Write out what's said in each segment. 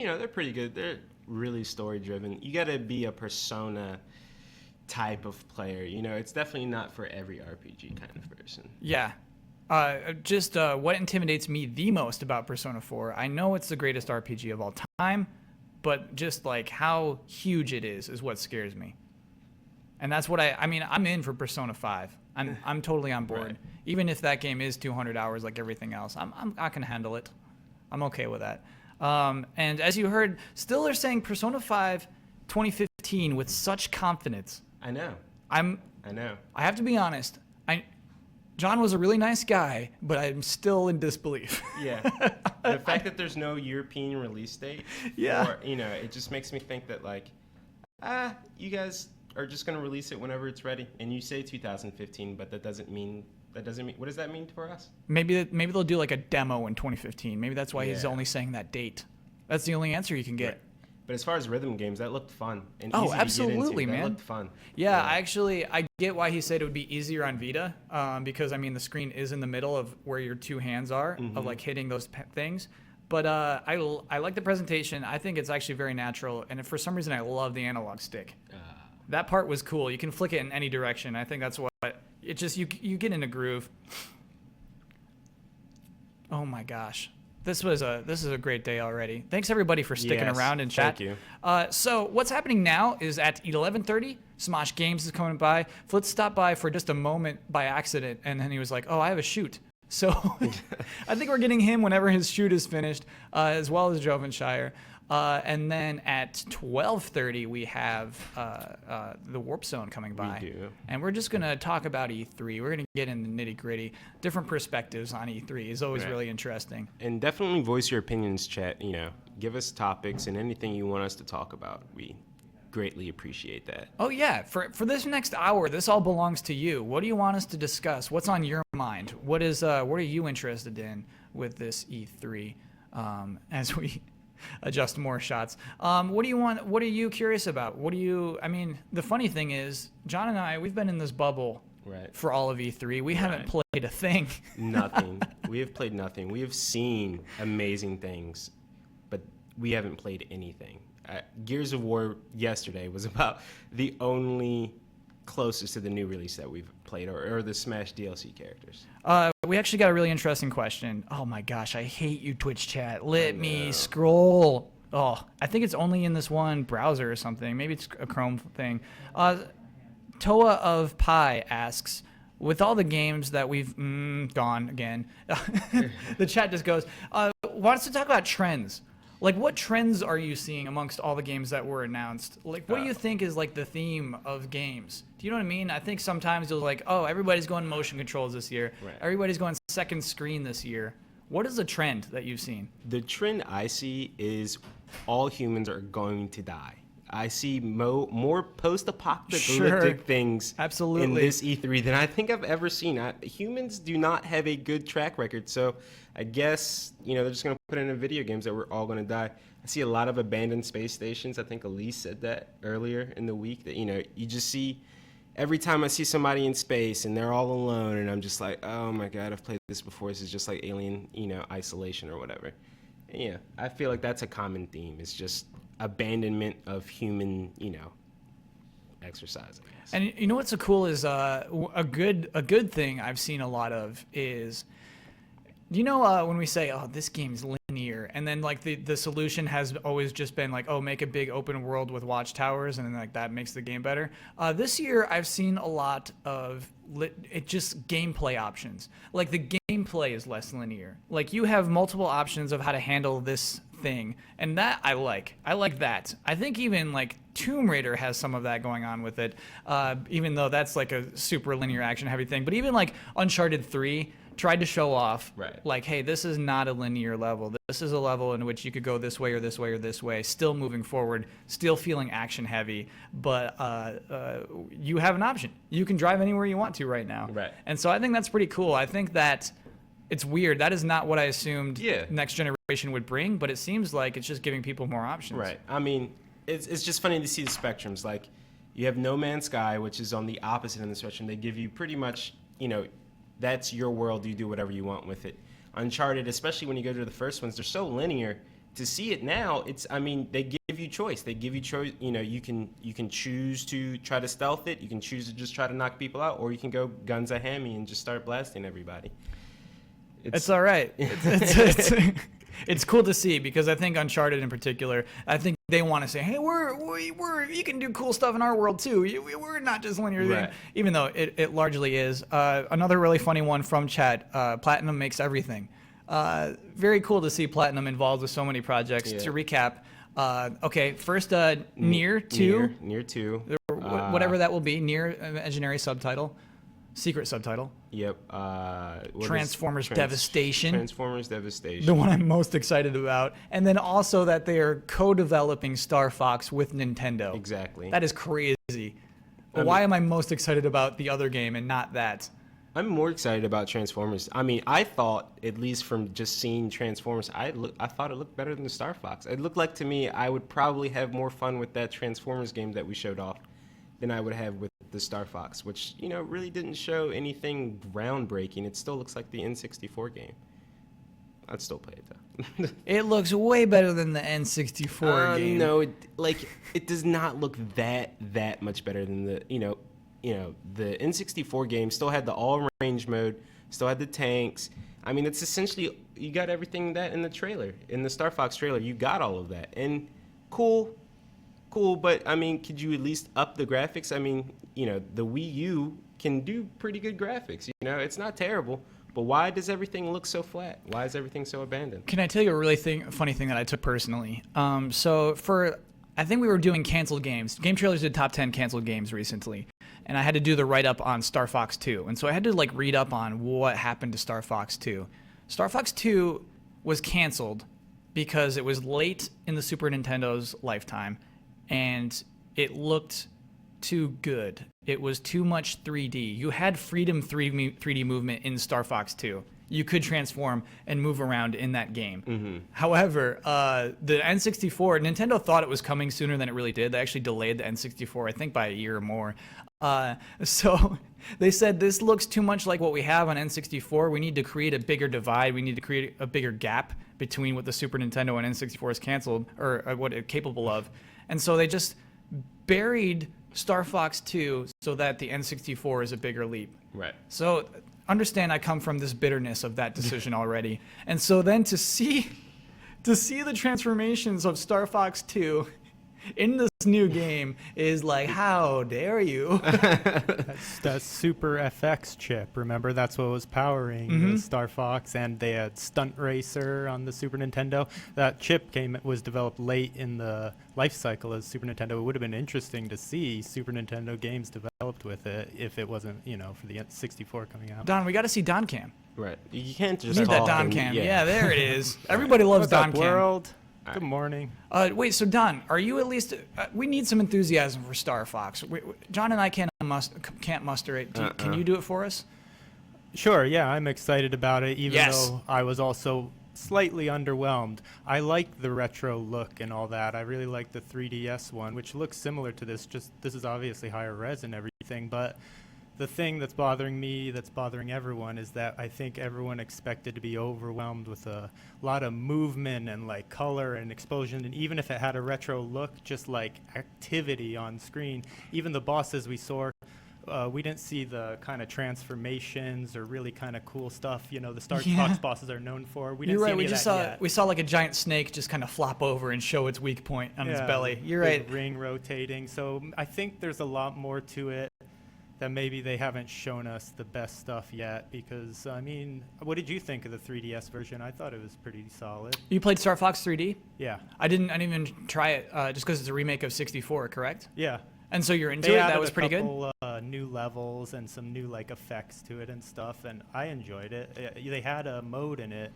they're pretty good. They're really story driven. You got to be a Persona type of player. It's definitely not for every RPG kind of person. Yeah. What intimidates me the most about Persona 4, I know it's the greatest RPG of all time, but just like how huge it is what scares me. And that's what I'm in for Persona 5. I'm totally on board. Right. Even if that game is 200 hours like everything else, I can handle it. I'm okay with that. And as you heard, still they're saying Persona 5 2015 with such confidence. I know. I know. I have to be honest. John was a really nice guy, but I'm still in disbelief. Yeah. The fact that there's no European release date, yeah, or, it just makes me think that you guys are just going to release it whenever it's ready. And you say 2015, but that doesn't mean what does that mean for us? Maybe they'll do like a demo in 2015. Maybe that's why he's Yeah. only saying that date. That's the only answer you can get. Right. But as far as rhythm games, that looked fun and Oh, easy absolutely, to get into. man. That looked fun. Yeah, I get why he said it would be easier on Vita, because the screen is in the middle of where your two hands are, of like hitting those things. But I like the presentation. I think it's actually very natural, and for some reason I love the analog stick. That part was cool. You can flick it in any direction. I think that's what it just you get in a groove. Oh my gosh. This is a great day already. Thanks everybody for sticking around and chat. Thank you. So what's happening now is at 11:30, Smosh Games is coming by. Flitz stopped by for just a moment by accident, and then he was like, "Oh, I have a shoot." So I think we're getting him whenever his shoot is finished, as well as Jovenshire. And then at 12:30, we have the Warp Zone coming by. We do. And we're just going to talk about E3. We're going to get in the nitty-gritty. Different perspectives on E3 is always really interesting. And definitely voice your opinions, chat. Give us topics and anything you want us to talk about. We greatly appreciate that. Oh, yeah. For this next hour, this all belongs to you. What do you want us to discuss? What's on your mind? What are you interested in with this E3 as we adjust more shots? What do you want? What are you curious about? The funny thing is, John and I, we've been in this bubble for all of E3. We haven't played a thing. Nothing. We have played nothing. We have seen amazing things, but we haven't played anything. Gears of War yesterday was about the only closest to the new release that we've played, or the Smash DLC characters. We actually got a really interesting question. Oh my gosh, I hate you, Twitch chat. Let me scroll. Oh, I think it's only in this one browser or something. Maybe it's a Chrome thing. Toa of Pi asks, with all the games that we've gone again, the chat just goes, wants to talk about trends. Like, what trends are you seeing amongst all the games that were announced? Like, what do you think is, like, the theme of games? Do you know what I mean? I think sometimes you'll like, oh, everybody's going motion controls this year. Right. Everybody's going second screen this year. What is the trend that you've seen? The trend I see is all humans are going to die. I see more post-apocalyptic things in this E3 than I think I've ever seen. Humans do not have a good track record, so I guess they're just going to put in video games that we're all going to die. I see a lot of abandoned space stations. I think Elyse said that earlier in the week, that you just see every time I see somebody in space and they're all alone, and I'm just like, oh my god, I've played this before. This is just like Alien, isolation or whatever. And yeah, I feel like that's a common theme. It's just abandonment of human, exercise, I guess. And you know what's so cool is a good thing I've seen a lot of is, when we say, oh, this game's linear, and then like the solution has always just been like, oh, make a big open world with watchtowers, and then like that makes the game better. This year I've seen a lot of just gameplay options. Like the gameplay is less linear. Like you have multiple options of how to handle this thing, and that I like that. I think even like Tomb Raider has some of that going on with it, even though that's like a super linear action heavy thing. But even like Uncharted 3 tried to show off, like, hey, this is not a linear level. This is a level in which you could go this way or this way or this way, still moving forward, still feeling action heavy, but you have an option. You can drive anywhere you want to right now. Right. And so I think that's pretty cool. I think that it's weird. That is not what I assumed next generation would bring, but it seems like it's just giving people more options. Right. I mean, it's just funny to see the spectrums. Like, you have No Man's Sky, which is on the opposite end of the spectrum. They give you pretty much, that's your world. You do whatever you want with it. Uncharted, especially when you go to the first ones, they're so linear. to see it now, they give you choice. They give you choice. You can choose to try to stealth it. You can choose to just try to knock people out, or you can go guns a hammy and just start blasting everybody. It's all right. It's cool to see, because I think Uncharted in particular, I think they want to say, hey, you can do cool stuff in our world too. We're not just linear, right. Even though it largely is. Another really funny one from chat, Platinum makes everything. Very cool to see Platinum involved with so many projects. To recap, okay, first Nier 2. Nier 2. Whatever that will be, Nier Imaginary subtitle. Secret subtitle. Yep. Transformers Devastation. Transformers Devastation. The one I'm most excited about. And then also that they are co-developing Star Fox with Nintendo. Exactly. That is crazy. Why am I most excited about the other game and not that? I'm more excited about Transformers. I thought, at least from just seeing Transformers, I thought it looked better than the Star Fox. It looked like to me I would probably have more fun with that Transformers game that we showed off than I would have with the Star Fox, which, really didn't show anything groundbreaking. It still looks like the N64 game. I'd still play it, though. It looks way better than the N64 game. No, it does not look that much better than the, the N64 game still had the all-range mode, still had the tanks. It's essentially, you got everything that in the trailer. In the Star Fox trailer, you got all of that. And cool, but could you at least up the graphics? The Wii U can do pretty good graphics. It's not terrible, but why does everything look so flat? Why is everything so abandoned? Can I tell you a really funny thing that I took personally? I think we were doing canceled games. Game Trailers did top 10 canceled games recently, and I had to do the write-up on Star Fox 2. And so I had to read up on what happened to Star Fox 2. Star Fox 2 was canceled because it was late in the Super Nintendo's lifetime, and it looked too good. It was too much 3D. You had freedom 3D movement in Star Fox 2. You could transform and move around in that game. Mm-hmm. However, the N64, Nintendo thought it was coming sooner than it really did. They actually delayed the N64, I think, by a year or more. So they said, this looks too much like what we have on N64. We need to create a bigger divide. We need to create a bigger gap between what the Super Nintendo and N64 is canceled, or what it's capable of. And so they just buried Star Fox 2 so that the N64 is a bigger leap. Right. So understand I come from this bitterness of that decision already. And so then to see the transformations of Star Fox 2 in this new game is like, how dare you? That's Super FX chip. Remember, that's what was powering the Star Fox, and they had Stunt Racer on the Super Nintendo. That chip was developed late in the life cycle of Super Nintendo. It would have been interesting to see Super Nintendo games developed with it if it wasn't, for the 64 coming out. Don, we got to see Don Cam. Right. You can't just need that Don Cam. Yeah, there it is. Everybody loves Don Cam. World? Good morning. Wait, so Don, are you at least? We need some enthusiasm for Star Fox. John and I can't muster it. Can you do it for us? Sure. Yeah, I'm excited about it. Even though I was also slightly underwhelmed. I like the retro look and all that. I really like the 3DS one, which looks similar to this. Just this is obviously higher res and everything, but the thing that's bothering me, that's bothering everyone, is that I think everyone expected to be overwhelmed with a lot of movement and color and explosion, and even if it had a retro look, just activity on screen. Even the bosses we saw, we didn't see the kind of transformations or really kind of cool stuff, the Star Fox bosses are known for. We didn't see any of that yet. We saw a giant snake just kind of flop over and show its weak point on its belly. You're right. Ring rotating. So I think there's a lot more to it that maybe they haven't shown us the best stuff yet, because, what did you think of the 3DS version? I thought it was pretty solid. You played Star Fox 3D? Yeah. I didn't even try it just because it's a remake of 64, correct? Yeah. And so you're into it? That was pretty good? They added a couple new levels and some new effects to it and stuff, and I enjoyed it. They had a mode in it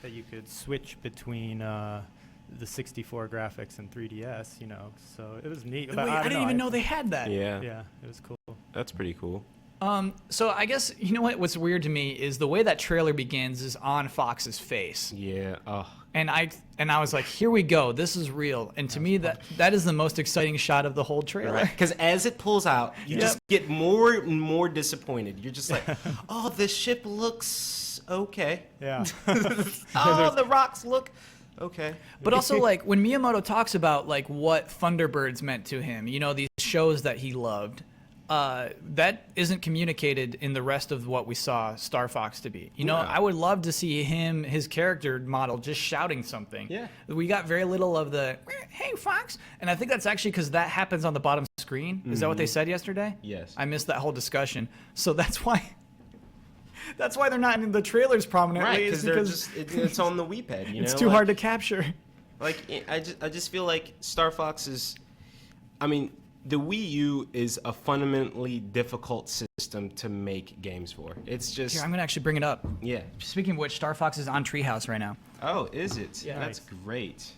that you could switch between the 64 graphics and 3DS, so it was neat. Wait, I didn't even know they had that. Yeah. Yeah, it was cool. That's pretty cool. So I guess, what's weird to me is the way that trailer begins is on Fox's face. Yeah. And I was like, here we go. This is real. And to me, that is the most exciting shot of the whole trailer. Because as it pulls out, you just get more and more disappointed. You're just like, oh, this ship looks okay. Yeah. Oh, the rocks look Okay. But also, like, when Miyamoto talks about, like, what Thunderbirds meant to him, these shows that he loved, that isn't communicated in the rest of what we saw Star Fox to be. I would love to see his character model just shouting something. Yeah. We got very little of the, hey, Fox. And I think that's actually because that happens on the bottom screen. Is that what they said yesterday? Yes. I missed that whole discussion. So that's why... That's why they're not in the trailers prominently. Right, because it's on the Wii Pad. It's too hard to capture. Like, I just feel like Star Fox is... I mean, the Wii U is a fundamentally difficult system to make games for. It's just... Here, I'm going to actually bring it up. Yeah. Speaking of which, Star Fox is on Treehouse right now. Oh, is it? Yeah. That's great.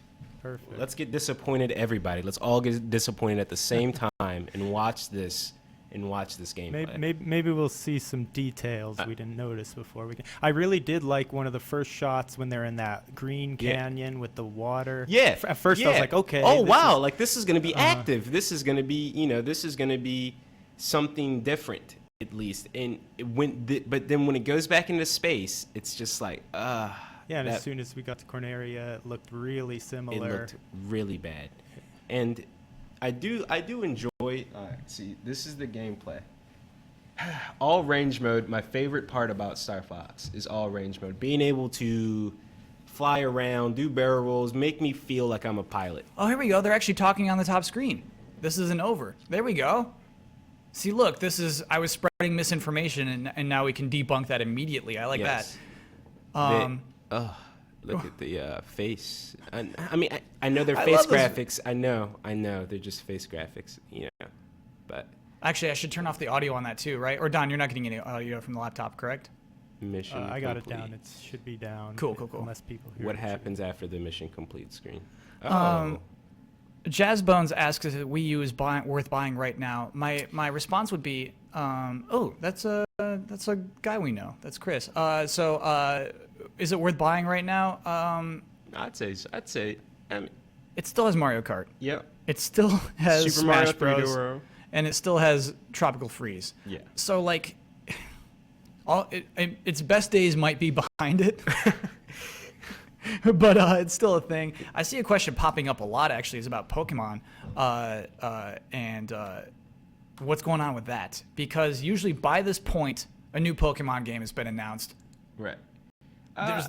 Perfect. Let's get disappointed, everybody. Let's all get disappointed at the same time and watch this gameplay. Maybe we'll see some details we didn't notice before. I really did like one of the first shots when they're in that green canyon with the water. Yeah. At first I was like, okay. Oh, wow. This is going to be active. This is going to be, this is going to be something different, at least. And but then when it goes back into space, it's just like, Yeah, and as soon as we got to Corneria, it looked really similar. It looked really bad. And I do enjoy. See, this is the gameplay. All range mode. My favorite part about Star Fox is all range mode. Being able to fly around, do barrel rolls, make me feel like I'm a pilot. Oh, here we go. They're actually talking on the top screen. This isn't over. There we go. See, look, I was spreading misinformation, and now we can debunk that immediately. I like that. Look at the face. I mean, I know they're face graphics. I know. They're just face graphics, But actually, I should turn off the audio on that too, right? Or Don, you're not getting any audio from the laptop, correct? Mission I got complete. it down. It should be down. Cool. Unless people hear What it. happens after the mission complete screen? Jazz Bones asks if Wii U is worth buying right now. My response would be, that's a guy we know. That's Chris. Is it worth buying right now? I'd say. I mean, it still has Mario Kart. Yep. It still has Super Smash Mario Bros. 3D. And it still has Tropical Freeze. Yeah. So like, its best days might be behind it. But it's still a thing. I see a question popping up a lot, actually, is about Pokemon and what's going on with that. Because usually by this point, a new Pokemon game has been announced. Right.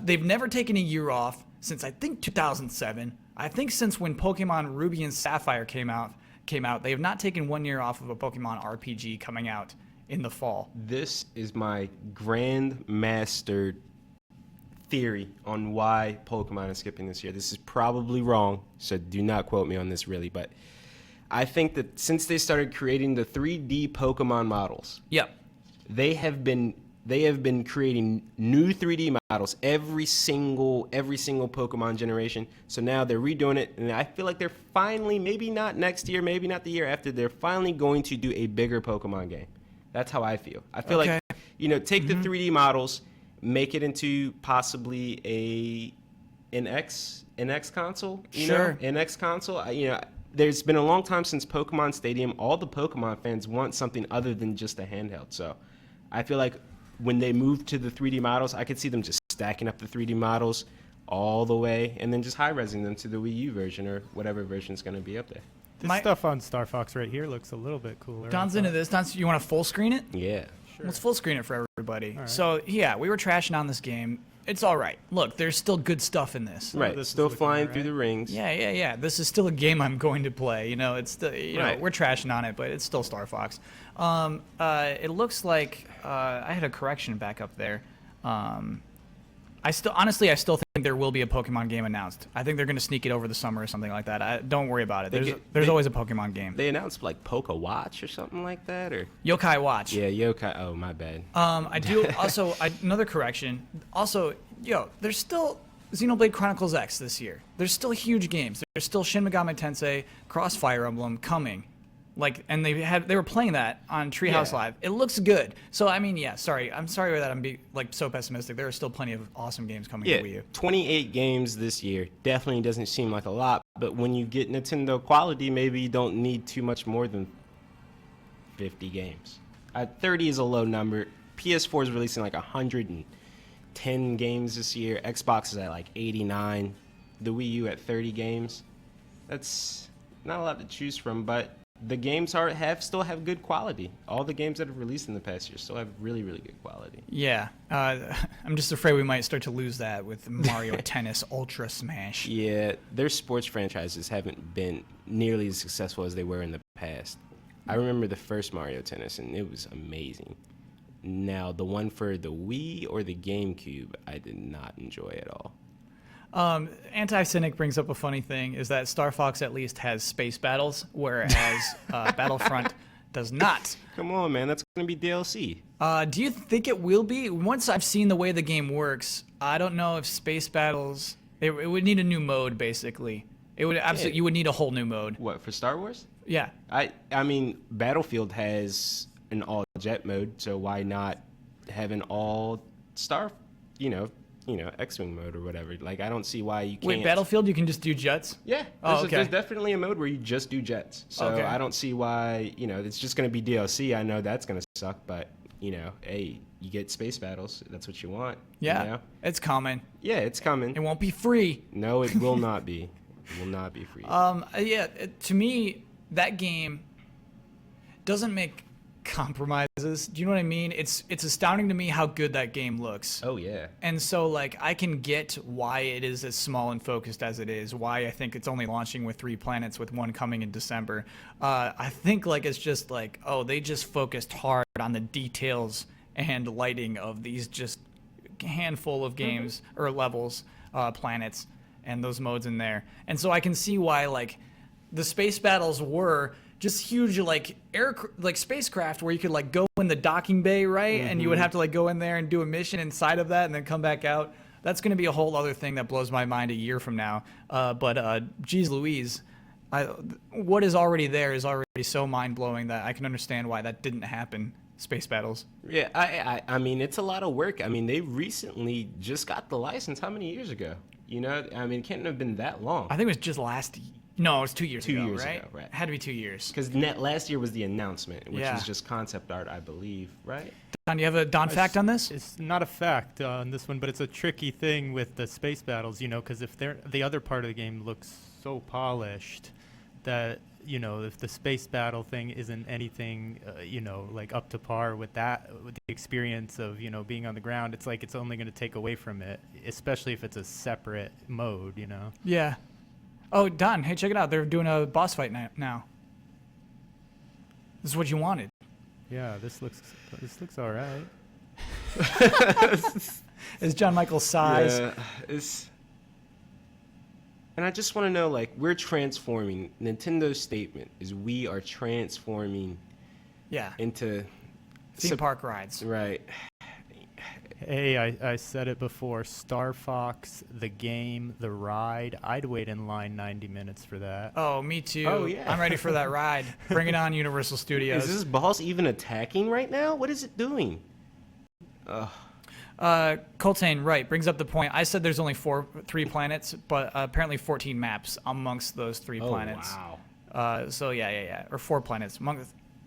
They've never taken a year off since, I think, 2007. I think since when Pokemon Ruby and Sapphire came out, they have not taken 1 year off of a Pokemon RPG coming out in the fall. This is my grandmaster theory on why Pokemon is skipping this year. This is probably wrong, so do not quote me on this really, but I think that since they started creating the 3D Pokemon models, yep, they have been creating new 3D models every single Pokemon generation. So now they're redoing it, and I feel like they're finally, maybe not next year, maybe not the year after, they're finally going to do a bigger Pokemon game. That's how I feel. I feel like, take the 3D models, make it into possibly an X console. An X console. There's been a long time since Pokemon Stadium. All the Pokemon fans want something other than just a handheld. So I feel like when they move to the 3D models, I could see them just stacking up the 3D models all the way and then just high-resing them to the Wii U version or whatever version is going to be up there. This stuff on Star Fox right here looks a little bit cooler. Don's into this. Don, you want to full screen it? Yeah. Sure. Let's full screen it for everybody. Right. So, yeah, we were trashing on this game. It's all right. Look, there's still good stuff in this. Right. This still flying through the rings. Yeah. This is still a game I'm going to play. It's still, right. We're trashing on it, but it's still Star Fox. It looks like I had a correction back up there. I still think there will be a Pokemon game announced. I think they're going to sneak it over the summer or something like that. Don't worry about it. There's always a Pokemon game. They announced like Poke Watch or something like that, or Yokai Watch. Yeah, Yokai. Oh, my bad. I do also another correction. Also, there's still Xenoblade Chronicles X this year. There's still huge games. There's still Shin Megami Tensei, Cross Fire Emblem coming. And they were playing that on Treehouse Live. It looks good. So I'm sorry that I'm being so pessimistic. There are still plenty of awesome games coming to Wii U. 28 games this year definitely doesn't seem like a lot, but when you get Nintendo quality, maybe you don't need too much more than 50 games. 30 is a low number. PS4 is releasing like 110 games this year. Xbox is at like 89. the Wii U at 30 games. That's not a lot to choose from, but the games still have good quality. All the games that have released in the past year still have really, really good quality. Yeah, I'm just afraid we might start to lose that with Mario Tennis Ultra Smash. Yeah, their sports franchises haven't been nearly as successful as they were in the past. I remember the first Mario Tennis, and it was amazing. Now, the one for the Wii or the GameCube, I did not enjoy at all. Anti-Cynic brings up a funny thing, is that Star Fox at least has space battles, whereas Battlefront does not. Come on, man. That's going to be DLC. Do you think it will be? Once I've seen the way the game works, I don't know if space battles... It would need a new mode, basically. It would absolutely... You would need a whole new mode. What, for Star Wars? Yeah. I mean, Battlefield has an all-jet mode, so why not have an all-star, X-Wing mode or whatever. Like, I don't see why you can't... Wait, Battlefield, you can just do jets? Yeah. There's definitely a mode where you just do jets. So I don't see why, it's just going to be DLC. I know that's going to suck, but, hey, you get space battles. That's what you want. Yeah, it's coming. Yeah, it's coming. It won't be free. No, it will not be. It will not be free. To me, that game doesn't make compromises. Do you know what I mean? It's astounding to me how good that game looks. Oh yeah. And so like I can get why it is as small and focused as it is, why I think it's only launching with 3 planets with one coming in December. I think like it's just like, they just focused hard on the details and lighting of these just handful of games or levels, planets and those modes in there. And so I can see why like the space battles were just huge, like spacecraft where you could like go in the docking bay, right? And you would have to like go in there and do a mission inside of that and then come back out. That's going to be a whole other thing that blows my mind a year from now. But geez Louise, what is already there is already so mind blowing that I can understand why that didn't happen. Space battles. Yeah, I mean, it's a lot of work. I mean, they recently just got the license. How many years ago? I mean, it can't have been that long. I think it was just last year. No, it was 2 years ago, 2 years right? ago, right. It had to be 2 years. Because last year was the announcement, which was just concept art, I believe, right? Don, do you have a fact on this? It's not a fact on this one, but it's a tricky thing with the space battles, because if the other part of the game looks so polished that, if the space battle thing isn't anything, like up to par with the experience of, being on the ground, it's like it's only going to take away from it, especially if it's a separate mode, Yeah. Oh, Don, hey, check it out. They're doing a boss fight now. This is what you wanted. Yeah, this looks all right. It's John Michael's size. Yeah, and I just want to know, like, we're transforming. Nintendo's statement is we are transforming into theme park rides. Right. Hey, I said it before. Star Fox, the game, the ride. I'd wait in line 90 minutes for that. Oh, me too. Oh, yeah. I'm ready for that ride. Bring it on, Universal Studios. Is this boss even attacking right now? What is it doing? Coltane, right, brings up the point. I said there's only 3 planets, but apparently 14 maps amongst those 3 planets. Wow. So yeah. Or 4 planets.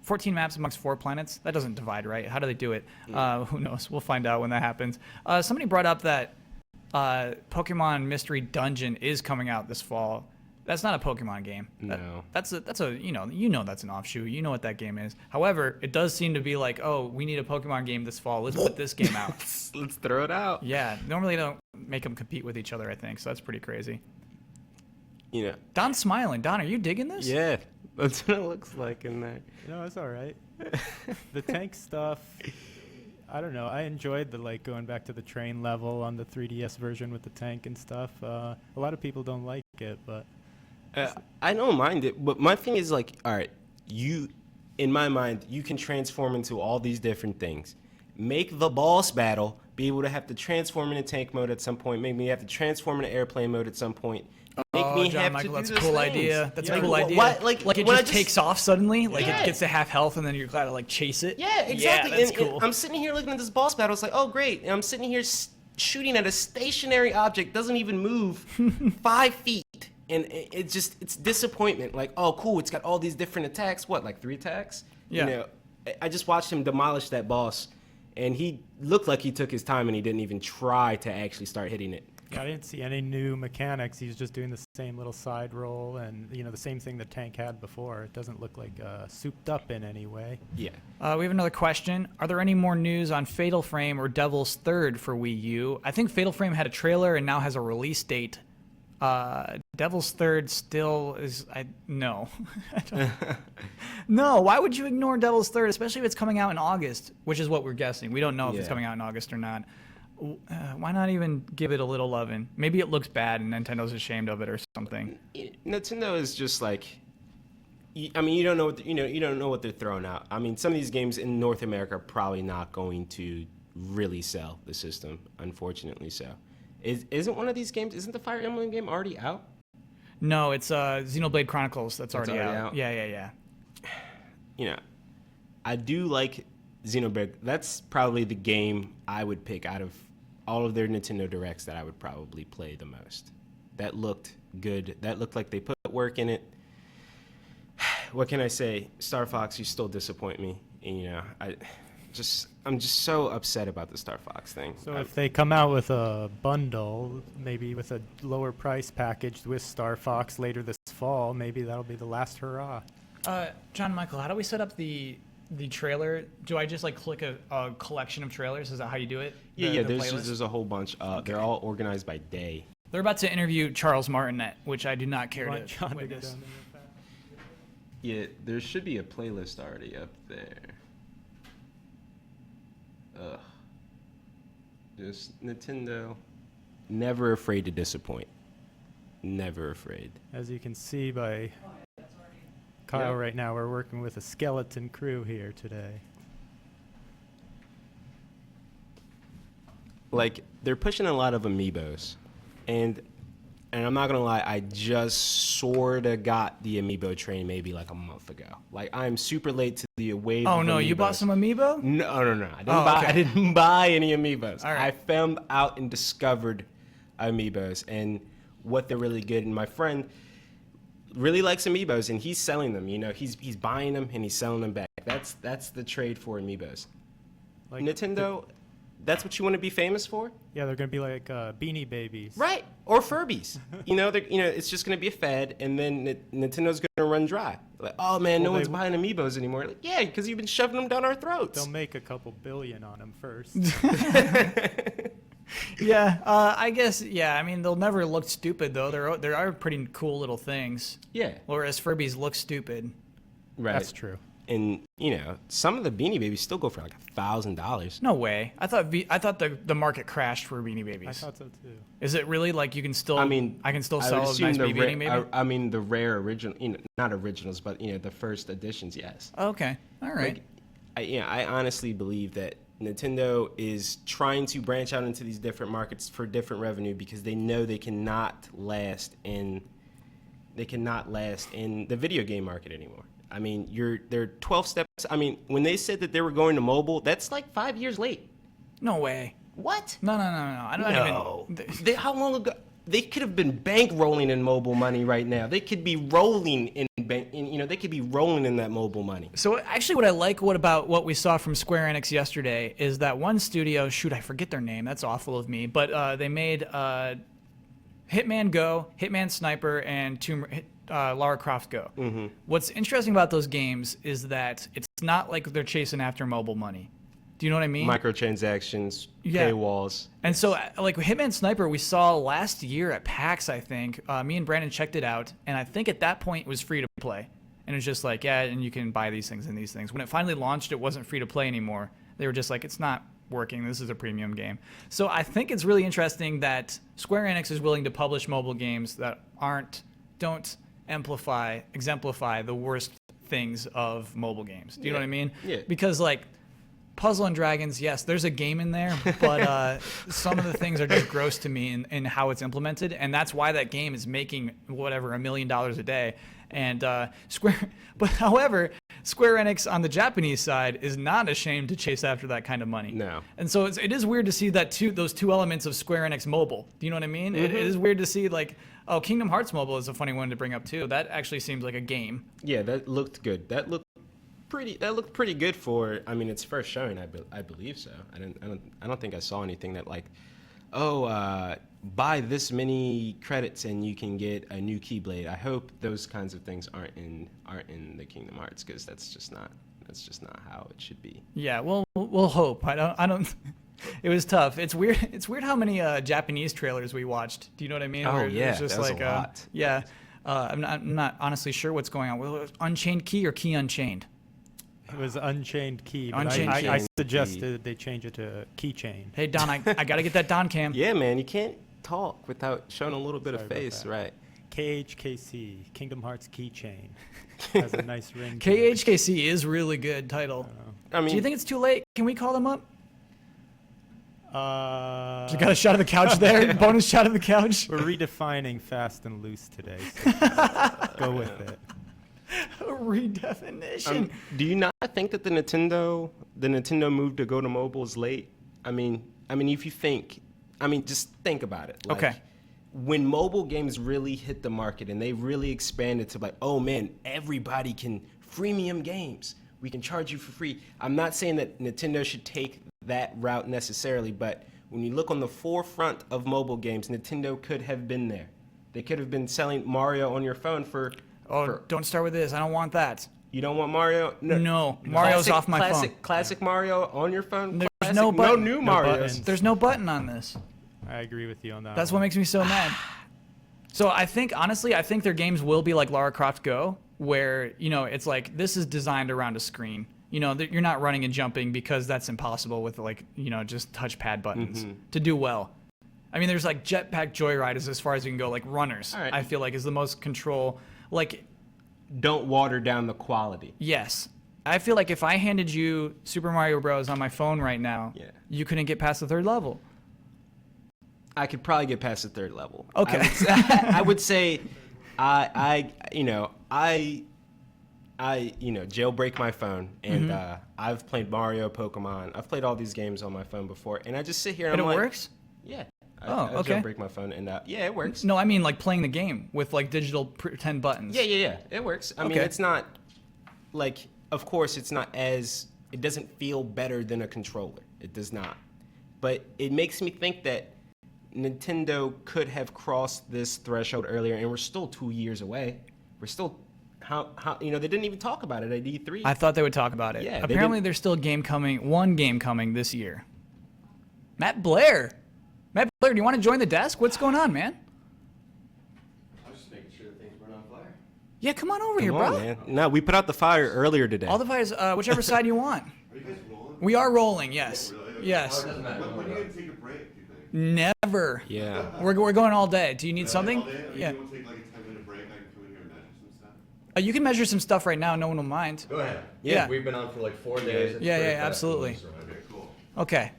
14 maps amongst 4 planets? That doesn't divide, right? How do they do it? Who knows? We'll find out when that happens. Somebody brought up that Pokemon Mystery Dungeon is coming out this fall. That's not a Pokemon game. No. That's a that's an offshoot. You know what that game is. However, it does seem to be like, we need a Pokemon game this fall. Let's put this game out. Let's throw it out. Yeah. Normally they don't make them compete with each other, I think. So that's pretty crazy. Don's smiling. Don, are you digging this? Yeah. That's what it looks like in there. No, it's all right. The tank stuff, I don't know. I enjoyed the going back to the train level on the 3DS version with the tank and stuff. A lot of people don't like it, but I don't mind it. But my thing is all right, in my mind, you can transform into all these different things. Make the boss battle be able to have to transform into tank mode at some point. Maybe you have to transform into airplane mode at some point. John Michael, that's a cool idea. That's a cool idea. What? Like it just takes off suddenly. Like it gets to half health, and then you're glad to chase it. Yeah, exactly. Yeah, that's cool. And I'm sitting here looking at this boss battle. It's like, oh great. And I'm sitting here shooting at a stationary object, doesn't even move 5 feet, and it's disappointment. Like, oh cool, it's got all these different attacks. What, like 3 attacks? Yeah. I just watched him demolish that boss, and he looked like he took his time and he didn't even try to actually start hitting it. Yeah, I didn't see any new mechanics. He's just doing the same little side roll and, the same thing the tank had before. It doesn't look like souped up in any way. Yeah. We have another question. Are there any more news on Fatal Frame or Devil's Third for Wii U? I think Fatal Frame had a trailer and now has a release date. Devil's Third still is... No. No, why would you ignore Devil's Third, especially if it's coming out in August, which is what we're guessing. We don't know if it's coming out in August or not. Why not even give it a little loving? Maybe it looks bad and Nintendo's ashamed of it or something. Nintendo is just like, I mean, you don't know what they're throwing out. I mean, some of these games in North America are probably not going to really sell the system, unfortunately. So, isn't one of these games? Isn't the Fire Emblem game already out? No, it's Xenoblade Chronicles that's already out. Yeah. I do like Xenoblade. That's probably the game I would pick out of all of their Nintendo Directs that I would probably play the most. That looked good. That looked like they put work in it. What can I say? Star Fox, you still disappoint me. And, I'm just so upset about the Star Fox thing. So if they come out with a bundle, maybe with a lower price package with Star Fox later this fall, maybe that'll be the last hurrah. John Michael, how do we set up the trailer? Do I just click a collection of trailers? Is that how you do it? There's a whole bunch. Okay. They're all organized by day. They're about to interview Charles Martinet, which I do not care to witness. Yeah, there should be a playlist already up there. Ugh. Just Nintendo, never afraid to disappoint. Never afraid. As you can see by Kyle right now, we're working with a skeleton crew here today. They're pushing a lot of amiibos, and I'm not gonna lie, I just sorta got the amiibo train maybe a month ago. I'm super late to the wave. Oh no, you bought some amiibo? No. I didn't buy any amiibos. All right. I found out and discovered amiibos and what they're really good. And my friend really likes amiibos, and he's selling them. He's buying them and he's selling them back. That's the trade for amiibos. Nintendo. That's what you want to be famous for? Yeah, they're going to be like Beanie Babies. Right, or Furbies. It's just going to be a fad, and then Nintendo's going to run dry. Oh, man, no one's buying amiibos anymore. Yeah, because you've been shoving them down our throats. They'll make a couple billion on them first. Yeah, I guess, I mean, they'll never look stupid, though. There are pretty cool little things. Yeah. Whereas Furbies look stupid. Right. That's true. And some of the Beanie Babies still go for $1,000. No way. I thought the market crashed for Beanie Babies. I thought so too. Is it really you can still? I can still sell a nice Beanie Baby. I mean the rare original, not originals, but the first editions. Yes. Okay. All right. I honestly believe that Nintendo is trying to branch out into these different markets for different revenue because they know they cannot last in the video game market anymore. I mean, they're 12 steps. I mean, when they said that they were going to mobile, that's 5 years late. No way. What? No. I don't even. How long ago? They could have been bankrolling in mobile money right now. They could be rolling in they could be rolling in that mobile money. So actually, what I like about what we saw from Square Enix yesterday is that one studio. Shoot, I forget their name. That's awful of me. But they made Hitman Go, Hitman Sniper, and Lara Croft Go. Mm-hmm. What's interesting about those games is that it's not like they're chasing after mobile money. Do you know what I mean? Microtransactions, paywalls. And so, Hitman Sniper, we saw last year at PAX, I think. Me and Brandon checked it out, and I think at that point it was free to play. And it was just and you can buy these things and these things. When it finally launched, it wasn't free to play anymore. They were just it's not working. This is a premium game. So I think it's really interesting that Square Enix is willing to publish mobile games that don't exemplify the worst things of mobile games. Do you know what I mean? Yeah. Because Puzzle and Dragons, yes, there's a game in there, but some of the things are just gross to me in how it's implemented, and that's why that game is making $1 million a day. And however, Square Enix on the Japanese side is not ashamed to chase after that kind of money. No. And so it is weird to see those two elements of Square Enix mobile. Do you know what I mean? Mm-hmm. It is weird to see Kingdom Hearts Mobile is a funny one to bring up too. That actually seems like a game. Yeah, that looked good. That looked pretty good for its first showing. I believe so. I don't think I saw anything that buy this many credits and you can get a new Keyblade. I hope those kinds of things aren't in the Kingdom Hearts, because that's just not how it should be. Yeah, we'll hope. I don't. It was tough. It's weird. It's weird how many Japanese trailers we watched. Do you know what I mean? Oh, Where yeah, it's just that was like a lot. yeah. I'm not honestly sure what's going on. Well, it was Unchained Key or Key Unchained? It was Unchained Key. But Unchained Key. I suggested they change it to Keychain. Hey Don, I got to get that Don cam. Yeah, man, you can't talk without showing a little bit of Sorry about face, that. right? KHKC, Kingdom Hearts Keychain. Has a nice ring. to it. KHKC is really good title. I mean, Do you think it's too late? Can we call them up? You You got a shot of the couch there. Bonus shot of the couch. We're redefining fast and loose today. So go with it. Redefinition. do you not think that the Nintendo move to go to mobile is late? I mean, if you think, just think about it. Like, Okay. When mobile games really hit the market and they really expanded to like, oh man, everybody can freemium games. We can charge you for free. I'm not saying that Nintendo should take that route necessarily, but when you look on the forefront of mobile games, Nintendo could have been there. They could have been selling Mario on your phone for. Don't start with this. I don't want that. You don't want Mario? No, Mario's off my phone. Classic Mario on your phone? There's Classic, no button. new No Marios. buttons. There's no button on this. I agree with you on that. That's one. what makes me so mad. So I think, honestly, their games will be like Lara Croft Go, where, it's like, this is designed around a screen. You're not running and jumping because that's impossible with like, just touchpad buttons to do well. I mean, there's like Jetpack Joyride is as far as you can go, like runners, All right. I feel like is the most control. Like, Don't water down the quality. yes. I feel like if I handed you Super Mario Bros. On my phone right now, Yeah. you couldn't get past the third level. I could probably get past the third level. Okay. I would say, I jailbreak my phone, and I've played Mario, Pokemon. I've played all these games on my phone before, and I just sit here and And I'm it like, works? yeah. I okay. jailbreak my phone, and yeah, it works. No, I mean like playing the game with like digital pretend buttons. Yeah, it works. I mean, Okay. it's not like, of course, it doesn't feel better than a controller. It does not. But it makes me think that Nintendo could have crossed this threshold earlier, and we're still 2 years away. We're still, they didn't even talk about it at E3. I thought they would talk about it. Yeah, Apparently there's still one game coming this year. Matt Blair, do you want to join the desk? What's going on, man? I was just making sure that things weren't on fire. Yeah, come on over here, Come bro. on, man. No, we put out the fire earlier today. All the fires, whichever side you want. Are you guys rolling? We are rolling, yes. Really? Okay. Yes. When are you going to take a break, do you think? Never. Yeah. We're going all day. Do you need something? All day? I mean, Yeah. you want to take like a 10-minute break? I can come in here and measure some stuff. You can measure some stuff right now. No one will mind. Go ahead. Yeah. We've been on for like 4 days. It's Yeah, pretty yeah, fast. absolutely. Okay, cool. Okay.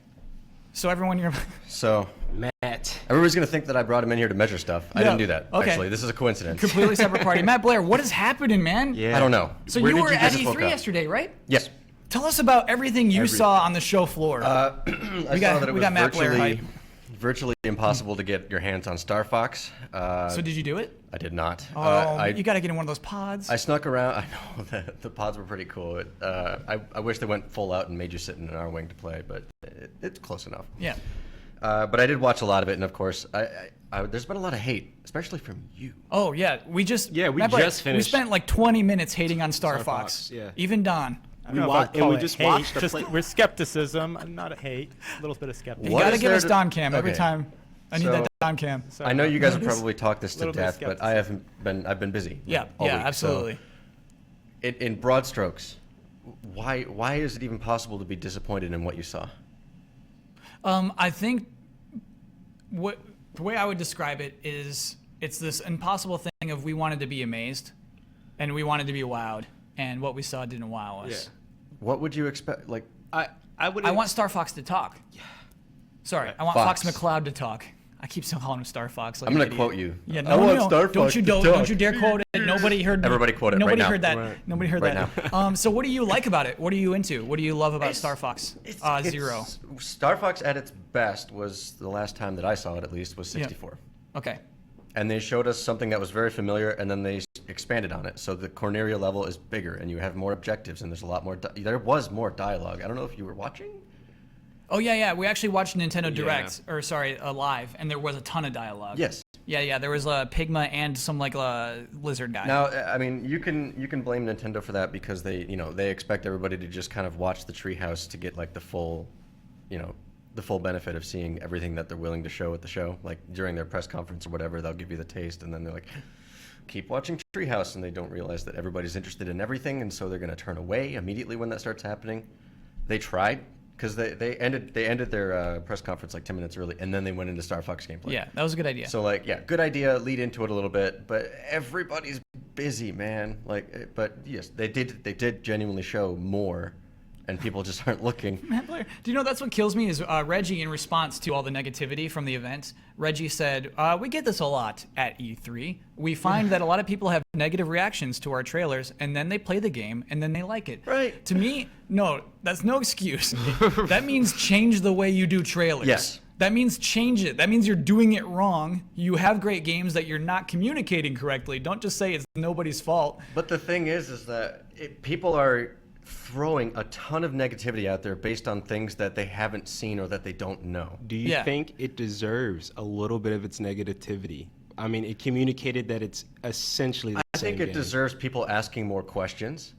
So everyone, you're. So Matt. everybody's gonna think that I brought him in here to measure stuff. I Yeah. didn't do that. Okay. Actually, this is a coincidence. Completely separate party. Matt Blair, what is happening, man? Yeah. I don't know. So Where you did were guys at hook E3 up? yesterday, right? Yes. Tell us about everything you saw on the show floor. I We saw got- that it we was got Matt Blair hype. virtually impossible to get your hands on Star Fox. So did you do it? I did not. Oh, you got to get in one of those pods. I snuck around. I know the pods were pretty cool. I wish they went full out and made you sit in an R wing to play, but it's close enough. Yeah. But I did watch a lot of it, and of course, there's been a lot of hate, especially from you. Oh yeah, we just Matt Blair, finished. We spent like 20 minutes hating on Star Fox. Yeah. Even Don. I don't know if I'd and call we it just hate, watched the just play- we're skepticism, not a hate, a little bit of skepticism. You What got to is give there us to- Don Cam every Okay. time. I need So- that Don Cam. So, I know you guys have Notice? probably talked this to Little bit of death, but skepticism. I've been busy. Yeah, all yeah, week, so absolutely. in broad strokes, why is it even possible to be disappointed in what you saw? I think the way I would describe it is it's this impossible thing of we wanted to be amazed and we wanted to be wowed, and what we saw didn't wow us. What would you expect? Like, I would. I want Star Fox to talk. Sorry, I want Fox Fox. McCloud to talk. I keep still calling him Star Fox. Like I'm an gonna idiot. quote you. Yeah, I no, want no, Star don't Fox you to don't talk. you dare quote it. Nobody heard. Everybody quote it Nobody right now. heard that. Right. Nobody heard Right that. So what do you like about it? What are you into? What do you love about Star Fox? Zero. Star Fox at its best was the last time that I saw it, at least, was 64. Okay. And they showed us something that was very familiar, and then they expanded on it. So the Corneria level is bigger, and you have more objectives, and there's a lot more. There was more dialogue. I don't know if you were watching. Oh yeah. We actually watched Nintendo Direct, live, and there was a ton of dialogue. Yes. Yeah. There was a Pigma and some like a lizard guy. Now, I mean, you can blame Nintendo for that because they expect everybody to just kind of watch the treehouse to get like the full benefit of seeing everything that they're willing to show at the show. Like during their press conference or whatever, they'll give you the taste, and then they're like, keep watching Treehouse, and they don't realize that everybody's interested in everything, and so they're going to turn away immediately when that starts happening. They tried, because they ended their press conference like 10 minutes early, and then they went into Star Fox gameplay. Yeah, that was a good idea. So like, yeah, good idea, lead into it a little bit, but everybody's busy, man. Like, but yes, they did genuinely show more, and people just aren't looking. Matt Blair, do you know that's what kills me is Reggie, in response to all the negativity from the event, Reggie said, we get this a lot at E3. We find that a lot of people have negative reactions to our trailers, and then they play the game, and then they like it. Right. To me, no, that's no excuse. That means change the way you do trailers. Yes. That means change it. That means you're doing it wrong. You have great games that you're not communicating correctly. Don't just say it's nobody's fault. But the thing is that people are throwing a ton of negativity out there based on things that they haven't seen or that they don't know. Do you think it deserves a little bit of its negativity? I mean, it communicated that it's essentially the same I think it game. deserves people asking more questions.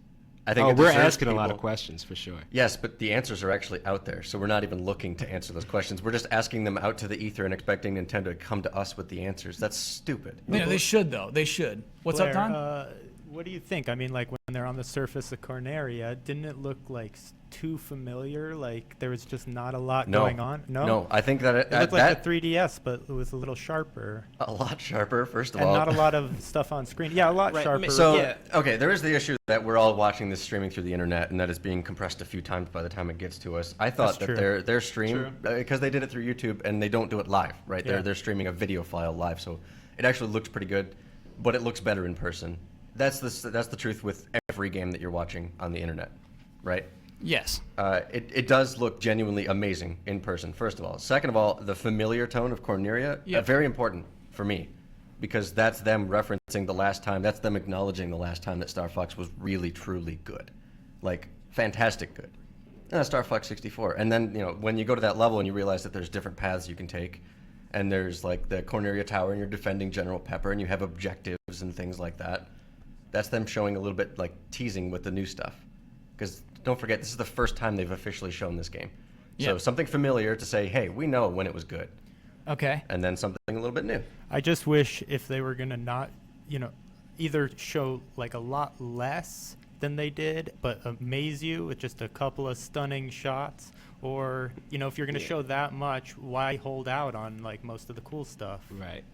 I think we're asking a lot of questions for sure. Yes, but the answers are actually out there, so we're not even looking to answer those questions. We're just asking them out to the ether and expecting Nintendo to come to us with the answers. That's stupid. Yeah, they should, though. They should. What's Blair, up, Don? What do you think? I mean, like when they're on the surface of Corneria, didn't it look like too familiar? Like there was just not a lot going on? No, I think that it looked like the 3DS, but it was a little sharper. A lot sharper, first of and all. And not a lot of stuff on screen. Yeah, a lot sharper. So, okay, there is the issue that we're all watching this streaming through the internet, and that is being compressed a few times by the time it gets to us. I thought that their stream, because they did it through YouTube, and they don't do it live, right? Yeah. They're streaming a video file live, so it actually looks pretty good, but it looks better in person. That's the truth with every game that you're watching on the internet, right? Yes. It does look genuinely amazing in person, first of all. Second of all, the familiar tone of Corneria, very important for me, because that's them referencing the last time, that's them acknowledging the last time that Star Fox was really, truly good. Like, fantastic good. And that's Star Fox 64. And then, when you go to that level and you realize that there's different paths you can take, and there's, like, the Corneria Tower, and you're defending General Pepper, and you have objectives and things like that, that's them showing a little bit, like, teasing with the new stuff. Because don't forget, this is the first time they've officially shown this game. So something familiar to say, hey, we know when it was good. Okay. And then something a little bit new. I just wish if they were going to not, either show, like, a lot less than they did, but amaze you with just a couple of stunning shots. Or, if you're going to show that much, why hold out on, like, most of the cool stuff? Right.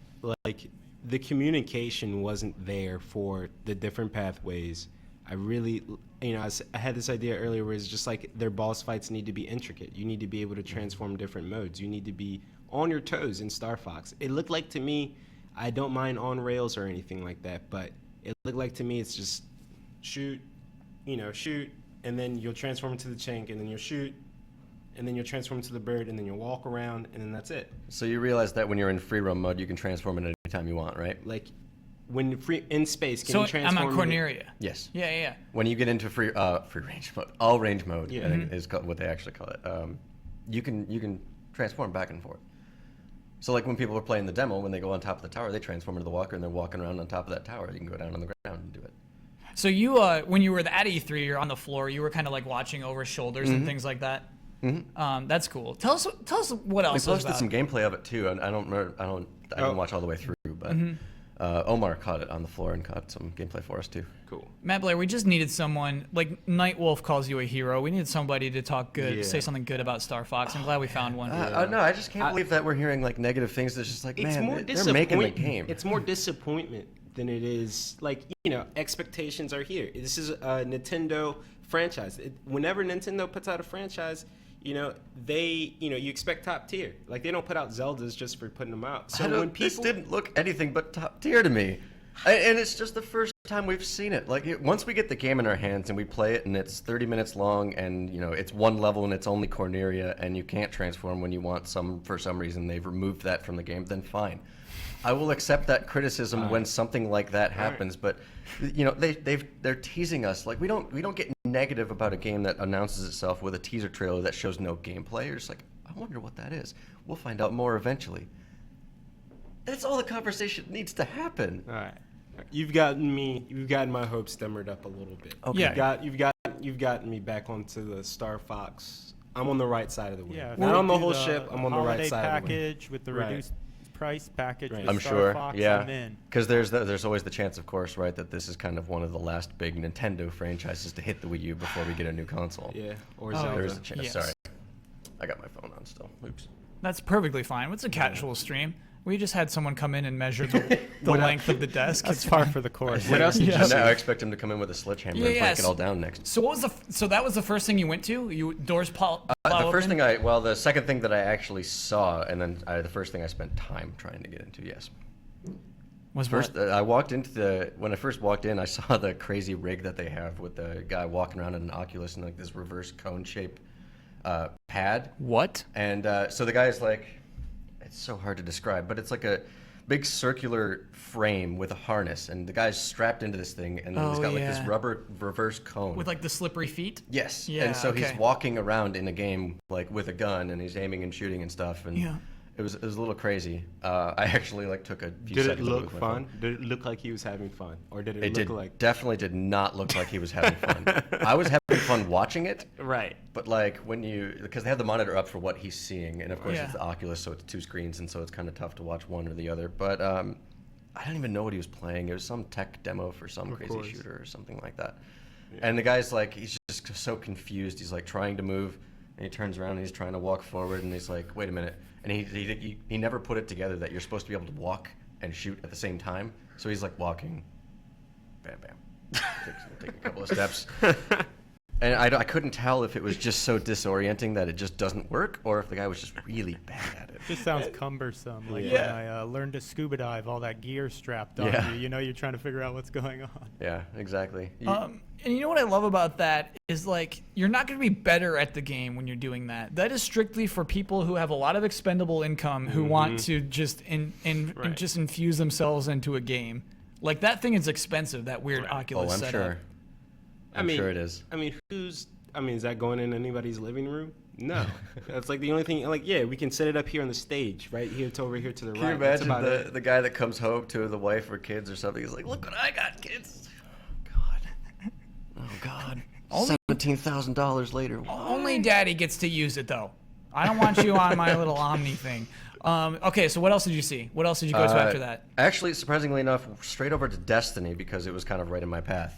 Like, the communication wasn't there for the different pathways. I really, I had this idea earlier where it's just like their boss fights need to be intricate. You need to be able to transform different modes. You need to be on your toes in Star Fox. It looked like to me, I don't mind on rails or anything like that, but it looked like to me it's just shoot, shoot, and then you'll transform into the chink, and then you'll shoot, and then you'll transform into the bird, and then you'll walk around, and then that's it. So you realize that when you're in free roam mode, you can transform it any time you want, right? Like, when in space, can you transform? I'm on Corneria. Yes. Yeah. When you get into free range mode, all range mode, I think is what they actually call it. You can transform back and forth. So like when people are playing the demo, when they go on top of the tower, they transform into the walker and they're walking around on top of that tower. You can go down on the ground and do it. So you, when you were at E3, you're on the floor. You were kind of like watching over shoulders and things like that. Mm-hmm. That's cool. Tell us what else. We posted some gameplay of it too, and I didn't watch all the way through, but. Omar caught it on the floor and caught some gameplay for us too. Cool. Matt Blair, we just needed someone, like Nightwolf calls you a hero. We needed somebody to talk good, say something good about Star Fox. I'm glad we found one. No, I just can't believe that we're hearing like negative things. That's just like, man, they're making the game. It's more disappointment than it is like, expectations are here. This is a Nintendo franchise. Whenever Nintendo puts out a franchise, you expect top tier. Like, they don't put out Zeldas just for putting them out. So when people... This didn't look anything but top tier to me. And it's just the first time we've seen it. Like, once we get the game in our hands and we play it and it's 30 minutes long and, it's one level and it's only Corneria and you can't transform when you want for some reason they've removed that from the game, then fine. I will accept that criticism when something like that happens, but you know they're teasing us. Like we don't get negative about a game that announces itself with a teaser trailer that shows no gameplay. You're just like, I wonder what that is. We'll find out more eventually. That's all the conversation needs to happen. All right, you've gotten my hopes simmered up a little bit. Okay. Yeah. You've gotten me back onto the Star Fox. I'm on the right side of the wheel. Yeah, Not on the whole the ship. I'm on the right side of the wheel. package with the reduced price package. Right. With I'm Star sure, Fox, yeah, I'm in. because there's always the chance, of course, right, that this is kind of one of the last big Nintendo franchises to hit the Wii U before we get a new console. Yeah, or Oh, Zelda. There's a chance. Yes. Sorry, I got my phone on still. Oops. That's perfectly fine. It's a casual stream. We just had someone come in and measure the length of the desk. It's par for the course. What else did you Yeah. see? Now I expect him to come in with a sledgehammer and break Yes. it all down next. So what was so that was the first thing you went to? You doors plow The first open? thing the second thing that I actually saw, and then the first thing I spent time trying to get into, yes. was First, what? I walked into when I first walked in, I saw the crazy rig that they have with the guy walking around in an Oculus and like this reverse cone shape pad. What? And so the guy's like, it's so hard to describe, but it's like a big circular frame with a harness, and the guy's strapped into this thing, and he's got like this yeah. rubber reverse cone. With like the slippery feet? Yes. Yeah, And so he's okay. walking around in a game like with a gun, and he's aiming and shooting and stuff, and Yeah. it was a little crazy. I actually like took a few Did it seconds to look move my fun? phone. Did it look like he was having fun, or did it, It look did like definitely did not look like he was having fun. I was having fun watching it, right? but like because they have the monitor up for what he's seeing, and of course Yeah. it's the Oculus, so it's 2 screens, and so it's kind of tough to watch one or the other. But I don't even know what he was playing. It was some tech demo for some crazy course. shooter or something like that. And the guy's like, he's just so confused. He's like trying to move, and he turns around and he's trying to walk forward, and he's like, wait a minute. And he never put it together that you're supposed to be able to walk and shoot at the same time. So he's like walking, bam, bam, take a couple of steps. And I couldn't tell if it was just so disorienting that it just doesn't work, or if the guy was just really bad at it. Just sounds cumbersome. Like when Yeah. I learned to scuba dive, all that gear strapped on Yeah. you. You know, you're trying to figure out what's going on. Yeah, exactly. And you know what I love about that is like you're not going to be better at the game when you're doing that. That is strictly for people who have a lot of expendable income who want to just just infuse themselves into a game. Like that thing is expensive. That weird Oculus I'm setup. sure. I'm sure it is. I mean, is that going in anybody's living room? No. That's like the only thing. Like, yeah, we can set it up here on the stage, right here to over here to the Can right. you That's imagine about it. the guy that comes home to the wife or kids or something? He's like, "Look what I got, kids!" Oh God! $17,000 later. Only Daddy gets to use it though. I don't want you on my little Omni thing. Okay, so what else did you see? What else did you go to after that? Actually, surprisingly enough, straight over to Destiny because it was kind of right in my path.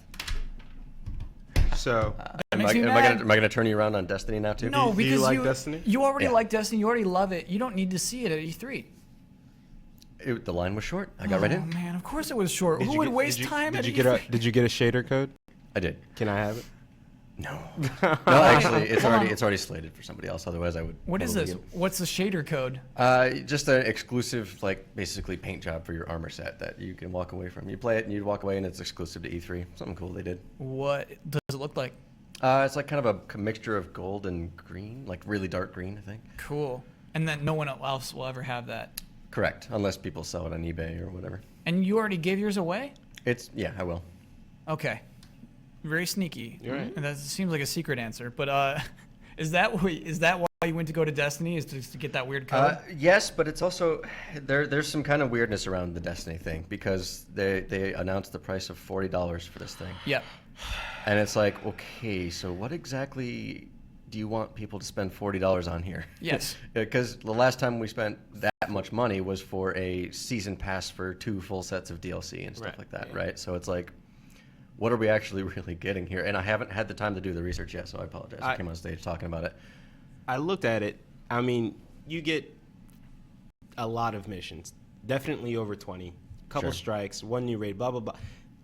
So, Am makes I me mad. going to turn you around on Destiny now too? No, do because you like Destiny? You already Yeah. like Destiny. You already love it. You don't need to see it at E3. The line was short. I got right Oh in. man, of course it was short. Who would waste time at Did E3? you get a shader code? I did. Can I have it? No. No, actually, it's already slated for somebody else. Otherwise, I would. What is probably this? What's the shader code? Just an exclusive, like basically paint job for your armor set that you can walk away from. You play it and you walk away, and it's exclusive to E3. Something cool they did. What does it look like? It's like kind of a mixture of gold and green, like really dark green, I think. Cool. And then no one else will ever have that. Correct, unless people sell it on eBay or whatever. And you already gave yours away? Yeah, I will. Okay. Very sneaky. You're right. And that seems like a secret answer, but is that why you went to go to Destiny? Is to get that weird code? Yes, but it's also there's some kind of weirdness around the Destiny thing because they announced the price of $40 for this thing. Yep. And it's like, okay, so what exactly do you want people to spend $40 on here? Yes. Because the last time we spent that much money was for a season pass for 2 full sets of DLC and stuff Right, like that, yeah. right? So it's like, what are we actually really getting here? And I haven't had the time to do the research yet, so I apologize. I came on stage talking about it. I looked at it. I mean, you get a lot of missions. Definitely over 20. Couple Sure. strikes, 1 new raid, blah, blah, blah.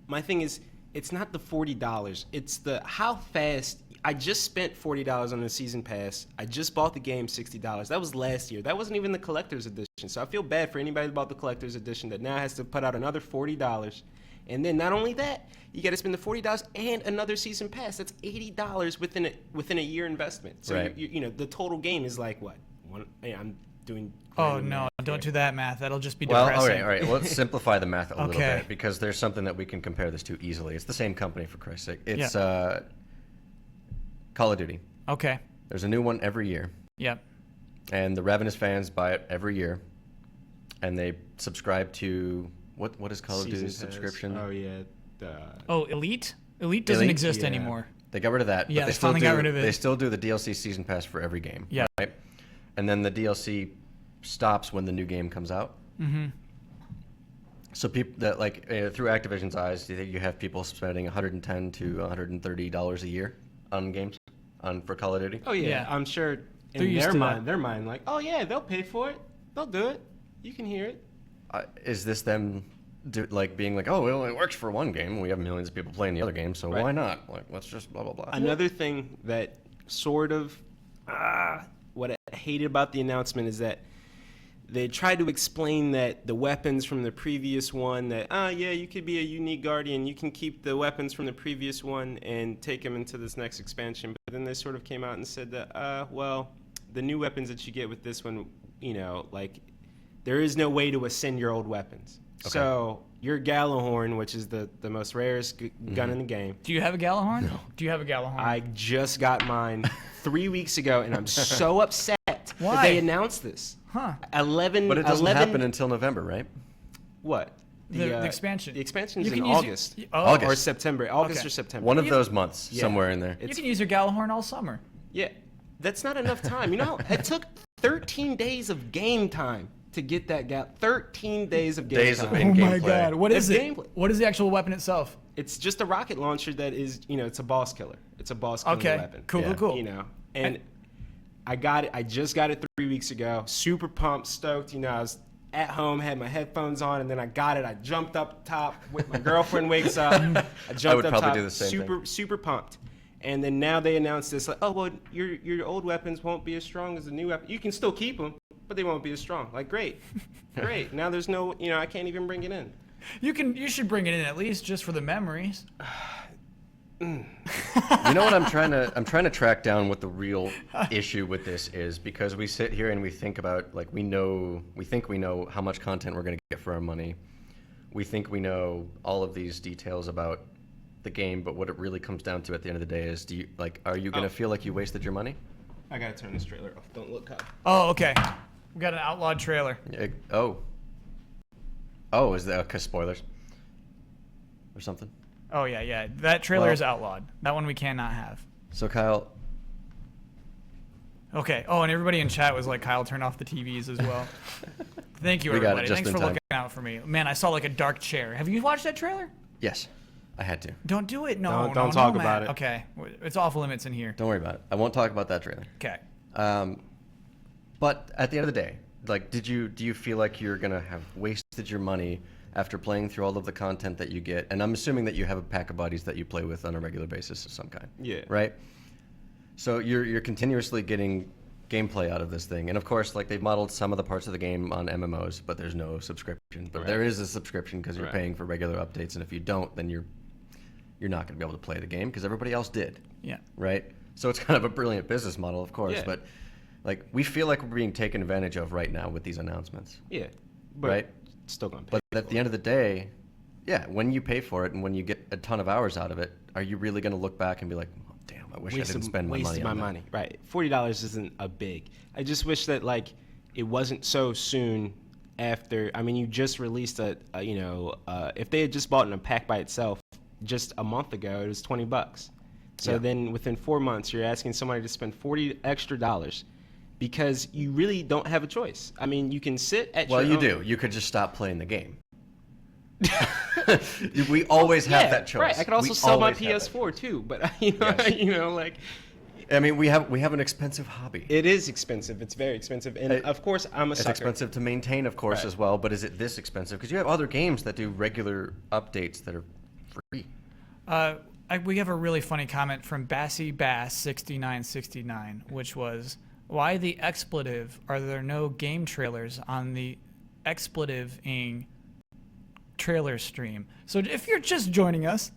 My thing is, it's not the $40. It's the how fast. I just spent $40 on the season pass. I just bought the game $60. That was last year. That wasn't even the collector's edition. So I feel bad for anybody who bought the collector's edition that now has to put out another $40. And then not only that, you got to spend the $40 and another season pass. That's $80 within a year investment. So Right. you know the total game is like what? I'm doing. Oh no! Don't do that math. That'll just be Well, depressing. all right. Well, let's simplify the math a little bit because there's something that we can compare this to easily. It's the same company, for Christ's sake. It's Call of Duty. Okay. There's a new one every year. Yep. And the ravenous fans buy it every year, and they subscribe to what is Call of Duty's subscription? Oh yeah. Elite. Elite doesn't exist Yeah. anymore. They got rid of that. Yeah, but they finally got rid of it. They still do the DLC season pass for every game. Yeah. Right? And then the DLC stops when the new game comes out. Mm-hmm. So people that through Activision's eyes, you have people spending $110 to $130 a year on games for Call of Duty. Oh yeah. Yeah. I'm sure in their mind, like, oh yeah, they'll pay for it. They'll do it. You can hear it. Is this them being like, oh, well, it works for one game. We have millions of people playing the other game, so why not? Like, let's just blah blah blah. Another thing that sort of what I hated about the announcement is that they tried to explain that the weapons from the previous one, that, yeah, you could be a unique guardian. You can keep the weapons from the previous one and take them into this next expansion. But then they sort of came out and said that, well, the new weapons that you get with this one, there is no way to ascend your old weapons. Okay. So your Gallahorn, which is the most rarest gun in the game. Do you have a Gallahorn? No. Do you have a Gallahorn? I just got mine 3 weeks ago, and I'm so upset that they announced this. Huh. 11. But it doesn't happen until November, right? What? The expansion. The expansion is You in can use August. August. Or September. August Okay. or September. One of those months, somewhere in there. You can use your Gallahorn all summer. Yeah. That's not enough time. You know, it took 13 days of game time to get that 13 days of game Days time. of in-game Oh my play. God! What is It's it? gameplay. What is the actual weapon itself? It's just a rocket launcher that is, it's a boss killer. It's a boss killer weapon. Cool, Yeah. cool. And I got it. I just got it 3 weeks ago. Super pumped, stoked. I was at home, had my headphones on, and then I got it. I jumped up top with my girlfriend wakes up. I jumped would up probably top, do the same thing. super pumped. And then now they announced this, like, oh well, your old weapons won't be as strong as the new weapon. You can still keep them, but they won't be as strong. Like, great. Now there's no, I can't even bring it in. You should bring it in at least just for the memories. You know what I'm trying to track down what the real issue with this is, because we sit here and we think about, like, we think we know how much content we're going to get for our money. We think we know all of these details about the game, but what it really comes down to at the end of the day is, are you going to feel like you wasted your money? I gotta turn this trailer off. Don't look up. Oh, okay. We got an outlawed trailer. Is that okay, spoilers or something? Oh yeah. That trailer is outlawed. That one we cannot have. So Kyle. Okay. Oh, and everybody in chat was like, Kyle, turn off the TVs as well. Thank you, We got it everybody. just Thanks in for time. looking out for me. Man, I saw like a dark chair. Have you watched that trailer? Yes, I had to. Don't do it. No, Don't talk Matt. about it. Okay. It's off limits in here. Don't worry about it. I won't talk about that trailer. Okay. But at the end of the day, do you feel like you're gonna have wasted your money after playing through all of the content that you get? And I'm assuming that you have a pack of buddies that you play with on a regular basis of some kind. Yeah. Right. So you're continuously getting gameplay out of this thing, and of course, like, they've modeled some of the parts of the game on MMOs, but there's no subscription. But there is a subscription because you're paying for regular updates, and if you don't, then you're not going to be able to play the game because everybody else did. Yeah. Right. So it's kind of a brilliant business model, of course, Yeah. but like, we feel like we're being taken advantage of right now with these announcements. Yeah. But Right. still gonna pay. But at the end of the day, when you pay for it and when you get a ton of hours out of it, are you really going to look back and be like, oh, damn, I wish I didn't spend my money wasted on my that. money. Right. $40 isn't a big. I just wish that, like, it wasn't so soon after. I mean, you just released if they had just bought in a pack by itself just a month ago, it was $20. So then within 4 months, you're asking somebody to spend $40 extra because you really don't have a choice. I mean, you can sit at Well, your you own- do. You could just stop playing the game. We always have that choice. Right. I could also We sell my always have that PS4 too, but Yes. like, I mean, we have an expensive hobby. it is expensive. It's very expensive, and of course, I'm a It's sucker. expensive to maintain, of course, Right. as well. But is it this expensive? Because you have other games that do regular updates that are free. We have a really funny comment from Bassy Bass 6969, which was, why the expletive? Are there no game trailers on the expletive-ing trailer stream? So if you're just joining us,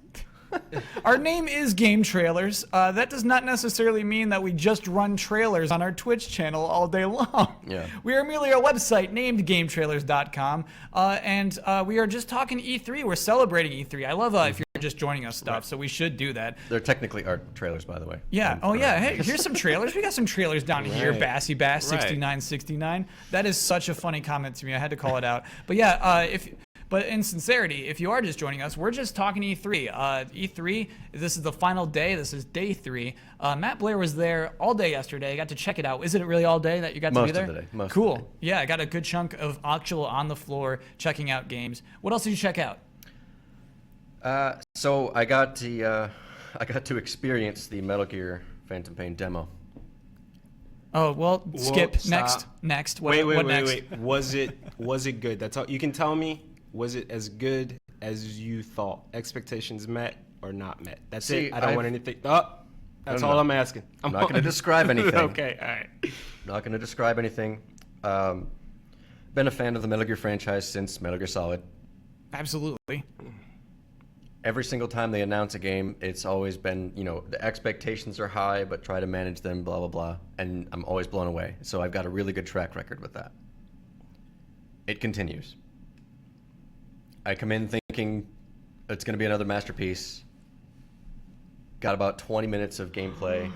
Our name is Game Trailers. That does not necessarily mean that we just run trailers on our Twitch channel all day long. Yeah. We are merely a website named GameTrailers.com, and we are just talking E3. We're celebrating E3. I love if you're just joining us stuff, so we should do that. They're technically art trailers, by the way. Yeah. Oh, yeah. Hey, here's some trailers. We got some trailers down here. Bassy Bass 6969. That is such a funny comment to me. I had to call it out. But yeah, But in sincerity, if you are just joining us, we're just talking E3. E3, this is the final day. This is day 3. Matt Blair was there all day yesterday. I got to check it out. Is it really all day that you got to be there? Most of the day. Cool. Yeah, I got a good chunk of actual on the floor checking out games. What else did you check out? So I got to experience the Metal Gear Phantom Pain demo. Oh, well, skip. Stop. Next. Wait. Next? Was it good? That's all you can tell me. Was it as good as you thought? Expectations met or not met? That's it. I don't want anything. That's all I'm asking. I'm not going to describe anything. Okay, all right. Not going to describe anything. Been a fan of the Metal Gear franchise since Metal Gear Solid. Absolutely. Every single time they announce a game, it's always been, the expectations are high, but try to manage them, blah, blah, blah. And I'm always blown away. So I've got a really good track record with that. It continues. I come in thinking it's going to be another masterpiece. Got about 20 minutes of gameplay.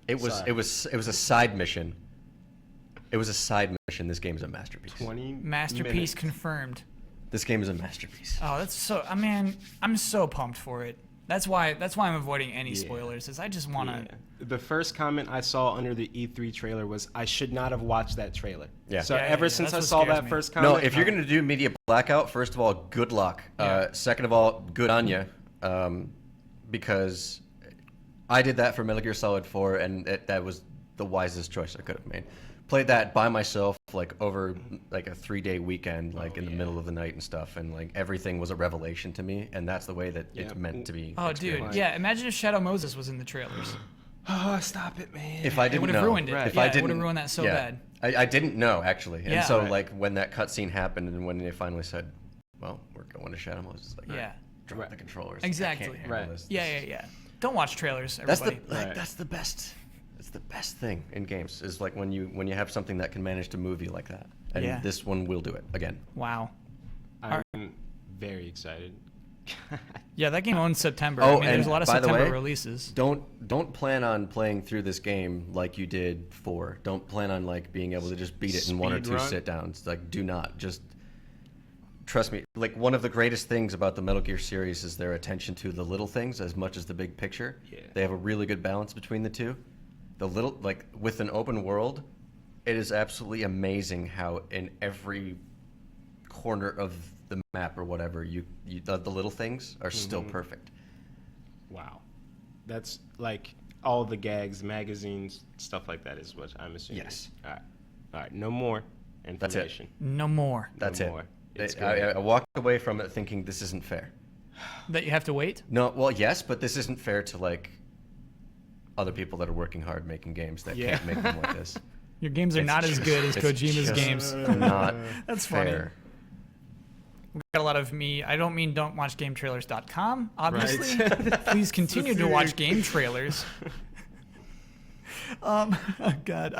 It was a side mission. It was a side mission. This game is a masterpiece. 20 Masterpiece minutes. Confirmed. This game is a masterpiece. Oh, that's so. I mean, I'm so pumped for it. That's why I'm avoiding any spoilers. Is I just want to. Yeah. The first comment I saw under the E3 trailer was, "I should not have watched that trailer." Yeah. So ever since I saw that first No, comment, if you're going to do media blackout, first of all, good luck. Second of all, good on you, because I did that for Metal Gear Solid 4, and that was the wisest choice I could have made. Played that by myself, over a 3-day weekend, in the middle of the night and stuff, and everything was a revelation to me, and that's the way that it's meant to be. Oh, dude, yeah. Imagine if Shadow Moses was in the trailers. Oh, stop it, man! If I didn't would have ruined it. Right. If I didn't, it would have ruined that so bad. I didn't know actually, and Yeah. so Right. when that cutscene happened, and when they finally said, "Well, we're going to Shadow Moses," Yeah. drop Right. the controllers. Exactly. I can't handle Right. this. Yeah. Don't watch trailers, That's everybody. that's the best. It's the best thing in games is when you have something that can manage to move you like that, and this one will do it again. Wow. I'm very excited. Yeah, that game owns September. Oh, there's a lot of by the September way, releases. Don't plan on playing through this game like you did 4. Don't plan on being able to just beat it in 1 or 2 Speed run? sit downs. Do not. Just trust me. One of the greatest things about the Metal Gear series is their attention to the little things as much as the big picture. Yeah. They have a really good balance between the two. The little with an open world, it is absolutely amazing how in every corner of the map or whatever the little things are still perfect. Wow, that's all the gags, magazines, stuff like that is what I'm assuming. Yes. All right. No more That's it. information. No more. That's No it. more. It's I walked away from it thinking this isn't fair. That you have to wait? No, well, yes, but this isn't fair to other people that are working hard making games that can't make them like this. Your games are It's not as just- good as it's Kojima's just games. Not That's funny. fair. We got a lot of me. I don't mean don't watch GameTrailers.com, obviously. Please continue to watch game trailers. Oh God,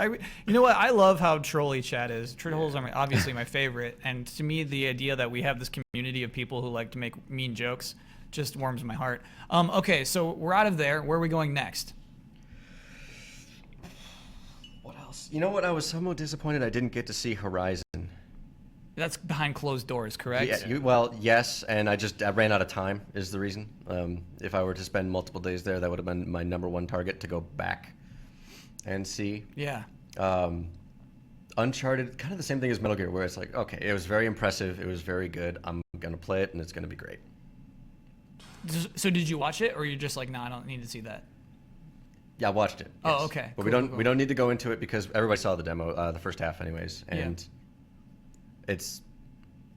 you know what? I love how trolly chat is. Trolls are obviously my favorite, and to me, the idea that we have this community of people who like to make mean jokes just warms my heart. Okay, so we're out of there. Where are we going next? What else? You know what? I was somewhat disappointed I didn't get to see Horizon. That's behind closed doors, correct? Yeah, yes, and I ran out of time is the reason. If I were to spend multiple days there, that would have been my #1 target to go back and see. Yeah. Uncharted, kind of the same thing as Metal Gear, where it's okay, it was very impressive, it was very good, I'm going to play it, and it's going to be great. So did you watch it, or you're just no, I don't need to see that? Yeah, I watched it. Oh, yes. okay. But Cool, we don't need to go into it because everybody saw the demo, the first half anyways, and it's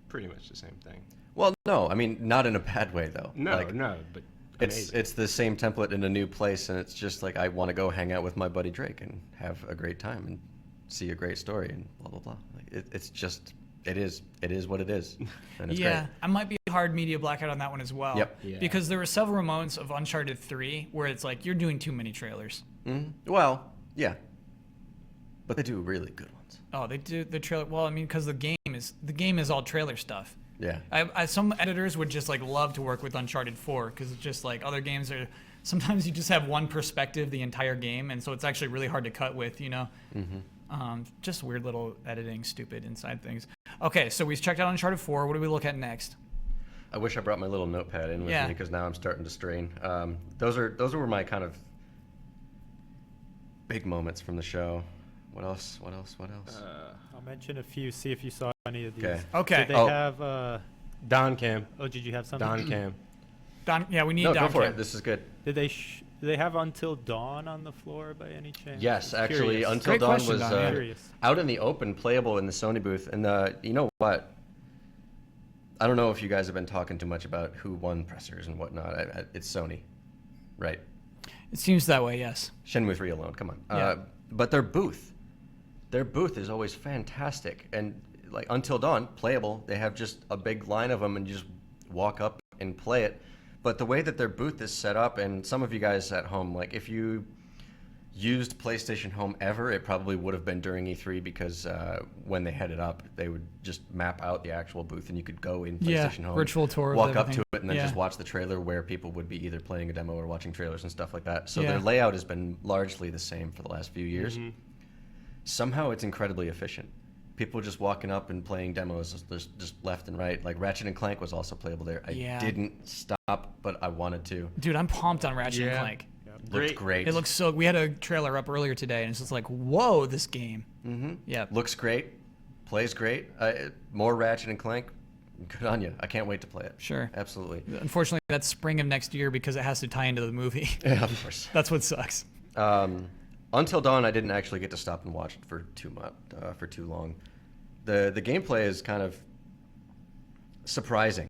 pretty much the same thing. well, no, I mean not in a bad way though. No, but amazing. It's the same template in a new place, and it's just I want to go hang out with my buddy Drake and have a great time and see a great story and blah blah blah. It is what it is, and it's Yeah, great. I might be hard media blackout on that one as well. Yep. Yeah. Because there were several moments of Uncharted 3 where it's like you're doing too many trailers. Well, yeah. But they do really good ones. Oh, they do the trailer. Well, I mean, because the game is all trailer stuff. Yeah. Some editors would just like love to work with Uncharted 4 because it's just like other games are. Sometimes you just have one perspective the entire game, and so it's actually really hard to cut with, you know. Just weird little editing, stupid inside things. Okay, so we've checked out Uncharted 4. What do we look at next? I wish I brought my little notepad in with me because now I'm starting to strain. Those were my kind of big moments from the show. What else? I'll mention a few. See if you saw any of these. Okay. Did they have? Don Cam. Oh, did you have something? Don Cam. Don, yeah, we need No, Don go for Cam. it. This is good. Did they have Until Dawn on the floor by any chance? Yes, I'm actually, curious. Until Great Dawn question, was Don. Curious. out in the open, playable in the Sony booth. And you know what? I don't know if you guys have been talking too much about who won pressers and whatnot. It's Sony, right? It seems that way, yes. Shenmue 3 alone, come on. Yeah. But their booth is always fantastic. And like Until Dawn, playable. They have just a big line of them and you just walk up and play it. But the way that their booth is set up, and some of you guys at home, like if you used PlayStation Home ever, it probably would have been during E3 because when they headed up, they would just map out the actual booth and you could go in PlayStation Home, virtual tour of walk up everything. to it, and then just watch the trailer where people would be either playing a demo or watching trailers and stuff like that. So Yeah. their layout has been largely the same for the last few years. Somehow it's incredibly efficient. People just walking up and playing demos just left and right. Like Ratchet and Clank was also playable there. I didn't stop, but I wanted to. Dude, I'm pumped on Ratchet and Clank. Looked great. It looks so. We had a trailer up earlier today, and it's just like, whoa, this game. Yeah. Looks great. Plays great. More Ratchet and Clank. Good on you. I can't wait to play it. Sure. Absolutely. Unfortunately, that's spring of next year because it has to tie into the movie. Yeah, of course. That's what sucks. Until Dawn, I didn't actually get to stop and watch it for too long. The gameplay is kind of surprising.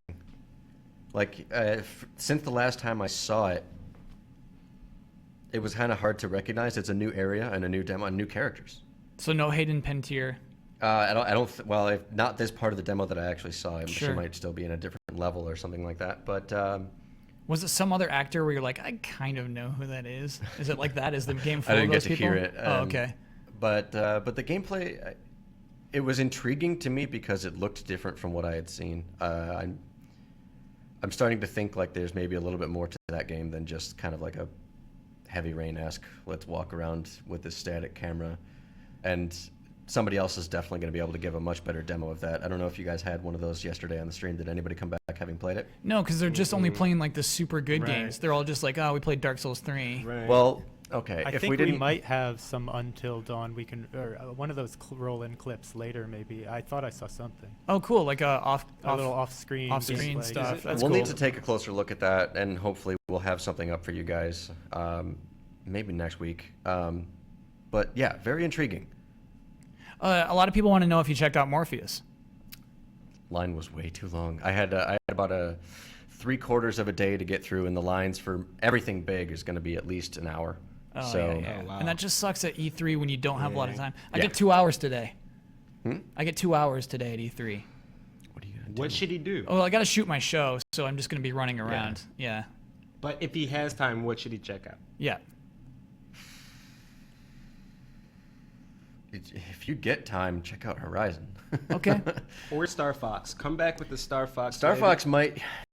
Like since the last time I saw it, it was kind of hard to recognize. It's a new area and a new demo and new characters. So no Hayden Panettiere. Well, if not this part of the demo that I actually saw, she Sure. might still be in a different level or something like that. But Was it some other actor where you're like, I kind of know who that is? Is it like that? Is the game full I didn't of those get to people? hear it. Oh, okay. But the gameplay, it was intriguing to me because it looked different from what I had seen. I'm starting to think like there's maybe a little bit more to that game than just kind of like a Heavy Rain-esque, let's walk around with this static camera. And somebody else is definitely going to be able to give a much better demo of that. I don't know if you guys had one of those yesterday on the stream. Did anybody come back having played it? No, because they're just only playing like the super good Right. games. They're all just like, oh, we played Dark Souls 3. Right. Well, okay. I if think we didn't, might have some Until Dawn. We can, or one of those roll-in clips later, maybe. I thought I saw something. Oh, cool. Like a A little off-screen off-screen display. stuff. That's we'll cool. need to take a closer look at that, and hopefully we'll have something up for you guys, maybe next week. But yeah, very intriguing. A lot of people want to know if you checked out Morpheus. Line was way too long. I had about a 3/4 of a day to get through, and the lines for everything big is going to be at least an hour. Oh, So yeah. Oh, wow. And that just sucks at E3 when you don't have a lot of time. I Yeah. get 2 hours today. Hmm? I get 2 hours today at E3. what are you gonna do? What should he do? Oh, well, I got to shoot my show, so I'm just going to be running around. Yeah. But if he has time, what should he check out? Yeah. If you get time, check out Horizon. Okay. Or Star Fox. Come back with the Star Fox. Star later. Fox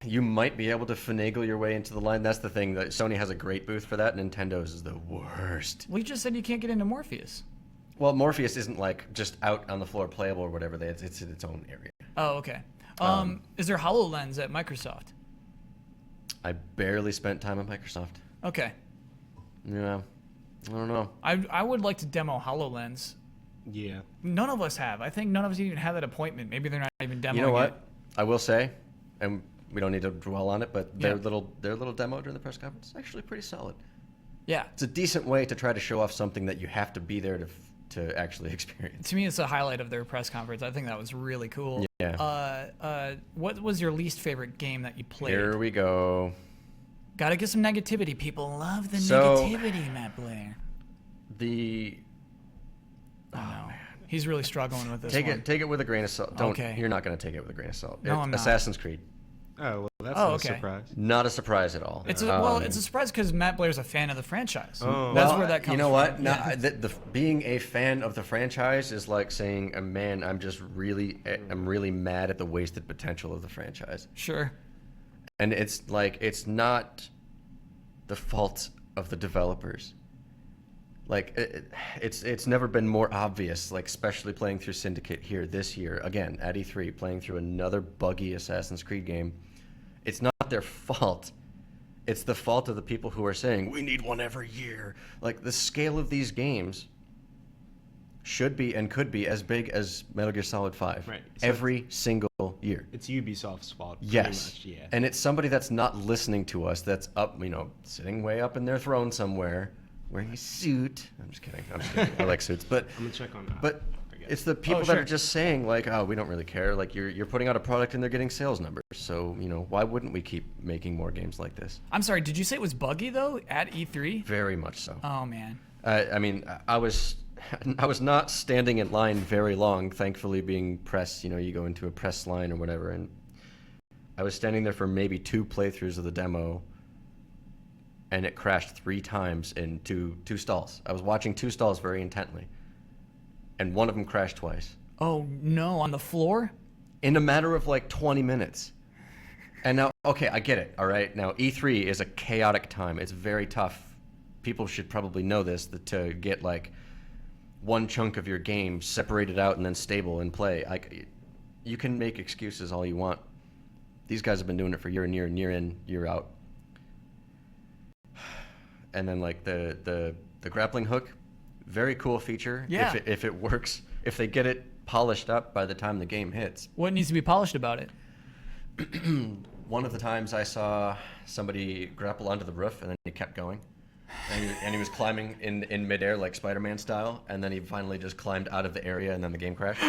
you might be able to finagle your way into the line. That's the thing. That Sony has a great booth for that. Nintendo's is the worst. Well, you just said you can't get into Morpheus. Well, Morpheus isn't like just out on the floor playable or whatever. It's in its own area. Oh, okay. Is there HoloLens at Microsoft? I barely spent time at Microsoft. Okay. Yeah, I don't know. I would like to demo HoloLens. Yeah. None of us have. I think none of us even have that appointment. Maybe they're not even demoing You know what? it. I will say, and we don't need to dwell on it, but their Yeah. little demo during the press conference is actually pretty solid. Yeah. It's a decent way to try to show off something that you have to be there to actually experience. To me, it's a highlight of their press conference. I think that was really cool. Yeah. What was your least favorite game that you played? Here we go. Gotta get some negativity. People love the So- negativity, Matt Blair. The Oh, no. He's really struggling with this take one. it with a grain of salt. Don't. Okay. You're not going to take it with a grain of salt. No, I'm not. Assassin's Creed. Oh, well, that's Oh, no okay. surprise. Not a surprise at all. It's a surprise because Matt Blair's a fan of the franchise. Oh. That's Well, where that comes from. You know what? No, Yeah. being a fan of the franchise is like saying, man, I'm really mad at the wasted potential of the franchise. Sure. And it's like, it's not the fault of the developers. Like, it's never been more obvious, like, especially playing through Syndicate here this year, again, at E3, playing through another buggy Assassin's Creed game. It's not their fault. It's the fault of the people who are saying, we need one every year. Like, the scale of these games should be and could be as big as Metal Gear Solid 5. Right. So every single year. It's Ubisoft's fault. Yes. Pretty much, yeah. And it's somebody that's not listening to us, that's up, sitting way up in their throne somewhere, wearing a suit. I'm just kidding. I like suits. But I'm going to check on that. But it's the people that are just saying, like, oh, we don't really care. Like, you're putting out a product and they're getting sales numbers. So, why wouldn't we keep making more games like this? I'm sorry, did you say it was buggy, though, at E3? Very much so. Oh, man. I mean, I was not standing in line very long, thankfully being pressed. You go into a press line or whatever. And I was standing there for maybe 2 playthroughs of the demo. And it crashed 3 times in two stalls. I was watching 2 stalls very intently. And one of them crashed twice. Oh, no, on the floor? In a matter of like 20 minutes. And now, okay, I get it, all right? Now, E3 is a chaotic time. It's very tough. People should probably know this, to get like one chunk of your game separated out and then stable and play. You can make excuses all you want. These guys have been doing it for year in, year out. And then like the grappling hook, very cool feature. Yeah. If it works, if they get it polished up by the time the game hits. What needs to be polished about it? One of the times I saw somebody grapple onto the roof and then he kept going. And he was climbing in midair like Spider-Man style, and then he finally just climbed out of the area and then the game crashed.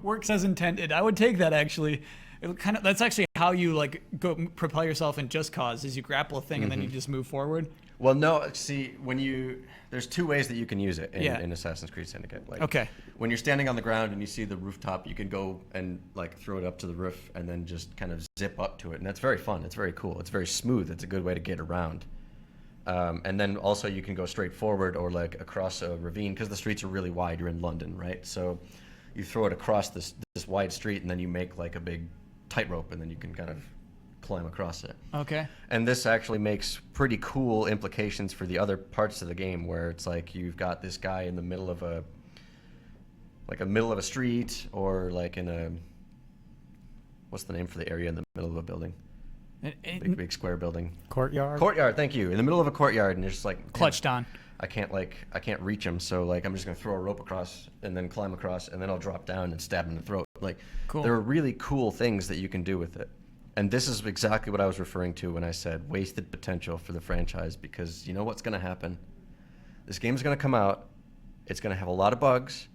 Works as intended. I would take that, actually. That's actually how you like go propel yourself in Just Cause, is you grapple a thing and then you just move forward. Well, no, see, there's 2 ways that you can use it in Assassin's Creed Syndicate. Like, Okay. When you're standing on the ground and you see the rooftop, you can go and like throw it up to the roof and then just kind of zip up to it, and that's very fun. It's very cool. It's very smooth. It's a good way to get around. And then also you can go straight forward or like across a ravine because the streets are really wide. You're in London, right? So you throw it across this wide street and then you make like a big tightrope and then you can kind of climb across it. Okay. And this actually makes pretty cool implications for the other parts of the game where it's like you've got this guy in the middle of a street or like in a, what's the name for the area in the middle of a building? Big square building. Courtyard, thank you. In the middle of a courtyard, and it's just like Clutched on. I can't reach him, so like I'm just gonna throw a rope across and then climb across, and then I'll drop down and stab him in the throat. Like, cool. There are really cool things that you can do with it, and this is exactly what I was referring to when I said wasted potential for the franchise. Because you know what's gonna happen? This game's gonna come out. It's gonna have a lot of bugs.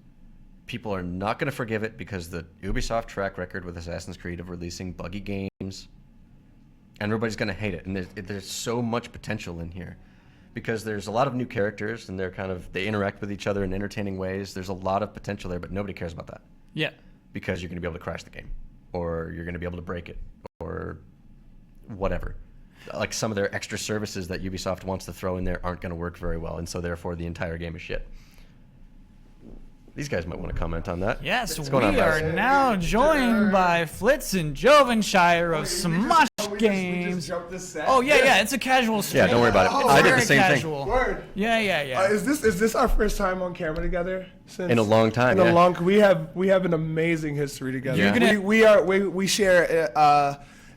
People are not gonna forgive it because the Ubisoft track record with Assassin's Creed of releasing buggy games. And everybody's going to hate it. And there's so much potential in here because there's a lot of new characters and they interact with each other in entertaining ways. There's a lot of potential there, but nobody cares about that. Yeah. Because you're going to be able to crash the game or you're going to be able to break it or whatever. Like some of their extra services that Ubisoft wants to throw in there aren't going to work very well. And so therefore the entire game is shit. These guys might want to comment on that. Yes, we are now joined by Flitz and Jovenshire of Smush Games. Oh yeah, it's a casual stream. Yeah, don't worry about it. I did the same casual. thing. Word. Yeah. Is this our first time on camera together? In a long time. We have an amazing history together. Yeah. We share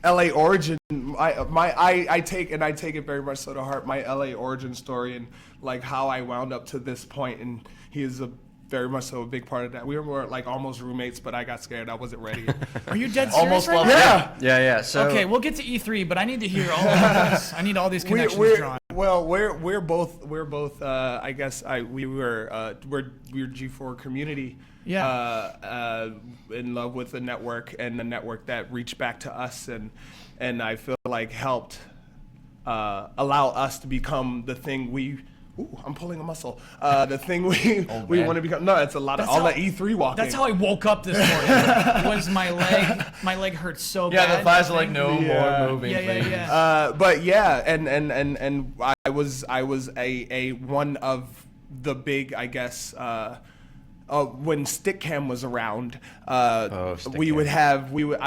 LA origin. I take it very much so to heart, my LA origin story and like how I wound up to this point, and he is very much so a big part of that. We were more like almost roommates, but I got scared. I wasn't ready. Are you dead serious Almost right love now? Yeah. So okay, we'll get to E3, but I need to hear all of this. I need all these connections drawn. Well, we're both. I guess we're G4 community. Yeah. In love with the network and the network that reached back to us and I feel like helped allow us to become the thing we Ooh, I'm pulling a muscle. The thing we want to become. No, it's a lot of all that E3 walking. That's how I woke up this morning. Was my leg? My leg hurt so bad. Yeah, the thighs are like no more moving. Yeah. But yeah, and I was a one of the big, I guess. When Stickcam was around, I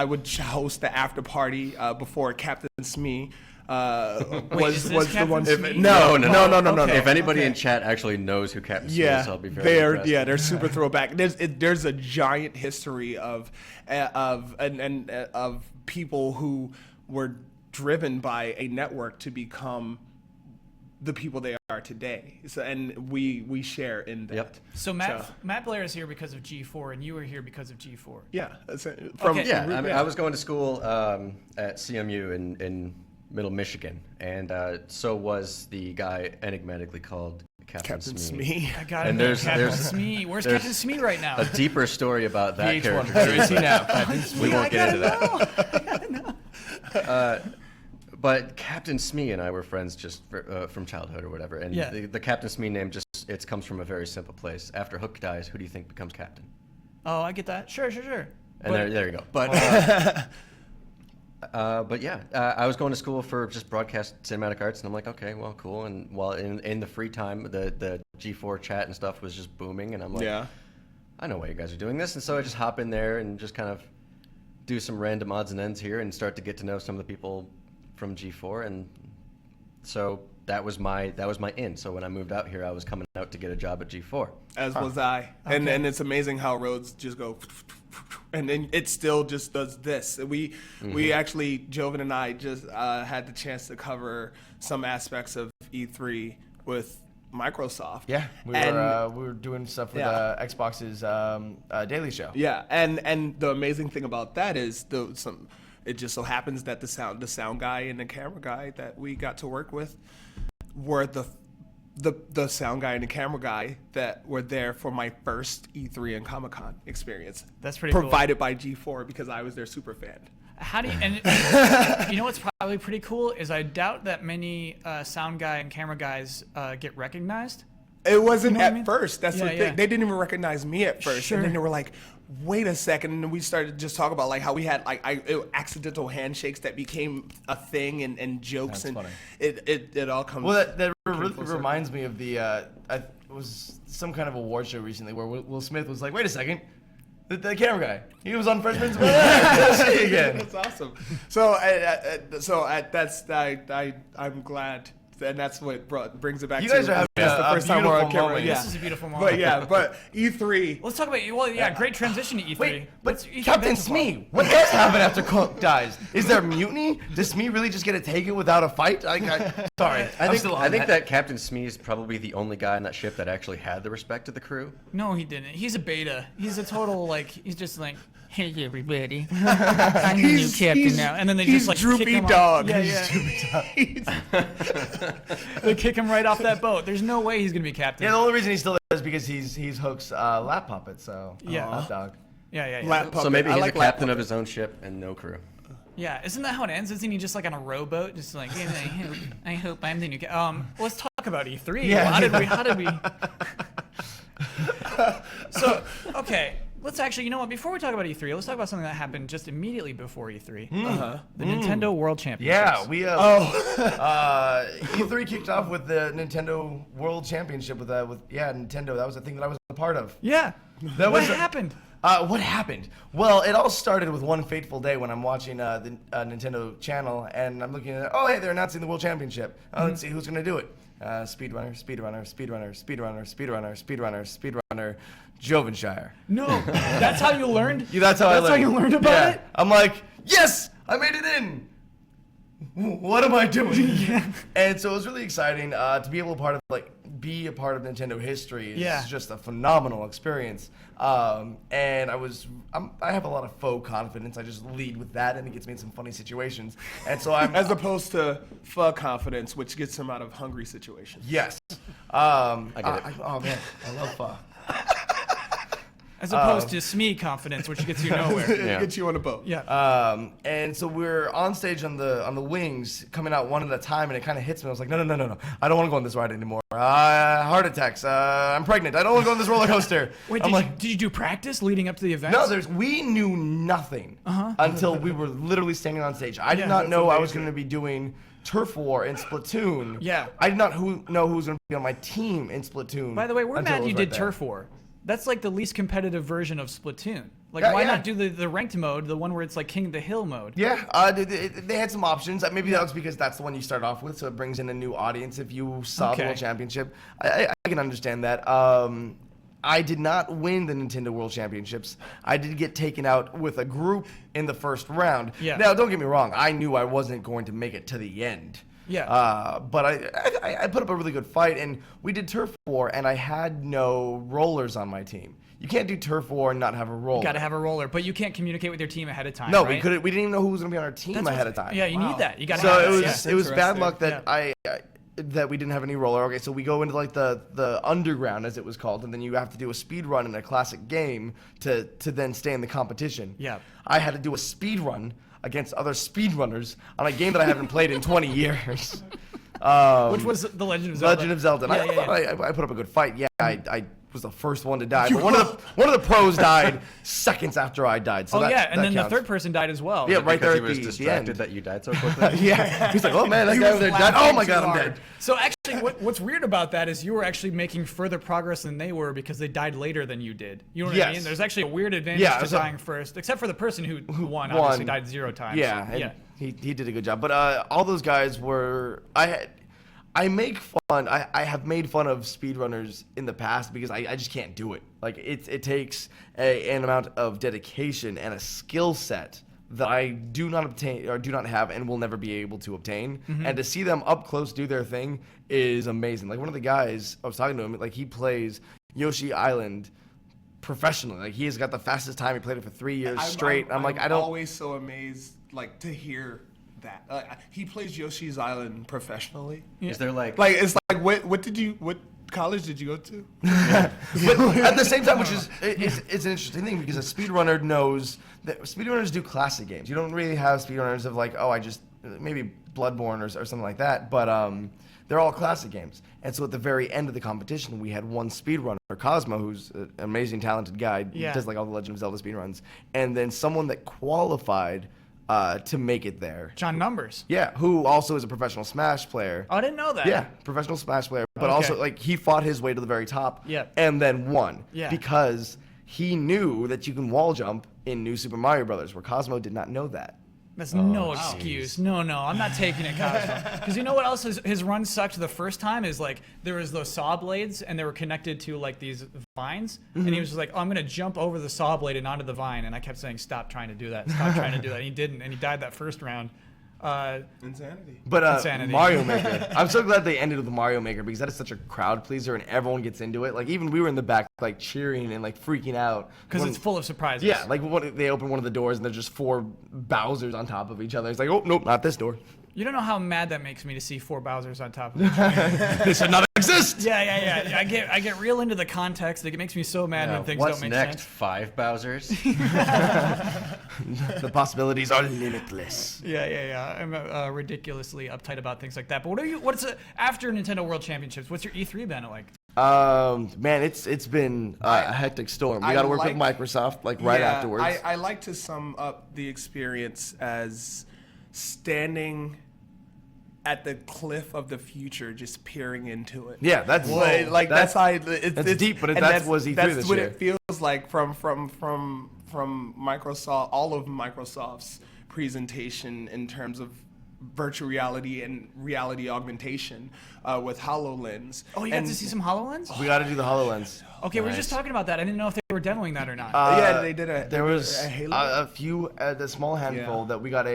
would host the after party before Captain Smee. Was the one? No. Okay. If anybody in chat actually knows who Captain Smee is, I'll be very impressed. they're super throwback. There's a giant history of people who were driven by a network to become the people they are today. So, and we share in that. Yep. So Matt Blair is here because of G4, and you were here because of G4. Yeah. I was going to school at CMU in Middle Michigan, and so was the guy enigmatically called Captain Smee. I got it. Captain Smee. Where's Captain Smee right now? A deeper story about that character. Where is he now? We won't get into that. I gotta know. But Captain Smee and I were friends just from childhood or whatever, and the Captain Smee name it comes from a very simple place. After Hook dies, who do you think becomes captain? Oh, I get that. Sure. And there you go. But but yeah, I was going to school for just broadcast cinematic arts, and I'm like, okay, well, cool. And while in the free time, the G4 chat and stuff was just booming, and I'm like, I know why you guys are doing this, and so I just hop in there and just kind of do some random odds and ends here, and start to get to know some of the people from G4, and so that was my in. So when I moved out here, I was coming out to get a job at G4. As was I. And it's amazing how roads just go, and then it still just does this. We actually, Joven and I just had the chance to cover some aspects of E3 with Microsoft. Yeah, we were doing stuff with Xbox's Daily Show. Yeah, and the amazing thing about that is it just so happens that the sound guy and the camera guy that we got to work with were the sound guy and the camera guy that were there for my first E3 and Comic-Con experience. That's pretty cool. Provided by G4 because I was their super fan. How do you, and you know what's probably pretty cool is I doubt that many sound guy and camera guys get recognized. It wasn't at first. That's the thing. They didn't even recognize me at first. Sure. And then they were like, wait a second. And then we started just talking about like how we had accidental handshakes that became a thing and jokes. That's and funny. It all comes. Well, that reminds me of the it was some kind of award show recently where Will Smith was like, wait a second. The camera guy. He was on Fresh Prince of Bel-Air. See you again. That's awesome. I'm glad. And that's what brings it back. You guys are having the first time we're on camera. moment. Yeah. This is a beautiful moment. But E3. Let's talk about great transition to E3. Wait, but E3 Captain basketball. Smee, what does happen after Cook dies? Is there mutiny? Does Smee really just get to take it without a fight? Sorry, I think that Captain Smee is probably the only guy on that ship that actually had the respect of the crew. No, he didn't. He's a beta. He's a total he's just like, hey everybody, I'm the new captain now. And then they just droopy kick him dog. Off. They kick him right off that boat. There's no way he's gonna be captain. Yeah, the only reason he's still there is because he's Hook's lap puppet. So Yeah. dog. Yeah. Lap puppet. So maybe he's like the captain of his own ship and no crew. Yeah, isn't that how it ends? Isn't he just like on a rowboat, just like, I hope I'm the new captain. Let's talk about E3. Yeah. How did we? So, okay, let's actually, you know what? Before we talk about E3, let's talk about something that happened just immediately before E3. The Nintendo World Championships. Yeah, we E3 kicked off with the Nintendo World Championship with Nintendo. That was a thing that I was a part of. Yeah. What happened? What happened? Well, it all started with one fateful day when I'm watching the Nintendo channel and I'm looking at, they're announcing the World Championship. Let's see who's going to do it. Speedrunner, Jovenshire. No, that's how you learned? Yeah, that's how I learned. That's how you learned about it? I'm like, yes, I made it in. What am I doing? And so it was really exciting to be able to be a part of Nintendo history. It's just a phenomenal experience. And I have a lot of faux confidence. I just lead with that, and it gets me in some funny situations. And so I'm as opposed to pho confidence, which gets him out of hungry situations. Yes. I get it. Oh man, I love pho. As opposed to SME confidence, which gets you nowhere. It gets you on a boat. Yeah. And so we're on stage on the wings, coming out one at a time, and it kind of hits me. I was like, no. I don't want to go on this ride anymore. Heart attacks. I'm pregnant. I don't want to go on this roller coaster. Wait, did you do practice leading up to the event? No, we knew nothing until we were literally standing on stage. I did not know I was going to be doing Turf War in Splatoon. Yeah. I did not know who was going to be on my team in Splatoon. By the way, we're mad you did Turf War. That's like the least competitive version of Splatoon. Like, why not do the ranked mode, the one where it's like King of the Hill mode? Yeah, they had some options. Maybe that was because that's the one you start off with, so it brings in a new audience if you saw the World Championship. I can understand that. I did not win the Nintendo World Championships. I did get taken out with a group in the first round. Yeah. Now, don't get me wrong. I knew I wasn't going to make it to the end. Yeah. But I put up a really good fight, and we did Turf War, and I had no rollers on my team. You can't do Turf War and not have a roller. You got to have a roller, but you can't communicate with your team ahead of time. No, right? we couldn't. We didn't even know who was going to be on our team ahead of time. Yeah, you need that. You got to. So it was bad luck that that we didn't have any roller. Okay, so we go into like the underground, as it was called, and then you have to do a speed run in a classic game to then stay in the competition. Yeah. I had to do a speed run against other speedrunners on a game that I haven't played in 20 years. Which was The Legend of Zelda. Legend of Zelda. Yeah, I put up a good fight. Yeah, I was the first one to die, but one of the pros died seconds after I died. So and then counts. the third person died as well. Yeah, right there he at was the distracted end. that you died so quickly. Yeah, he's like, oh man, that guy over there died. Oh my god, I'm dead. So actually, what's weird about that is you were actually making further progress than they were because they died later than you did. You know what I mean? There's actually a weird advantage to dying first, except for the person who won. Obviously, died 0 times. Yeah, and he did a good job. But all those guys were I make fun. I have made fun of speedrunners in the past because I just can't do it. Like it takes an amount of dedication and a skill set that I do not obtain or do not have and will never be able to obtain. Mm-hmm. And to see them up close do their thing is amazing. Like one of the guys I was talking to him, like he plays Yoshi Island professionally. Like he has got the fastest time. He played it for 3 years straight. I'm like, I don't. Always so amazed, like to hear that he plays Yoshi's Island professionally. Is there like it's like what college did you go to? But at the same time, which is it's an interesting thing because a speedrunner knows that speedrunners do classic games. You don't really have speedrunners of like, oh, I just maybe Bloodborne or something like that, but they're all classic games. And so at the very end of the competition, we had one speedrunner, Cosmo, who's an amazing, talented guy, does like all the Legend of Zelda speedruns, and then someone that qualified to make it there. John Numbers. Yeah, who also is a professional Smash player. Oh, I didn't know that. Yeah, professional Smash player, but also like he fought his way to the very top. Yeah. And then won. Yeah. Because he knew that you can wall jump in New Super Mario Brothers, where Cosmo did not know that. That's no excuse. No, I'm not taking it, Cosmo. Because you know what else his run sucked the first time is like there was those saw blades and they were connected to like these vines, and he was just like, oh, I'm gonna jump over the saw blade and onto the vine, and I kept saying, stop trying to do that, stop trying to do that. And he didn't, and he died that first round. Insanity. But Insanity. Mario Maker, I'm so glad they ended with the Mario Maker because that is such a crowd pleaser and everyone gets into it. Like even we were in the back like cheering and like freaking out because it's full of surprises. Yeah, like they open one of the doors and there's just 4 Bowsers on top of each other. It's like, oh nope, not this door. You don't know how mad that makes me to see 4 Bowsers on top of each other. They should not exist. Yeah. I get real into the context. It makes me so mad when things don't make next? sense. 5 Bowsers? The possibilities are limitless. Yeah. I'm ridiculously uptight about things like that. But what's after Nintendo World Championships? What's your E3 been like? Man, it's been a hectic storm. We got to work with Microsoft right afterwards. I like to sum up the experience as standing at the cliff of the future, just peering into it. Yeah, that's that's how it's deep, but that was E3 that's this what year. it feels like from Microsoft, all of Microsoft's presentation in terms of virtual reality and reality augmentation with HoloLens. Oh, you got to see some HoloLens? We got to do the HoloLens. Okay, we were just talking about that. I didn't know if they were demoing that or not. Yeah, they did There was a Halo. a few, a small handful that we got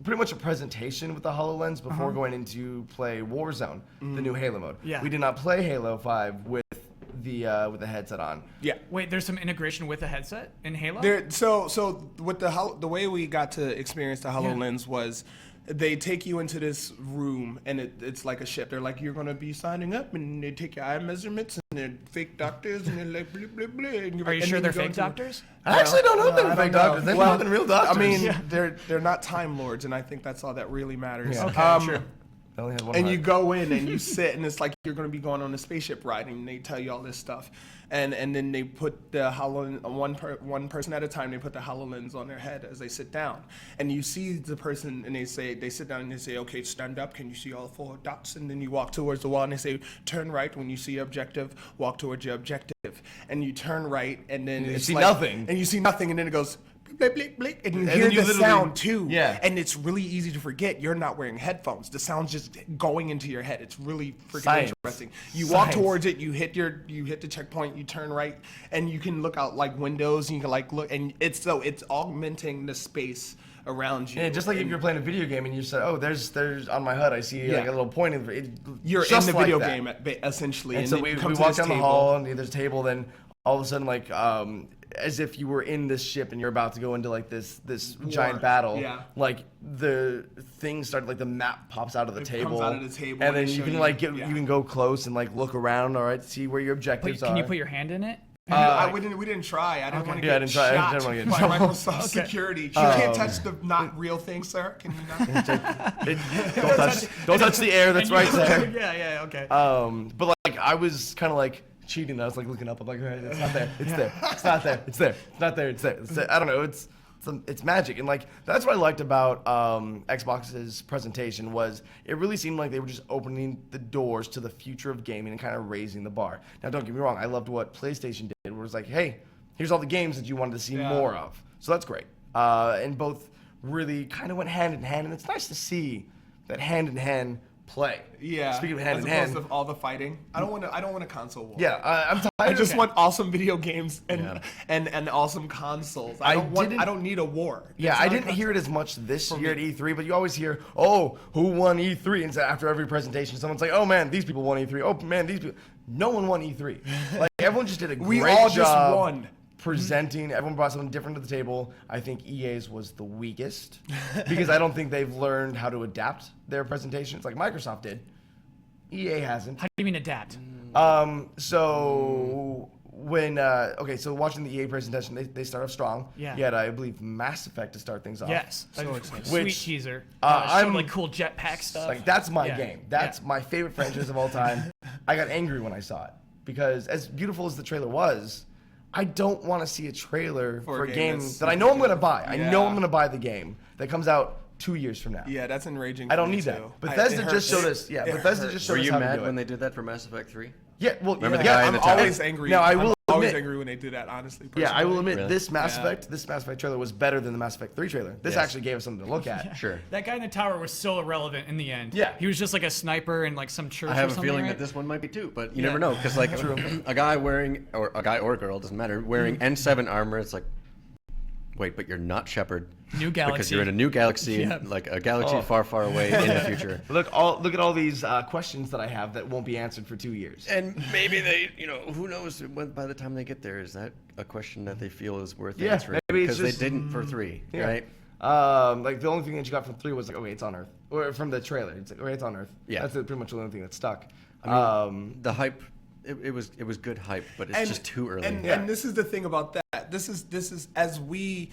pretty much a presentation with the HoloLens before going into play Warzone, the new Halo mode. Yeah. We did not play Halo 5 with the headset on. Yeah. Wait, there's some integration with the headset in Halo? So with the way we got to experience the HoloLens was they take you into this room, and it's like a ship. They're like, you're gonna be signing up, and they take your eye measurements, and they're fake doctors, and they're like, blah, blah, blah. Are you sure they're fake doctors? I actually don't know if they're fake doctors. They've been real doctors. I mean, they're not Time Lords, and I think that's all that really matters. Yeah. Okay, sure. And you go in and you sit, and it's like you're going to be going on a spaceship ride, and they tell you all this stuff, and then they put the one person at a time. They put the HoloLens on their head as they sit down, and you see the person, and they sit down and they say, okay, stand up. Can you see all 4 dots? And then you walk towards the wall, and they say, turn right. When you see your objective, walk towards your objective, and you turn right, and then you it's see like, nothing, and you see nothing, and then it goes. Blick, blick, blick, and you and hear then you the sound too. Yeah. And it's really easy to forget you're not wearing headphones. The sound's just going into your head. It's really freaking interesting. You walk towards it, you hit the checkpoint, you turn right, and you can look out like windows, and you can like look, and it's augmenting the space around you. Yeah, just like if you're playing a video game and you said, "Oh, there's on my HUD, I see like a little point of it." You're in the video game essentially. And so we walk down the hall, and there's a table. Then all of a sudden, like as if you were in this ship and you're about to go into like this giant battle. Yeah. Like the thing started, like the map pops out of the table. Comes out of the table, and then you can like you can go close and like look around. All right, see where your objectives are. Can you put your hand in it? We didn't try. I didn't want to Yeah, I get didn't try. I shot didn't wanna get in by trouble. Microsoft security. You can't touch the not real thing, sir. Can you not? Don't touch the air that's right there. Yeah, okay. But like I was kind of like cheating. I was like looking up. I'm like, all right, it's not there. It's there. It's not there. It's there. It's not there. It's there. It's there. I don't know. It's magic, and like that's what I liked about Xbox's presentation was it really seemed like they were just opening the doors to the future of gaming and kind of raising the bar. Now, don't get me wrong, I loved what PlayStation did, where it was like, hey, here's all the games that you wanted to see more of. So that's great. And both really kind of went hand in hand, and it's nice to see that hand in hand play. Yeah. Speaking of hand as in hand, opposed to all the fighting. I don't want a console war. Yeah, I'm tired. I just want awesome video games and awesome consoles. I don't need a war. Yeah, I didn't hear it as much this year at E3, but you always hear, oh, who won E3? And so after every presentation, someone's like, oh man, these people won E3. Oh man, these people. No one won E3. Like everyone just did a great job. We all just won. Presenting, everyone brought something different to the table. I think EA's was the weakest because I don't think they've learned how to adapt their presentations like Microsoft did. EA hasn't. How do you mean adapt? So when so watching the EA presentation, they start off strong. Yeah. You had, I believe, Mass Effect to start things off. Yes. Which- Sweet teaser. I'm like cool jetpack stuff. Like that's my game. That's my favorite franchise of all time. I got angry when I saw it because as beautiful as the trailer was, I don't want to see a trailer for a game that I know I'm going to buy. I know I'm going to buy the game that comes out 2 years from now. Yeah, that's enraging. I don't need that. Bethesda just showed us. Yeah, Bethesda just showed us how to do it. Were you mad when they did that for Mass Effect 3? Yeah, well, Remember the guy in I'm the tower? always angry. Now I will always admit, angry when they do that. Honestly. yeah, I will admit Really? this Mass Effect trailer was better than the Mass Effect 3 trailer. This Yes. actually gave us something to look at. Sure. That guy in the tower was so irrelevant in the end. Yeah. He was just like a sniper in like some church I have or a something, feeling right? that this one might be too, but you never know because like a guy or a girl doesn't matter wearing N7 armor. It's like, wait, but you're not Shepard. New galaxy. Because you're in a new galaxy, Yep. like a galaxy far, far away in the future. Look at all these questions that I have that won't be answered for 2 years. And maybe they, who knows by the time they get there, is that a question that they feel is worth Yeah, answering? maybe it's Because just- they didn't for 3, Yeah. right? Like the only thing that you got from 3 was like, okay, it's on Earth, or from the trailer, it's like, okay, it's on Earth. Yeah. That's pretty much the only thing that stuck. The hype, it was good hype, but it's just too early. And this is the thing about that. This is as we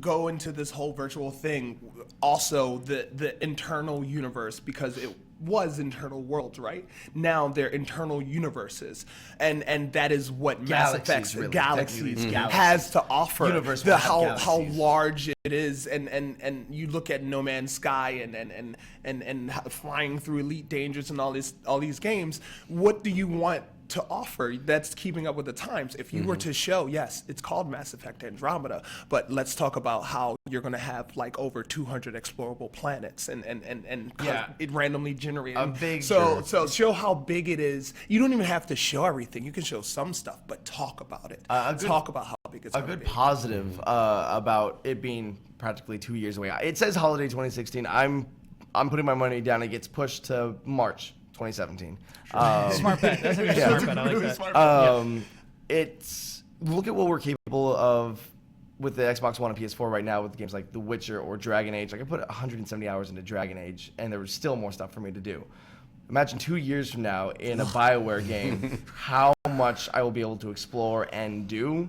go into this whole virtual thing, also the internal universe, because it was internal worlds, right? Now they're internal universes, and that is what Mass Galaxies, Effect's really. galaxies Technically, it's has to offer. Universe will have how galaxies. large it is, and you look at No Man's Sky and flying through Elite Dangerous and all these games. What do you want to offer that's keeping up with the times? If you were to show, yes, it's called Mass Effect Andromeda, but let's talk about how you're going to have like over 200 explorable planets and it randomly generated. A big so show how big it is. You don't even have to show everything. You can show some stuff, but talk about it. Talk about how big it's A going to good be. positive about it being practically 2 years away. It says holiday 2016. I'm putting my money down. It gets pushed to March 2017. Smart bet. That's a good smart bet. I like that. It's look at what we're capable of with the Xbox One and PS4 right now with games like The Witcher or Dragon Age. Like I put 170 hours into Dragon Age, and there was still more stuff for me to do. Imagine 2 years from now in a BioWare game, how much I will be able to explore and do.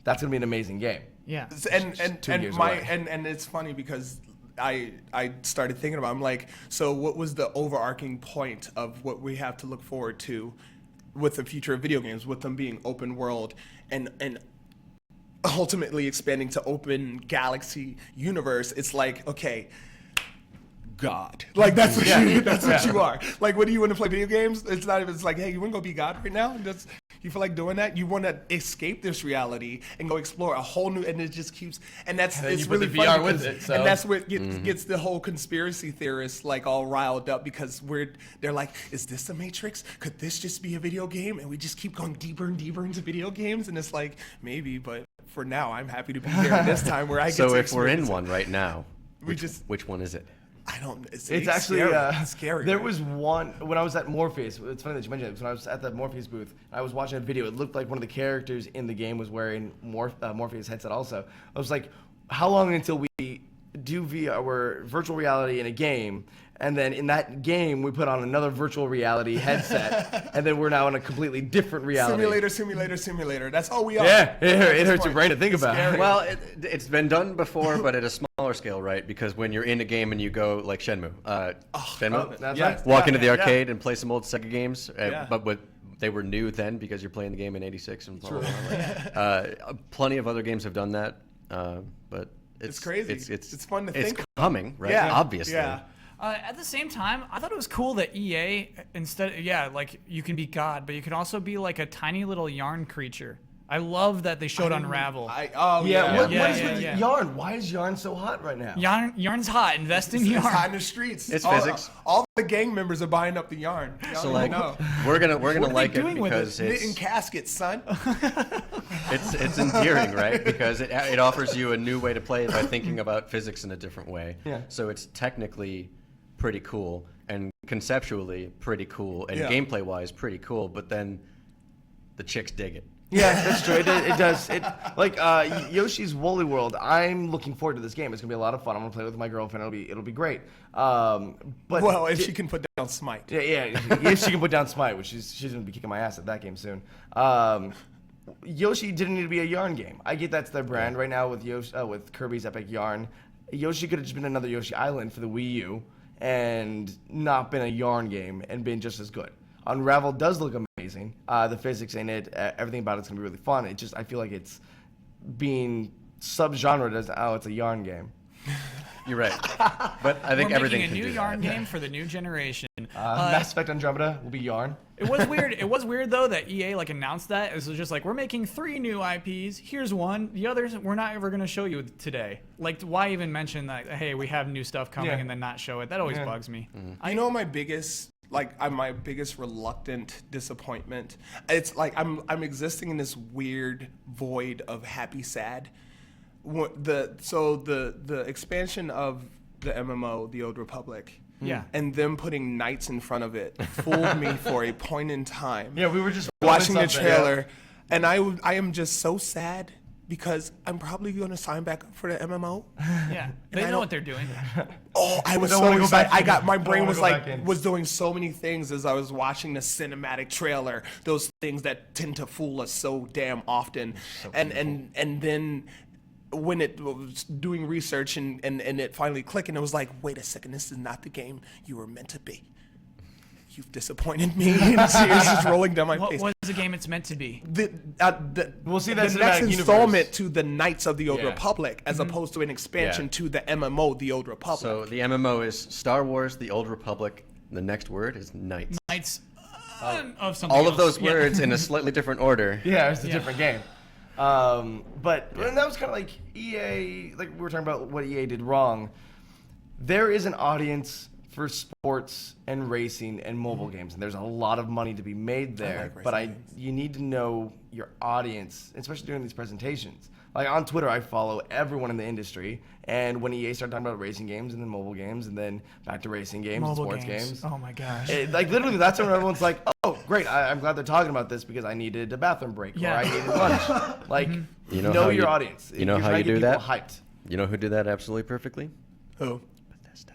That's gonna be an amazing game. Yeah. And it's funny because I started thinking about, I'm like, so what was the overarching point of what we have to look forward to with the future of video games, with them being open world and ultimately expanding to open galaxy universe? It's like, okay, God. Like that's what what you are. Like, what do you want to play video games? It's not even. It's like, hey, you want to go be God right now? You feel like doing that? You want to escape this reality and go explore a whole new, and it just keeps. And that's it's really fun VR with it. So. And that's what gets the whole conspiracy theorists like all riled up, because they're like, is this the Matrix? Could this just be a video game? And we just keep going deeper and deeper into video games, and it's like maybe, but for now, I'm happy to be here at this time where I get to. So if we're in one right now, which one is it? I don't. It's actually scary. There right? was one when I was at Morpheus. It's funny that you mentioned it. When I was at the Morpheus booth, I was watching a video. It looked like one of the characters in the game was wearing Morpheus headset. Also, I was like, how long until we do VR or virtual reality in a game? And then in that game, we put on another virtual reality headset, and then we're now in a completely different reality. Simulator. That's all we are. Yeah, it hurts your brain to think about. Scary. Well, it's been done before, but at a smaller scale, right? Because when you're in a game and you go like Shenmue, That's right. walk into the arcade and play some old Sega games, but they were new then because you're playing the game in '86 and blah, blah, blah. Plenty of other games have done that, but it's crazy. It's fun to think. It's coming, right? Yeah. Obviously. Yeah. At the same time, I thought it was cool that EA, like you can be God, but you can also be like a tiny little yarn creature. I love that they showed Unravel. What is with Yarn? Why is Yarn so hot right now? Yarn's hot. Invest in Yarn. It's hot in the streets. It's physics. All the gang members are buying up the Yarn. So like, we're gonna like it doing with because knitting it's caskets, son. it's endearing, right? Because it offers you a new way to play by thinking about physics in a different way. Yeah. So it's technically pretty cool and conceptually pretty cool and gameplay wise pretty cool, but then the chicks dig it. Yeah, that's true. It does. Yoshi's Woolly World. I'm looking forward to this game. It's gonna be a lot of fun. I'm gonna play with my girlfriend. It'll be great. But if she can put down Smite. Yeah. If she can put down Smite, which she's gonna be kicking my ass at that game soon. Yoshi didn't need to be a Yarn game. I get that's their brand right now with Kirby's Epic Yarn. Yoshi could have just been another Yoshi Island for the Wii U and not been a Yarn game and been just as good. Unravel does look amazing. The physics in it, everything about it's gonna be really fun. I feel like it's being subgenre as it's a Yarn game. You're right, but I think We're everything making a can new do Yarn that. game for the new generation. Mass Effect Andromeda will be Yarn. It was weird. It was weird though that EA like announced that. It was just like, we're making 3 new IPs. Here's one. The others we're not ever gonna show you today. Like, why even mention that? Hey, we have new stuff coming and then not show it. That always bugs me. Mm-hmm. My biggest my biggest reluctant disappointment. It's like I'm existing in this weird void of happy sad. The expansion of the MMO, the Old Republic. Yeah. And them putting knights in front of it fooled me for a point in time. Yeah, we were just watching the trailer, and I am just so sad because I'm probably going to sign back up for the MMO. Yeah, they know what they're doing. Oh, I was so excited. My brain was doing so many things as I was watching the cinematic trailer. Those things that tend to fool us so damn often, and then when it was doing research and it finally clicked, and it was like, wait a second, this is not the game you were meant to be. You've disappointed me. And tears just rolling down my face. What was the game it's meant to be? We'll see that the next cinematic installment universe. to the Knights of the Old Republic, as opposed to an expansion to the MMO, the Old Republic. So the MMO is Star Wars, the Old Republic. The next word is Knights. Knights of something All else. of those words in a slightly different order. Yeah, it's a different game. But and that was kind of like EA, like we were talking about what EA did wrong. There is an audience for sports and racing and mobile games, and there's a lot of money to be made there. You need to know your audience, especially during these presentations. Like on Twitter, I follow everyone in the industry, and when EA started talking about racing games and then mobile games and then back to racing games and sports games. Oh my gosh. Like literally, that's when everyone's like, "Oh, great. I'm glad they're talking about this because I needed a bathroom break or I needed lunch. Like, you know your audience. You know how you do that? Hyped. You know who did that absolutely perfectly? Who? Bethesda.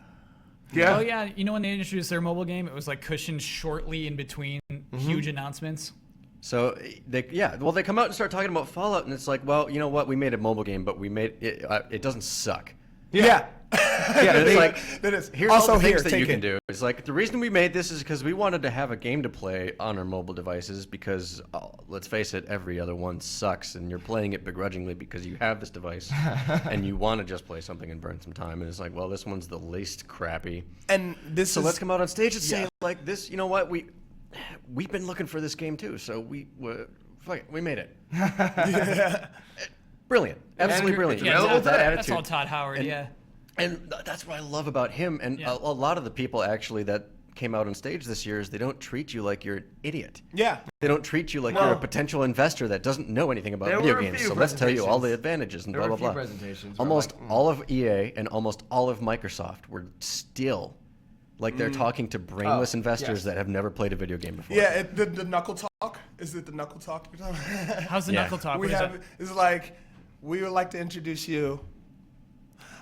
Yeah. Oh yeah, you know when they introduced their mobile game, it was like cushioned shortly in between huge announcements. So they come out and start talking about Fallout, and it's like, well, you know what? We made a mobile game, but we made it. It doesn't suck. Yeah. Yeah, it's like that is. Here's Also all the here, things that you take can do. It's like the reason we made this is because we wanted to have a game to play on our mobile devices. Because let's face it, every other one sucks, and you're playing it begrudgingly because you have this device and you want to just play something and burn some time. And it's like, well, this one's the least crappy. And this So is, let's come out on stage and say like this. You know what? We've been looking for this game too, so we made it. Brilliant, absolutely brilliant. Yeah, You know, that attitude. that's all Todd Howard. And that's what I love about him. And a lot of the people actually that came out on stage this year is they don't treat you like you're an idiot. Yeah. They don't treat you like you're a potential investor that doesn't know anything about video games. So let's tell you all the advantages and There blah, were blah, a few blah. presentations. Almost all of EA and almost all of Microsoft were still like they're talking to brainless investors that have never played a video game before. Yeah, the knuckle talk. Is it the knuckle talk you're talking about? How's the knuckle talk? We have, it's like, we would like to introduce you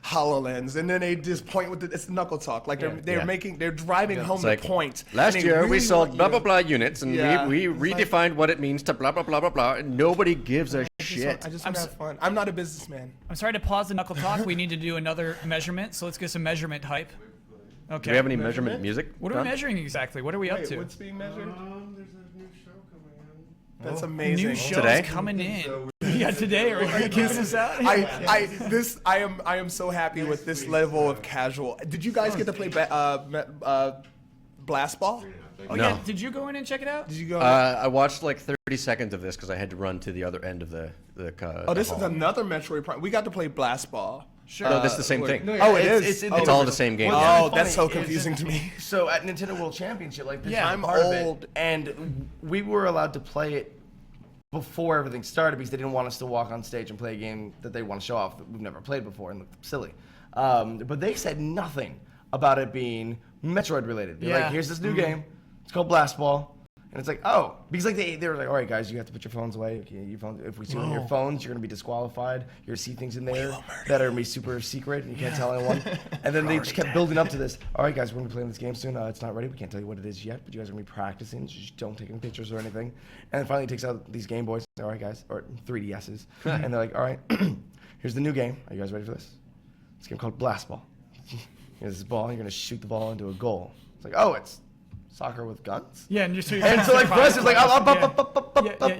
HoloLens, and then they just point with it's knuckle talk. Like they're driving home It's the like, point. Last and they year we really sold want blah you blah to- blah units, and Yeah. we It's like- redefined what it means to blah blah blah blah blah. And nobody gives a shit. I just want to have fun. I'm not a businessman. I'm sorry to pause the knuckle talk. We need to do another measurement, so let's get some measurement hype. Okay. Do we have any measurement music? What are we Don? measuring exactly? What are we up Wait, to? what's being measured? There's a new show coming in. That's amazing. New shows Today? coming in. Yeah, today. Are you keeping us out? I am so happy with this level of casual. Did you guys get to play Blast Ball? Oh No. yeah. Did you go in and check it out? Did you go? I watched like 30 seconds of this because I had to run to the other end of the oh, this hall. is another Metroid Prime. We got to play Blast Ball. Sure. No, this is the same thing. Oh, it is. It's all the same game. Well, Oh, that's so funny is confusing to me. So at Nintendo World Championship, like this Yeah, is I'm part of old. it, and we were allowed to play it before everything started because they didn't want us to walk on stage and play a game that they want to show off that we've never played before and look silly. But they said nothing about it being Metroid related. They're Yeah. like, here's this new game. It's called Blast Ball. And it's like, oh, because like they were like, all right, guys, you have to put your phones away. Okay, your phones. If we see your phones, you're gonna be disqualified. You're gonna see things in there that are gonna be super secret, and you can't tell anyone. And then they just kept building up to this. All right, guys, we're gonna be playing this game soon. It's not ready. We can't tell you what it is yet, but you guys are gonna be practicing. So just don't take any pictures or anything. And then finally, he takes out these Game Boys. All right, guys, or 3DSs, and they're like, all right, here's the new game. Are you guys ready for this? It's a game called Blast Ball. Here's this ball. You're gonna shoot the ball into a goal. It's like, oh, it's soccer with guns. Yeah, and you're And so like for us, it's like,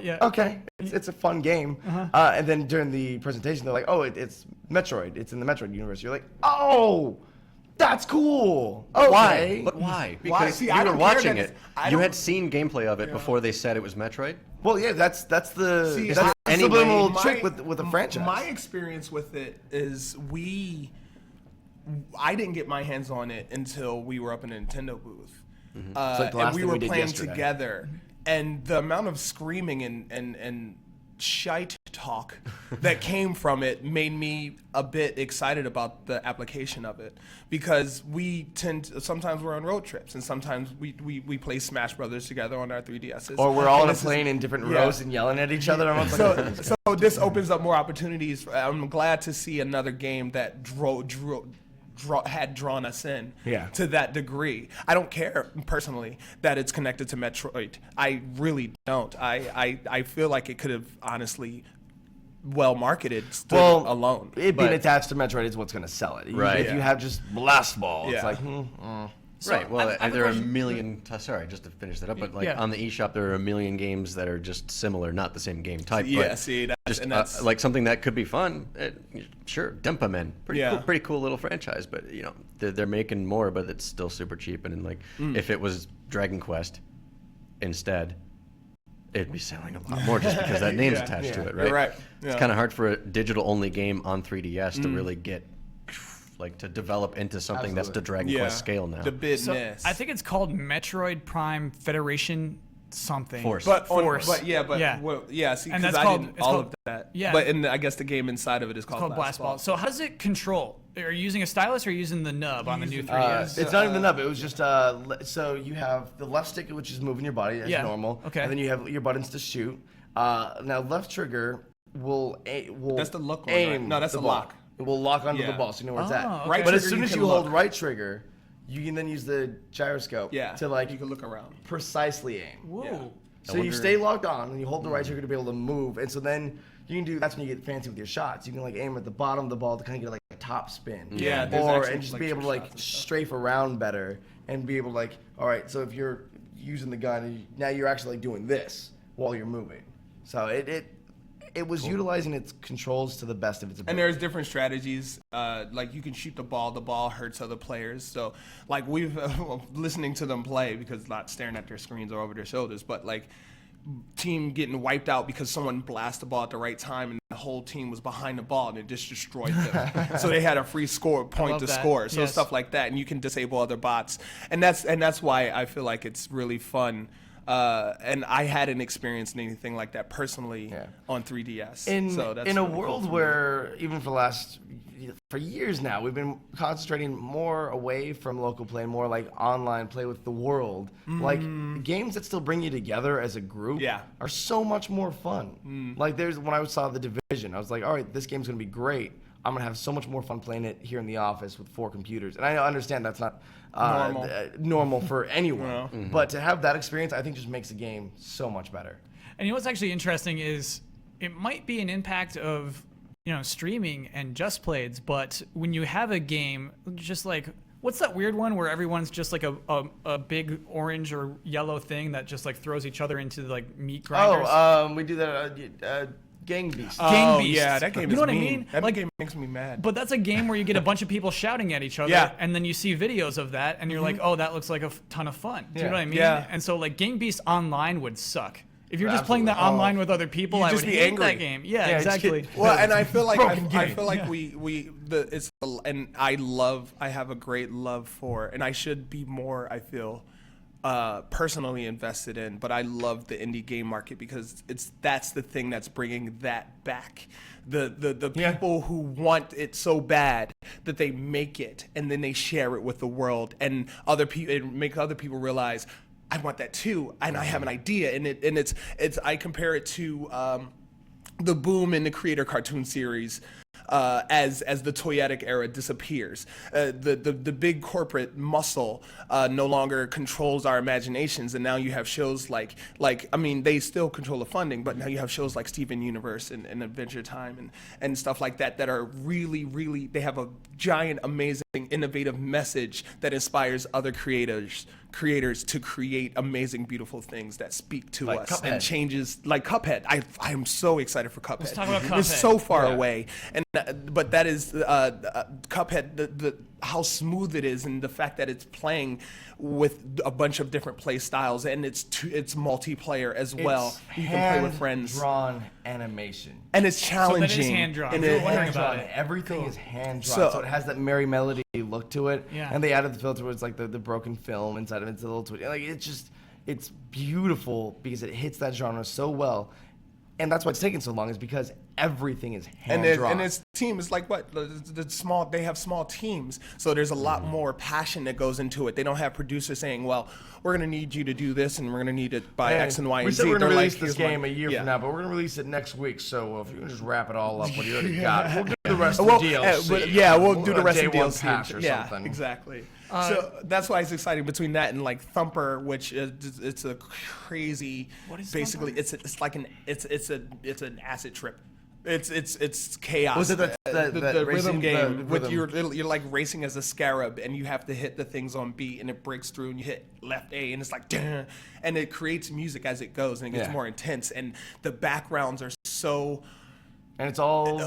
Yeah. okay, it's a fun game. And then during the presentation, they're like, oh, it's Metroid. It's in the Metroid universe. You're like, oh, that's cool. Okay. Why? But why? Because See, you I were don't care watching that it. I You don't- had seen gameplay of it before they said it was Metroid. Well, yeah, that's the See, that's I- the anyway, subliminal My- trick with a franchise. My experience with it is I didn't get my hands on it until we were up in a Nintendo booth. like the And last we thing were we did playing yesterday. together. And the amount of screaming and shite talk that came from it made me a bit excited about the application of it, because sometimes we're on road trips and sometimes we play Smash Brothers together on our 3DSs. or we're all And in a this is- plane in different yeah. rows and yelling at each other. I'm like, So this opens up more opportunities. I'm glad to see another game that had drawn us in to that degree. I don't care personally that it's connected to Metroid. I really don't. I feel like it could have honestly well marketed alone. It being But- attached to Metroid is what's going to sell it. Right. If you have just Blast Ball, it's Yeah. like, Right. Well, I have a there are a question. million. Sorry, just to finish that up. But like Yeah. on the eShop, there are a million games that are just similar, not the same game type. Yeah, but see, just that's like something that could be fun. Sure, Dempamen, Yeah. pretty cool little franchise. But you know, they're making more, but it's still super cheap. And like, if it was Dragon Quest instead, it'd be selling a lot more just because that name's Yeah, attached to yeah, it, right? you're right. It's Yeah. kind of hard for a digital-only game on 3DS to really get. Like to develop into something that's the Dragon Quest scale now. The business. So I think it's called Metroid Prime Federation something. Force. But Force. See, And because that's I called- didn't it's all called- of that. yeah. But I guess the game inside of it is called Blast Ball. So how does it control? Are you using a stylus or are you using the nub on the new 3DS? It's not even the nub. It was just so you have the left stick, which is moving your body as normal. Okay. And then you have your buttons to shoot. Now left trigger will That's the look one, aim. right? No, that's the the ball. lock. It will lock onto the Yeah. ball, so you know where it's at. okay. Right But as trigger, soon as can you hold look. right trigger, you can then use the gyroscope to like you can look around. precisely aim. Whoa. Yeah. So you stay locked on and you hold the right trigger to be able to move, and so then you can do. That's when you get fancy with your shots. You can like aim at the bottom of the ball to kind of get like a top spin. Yeah, there's Or actually, and just like, be able to trick like shots and stuff. strafe around better and be able to like, all right. So if you're using the gun, and now you're actually like doing this while you're moving. So it was utilizing its controls to the best of its ability. And there's different strategies. Like you can shoot the ball hurts other players. So like we've listening to them play, because not staring at their screens or over their shoulders, but like team getting wiped out because someone blasted the ball at the right time and the whole team was behind the ball and it just destroyed them. So they had a free point to that. score. So Yes. stuff like that, and you can disable other bots, and that's why I feel like it's really fun. And I hadn't experienced anything like that personally on 3DS. So that's in a really cool world for me. where even for years now we've been concentrating more away from local play and more like online play with the world. Like games that still bring you together as a group are so much more fun. Like when I saw The Division, I was like, all right, this game's gonna be great. I'm gonna have so much more fun playing it here in the office with 4 computers. And I understand that's not normal for anyone, but to have that experience, I think just makes the game so much better. And you know what's actually interesting is it might be an impact of streaming and Just Playeds, but when you have a game just like what's that weird one where everyone's just like a big orange or yellow thing that just like throws each other into like meat grinders? We do that. Gang Beast. Gang Beast. Yeah, that game You is know what I mean. mean? That Like- game makes me mad. But that's a game where you get a bunch of people shouting at each other, Yeah. and then you see videos of that, and you're like, oh, that looks like a ton of fun. Do you know what I mean? Yeah. And so, like, Gang Beast online would suck. If you're just playing that online with other people, You'd I would just be hate angry. that game. Yeah, Yeah, exactly. Well, and I feel like Broken I game. feel like I have a great love for, and I should be more, I feel, personally invested in, but I love the indie game market because that's the thing that's bringing that back. The people who want it so bad that they make it and then they share it with the world, and other people, it makes other people realize I want that too, and I have an idea, and it's I compare it to the boom in the creator cartoon series. As the toyetic era disappears, the big corporate muscle no longer controls our imaginations, and now you have shows like I mean, they still control the funding, but now you have shows like Steven Universe and Adventure Time and stuff like that are really, they have a giant, amazing, innovative message that inspires other creators to create amazing, beautiful things that speak to Like us Cuphead. and changes, like Cuphead. I am so excited for Cuphead. Let's talk about It's Cuphead. so far away, and but that is Cuphead. The how smooth it is, and the fact that it's playing with a bunch of different play styles, and it's multiplayer as well. You can play with friends, Drawn animation. and it's challenging. So that is hand-drawn. And I was it- wondering about it. Everything is hand drawn, So- so it has that merry melody look to it. Yeah. And they added the filter where it's like the broken film inside of it. It's a little twitch. Like it's beautiful because it hits that genre so well. And that's why it's taking so long, is because everything is hand drawn. And its team is like what the small. They have small teams, so there's a lot more passion that goes into it. They don't have producers saying, "Well, we're going to need you to do this, and we're going to need it by X and Y and we Z." said we're going to They're release like, this "Here's game my-" a year Yeah. from now, but we're going to release it next week. So if you can just wrap it all up, what you already got, we'll do the rest of the DLC. We'll do the rest of the day one DLC. patch or yeah, something. exactly. So that's why it's exciting between that and like Thumper, which is it's a crazy. What is basically Thumper? it's like an acid trip. It's chaos. Was it the that rhythm racing- game the with rhythm? you're like racing as a scarab, and you have to hit the things on beat, and it breaks through, and you hit left A, and it's like, "Duh," and it creates music as it goes, and it gets more intense, and the backgrounds are so. And it's all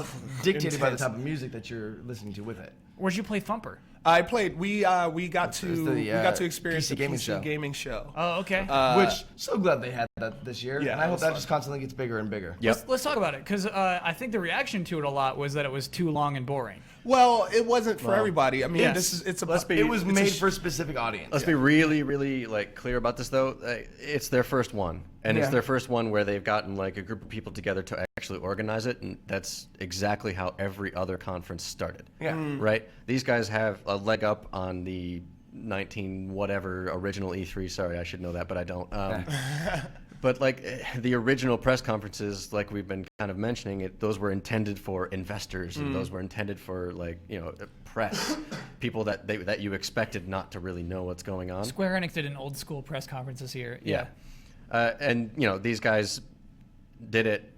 dictated by the intense. type of music that you're listening to with it. Where'd you play Thumper? I played. We got to the, experience PC the gaming PC show. gaming show. Oh, okay. Which, so glad they had this year, Yeah, and I hope that fun. just constantly gets bigger and bigger. Yep. Let's talk about it, because I think the reaction to it a lot was that it was too long and boring. Well, it wasn't for everybody. I mean, Yes. It was made for a specific audience. Let's be really, really like clear about this though. It's their first one, and it's their first one where they've gotten like a group of people together to actually organize it, and that's exactly how every other conference started. Yeah. Right. These guys have a leg up on the 19 whatever original E3. Sorry, I should know that, but I don't. But like the original press conferences, like we've been kind of mentioning, those were intended for investors, and those were intended for like press, people that you expected not to really know what's going on. Square Enix did an old school press conference this year. Yeah, and these guys did it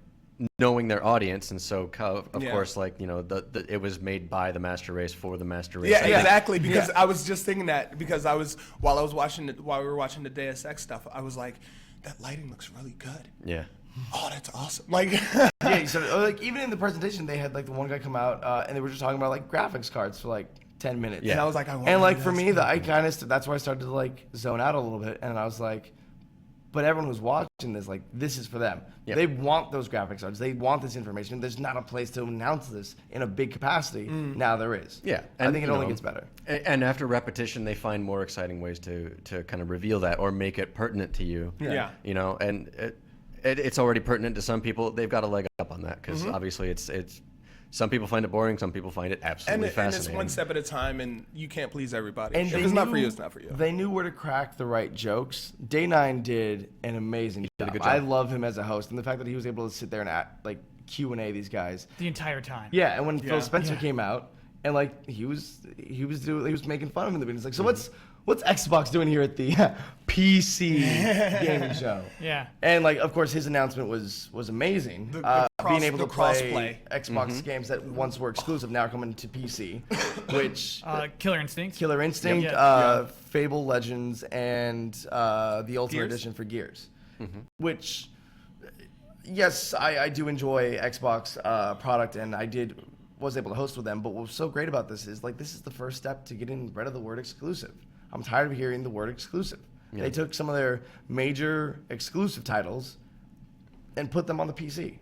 knowing their audience, and so of course, like it was made by the Master Race for the Master Race. Yeah, exactly. Because I was just thinking that because while we were watching the Deus Ex stuff, I was like, that lighting looks really good. Yeah. Oh, that's awesome. Like, Yeah, so like even in the presentation, they had like the one guy come out and they were just talking about like graphics cards for like 10 minutes. and I was like, And like for me, that's where I started to like zone out a little bit, and I was like, but everyone who's watching this, like, this is for them. Yep. They want those graphics cards. They want this information. There's not a place to announce this in a big capacity. Now there is. Yeah, I think it only gets better. And after repetition, they find more exciting ways to kind of reveal that or make it pertinent to you. Yeah. And it's already pertinent to some people. They've got a leg up on that because obviously it's some people find it boring. Some people find it absolutely and fascinating. it's one step at a time, and you can't please everybody. And if they it's not knew- for you, it's not for you. They knew where to crack the right jokes. Day 9 did an amazing did a job. good job. I love him as a host, and the fact that he was able to sit there and like Q&A these guys. The entire time. Yeah, and when Phil Yeah. Spencer came out, and like he was making fun of him in the beginning. He's like, so what's Xbox doing here at the PC gaming show? Yeah. And like, of course, his announcement was amazing. Being able to play Xbox games that once were exclusive now are coming to PC, which Killer Instinct. Killer Instinct, Yeah. Fable Legends, and the Ultimate Gears? Edition for Gears, which. Yes, I do enjoy Xbox product, and was able to host with them. But what's so great about this is this is the first step to getting rid of the word exclusive. I'm tired of hearing the word exclusive. Yeah. They took some of their major exclusive titles and put them on the PC.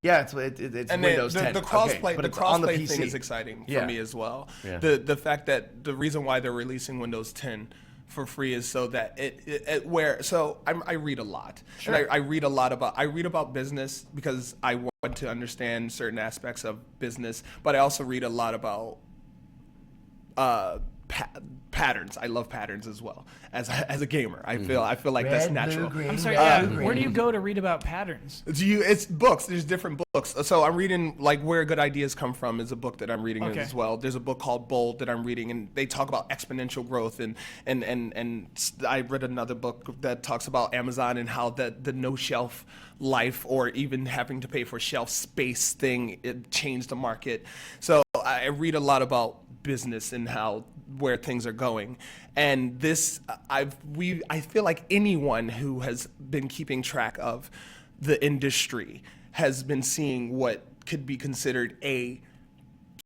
Yeah, it's And Windows the 10. crossplay, but the it's on the crossplay thing PC. is exciting Yeah. for me as well. Yeah. The fact that the reason why they're releasing Windows 10 for free is so that I read a lot. Sure. And I read about business because I want to understand certain aspects of business, but I also read a lot about patterns. I love patterns as well as a gamer. I feel like that's Red, natural. blue, green, I'm sorry. red, Yeah. blue, Where do you green. go to read about patterns? It's books. There's different books. So I'm reading Where Good Ideas Come From is a book that I'm reading Okay. as well. There's a book called Bold that I'm reading, and they talk about exponential growth. And I read another book that talks about Amazon and how the no shelf life or even having to pay for shelf space thing, it changed the market. So I read a lot about business and where things are going. And this, I feel like anyone who has been keeping track of the industry has been seeing what could be considered a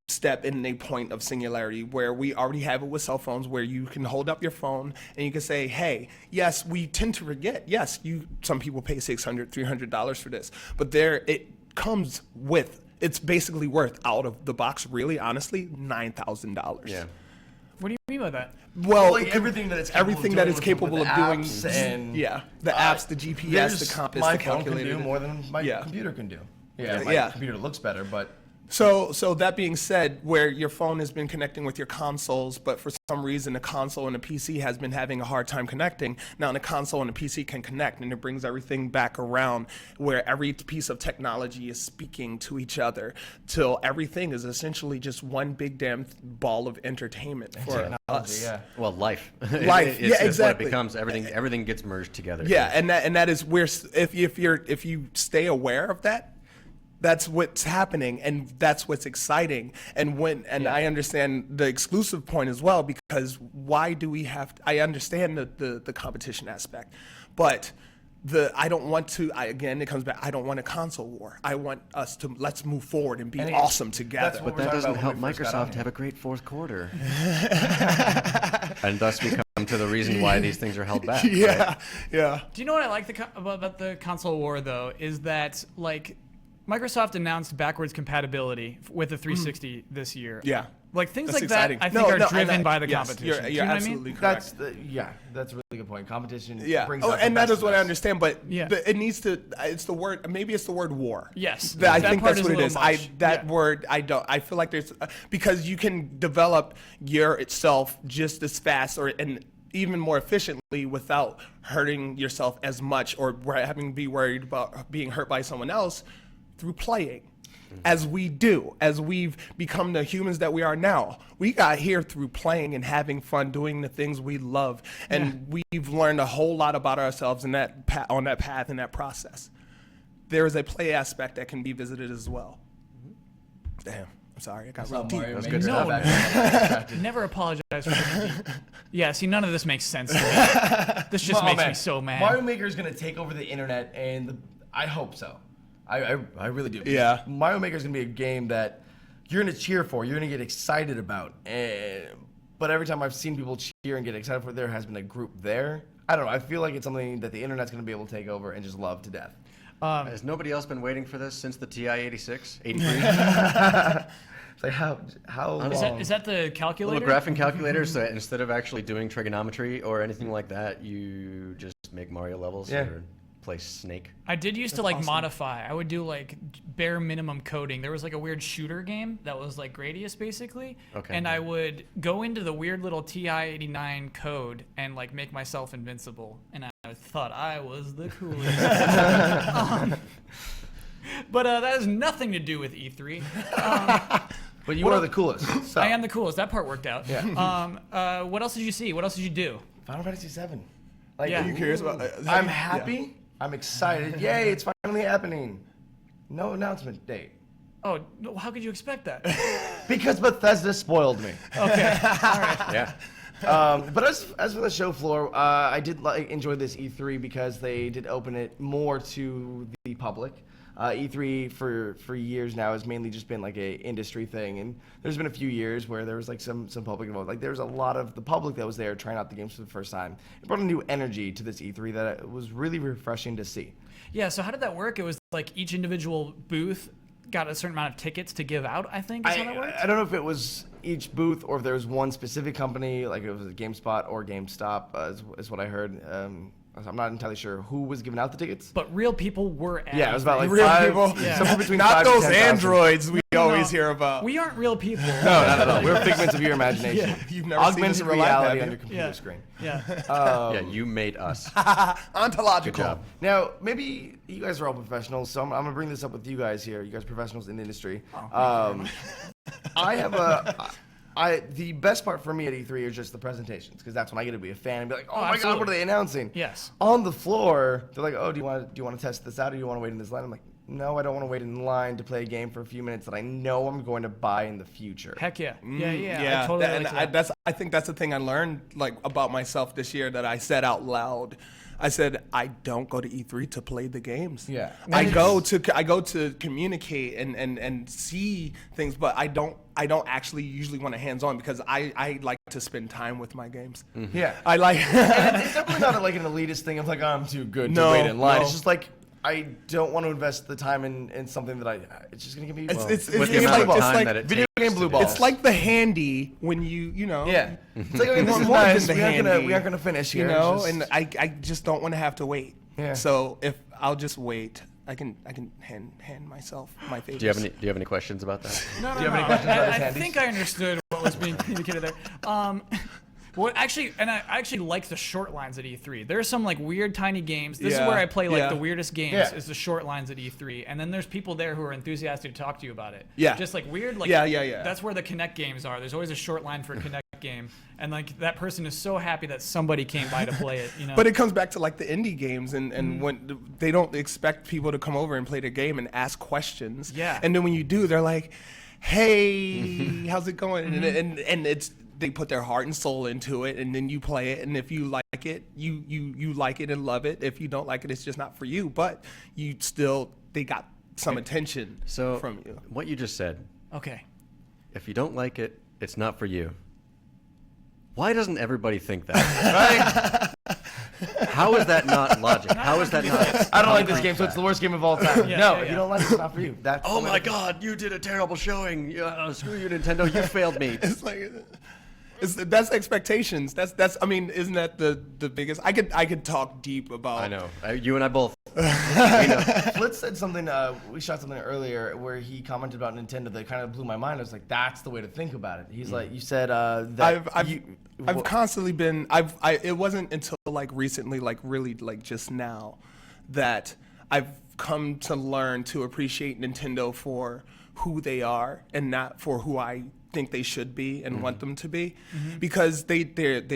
step in a point of singularity where we already have it with cell phones, where you can hold up your phone and you can say, hey, yes, we tend to forget. Yes, some people pay $600, $300 for this, but it comes with, it's basically worth out of the box, really, honestly, $9,000. Yeah. What do you mean by that? Well, everything that it's capable of doing, and the apps, the GPS, the compass, my the phone calculator. can do more than my Yeah. computer can do. Yeah, my Yeah. computer looks better, but So that being said, where your phone has been connecting with your consoles, but for some reason a console and a PC has been having a hard time connecting, now the console and the PC can connect, and it brings everything back around where every piece of technology is speaking to each other till everything is essentially just one big damn ball of entertainment for us. yeah. Well, life. Life. Yeah, It's exactly. what it becomes. Everything gets merged together. Yeah, and that is where if you stay aware of that, that's what's happening, and that's what's exciting. And I understand the exclusive point as well, because why do we have to, I understand the competition aspect, but I don't want to, again, it comes back, I don't want a console war. I want us to, let's move forward and be awesome together. what But that doesn't help when we first got on Microsoft here. have a great fourth quarter. And thus become to the reason why these things are held back. Yeah, right? yeah. Do you know what I like about the console war though? Is that like Microsoft announced backwards compatibility with the 360 this year. Yeah. Like things That's like exciting. that, I think are driven and by the yes, competition. You're Do you know what I absolutely mean? correct. That's a really good point. Competition brings Oh, out the and that best is what of I us. understand, but Yeah. it needs to. It's the word. Maybe it's the word war. Yes. I That think part that's is what a it is. little much. That Yeah. word. I don't. I feel like there's because you can develop your itself just as fast and even more efficiently without hurting yourself as much or having to be worried about being hurt by someone else through playing. As we've become the humans that we are now. We got here through playing and having fun, doing the things we love, and we've learned a whole lot about ourselves in on that path in that process. There is a play aspect that can be visited as well. Damn, I'm sorry, I got real deep. That's good No, stuff. never apologize for being deep. Yeah, see, none of this makes sense to me. This just makes me so mad. Mario Maker is going to take over the internet, and I hope so. I really do. Yeah. Mario Maker is going to be a game that you're going to cheer for, you're going to get excited about. But every time I've seen people cheer and get excited for it, there has been a group there. I don't know. I feel like it's something that the internet's going to be able to take over and just love to death. Has nobody else been waiting for this since the TI-86, 83? It's like how long? Is that the calculator? Little graphing calculators, so instead of actually doing trigonometry or anything like that, you just make Mario levels or play Snake. I did used to like modify. I would do like bare minimum coding. There was like a weird shooter game that was like Gradius basically. Okay. And I would go into the weird little TI-89 code and like make myself invincible. And I thought I was the coolest. But that has nothing to do with E3. But you are the coolest. So. I am the coolest. That part worked out. Yeah. What else did you see? What else did you do? Final Fantasy VII. Like, Yeah. Are you curious about? I'm happy. I'm excited. Yay, it's finally happening. No announcement date. Oh, no, how could you expect that? Because Bethesda spoiled me. Okay. All right. Yeah. But as for the show floor, I did enjoy this E3 because they did open it more to the public. E3 for years now has mainly just been like a industry thing, and there's been a few years where there was like some public involved. Like there was a lot of the public that was there trying out the games for the first time. It brought a new energy to this E3 that was really refreshing to see. Yeah, so how did that work? It was like each individual booth got a certain amount of tickets to give out, I think, is how that worked? I don't know if it was each booth or if there was one specific company, like it was a GameSpot or GameStop, is what I heard. I'm not entirely sure who was giving out the tickets. But real people were at Yeah, it was about like Real five, people? somewhere between Not 5,000 those to 10,000. androids we always hear about. We aren't real people. No, not at all. We're figments of your imagination. You've never seen this Augmented in real life, have reality you? on your computer Yeah. screen. Yeah. Yeah, you made us. Ontological. Good job. Now, maybe you guys are all professionals, so I'm going to bring this up with you guys here. You guys are professionals in the industry. I have the best part for me at E3 is just the presentations, because that's when I get to be a fan and be like, oh my God, absolutely. what are they announcing? Yes. On the floor, they're like, oh, do you want to test this out, or do you want to wait in this line? I'm like, no, I don't want to wait in line to play a game for a few minutes that I know I'm going to buy in the future. Heck yeah. Yeah. Yeah, I totally and relate to that. I think that's the thing I learned like about myself this year that I said out loud. I said I don't go to E3 to play the games. Yeah. I go to communicate and see things, but I don't actually usually want to hands on because I like to spend time with my games. Yeah. I like. And it's definitely not like an elitist thing of like, oh, I'm too good to No, wait in line. no. It's just like, I don't want to invest the time in something that it's just going to give me. It's With the it's amount like, of it's time like that it video takes game blue to do balls. that. it's like the handy when you know. Yeah. It's like, okay, this want is more than nice. the We aren't handy, gonna finish here. You know, It's and just- I just don't want to have to wait. Yeah. So if I'll just wait, I can hand myself my favorites. Do you have any questions about that? No, Do you have any questions about his I handies? think I understood what was being communicated there. Well, actually, and I actually like the short lines at E3. There's some like weird tiny games. This is Yeah, where I play like yeah. the weirdest games. Yeah. Is the short lines at E3, and then there's people there who are enthusiastic to talk to you about it. Yeah. Just like weird, like Yeah. That's where the Connect games are. There's always a short line for a Connect game, and like that person is so happy that somebody came by to play it. You know. But it comes back to like the indie games, and when they don't expect people to come over and play the game and ask questions. Yeah. And then when you do, they're like, "Hey, how's it going?" And it's they put their heart and soul into it, and then you play it, and if you like it, you like it and love it. If you don't like it, it's just not for you. But they got some attention So, from you. what you just said, okay. if you don't like it, it's not for you. Why doesn't everybody think that? Right? How is that not logic? How is that not? I don't like this game, so it's the worst game of all time. Yeah, No, yeah, if you yeah. don't like it, it's not for you. That's Oh my God! You did a terrible showing. Screw you, Nintendo. You failed me. It's like that's expectations. That's. I mean, isn't that the biggest? I could talk deep about. I know. You and I both. Flitz said something, we shot something earlier where he commented about Nintendo that kind of blew my mind. I was like, that's the way to think about it. He's like, you said that I've constantly been, it wasn't until like recently, like really like just now that I've come to learn to appreciate Nintendo for who they are and not for who I think they should be and want them to be, because they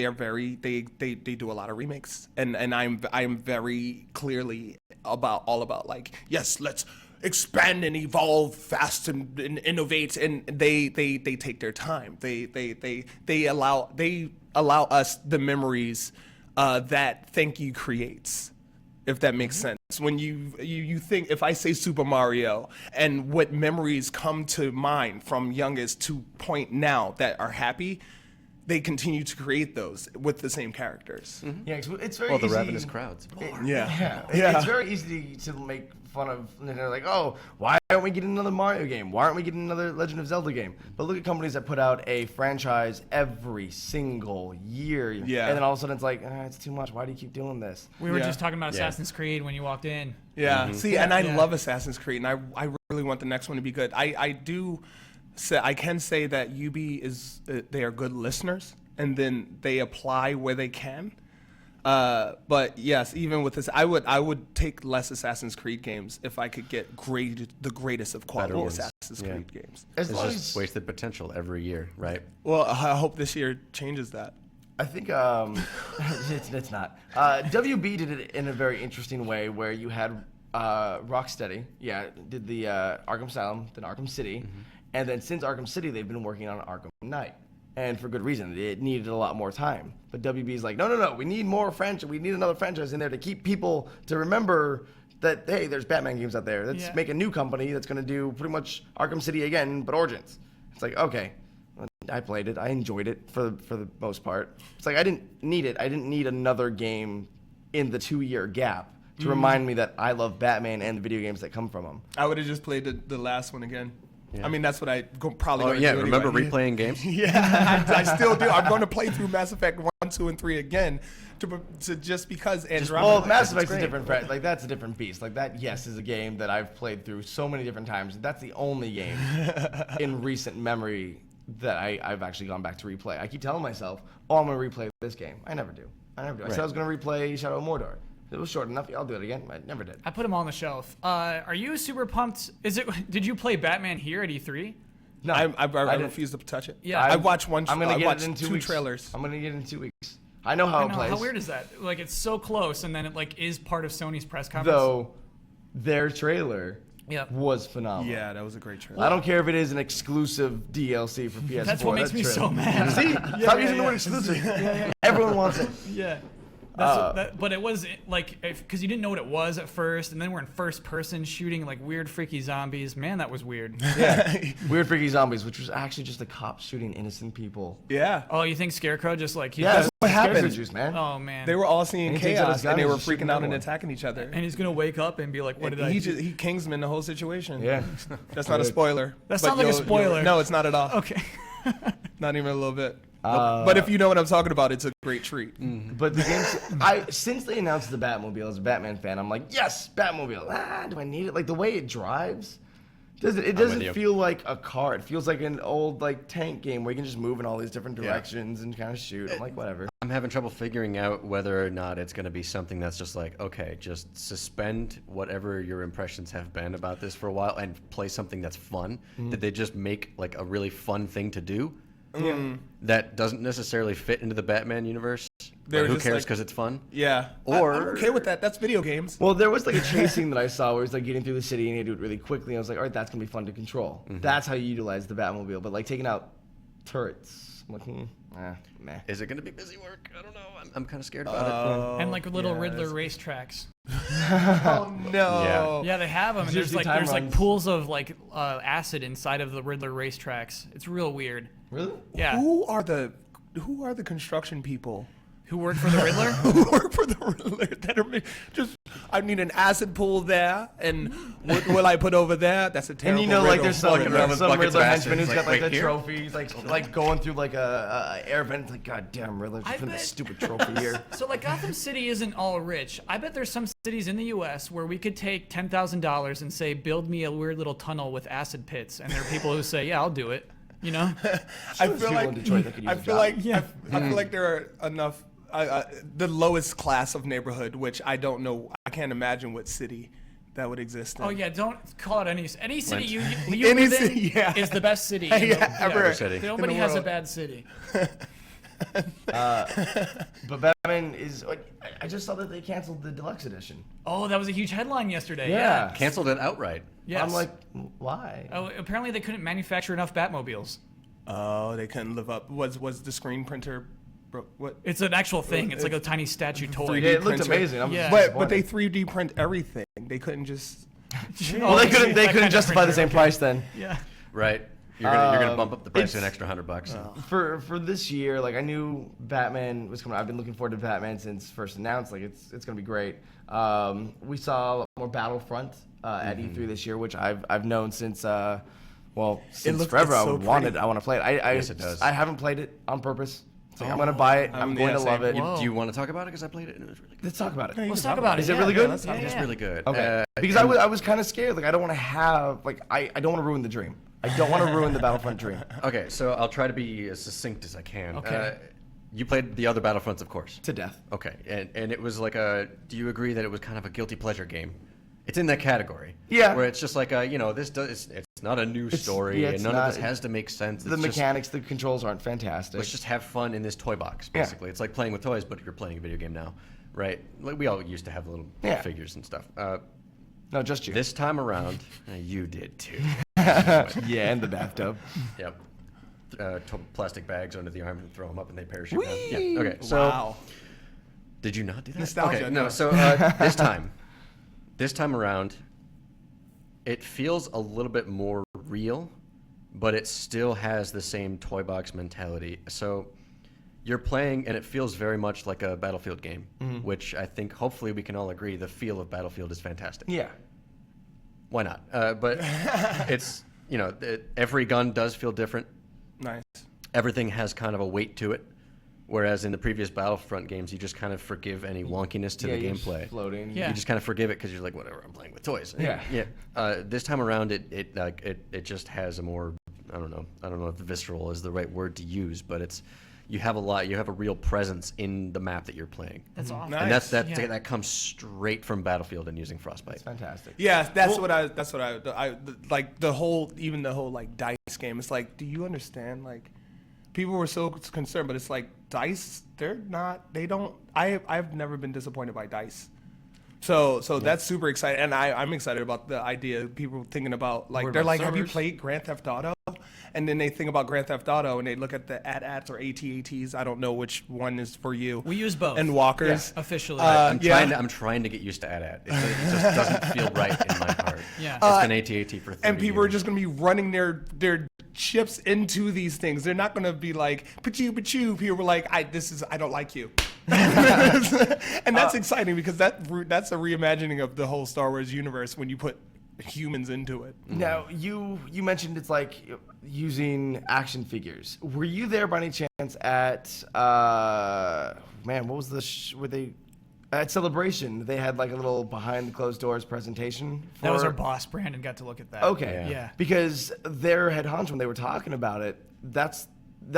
are very they do a lot of remakes, and I'm very clearly all about like, yes, let's expand and evolve fast and innovate, and they take their time. They allow us the memories that Thank You creates, if that makes sense. When you think, if I say Super Mario and what memories come to mind from youngest to point now that are happy, they continue to create those with the same characters. Yeah, it's very Well, easy. the ravenous crowds. Yeah. It's very easy to make fun of Nintendo, like, oh, why aren't we getting another Mario game? Why aren't we getting another Legend of Zelda game? But look at companies that put out a franchise every single year. Yeah. And then all of a sudden it's like, it's too much. Why do you keep doing this? We were Yeah. just talking about Assassin's Creed when you walked in. Yeah. See, and I Yeah. love Assassin's Creed, and I really want the next one to be good. I do say, I can say that UB is they are good listeners, and then they apply where they can. But yes, even with this, I would take less Assassin's Creed games if I could get the greatest of quality Better ones. Assassin's Yeah. Creed games. As It's long just as, wasted potential every year, right? Well, I hope this year changes that. I think it's not. WB did it in a very interesting way where you had Rocksteady, did the Arkham Asylum, then Arkham City, and then since Arkham City, they've been working on Arkham Knight. And for good reason, it needed a lot more time. But WB's like, no, we need more franchise. We need another franchise in there to keep people to remember that, hey, there's Batman games out there. Let's make a new company that's going to do pretty much Arkham City again, but Origins. It's like, okay, I played it. I enjoyed it for the most part. It's like I didn't need it. I didn't need another game in the 2-year gap to remind me that I love Batman and the video games that come from them. I would have just played the last one again. Yeah. I mean, that's what probably Oh going to yeah, do remember anyway. replaying games? Yeah, I still do. I'm going to play through Mass Effect 1, 2, and 3 again to just because Andromeda. Well, Mass Effect's a different like that's a different beast. Like that, yes, is a game that I've played through so many different times. That's the only game in recent memory that I've actually gone back to replay. I keep telling myself, oh, I'm going to replay this game. I never do. I said I was going to replay Shadow of Mordor. It was short enough. I'll do it again. I never did. I put them all on the shelf. Are you super pumped? Did you play Batman here at E3? No, I refuse to touch it. Yeah. I watched one. I'm gonna I get watched it in 2 two weeks. trailers. I'm going to get it in 2 weeks. I know how it plays. How weird is that? Like, it's so close, and then it like is part of Sony's press conference. Though their trailer was phenomenal. Yeah, that was a great trailer. I don't care if it is an exclusive DLC for PS4. That's what makes me trailer. so mad. See? Stop using the word exclusive. Everyone wants it. Yeah. But it was like, because you didn't know what it was at first, and then we're in first person shooting like weird freaky zombies. Man, that was weird. Yeah. Weird Freaky Zombies, which was actually just a cop shooting innocent people. Yeah. Oh, you think Scarecrow just like Yeah, what happened. Juice, man. Oh man. They were all seeing And he takes out his chaos, gun and they and were just shoots freaking out and everyone. attacking each other. and he's gonna wake up and be like, "What did I do?" He Kingsman the whole situation. Yeah. That's not a spoiler. That but sounds like a spoiler. No, it's not at all. Okay. Not even a little bit. But if you know what I'm talking about, it's a great treat. But the game, since they announced the Batmobile, as a Batman fan, I'm like, yes, Batmobile. Do I need it? Like the way it drives, it doesn't feel like a car. It feels like an old like tank game where you can just move in all these different directions and kind of shoot. I'm like, whatever. I'm having trouble figuring out whether or not it's going to be something that's just like, okay, just suspend whatever your impressions have been about this for a while and play something that's fun. Did they just make like a really fun thing to do? That doesn't necessarily fit into the Batman universe. They're But who just cares like- because it's fun? Yeah. Or- I'm okay with that. That's video games. Well, there was like a chase scene that I saw where he's like getting through the city and he do it really quickly. I was like, all right, that's gonna be fun to control. That's how you utilize the Batmobile. But like taking out turrets, I'm like, meh. Is it going to be busy work? I don't know. I'm kind of scared about it. And like little Riddler racetracks. Oh no. Yeah, they have them. And Just there's do like time runs. pools of like acid inside of the Riddler racetracks. It's real weird. Really? Yeah. Who are the who are the construction people? Who worked for the Riddler? Who work for the Riddler? That are just, I need an acid pool there, and what will I put over there? That's a terrible. And you know, like riddle. there's some around with buckets Riddler of henchman acid. who's got Like, like the here? trophies, like going through like a air vent. Like, God damn, Riddler, just put this stupid trophy here. So like Gotham City isn't all rich. I bet there's some cities in the U.S. where we could take $10,000 and say, build me a weird little tunnel with acid pits, and there are people who say, yeah, I'll do it. You know? I feel like in Detroit that could use I a feel job. like I feel like there are enough. The lowest class of neighborhood, which I don't know, I can't imagine what city that would exist in. Oh yeah, don't call it any city you Any live in city, yeah. is the best city. Yeah, ever. city. Nobody in the has a world. bad city. But Batman is. Like, I just saw that they canceled the deluxe edition. Oh, that was a huge headline yesterday. Yeah. Canceled it outright. Yes. I'm like, why? Oh, apparently they couldn't manufacture enough Batmobiles. Oh, they couldn't live up. Was the screen printer? What? It's an actual thing. It's like a tiny statue toy. Yeah, it looked printer. amazing. I'm Yeah. But they 3D print everything. They couldn't just. well, they couldn't. They That kind couldn't of justify the printer, same price then. Yeah. Right. You're gonna bump up the price to an it's- extra $100. For this year, like I knew Batman was coming. I've been looking forward to Batman since first announced. Like it's gonna be great. We saw a lot more Battlefront at E3 this year, which I've known since since forever. it's so I want pretty. to play it. Yes, it does. I haven't played it on purpose. It's like, I'm gonna buy it. I'm going to same. love it. Whoa. Do you want to talk about it? Because I played it and it was really good. Let's talk about it. Let's talk about it. Is it Yeah, really yeah, good? let's- yeah, It's yeah. really good. Okay. Because I was kind of scared. Like I don't want to have like I don't want to ruin the dream. I don't want to ruin the Battlefront dream. Okay, so I'll try to be as succinct as I can. Okay. You played the other Battlefronts, of course. To death. Okay, and it was like a. Do you agree that it was kind of a guilty pleasure game? It's in that category. Yeah. Where it's just like it's not a new story, yeah, and it's none not- of this has to make sense. The It's just, mechanics, the controls aren't fantastic. let's just have fun in this toy box. Yeah. Basically, it's like playing with toys, but you're playing a video game now, right? Like we all used to have little Yeah. figures and stuff. No, just you. This time around, you did too. Yeah, and the bathtub. Yep. Plastic bags under the arm and throw them up and they parachute down. Yeah. Okay. So Wow. did you not do that? Nostalgia, Okay. No. no. So this time around, it feels a little bit more real, but it still has the same toy box mentality. So you're playing, and it feels very much like a Battlefield game, which I think hopefully we can all agree the feel of Battlefield is fantastic. Yeah. Why not? But it's every gun does feel different. Nice. Everything has kind of a weight to it, whereas in the previous Battlefront games, you just kind of forgive any wonkiness to the you're just gameplay. floating. Yeah. You just kind of forgive it because you're like, whatever, I'm playing with toys. Yeah. Yeah. This time around, it just has a more, I don't know if visceral is the right word to use, but you have a real presence in the map that you're playing. That's awesome. Nice. And Yeah. that comes straight from Battlefield and using Frostbite. It's fantastic. Yeah, that's what I like the whole like dice game. It's like, do you understand? Like, people were so concerned, but it's like dice. I've never been disappointed by dice. So that's super exciting, and I'm excited about the idea of people thinking about like What they're about like, have you servers? played Grand Theft Auto? And then they think about Grand Theft Auto and they look at the AT-ATs or AT-ATs. I don't know which one is for you. We use both. And walkers. Officially. I'm yeah. trying to get used to AT-AT. It just doesn't feel right in my heart. Yeah. It's been AT-AT for 30 And people are years. just going to be running their chips into these things. They're not going to be like, pachoo, pachoo. People were like, I don't like you. And that's exciting because that's a reimagining of the whole Star Wars universe when you put humans into it. Now, you mentioned it's like using action figures. Were you there by any chance at, what was at Celebration, they had like a little behind closed doors presentation. That was for- our boss. Brandon got to look at that. Okay. Yeah. Because their head honcho, when they were talking about it, that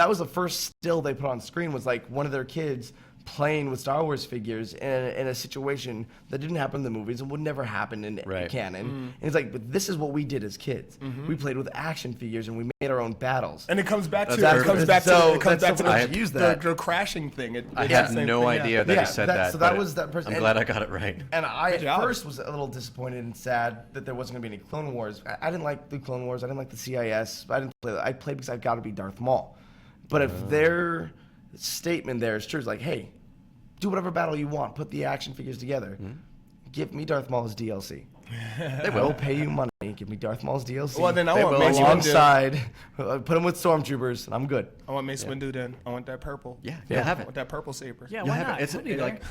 was the first still they put on screen was like one of their kids playing with Star Wars figures in a situation that didn't happen in the movies and would never happen in Right. canon. And it's like, but this is what we did as kids. We played with action figures and we made our own battles. And it comes back to That's it comes perfect. back to So it comes that's back to so much the, use the, that. the crashing thing. I It's had the same no thing, yeah. idea that Yeah, he said that- that. so that but was that person- I'm and- glad I got it right. And I at job. first was a little disappointed and sad that there wasn't going to be any Clone Wars. I didn't like the Clone Wars. I didn't like the CIS. I didn't play that. I played because I've got to be Darth Maul. But if their statement there is true, it's like, hey, do whatever battle you want. Put the action figures together. Give me Darth Maul as DLC. They will pay you money. Give me Darth Maul's DLC. Well, then I they want will Mace alongside. Put him with stormtroopers, and I'm good. I want Mace Windu then. I want that purple. Yeah, you'll have I it. want that purple saber. Yeah, You'll why have not? it. It's It'll be like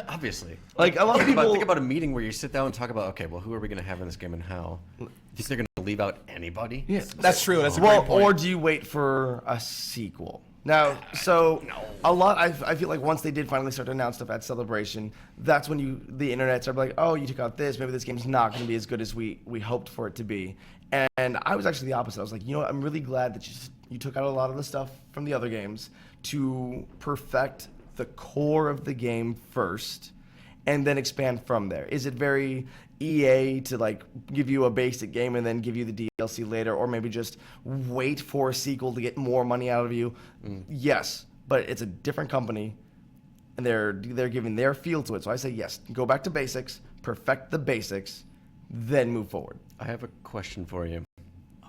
obviously. Like a lot of people Think about a meeting where you sit down and talk about, okay, well, who are we going to have in this game and how? Do you think they're going to leave out anybody? Yeah, That's true. That's a great point. Or do you wait for a sequel? Now, so a lot. I feel like once they did finally start to announce stuff at Celebration, that's when the internet started like, oh, you took out this. Maybe this game's not going to be as good as we hoped for it to be. And I was actually the opposite. I was like, you know what? I'm really glad that you took out a lot of the stuff from the other games to perfect the core of the game first, and then expand from there. Is it very EA to like give you a basic game and then give you the DLC later, or maybe just wait for a sequel to get more money out of you? Yes, but it's a different company, and they're giving their feel to it. So I say yes, go back to basics, perfect the basics, then move forward. I have a question for you.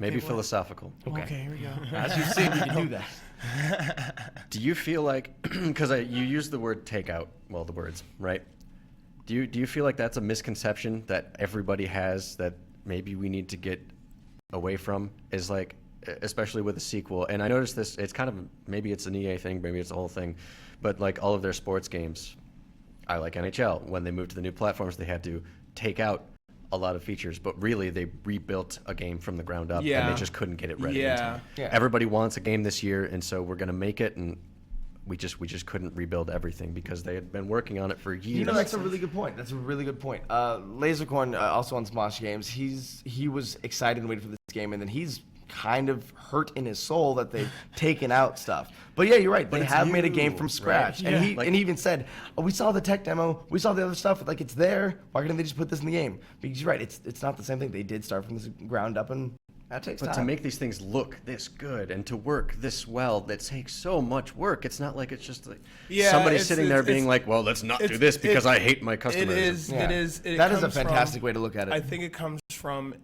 Maybe philosophical. Okay, here we go. As you've seen, you can do that. Do you feel like, because you used the word takeout, well, the words, right? Do you feel like that's a misconception that everybody has that maybe we need to get away from? Is like, especially with a sequel. And I noticed this, it's kind of, maybe it's an EA thing, maybe it's a whole thing, but like all of their sports games, I like NHL. When they moved to the new platforms, they had to take out a lot of features, but really they rebuilt a game from the ground up, and they just couldn't get it ready in time. Everybody wants a game this year, and so we're going to make it, and we just couldn't rebuild everything because they had been working on it for years. You know, that's a really good point. Lasercorn, also on Smosh Games, he was excited and waited for this game, and then he's kind of hurt in his soul that they've taken out stuff. But yeah, you're right. They have made a game from scratch. Right? And he even said, oh, we saw the tech demo, we saw the other stuff, like it's there. Why couldn't they just put this in the game? Because you're right, it's not the same thing. They did start from the ground up, and that takes time. But to make these things look this good and to work this well, that takes so much work. It's not like it's just like somebody sitting there being like, well, let's not do this because I hate my customers. It is. That is a fantastic way to look at it. I think it comes from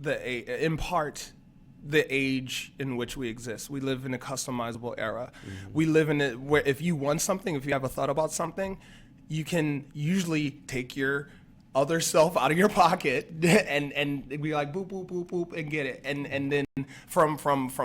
in part, the age in which we exist. We live in a customizable era. We live in it where if you want something, if you have a thought about something, you can usually take your other self out of your pocket and be like boop boop boop boop and get it, and then from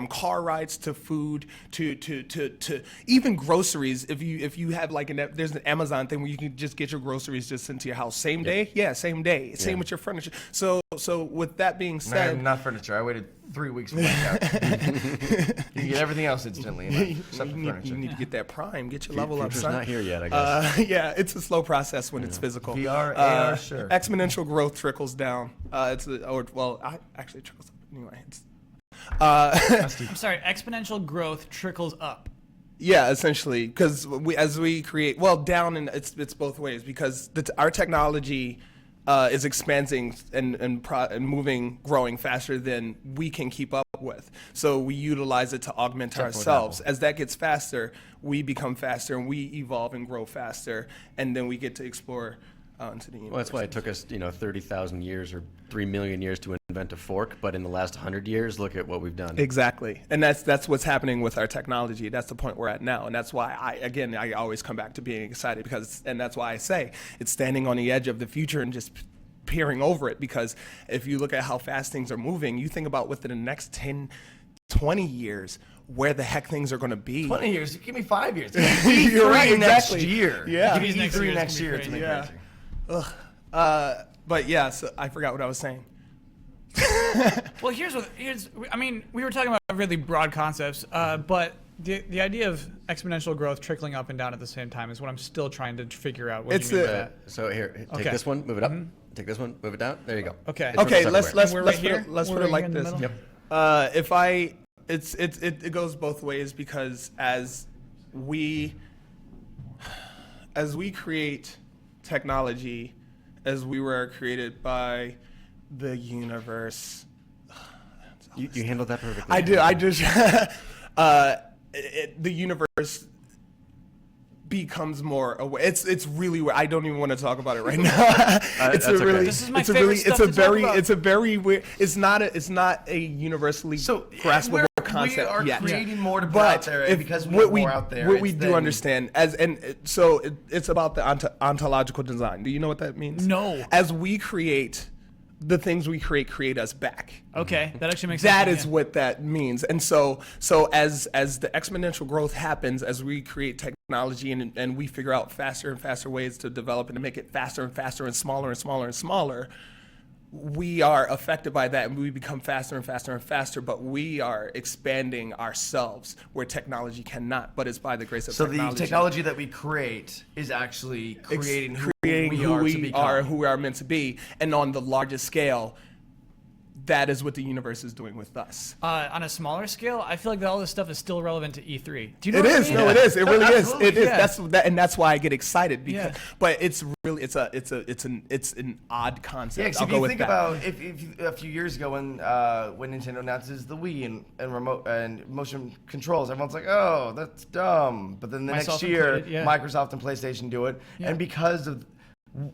car rides to food to even groceries. If you have like there's an Amazon thing where you can just get your groceries just sent to your house same day. Same day. Same with your furniture. So with that being said, not furniture. I waited 3 weeks for my couch. You get everything else instantly, except for furniture. You need to get that Prime. Get your level up, Future's son. not here yet, I guess. It's a slow process when it's physical. VR, AR, sure. Exponential growth trickles down. It trickles up anyway. I'm sorry, exponential growth trickles up. Yeah, essentially, because as we create, down, and it's both ways, because our technology is expanding and moving, growing faster than we can keep up with. So we utilize it to augment ourselves. As that gets faster, we become faster, and we evolve and grow faster, and then we get to explore into the universe. Well, that's why it took us, 30,000 years or 3 million years to invent a fork, but in the last 100 years, look at what we've done. Exactly. And that's what's happening with our technology. That's the point we're at now. And that's why I always come back to being excited, and that's why I say it's standing on the edge of the future and just peering over it, because if you look at how fast things are moving, you think about within the next 10, 20 years, where the heck things are going to be. 20 years? Give me 5 years. You're right, next exactly. year. Yeah. Give me next E3 year next year to to make make crazy. Ugh. But yeah, so I forgot what I was saying. Well, we were talking about really broad concepts, but the idea of exponential growth trickling up and down at the same time is what I'm still trying to figure out. What do you mean by that? So here, take Okay. this one, move it up. Take this one, move it down. There you go. Okay. It's Okay, sort of let's everywhere. let's We're right put here? it We're like in the this. middle? Yep. It goes both ways, because as we create technology, as we were created by the universe. You handled that perfectly. I do. The universe becomes more aware. It's really. I don't even want to talk about it right now. That's okay. This is my favorite stuff to talk about. It's a very weird. It's not a universally graspable we're concept We are yet. creating more to put out there, and because we have more out there. What we do understand, it's about the ontological design. Do you know what that means? No. As we create, the things we create us back. Okay, that actually makes sense. That is what that means. And so as the exponential growth happens, as we create technology and we figure out faster and faster ways to develop and to make it faster and faster and smaller and smaller and smaller, we are affected by that and we become faster and faster and faster, but we are expanding ourselves where technology cannot, but it's by the grace of technology. So the technology that we create is actually creating who we are meant to be. And on the largest scale, that is what the universe is doing with us. On a smaller scale, I feel like that all this stuff is still relevant to E3. Do you know It what is. I mean? No, it is. It really is. It is. Yeah. And that's why I get excited because. Yeah. But it's really it's an odd concept. Yeah, because if you think about if a few years ago when Nintendo announces the Wii and remote and motion controls, everyone's like, oh, that's dumb. But then the Myself next year, included, yeah. Microsoft and PlayStation do it, and because of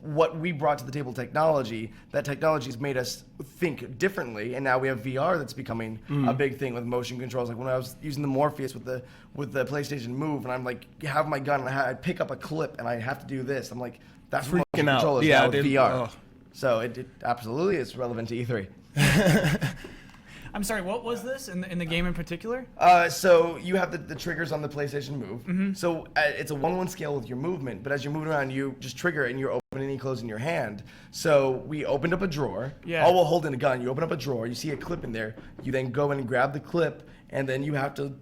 what we brought to the table technology, that technology's made us think differently, and now we have VR that's becoming a big thing with motion controls. Like when I was using the Morpheus with the PlayStation Move, and I'm like, have my gun, and I pick up a clip, and I have to do this. I'm like, that's what motion control is now with VR. So it absolutely is relevant to E3. I'm sorry, what was this in the game in particular? So you have the triggers on the PlayStation Move. So it's a 1-1 scale with your movement, but as you're moving around, you just trigger it and you're opening and closing your hand. So we opened up a drawer, all while holding a gun. You open up a drawer, you see a clip in there, you then go in and grab the clip, and then you have to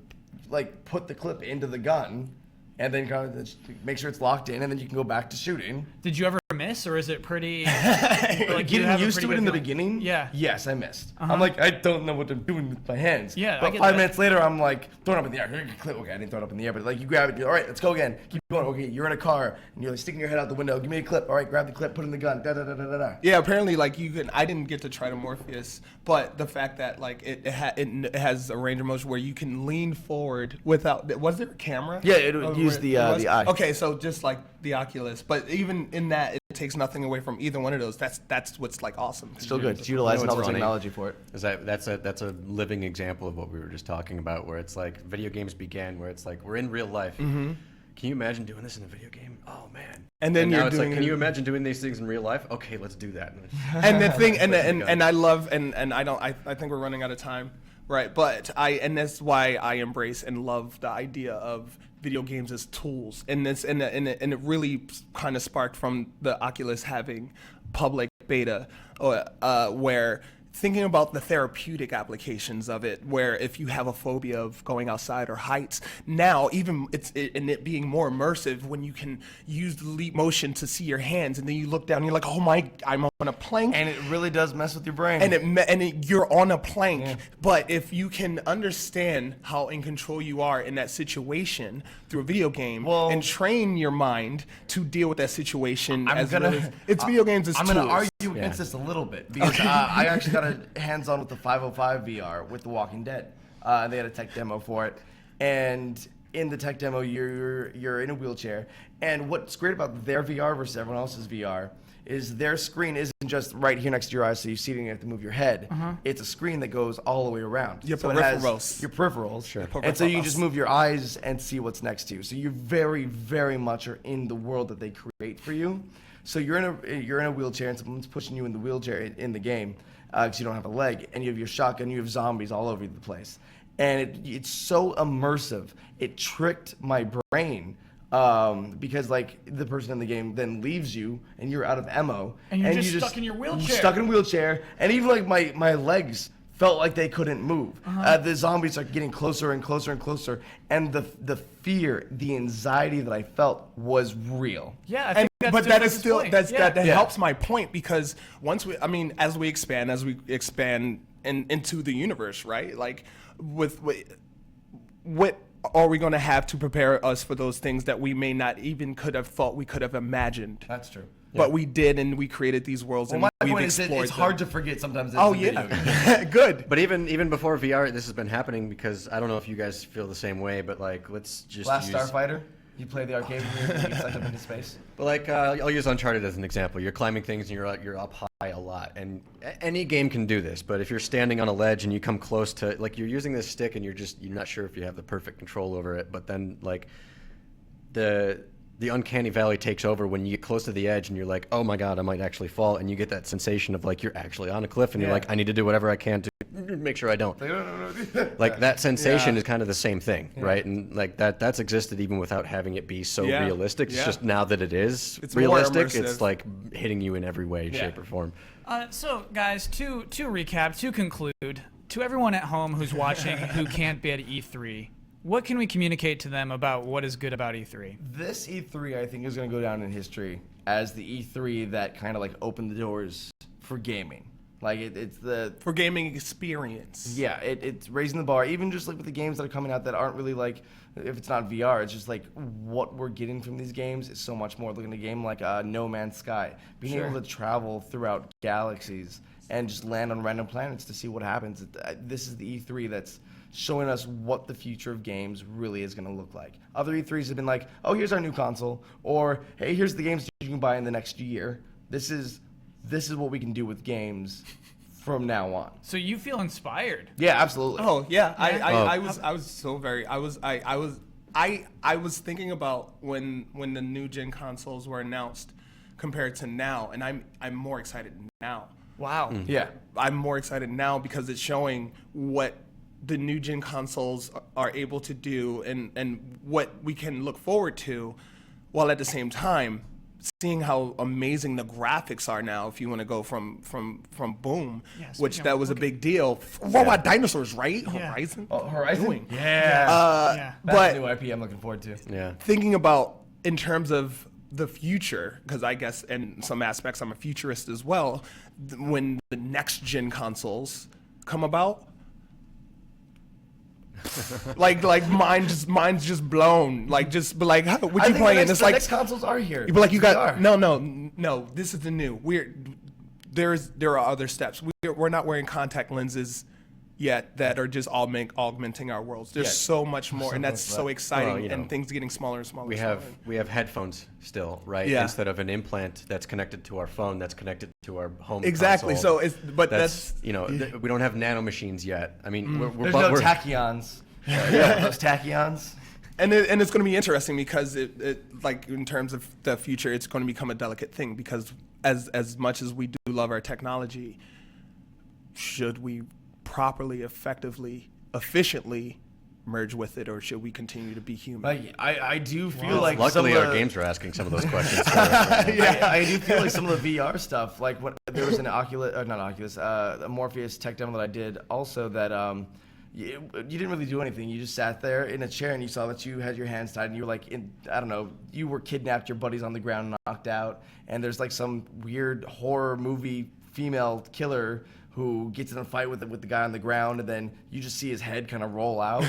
like put the clip into the gun, and then kind of make sure it's locked in, and then you can go back to shooting. Did you ever miss, or is it pretty? Like getting used to it in the beginning. Yeah. Yes, I missed. I'm like, I don't know what I'm doing with my hands. Yeah. But 5 minutes later, I'm like throwing it up in the air. Okay, I didn't throw it up in the air, but like you grab it. All right, let's go again. Keep going. Okay, you're in a car and you're like sticking your head out the window. Give me a clip. All right, grab the clip. Put it in the gun. Da da da da da. Yeah, apparently, like you can. I didn't get to try the Morpheus, but the fact that like it has a range of motion where you can lean forward without. Was there a camera? Yeah, it would use the eye. Okay, so just like the Oculus, but even in that, it takes nothing away from either one of those. That's what's like awesome. Still good. It's utilizing all the technology for it. That's a living example of what we were just talking about, where it's like video games began, where it's like we're in real life. Can you imagine doing this in a video game? Oh man! And then now it's like, can you imagine doing these things in real life? Okay, let's do that. And the thing, and I love, and I think we're running out of time, right? But that's why I embrace and love the idea of video games as tools, and it really kind of sparked from the Oculus having public beta, where thinking about the therapeutic applications of it, where if you have a phobia of going outside or heights, now even it being more immersive when you can use the leap motion to see your hands, and then you look down and you're like, oh my, I'm on a plank. And it really does mess with your brain. And you're on a plank. But if you can understand how in control you are in that situation through a video game, and train your mind to deal with that situation, video games as tools. I'm going to argue against this a little bit, because I actually got hands-on with the 505 VR with The Walking Dead. They had a tech demo for it, and in the tech demo, you're in a wheelchair. And what's great about their VR versus everyone else's VR is their screen isn't just right here next to your eyes, so you see it and you have to move your head. It's a screen that goes all the way around. Your so peripherals. Your peripherals. Sure. And so you just move your eyes and see what's next to you. So you very, very much are in the world that they create for you. So you're in a wheelchair and someone's pushing you in the wheelchair in the game because you don't have a leg, and you have your shotgun, you have zombies all over the place. And it's so immersive. It tricked my brain. Because like the person in the game then leaves you and you're out of ammo and you're just stuck in your wheelchair. You're stuck in a wheelchair, and even like my legs felt like they couldn't move. The zombies are getting closer and closer and closer, and the fear, the anxiety that I felt was real. Yeah, I think that helps my point, because as we expand into the universe, right? Like what are we going to have to prepare us for those things that we may not even could have thought we could have imagined? That's true. But we did, and we created these worlds, and we've explored it's hard to forget sometimes. Good. But even before VR, this has been happening, because I don't know if you guys feel the same way, but like let's just Last Starfighter. You play the arcade game and you get sucked up into space. But like I'll use Uncharted as an example. You're climbing things and you're up high a lot, and any game can do this, but if you're standing on a ledge and you come close to, like, you're using this stick and you're not sure if you have the perfect control over it, but then, like, the uncanny valley takes over when you get close to the edge and you're like, oh my god, I might actually fall, and you get that sensation of, like, you're actually on a cliff and you're like, I need to do whatever I can to make sure I don't. Like, that sensation is kind of the same thing, right? And, like, that's existed even without having it be so realistic. It's just now that it's realistic, it's like hitting you in every way, shape, or form. So, guys, to recap, to conclude, to everyone at home who's watching who can't be at E3, what can we communicate to them about what is good about E3? This E3, I think, is going to go down in history as the E3 that kind of like opened the doors for gaming. Like it's the for gaming experience. Yeah, it's raising the bar. Even just like with the games that are coming out that aren't really like, if it's not VR, it's just like what we're getting from these games is so much more. Looking at a game like No Man's Sky, being able to travel throughout galaxies and just land on random planets to see what happens. This is the E3 that's showing us what the future of games really is going to look like. Other E3s have been like, oh, here's our new console, or hey, here's the games you can buy in the next year. This is what we can do with games from now on. So you feel inspired? Yeah, absolutely. Oh yeah, I was so very I was thinking about when the new gen consoles were announced compared to now, and I'm more excited now. Wow. Yeah, I'm more excited now because it's showing what the new gen consoles are able to do and what we can look forward to, while at the same time seeing how amazing the graphics are now. If you want to go from Boom, which that was a big deal. Robot dinosaurs, right? Yeah. Horizon. Oh, Horizon. Yeah. That's But a new IP I'm looking forward to. Yeah. thinking about in terms of the future, because I guess in some aspects I'm a futurist as well. When the next gen consoles come about. like mine's just blown. Like just be like, what you playing? It's like next consoles are here. you be like, you got no. This is the new. There are other steps. We're not wearing contact lenses yet that are just augmenting our worlds. There's so much more, and that's so exciting. And things getting smaller and smaller. We have headphones still, right? Yeah. Instead of an implant that's connected to our phone, that's connected to our home. Exactly. console. So that's we don't have nanomachines yet. I mean, There's no tachyons. Those tachyons. And it's going to be interesting because it like in terms of the future, it's going to become a delicate thing because as much as we do love our technology, should we properly, effectively, efficiently merge with it, or should we continue to be human? I do feel like luckily our games are asking some of those questions. I do feel like some of the VR stuff, like when there was an a Morpheus tech demo that I did also that you didn't really do anything. You just sat there in a chair and you saw that you had your hands tied and you were like, you were kidnapped, your buddy's on the ground, knocked out, and there's like some weird horror movie female killer who gets in a fight with the guy on the ground, and then you just see his head kind of roll out,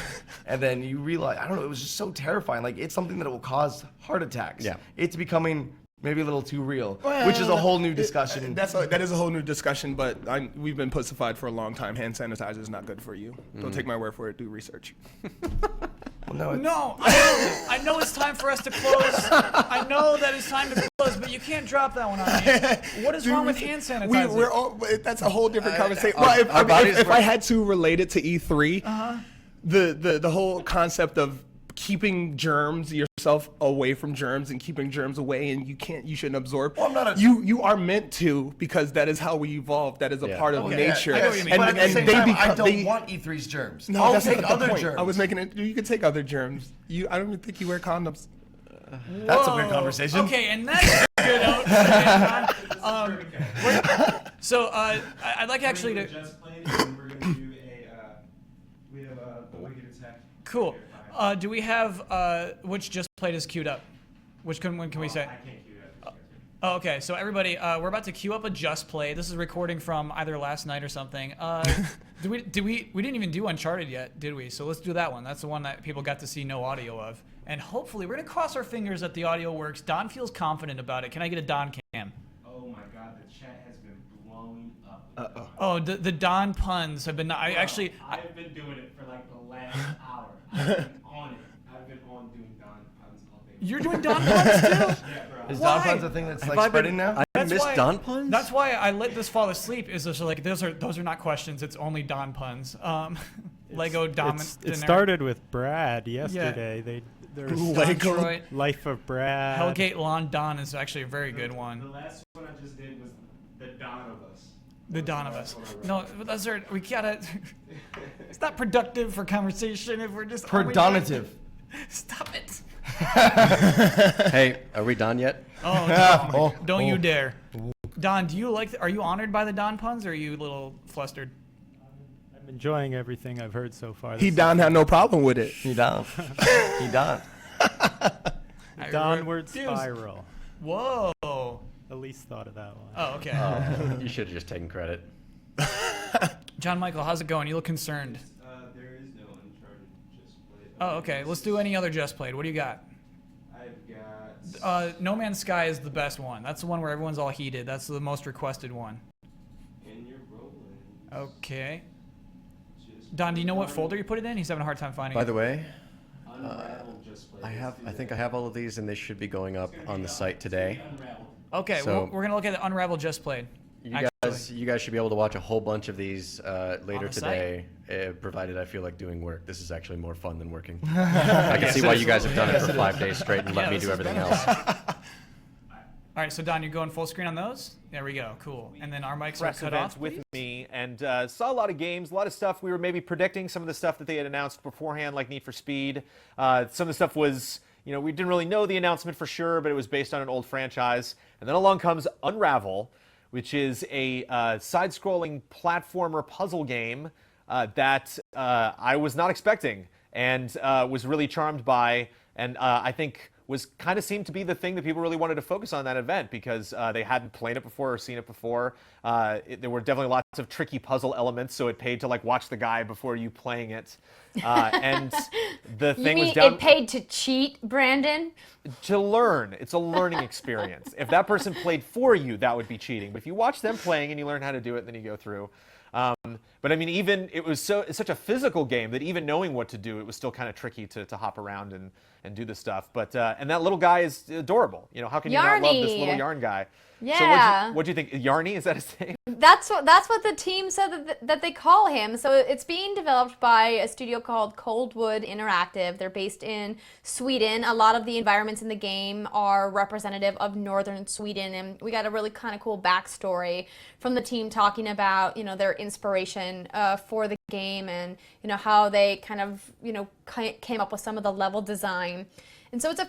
and then you realize, I don't know, it was just so terrifying. Like, it's something that will cause heart attacks. Yeah. It's becoming maybe a little too real, which is a whole new discussion. That is a whole new discussion, but we've been pussified for a long time. Hand sanitizer is not good for you. Don't take my word for it. Do research. No, I know it's time for us to close. I know that it's time to close, but you can't drop that one on me. What is wrong with hand sanitizer? That's a whole different conversation. If I had to relate it to E3, the whole concept of keeping yourself away from germs and keeping germs away, and you shouldn't absorb. Well, you are meant to, because that is how we evolve. That is a part of nature. I know what you mean. But at the same time, I don't want E3's germs. No, I'll that's take not the other point. germs. I was making it. You can take other germs. I don't even think you wear condoms. That's a weird conversation. Okay, and that's good. So I'd like actually to. Just played, and we're gonna do we have a wicked attack. Cool. Do we have which just played is queued up? Which one can we say? I can't queue it. Oh, okay. So everybody, we're about to queue up a Just Play. This is recording from either last night or something. We didn't even do Uncharted yet, did we? So let's do that one. That's the one that people got to see no audio of. And hopefully, we're gonna cross our fingers that the audio works. Don feels confident about it. Can I get a Don cam? Oh my God, the chat has been blowing up. Oh, the Don puns have been. I've been doing it for like the last hour. I've been on it. I've been on doing Don puns all day. You're doing Don puns too? Is Why? Don puns a thing that's like spreading now? I missed Don puns? That's why I let this fall asleep. Is just like those are not questions. It's only Don puns. Lego Dominant. It started with Brad yesterday. There's Lego Life of Brad. Hellgate Lawn Don is actually a very good The one. last one I just did was the Dawn of Us. The Don of Us. No, those are we gotta. It's not productive for conversation if we're just Predominative. Stop it. Hey, are we done yet? Oh, don't you dare. Don, do you like? Are you honored by the Don puns, or are you a little flustered? I'm enjoying everything I've heard so far. He Don had no problem with it. He done. He done. Downward spiral. Whoa. Elyse thought of that one. Oh, okay. You should have just taken credit. John Michael, how's it going? You look concerned. There is no Uncharted Just Play. Oh, okay. Let's do any other Just Played. What do you got? I've got No Man's Sky is the best one. That's the one where everyone's all heated. That's the most requested one. And You're Rolling. Okay. Just Don, do you know what folder you put it in? He's having a hard time finding By it. the way, Unravel Just Play. I think I have all of these, and they should be going up on the site today. Okay, So- we're gonna look at the Unravel Just Played. You guys should be able to watch a whole bunch of these later the today, provided I feel like doing work. This is actually more fun than working. I can see why you guys have done it for 5 days straight and let me do everything else. All right, so Don, you're going full screen on those? There we go, cool. And then our mics are Press cut event off. with me and saw a lot of games, a lot of stuff. We were maybe predicting some of the stuff that they had announced beforehand, like Need for Speed. Some of the stuff was, we didn't really know the announcement for sure, but it was based on an old franchise. And then along comes Unravel, which is a side-scrolling platformer puzzle game that I was not expecting and was really charmed by, and I think was kind of seemed to be the thing that people really wanted to focus on that event because they hadn't played it before or seen it before. There were definitely lots of tricky puzzle elements, so it paid to watch the guy before you playing it. And the thing was down. It paid to cheat, Brandon? To learn. It's a learning experience. If that person played for you, that would be cheating. But if you watch them playing and you learn how to do it, then you go through. But I mean, even it's such a physical game that even knowing what to do, it was still kind of tricky to hop around and do the stuff. But and that little guy is adorable. How can you not love this little yarn guy? Yeah. So what do you think? Yarny, is that his name? That's what the team said that they call him. So it's being developed by a studio called Coldwood Interactive. They're based in Sweden. A lot of the environments in the game are representative of northern Sweden, and we got a really kind of cool backstory from the team talking about their inspiration for the game and how they kind of came up with some of the level design. And so it's a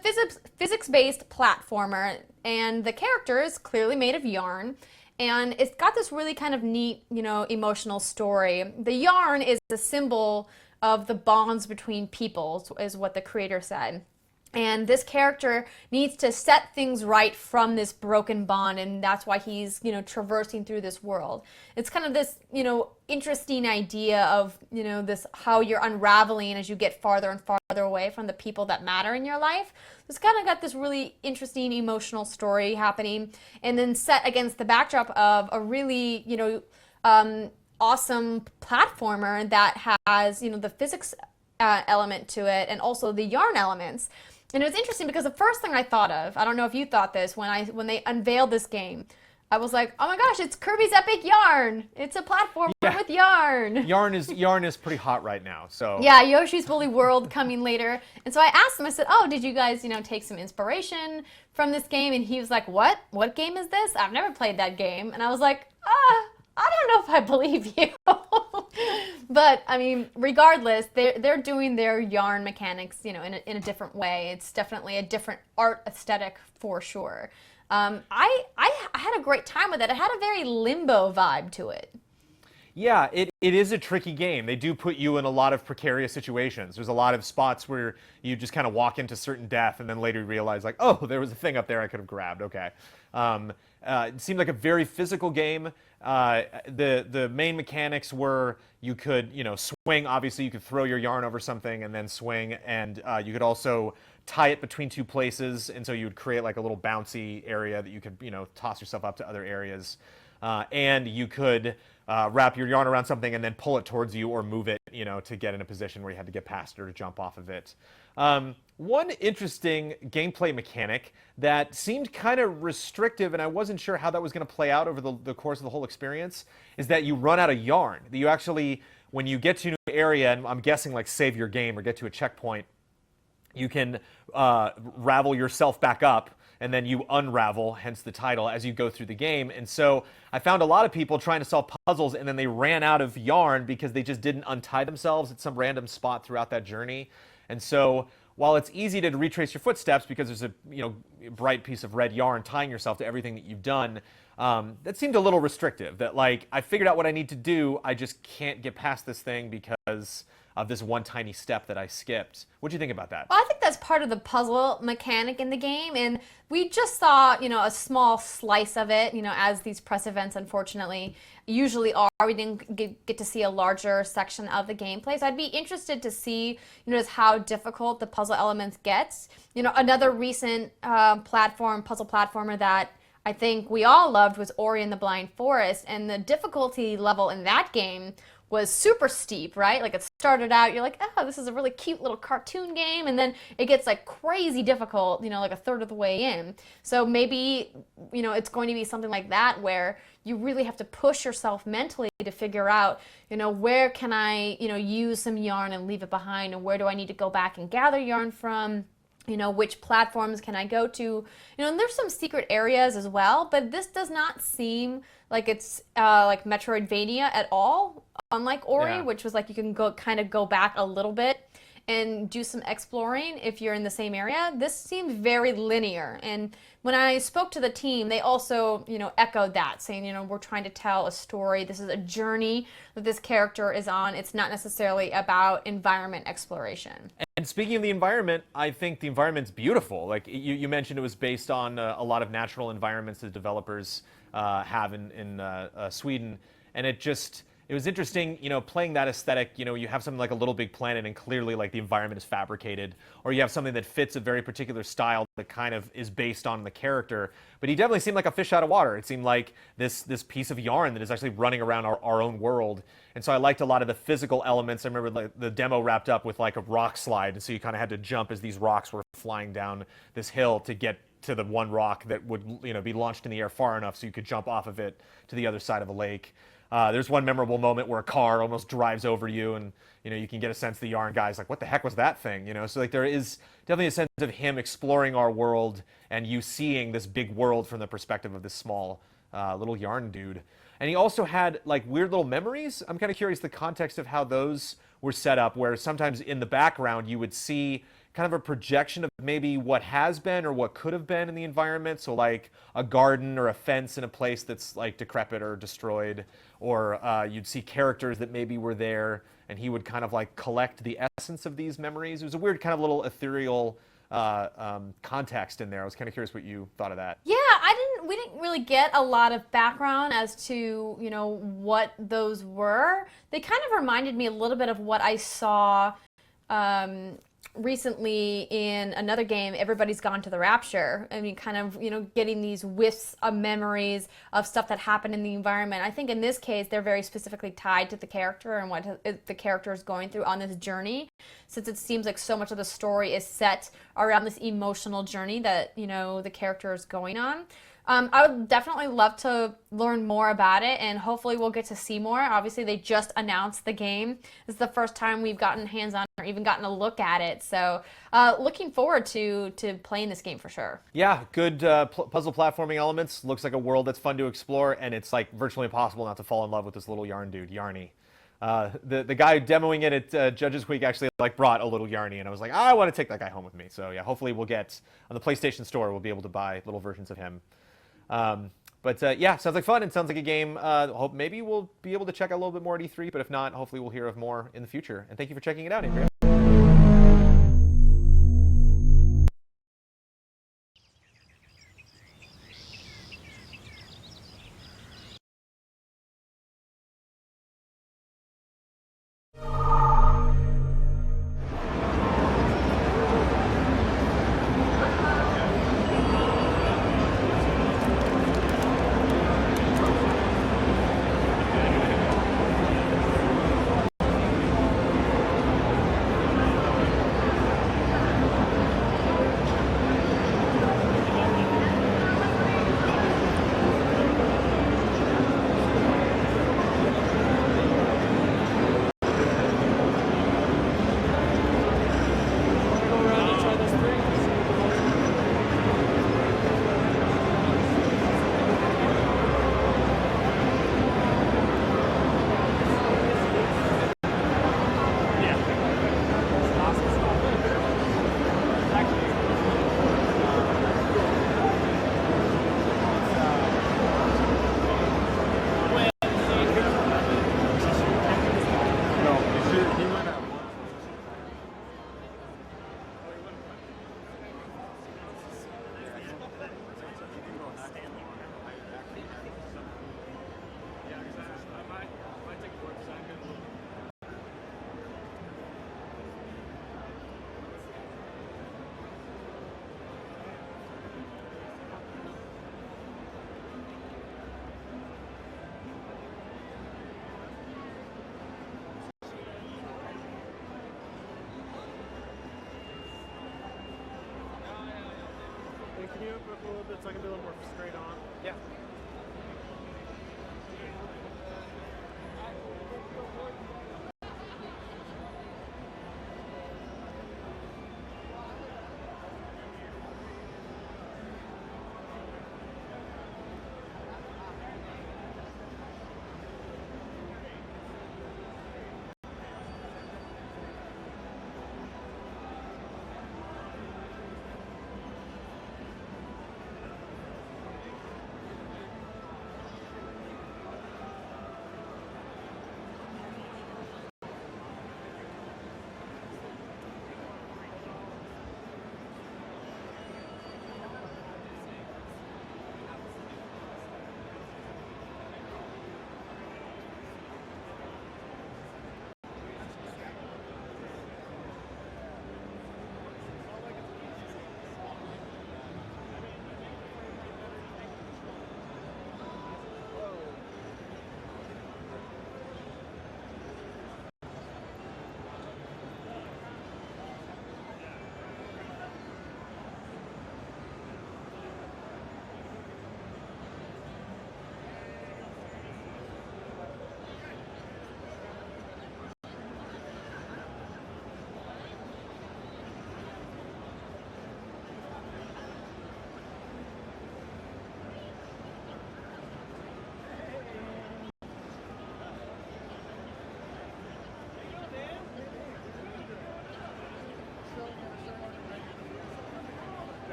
physics-based platformer, and the character is clearly made of yarn, and it's got this really kind of neat, emotional story. The yarn is a symbol of the bonds between people, is what the creator said. And this character needs to set things right from this broken bond, and that's why he's, traversing through this world. It's kind of this, interesting idea of, this how you're unraveling as you get farther and farther away from the people that matter in your life. It's kind of got this really interesting emotional story happening, and then set against the backdrop of a really, awesome platformer that has, the physics element to it and also the yarn elements. And it was interesting because the first thing I thought of, I don't know if you thought this, when they unveiled this game, I was like, oh my gosh, it's Kirby's Epic Yarn. It's a platformer with yarn. Yarn is pretty hot right now. So yeah, Yoshi's Woolly World coming later. And so I asked him, I said, oh, did you guys, take some inspiration from this game? And he was like, what? What game is this? I've never played that game. And I was like, I don't know if I believe you. But I mean, regardless, they're doing their yarn mechanics, in a different way. It's definitely a different art aesthetic for sure. I had a great time with it. It had a very Limbo vibe to it. Yeah, it is a tricky game. They do put you in a lot of precarious situations. There's a lot of spots where you just kind of walk into certain death and then later you realize oh, there was a thing up there I could have grabbed. Okay. It seemed like a very physical game. The main mechanics were you could, swing. Obviously, you could throw your yarn over something and then swing, and you could also tie it between two places, and so you would create like a little bouncy area that you could, toss yourself up to other areas. and you could wrap your yarn around something and then pull it towards you or move it, to get in a position where you had to get past it or jump off of it. One interesting gameplay mechanic that seemed kind of restrictive, and I wasn't sure how that was going to play out over the course of the whole experience, is that you run out of yarn. That you actually, when you get to a new area, and I'm guessing like save your game or get to a checkpoint, you can ravel yourself back up, and then you unravel, hence the title, as you go through the game. And so I found a lot of people trying to solve puzzles, and then they ran out of yarn because they just didn't untie themselves at some random spot throughout that journey. And so while it's easy to retrace your footsteps because there's a bright piece of red yarn tying yourself to everything that you've done, that seemed a little restrictive. That like, I figured out what I need to do, I just can't get past this thing because of this one tiny step that I skipped. What do you think about that? Well, I think that's part of the puzzle mechanic in the game, and we just saw, a small slice of it, as these press events, unfortunately, usually are. We didn't get to see a larger section of the gameplay, so I'd be interested to see, just how difficult the puzzle elements gets. Another recent puzzle platformer that I think we all loved was Ori and the Blind Forest, and the difficulty level in that game was super steep, right? Like, it started out, you're like, oh, this is a really cute little cartoon game, and then it gets like crazy difficult, like a third of the way in. So maybe, it's going to be something like that where you really have to push yourself mentally to figure out, where can I, use some yarn and leave it behind, and where do I need to go back and gather yarn from? Which platforms can I go to? And there's some secret areas as well, but this does not seem like it's like Metroidvania at all, unlike Ori, which was like you can go back a little bit and do some exploring if you're in the same area. This seems very linear, and when I spoke to the team, they also, echoed that, saying, we're trying to tell a story. This is a journey that this character is on. It's not necessarily about environment exploration. And speaking of the environment, I think the environment's beautiful. Like you mentioned, it was based on a lot of natural environments that developers have in Sweden, and it was interesting, playing that aesthetic. You have something like a Little Big Planet, and clearly like the environment is fabricated, or you have something that fits a very particular style that kind of is based on the character. But he definitely seemed like a fish out of water. It seemed like this piece of yarn that is actually running around our own world. And so I liked a lot of the physical elements. I remember the demo wrapped up with like a rock slide, and so you kind of had to jump as these rocks were flying down this hill to get to the one rock that would be launched in the air far enough so you could jump off of it to the other side of a lake. There's one memorable moment where a car almost drives over you, and you can get a sense the yarn guy's like, what the heck was that thing? So like there is definitely a sense of him exploring our world and you seeing this big world from the perspective of this small little yarn dude. And he also had like weird little memories. I'm kind of curious the context of how those were set up, where sometimes in the background you would see kind of a projection of maybe what has been or what could have been in the environment. So like a garden or a fence in a place that's like decrepit or destroyed, or you'd see characters that maybe were there, and he would kind of like collect the essence of these memories. It was a weird kind of little ethereal context in there. I was kind of curious what you thought of that. Yeah, we didn't really get a lot of background as to, what those were. They kind of reminded me a little bit of what I saw recently in another game, Everybody's Gone to the Rapture. I mean, kind of, getting these whiffs of memories of stuff that happened in the environment. I think in this case, they're very specifically tied to the character and what the character is going through on this journey, since it seems like so much of the story is set around this emotional journey that, the character is going on. I would definitely love to learn more about it, and hopefully we'll get to see more. Obviously, they just announced the game. This is the first time we've gotten hands-on or even gotten a look at it. So looking forward to playing this game for sure. Yeah, good puzzle platforming elements. Looks like a world that's fun to explore, and it's like virtually impossible not to fall in love with this little yarn dude, Yarny. The guy demoing it at Judges Week actually like brought a little Yarny, and I was like, I want to take that guy home with me. So yeah, hopefully we'll get on the PlayStation Store, we'll be able to buy little versions of him. But yeah, sounds like fun. It sounds like a game. Hope maybe we'll be able to check out a little bit more at E3, but if not, hopefully we'll hear of more in the future. And thank you for checking it out, Andrea. a little bit so I can be a little more straight on? Yeah.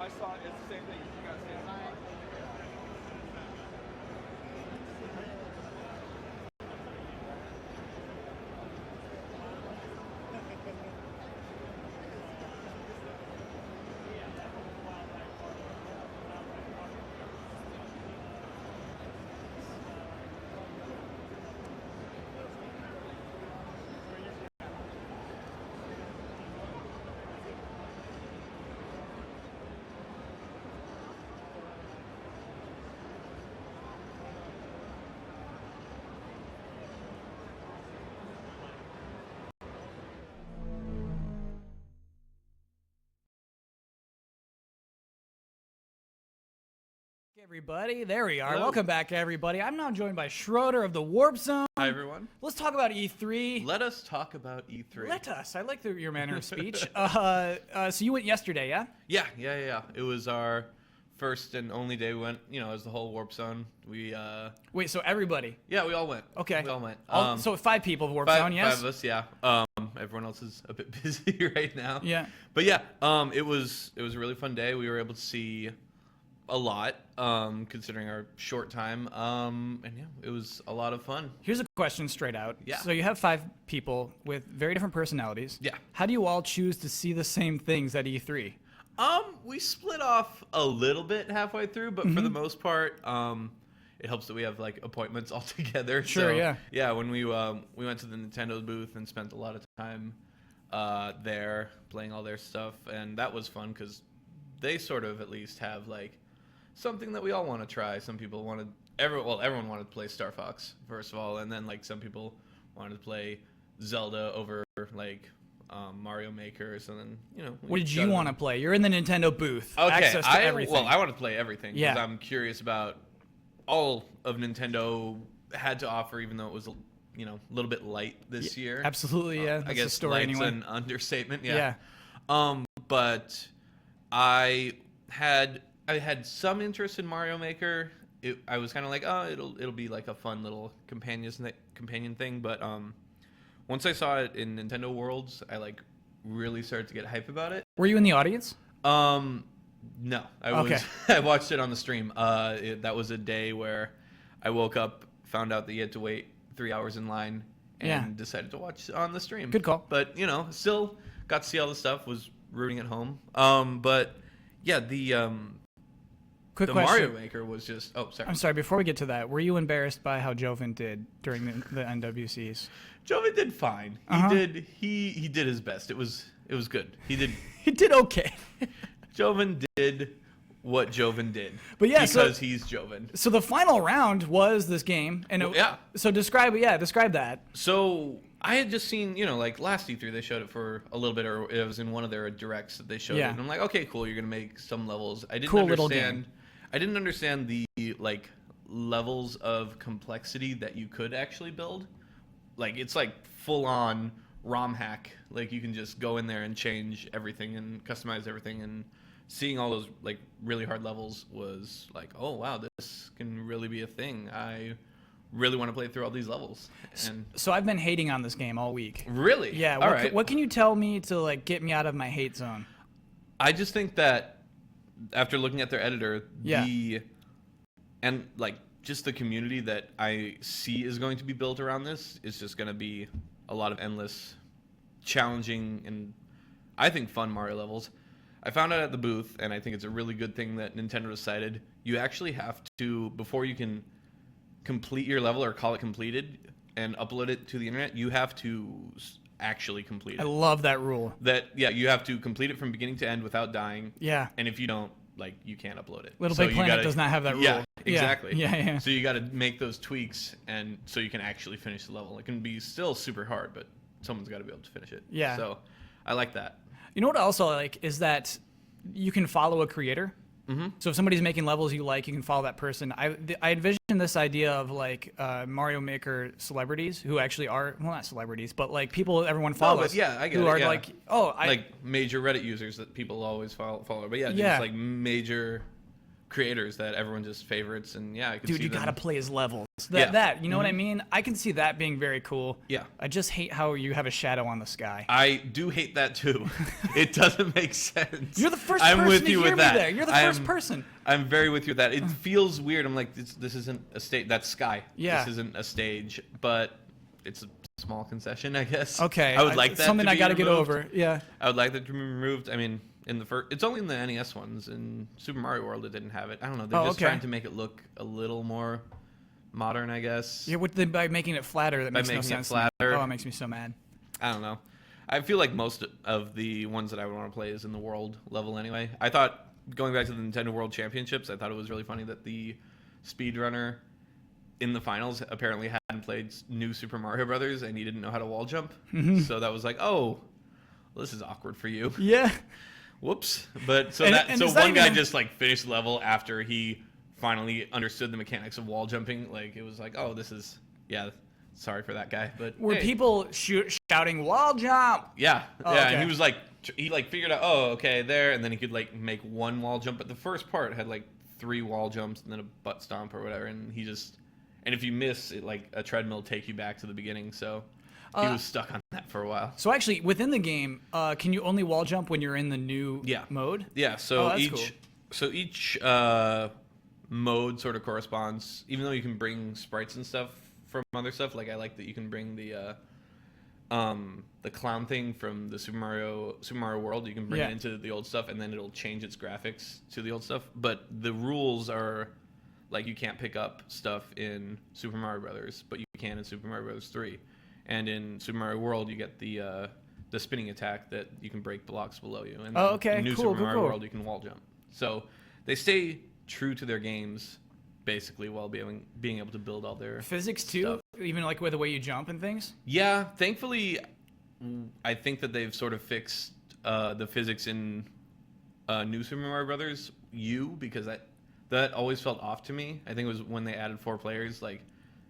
I saw it's the same thing. You guys did. Everybody, there we are. Hello. Welcome back, everybody. I'm now joined by Schroeder of the Warp Zone. Hi, everyone. Let's talk about E3. Let us talk about E3. Let us. I like your manner of speech. So you went yesterday, yeah? Yeah. It was our first and only day. We went, as the whole Warp Zone. We Wait, so everybody? Yeah, we all went. Okay. We all went. So 5 people of Warp Zone, yes? 5 of us, yeah. Everyone else is a bit busy right now. Yeah. But yeah, it was a really fun day. We were able to see a lot, considering our short time. And yeah, it was a lot of fun. Here's a question straight out. Yeah. So you have 5 people with very different personalities. Yeah. How do you all choose to see the same things at E3? We split off a little bit halfway through, but for the most part, it helps that we have like appointments all together. Sure, so, yeah. Yeah, when we went to the Nintendo booth and spent a lot of time there playing all their stuff, and that was fun because they sort of at least have like something that we all want to try. Some people everyone wanted to play Star Fox first of all, and then like some people wanted to play Zelda over like Mario Maker. So then what did you want to play? You're in the Nintendo booth. Okay, Access to everything. Well, I want to play everything because Yeah. I'm curious about all of Nintendo had to offer, even though it was a little bit light this year. Absolutely, yeah. I That's guess the story light's anyway. an understatement. Yeah. But I had some interest in Mario Maker. I was kind of like, oh, it'll be like a fun little companion thing. But once I saw it in Nintendo Worlds, I like really started to get hype about it. Were you in the audience? No, I watched it on the stream. That was a day where I woke up, found out that you had to wait 3 hours in line, and decided to watch on the stream. Good call. But still got to see all the stuff. Was rooting at home. But yeah, Quick the question. Mario Maker was just. Oh, sorry. I'm sorry. Before we get to that, were you embarrassed by how Joven did during the NWCs? Joven did fine. He did his best. It was good. He did okay. Joven did what Joven did. But yeah, because he's Joven. So the final round was this game, and So describe that. So I had just seen, like last E3 they showed it for a little bit, or it was in one of their directs that they showed it, and I'm like, okay, cool, you're gonna make some levels. I didn't understand the like levels of complexity that you could actually build. Like it's like full on ROM hack. Like you can just go in there and change everything and customize everything, and seeing all those like really hard levels was like, oh wow, this can really be a thing. I really want to play through all these levels. And so I've been hating on this game all week. Really? Yeah. What can you tell me to like get me out of my hate zone? I just think that after looking at their editor, and like just the community that I see is going to be built around this is just going to be a lot of endless, challenging, and I think fun Mario levels. I found out at the booth, and I think it's a really good thing that Nintendo decided, you actually have to, before you can complete your level or call it completed and upload it to the internet, you have to actually complete it. I love that rule. You have to complete it from beginning to end without dying. Yeah. And if you don't, like, you can't upload it. Little Big Planet does not have that rule. Yeah, exactly. Yeah. So you got to make those tweaks, and so you can actually finish the level. It can be still super hard, but someone's got to be able to finish it. Yeah. So I like that. You know what I also like is that you can follow a creator. Mm-hmm. So if somebody's making levels you like, you can follow that person. I envision this idea of like Mario Maker celebrities who actually are, well, not celebrities, but like people everyone follows. But yeah, I get who it. are Yeah. like, like major Reddit users that people always follow. But yeah, just like major creators that everyone just favorites, and I could see you them. gotta play his levels. That you know what I mean? I can see that being very cool. Yeah. I just hate how you have a shadow on the sky. I do hate that too. It doesn't make sense. You're the first I'm person with to you hear with me that. there. You're the first person. I'm very with you with that. It feels weird. I'm like, this isn't a stage. That's sky. Yeah. This isn't a stage, but it's a small concession, I guess. Okay. I would like that. Something to I be got to get removed. over. Yeah. I would like that to be removed. I mean, in the first, it's only in the NES ones. In Super Mario World, it didn't have it. I don't know. They're just trying to make it look a little more modern, I guess. Yeah, by making it flatter, that makes no sense. By making it flatter. Oh, it makes me so mad. I don't know. I feel like most of the ones that I would want to play is in the world level anyway. I thought, going back to the Nintendo World Championships, I thought it was really funny that the speedrunner in the finals apparently hadn't played New Super Mario Brothers and he didn't know how to wall jump. Mm-hmm. So that was like, oh, well, this is awkward for you. Yeah. Whoops. But so one guy just like finished the level after he finally understood the mechanics of wall jumping. Like it was like, oh, this is sorry for that guy. But were people shouting wall jump? Yeah. Oh, yeah. okay. And he was like, he like figured out, oh, okay, there, and then he could like make one wall jump. But the first part had like 3 wall jumps and then a butt stomp or whatever, and if you miss it, like a treadmill take you back to the beginning. So he was stuck on that for a while. So actually, within the game, can you only wall jump when you're in the new mode? Yeah. So cool. each mode sort of corresponds. Even though you can bring sprites and stuff from other stuff, like I like that you can bring the clown thing from the Super Mario World. You can bring it into the old stuff, and then it'll change its graphics to the old stuff. But the rules are like you can't pick up stuff in Super Mario Brothers, but you can in Super Mario Brothers 3. And in Super Mario World, you get the spinning attack that you can break blocks below you. And in New Super Mario World, you can wall jump. So they stay true to their games, basically, while being able to build all their physics too, stuff. even like with the way you jump and things. Yeah, thankfully, I think that they've sort of fixed the physics in New Super Mario Brothers U, because that always felt off to me. I think it was when they added 4 players, like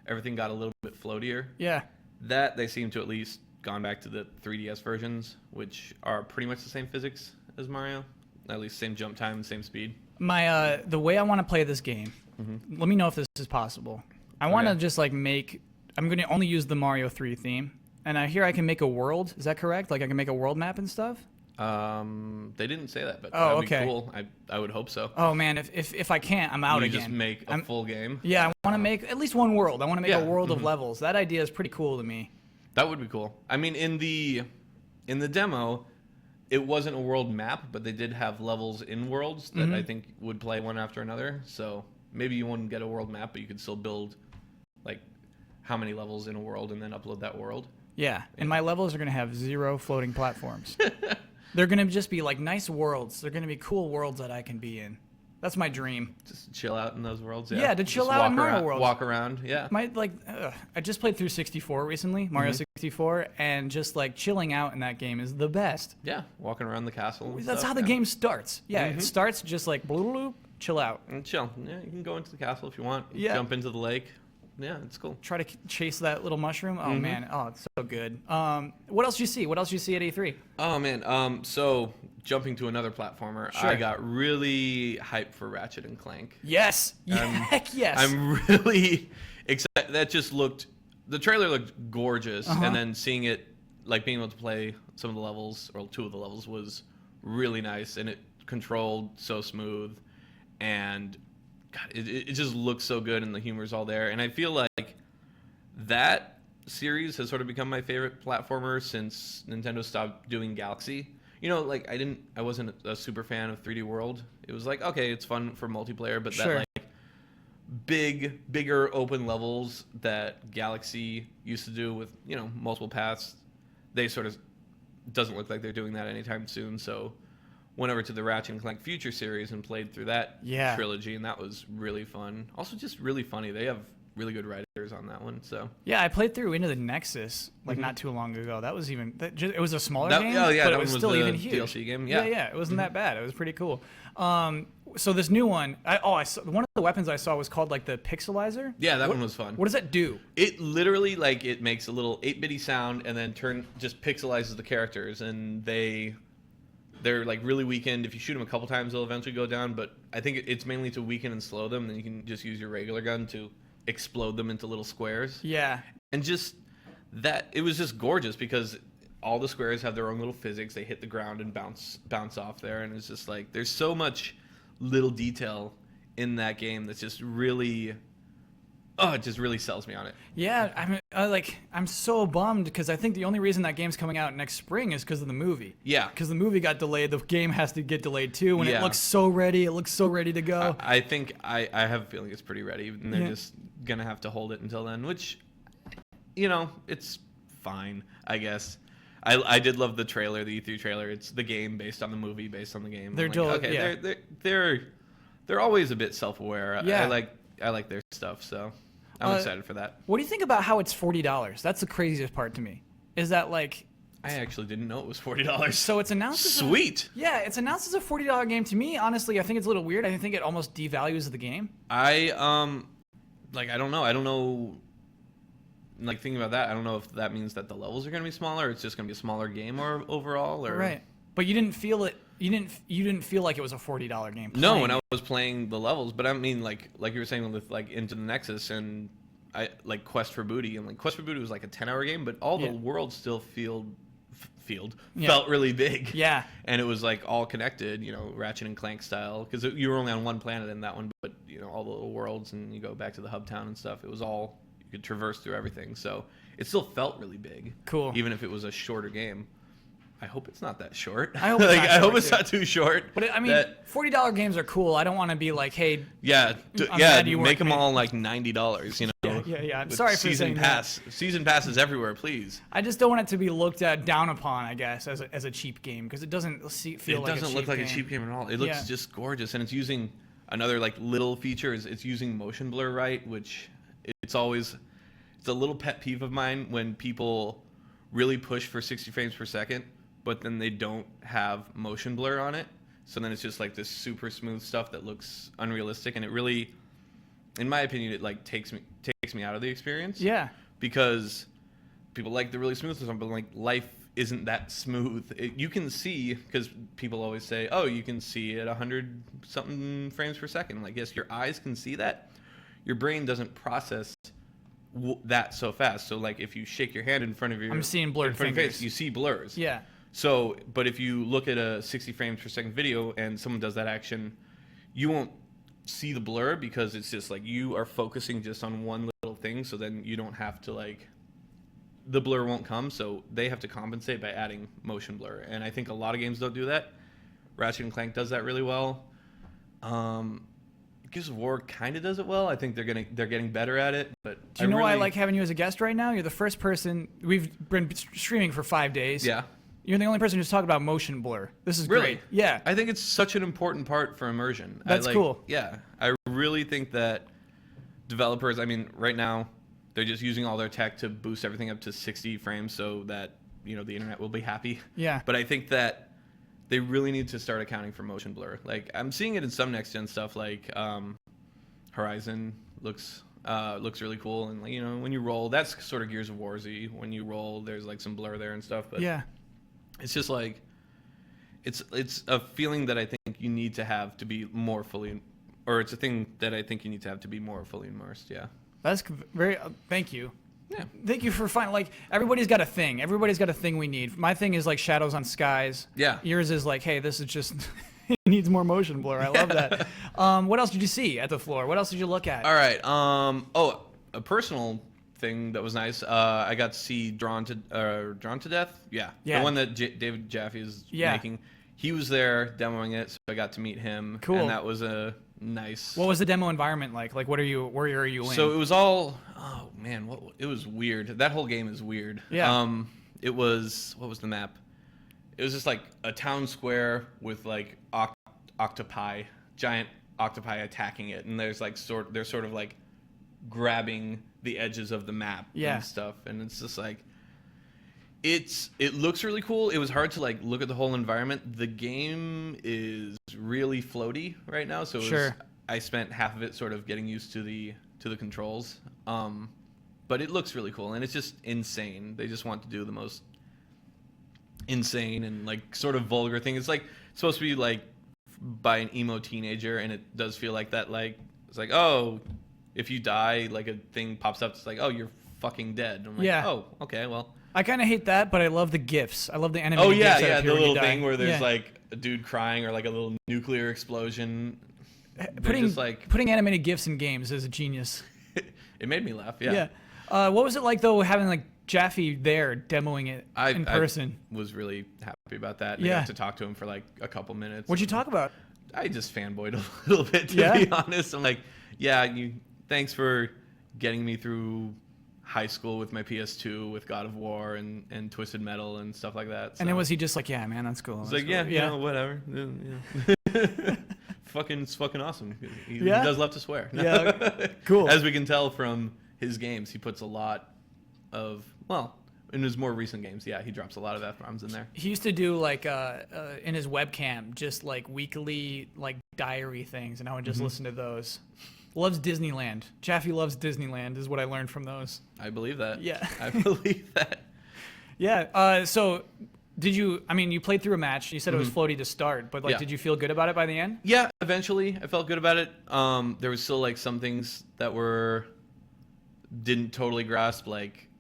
everything got a little bit floatier. Yeah. That they seem to at least gone back to the 3DS versions, which are pretty much the same physics as Mario, at least same jump time, same speed. The way I want to play this game, let me know if this is possible. I want to just like I'm going to only use the Mario 3 theme, and I hear I can make a world. Is that correct? Like I can make a world map and stuff? They didn't say that, but that would be cool. I would hope so. Oh man, if I can't, I'm out again. You just make a full game. Yeah, I want to make at least one world. I want to make a world of levels. That idea is pretty cool to me. That would be cool. I mean, in the demo, it wasn't a world map, but they did have levels in worlds that I think would play one after another. So maybe you wouldn't get a world map, but you could still build like how many levels in a world and then upload that world. Yeah, and my levels are going to have 0 floating platforms. They're going to just be like nice worlds. They're going to be cool worlds that I can be in. That's my dream. Just chill out in those worlds. Yeah, to chill out in Mario World. Walk around. Yeah. I just played through 64 recently, Mario 64, and just like chilling out in that game is the best. Yeah, walking around the castle. That's how the game starts. Yeah, it starts just like bloop, chill out. And chill. Yeah, you can go into the castle if you want. Yeah. Jump into the lake. Yeah, it's cool. Try to chase that little mushroom. Oh man, it's so good. What else do you see? What else do you see at E3? Oh man, so jumping to another platformer, Sure. I got really hyped for Ratchet and Clank. Yes, heck yes. I'm really excited. That just looked. The trailer looked gorgeous, and then seeing it, like being able to play some of the levels or 2 of the levels was really nice, and it controlled so smooth, and God, it just looks so good, and the humor's all there. And I feel like that series has sort of become my favorite platformer since Nintendo stopped doing Galaxy. You know, like I wasn't a super fan of 3D World. It was like, okay, it's fun for multiplayer, but Sure. that like bigger open levels that Galaxy used to do with, you know, multiple paths, they sort of doesn't look like they're doing that anytime soon. So went over to the Ratchet and Clank Future series and played through that trilogy, and that was really fun. Also, just really funny. They have really good writers on that one. So yeah, I played through Into the Nexus like not too long ago. That was even it was a smaller game, oh yeah, but that it was one still the even huge. DLC game. Yeah, it wasn't that bad. It was pretty cool. So this new one, I saw, one of the weapons I saw was called like the Pixelizer. Yeah, that one was fun. What does that do? It literally like it makes a little 8-bitty sound and then just pixelizes the characters, and they're like really weakened. If you shoot them a couple times, they'll eventually go down. But I think it's mainly to weaken and slow them. Then you can just use your regular gun to explode them into little squares. Yeah. And just that, it was just gorgeous because all the squares have their own little physics. They hit the ground and bounce off there. And it's just like, there's so much little detail in that game that's just really, it just really sells me on it. Yeah, I'm so bummed because I think the only reason that game's coming out next spring is because of the movie. Yeah. Because the movie got delayed, the game has to get delayed too, and it looks so ready. It looks so ready to go. I think I have a feeling it's pretty ready, and they're just gonna have to hold it until then, which, you know, it's fine, I guess. I did love the trailer, the E3 trailer. It's the game based on the movie, based on the game. They're always a bit self-aware. Yeah. I like their stuff, so I'm excited for that. What do you think about how it's $40? That's the craziest part to me. Is that like... I actually didn't know it was $40. So it's announced as Sweet. It's announced as a $40 game. To me, honestly, I think it's a little weird. I think it almost devalues the game. I don't know. Like, thinking about that, I don't know if that means that the levels are going to be smaller, or it's just going to be a smaller game or overall, or... Right. But you didn't feel it. You didn't feel like it was a $40 game. No, when I was playing the levels, but I mean, like you were saying with like Into the Nexus and I like Quest for Booty, and like Quest for Booty was like a 10-hour game, but all the worlds still felt really big. Yeah. And it was like all connected, you know, Ratchet and Clank style, because you were only on one planet in that one, but you know, all the little worlds, and you go back to the hub town and stuff. It was all, you could traverse through everything, so it still felt really big. Cool. Even if it was a shorter game. I hope it's not that short. I hope it's not too short. But $40 games are cool. I don't want to be like, hey, make them all like $90. You know. Yeah. I'm sorry for saying that. Season passes everywhere, please. I just don't want it to be looked down upon, I guess, as a cheap game, because it doesn't feel like a cheap game. It doesn't look like a cheap game at all. It looks just gorgeous, and it's using another like little feature. It's using motion blur, right? Which it's a little pet peeve of mine when people really push for 60 frames per second, but then they don't have motion blur on it. So then it's just like this super smooth stuff that looks unrealistic, and it really, in my opinion, it like takes me out of the experience. Yeah. Because people like the really smooth stuff, but like life isn't that smooth. You can see, because people always say, oh, you can see at 100 something frames per second. Like, yes, your eyes can see that. Your brain doesn't process that so fast. So like if you shake your hand in front of your, I'm seeing blurred fingers. You see blurs. Yeah. So, but if you look at a 60 frames per second video and someone does that action, you won't see the blur, because it's just like you are focusing just on one little thing. So then you don't have to like the blur won't come, so they have to compensate by adding motion blur. And I think a lot of games don't do that. Ratchet and Clank does that really well. Gears of War kind of does it well. I think they're getting better at it. But do you know why I like having you as a guest right now? You're the first person. We've been streaming for 5 days. Yeah. You're the only person who's talking about motion blur. This is really great. Yeah. I think it's such an important part for immersion. That's cool. Yeah. I really think that developers, I mean, right now, they're just using all their tech to boost everything up to 60 frames so that, the internet will be happy. Yeah. But I think that they really need to start accounting for motion blur. Like, I'm seeing it in some next-gen stuff, like Horizon looks really cool. And, when you roll, that's sort of Gears of War-y. When you roll, there's, some blur there and stuff. But yeah. It's just, it's a feeling that I think you need to have to be more fully, or it's a thing that I think you need to have to be more fully immersed, yeah. That's very, thank you. Yeah. Thank you for finding, everybody's got a thing. Everybody's got a thing we need. My thing is, Shadows on Skies. Yeah. Yours is hey, this is just, it needs more motion blur. I love that. What else did you see at the floor? What else did you look at? All right. A personal thing that was nice. I got to see Drawn to Death. Yeah. Yeah. The one that David Jaffe is making. He was there demoing it, so I got to meet him. Cool. And that was a nice. What was the demo environment like? Where are you in? So it was all. Oh man, it was weird. That whole game is weird. Yeah. What was the map? It was just a town square with octopi, giant octopi attacking it, and there's they're sort of grabbing the edges of the map and stuff, and it's just it looks really cool. It was hard to look at the whole environment. The game is really floaty right now, so I spent half of it sort of getting used to the controls. But it looks really cool, and it's just insane. They just want to do the most insane and sort of vulgar thing. It's supposed to be by an emo teenager, and it does feel like that. It's oh, if you die, a thing pops up. It's oh, you're fucking dead. I'm oh, okay, well. I kind of hate that, but I love the GIFs. I love the animated GIFs. Oh, GIFs yeah, the little thing where there's a dude crying or a little nuclear explosion. Putting animated GIFs in games is a genius. It made me laugh, yeah. Yeah. What was it like, though, having Jaffe there demoing it in person? I was really happy about that. I got to talk to him for a couple minutes. What'd you talk about? I just fanboyed a little bit, to be honest. I'm thanks for getting me through high school with my PS2, with God of War and Twisted Metal and stuff like that. So. And then was he just yeah, man, that's cool. He's cool. Whatever. Yeah. It's fucking awesome. He does love to swear. Yeah, cool. As we can tell from his games, he puts a lot of, in his more recent games, he drops a lot of F-bombs in there. He used to do in his webcam, just weekly diary things, and I would just listen to those. Loves Disneyland. Jaffe loves Disneyland is what I learned from those. I believe that. Yeah. I believe that. Yeah. So did you, you played through a match. You said it was floaty to start, but did you feel good about it by the end? Yeah, eventually I felt good about it. There was still some things that didn't totally grasp,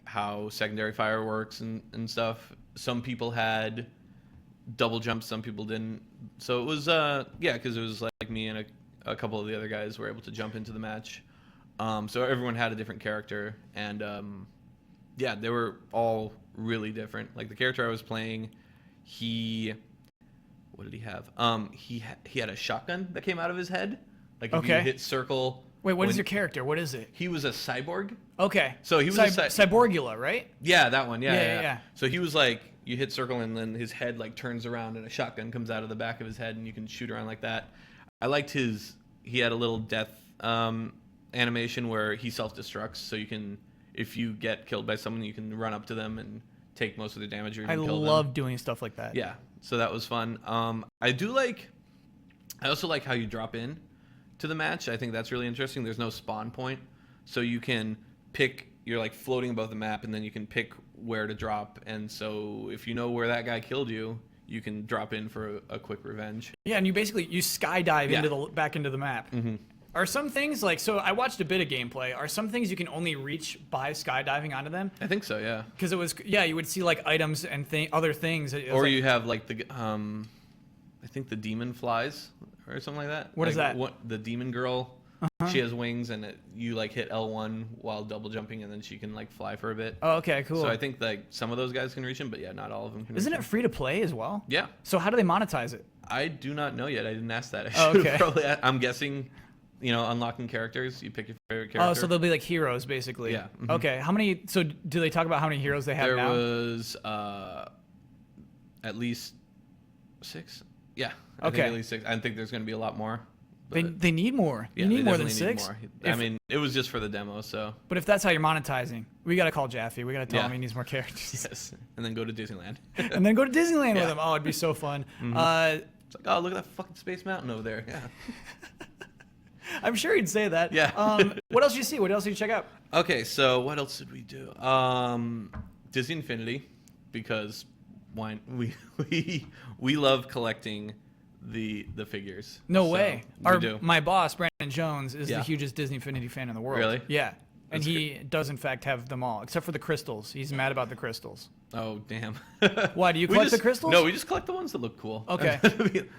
how secondary fire works and stuff. Some people had double jumps, some people didn't. So it was, because it was me and a couple of the other guys were able to jump into the match. So everyone had a different character, and they were all really different. The character I was playing, what did he have? He had a shotgun that came out of his head. If you hit circle. Wait, what is your character? What is it? He was a cyborg. Okay. So he was Cyborgula, right? Yeah, that one. Yeah. So he was you hit circle and then his head turns around and a shotgun comes out of the back of his head and you can shoot around like that. I liked he had a little death animation where he self-destructs, so you can, if you get killed by someone, you can run up to them and take most of the damage or even kill them. I love doing stuff like that. Yeah, so that was fun. I also like how you drop in to the match. I think that's really interesting. There's no spawn point, so you can pick, you're floating above the map, and then you can pick where to drop, and so if you know where that guy killed you, you can drop in for a quick revenge. Yeah, and you skydive back into the map. Mm-hmm. Are some things so I watched a bit of gameplay. Are some things you can only reach by skydiving onto them? I think so, yeah. Because it was, you would see items and other things. Or you have I think the demon flies or something like that. What is that? The demon girl She has wings, and you like hit L1 while double jumping, and then she can like fly for a bit. Oh, okay, cool. So I think like some of those guys can reach him, but yeah, not all of them can. Isn't it free to play as well? Yeah. So how do they monetize it? I do not know yet. I didn't ask that. Okay. I'm guessing, unlocking characters. You pick your favorite character. Oh, so they'll be like heroes, basically. Yeah. Mm-hmm. Okay. How many? So do they talk about how many heroes they have there now? was at least 6. Yeah. I think at least 6. I think there's going to be a lot more. They need more. Yeah, you need more than need 6. more. I mean, it was just for the demo, so. But if that's how you're monetizing, we got to call Jaffe. We got to tell him he needs more characters. Yes. And then go to Disneyland. And then go to Disneyland with him. Oh, it'd be so fun. Mm-hmm. It's like, oh, look at that fucking Space Mountain over there. Yeah. I'm sure he'd say that. Yeah. What else did you see? What else did you check out? Okay, so what else did we do? Disney Infinity, because we love collecting the figures. No So, way. we do. My boss, Brandon Jones, is Yeah. the hugest Disney Infinity fan in the world. Really? Yeah. And That's he does, in fact, have them all, except for the crystals. He's mad about the crystals. Oh, damn. Why, do you collect the crystals? No, we just collect the ones that look cool. Okay.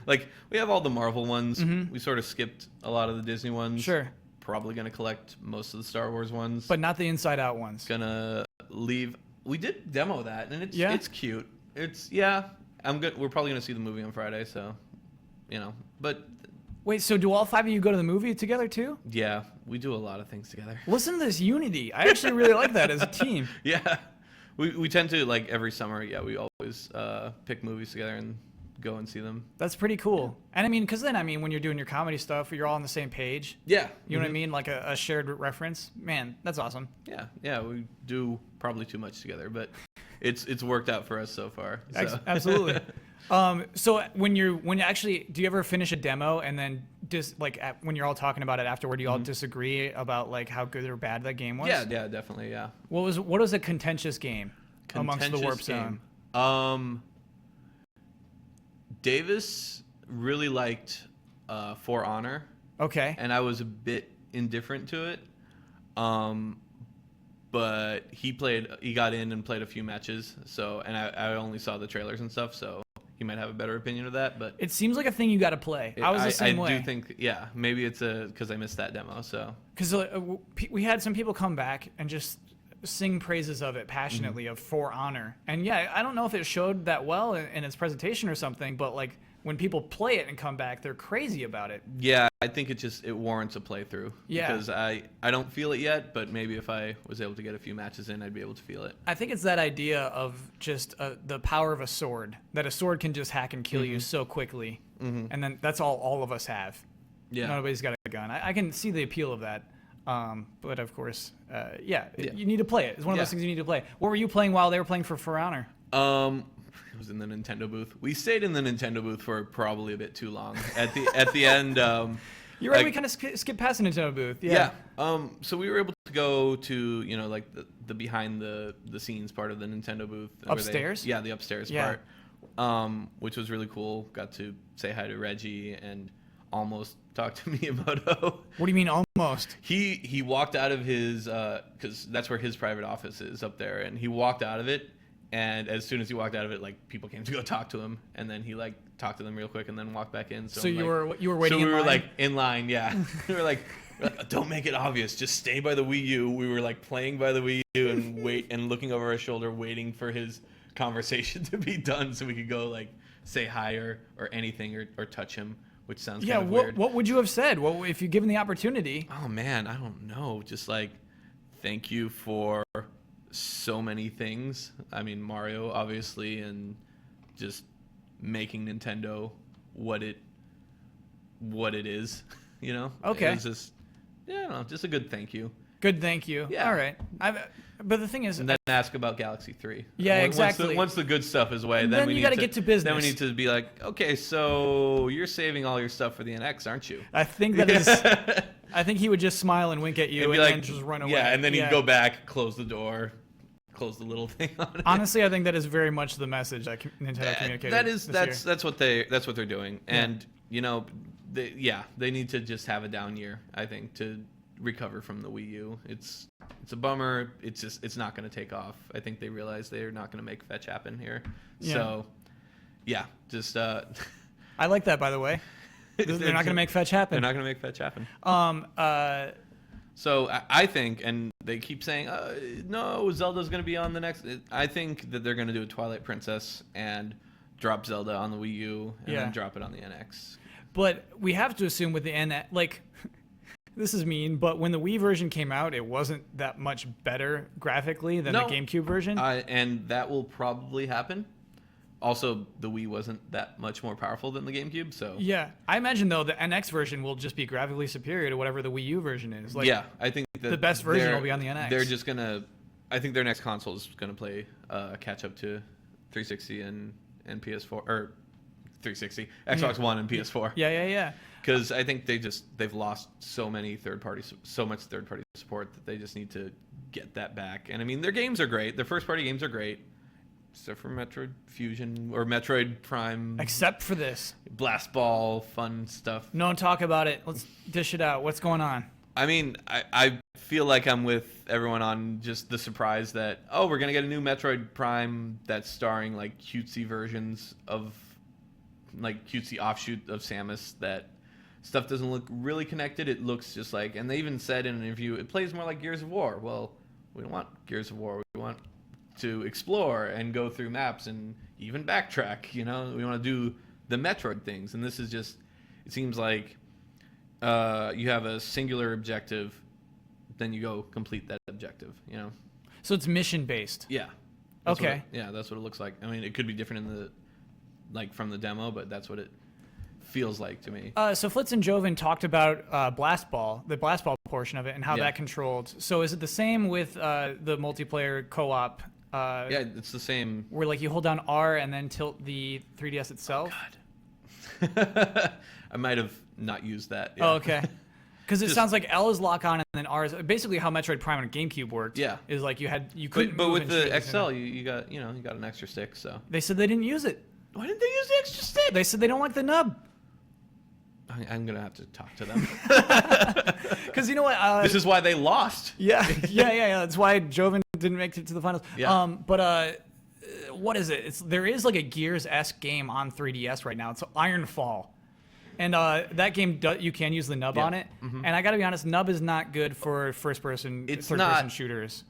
Like, we have all the Marvel ones. We sort of skipped a lot of the Disney ones. Sure. Probably going to collect most of the Star Wars ones. But not the Inside Out ones. Gonna leave. We did demo that, and it's cute. I'm good. We're probably going to see the movie on Friday, so, but... Wait, so do all 5 of you go to the movie together, too? Yeah, we do a lot of things together. Listen to this unity. I actually really like that as a team. Yeah. We tend to, like, every summer, we always pick movies together and go and see them. That's pretty cool. And I mean, because then, when you're doing your comedy stuff, you're all on the same page. Yeah. You know what I mean? Like a shared reference. Man, that's awesome. Yeah, we do probably too much together, but it's worked out for us so far. So. Absolutely. So when you actually, do you ever finish a demo and then when you're all talking about it afterward, do you all disagree about like how good or bad that game was? Yeah, definitely, yeah. What was a contentious game amongst the Warp Zone? Davis really liked For Honor. Okay. And I was a bit indifferent to it. But he got in and played a few matches. And I only saw the trailers and stuff, so he might have a better opinion of that. But it seems like a thing you got to play. I was the same way. I do think, maybe it's because I missed that demo. So because we had some people come back and just sing praises of it passionately of For Honor, and I don't know if it showed that well in its presentation or something, but like when people play it and come back, they're crazy about it. Yeah, I think it warrants a playthrough. Yeah. Because I don't feel it yet, but maybe if I was able to get a few matches in, I'd be able to feel it. I think it's that idea of just the power of a sword, that a sword can just hack and kill you so quickly, and then that's all of us have. Yeah. Nobody's got a gun. I can see the appeal of that. But of course, you need to play it. It's one of those things you need to play. What were you playing while they were playing for Honor? It was in the Nintendo booth. We stayed in the Nintendo booth for probably a bit too long. At the end, you're right. We kind of skipped past the Nintendo booth. Yeah. So we were able to go to like the behind the scenes part of the Nintendo booth. Upstairs. The upstairs part. Which was really cool. Got to say hi to Reggie and almost talk to Miyamoto. What do you mean almost? He walked out of his because that's where his private office is up there, and he walked out of it. And as soon as he walked out of it, like people came to go talk to him, and then he like talked to them real quick, and then walked back in. So you were waiting. So we in were line? like in line, yeah. We were like, don't make it obvious, just stay by the Wii U. We were like playing by the Wii U and wait and looking over our shoulder, waiting for his conversation to be done, so we could go like say hi or anything or touch him, which sounds kind of weird. What would you have said? What if you given the opportunity? Oh man, I don't know. Just like thank you for so many things. I mean, Mario, obviously, and just making Nintendo what it is, Okay. It was just, just a good thank you. Good thank you. Yeah. All right. But the thing is... And then ask about Galaxy 3. Yeah, exactly. Once the good stuff is away, then you got to get to business. Then we need to be like, okay, so you're saving all your stuff for the NX, aren't you? I think that is... I think he would just smile and wink at you and then just run away. Yeah, and then he'd go back, close the door, close the little thing on it. Honestly, I think that is very much the message that Nintendo communicated. That's what they're doing, and they need to just have a down year, I think, to recover from the Wii U. It's a bummer. It's not going to take off. I think they realize they're not going to make fetch happen here. Yeah. So, just. I like that, by the way. They're not going to make fetch happen. They're not going to make fetch happen. So I think, and they keep saying, no, Zelda's going to be on the next. I think that they're going to do a Twilight Princess and drop Zelda on the Wii U and then drop it on the NX. But we have to assume with the NX, like, this is mean, but when the Wii version came out, it wasn't that much better graphically than the GameCube version. And that will probably happen. Also, the Wii wasn't that much more powerful than the GameCube, so... Yeah. I imagine, though, the NX version will just be graphically superior to whatever the Wii U version is. Like, yeah, I think that the best version will be on the NX. They're just going to... I think their next console is going to play catch up to 360 and PS4... Or 360, Xbox One and PS4. Yeah. Because I think they've lost so much third-party support that they just need to get that back. And, I mean, their games are great. Their first-party games are great. Except for Metroid Fusion or Metroid Prime. Except for this. Blast Ball, fun stuff. No, talk about it. Let's dish it out. What's going on? I mean, I feel like I'm with everyone on just the surprise that, we're going to get a new Metroid Prime that's starring, like, cutesy versions of, like, cutesy offshoot of Samus that stuff doesn't look really connected. It looks just like, and they even said in an interview, it plays more like Gears of War. Well, we don't want Gears of War. We want to explore and go through maps and even backtrack, we want to do the Metroid things. And this is just, it seems like you have a singular objective, then you go complete that objective, So it's mission based. Yeah. Okay. That's what it looks like. I mean, it could be different in from the demo, but that's what it feels like to me. So Flitz and Joven talked about Blast Ball, the Blast Ball portion of it, and how that controlled. So is it the same with the multiplayer co-op? Yeah, it's the same. Where like you hold down R and then tilt the 3DS itself? Oh, God. I might have not used that. Yeah. Oh, okay. Because it sounds like L is lock on and then R is basically how Metroid Prime and GameCube worked. Yeah. Is like you couldn't. But move with and the shoot XL, you got an extra stick. So they said they didn't use it. Why didn't they use the extra stick? They said they don't like the nub. I'm gonna have to talk to them. Because you know what? This is why they lost. Yeah. That's why Joven didn't make it to the finals. Yeah. But what is it? There is like a Gears-esque game on 3DS right now. It's Ironfall. And that game, you can use the nub on it. Mm-hmm. And I got to be honest, nub is not good for third-person shooters.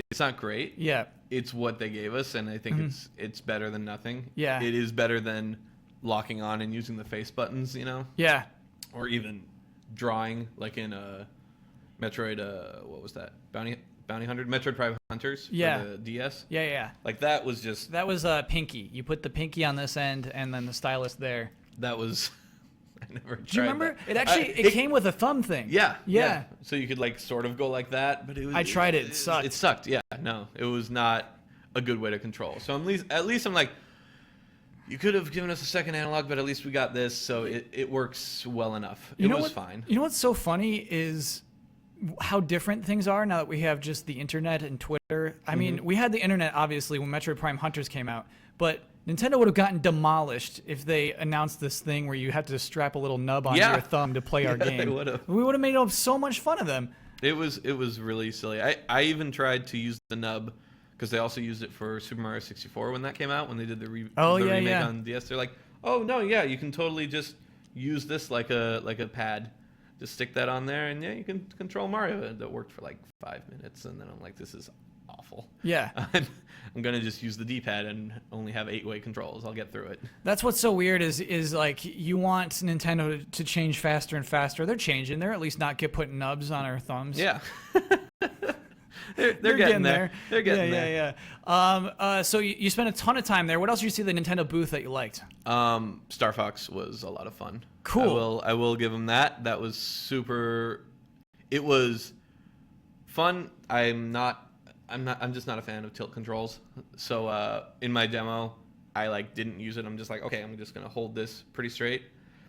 It's not great. Yeah. It's what they gave us, and I think it's better than nothing. Yeah. It is better than locking on and using the face buttons, Yeah. Or even drawing, like in Metroid, what was that? Bounty Hunter? Metroid Prime Hunters for the DS? Yeah. Like that was just... That was pinky. You put the pinky on this end and then the stylus there. That was... I never tried. Do you remember? That. It actually it came with a thumb thing. Yeah. So you could like sort of go like that, but it was... I tried it. It sucked. It sucked, yeah. No, it was not a good way to control. So at least I'm like, you could have given us a second analog, but at least we got this, so it works well enough. It was fine. You know what's so funny is how different things are now that we have just the internet and Twitter. I mean, we had the internet, obviously, when Metroid Prime Hunters came out, but Nintendo would have gotten demolished if they announced this thing where you had to strap a little nub on your thumb to play our game. They would have. We would have made so much fun of them. It was really silly. I even tried to use the nub because they also used it for Super Mario 64 when that came out, when they did the remake on DS. They're like, oh no, yeah, you can totally just use this like a pad. Just stick that on there, and yeah, you can control Mario. That worked for like 5 minutes, and then I'm like, this is awful. Yeah. I'm gonna just use the D-pad and only have 8-way controls. I'll get through it. That's what's so weird is like you want Nintendo to change faster and faster. They're changing. They're at least not putting nubs on our thumbs. Yeah. They're getting there. They're getting there. Yeah. So you spent a ton of time there. What else did you see at the Nintendo booth that you liked? Star Fox was a lot of fun. Cool. I will give them that. That was super. It was fun. I'm just not a fan of tilt controls. So in my demo, I didn't use it. I'm just like, okay, I'm just gonna hold this pretty straight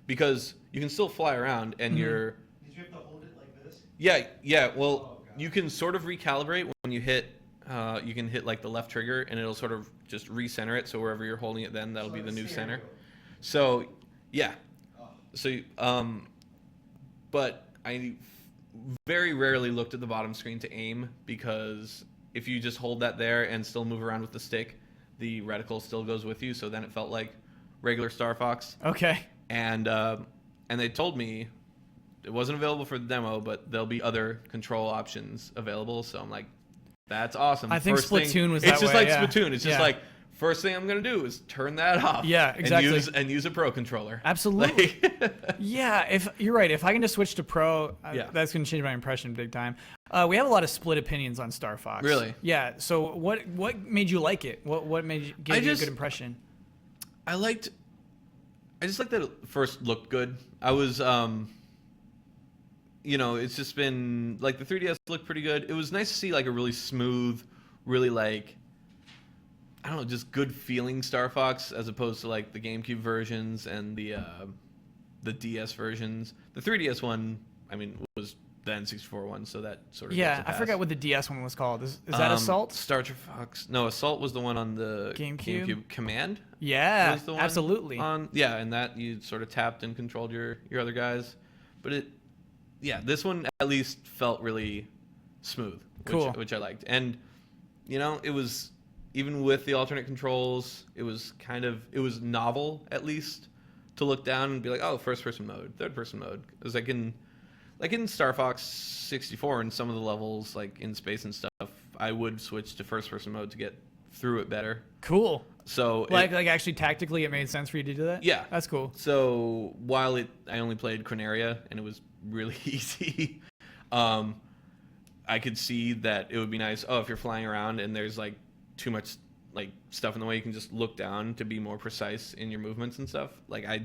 because you can still fly around and you're. Did you have to hold it like this? Yeah. Well, you can sort of recalibrate when you hit. You can hit like the left trigger and it'll sort of just recenter it. So wherever you're holding it, then that'll be the new center. So yeah. So but I very rarely looked at the bottom screen to aim because if you just hold that there and still move around with the stick, the reticle still goes with you. So then it felt like regular Star Fox. Okay. And and they told me it wasn't available for the demo, but there'll be other control options available. So I'm like, that's awesome. I think Splatoon was that way. It's just like yeah. Splatoon. It's just like, first thing I'm going to do is turn that off. Yeah, exactly. And use a Pro controller. Absolutely. Yeah, if you're right. If I can just switch to Pro, Yeah. that's going to change my impression big time. We have a lot of split opinions on Star Fox. Really? Yeah. So what made you like it? What made you give you a good impression? I just liked that it first looked good. I was, it's just been, like, the 3DS looked pretty good. It was nice to see, like, a really smooth, really, like, I don't know, just good feeling Star Fox as opposed to, like, the GameCube versions and the DS versions. The 3DS one, I mean, was the N64 one, so that sort of gets a I pass. forgot what the DS one was called. Is that Assault? Star Fox. No, Assault was the one on the GameCube? Command. Yeah, was the one absolutely. And that you sort of tapped and controlled your other guys. But this one at least felt really smooth, which I liked. And, it was, even with the alternate controls, it was novel, at least, to look down and be like, oh, first-person mode, third-person mode. Because like in Star Fox 64 and some of the levels, like in space and stuff, I would switch to first-person mode to get through it better. Cool. So like actually tactically it made sense for you to do that? Yeah. That's cool. So while I only played Corneria and it was really easy, I could see that it would be nice, if you're flying around and there's like too much like stuff in the way, you can just look down to be more precise in your movements and stuff. Like I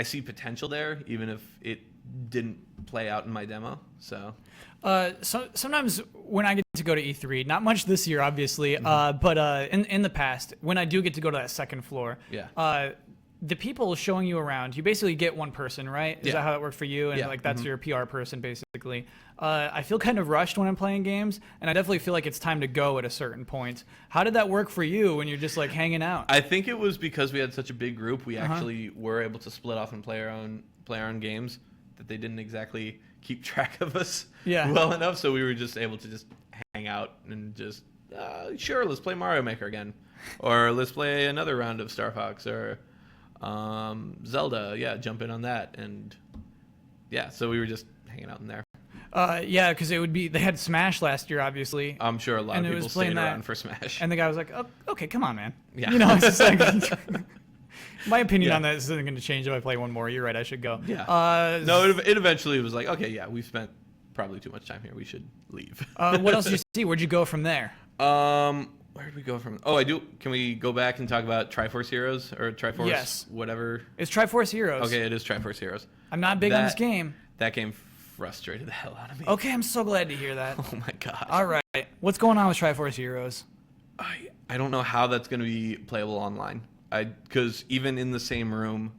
see potential there, even if it didn't play out in my demo. So sometimes when I get to go to E3, not much this year, obviously, but in the past, when I do get to go to that second floor, the people showing you around, you basically get one person, right? Is that how it worked for you? And like that's your PR person, basically. I feel kind of rushed when I'm playing games, and I definitely feel like it's time to go at a certain point. How did that work for you when you're just like hanging out? I think it was because we had such a big group, we actually were able to split off and play our own games, that they didn't exactly keep track of us well enough, so we were just able to just hang out and just, sure, let's play Mario Maker again. Or let's play another round of Star Fox, or Zelda, jump in on that. And so we were just hanging out in there. Because they had Smash last year, obviously. I'm sure a lot of people stayed around for Smash. And the guy was like, oh, okay, come on, man. Yeah. It's just like, my opinion on that isn't going to change if I play one more. You're right, I should go. Yeah. No, it eventually was like, okay, we've spent probably too much time here. We should leave. What else did you see? Where'd you go from there? Where did we go from? Oh, I do. Can we go back and talk about Triforce Heroes or Triforce whatever? It's Triforce Heroes. Okay, it is Triforce Heroes. I'm not big on this game. That game frustrated the hell out of me. Okay, I'm so glad to hear that. Oh my god. All right. What's going on with Triforce Heroes? I don't know how that's going to be playable online. Because even in the same room,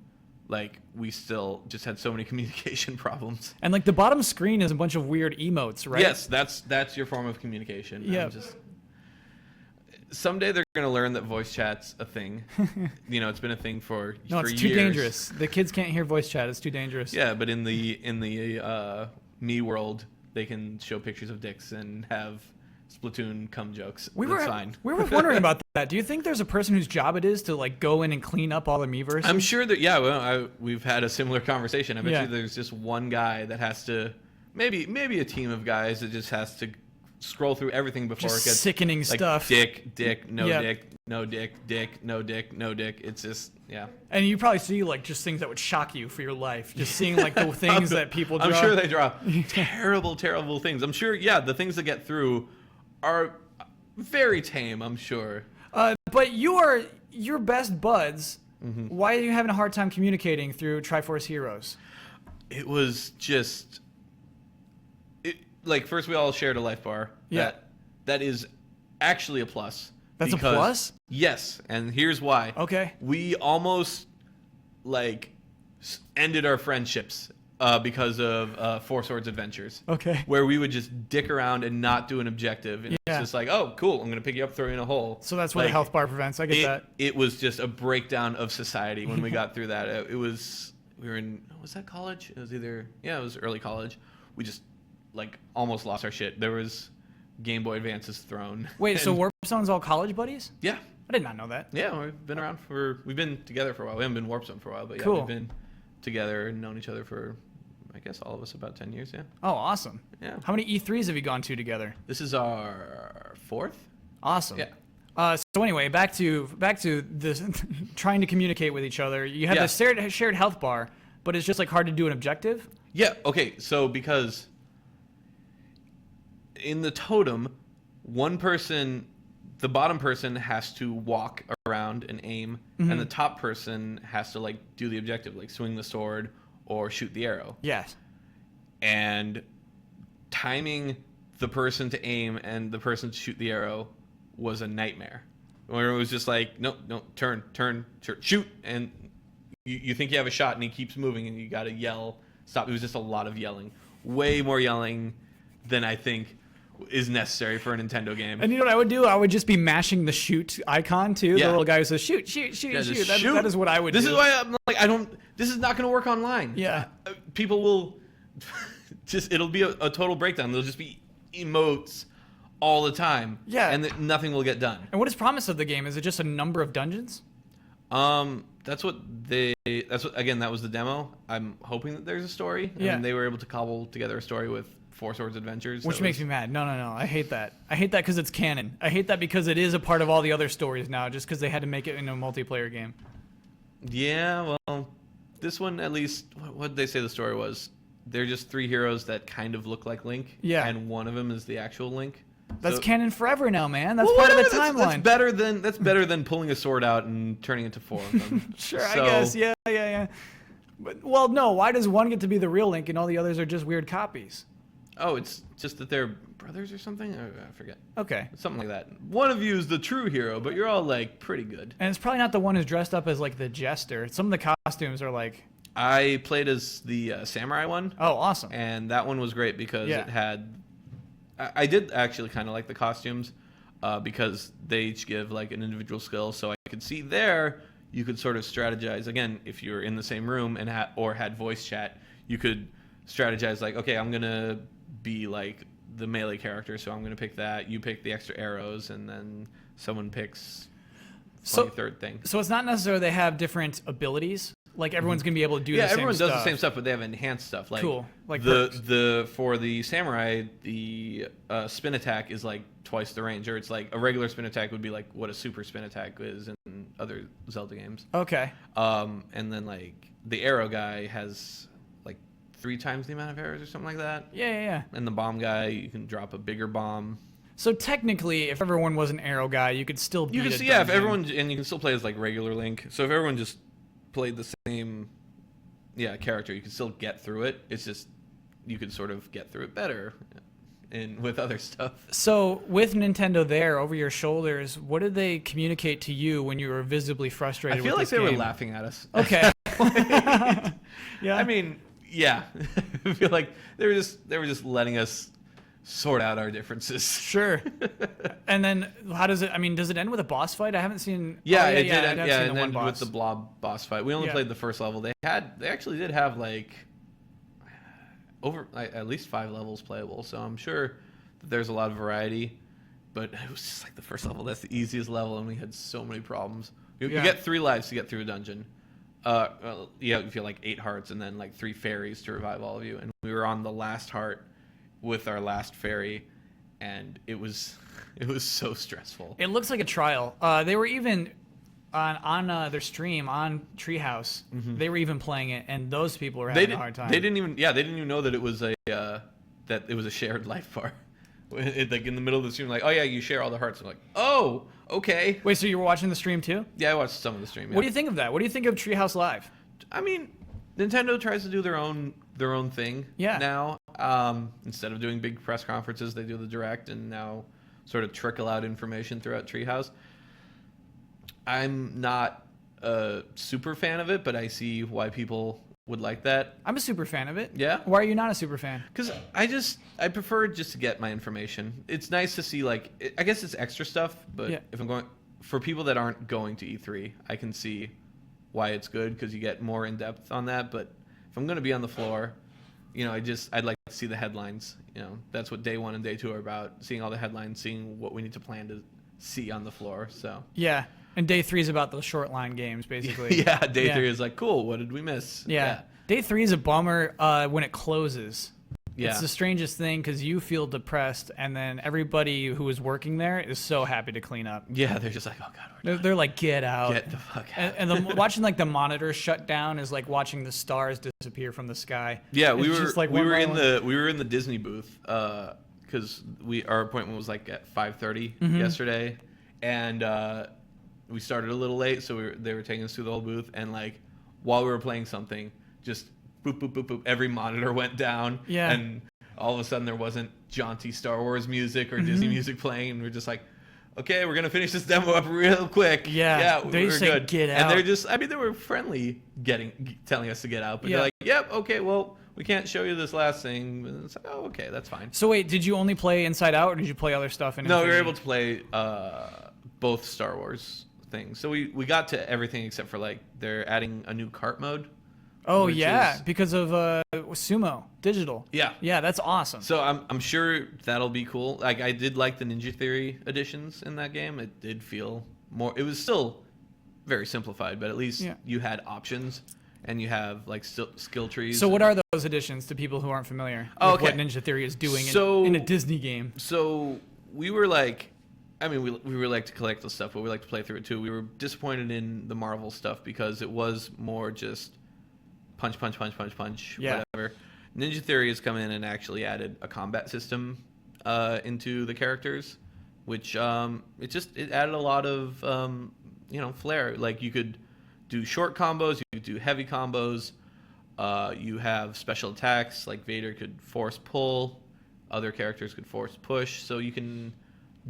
like, we still just had so many communication problems. And like the bottom screen is a bunch of weird emotes, right? Yes, that's your form of communication. Yeah. Someday they're going to learn that voice chat's a thing. It's been a thing for years. No, it's too dangerous. The kids can't hear voice chat. It's too dangerous. Yeah, but in the me world, they can show pictures of dicks and have Splatoon cum jokes. That's fine. We were wondering about that. Do you think there's a person whose job it is to like go in and clean up all the Miiverses? I'm sure that we've had a similar conversation. I bet you there's just one guy that has to, maybe a team of guys that just has to scroll through everything before just it gets sickening like, stuff. Dick, no dick, no dick, no dick. It's just And you probably see like just things that would shock you for your life. Just seeing like the things that people draw. I'm sure they draw terrible things. I'm sure the things that get through are very tame, I'm sure. But you're best buds. Mm-hmm. Why are you having a hard time communicating through Triforce Heroes? It was just like first we all shared a life bar. Yeah. That is actually a plus. That's a plus? Yes, and here's why. Okay. We almost like ended our friendships because of Four Swords Adventures. Okay. Where we would just dick around and not do an objective. And it's just like, oh, cool, I'm going to pick you up, throw you in a hole. So that's what the health bar prevents. I get that. It was just a breakdown of society when we got through that. Was that college? It was it was early college. We just like almost lost our shit. There was Game Boy Advances thrown. Wait, so Warp Zone's all college buddies? Yeah. I did not know that. Yeah, we've been together for a while. We haven't been Warp Zone for a while, but cool. We've been together and known each other for, I guess, all of us about 10 years. Yeah. Oh, awesome. Yeah. How many E3s have you gone to together? This is our 4th. Awesome. Yeah. So anyway, back to this trying to communicate with each other. You have this shared health bar, but it's just like hard to do an objective. Yeah. Okay. So because in the totem, one person, the bottom person has to walk around and aim, and the top person has to like do the objective, like swing the sword or shoot the arrow. Yes. And timing the person to aim and the person to shoot the arrow was a nightmare. Where it was just like, no, turn, shoot, and you think you have a shot, and he keeps moving, and you got to yell, stop. It was just a lot of yelling, way more yelling than I think is necessary for a Nintendo game. And you know what I would do? I would just be mashing the shoot icon too. The little guy who says shoot. That is what I would do. This is why I'm like, this is not going to work online. Yeah. People will it'll be a total breakdown. There'll just be emotes all the time. Yeah. And nothing will get done. And what is promise of the game? Is it just a number of dungeons? That was the demo. I'm hoping that there's a story. Yeah. And they were able to cobble together a story with Four Swords Adventures. Which makes me mad. No. I hate that. I hate that because it's canon. I hate that because it is a part of all the other stories now, just because they had to make it into a multiplayer game. Yeah, well, this one at least, what did they say the story was? They're just 3 heroes that kind of look like Link. Yeah. And one of them is the actual Link. That's canon forever now, man. That's part of the timeline. That's better than pulling a sword out and turning it to 4 of them. Sure, I guess. Yeah. But, well, no. Why does one get to be the real Link and all the others are just weird copies? Oh, it's just that they're brothers or something? I forget. Okay. Something like that. One of you is the true hero, but you're all like pretty good. And it's probably not the one who's dressed up as like the jester. Some of the costumes are like... I played as the samurai one. Oh, awesome. And that one was great because it had... I did actually kind of like the costumes because they each give like an individual skill. So I could see there, you could sort of strategize. Again, if you're in the same room and had voice chat, you could strategize like, okay, I'm going to be like the melee character, so I'm going to pick that. You pick the extra arrows, and then someone picks third thing. So it's not necessarily they have different abilities. Like everyone's going to be able to do the same stuff. Yeah, everyone does the same stuff, but they have enhanced stuff. Like cool. Like for the samurai, the spin attack is like twice the range, or it's like a regular spin attack would be like what a super spin attack is in other Zelda games. Okay. And then like the arrow guy has 3 times the amount of arrows or something like that. Yeah. And the bomb guy, you can drop a bigger bomb. So technically, if everyone was an arrow guy, you could still beat if everyone, and you can still play as like regular Link. So if everyone just played the same, character, you can still get through it. It's just you could sort of get through it better, with other stuff. So with Nintendo there over your shoulders, what did they communicate to you when you were visibly frustrated? I feel with like they game? were laughing at us. Okay. Yeah. I mean. Yeah, I feel like they were just letting us sort out our differences. Sure. And then how does it? I mean, does it end with a boss fight? I haven't seen. Yeah, it did. It ended with the blob boss fight. We only played the first level. They actually did have like over at least 5 levels playable. So I'm sure that there's a lot of variety. But it was just like the first level. That's the easiest level, and we had so many problems. You get 3 lives to get through a dungeon. You feel like 8 hearts and then like 3 fairies to revive all of you. And we were on the last heart with our last fairy, and it was so stressful. It looks like a trial. They were even on their stream on Treehouse. Mm-hmm. They were even playing it, and those people were having a hard time. They didn't even know that it was a shared life bar. Like in the middle of the stream, like, oh yeah, you share all the hearts. I'm like, oh, okay. Wait, so you were watching the stream too? Yeah, I watched some of the stream. Yeah. What do you think of that? What do you think of Treehouse Live? I mean, Nintendo tries to do their own thing. Yeah. Now, instead of doing big press conferences, they do the direct and now sort of trickle out information throughout Treehouse. I'm not a super fan of it, but I see why people would like that. I'm a super fan of it. Yeah? Why are you not a super fan? Because I prefer just to get my information. It's nice to see, like, I guess it's extra stuff, but if I'm going, for people that aren't going to E3, I can see why it's good because you get more in depth on that. But if I'm going to be on the floor, I'd like to see the headlines. That's what day 1 and day 2 are about, seeing all the headlines, seeing what we need to plan to see on the floor. So yeah. And day 3 is about those short line games, basically. Yeah, day 3 is like, cool, what did we miss? Yeah. Day 3 is a bummer when it closes. Yeah. It's the strangest thing because you feel depressed, and then everybody who is working there is so happy to clean up. Yeah, they're just like, oh god, they're like, get out, get the fuck out. And watching like the monitors shut down is like watching the stars disappear from the sky. Yeah, we were in the Disney booth because our appointment was like at 5:30 yesterday, and we started a little late, so they were taking us through the whole booth, and like while we were playing something, just boop, boop, boop, boop. Every monitor went down. Yeah. And all of a sudden there wasn't jaunty Star Wars music or Disney music playing. And we're just like, okay, we're going to finish this demo up real quick. Yeah. We're good. Get out. And they're just, I mean, they were friendly telling us to get out. But they're like, yep, okay, well, we can't show you this last thing. And it's like, oh, okay, that's fine. So wait, did you only play Inside Out or did you play other stuff in No, we were Infinity? able to play both Star Wars things. So we got to everything except for like they're adding a new cart mode. Oh yeah, because of Sumo Digital. Yeah, that's awesome. So I'm sure that'll be cool. Like I did like the Ninja Theory additions in that game. It did feel more. It was still very simplified, but at least you had options and you have like skill trees. So what are those additions to people who aren't familiar with what Ninja Theory is doing in a Disney game? So we were like, I mean, we really like to collect the stuff, but we like to play through it too. We were disappointed in the Marvel stuff because it was more just punch, whatever. Ninja Theory has come in and actually added a combat system into the characters, which it added a lot of flair. Like you could do short combos, you could do heavy combos. You have special attacks, like Vader could force pull, other characters could force push, so you can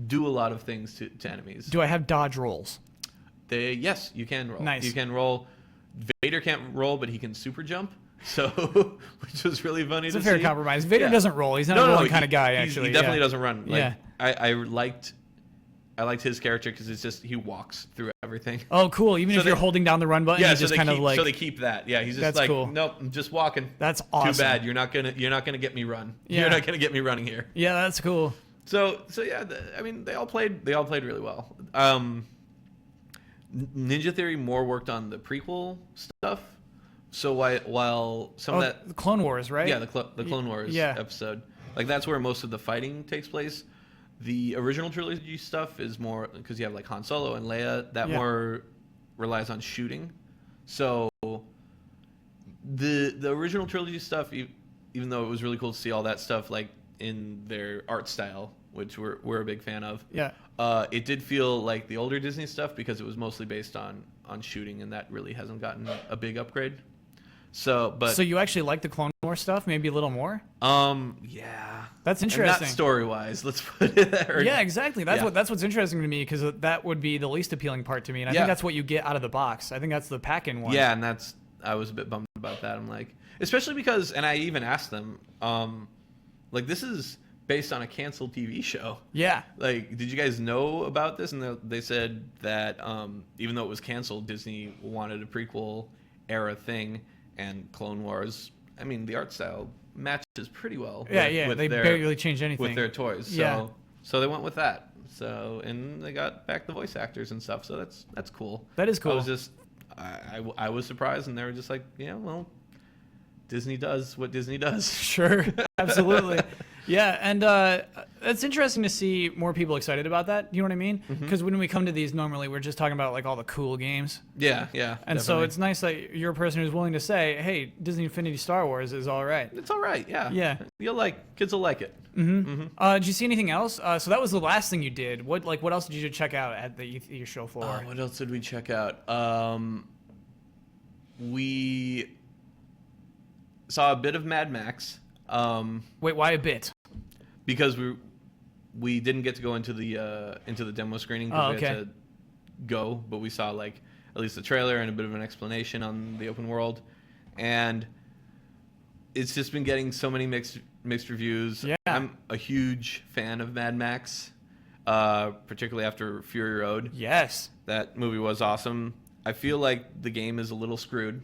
do a lot of things to enemies. Do I have dodge rolls? Yes, you can roll. Nice. You can roll. Vader can't roll, but he can super jump. So, which was really funny to see. It's a fair compromise. Vader doesn't roll. He's not a rolling kind of guy, actually. He definitely doesn't run. Like, I liked his character because it's just he walks through everything. Oh, cool. Even if you're holding down the run button, he's just kind of like. So they keep that. Yeah, he's just like, cool. Nope, I'm just walking. That's awesome. Too bad. You're not gonna get me run. Yeah. You're not gonna get me running here. Yeah, that's cool. So yeah, I mean, they all played really well. Ninja Theory more worked on the prequel stuff. So while some of that the Clone Wars, right? Yeah, the Clone Wars episode. Like that's where most of the fighting takes place. The original trilogy stuff is more because you have like Han Solo and Leia. That more relies on shooting. So the original trilogy stuff, even though it was really cool to see all that stuff like in their art style, which we're a big fan of. Yeah. It did feel like the older Disney stuff because it was mostly based on shooting, and that really hasn't gotten a big upgrade. So you actually like the Clone Wars stuff, maybe a little more? Yeah. That's interesting. And not story-wise, let's put it there. Yeah, exactly. That's what's interesting to me because that would be the least appealing part to me, and I think that's what you get out of the box. I think that's the pack-in one. Yeah, and I was a bit bummed about that. I'm like, especially because, and I even asked them, like this is based on a canceled TV show. Yeah. Like, did you guys know about this? And they said that even though it was canceled, Disney wanted a prequel era thing, and Clone Wars, I mean, the art style matches pretty well. With they barely changed anything. With their toys. So they went with that. So, and they got back the voice actors and stuff, so that's cool. That is cool. I was just, I was surprised, and they were just like, yeah, well, Disney does what Disney does. Sure, absolutely. Yeah, and it's interesting to see more people excited about that. You know what I mean? Because when we come to these, normally we're just talking about like all the cool games. Yeah. And so it's nice that you're a person who's willing to say, "Hey, Disney Infinity Star Wars is all right." It's all right. Yeah. Kids will like it. Did you see anything else? So that was the last thing you did. What else did you check out at your show floor? What else did we check out? We saw a bit of Mad Max. Wait, why a bit? Because we didn't get to go into the demo screening because we had to go, but we saw like at least the trailer and a bit of an explanation on the open world, and it's just been getting so many mixed reviews. Yeah. I'm a huge fan of Mad Max, particularly after Fury Road. Yes, that movie was awesome. I feel like the game is a little screwed.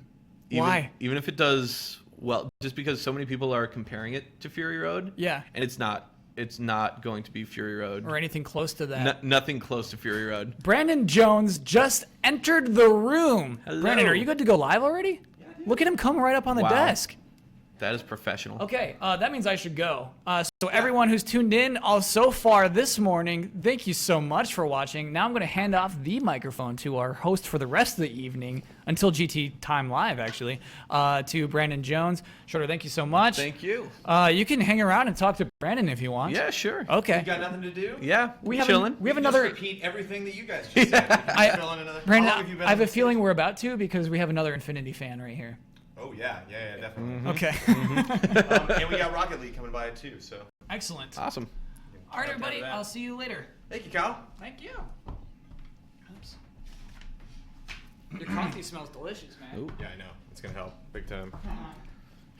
Why? Even if it does well, just because so many people are comparing it to Fury Road. Yeah. And it's not it's not going to be Fury Road. Or anything close to that. Nothing close to Fury Road. Brandon Jones just entered the room. Hello. Brandon, are you good to go live already? Yeah, look at him come right up on the desk. That is professional. Okay, that means I should go. So everyone who's tuned in so far this morning, thank you so much for watching. Now I'm going to hand off the microphone to our host for the rest of the evening, until GT Time Live, actually, to Brandon Jones. Shorter, thank you so much. Thank you. You can hang around and talk to Brandon if you want. Yeah, sure. Okay. You got nothing to do? Yeah, we have chilling. We have Just another. repeat everything that you guys just said. Brandon, How long have you been I have on a the feeling we're about to because we have another Infinity fan right here. Oh, yeah, definitely. Okay. And we got Rocket League coming by too, so. Excellent. Awesome. All right, everybody. I'll see you later. Thank you, Kyle. Thank you. Oops. Your coffee smells delicious, man. Ooh. Yeah, I know. It's going to help big time.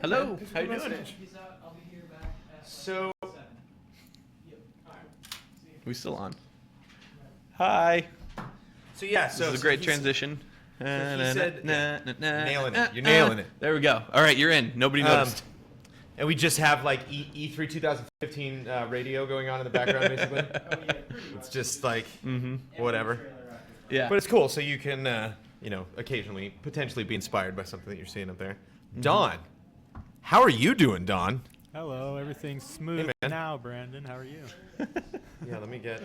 Hello. How you doing? Peace out. I'll be here back at So, 7. Yep. All right. See you. We still on? Hi. so yeah, This is a great transition. he said- Nailing it. You're nailing it. There we go. All right, you're in. Nobody noticed. and we just have like E3 2015 radio going on in the background, basically. It's just like, whatever. Yeah. But it's cool, so you can, occasionally, potentially be inspired by something that you're seeing up there. Don, how are you doing, Don? Hello, everything's smooth now, Brandon. How are you? Yeah, let me get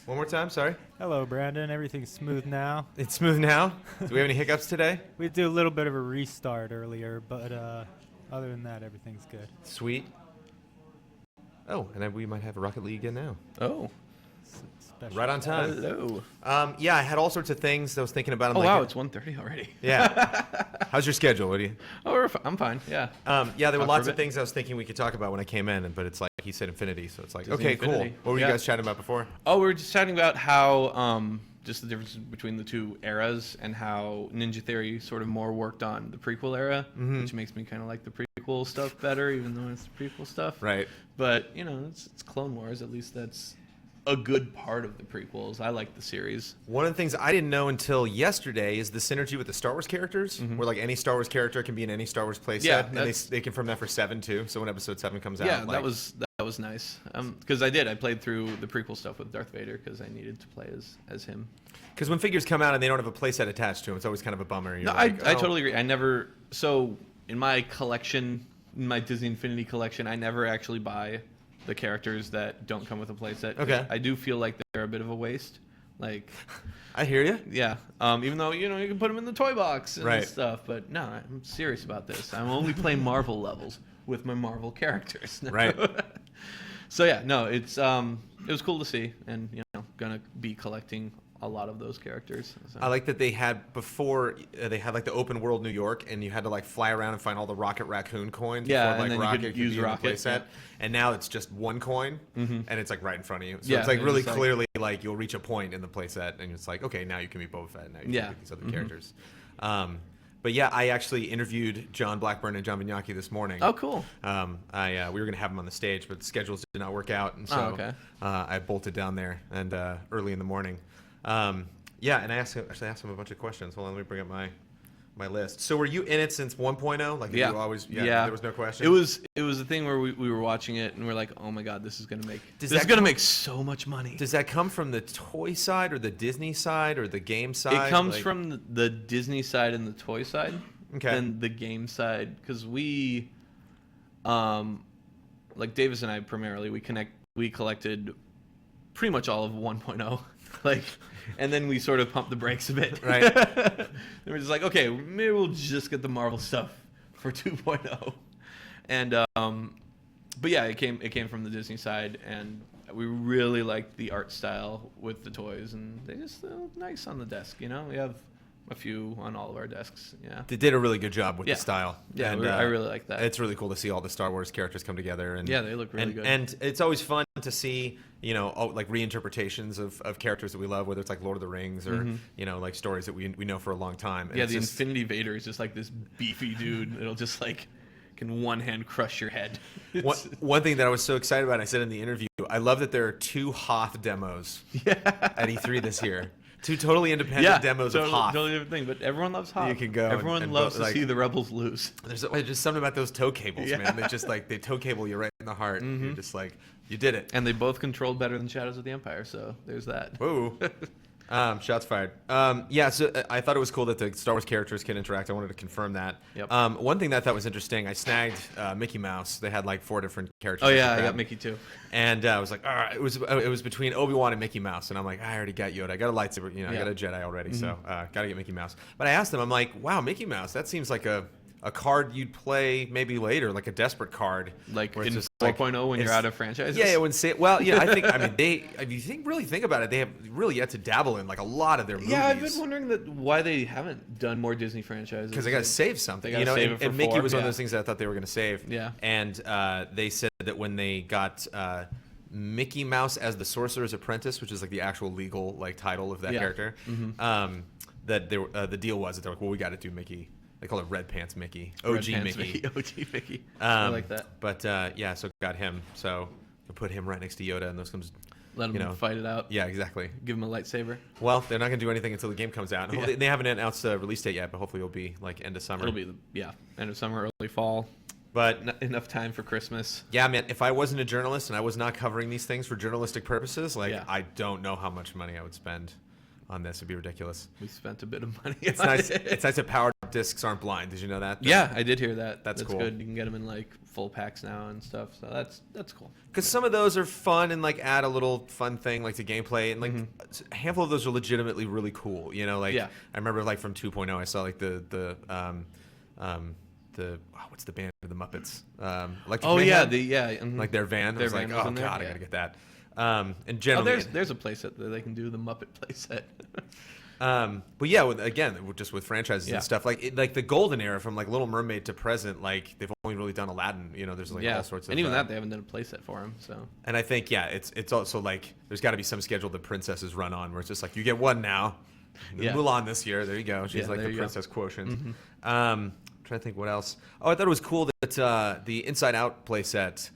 one more time. Sorry. Hello, Brandon. Everything's smooth now. It's smooth now. Do we have any hiccups today? We did a little bit of a restart earlier, but other than that, everything's good. Sweet. Oh, and then we might have a Rocket League again now. Oh. Special. Right on time. Hello. Yeah, I had all sorts of things I was thinking about. Oh, wow, it's 1:30 already. Yeah. How's your schedule? What do you? Oh, I'm fine. Yeah. Yeah, there were Talk lots for a of bit. things I was thinking we could talk about when I came in, but it's like he said Infinity, so it's like, Disney okay, Infinity. cool. What were you Yeah. guys chatting about before? Oh, we were just talking about how just the difference between the two eras and how Ninja Theory sort of more worked on the prequel era, which makes me kind of like the prequel stuff better, even though it's the prequel stuff. Right. But, it's Clone Wars. At least that's a good part of the prequels. I like the series. One of the things I didn't know until yesterday is the synergy with the Star Wars characters, where like any Star Wars character can be in any Star Wars playset. Yeah, and they confirmed that for 7 too. So when Episode 7 comes out, Yeah, like, that was nice. Because I played through the prequel stuff with Darth Vader because I needed to play as him. Because when figures come out and they don't have a playset attached to them, it's always kind of a bummer. You're No, like, I totally agree. So in my collection, in my Disney Infinity collection, I never actually buy the characters that don't come with a playset. Okay. I do feel like they're a bit of a waste. Like, I hear you. yeah. Even though you can put them in the toy box and Right. stuff, but no, I'm serious about this. I'm only playing Marvel levels with my Marvel characters. Right. So yeah, no, it was cool to see, and gonna be collecting a lot of those characters. So. I like that they had before they had like the open world New York, and you had to like fly around and find all the Rocket Raccoon coins. Yeah, before, and like, then you Rocket could could use be in the Rocket, playset. yeah. And now it's just one coin, and it's like right in front of you. So Yeah, it's like it's really just like- clearly like you'll reach a point in the playset, and it's like, okay, now you can be Boba Fett. Now you Yeah. can pick these other characters. But yeah, I actually interviewed John Blackburn and John Vignacchi this morning. Oh, cool. We were gonna have them on the stage, but the schedules did not work out, and so okay. I bolted down there and early in the morning. Yeah, and I asked him a bunch of questions. Hold on, let me bring up my list. So were you in it since 1.0? Like, did Yeah. you always? Yeah, Yeah. There was no question. It was a thing where we were watching it and we're like, oh my god, this is gonna make so much money. Does that come from the toy side or the Disney side or the game side? It comes Like- from the Disney side and the toy side, Okay. and the game side, because we, like Davis and I primarily, we collected pretty much all of 1.0, like, and then we sort of pumped the brakes a bit. Right. And we're just like, okay, maybe we'll just get the Marvel stuff for 2.0, and but yeah, it came from the Disney side, and we really liked the art style with the toys, and they just look nice on the desk. We have a few on all of our desks. Yeah. They did a really good job with Yeah. the style. Yeah, and, I really like that. It's really cool to see all the Star Wars characters come together. And Yeah, they look really good. And it's always fun to see, like reinterpretations of characters that we love, whether it's like Lord of the Rings or, like stories that we know for a long time. And Yeah, it's the just- Infinity Vader is just like this beefy dude. It'll just like can one hand crush your head. One thing that I was so excited about, I said in the interview, I love that there are 2 Hoth demos at E3 this year. Two totally independent demos of Hoth. Totally different thing, but everyone loves Hoth. You can go. Everyone loves to see the rebels lose. There's just something about those toe cables, man. They just they toe cable you right in the heart. You're just like, you did it. And they both controlled better than Shadows of the Empire, so there's that. Whoa. Shots fired. So I thought it was cool that the Star Wars characters can interact. I wanted to confirm that. Yep. One thing that I thought was interesting, I snagged Mickey Mouse. They had like 4 different characters. Oh yeah, I got Mickey too. And I was like, all right, it was between Obi-Wan and Mickey Mouse, and I'm like, I already got Yoda. I got a lightsaber, I got a Jedi already, so gotta get Mickey Mouse. But I asked them, I'm like, wow, Mickey Mouse, that seems like a card you'd play maybe later, like a desperate card, like in 4.0 when you're out of franchises. Yeah, it would say. Well, I think if you really think about it, they have really yet to dabble in like a lot of their movies. Yeah, I've been wondering why they haven't done more Disney franchises. Because they got to save something, save it for and Mickey 4, was one of those things that I thought they were going to save. Yeah, and they said that when they got Mickey Mouse as the Sorcerer's Apprentice, which is like the actual legal like title of that character, that the deal was that they're like, well, we got to do Mickey. They call it Red Pants Mickey. OG Mickey. OG Mickey. I like that. But so got him. So I put him right next to Yoda, and those comes. Let him fight it out. Yeah, exactly. Give him a lightsaber. Well, they're not going to do anything until the game comes out. They haven't announced a release date yet, but hopefully it'll be like end of summer. It'll be end of summer, early fall. But enough time for Christmas. Yeah, man. If I wasn't a journalist and I was not covering these things for journalistic purposes, I don't know how much money I would spend on this. It'd be ridiculous. We spent a bit of money. It's nice. It's nice that power discs aren't blind. Did you know that? Yeah, I did hear that. That's cool. Good. You can get them in like full packs now and stuff. So that's cool. Because some of those are fun and like add a little fun thing like to gameplay, and like a handful of those are legitimately really cool. I remember like from 2.0, I saw like the what's the band of the Muppets? Like their van. I was like, oh god, I gotta get that. And generally, there's a playset that they can do the Muppet playset. But yeah, just with franchises and stuff, like the golden era from like Little Mermaid to present, like they've only really done Aladdin. There's like all sorts of. And even that they haven't done a playset for him. So. And I think it's also like there's got to be some schedule the princesses run on where it's just like you get one now. Mulan this year, there you go. She's like the princess quotient. Trying to think what else. Oh, I thought it was cool that the Inside Out playset.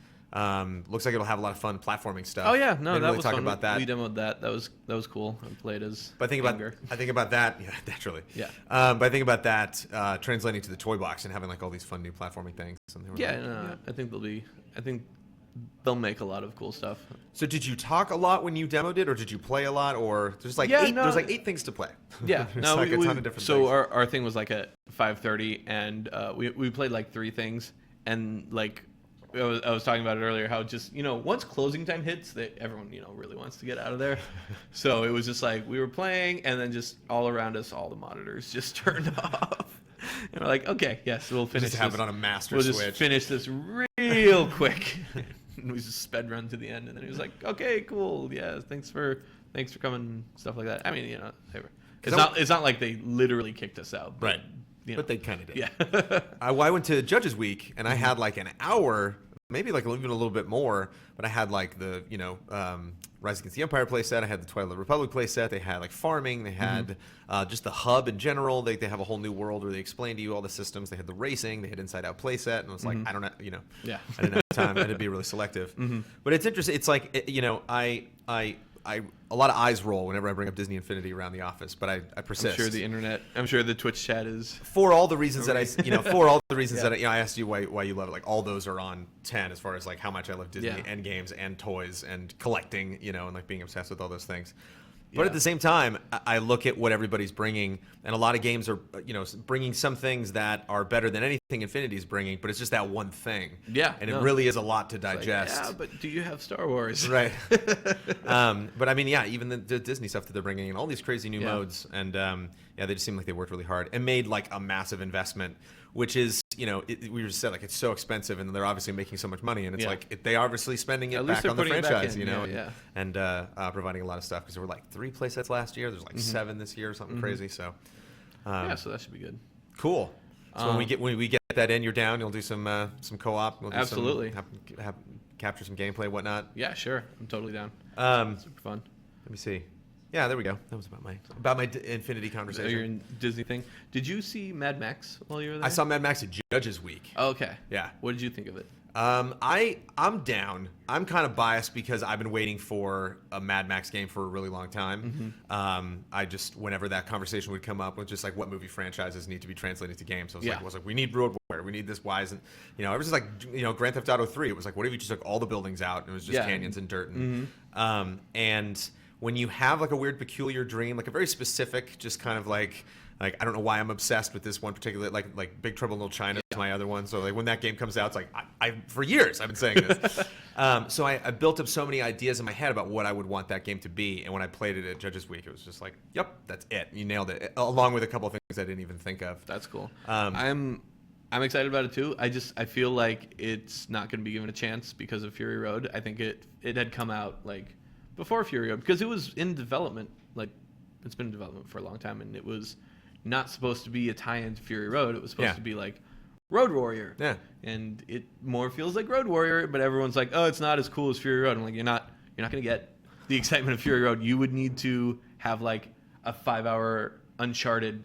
Looks like it'll have a lot of fun platforming stuff. Oh yeah, no, that was talk fun. About that. We demoed that. That was cool. I played as. But I think about that. Yeah, naturally. Yeah. But I think about that translating to the toy box and having like all these fun new platforming things. I think they'll make a lot of cool stuff. So did you talk a lot when you demoed it, or did you play a lot, or there's like there's like 8 things to play? Yeah, no, like a ton of different. So things. our thing was like at 5:30, and we played like 3 things, and like. I was talking about it earlier, how just, once closing time hits, everyone, really wants to get out of there. So it was just like we were playing, and then just all around us, all the monitors just turned off. And we're like, okay, yes, we'll finish just have it on a master switch. We'll just finish this real quick. And we just sped run to the end, and then he was like, okay, cool, yeah, thanks for coming, stuff like that. I mean, it's not like they literally kicked us out. But, right. But they kind of did. Yeah. I went to Judges Week, and I had like an hour, maybe like even a little bit more, but I had like the, Rise Against the Empire playset. I had the Twilight Republic playset. They had like farming. They had just the hub in general. They have a whole new world where they explain to you all the systems. They had the racing. They had Inside Out playset. And I was like, I don't know, I didn't have time. I had to be really selective. But it's interesting. It's like, a lot of eyes roll whenever I bring up Disney Infinity around the office, but I persist. I'm sure the Twitch chat is for all the reasons that I asked you why you love it. Like all those are on 10 as far as like how much I love Disney and games and toys and collecting, and like being obsessed with all those things. But at the same time, I look at what everybody's bringing, and a lot of games are, bringing some things that are better than anything Infinity's bringing, but it's just that one thing. Yeah. And it really is a lot to digest. Like, but do you have Star Wars? Right. But I mean, even the Disney stuff that they're bringing in, all these crazy new modes, and they just seem like they worked really hard and made like a massive investment, which is, we just said like it's so expensive, and they're obviously making so much money, and it's like they are obviously spending it back on the franchise, and providing a lot of stuff, because there were like 3 playsets last year. There's like 7 this year or something crazy. So so that should be good. Cool. So when we get that in, you're down. You'll do some co-op. We'll do absolutely capture some gameplay, whatnot. Yeah, sure. I'm totally down. Super fun. Let me see. Yeah, there we go. That was about my Infinity conversation. Your Disney thing. Did you see Mad Max while you were there? I saw Mad Max at Judges Week. Oh, okay. Yeah. What did you think of it? I'm down. I'm kind of biased because I've been waiting for a Mad Max game for a really long time. I just, whenever that conversation would come up with just like what movie franchises need to be translated to games, I was like, we need Road Warrior, we need this. Why isn't, it was just like, Grand Theft Auto 3. It was like, what if you just took all the buildings out and it was just canyons and dirt? And when you have like a weird, peculiar dream, like a very specific, just kind of like I don't know why I'm obsessed with this one particular, like Big Trouble in Little China is my other one. So like when that game comes out, it's like I for years I've been saying this. So I built up so many ideas in my head about what I would want that game to be, and when I played it at Judges Week, it was just like, yep, that's it. You nailed it, along with a couple of things I didn't even think of. That's cool. I'm excited about it too. I feel like it's not going to be given a chance because of Fury Road. I think it had come out like before Fury Road because it was in development. Like it's been in development for a long time, and it was not supposed to be a tie-in to Fury Road. It was supposed to be like Road Warrior. Yeah. And it more feels like Road Warrior, but everyone's like, oh, it's not as cool as Fury Road. I'm like, you're not going to get the excitement of Fury Road. You would need to have like a 5-hour Uncharted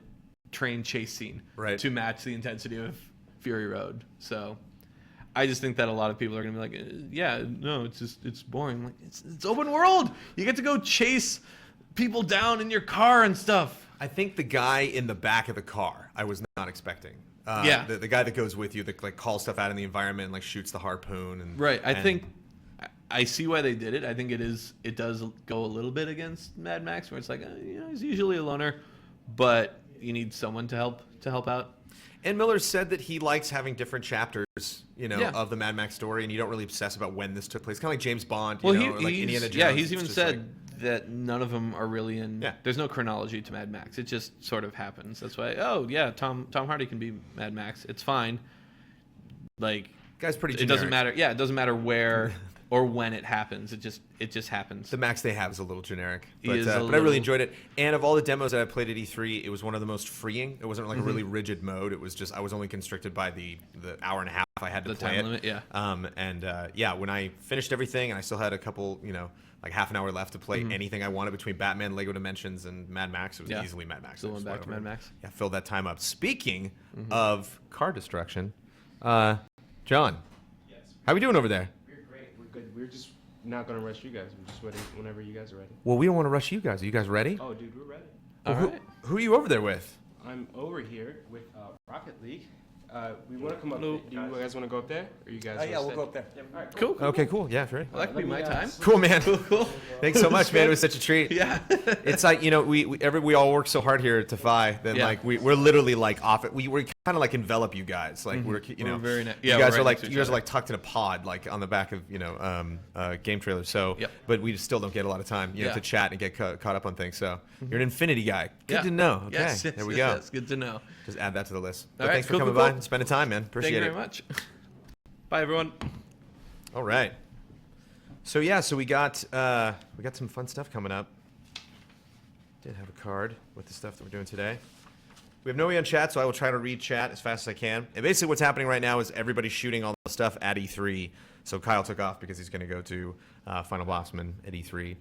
train chase scene to match the intensity of Fury Road. So I just think that a lot of people are going to be like, it's boring. Like it's open world. You get to go chase people down in your car and stuff. I think the guy in the back of the car, I was not expecting. The guy that goes with you that like calls stuff out in the environment and like shoots the harpoon. And I think I see why they did it. I think it does go a little bit against Mad Max, where it's like he's usually a loner, but you need someone to help out. And Miller said that he likes having different chapters, of the Mad Max story, and you don't really obsess about when this took place. Kind of like James Bond, or like Indiana Jones. Yeah, he's even said that none of them are really in. Yeah. There's no chronology to Mad Max. It just sort of happens. That's why. Oh yeah, Tom Hardy can be Mad Max. It's fine. Like guy's pretty. It doesn't matter. Yeah, it doesn't matter where or when it happens. It just happens. The Max they have is a little generic, but I really enjoyed it. And of all the demos that I played at E3, it was one of the most freeing. It wasn't like a really rigid mode. It was just I was only constricted by the hour and a half I had to play time it. Limit, yeah. When I finished everything and I still had a couple, like half an hour left to play anything I wanted between Batman, Lego Dimensions, and Mad Max, it was easily Mad Max. Still went back to Mad Max. Yeah, filled that time up. Speaking of car destruction, John, how we doing over there? We're great. We're good. We're just not going to rush you guys. We're just waiting whenever you guys are ready. Well, we don't want to rush you guys. Are you guys ready? Oh, dude, we're ready. All right. Who are you over there with? I'm over here with Rocket League. We want to come up. Do you guys want to go up there? Or you guys? We'll go up there. All right, cool. Okay, cool. Yeah, sure. Well, that could be my time. Cool, man. Cool. Thanks so much, man. It was such a treat. Yeah. It's like we all work so hard here at Defy. Then like we're literally like off it. We kind of like envelop you guys. Like we're very nice. You guys are like tucked in a pod like on the back of game trailers. So but we still don't get a lot of time to chat and get caught up on things. So you're an Infinity guy. Good to know. Okay, yes, there we go. Yes, good to know. Just add that to the list. All right, thanks for coming by and spending time, man. Appreciate it. Thank you very much. Bye, everyone. All right. So we got some fun stuff coming up. Did have a card with the stuff that we're doing today. We have nobody on chat, so I will try to read chat as fast as I can. And basically what's happening right now is everybody's shooting all the stuff at E3. So Kyle took off because he's going to go to Final Bosman at E3.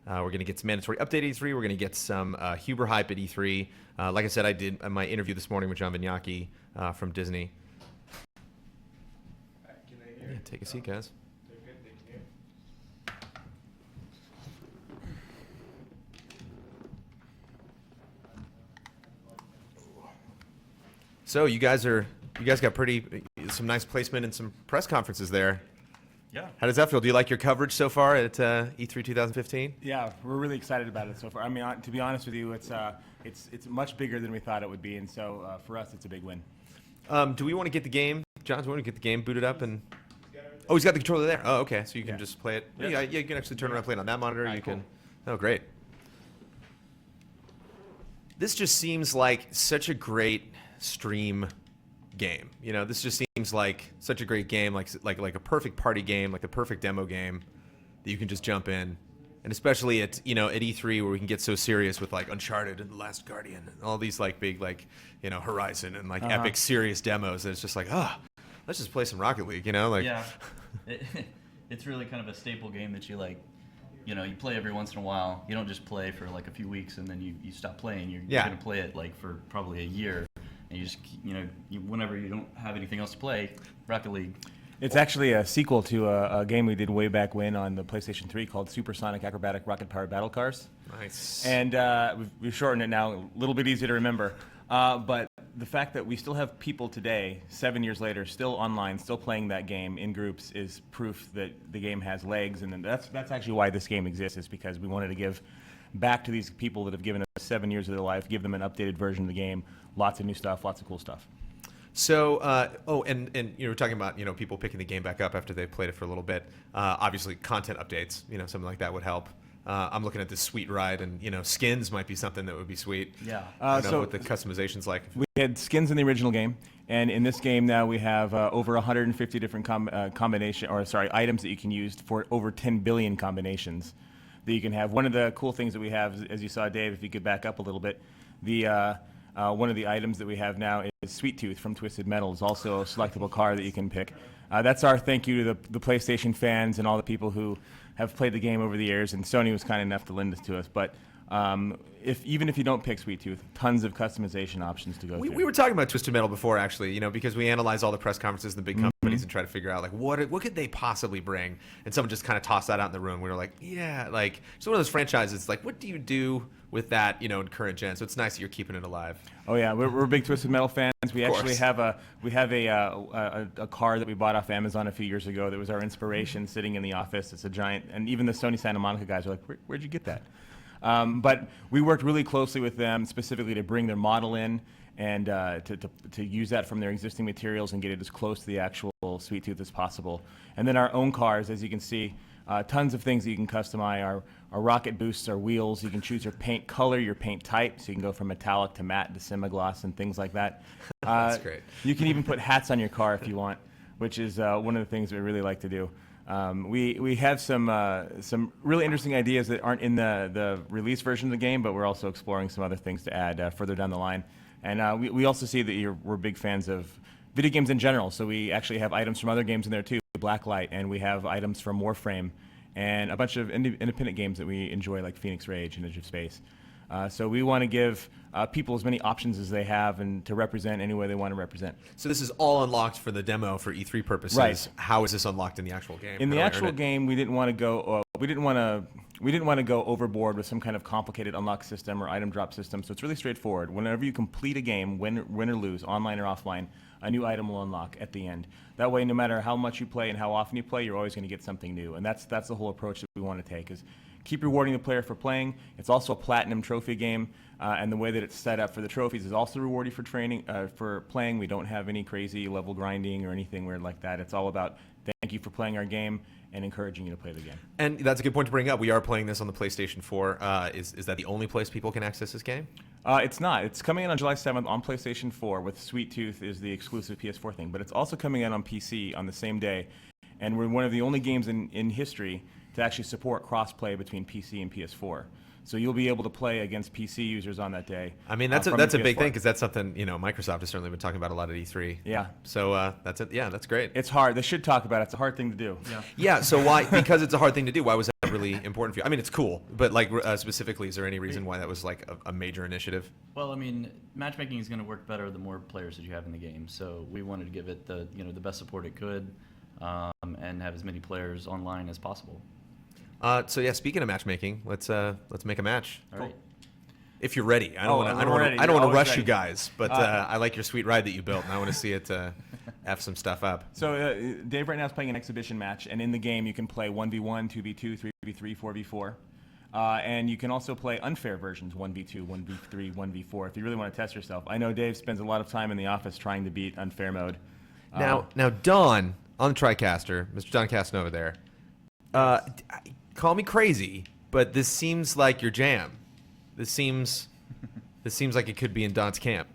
We're going to get some mandatory update at E3. We're going to get some Huber hype at E3. Like I said, I did my interview this morning with John Vignacchi from Disney. Yeah, take a seat, guys. So you guys got some nice placement and some press conferences there. Yeah. How does that feel? Do you like your coverage so far at E3 2015? Yeah, we're really excited about it so far. I mean, to be honest with you, it's much bigger than we thought it would be, and so for us, it's a big win. Do we want to get the game, John? Do we want to get the game booted up and? Oh, he's got the controller there. Oh, okay. So you can just play it. Yeah, you can actually turn around and play it on that monitor. Right, you cool. can. Oh, great. This just seems like such a great stream game. This just seems like such a great game, like a perfect party game, like the perfect demo game that you can just jump in. And especially at at E3 where we can get so serious with like Uncharted and The Last Guardian and all these like big Horizon and like epic serious demos. And it's just like, let's just play some Rocket League, Yeah. It's really kind of a staple game that you You know, you play every once in a while. You don't just play for like a few weeks and then you stop playing. You're going to play it like for probably a year. And you just, whenever you don't have anything else to play, Rocket League. It's actually a sequel to a game we did way back when on the PlayStation 3 called Supersonic Acrobatic Rocket Powered Battle Cars. Nice. And we've shortened it now, a little bit easier to remember. But the fact that we still have people today, 7 years later, still online, still playing that game in groups is proof that the game has legs. And that's actually why this game exists, is because we wanted to give back to these people that have given us 7 years of their life, give them an updated version of the game, lots of new stuff, lots of cool stuff. So, and you were talking about people picking the game back up after they've played it for a little bit. Obviously, content updates, something like that would help. I'm looking at this sweet ride, and skins might be something that would be sweet. Yeah. So what the customization's like. We had skins in the original game, and in this game now we have over 150 different items that you can use for over 10 billion combinations that you can have. One of the cool things that we have, as you saw, Dave, if you could back up a little bit, one of the items that we have now is Sweet Tooth from Twisted Metal. It's also a selectable car that you can pick. That's our thank you to the PlayStation fans and all the people who have played the game over the years, and Sony was kind enough to lend this to us. But even if you don't pick Sweet Tooth, tons of customization options to go through. We were talking about Twisted Metal before, actually, because we analyze all the press conferences and the big companies and try to figure out, like, what could they possibly bring? And someone just kind of tossed that out in the room. We were like, yeah, like, it's one of those franchises, like, what do you do with that, in current gen? So it's nice that you're keeping it alive. Oh yeah, we're big Twisted Metal fans. We actually have a car that we bought off Amazon a few years ago that was our inspiration, sitting in the office. It's a giant, and even the Sony Santa Monica guys are like, where'd you get that? But we worked really closely with them specifically to bring their model in and to use that from their existing materials and get it as close to the actual Sweet Tooth as possible. And then our own cars, as you can see, tons of things that you can customize. Our rocket boosts, our wheels. You can choose your paint color, your paint type, so you can go from metallic to matte to semi-gloss and things like that. That's great. You can even put hats on your car if you want, which is one of the things we really like to do. We have some really interesting ideas that aren't in the release version of the game, but we're also exploring some other things to add further down the line. And we also see that we're big fans of video games in general, so we actually have items from other games in there too, Blacklight, and we have items from Warframe, and a bunch of independent games that we enjoy, like Phoenix Rage and Edge of Space. So we want to give people as many options as they have and to represent any way they want to represent. So this is all unlocked for the demo for E3 purposes. Right. How is this unlocked in the actual game? In the actual game, we didn't want to go. We didn't want to go overboard with some kind of complicated unlock system or item drop system. So it's really straightforward. Whenever you complete a game, win or lose, online or offline, a new item will unlock at the end. That way, no matter how much you play and how often you play, you're always going to get something new. And that's the whole approach that we want to take, is keep rewarding the player for playing. It's also a platinum trophy game, and the way that it's set up for the trophies is also reward you for playing. We don't have any crazy level grinding or anything weird like that. It's all about thank you for playing our game and encouraging you to play the game. And that's a good point to bring up. We are playing this on the PlayStation 4. Is that the only place people can access this game? It's not. It's coming in on July 7th on PlayStation 4 with Sweet Tooth is the exclusive PS4 thing, but it's also coming in on PC on the same day. And we're one of the only games in history to actually support cross-play between PC and PS4. So you'll be able to play against PC users on that day. I mean, that's a big thing, because that's something Microsoft has certainly been talking about a lot at E3. Yeah. So that's it. Yeah, that's great. It's hard. They should talk about it. It's a hard thing to do. Yeah. Yeah. So why? Because it's a hard thing to do. Why was that really important for you? I mean, it's cool, but like specifically, is there any reason why that was like a major initiative? Well, I mean, matchmaking is going to work better the more players that you have in the game. So we wanted to give it the best support it could, and have as many players online as possible. So yeah, speaking of matchmaking, let's make a match. All right. If you're ready, I don't want to rush you guys, but I like your sweet ride that you built, and I want to see it f some stuff up. So Dave right now is playing an exhibition match, and in the game you can play 1v1, 2v2, 3v3, 4v4, and you can also play unfair versions, 1v2, 1v3, 1v4, if you really want to test yourself. I know Dave spends a lot of time in the office trying to beat unfair mode. Now Don on the TriCaster, Mr. Don Casanova there. Call me crazy, but this seems like your jam. This seems like it could be in Don's camp.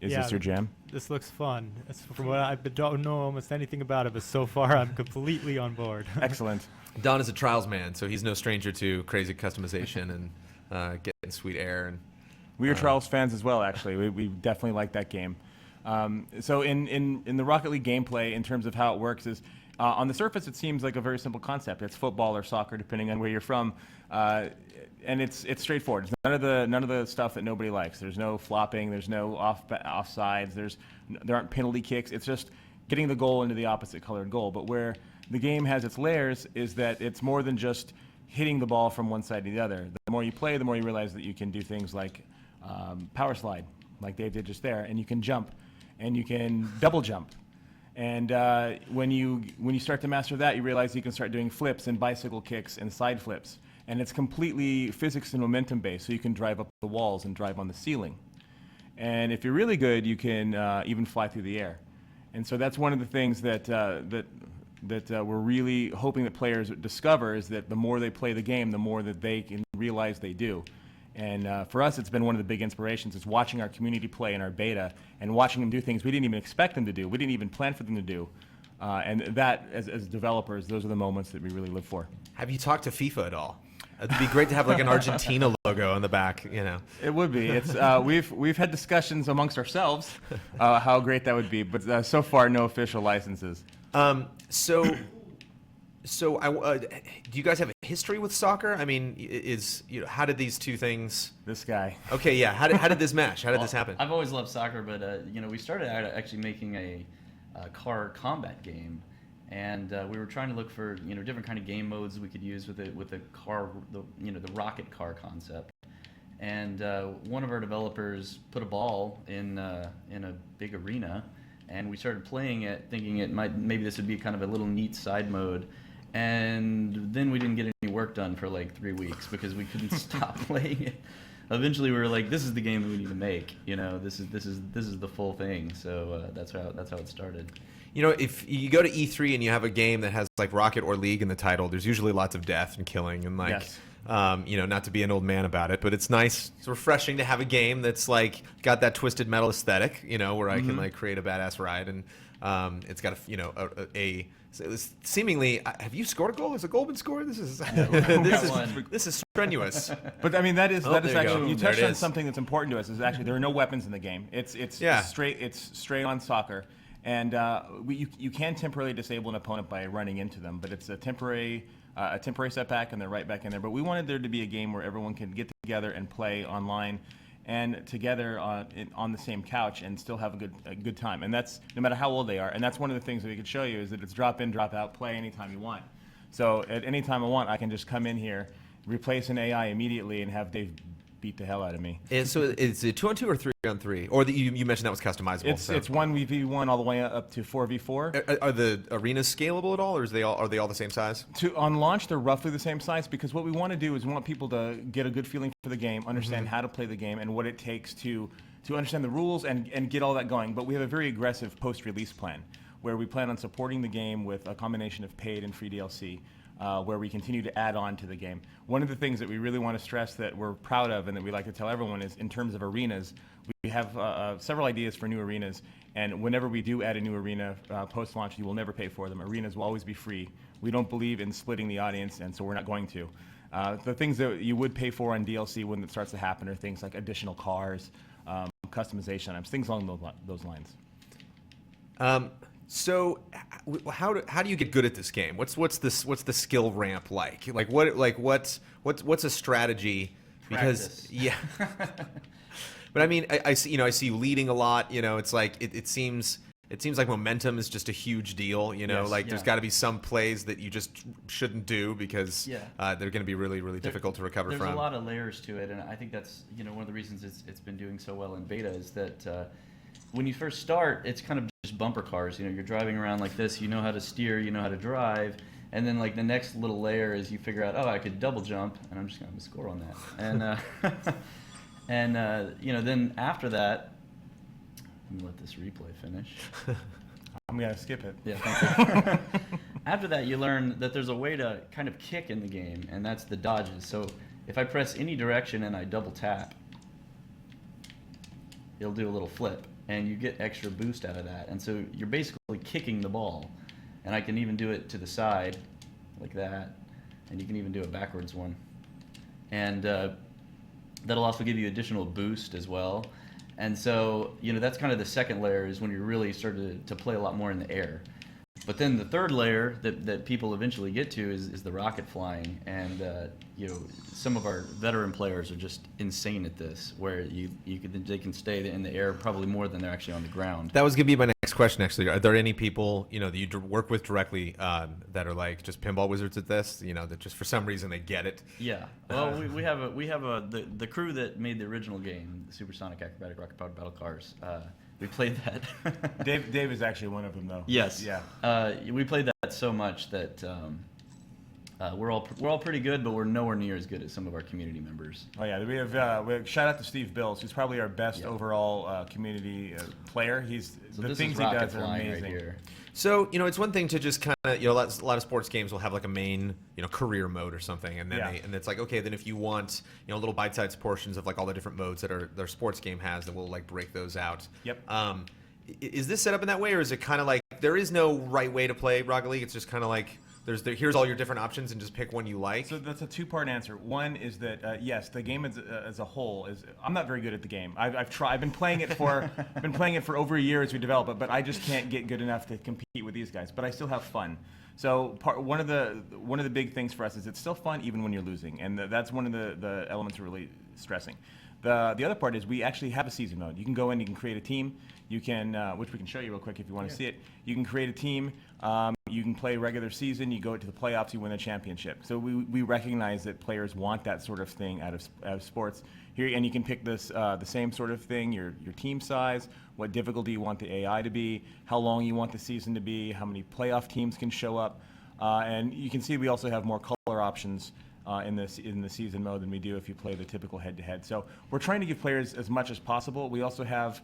Is this your jam? This looks fun. From what I don't know almost anything about it, but so far I'm completely on board. Excellent. Don is a trials man, so he's no stranger to crazy customization and getting sweet air. And we are Trials fans as well, actually. We definitely like that game. So in the Rocket League gameplay, in terms of how it works, is On the surface, it seems like a very simple concept. It's football or soccer, depending on where you're from, and it's straightforward. It's none of the stuff that nobody likes. There's no flopping. There's no offsides. There aren't penalty kicks. It's just getting the goal into the opposite colored goal. But where the game has its layers is that it's more than just hitting the ball from one side to the other. The more you play, the more you realize that you can do things like power slide, like Dave did just there, and you can jump, and you can double jump. And when you start to master that, you realize you can start doing flips and bicycle kicks and side flips. And it's completely physics and momentum based, so you can drive up the walls and drive on the ceiling. And if you're really good, you can even fly through the air. And so that's one of the things that we're really hoping that players discover, is that the more they play the game, the more that they can realize they do. And for us, it's been one of the big inspirations, is watching our community play in our beta and watching them do things we didn't even expect them to do. We didn't even plan for them to do. And that, as developers, those are the moments that we really live for. Have you talked to FIFA at all? It'd be great to have like an Argentina logo on the back, you know. It would be. It's we've had discussions amongst ourselves how great that would be, but so far no official licenses. So do you guys have a history with soccer? I mean, how did these two things? This guy. Okay, yeah. How did this mesh? How did this happen? I've always loved soccer, but we started out actually making a car combat game, and we were trying to look for different kind of game modes we could use with the car, the rocket car concept. And one of our developers put a ball in a big arena, and we started playing it, thinking maybe this would be kind of a little neat side mode. And then we didn't get any work done for like 3 weeks because we couldn't stop playing it. Eventually, we were like, "This is the game that we need to make. This is the full thing." So that's how it started. If you go to E3 and you have a game that has like Rocket or League in the title, there's usually lots of death and killing and like. Yes. Not to be an old man about it, but it's nice. It's refreshing to have a game that's like got that Twisted Metal aesthetic, where I can like create a badass ride, and it's got seemingly. Have you scored a goal? Has a goal been scored? This is strenuous. But I mean, that is actually, you touched on is. something that's important to us. Is actually there are no weapons in the game. It's straight on soccer, and you can temporarily disable an opponent by running into them, but it's a temporary setback, and they're right back in there. But we wanted there to be a game where everyone can get together and play online and together on the same couch and still have a good time. And that's no matter how old they are. And that's one of the things that we could show you, is that it's drop in, drop out, play anytime you want. So at any time I want, I can just come in here, replace an AI immediately, and have Dave beat the hell out of me. And so is it 2-on-2 or 3-on-3? Or you mentioned that was customizable. It's 1v1 all the way up to 4v4. Are the arenas scalable at all, or are they all the same size? On launch, they're roughly the same size, because what we want to do is we want people to get a good feeling for the game, understand how to play the game, and what it takes to understand the rules and get all that going. But we have a very aggressive post-release plan, where we plan on supporting the game with a combination of paid and free DLC. Where we continue to add on to the game. One of the things that we really want to stress that we're proud of and that we like to tell everyone is, in terms of arenas, we have several ideas for new arenas, and whenever we do add a new arena post-launch, you will never pay for them. Arenas will always be free. We don't believe in splitting the audience, and so we're not going to. The things that you would pay for on DLC when it starts to happen are things like additional cars, customization items, things along those lines. So, how do you get good at this game? What's the skill ramp like? What's a strategy? Because Practice. Yeah, but I mean, I see you leading a lot. It's like it seems like momentum is just a huge deal. There's got to be some plays that you just shouldn't do because they're going to be really really difficult to recover from. There's a lot of layers to it, and I think that's one of the reasons it's been doing so well in beta is that. When you first start, it's kind of just bumper cars. You're driving around like this. You know how to steer. You know how to drive. And then like the next little layer is you figure out, I could double jump, and I'm just going to score on that. And then after that, let me let this replay finish. I'm going to skip it. Yeah, thank you. After that, you learn that there's a way to kind of kick in the game, and that's the dodges. So if I press any direction and I double tap, it'll do a little flip, and you get extra boost out of that. And so you're basically kicking the ball, and I can even do it to the side like that, and you can even do a backwards one. And that'll also give you additional boost as well. And so, that's kind of the second layer, is when you really start to play a lot more in the air. But then the third layer that people eventually get to is the rocket flying, and some of our veteran players are just insane at this, where they can stay in the air probably more than they're actually on the ground. That was gonna be my next question. Actually, are there any people that you work with directly that are like just pinball wizards at this? That just for some reason they get it. Yeah. Well, we have the crew that made the original game, the Supersonic Acrobatic Rocket Powered Battle Cars. We played that. Dave is actually one of them, though. Yes. Yeah. We played that so much that we're all pretty good, but we're nowhere near as good as some of our community members. Oh yeah, we have shout out to Steve Bills, who's probably our best overall community player. The things he does are amazing. Right here. So it's one thing to just kind of a lot of sports games will have like a main career mode or something, and then and it's like, okay, then if you want little bite-sized portions of like all the different modes that their sports game has, then we'll like break those out. Yep. Is this set up in that way, or is it kind of like there is no right way to play Rocket League? It's just kind of like here's all your different options and just pick one you like? So that's a two-part answer. One is that yes, the game as a whole is. I'm not very good at the game. I've tried. I've been playing it for over a year as we develop it, but I just can't get good enough to compete with these guys. But I still have fun. So one of the big things for us is it's still fun even when you're losing, and that's one of the elements we're really stressing. The other part is we actually have a season mode. You can go in, you can create a team. You can, which we can show you real quick if you want to see it. You can create a team. You can play regular season. You go to the playoffs. You win a championship. So we recognize that players want that sort of thing out of sports. Here, and you can pick this the same sort of thing. Your team size, what difficulty you want the AI to be, how long you want the season to be, how many playoff teams can show up, and you can see we also have more color options. In the season mode than we do if you play the typical head-to-head. So we're trying to give players as much as possible. We also have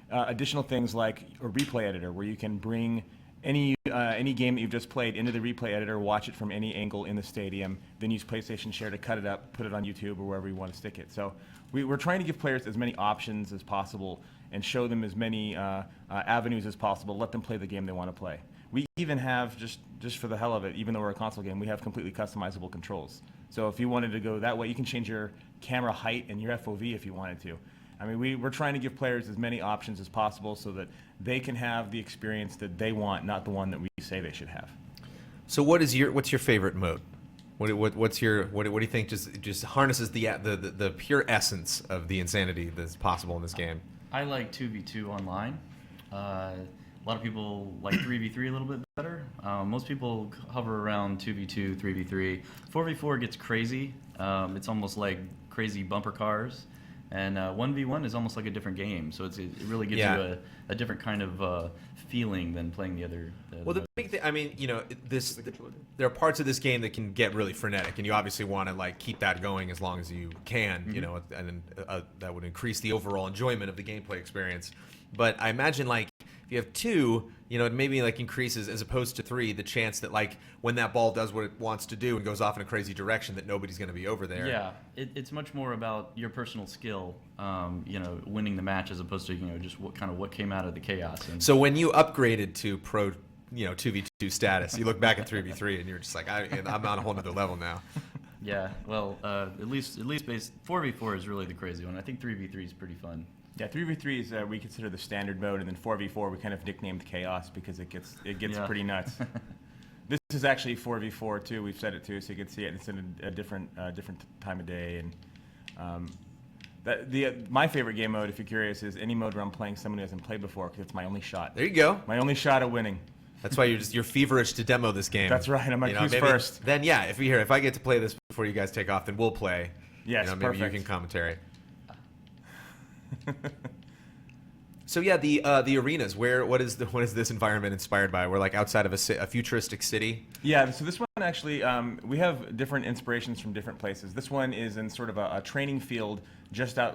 additional things like a replay editor where you can bring any game that you've just played into the replay editor, watch it from any angle in the stadium, then use PlayStation Share to cut it up, put it on YouTube or wherever you want to stick it. So we're trying to give players as many options as possible and show them as many avenues as possible, let them play the game they want to play. We even have, just for the hell of it, even though we're a console game, we have completely customizable controls. So if you wanted to go that way, you can change your camera height and your FOV if you wanted to. I mean, we're trying to give players as many options as possible so that they can have the experience that they want, not the one that we say they should have. So what's your favorite mode? What do you think just harnesses the pure essence of the insanity that's possible in this game? I like 2v2 online. A lot of people like 3v3 a little bit better. Most people hover around 2v2, 3v3. 4v4 gets crazy. It's almost like crazy bumper cars. And 1v1 is almost like a different game. So it really gives you a different kind of feeling than playing the other. Well, the big thing, I mean, there are parts of this game that can get really frenetic, and you obviously want to like keep that going as long as you can, and that would increase the overall enjoyment of the gameplay experience. But I imagine like if you have two, it maybe like increases as opposed to three the chance that like when that ball does what it wants to do and goes off in a crazy direction that nobody's going to be over there. Yeah, it's much more about your personal skill, winning the match as opposed to just what came out of the chaos. And so when you upgraded to pro, 2v2 status, you look back at 3v3 and you're just like I'm on a whole nother level now. Yeah, well, at least 4v4 is really the crazy one. I think 3v3 is pretty fun. Yeah, 3v3 is we consider the standard mode, and then 4v4 we kind of nicknamed Chaos because it gets pretty nuts. This is actually 4v4 too. We've set it too, so you can see it. It's in a different time of day, and my favorite game mode, if you're curious, is any mode where I'm playing someone who hasn't played before because it's my only shot. There you go. My only shot at winning. That's why you're feverish to demo this game. That's right. I'm like, who's first? Then yeah, if I get to play this before you guys take off, then we'll play. Yes, maybe perfect. you can commentary. So yeah, the arenas. What is this environment inspired by? We're like outside of a futuristic city. Yeah. So this one actually, we have different inspirations from different places. This one is in sort of a training field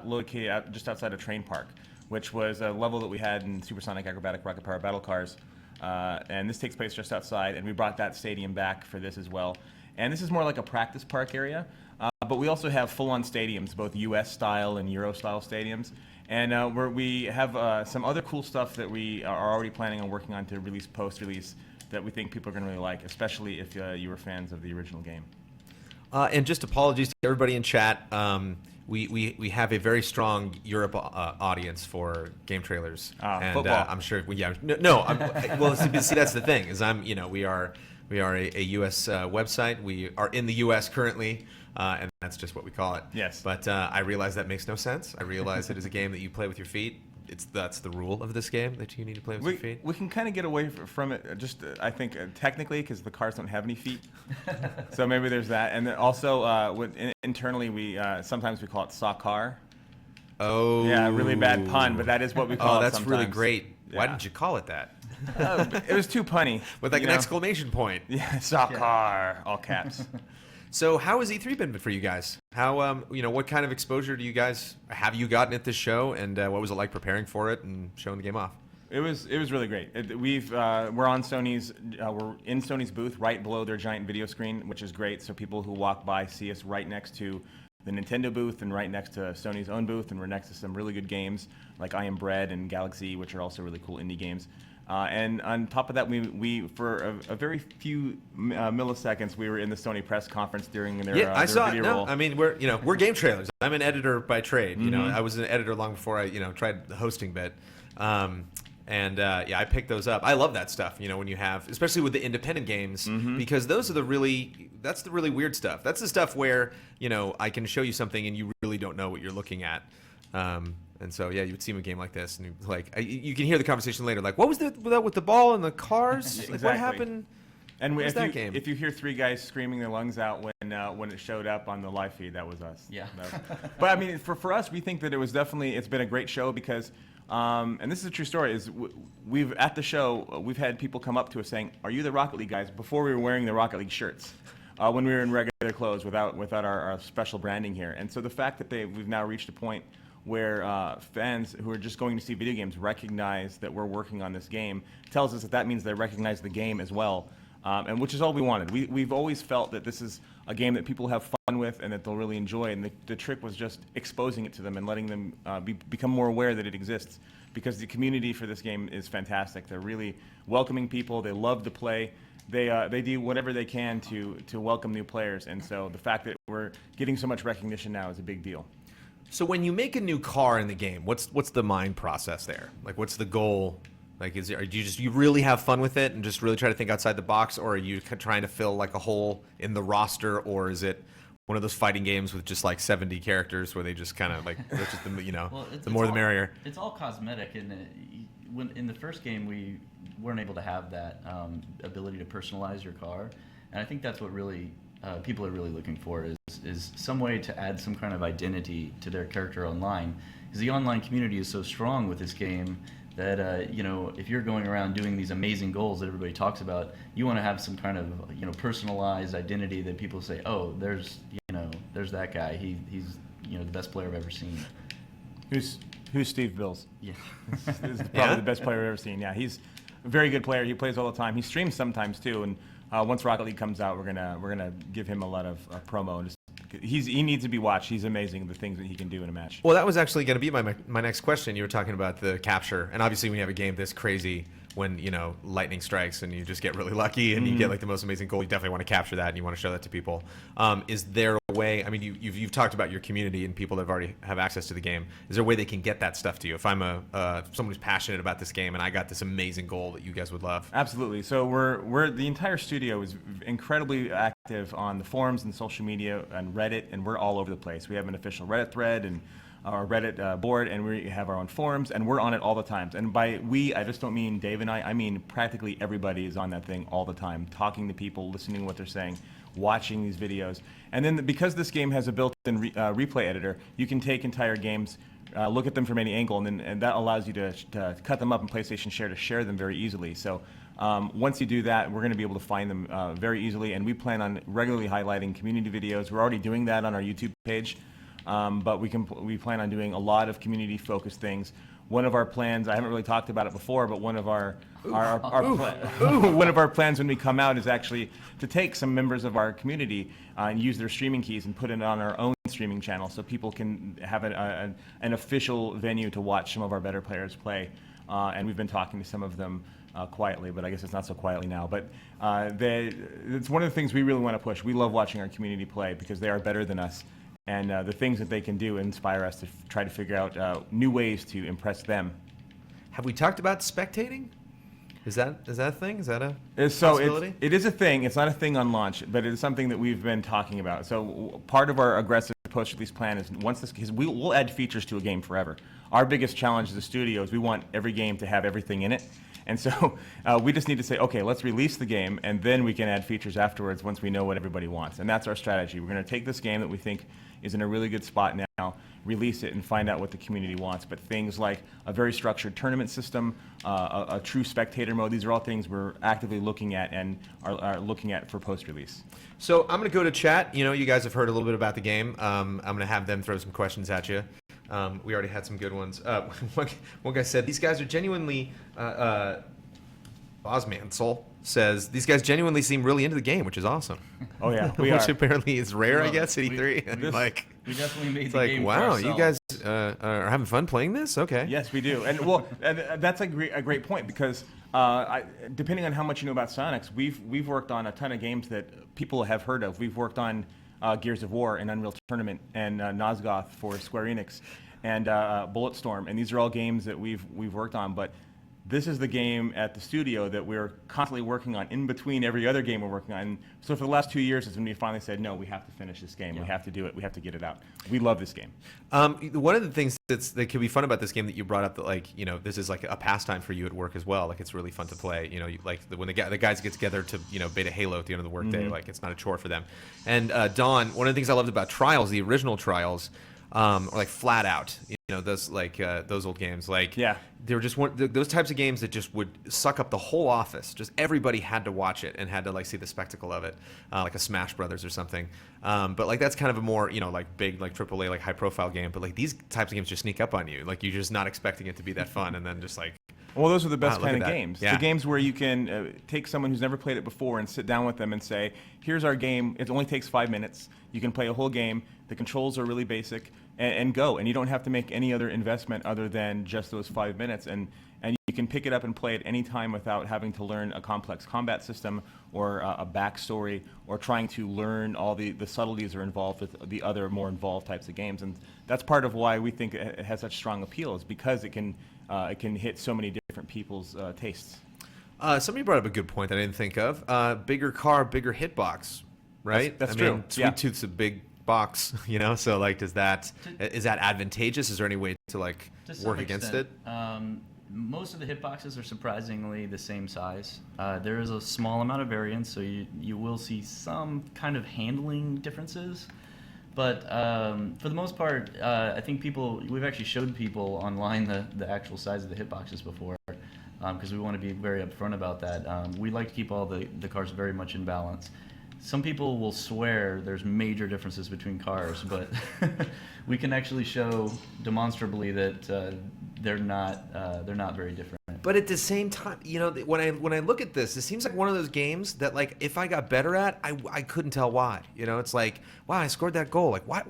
located just outside a train park, which was a level that we had in Supersonic Acrobatic Rocket Powered Battle Cars, and this takes place just outside. And we brought that stadium back for this as well. And this is more like a practice park area. But we also have full-on stadiums, both U.S. style and Euro style stadiums. And we have some other cool stuff that we are already planning on working on to release post-release that we think people are going to really like, especially if you were fans of the original game. And just apologies to everybody in chat. we have a very strong Europe audience for game trailers, and football. I'm sure. Well, see, that's the thing is we are a U.S. website. We are in the U.S. currently, and that's just what we call it. Yes. But I realize that makes no sense. I realize it is a game that you play with your feet. That's the rule of this game, that you need to play with your feet. We can kind of get away from it, just I think technically, because the cars don't have any feet. So maybe there's that. And then also internally, we sometimes we call it soccer. Oh. Yeah, really bad pun, but that is what we call it. Oh, that's sometimes. really great. Yeah. Why didn't you call it that? It was too punny. With like an exclamation point. Yeah, soccer, all caps. So how has E3 been for you guys? How what kind of exposure do you guys have you gotten at this show, and what was it like preparing for it and showing the game off? It was really great. We're in Sony's booth right below their giant video screen, which is great. So people who walk by see us right next to the Nintendo booth and right next to Sony's own booth, and we're next to some really good games like I Am Bread and Galaxy, which are also really cool indie games. And on top of that, we for a very few milliseconds, we were in the Sony press conference during their I saw video it. No, roll. I mean we're game trailers. I'm an editor by trade. I was an editor long before I tried the hosting bit. I picked those up. I love that stuff. When you have, especially with the independent games, because that's the really weird stuff. That's the stuff where I can show you something and you really don't know what you're looking at. And so, you would see him a game like this, and you can hear the conversation later. Like, what was that with the ball and the cars? Exactly. Like, what happened? And game? If you hear three guys screaming their lungs out when it showed up on the live feed, that was us. Yeah. But I mean, for us, we think that it's been a great show because, and this is a true story, we've at the show, we've had people come up to us saying, "Are you the Rocket League guys?" before we were wearing the Rocket League shirts. When we were in regular clothes without our special branding here. And so the fact that we've now reached a point where fans who are just going to see video games recognize that we're working on this game tells us that means they recognize the game as well, and which is all we wanted. We've always felt that this is a game that people have fun with and that they'll really enjoy, and the trick was just exposing it to them and letting them become more aware that it exists, because the community for this game is fantastic. They're really welcoming people. They love to play. They do whatever they can to welcome new players, and so the fact that we're getting so much recognition now is a big deal. So when you make a new car in the game, what's the mind process there? Like, what's the goal? Like, do you really have fun with it and just really try to think outside the box, or are you trying to fill like a hole in the roster, or is it one of those fighting games with just like 70 characters where they just kind of like just the more the merrier? It's all cosmetic, and in the first game we weren't able to have that ability to personalize your car, and I think that's what really people are really looking for is some way to add some kind of identity to their character online, because the online community is so strong with this game that if you're going around doing these amazing goals that everybody talks about, you want to have some kind of personalized identity that people say, oh, there's that guy, he's the best player I've ever seen. Who's Steve Bills? Yeah. This is probably the best player I've ever seen. Yeah, he's a very good player. He plays all the time. He streams sometimes too, and once Rocket League comes out, we're gonna give him a lot of promo. And he needs to be watched. He's amazing, the things that he can do in a match. Well, that was actually going to be my next question. You were talking about the capture, and obviously when you have a game this crazy, when lightning strikes and you just get really lucky and you get like the most amazing goal, you definitely want to capture that and you want to show that to people. Is there a way? I mean, you've talked about your community and people that already have access to the game. Is there a way they can get that stuff to you? If I'm someone who's passionate about this game and I got this amazing goal that you guys would love. Absolutely. So we're the entire studio is incredibly active on the forums and social media and Reddit, and we're all over the place. We have an official Reddit thread and our Reddit board, and we have our own forums, and we're on it all the time. And by we, I just don't mean Dave and I mean practically everybody is on that thing all the time, talking to people, listening to what they're saying, watching these videos. And then because this game has a built-in replay editor, you can take entire games, look at them from any angle, and that allows you to cut them up in PlayStation Share to share them very easily. So once you do that, we're going to be able to find them very easily, and we plan on regularly highlighting community videos. We're already doing that on our YouTube page. But we plan on doing a lot of community-focused things. One of our plans, I haven't really talked about it before, but one of our plans when we come out is actually to take some members of our community and use their streaming keys and put it on our own streaming channel, so people can have an official venue to watch some of our better players play. And we've been talking to some of them quietly, but I guess it's not so quietly now. But it's one of the things we really want to push. We love watching our community play because they are better than us. and the things that they can do inspire us to try to figure out new ways to impress them. Have we talked about spectating? Is that a thing? Is that a possibility? It is a thing. It's not a thing on launch, but it is something that we've been talking about. So part of our aggressive post-release plan is once this, because we'll add features to a game forever. Our biggest challenge as a studio is we want every game to have everything in it. And so we just need to say, okay, let's release the game, and then we can add features afterwards once we know what everybody wants. And that's our strategy. We're going to take this game that we think is in a really good spot now, release it, and find out what the community wants. But things like a very structured tournament system, a true spectator mode, these are all things we're actively looking at and are looking at for post-release. So I'm going to go to chat. You know, you guys have heard a little bit about the game. I'm going to have them throw some questions at you. We already had some good ones. One guy said, these guys are genuinely, Bosman Soul says, these guys genuinely seem really into the game, which is awesome. Oh, yeah. Which apparently is rare, I guess, at E3. We definitely made it's the like, game wow, for you guys are having fun playing this? Okay. Yes, we do. And well, that's a great point because depending on how much you know about Sonics, we've worked on a ton of games that people have heard of. We've worked on Gears of War and Unreal Tournament and Nosgoth for Square Enix and Bulletstorm, and these are all games that we've worked on. But this is the game at the studio that we're constantly working on in between every other game we're working on. And so for the last 2 years is when we finally said, no, we have to finish this game. Yeah. We have to do it. We have to get it out. We love this game. One of the things that can be fun about this game that you brought up, that like, you know, this is like a pastime for you at work as well. Like, it's really fun to play. You know, when the guys get together to, you know, beta Halo at the end of the workday, like, it's not a chore for them. And Dawn, one of the things I loved about Trials, the original Trials, or like Flat Out, you know, those like those old games, like, yeah, they were just those types of games that just would suck up the whole office. Just everybody had to watch it and had to like see the spectacle of it, like a Smash Brothers or something. But like that's kind of a more, you know, like big, like AAA, like high profile game. But like these types of games just sneak up on you, like you're just not expecting it to be that fun, and then just like. Well, those are the best kind of that. games. Yeah. The games where you can take someone who's never played it before and sit down with them and say, here's our game. It only takes 5 minutes. You can play a whole game. The controls are really basic, and go. And you don't have to make any other investment other than just those 5 minutes. And you can pick it up and play it any time without having to learn a complex combat system or a backstory or trying to learn all the subtleties that are involved with the other more involved types of games. And that's part of why we think it has such strong appeal, is because it can hit so many different people's tastes. Somebody brought up a good point that I didn't think of. Bigger car, bigger hitbox, right? That's true. Mean, Sweet Tooth's a big box, you know. So like, is that advantageous? Is there any way to like work against it? Most of the hitboxes are surprisingly the same size. There is a small amount of variance, so you will see some kind of handling differences. But for the most part, I think we've actually showed people online the actual size of the hitboxes before, because we want to be very upfront about that. We like to keep all the cars very much in balance. Some people will swear there's major differences between cars, but we can actually show demonstrably that they're not very different. But at the same time, you know, when I look at this, it seems like one of those games that, like, if I got better at, I couldn't tell why. You know, it's like, wow, I scored that goal. Like, what?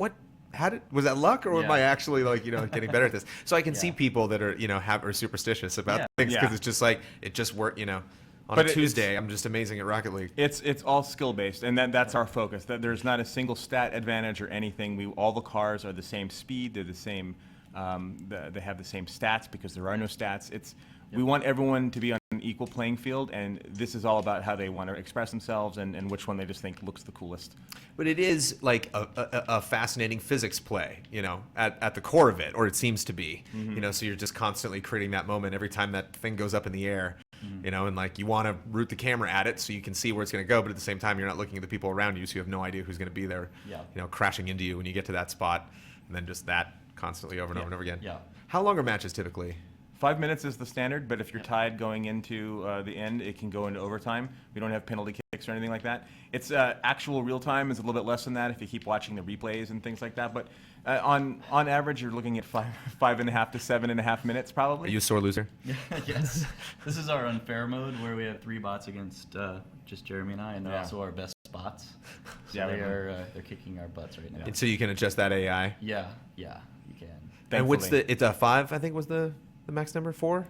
Was that luck, or am I actually, like, you know, getting better at this? So I can see people that are, you know, are superstitious about things, because it's just like, it just worked, you know. On a Tuesday, I'm just amazing at Rocket League. It's all skill based, and that's our focus. That there's not a single stat advantage or anything. All the cars are the same speed. They're the same. They have the same stats because there are no stats. We want everyone to be on an equal playing field, and this is all about how they want to express themselves and which one they just think looks the coolest. But it is like a fascinating physics play, you know, at the core of it, or it seems to be. You know, so you're just constantly creating that moment every time that thing goes up in the air. You know, and like you want to route the camera at it so you can see where it's going to go, but at the same time you're not looking at the people around you, so you have no idea who's going to be there, you know, crashing into you when you get to that spot, and then just that constantly over and over and over again. Yeah. How long are matches typically? 5 minutes is the standard, but if you're tied going into the end, it can go into overtime. We don't have penalty kicks or anything like that. It's actual real time is a little bit less than that if you keep watching the replays and things like that. But on average, you're looking at 5.5 to 7.5 minutes probably. Are you a sore loser? Yes. This is our unfair mode where we have 3 bots against just Jeremy and I, and they're also our best bots. So they're kicking our butts right now. And so you can adjust that AI. Yeah, you can. And what's it's a 5? I think was the max number 4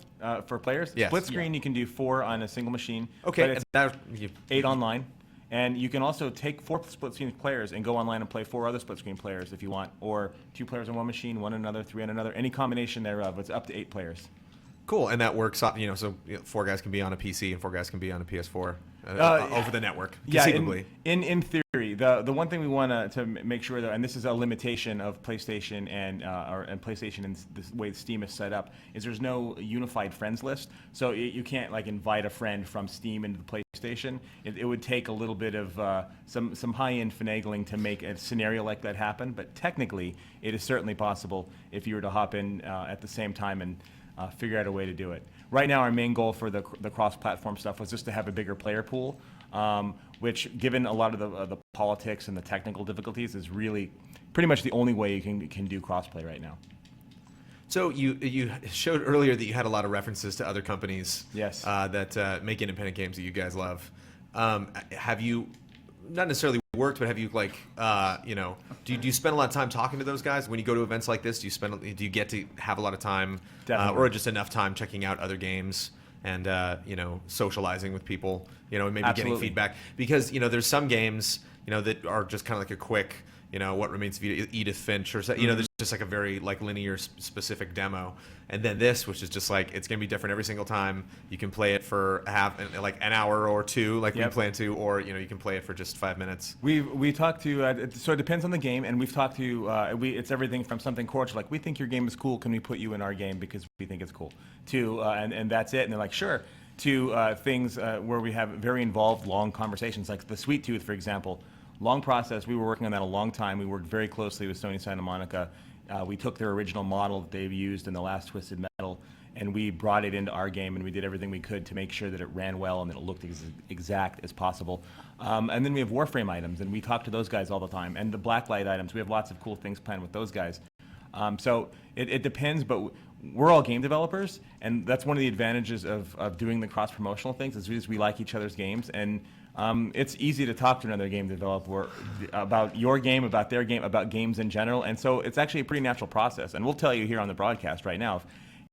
for players. Yes. Split screen, you can do 4 on a single machine. Okay, but it's 8 online. And you can also take 4 split-screen players and go online and play 4 other split-screen players if you want, or 2 players on one machine, 1 on another, 3 on another, any combination thereof. It's up to 8 players. Cool, and that works. So 4 guys can be on a PC and 4 guys can be on a PS4 over the network. Conceivably. In theory, the one thing we want to make sure that, and this is a limitation of PlayStation and PlayStation and the way Steam is set up, is there's no unified friends list. So you can't like invite a friend from Steam into the PlayStation. It would take a little bit of some high-end finagling to make a scenario like that happen. But technically, it is certainly possible if you were to hop in at the same time and figure out a way to do it. Right now, our main goal for the cross-platform stuff was just to have a bigger player pool, which, given a lot of the politics and the technical difficulties, is really pretty much the only way you can do crossplay right now. So you showed earlier that you had a lot of references to other companies yes. That make independent games that you guys love. Have you not necessarily worked, but have you do you spend a lot of time talking to those guys when you go to events like this? Do you get to have a lot of time, or just enough time checking out other games and socializing with people, and maybe Absolutely. getting feedback? Because there's some games that are just kind of like a quick What Remains of Edith Finch, or there's just like a very linear specific demo, and then this, which is just it's gonna be different every single time. You can play it for an hour or 2, we plan to, or you can play it for just 5 minutes. We talked to so it depends on the game, and we've talked to it's everything from something cordial we think your game is cool, can we put you in our game because we think it's cool, to and that's it, and they're like sure, to things where we have very involved long conversations, like the Sweet Tooth, for example. Long process. We were working on that a long time. We worked very closely with Sony Santa Monica. We took their original model that they've used in the last Twisted Metal, and we brought it into our game, and we did everything we could to make sure that it ran well and that it looked exact as possible. And then we have Warframe items, and we talk to those guys all the time. And the Blacklight items, we have lots of cool things planned with those guys. So it depends, but we're all game developers, and that's one of the advantages of doing the cross-promotional things, is we like each other's games, and it's easy to talk to another game developer about your game, about their game, about games in general, and so it's actually a pretty natural process. And we'll tell you here on the broadcast right now, if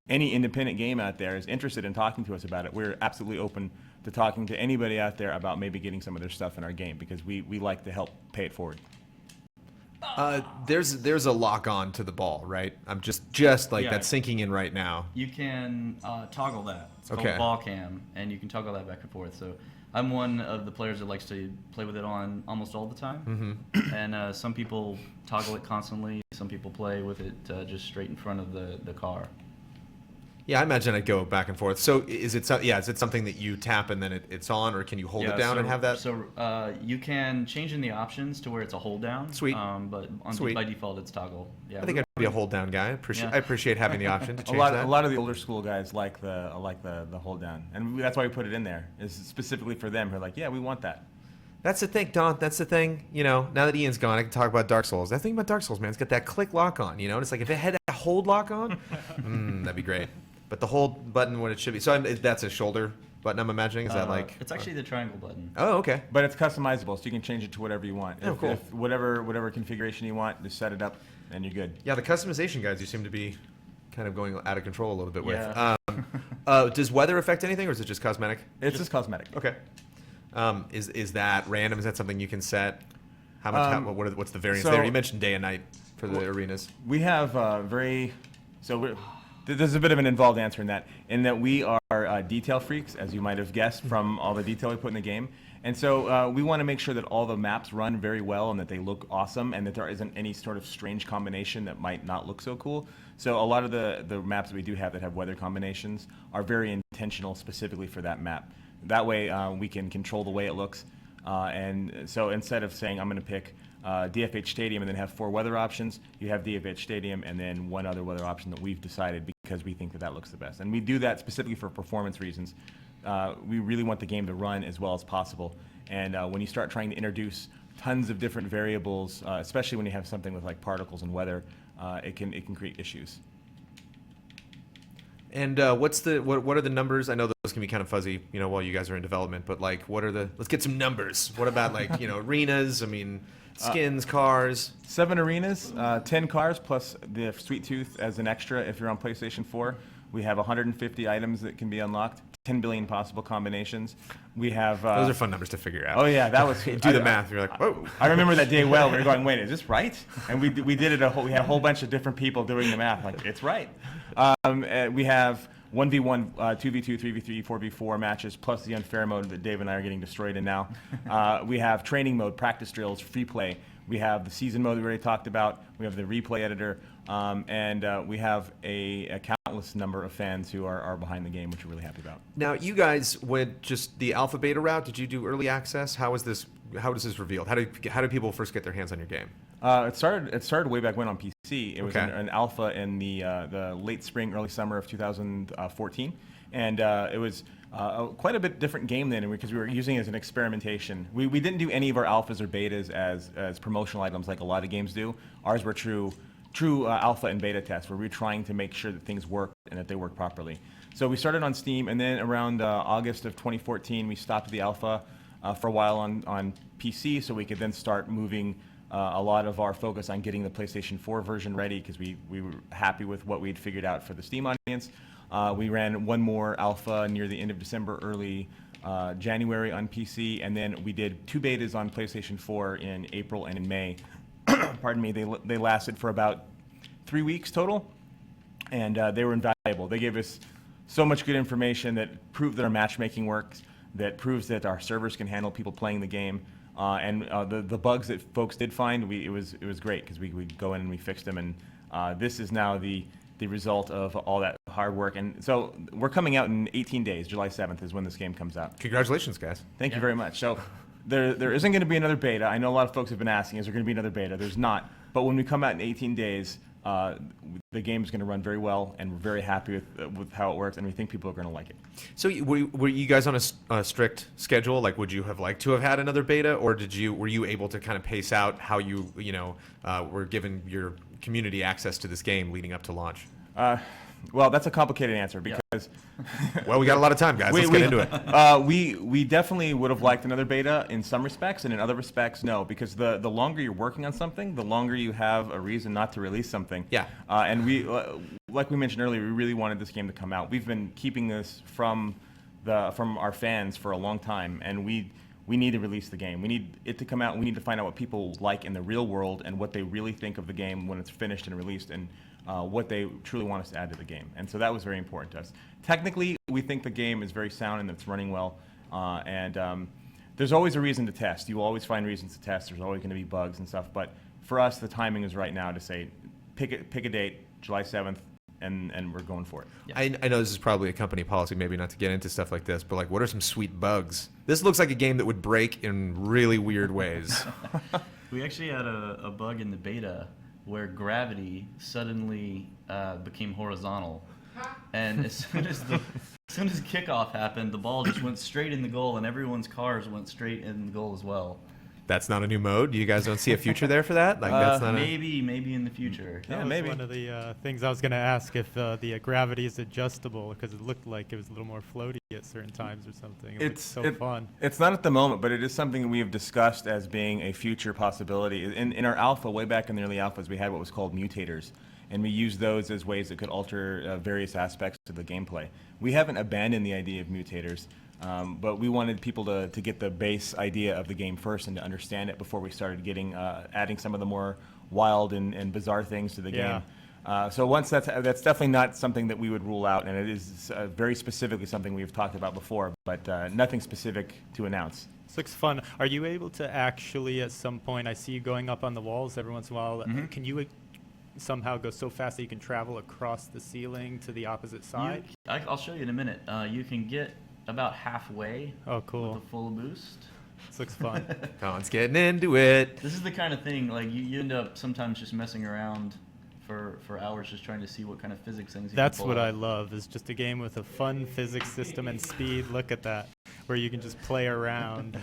any independent game out there is interested in talking to us about it, we're absolutely open to talking to anybody out there about maybe getting some of their stuff in our game, because we like to help pay it forward. There's a lock on to the ball, right? I'm just that's sinking in right now. You can toggle that. It's called ball cam, and you can toggle that back and forth. So I'm one of the players that likes to play with it on almost all the time. Mm-hmm. And some people toggle it constantly. Some people play with it just straight in front of the car. Yeah, I imagine I'd go back and forth. So is it something that you tap and then it's on, or can you hold it down and have that? So you can change in the options to where it's a hold down. Sweet. But by default it's toggle. Yeah. I think I'd be a hold down guy. I appreciate having the option to change that. A lot of the older school guys like the hold down, and that's why we put it in there. Is specifically for them. Who are like, yeah, we want that. That's the thing, Don. That's the thing. Now that Ian's gone, I can talk about Dark Souls. That thing about Dark Souls, man, it's got that click lock on. And it's like if it had a hold lock on, that'd be great. But the hold button, what it should be. So that's a shoulder button, I'm imagining. Is that It's actually the triangle button. Oh, okay. But it's customizable, so you can change it to whatever you want. Oh, cool. If whatever configuration you want, just set it up, and you're good. Yeah, the customization guides you seem to be kind of going out of control a little bit with. Does weather affect anything, or is it just cosmetic? It's just cosmetic. Okay. Is that random? Is that something you can set? How much? What's the variance there? You mentioned day and night for the arenas. We have there's a bit of an involved answer in that we are detail freaks, as you might have guessed from all the detail we put in the game. And so we want to make sure that all the maps run very well and that they look awesome and that there isn't any sort of strange combination that might not look so cool. So a lot of the maps that we do have that have weather combinations are very intentional specifically for that map. That way we can control the way it looks. And so instead of saying I'm going to pick DFH Stadium and then have 4 weather options, you have DFH Stadium and then one other weather option that we've decided because we think that looks the best. And we do that specifically for performance reasons. We really want the game to run as well as possible. And when you start trying to introduce tons of different variables, especially when you have something with like particles and weather, it can create issues. And what are the numbers? I know those can be kind of fuzzy, while you guys are in development. But let's get some numbers. What about arenas? I mean, skins, cars. 7 arenas, 10 cars plus the Sweet Tooth as an extra if you're on PlayStation 4. We have 150 items that can be unlocked. 10 billion possible combinations. We have those are fun numbers to figure out. Oh yeah, that was do the math. You're like, whoa. I remember that day well. We were going, wait, is this right? And we did it. We had a whole bunch of different people doing the math. Like, it's right. We have 1v1, 2v2, 3v3, 4v4 matches, plus the unfair mode that Dave and I are getting destroyed in now. We have training mode, practice drills, free play. We have the season mode we already talked about. We have the replay editor. And we have a countless number of fans who are behind the game, which we're really happy about. Now, you guys went just the alpha beta route. Did you do early access? How was this revealed? How did people first get their hands on your game? It started way back when on PC. It was an alpha in the late spring, early summer of 2014, and it was quite a bit different game then because we were using it as an experimentation. We didn't do any of our alphas or betas as promotional items like a lot of games do. Ours were true alpha and beta tests where we were trying to make sure that things worked and that they work properly. So we started on Steam, and then around August of 2014, we stopped the alpha for a while on PC so we could then start moving a lot of our focus on getting the PlayStation 4 version ready because we were happy with what we'd figured out for the Steam audience. We ran one more alpha near the end of December, early January on PC, and then we did 2 betas on PlayStation 4 in April and in May. Pardon me, they lasted for about 3 weeks total, and they were invaluable. They gave us so much good information that proved that our matchmaking works, that proves that our servers can handle people playing the game, and the bugs that folks did find, it was great because we go in and we fixed them, and this is now the result of all that hard work. And so we're coming out in 18 days. July 7th is when this game comes out. Congratulations, guys. Thank you very much. So there isn't going to be another beta. I know a lot of folks have been asking, is there going to be another beta? There's not. But when we come out in 18 days, the game is going to run very well, and we're very happy with how it works, and we think people are going to like it. So were you guys on a strict schedule? Like, would you have liked to have had another beta, or were you able to kind of pace out how you were given your community access to this game leading up to launch? Well, that's a complicated answer because... Well, we got a lot of time, guys. Let's get into it. We definitely would have liked another beta in some respects, and in other respects, no, because the longer you're working on something, the longer you have a reason not to release something. Yeah. And we, like we mentioned earlier, we really wanted this game to come out. We've been keeping this from our fans for a long time, and we need to release the game. We need it to come out, and we need to find out what people like in the real world and what they really think of the game when it's finished and released, and what they truly want us to add to the game. And so that was very important to us. Technically, we think the game is very sound and it's running well. And there's always a reason to test. You will always find reasons to test. There's always going to be bugs and stuff. But for us, the timing is right now to say, pick a date, July 7th, and we're going for it. Yeah. I know this is probably a company policy, maybe not to get into stuff like this, but like, what are some sweet bugs? This looks like a game that would break in really weird ways. We actually had a bug in the beta where gravity suddenly became horizontal, and as soon as kickoff happened, the ball just went straight in the goal, and everyone's cars went straight in the goal as well. That's not a new mode. You guys don't see a future there for that? Like that's not maybe in the future. That was one of the things I was going to ask if the gravity is adjustable, because it looked like it was a little more floaty at certain times or something. It's so fun. It's not at the moment, but it is something that we have discussed as being a future possibility. In our alpha, way back in the early alphas, we had what was called mutators, and we used those as ways that could alter various aspects of the gameplay. We haven't abandoned the idea of mutators. But we wanted people to get the base idea of the game first and to understand it before we started adding some of the more wild and bizarre things to the game. So once that's definitely not something that we would rule out, and it is very specifically something we've talked about before, but nothing specific to announce. This looks fun. Are you able to actually, at some point, I see you going up on the walls every once in a while, can you somehow go so fast that you can travel across the ceiling to the opposite side? I'll show you in a minute. You can get about halfway. Oh, cool. With a full boost. This looks fun. Colin's getting into it. This is the kind of thing, like, you end up sometimes just messing around for hours just trying to see what kind of physics things you That's can pull what out. I love, is just a game with a fun physics system and speed. Look at that, where you can just play around.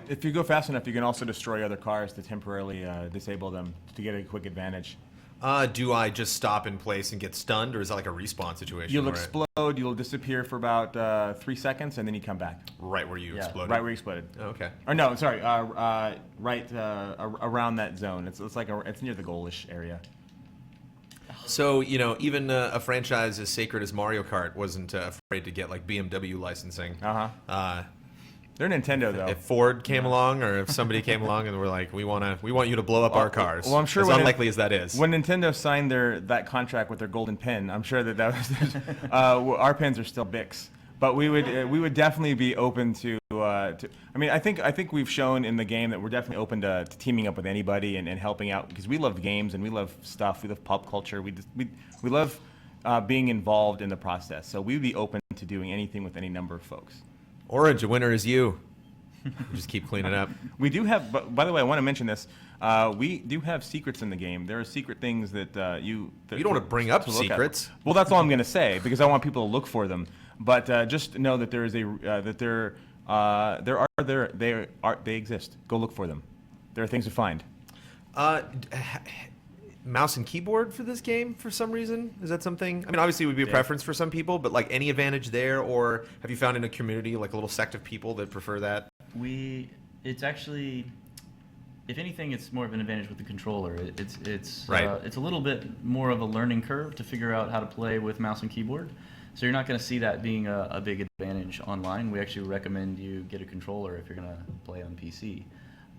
If you go fast enough, you can also destroy other cars to temporarily disable them to get a quick advantage. Do I just stop in place and get stunned, or is that like a respawn situation? You'll explode, you'll disappear for about 3 seconds, and then you come back. Right where you exploded? Right where you exploded. Oh, okay. Or no, sorry, right around that zone. It's like it's near the goalish area. So, even a franchise as sacred as Mario Kart wasn't afraid to get like BMW licensing. They're Nintendo though. If Ford came along, or if somebody came along and were like, we want you to blow up our cars. Well, I'm sure as unlikely as that is. When Nintendo signed that contract with their golden pin, I'm sure that was our pins are still Bics. But we would definitely be open to. I mean, I think we've shown in the game that we're definitely open to teaming up with anybody and helping out, because we love games and we love stuff. We love pop culture. We love being involved in the process. So we would be open to doing anything with any number of folks. Orange, the winner is you. Just keep cleaning up. We do have. By the way, I want to mention this. We do have secrets in the game. There are secret things that you. You don't want to bring up secrets. Well, that's all I'm going to say, because I want people to look for them. But just know that there is they exist. Go look for them. There are things to find. Mouse and keyboard for this game for some reason? Is that something? I mean, obviously it would be a preference for some people, but like any advantage there, or have you found in a community like a little sect of people that prefer that? It's actually, if anything, it's more of an advantage with the controller. It's a little bit more of a learning curve to figure out how to play with mouse and keyboard. So you're not going to see that being a big advantage online. We actually recommend you get a controller if you're going to play on PC.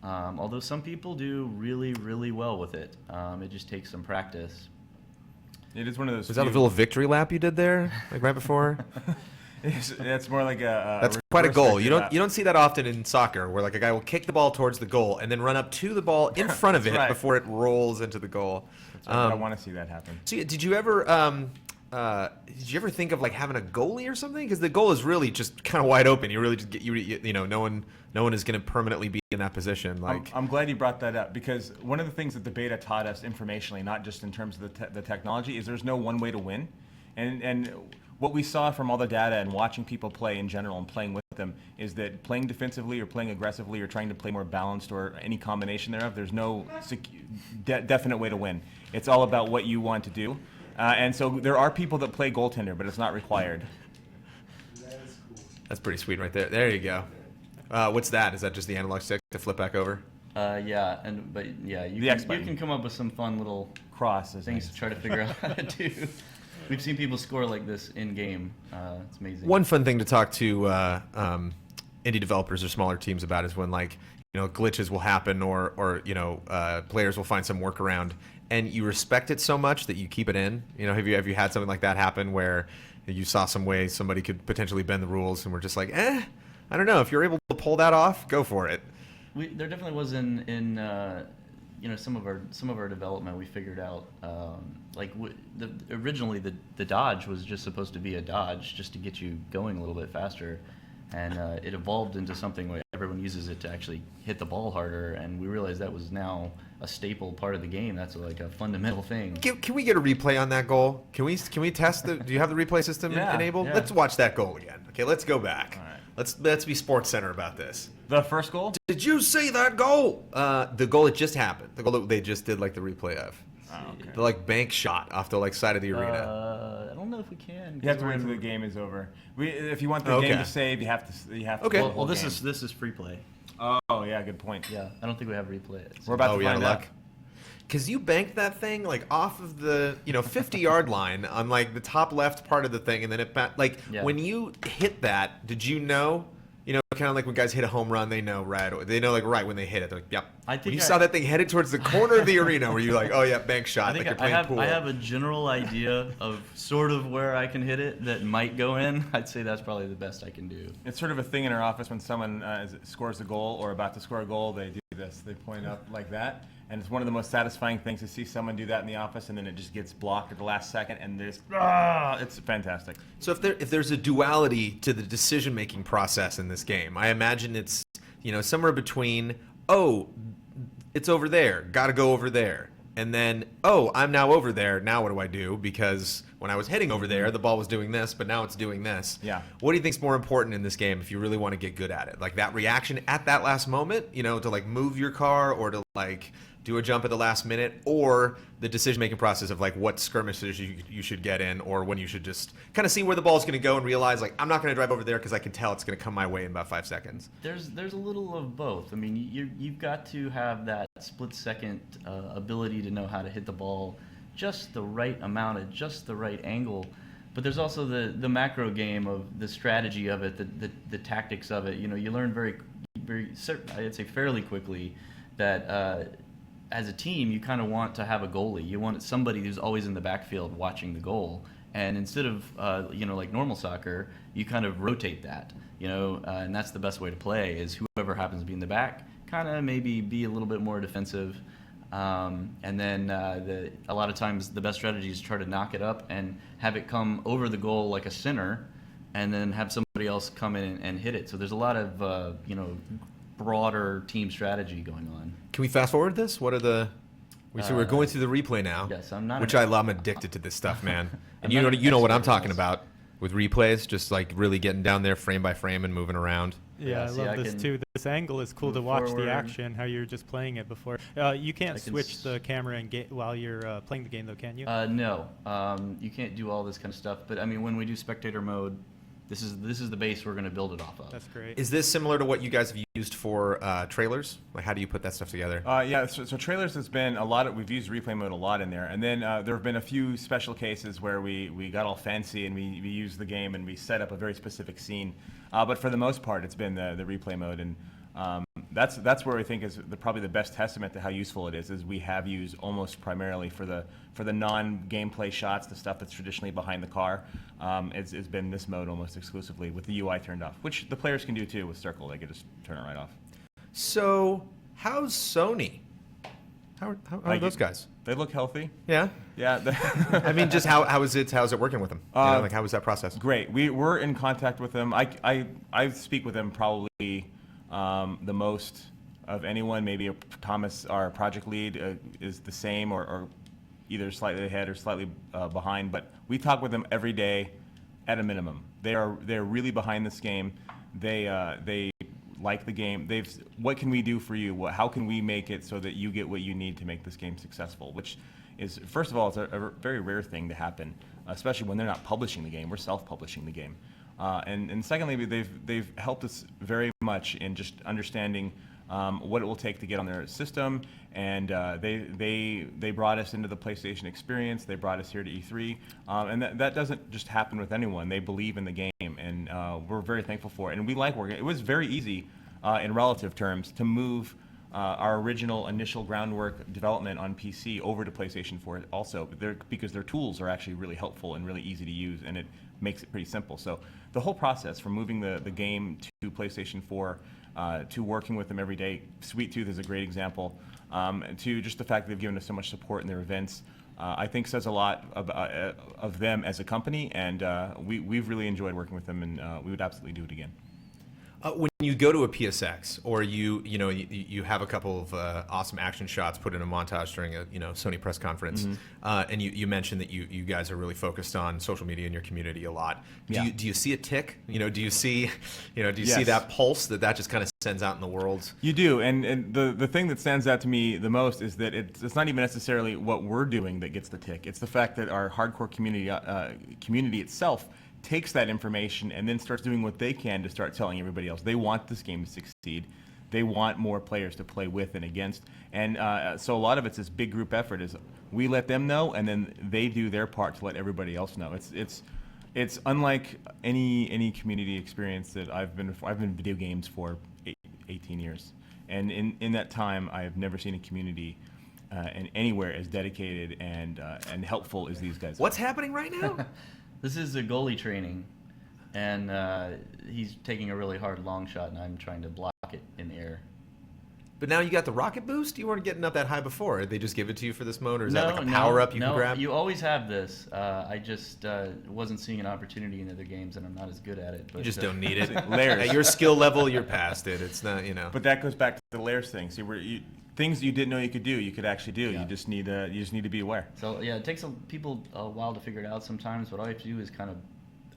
Although some people do really, really well with it. It just takes some practice. It is one of those. Was that a little victory lap you did there, like right before? It's more like a. That's quite a goal. You don't see that often in soccer, where like a guy will kick the ball towards the goal and then run up to the ball in front of it before it rolls into the goal. That's right. I want to see that happen. So did you ever think of like having a goalie or something? Because the goal is really just kind of wide open. You really just get no one is going to permanently be in that position. Like I'm glad you brought that up, because one of the things that the beta taught us informationally, not just in terms of the technology, is there's no one way to win, and what we saw from all the data and watching people play in general and playing with them is that playing defensively or playing aggressively or trying to play more balanced or any combination thereof, there's no definite way to win. It's all about what you want to do. And so there are people that play goaltender, but it's not required. That's pretty sweet right there. There you go. What's that? Is that just the analog stick to flip back over? You can come up with some fun little crosses things to try to figure out how to do. We've seen people score like this in game. It's amazing. One fun thing to talk to indie developers or smaller teams about is when glitches will happen or players will find some workaround, and you respect it so much that you keep it in. Have you had something like that happen where you saw some way somebody could potentially bend the rules and we're just like, I don't know, if you're able to pull that off, go for it. There definitely was in some of our development, we figured out originally the dodge was just supposed to be a dodge just to get you going a little bit faster, and it evolved into something where everyone uses it to actually hit the ball harder, and we realized that was now a staple part of the game. That's like a fundamental thing. Can we get a replay on that goal? Can we test do you have the replay system enabled? Yeah. Let's watch that goal again. Okay, let's go back. All right. Let's be Sports Center about this. The first goal? Did you see that goal? The goal that just happened. The goal that they just did like the replay of. Oh, okay. The bank shot off the side of the arena. I don't know if we can. You have to wait until the game is over. If you want the game to save, you have to. Okay. Well, this is free play. Oh yeah, good point. Yeah, I don't think we have replay. We're about to find out. Because you banked that thing like off of the 50-yard line on like the top left part of the thing, and then when you hit that, did you know? Kind of like when guys hit a home run, they know right when they hit it. They're like, yep. When you saw that thing headed towards the corner of the arena, were you like, oh yeah, bank shot, like you're playing pool? I have a general idea of sort of where I can hit it that might go in. I'd say that's probably the best I can do. It's sort of a thing in our office when someone scores a goal or about to score a goal, they do this. They point up like that. And it's one of the most satisfying things to see someone do that in the office, and then it just gets blocked at the last second, and it's fantastic. So if there's a duality to the decision-making process in this game, I imagine it's somewhere between, oh, it's over there, gotta go over there, and then, oh, I'm now over there, now what do I do? Because when I was heading over there, the ball was doing this, but now it's doing this. Yeah. What do you think's more important in this game if you really want to get good at it? Like that reaction at that last moment, to like move your car or to like do a jump at the last minute, or the decision-making process of like what skirmishes you should get in, or when you should just kind of see where the ball's going to go and realize like I'm not going to drive over there because I can tell it's going to come my way in about 5 seconds. There's a little of both. I mean, you've got to have that split-second ability to know how to hit the ball just the right amount at just the right angle. But there's also the macro game of the strategy of it, the tactics of it. You know, you learn very, I'd say fairly quickly that as a team, you kind of want to have a goalie. You want somebody who's always in the backfield watching the goal. And instead of, you know, like normal soccer, you kind of rotate that, you know, and that's the best way to play is whoever happens to be in the back, kind of maybe be a little bit more defensive. And then a lot of times the best strategy is try to knock it up and have it come over the goal like a center and then have somebody else come in and hit it. So there's a lot of, you know, broader team strategy going on. Can we fast forward this? What are the... So we're going through the replay now, yes, I'm not which I love. I'm addicted to this stuff, man. And you know what I'm talking about with replays, just like really getting down there frame by frame and moving around. Yeah, I love this too. This angle is cool to watch the action, how you're just playing it before. You can't switch the camera and while you're playing the game, though, can you? No, you can't do all this kind of stuff. But I mean, when we do spectator mode, this is the base we're going to build it off of. That's great. Is this similar to what you guys have used for trailers? Like, how do you put that stuff together? Yeah, so trailers has been a lot of, we've used replay mode a lot in there. And then there have been a few special cases where we got all fancy and we used the game and we set up a very specific scene. But for the most part, it's been the replay mode. And that's where I think is probably the best testament to how useful it is we have used almost primarily for the non-gameplay shots, the stuff that's traditionally behind the car. It's been this mode almost exclusively with the UI turned off, which the players can do too with Circle. They can just turn it right off. So how's Sony? How are those guys? They look healthy. Yeah? Yeah. I mean, just how's it working with them? You know, like, how was that process? Great. We're in contact with them. I speak with them probably the most of anyone. Maybe Thomas, our project lead, is the same or either slightly ahead or slightly behind. But we talk with them every day at a minimum. They're really behind this game. They like the game. What can we do for you? How can we make it so that you get what you need to make this game successful? Which is, first of all, it's a very rare thing to happen, especially when they're not publishing the game. We're self-publishing the game. And secondly, they've helped us very much in just understanding what it will take to get on their system, and they brought us into the PlayStation experience. They brought us here to E3, and that doesn't just happen with anyone. They believe in the game, and we're very thankful for it. And we like working. It was very easy, in relative terms, to move our original initial groundwork development on PC over to PlayStation 4 also, because their tools are actually really helpful and really easy to use, and it makes it pretty simple. So the whole process from moving the game to PlayStation 4 to working with them every day, Sweet Tooth is a great example, to just the fact that they've given us so much support in their events, I think says a lot of them as a company, and we've really enjoyed working with them, and we would absolutely do it again. When you go to a PSX, or you have a couple of awesome action shots put in a montage during a Sony press conference, and you mentioned that you guys are really focused on social media in your community a lot. Do you see a tick? Do you see see that pulse that just kind of sends out in the world? You do, and the thing that stands out to me the most is that it's not even necessarily what we're doing that gets the tick. It's the fact that our hardcore community itself takes that information and then starts doing what they can to start telling everybody else. They want this game to succeed. They want more players to play with and against. And so a lot of it's this big group effort is we let them know, and then they do their part to let everybody else know. It's unlike any community experience that I've been in video games for 18 years. And in that time, I have never seen a community and anywhere as dedicated and helpful as these guys. What's happening right now? This is a goalie training, and he's taking a really hard long shot, and I'm trying to block it in the air. But now you got the rocket boost? You weren't getting up that high before. Did they just give it to you for this mode, or is that like a power-up you can grab? No, you always have this. I just wasn't seeing an opportunity in other games, and I'm not as good at it. But, you just don't need it. Layers. At your skill level, you're past it. It's not, But that goes back to the layers thing. See, things you didn't know you could do, you could actually do. Yeah. You just need to be aware. So yeah, it takes people a while to figure it out sometimes. What all you have to do is kind of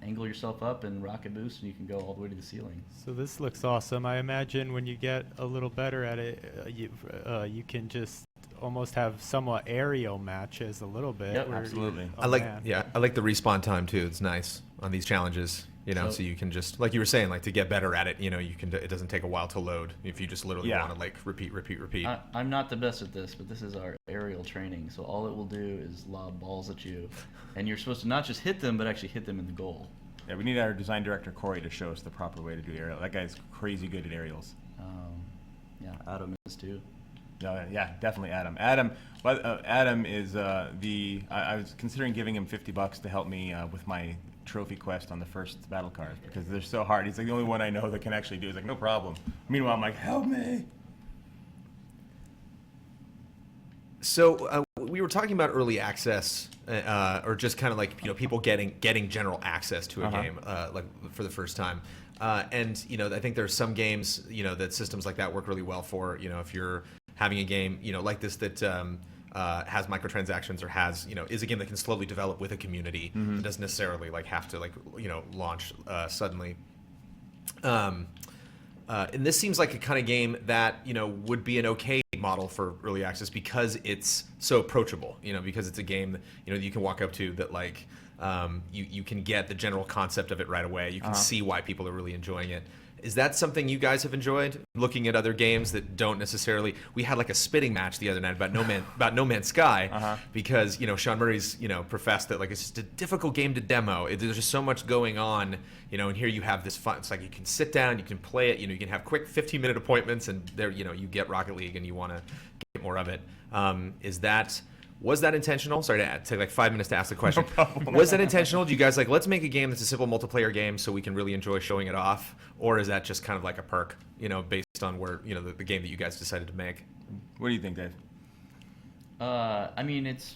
angle yourself up and rocket boost, and you can go all the way to the ceiling. So this looks awesome. I imagine when you get a little better at it, you can just almost have somewhat aerial matches a little bit. Yep, absolutely. I like the respawn time too. It's nice on these challenges. You know, so you can just, like you were saying, like to get better at it, you know, it doesn't take a while to load if you just literally want to like repeat. I'm not the best at this, but this is our aerial training. So all it will do is lob balls at you, and you're supposed to not just hit them, but actually hit them in the goal. Yeah, we need our design director Corey to show us the proper way to do aerial. That guy's crazy good at aerials. Yeah, Adam is too. Yeah, definitely Adam. Adam is I was considering giving him $50 to help me with my trophy quest on the first battle cards because they're so hard. He's like the only one I know that can actually do it. He's like, no problem. Meanwhile, I'm like, help me. So we were talking about early access, or just kind of like, you know, people getting general access to a game like for the first time. And you know, I think there's some games, you know, that systems like that work really well for. You know, if you're having a game, you know, like this that has microtransactions or has, you know, is a game that can slowly develop with a community. It doesn't necessarily like have to like, you know, launch suddenly. And this seems like a kind of game that, you know, would be an okay model for early access because it's so approachable, you know, because it's a game that, you know, you can walk up to that like you can get the general concept of it right away. You can see why people are really enjoying it. Is that something you guys have enjoyed? Looking at other games that don't necessarily. We had like a spitting match the other night about No Man's Sky because, you know, Sean Murray's, you know, professed that like it's just a difficult game to demo. There's just so much going on, you know, and here you have this fun. It's like you can sit down, you can play it, you know, you can have quick 15-minute appointments, and there, you know, you get Rocket League and you want to get more of it. Was that intentional? Sorry to take like 5 minutes to ask the question. Was that intentional? Do you guys like, let's make a game that's a simple multiplayer game so we can really enjoy showing it off? Or is that just kind of like a perk, you know, based on where, you know, the game that you guys decided to make? What do you think, Dave? I mean, it's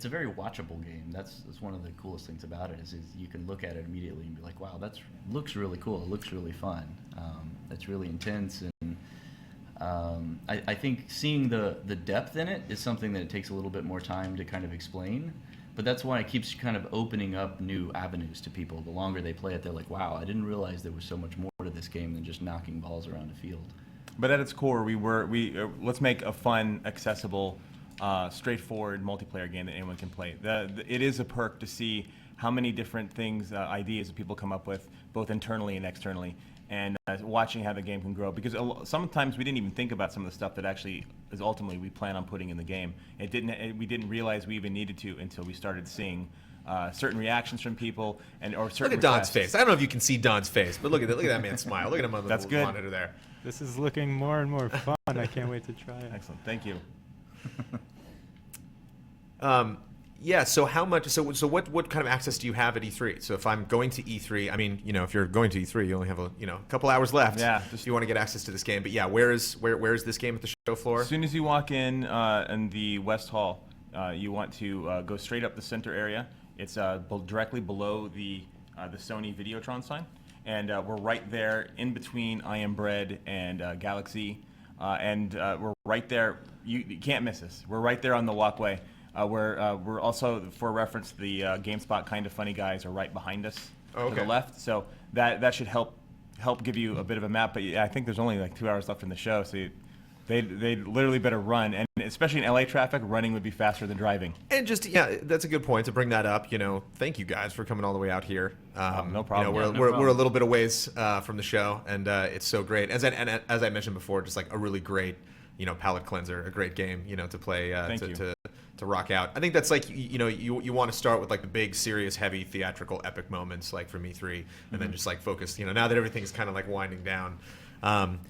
a very watchable game. That's one of the coolest things about it is you can look at it immediately and be like, wow, looks really cool. It looks really fun. It's really intense, and I think seeing the depth in it is something that it takes a little bit more time to kind of explain. But that's why it keeps kind of opening up new avenues to people. The longer they play it, they're like, wow, I didn't realize there was so much more to this game than just knocking balls around a field. But at its core, let's make a fun, accessible, straightforward multiplayer game that anyone can play. It is a perk to see how many different things, ideas that people come up with, both internally and externally, and watching how the game can grow. Because sometimes we didn't even think about some of the stuff that actually is ultimately we plan on putting in the game. We didn't realize we even needed to until we started seeing certain reactions from people or certain. Look at Don's face. I don't know if you can see Don's face, but look at that man's smile. Look at him on the good. monitor there. This is looking more and more fun. I can't wait to try it. Excellent. Thank you. Yeah. So how much? So what kind of access do you have at E3? So if I'm going to E3, I mean, you know, if you're going to E3, you only have a couple hours left. Yeah. If you want to get access to this game, but yeah, where is this game at the show floor? As soon as you walk in the West Hall, you want to go straight up the center area. It's directly below the Sony Videotron sign, and we're right there in between I Am Bread and Galaxy, and we're right there. You can't miss us. We're right there on the walkway. We're also, for reference, the GameSpot Kind of Funny guys are right behind us to the left. So that should help give you a bit of a map. But yeah, I think there's only like 2 hours left in the show, so they literally better run. And especially in LA traffic, running would be faster than driving. And just that's a good point to bring that up. You know, thank you guys for coming all the way out here. No problem. You know, we're a little bit of ways from the show, and it's so great. As I mentioned before, just like a really great, you know, palate cleanser, a great game, you know, to play to rock out. I think that's like, you know, you want to start with like the big, serious, heavy, theatrical, epic moments like from E3, and then just like focus, you know, now that everything's kind of like winding down.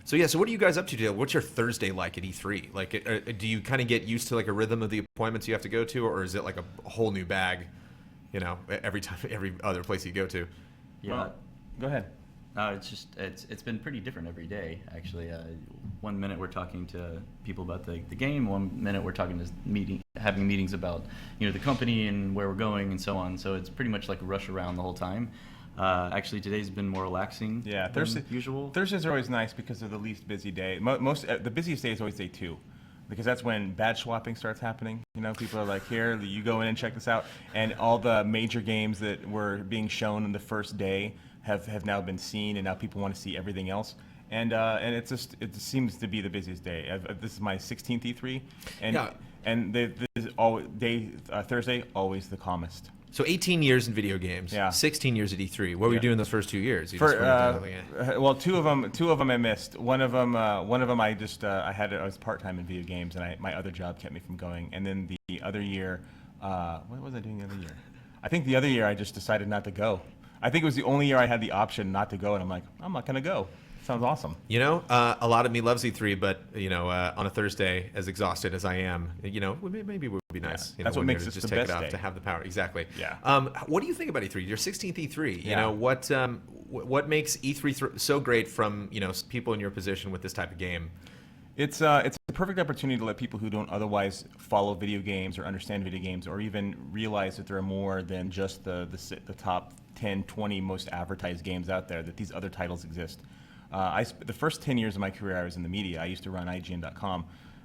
So what are you guys up to today? What's your Thursday like at E3? Like, do you kind of get used to like a rhythm of the appointments you have to go to, or is it like a whole new bag, you know, every other place you go to? Yeah. Well, go ahead. It's been pretty different every day, actually. 1 minute we're talking to people about the game, 1 minute we're talking to having meetings about, you know, the company and where we're going and so on. So it's pretty much like a rush around the whole time. Actually, today's been more relaxing than usual. Thursdays are always nice because they're the least busy day. The busiest day is always day 2. Because that's when badge swapping starts happening. You know, people are like, here, you go in and check this out. And all the major games that were being shown on the first day have now been seen, and now people want to see everything else. And it seems to be the busiest day. This is my 16th E3, and Thursday always the calmest. So 18 years in video games, 16 years at E3. What were you doing those first 2 years? Well, two of them I missed. One of them I just I was part-time in video games, and my other job kept me from going. And then the other year, what was I doing the other year? I think the other year I just decided not to go. I think it was the only year I had the option not to go, and I'm like, I'm not going to go. Sounds awesome. You know, a lot of me loves E3, but you know, on a Thursday, as exhausted as I am, you know, maybe it would be nice. That's what makes it just the take best it off day. to have the power. Exactly. Yeah. What do you think about E3? Your 16th E3. You know, what makes E3 so great from people in your position with this type of game? It's a perfect opportunity to let people who don't otherwise follow video games or understand video games or even realize that there are more than just the top 10, 20 most advertised games out there, that these other titles exist. The first 10 years of my career, I was in the media. I used to run IGN.com.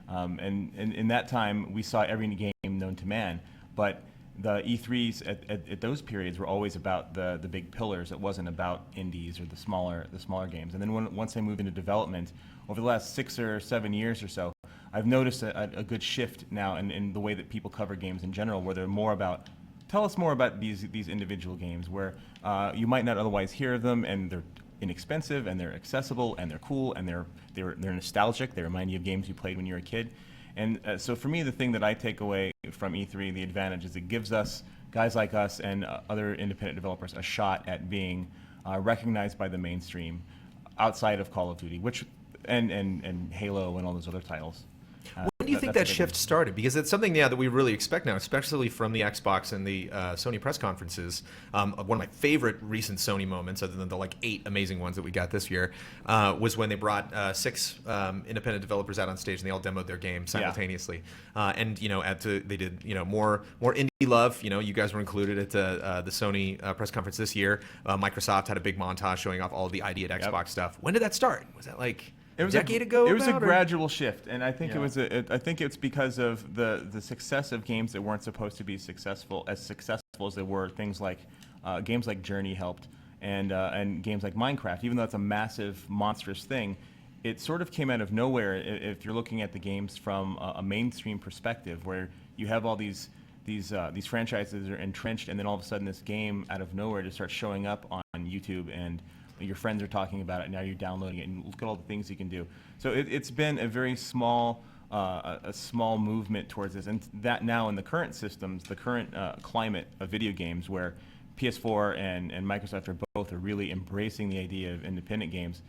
And in that time, we saw every game known to man. But the E3s at those periods were always about the big pillars. It wasn't about indies or the smaller games. And then once I moved into development, over the last 6 or 7 years or so, I've noticed a good shift now in the way that people cover games in general, where they're more about, tell us more about these individual games, where you might not otherwise hear of them, and they're inexpensive, and they're accessible, and they're cool, and they're nostalgic. They remind you of games you played when you were a kid. And so for me, the thing that I take away from E3, the advantage, is it gives us, guys like us and other independent developers, a shot at being recognized by the mainstream outside of Call of Duty, and Halo and all those other titles. When do you think that shift started? Because it's something that we really expect now, especially from the Xbox and the Sony press conferences. One of my favorite recent Sony moments, other than the 8 amazing ones that we got this year, was when they brought 6 independent developers out on stage and they all demoed their game simultaneously. And they did more indie love. You guys were included at the Sony press conference this year. Microsoft had a big montage showing off all of the ID at Xbox stuff. When did that start? Was that a decade ago? It was a gradual shift, and I think I think it's because of the success of games that weren't supposed to be successful as they were. Things like games like Journey helped, and games like Minecraft. Even though it's a massive, monstrous thing, it sort of came out of nowhere. If you're looking at the games from a mainstream perspective, where you have all these franchises that are entrenched, and then all of a sudden this game out of nowhere just starts showing up on YouTube, and your friends are talking about it, now you're downloading it, and look at all the things you can do. So it's been a very small movement towards this, and that now in the current systems, the current climate of video games, where PS4 and Microsoft are really embracing the idea of independent games,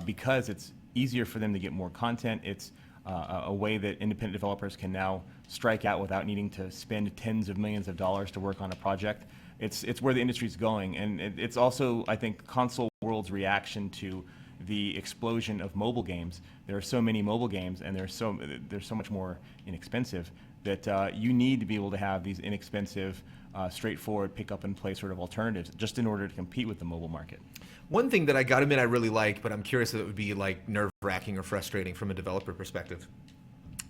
because it's easier for them to get more content. It's a way that independent developers can now strike out without needing to spend tens of millions of dollars to work on a project. It's where the industry's going, and it's also, I think, console world's reaction to the explosion of mobile games. There are so many mobile games, and they're so much more inexpensive, that you need to be able to have these inexpensive, straightforward pick up and play sort of alternatives, just in order to compete with the mobile market. One thing that I got to admit I really like, but I'm curious if it would be nerve-wracking or frustrating from a developer perspective,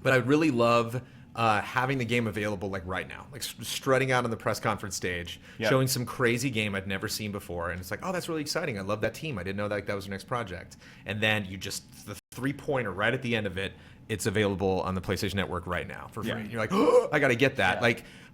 but I really love having the game available right now, strutting out on the press conference stage, showing some crazy game I'd never seen before, and it's like, oh, that's really exciting. I love that team. I didn't know that was their next project. And then the 3-pointer right at the end of it, it's available on the PlayStation Network right now for free. And you're like, oh, I got to get that.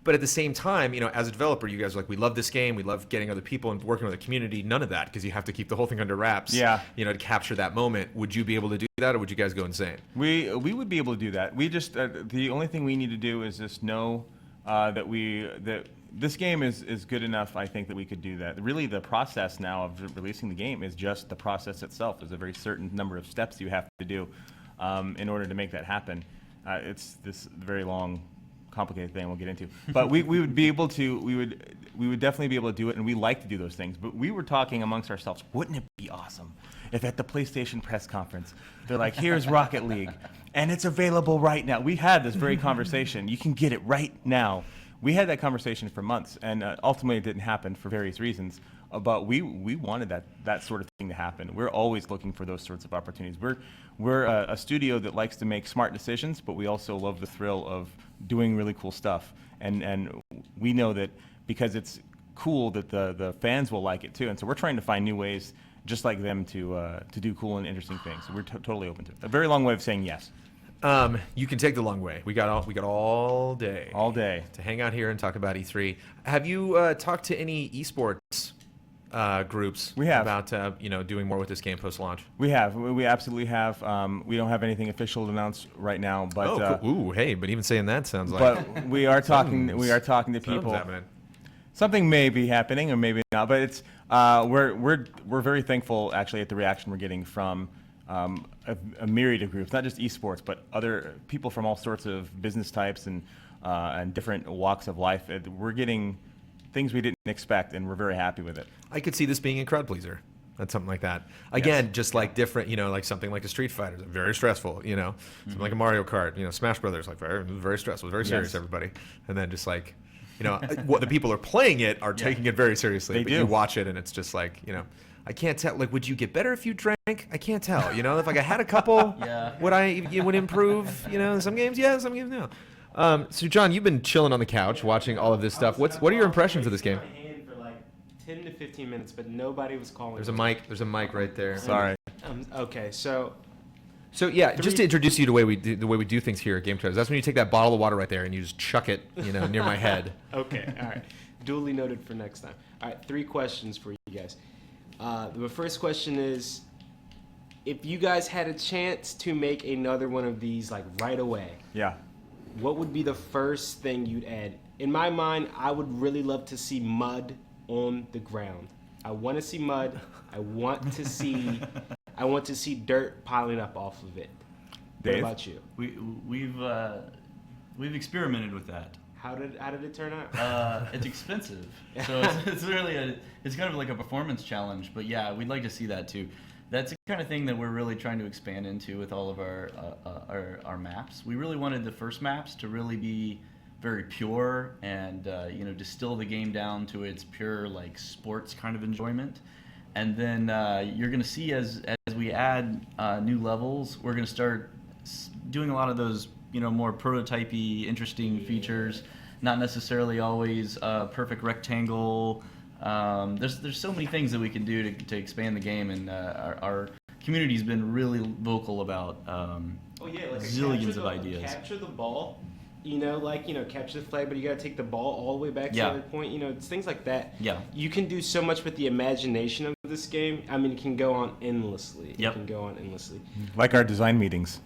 But at the same time, as a developer, you guys are like, we love this game. We love getting other people and working with the community. None of that, because you have to keep the whole thing under wraps. To capture that moment. Would you be able to do that, or would you guys go insane? We would be able to do that. We just the only thing we need to do is just know that this game is good enough. I think that we could do that. Really, the process now of releasing the game is just the process itself. There's a very certain number of steps you have to do in order to make that happen. It's this very long, complicated thing we'll get into, but we would be able to, we would definitely be able to do it, and we like to do those things. But we were talking amongst ourselves, wouldn't it be awesome if at the PlayStation press conference they're like, here's Rocket League and it's available right now. We had this very conversation. You can get it right now. We had that conversation for months, and ultimately it didn't happen for various reasons. But we wanted that sort of thing to happen. We're always looking for those sorts of opportunities. We're a studio that likes to make smart decisions, but we also love the thrill of doing really cool stuff. And we know that because it's cool, that the fans will like it too. And so we're trying to find new ways, just like them, to do cool and interesting things. So we're totally open to it. A very long way of saying yes. You can take the long way. We got all day. All day to hang out here and talk about E3. Have you talked to any esports groups? We have about doing more with this game post launch. We have. We absolutely have. We don't have anything official to announce right now, but cool. Ooh, hey, but even saying that sounds like. But we are talking. We are talking to people. Something may be happening, or maybe not. But it's we're very thankful actually at the reaction we're getting from a myriad of groups, not just esports, but other people from all sorts of business types and different walks of life. We're getting things we didn't expect, and we're very happy with it. I could see this being a crowd pleaser. That's something like that. Again, just like different, like something like a Street Fighter, very stressful, something like a Mario Kart, Smash Brothers, like very stressful, very serious, everybody. And then just like, what the people are playing it are taking it very seriously. They but do. You watch it and it's just like, I can't tell. Like, would you get better if you drank? I can't tell. If like I had a couple, would it improve? Some games, some games, no. So John, you've been chilling on the couch watching all of this stuff. What are your impressions of this game? 10 to 15 minutes, but nobody was calling. There's a mic right there. Sorry. Okay, so yeah, just to introduce you to the way we do things here at Game Trailers. That's when you take that bottle of water right there and you just chuck it, near my head. Okay, all right. Duly noted for next time. All right, 3 questions for you guys. The first question is, if you guys had a chance to make another one of these like right away, what would be the first thing you'd add? In my mind, I would really love to see mud on the ground. I want to see mud. I want to see dirt piling up off of it. Dave? What about you? We've experimented with that. How did it turn out? It's expensive, so it's really it's kind of like a performance challenge. But yeah, we'd like to see that too. That's the kind of thing that we're really trying to expand into with all of our maps. We really wanted the first maps to really be very pure and distill the game down to its pure like sports kind of enjoyment. And then you're going to see as we add new levels, we're going to start doing a lot of those more prototypey, interesting features. Not necessarily always a perfect rectangle. There's so many things that we can do to expand the game, and our community's been really vocal about zillions of ideas. Capture the ball. Capture the flag, but you got to take the ball all the way back to the other point. It's things like that. Yeah. You can do so much with the imagination of this game. I mean, it can go on endlessly. Yep. It can go on endlessly. Like our design meetings.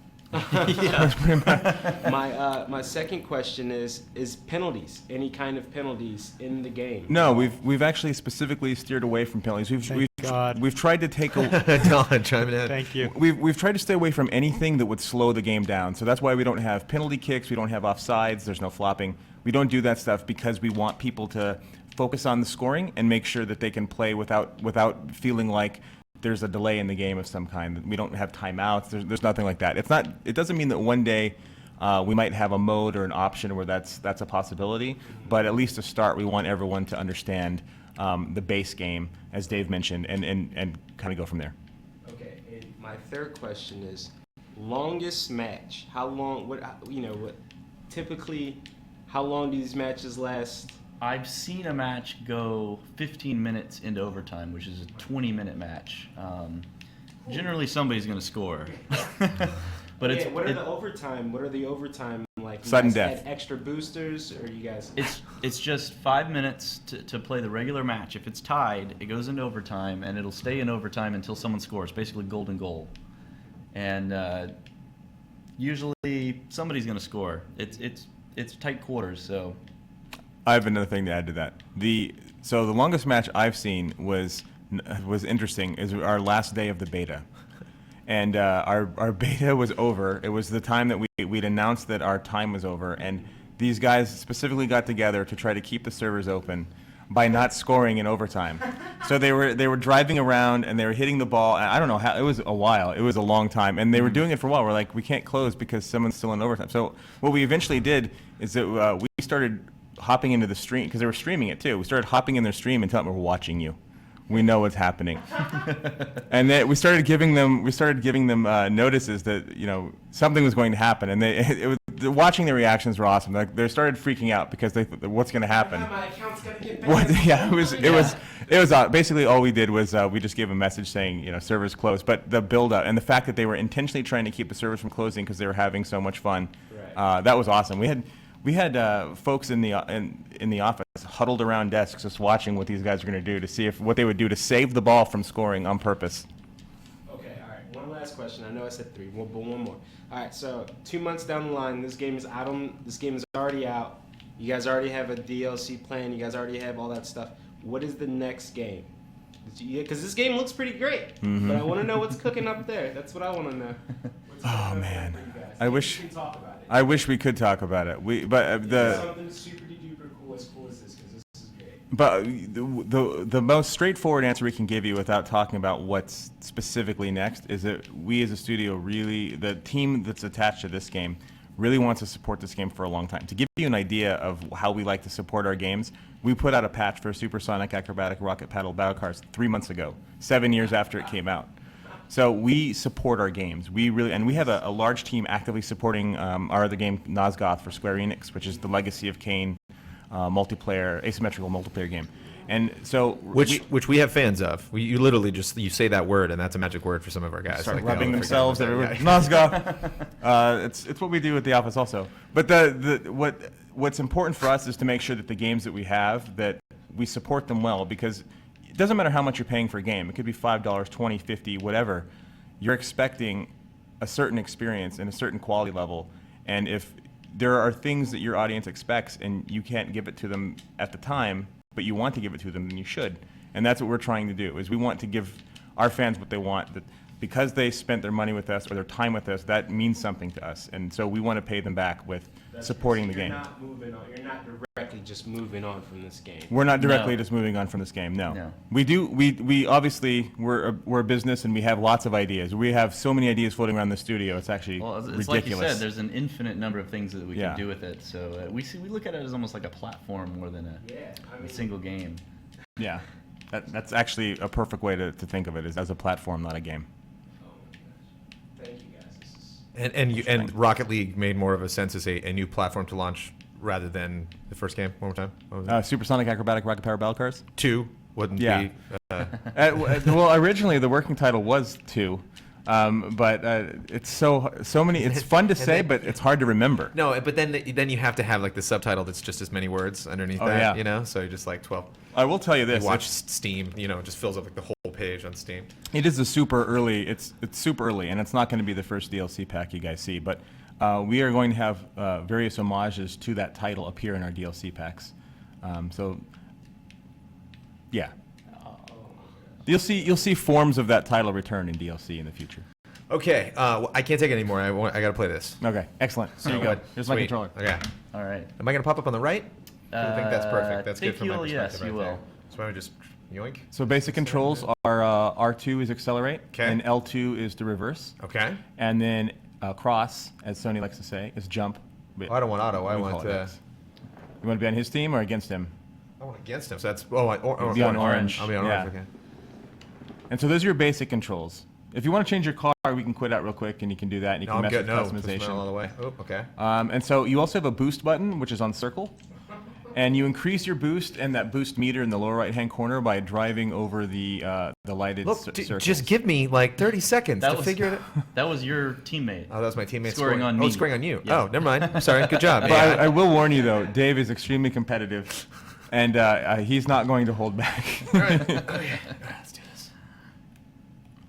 My second question is penalties. Any kind of penalties in the game? No, we've actually specifically steered away from penalties. We've tried to take Don, chime in. Thank you. We've tried to stay away from anything that would slow the game down. So that's why we don't have penalty kicks, we don't have offsides, there's no flopping. We don't do that stuff because we want people to focus on the scoring and make sure that they can play without feeling like there's a delay in the game of some kind. We don't have timeouts. There's nothing like that. It doesn't mean that one day we might have a mode or an option where that's a possibility. But at least to start, we want everyone to understand the base game, as Dave mentioned, and kind of go from there. Okay. And my third question is longest match. How long? Typically, how long do these matches last? I've seen a match go 15 minutes into overtime, which is a 20-minute match. Generally, somebody's going to score. But What are the overtime like? Sudden you guys death. Had extra boosters, or you guys? It's just 5 minutes to play the regular match. If it's tied, it goes into overtime, and it'll stay in overtime until someone scores. Basically, golden goal. And usually, somebody's going to score. It's tight quarters, so. I have another thing to add to that. So the longest match I've seen was interesting. Is our last day of the beta, and our beta was over. It was the time that we'd announced that our time was over, and these guys specifically got together to try to keep the servers open by not scoring in overtime. So they were driving around and they were hitting the ball. And I don't know how. It was a while. It was a long time, and they were doing it for a while. We're like, we can't close because someone's still in overtime. So what we eventually did is that we started hopping into the stream, because they were streaming it too. We started hopping in their stream and telling them, we're watching you. We know what's happening. And then we started giving them notices that something was going to happen, and watching the reactions were awesome. Like, they started freaking out because they thought, what's going to happen? My account's gonna get banned. What? Yeah, it was basically all we did was we just gave a message saying, you know, servers closed. But the build up and the fact that they were intentionally trying to keep the servers from closing because they were having so much fun, that was awesome. We had folks in the office huddled around desks just watching what these guys were going to do to see what they would do to save the ball from scoring on purpose. Okay, all right. One last question. I know I said 3, but one more. All right. So 2 months down the line, this game is out. This game is already out. You guys already have a DLC plan. You guys already have all that stuff. What is the next game? Because this game looks pretty great, but I want to know what's cooking up there. That's what I want to know. Oh man, I wish we could talk about it. Something super duper cool as this, because this is great. But the most straightforward answer we can give you without talking about what's specifically next is that we as a studio really, the team that's attached to this game, really wants to support this game for a long time. To give you an idea of how we like to support our games, we put out a patch for Supersonic Acrobatic Rocket Paddle Battle Cars 3 months ago, 7 years after it came out. So we support our games. We have a large team actively supporting our other game, Nosgoth, for Square Enix, which is the Legacy of Kain multiplayer, asymmetrical multiplayer game. And so which we have fans of. You literally just you say that word and that's a magic word for some of our guys. Start rubbing themselves everywhere. Nosgoth. It's what we do at the office also. But what's important for us is to make sure that the games that we have, that we support them well, because it doesn't matter how much you're paying for a game. It could be $5, $20, $50, whatever. You're expecting a certain experience and a certain quality level, and if there are things that your audience expects and you can't give it to them at the time, but you want to give it to them, then you should. And that's what we're trying to do, is we want to give our fans what they want, that because they spent their money with us or their time with us, that means something to us. And so we want to pay them back with supporting the game. You're not directly just moving on from this game. We're not directly just moving on from this game, no. We obviously, we're a business and we have lots of ideas. We have so many ideas floating around the studio, it's actually ridiculous. Like you said, there's an infinite number of things that we can do with it. So we look at it as almost like a platform more than a single game. Yeah, that's actually a perfect way to think of it, is as a platform, not a game. Thank you guys. And Rocket League made more of a sense as a new platform to launch rather than the first game. One more time. What was it? Supersonic Acrobatic Rocket Power Battle Cars 2 wouldn't be. Well, originally the working title was 2. But it's so many. It's fun to say, but it's hard to remember. No, but then you have to have like the subtitle that's just as many words underneath that. Yeah. You know, so you're just like 12. I will tell you this: you watch Steam. You know, it just fills up like the whole page on Steam. It is a super early. It's super early, and it's not going to be the first DLC pack you guys see. But we are going to have various homages to that title appear in our DLC packs. So yeah. You'll see forms of that title return in DLC in the future. Okay, I can't take it anymore. I got to play this. Okay, excellent. Here you go. Here's my controller. Okay. All right. Am I going to pop up on the right? I think that's perfect. That's good for my perspective. Yes, you will. There. So why don't we just yoink? So basic controls are R2 is accelerate, and L2 is the reverse. Okay. And then cross, as Sony likes to say, is jump. Well, I don't want auto. I want. You want to be on his team or against him? I want against him. So that's be on orange. I'll be on orange. Okay. And so those are your basic controls. If you want to change your car, we can quit out real quick, and you can do that. And you can mess with customization. All the way. Oh, okay. And so you also have a boost button, which is on circle, and you increase your boost and that boost meter in the lower right-hand corner by driving over the lighted circles. Just give me like 30 seconds to figure it out. That was your teammate. Oh, that was my teammate scoring on me. Oh, scoring on you. Yeah. Oh, never mind. I'm sorry. Good job. But I will warn you though, Dave is extremely competitive, and he's not going to hold back. All right. Okay. Let's do this.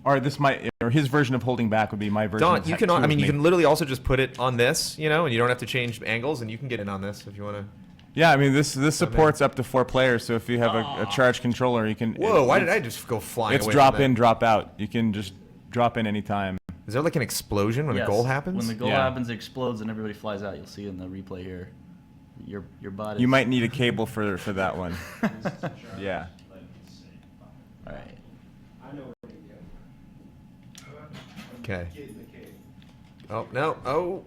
Or his version of holding back would be my version. Don, you can. I mean, you can literally also just put it on this, you know, and you don't have to change angles, and you can get in on this if you want to. Yeah, I mean, this supports up to 4 players, so if you have a charged controller, you can. Whoa! Why did I just go flying? It's drop in, drop out. You can just drop in anytime. Is there like an explosion when a goal happens? When the goal happens, it explodes and everybody flies out. You'll see it in the replay here. Your body. You might need a cable for that one. Yeah. All right. I know where to go. Okay. Oh no! Oh.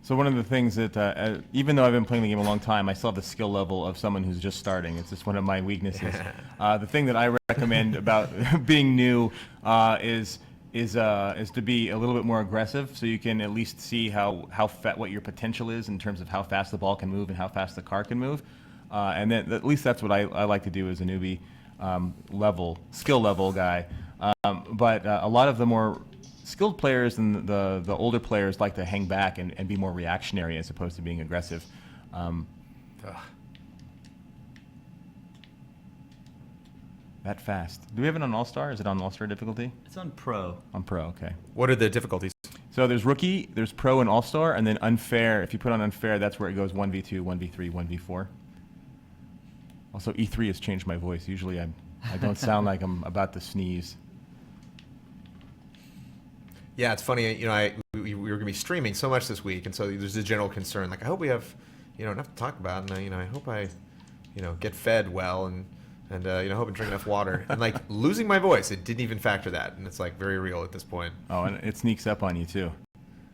So one of the things that, even though I've been playing the game a long time, I still have the skill level of someone who's just starting. It's just one of my weaknesses. The thing that I recommend about being new is is to be a little bit more aggressive, so you can at least see what your potential is in terms of how fast the ball can move and how fast the car can move. And then at least that's what I like to do as a newbie skill level guy. But a lot of the more skilled players and the older players like to hang back and be more reactionary as opposed to being aggressive. That fast. Do we have it on All-Star? Is it on All-Star difficulty? It's on Pro. On Pro, okay. What are the difficulties? So there's Rookie, there's Pro and All-Star, and then Unfair. If you put on Unfair, that's where it goes 1v2, 1v3, 1v4. Also, E3 has changed my voice. Usually I don't sound like I'm about to sneeze. Yeah, it's funny. We were going to be streaming so much this week, and so there's a general concern. Like, I hope we have, enough to talk about, and I hope I, get fed well, and I hope I drink enough water. And like losing my voice, it didn't even factor that, and it's like very real at this point. Oh, and it sneaks up on you too.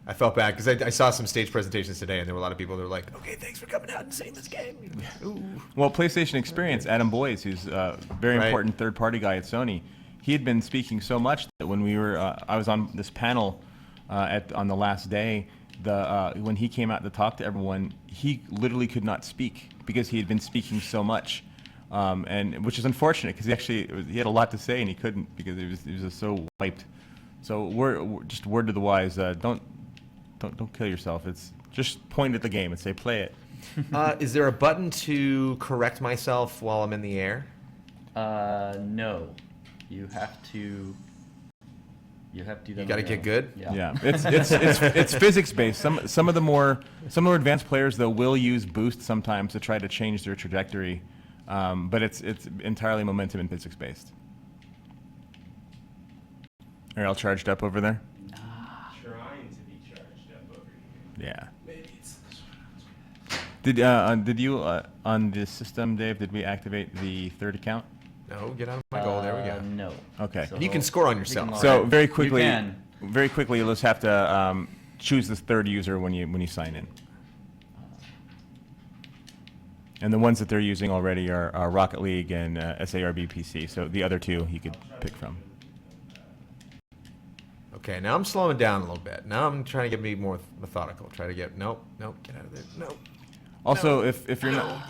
I felt bad because I saw some stage presentations today, and there were a lot of people that were like, "Okay, thanks for coming out and saying this game." Ooh. Well, PlayStation Experience, Adam Boyes, who's a very important third-party guy at Sony, he had been speaking so much that when we were, I was on this panel on the last day. When he came out to talk to everyone, he literally could not speak because he had been speaking so much, and which is unfortunate because he had a lot to say and he couldn't because he was just so wiped. So we're just word to the wise: don't kill yourself. It's just point at the game and say play it. Is there a button to correct myself while I'm in the air? No. You have to. You got to get good. Yeah. It's physics based. Some of the more advanced players though will use boost sometimes to try to change their trajectory, but it's entirely momentum and physics based. Are you all charged up over there? Trying to be charged up over here. Yeah. Maybe it's Did you on this system, Dave? Did we activate the third account? No, get out of my goal. There we go. No. Okay. So you can score on yourself. So very quickly, you'll just have to choose this third user when you sign in. And the ones that they're using already are Rocket League and SARB PC. So the other two you could pick from. Okay, now I'm slowing down a little bit. Now I'm trying to get more methodical. Try to get nope, get out of there. No. Also, if you're not,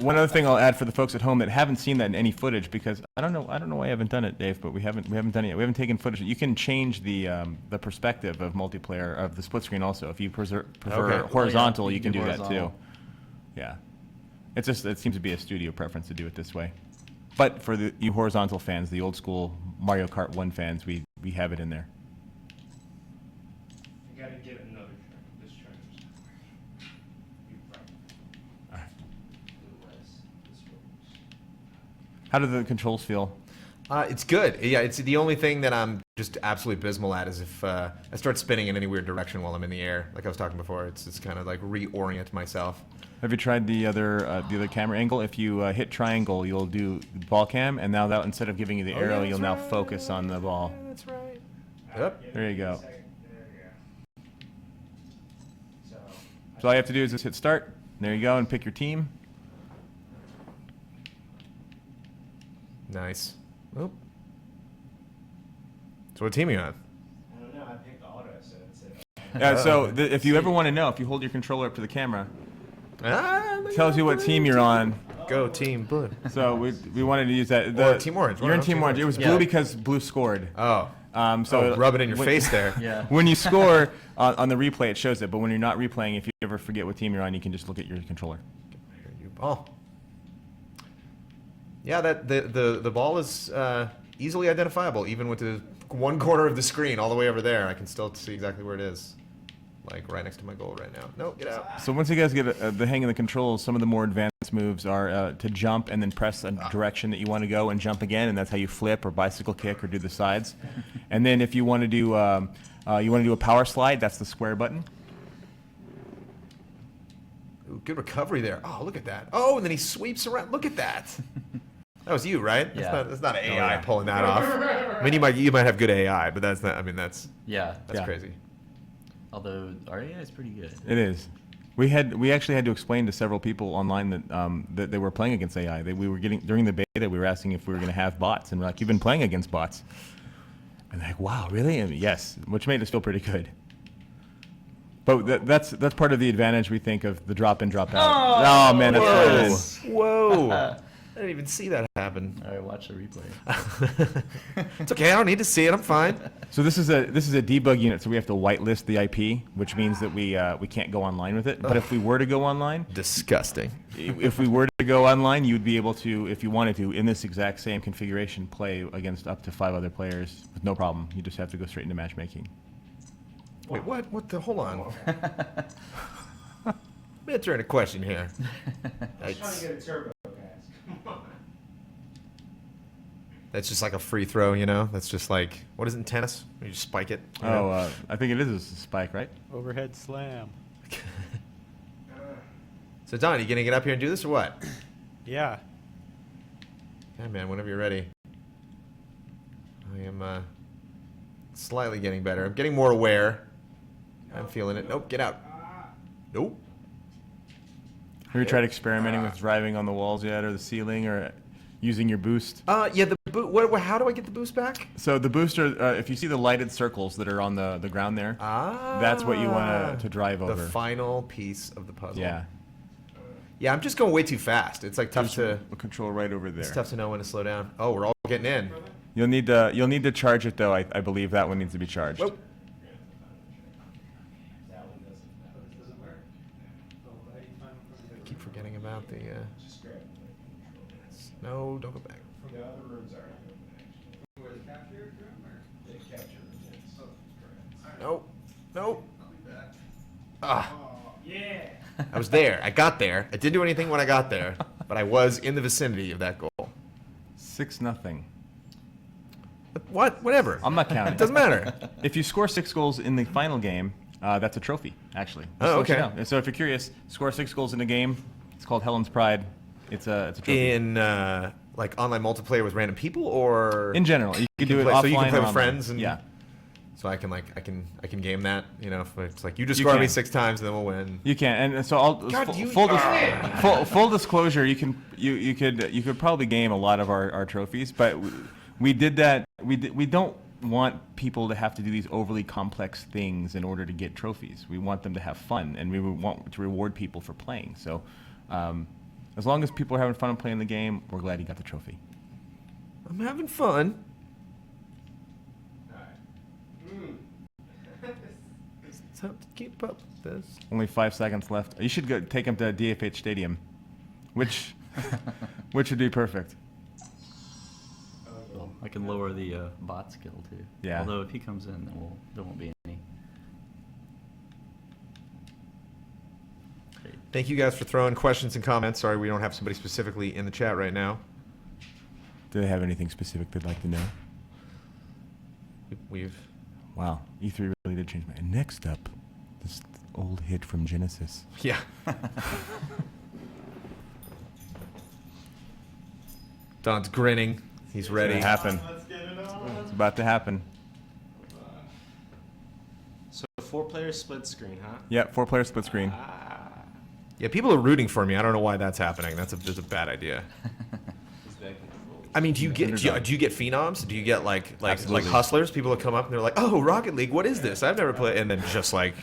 one other thing I'll add for the folks at home that haven't seen that in any footage, because I don't know why I haven't done it, Dave, but we haven't done it yet. We haven't taken footage. You can change the perspective of multiplayer of the split screen also. If you prefer horizontal, you can do that too. Yeah, it seems to be a studio preference to do it this way. But for you horizontal fans, the old school Mario Kart 1 fans, we have it in there. You gotta give it another try. This try is not working. How do the controls feel? It's good. Yeah, it's the only thing that I'm just absolutely abysmal at is if I start spinning in any weird direction while I'm in the air. Like I was talking before, it's kind of like reorient myself. Have you tried the other camera angle? If you hit triangle, you'll do ball cam, and now that instead of giving you the arrow, you'll now focus on the ball. Yeah, that's right. Yep. There you go. So all you have to do is just hit start. There you go, and pick your team. Nice. Oop. So what team are you on? I don't know. I picked auto, so that's it. Yeah. So if you ever want to know, if you hold your controller up to the camera, tells you what team you're on. Go Team Blue. So we wanted to use that. Or Team Orange. You're in Team Orange. It was blue because blue scored. Oh. So rub it in your face there. Yeah. When you score on the replay, it shows it. But when you're not replaying, if you ever forget what team you're on, you can just look at your controller. Oh. Yeah, the ball is easily identifiable, even with the one corner of the screen all the way over there. I can still see exactly where it is, like right next to my goal right now. No, get out. So once you guys get the hang of the controls, some of the more advanced moves are to jump and then press a direction that you want to go and jump again, and that's how you flip or bicycle kick or do the sides. And then if you want to do a power slide, that's the square button. Ooh, good recovery there. Oh, look at that. Oh, and then he sweeps around. Look at that. That was you, right? Yeah. That's not AI pulling that off. I mean, you might have good AI, but that's not. I mean, that's crazy. Although our AI is pretty good. It is. We actually had to explain to several people online that they were playing against AI. We were getting during the beta. We were asking if we were going to have bots, and we're like, "You've been playing against bots." And they're like, wow, really? And yes, which made us feel pretty good. But that's part of the advantage we think of the drop in, drop out. Oh man, that's Whoa! I didn't even see that happen. All right, watch the replay. It's okay. I don't need to see it. I'm fine. So this is a debug unit, so we have to whitelist the IP, which means that we can't go online with it. But if we were to go online, disgusting. If we were to go online, you would be able to, if you wanted to, in this exact same configuration, play against up to 5 other players with no problem. You just have to go straight into matchmaking. Wait, what? What the? Hold on. I'm answering a question here. I'm trying to get a turbo, guys. Come on. That's just like a free throw, you know? That's just like, what is it in tennis? You just spike it. I think it is a spike, right? Overhead slam. So, Don, you going to get up here and do this or what? Yeah. Okay, man, whenever you're ready. I am slightly getting better. I'm getting more aware. I'm feeling it. Nope, get out. Nope. Have you tried experimenting with driving on the walls yet, or the ceiling, or using your boost? Yeah, the boost. How do I get the boost back? So the booster, if you see the lighted circles that are on the ground there, that's what you want to drive over. The final piece of the puzzle. Yeah. Yeah, I'm just going way too fast. It's like tough to control right over there. It's tough to know when to slow down. Oh, we're all getting in. You'll need to charge it though. I believe that one needs to be charged. Whoa. Keep forgetting about the. No, don't go back. Nope. Nope. Yeah. I was there. I got there. I didn't do anything when I got there, but I was in the vicinity of that goal. 6-0. What? Whatever. I'm not counting. It doesn't matter. If you score 6 goals in the final game, that's a trophy, actually. Just Oh, to let you okay. know. And so if you're curious, score 6 goals in a game. It's called Helen's Pride. It's a trophy. In like online multiplayer with random people, or In general, you can do it play, offline so you can play or with online. friends, and Yeah. So I can game that. You know, if it's like you just You score me can. 6 times and then we'll win. You can, and so I'll God, full disclosure. You could probably game a lot of our trophies, but we did that. We don't want people to have to do these overly complex things in order to get trophies. We want them to have fun, and we want to reward people for playing. So, as long as people are having fun playing the game, we're glad you got the trophy. I'm having fun. So to keep up with this. Only 5 seconds left. You should go take him to DFH Stadium, which would be perfect. Well, I can lower the bot skill too. Yeah. Although if he comes in, then there won't be any. Thank you guys for throwing questions and comments. Sorry we don't have somebody specifically in the chat right now. Do they have anything specific they'd like to know? Wow, E3 really did change my. And next up, this old hit from Genesis. Yeah. Don's grinning. He's ready. It's gonna happen. Let's get it on. It's about to happen. So 4-player split screen, huh? Yeah, 4-player split screen. Yeah, people are rooting for me. I don't know why that's happening. That's a bad idea. I mean, do you get phenoms? Do you get like hustlers? People that come up and they're like, "Oh, Rocket League, what is this? I've never played." And then just like,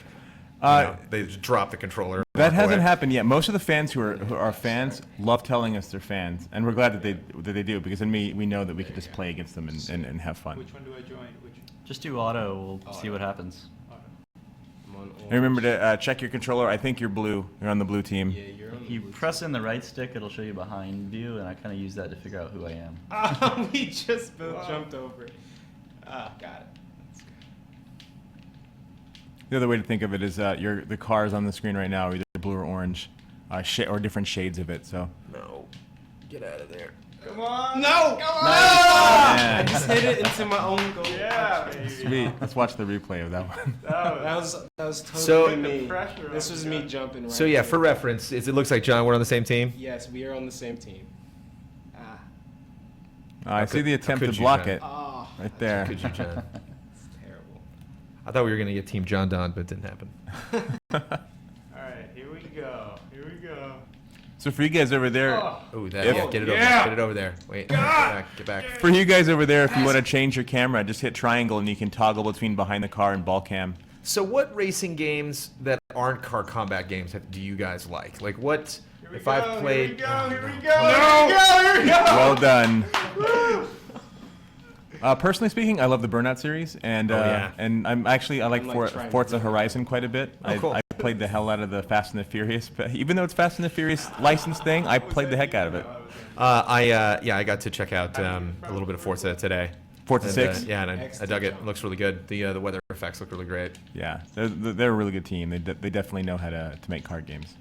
they just drop the controller. That hasn't happened yet. Most of the fans who are fans love telling us they're fans, and we're glad that they do, because then we know that we can just play against them and have fun. Which one do I join? Just do auto. We'll see what happens. And remember to check your controller. I think you're blue. You're on the blue team. Yeah, you're on the you press in the right stick, it'll show you behind view, and I kind of use that to figure out who I am. We just both jumped over it. Got it. The other way to think of it is the cars on the screen right now are either blue or orange, or different shades of it. So. No, get out of there. Come on! No! Come on! I just hit it into my own goal. Yeah, baby. Sweet. Let's watch the replay of that one. That was totally So- me. This was me jumping right. So yeah, for reference, it looks like John, we're on the same team. Yes, we are on the same team. I see the attempt could to you, block John? it. Right there. Could you, John? It's terrible. I thought we were gonna get Team John Don, but it didn't happen. All right, here we go. Here we go. So for you guys over there, Ooh, that, yeah, get it over there. Get it over there. Wait, get back. For you guys over there, if you want to change your camera, just hit triangle and you can toggle between behind the car and ball cam. So what racing games that aren't car combat games do you guys like? Like what, if I've played... Here we go. Well done. Personally speaking, I love the Burnout series, and and I like Forza Horizon quite a bit. Cool. I played the hell out of the Fast and the Furious, but even though it's Fast and the Furious licensed thing, I played the heck out of it. I got to check out a little bit of Forza today. Forza 6. Yeah, and I dug it. It looks really good. The weather effects look really great. Yeah, they're a really good team. They definitely know how to make card games.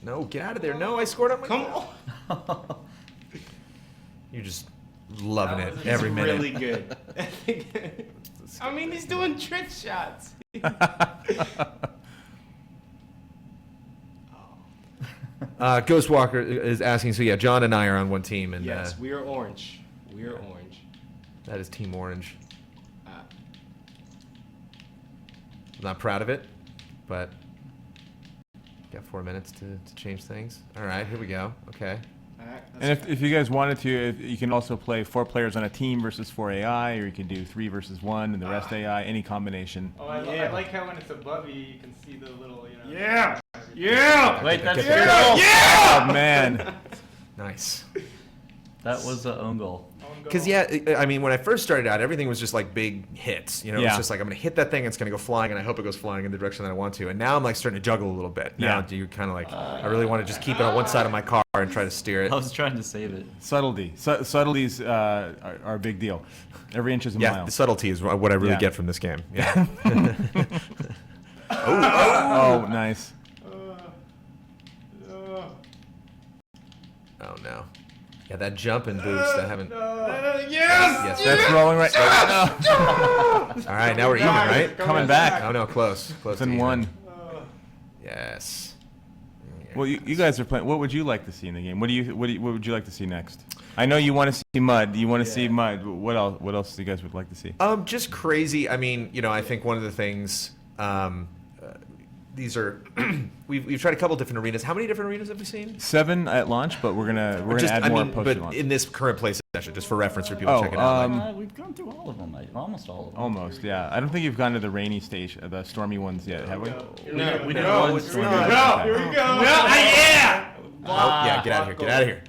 No, get out of there. No, I scored on my... Come on. You're just loving it every minute. Really good. I mean, he's doing trick shots. Ghostwalker is asking, so yeah, John and I are on one team. And yes, we are orange. We are orange. That is Team Orange. I'm not proud of it, but got 4 minutes to change things. All right, here we go. Okay. And if you guys wanted to, you can also play 4 players on a team versus 4 AI, or you can do 3 versus 1 and the rest AI, any combination. Oh, I like how when it's above you, you can see the little, Yeah! Yeah! Wait, that's Oh, man. Nice. That was an own goal. Because, I mean, when I first started out, everything was just like big hits. You know, it's just like, I'm going to hit that thing, it's going to go flying, and I hope it goes flying in the direction that I want to. And now I'm like starting to juggle a little bit. Now you kind of like, I really want to just keep it on one side of my car and try to steer it. I was trying to save it. Subtlety. Subtleties are a big deal. Every inch is a mile. Yeah, the subtlety is what I really get from this game. Yeah. Oh, nice. Oh, no. Yeah, that jumping boost, I haven't... Yes! That's rolling right now. All right, now we're even, right? Coming back. Oh, no, close. Close in to one. Yes. Well, you guys are playing. What would you like to see in the game? What would you like to see next? I know you want to see mud. You want to see mud. What else? What else do you guys would like to see? Just crazy. I mean, I think one of the things... these are we've tried a couple different arenas. How many different arenas have we seen? 7 at launch, but we're gonna add more post launch. In this current play session, just for reference for people checking out. We've gone through all of them, almost all of them. Almost, yeah. I don't think you've gone to the rainy stage, the stormy ones yet, have we? No, we did one stormy. Here we go. Yeah! Yeah, get out of here. Get out of here.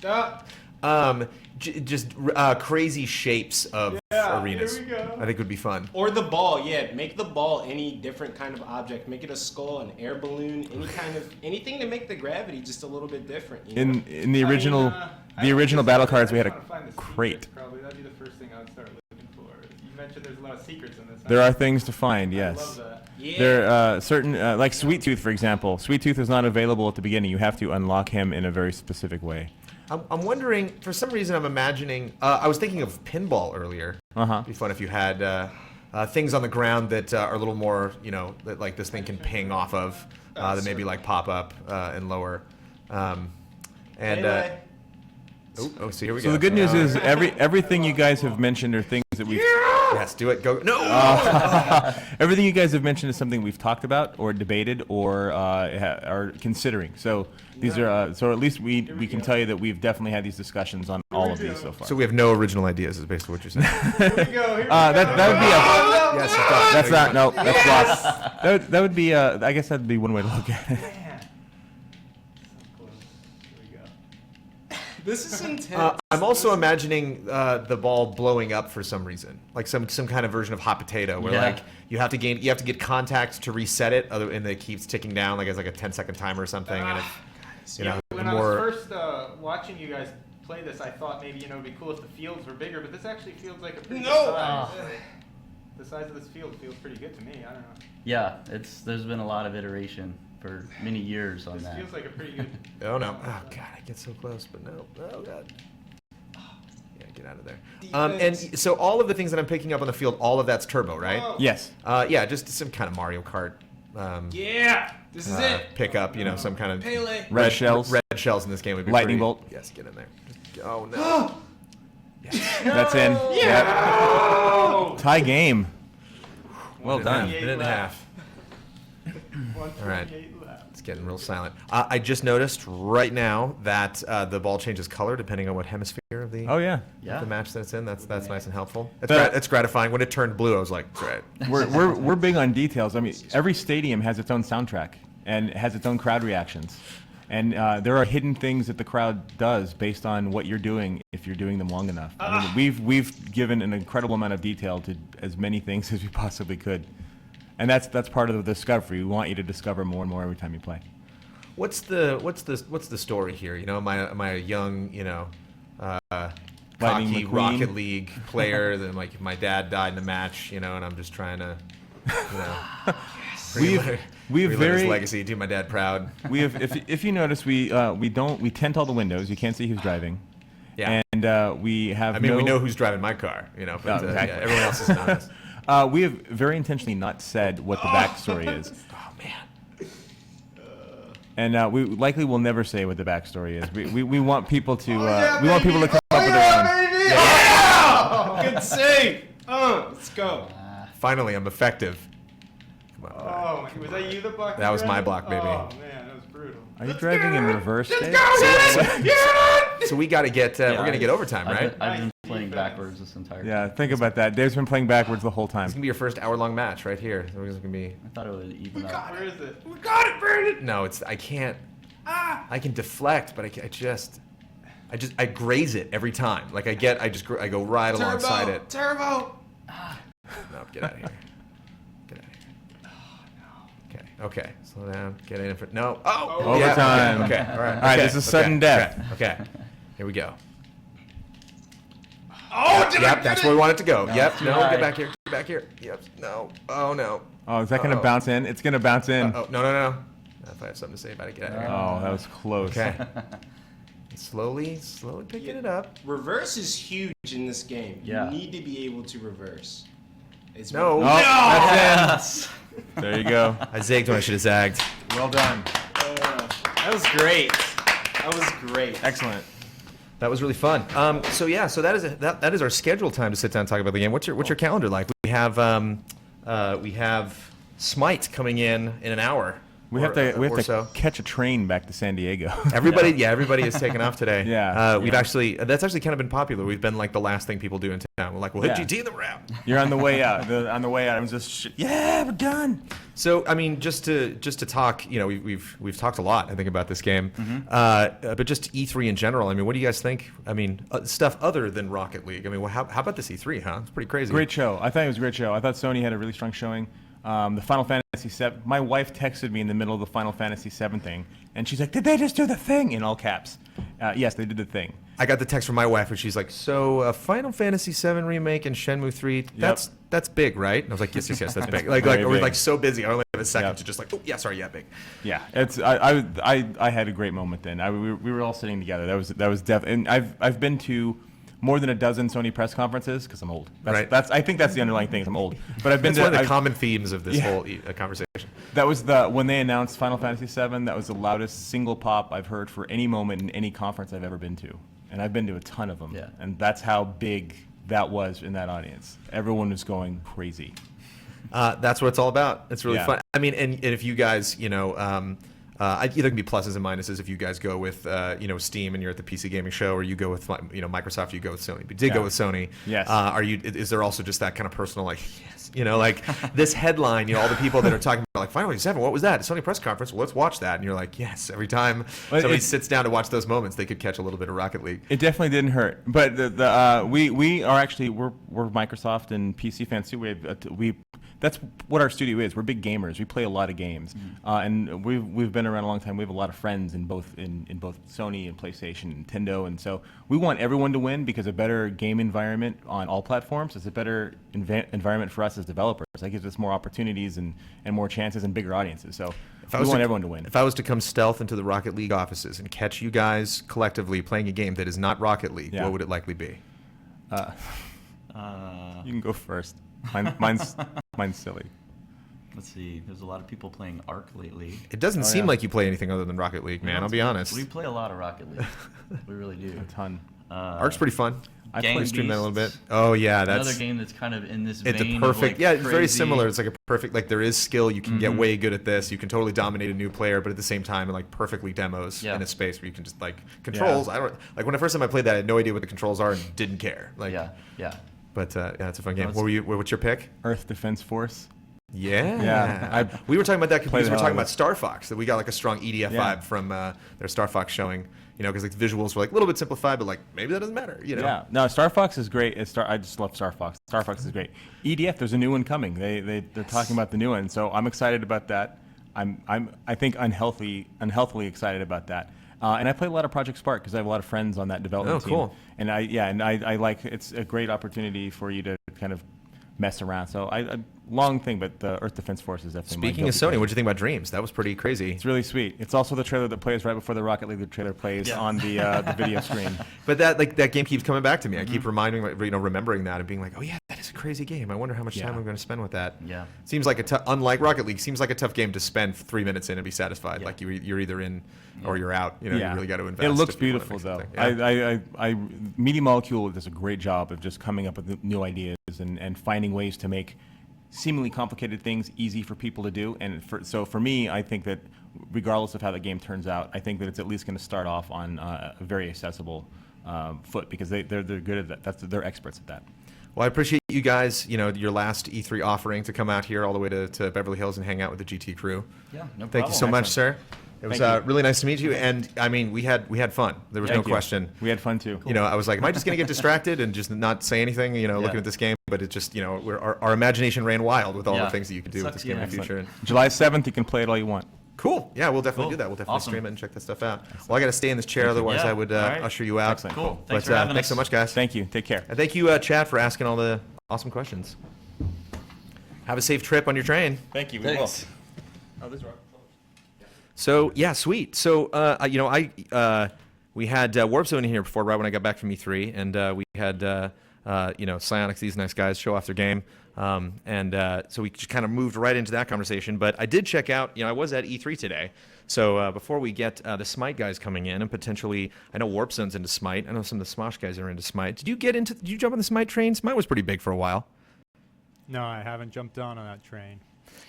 Good. Just crazy shapes of arenas. Here we go. I think would be fun. Or the ball, make the ball any different kind of object. Make it a skull, an air balloon, anything to make the gravity just a little bit different. In the original battle cards, we had a crate. Probably that'd be the first thing I would start looking for. You mentioned there's a lot of secrets in this. There are things to find, yes. I love that. Yeah. There are certain, like Sweet Tooth, for example. Sweet Tooth is not available at the beginning. You have to unlock him in a very specific way. I'm wondering, for some reason, I'm imagining. I was thinking of pinball earlier. It'd be fun if you had things on the ground that are a little more, that like this thing can ping off of, that maybe like pop up and lower. So here we go. So the good news is everything you guys have mentioned are things that we've. Yes, do it. Go. No. Everything you guys have mentioned is something we've talked about or debated or are considering. So these are so at least we can tell you that we've definitely had these discussions on all of these so far. So we have no original ideas, is basically what you're saying. Here we go. That would be a. Yes, it's done. That's not. No, that's lost. That would be. I guess that'd be one way to look at it. This is intense. I'm also imagining the ball blowing up for some reason, like some kind of version of hot potato, where like you have to get contact to reset it, and it keeps ticking down, like it's like a 10-second timer or something. And when I was first watching you guys play this, I thought maybe it'd be cool if the fields were bigger, but this actually feels like a pretty good size. The size of this field feels pretty good to me. I don't know. Yeah, there's been a lot of iteration for many years on that. This feels like a pretty good. Oh no! Oh god, I get so close, but no! Oh god! Yeah, get out of there. And so all of the things that I'm picking up on the field, all of that's turbo, right? Yes. Yeah, just some kind of Mario Kart. This is it. Pick up, some kind of Pele. Red shells. Red shells in this game would be Lightning pretty, bolt. Yes, get in there. Oh no! Yes. That's in. Yeah. Yep. Tie game. Well done. Minute and a half. All right. It's getting real silent. I just noticed right now that the ball changes color depending on what hemisphere of the the match that it's in. That's nice and helpful. It's gratifying. When it turned blue, I was like, great. We're big on details. I mean, every stadium has its own soundtrack and has its own crowd reactions. And there are hidden things that the crowd does based on what you're doing if you're doing them long enough. I mean, we've given an incredible amount of detail to as many things as we possibly could. And that's part of the discovery. We want you to discover more and more every time you play. What's the story here? You know, am I a young, cocky Rocket League player that like my dad died in a match, and I'm just trying to, we have his legacy, do my dad proud. We have, if you notice, we tent all the windows. You can't see who's driving. Yeah. And we have. I mean, we know who's driving my car, but exactly. Everyone else is not. We have very intentionally not said what the backstory is. Oh man. And we likely will never say what the backstory is. We want people to we want people to come up with their own. Yeah! Good save. Let's go. Finally, I'm effective. Come on. Oh, was that you the block? That was my block, baby. Oh man, that was brutal. Are you driving in reverse? So we got to get. We're gonna get overtime, right? I've been playing backwards this entire game. Yeah, think about that. Dave's been playing backwards the whole time. It's gonna be your first hour-long match right here. It's gonna be. I thought it would even out. Where is it? We got it, Brandon. No, I can't. I can deflect, but I graze it every time. Like I go right alongside it. Turbo. No, get out of here. Get out of here. Oh no. Okay. Slow down. Get in for no. Oh. Overtime. Yeah, okay. All right. All right. This is sudden death. Okay. Here we go. Oh, yep. That's where we want it to go. Yep. No. Get back here. Get back here. Yep. No. Oh no. Oh, is that gonna bounce in? It's gonna bounce in. Oh no. If I have something to say about it, get out of here. Oh, that was close. Okay. Slowly picking it up. Reverse is huge in this game. Yeah. You need to be able to reverse. No. That's in. There you go. I zigged when I should have zagged. Well done. That was great. That was great. Excellent. That was really fun. So that is our scheduled time to sit down and talk about the game. What's your calendar like? We have Smite coming in an hour. We have to catch a train back to San Diego. Everybody is taking off today. Yeah. That's actually kind of been popular. We've been like the last thing people do in town. We're like, we'll hit GT in the round. You're on the way out. On the way out, I'm just we're done. So I mean, just to talk, we've talked a lot, I think, about this game, but just E3 in general. I mean, what do you guys think? I mean, stuff other than Rocket League. I mean, how about this E3? Huh? It's pretty crazy. Great show. I thought it was a great show. I thought Sony had a really strong showing. The Final Fantasy VII. My wife texted me in the middle of the Final Fantasy VII thing, and she's like, "Did they just do the thing?" In all caps. Yes, they did the thing. I got the text from my wife, and she's like, "So, Final Fantasy VII remake and Shenmue 3. That's big, right?" And I was like, "Yes, that's big." We're like so busy. I only have a second to just like, "Oh, yeah, sorry, yeah, big." Yeah, it's I had a great moment then. We were all sitting together. That was definitely. And I've been to more than a dozen Sony press conferences because I'm old. I think that's the underlying thing. I'm old. But I've been one of the common themes of this whole conversation. That was when they announced Final Fantasy VII. That was the loudest single pop I've heard for any moment in any conference I've ever been to, and I've been to a ton of them. Yeah. And that's how big that was in that audience. Everyone was going crazy. That's what it's all about. It's really fun. I mean, and if you guys, either can be pluses and minuses if you guys go with, Steam and you're at the PC Gaming Show, or you go with, Microsoft, you go with Sony. But you did go with Sony. Yes. Is there also just that kind of personal, like, yes, like this headline, all the people that are talking about, like, Final Fantasy VII, what was that? A Sony press conference? Well, let's watch that. And you're like, yes, every time somebody sits down to watch those moments, they could catch a little bit of Rocket League. It definitely didn't hurt. But we are actually, we're Microsoft and PC fans too. That's what our studio is. We're big gamers. We play a lot of games, and we've been around a long time. We have a lot of friends in both Sony and PlayStation, and Nintendo, and so we want everyone to win because a better game environment on all platforms is a better environment for us as developers. That gives us more opportunities and more chances and bigger audiences. So we want everyone to win. If I was to come stealth into the Rocket League offices and catch you guys collectively playing a game that is not Rocket League, what would it likely be? You can go first. Mine's silly. Let's see. There's a lot of people playing Ark lately. It doesn't seem like you play anything other than Rocket League, man. I'll be honest. We play a lot of Rocket League. We really do. A ton. Ark's pretty fun. Gang streamed that a little bit. Beasts. Oh yeah, that's another game that's kind of in this it's vein. a perfect. Of like It's very crazy- similar. It's like a perfect. Like there is skill. You can get way good at this. You can totally dominate a new player, but at the same time, it like perfectly demos in a space where you can just like controls. I don't like when the first time I played that, I had no idea what the controls are and didn't care. Like yeah. But yeah, it's a fun game. What's your pick? Earth Defense Force. Yeah. We were talking about that because we were talking about Star Fox, that we got like a strong EDF vibe from their Star Fox showing, because like the visuals were like a little bit simplified, but like maybe that doesn't matter, Yeah. No, Star Fox is great. I just love Star Fox. Star Fox is great. EDF, there's a new one coming. They're talking about the new one, so I'm excited about that. I think unhealthily excited about that. And I play a lot of Project Spark because I have a lot of friends on that development team. Cool. And I like it's a great opportunity for you to kind of mess around. So long thing, but the Earth Defense Force is definitely. Speaking of Sony, what do you think about Dreams? That was pretty crazy. It's really sweet. It's also the trailer that plays right before the Rocket League. The trailer plays on the video screen. But that game keeps coming back to me. I keep remembering that and being like, oh yeah, that is a crazy game. I wonder how much time I'm going to spend with that. Yeah. Seems like unlike Rocket League, seems like a tough game to spend 3 minutes in and be satisfied. Like you're either in or you're out. You really got to invest. It looks beautiful though. Media Molecule does a great job of just coming up with new ideas and finding ways to make seemingly complicated things easy for people to do. And so for me, I think that regardless of how the game turns out, I think that it's at least going to start off on a very accessible foot because they're good at that. They're experts at that. Well, I appreciate you guys, your last E3 offering to come out here all the way to Beverly Hills and hang out with the GT crew. Yeah, no problem. Thank you so much, sir. It was really nice to meet you, and I mean, we had fun. There was no question. We had fun too. I was like, am I just going to get distracted and just not say anything? Looking at this game, but it just, our imagination ran wild with all the things that you could do with this game in the future. July 7th, you can play it all you want. Cool. Yeah, we'll definitely do that. We'll definitely stream it and check that stuff out. Well, I got to stay in this chair, otherwise I would usher you out. Excellent. Cool. Thanks so much, guys. Thank you. Take care. And thank you, Chad, for asking all the awesome questions. Have a safe trip on your train. Thank you. Thanks. Oh, this is right. So yeah, sweet. So we had Warp Zone in here before, right when I got back from E3, and we had Psionics, these nice guys, show off their game, so we just kind of moved right into that conversation. But I did check out. I was at E3 today, so before we get the Smite guys coming in, and potentially, I know Warp Zone's into Smite. I know some of the Smosh guys are into Smite. Did you jump on the Smite train? Smite was pretty big for a while. No, I haven't jumped on that train.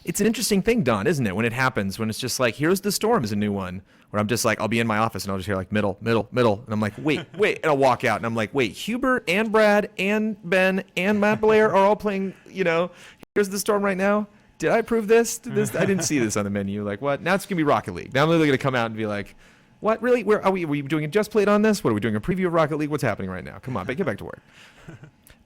It's an interesting thing, Don, isn't it? When it happens, when it's just like, here's the storm is a new one, where I'm just like, I'll be in my office and I'll just hear like middle, and I'm like, wait, and I'll walk out and I'm like, wait, Hubert and Brad and Ben and Matt Blair are all playing, here's the storm right now. Did I approve this? I didn't see this on the menu. Like, what? Now it's going to be Rocket League. Now I'm literally going to come out and be like, what, really? Where are we doing a Just Played on this? What are we doing, a preview of Rocket League? What's happening right now? Come on, get back to work.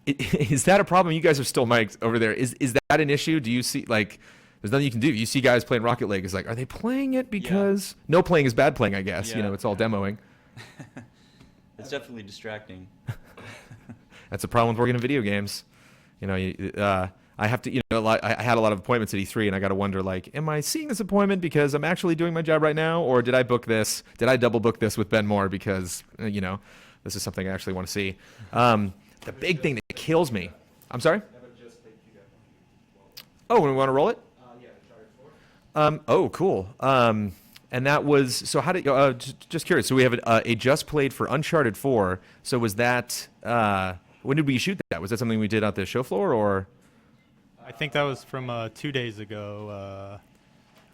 Is that a problem? You guys are still mics over there. Is that an issue? Do you see, like, there's nothing you can do. You see guys playing Rocket League. It's like, are they playing it because no playing is bad playing, I guess. It's all demoing. It's definitely distracting. That's a problem with working in video games. I have to, I had a lot of appointments at E3, and I got to wonder, like, am I seeing this appointment because I'm actually doing my job right now, or did I book this? Did I double book this with Ben Moore because, this is something I actually want to see? The big thing that kills me. I'm sorry? Oh, we want to roll it? Oh, cool. And that was, so how did, just curious, so we have a Just Played for Uncharted 4. So was that, when did we shoot that? Was that something we did out the show floor, or? I think that was from 2 days ago.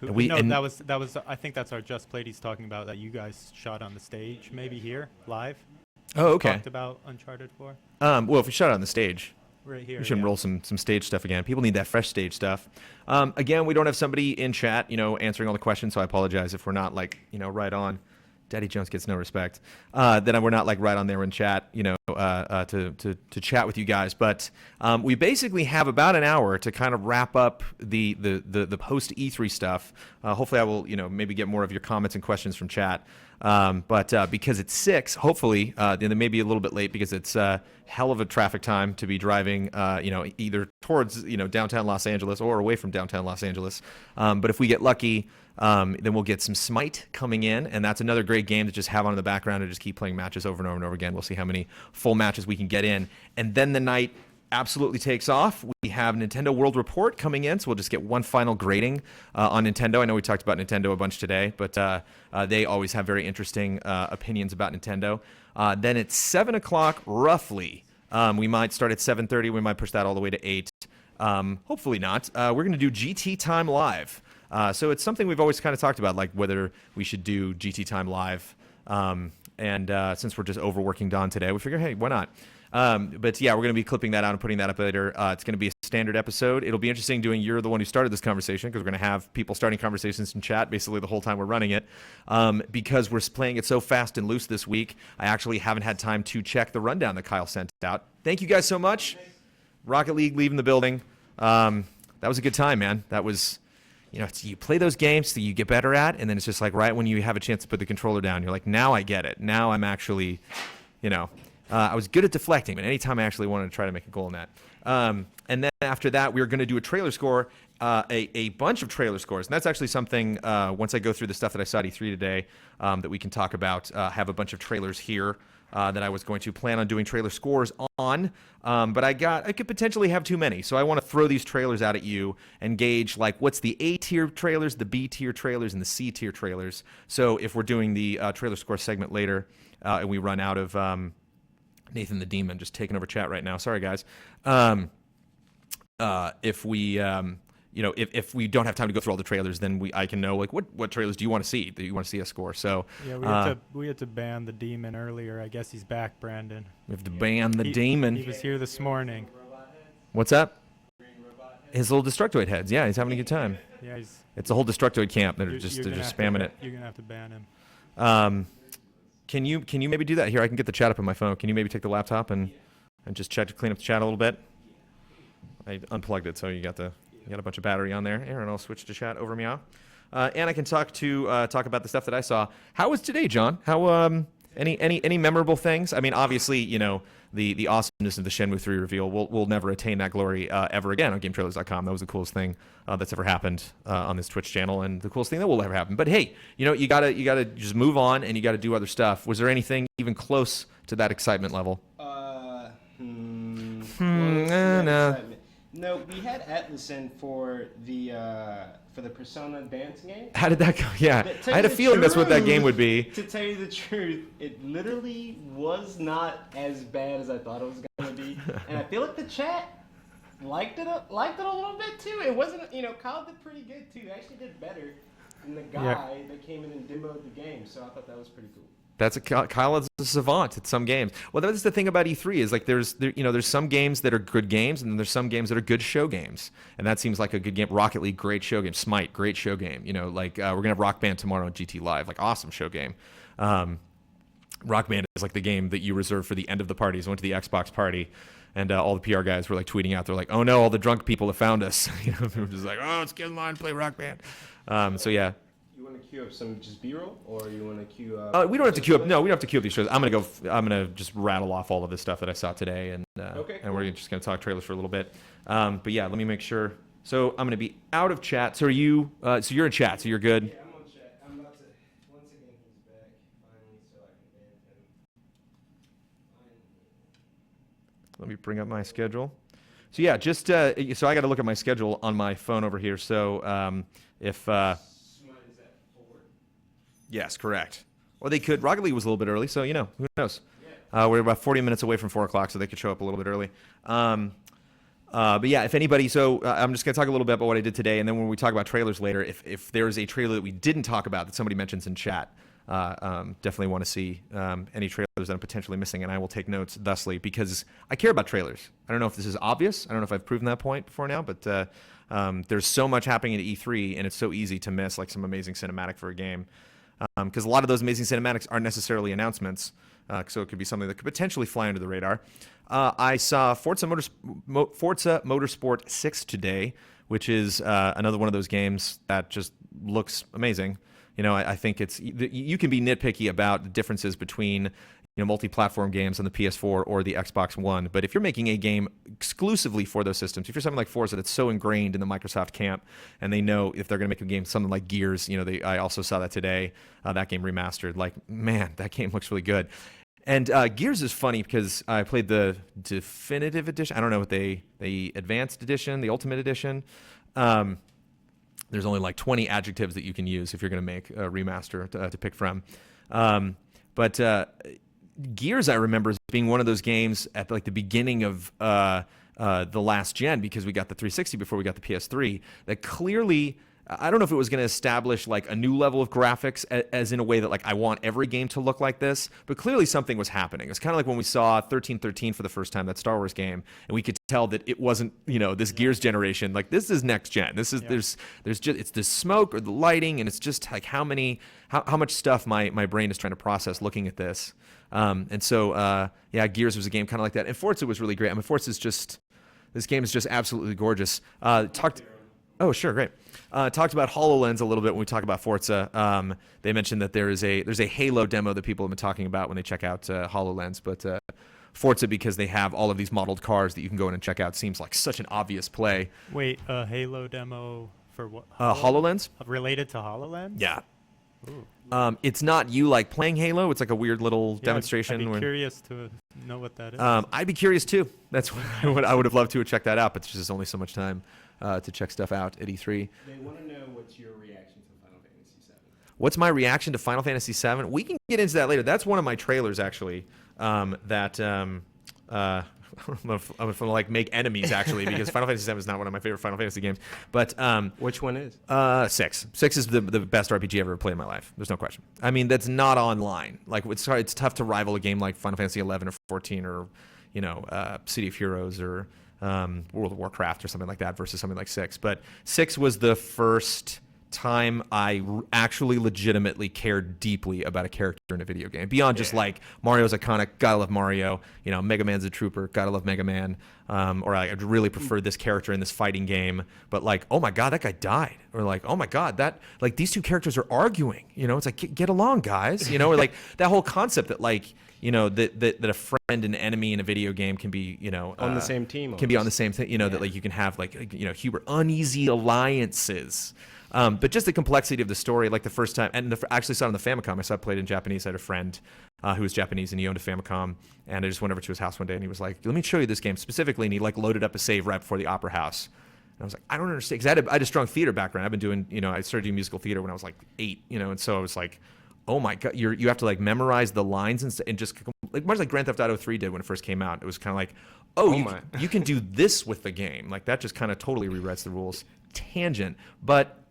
That was. I think that's our Just Played he's talking about that you guys shot on the stage, maybe here, live. Oh, okay. Talked about Uncharted 4. Well, if we shot it on the stage. Right here. We should roll some stage stuff again. People need that fresh stage stuff. Again, we don't have somebody in chat, answering all the questions, so I apologize if we're not right on. Daddy Jones gets no respect. Then we're not right on there in chat, to chat with you guys. But we basically have about an hour to kind of wrap up the post E3 stuff. Hopefully, I will maybe get more of your comments and questions from chat. But because it's 6, hopefully, then it may be a little bit late because it's a hell of a traffic time to be driving, either towards, downtown Los Angeles or away from downtown Los Angeles. But if we get lucky, then we'll get some Smite coming in, and that's another great game to just have on in the background and just keep playing matches over and over and over again. We'll see how many full matches we can get in. And then the night absolutely takes off. We have Nintendo World Report coming in, so we'll just get one final grading on Nintendo. I know we talked about Nintendo a bunch today, but they always have very interesting opinions about Nintendo. Then at 7 o'clock, roughly, We might start at 7:30. We might push that all the way to 8. Hopefully not. We're going to do GT Time Live. So it's something we've always kind of talked about, like whether we should do GT Time Live. And since we're just overworking Don today, we figure, hey, why not? But yeah, we're going to be clipping that out and putting that up later. It's going to be a standard episode. It'll be interesting doing You're the One Who Started This Conversation, because we're going to have people starting conversations in chat basically the whole time we're running it. Because we're playing it so fast and loose this week, I actually haven't had time to check the rundown that Kyle sent out. Thank you guys so much. Rocket League leaving the building. That was a good time, man. That was, you play those games that you get better at, and then it's just like right when you have a chance to put the controller down, you're like, now I get it. Now I'm actually, I was good at deflecting, but anytime I actually wanted to try to make a goal in that. And then after that, we were going to do a trailer score, a bunch of trailer scores. And that's actually something, once I go through the stuff that I saw at E3 today, that we can talk about, have a bunch of trailers here that I was going to plan on doing trailer scores on. But I could potentially have too many. So I want to throw these trailers out at you and gauge, like, what's the A-tier trailers, the B-tier trailers, and the C-tier trailers. So if we're doing the trailer score segment later, and we run out of... Nathan the Demon just taking over chat right now. Sorry, guys. If we, if we don't have time to go through all the trailers, then I can know, like, what trailers do you want to see? Do you want to see a score? So yeah, we had to ban the Demon earlier. I guess he's back, Brandon. We have to ban the Demon. He was here this morning. What's up? His little Destructoid heads. Yeah, he's having a good time. Yeah, it's a whole Destructoid camp that are just spamming it. You're gonna have to ban him. Can you maybe do that? Here, I can get the chat up on my phone. Can you maybe take the laptop and just clean up the chat a little bit? I unplugged it, so you got a bunch of battery on there. Aaron, I'll switch to chat over meow. And I can talk about the stuff that I saw. How was today, John? How any memorable things? I mean, obviously, the awesomeness of the Shenmue 3 reveal. We'll never attain that glory ever again on GameTrailers.com. That was the coolest thing that's ever happened on this Twitch channel, and the coolest thing that will ever happen. But hey, you gotta just move on, and you gotta do other stuff. Was there anything even close to that excitement level? No. No, we had Atlas in for the Persona dance game. How did that go? Yeah, I had a feeling that's what that game would be. To tell you the truth, it literally was not as bad as I thought it was going to be, and I feel like the chat liked it a little bit too. It wasn't, Kyle did pretty good too. He actually did better than the guy that came in and demoed the game, so I thought that was pretty cool. Kyle is a savant at some games. Well, that's the thing about E3 is, like, there's some games that are good games, and then there's some games that are good show games, and that seems like a good game. Rocket League, great show game. Smite, great show game. We're gonna have Rock Band tomorrow on GT Live, like, awesome show game. Rock Band is like the game that you reserve for the end of the parties. I went to the Xbox party, and all the PR guys were like tweeting out. They're like, "Oh no, all the drunk people have found us." They were just like, "Oh, let's get in line and play Rock Band." So yeah. You want to queue up some just B-roll, or you want to queue up? We don't have to queue up. No, we don't have to queue up these shows. I'm gonna just rattle off all of this stuff that I saw today, and okay, and we're just gonna talk trailers for a little bit. But yeah, let me make sure. So I'm gonna be out of chat. So are you? So you're in chat. So you're good. Yeah, I'm on chat. I'm about to. Once again, he's back finally, so I can ban him. Let me bring up my schedule. So yeah, just so I got to look at my schedule on my phone over here. So if yes, correct. Or they could. Rocket League was a little bit early, so who knows? We're about 40 minutes away from 4 o'clock, so they could show up a little bit early. But yeah, if anybody, so I'm just gonna talk a little bit about what I did today, and then when we talk about trailers later, if there's a trailer that we didn't talk about that somebody mentions in chat, definitely want to see any trailers that I'm potentially missing, and I will take notes thusly, because I care about trailers. I don't know if this is obvious. I don't know if I've proven that point before now, but there's so much happening at E3, and it's so easy to miss like some amazing cinematic for a game. Because a lot of those amazing cinematics aren't necessarily announcements, so it could be something that could potentially fly under the radar. I saw Forza Motorsport 6 today, which is another one of those games that just looks amazing. I think you can be nitpicky about the differences between multi-platform games on the PS4 or the Xbox One, but if you're making a game exclusively for those systems, if you're something like Forza that's so ingrained in the Microsoft camp, and they know if they're going to make a game, something like Gears, I also saw that today, that game remastered. Like, man, that game looks really good. And Gears is funny because I played the definitive edition. I don't know what the advanced edition, the ultimate edition. There's only like 20 adjectives that you can use if you're going to make a remaster to pick from. But Gears, I remember, as being one of those games at like the beginning of the last gen, because we got the 360 before we got the PS3, that clearly, I don't know if it was going to establish like a new level of graphics as in a way that like I want every game to look like this, but clearly something was happening. It's kind of like when we saw 1313 for the first time, that Star Wars game, and we could tell that it wasn't, this Gears generation. Like this is next gen. This is there's just, it's the smoke or the lighting, and it's just like how much stuff my brain is trying to process looking at this. And so Gears was a game kind of like that, and Forza was really great. I mean, this game is just absolutely gorgeous. Oh, sure, great. Talked about HoloLens a little bit when we talk about Forza. They mentioned that there's a Halo demo that people have been talking about when they check out HoloLens, but Forza, because they have all of these modeled cars that you can go in and check out, seems like such an obvious play. Wait, a Halo demo for what? HoloLens? Related to HoloLens? Yeah. Ooh. It's not you like playing Halo. It's like a weird little demonstration. I'd be curious to know what that is. I'd be curious too. That's what I would have loved to have checked that out, but there's just only so much time to check stuff out at E3. They want to know what's your reaction to Final Fantasy VII. What's my reaction to Final Fantasy VII? We can get into that later. That's one of my trailers, actually. I'm gonna like make enemies actually, because Final Fantasy VII is not one of my favorite Final Fantasy games. But which one is? 6. 6 is the best RPG I've ever played in my life. There's no question. I mean, that's not online. Like it's tough to rival a game like Final Fantasy 11 or 14 or City of Heroes or World of Warcraft or something like that versus something like 6. But 6 was the first time I actually legitimately cared deeply about a character in a video game, beyond just like Mario's iconic, gotta love Mario, Mega Man's a trooper, gotta love Mega Man, or I really prefer this character in this fighting game, but like, oh my god, that guy died, or like, oh my god, that, like, these two characters are arguing, it's like, get along, guys, or like that whole concept that like, that a friend and enemy in a video game can be, on the same team, can be on the same thing, that like you can have like, Hubert, uneasy alliances. But just the complexity of the story, like the first time, and actually saw it on the Famicom. I saw it played in Japanese. I had a friend who was Japanese, and he owned a Famicom, and I just went over to his house one day, and he was like, let me show you this game specifically, and he like loaded up a save right before the Opera House. And I was like, I don't understand, because I had a strong theater background. I've been doing, I started doing musical theater when I was like 8, and so I was like, oh my god, you have to like memorize the lines and just like much like Grand Theft Auto 3 did when it first came out. It was kind of like, you can do this with the game. Like that just kind of totally rewrites the rules. Tangent, but.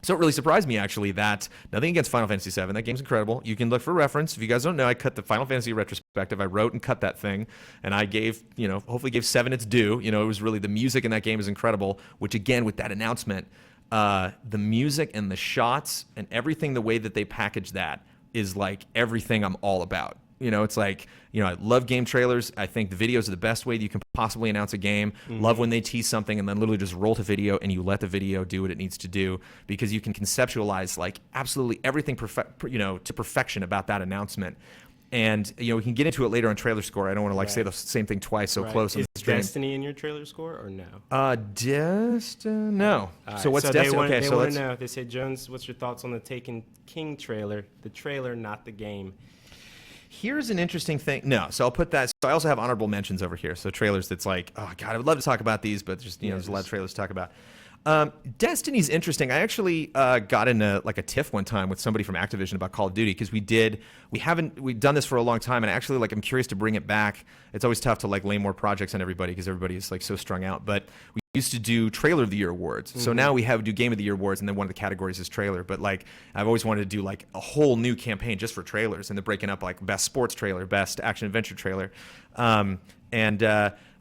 So it really surprised me, actually, that nothing against Final Fantasy VII. That game's incredible. You can look for reference. If you guys don't know, I cut the Final Fantasy retrospective. I wrote and cut that thing, and I gave, hopefully gave 7 its due. It was really, the music in that game is incredible, which again, with that announcement, the music and the shots and everything, the way that they package that is like everything I'm all about. It's like, I love game trailers. I think the videos are the best way that you can possibly announce a game. Mm-hmm. Love when they tease something and then literally just roll to video and you let the video do what it needs to do, because you can conceptualize like absolutely everything to perfection about that announcement. And, we can get into it later on Trailer Score. I don't want to say the same thing twice so close. Is Destiny in your Trailer Score or no? No. So what's Destiny? They want to know. They say, Jones, what's your thoughts on the Taken King trailer? The trailer, not the game. Here's an interesting thing. No, so I'll put that. So I also have honorable mentions over here. So trailers that's like, oh god, I would love to talk about these, but just there's a lot of trailers to talk about. Destiny's interesting. I actually got into like a tiff one time with somebody from Activision about Call of Duty, because we've done this for a long time, and actually like I'm curious to bring it back. It's always tough to like lay more projects on everybody because everybody is like so strung out. But we used to do Trailer of the Year awards. Mm-hmm. So now we do Game of the Year awards, and then one of the categories is trailer. But like I've always wanted to do like a whole new campaign just for trailers, and they're breaking up like best sports trailer, best action adventure trailer.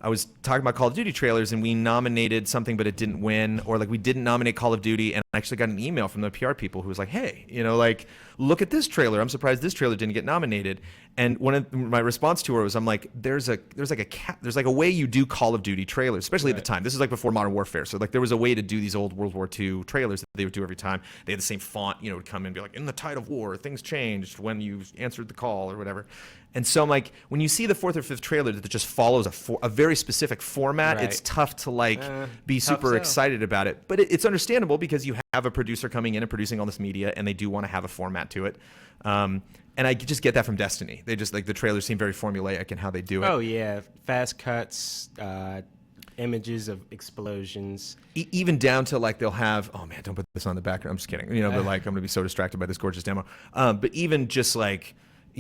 I was talking about Call of Duty trailers, and we nominated something, but it didn't win, or like we didn't nominate Call of Duty, and I actually got an email from the PR people who was like, hey, like, look at this trailer. I'm surprised this trailer didn't get nominated. And one of my response to her was, I'm like, there's like a way you do Call of Duty trailers, especially at the time. This is like before Modern Warfare, so like there was a way to do these old World War II trailers that they would do every time. They had the same font, would come in and be like, in the tide of war, things changed when you answered the call or whatever. And so I'm like, when you see the 4th or 5th trailer that just follows a very specific format, it's tough to like be super excited about it. But it's understandable because you have a producer coming in and producing all this media, and they do want to have a format to it. And I just get that from Destiny. They just like the trailers seem very formulaic in how they do it. Oh yeah, fast cuts, images of explosions. Even down to like they'll have, oh man, don't put this on the background. I'm just kidding. But like I'm gonna be so distracted by this gorgeous demo. But even just like,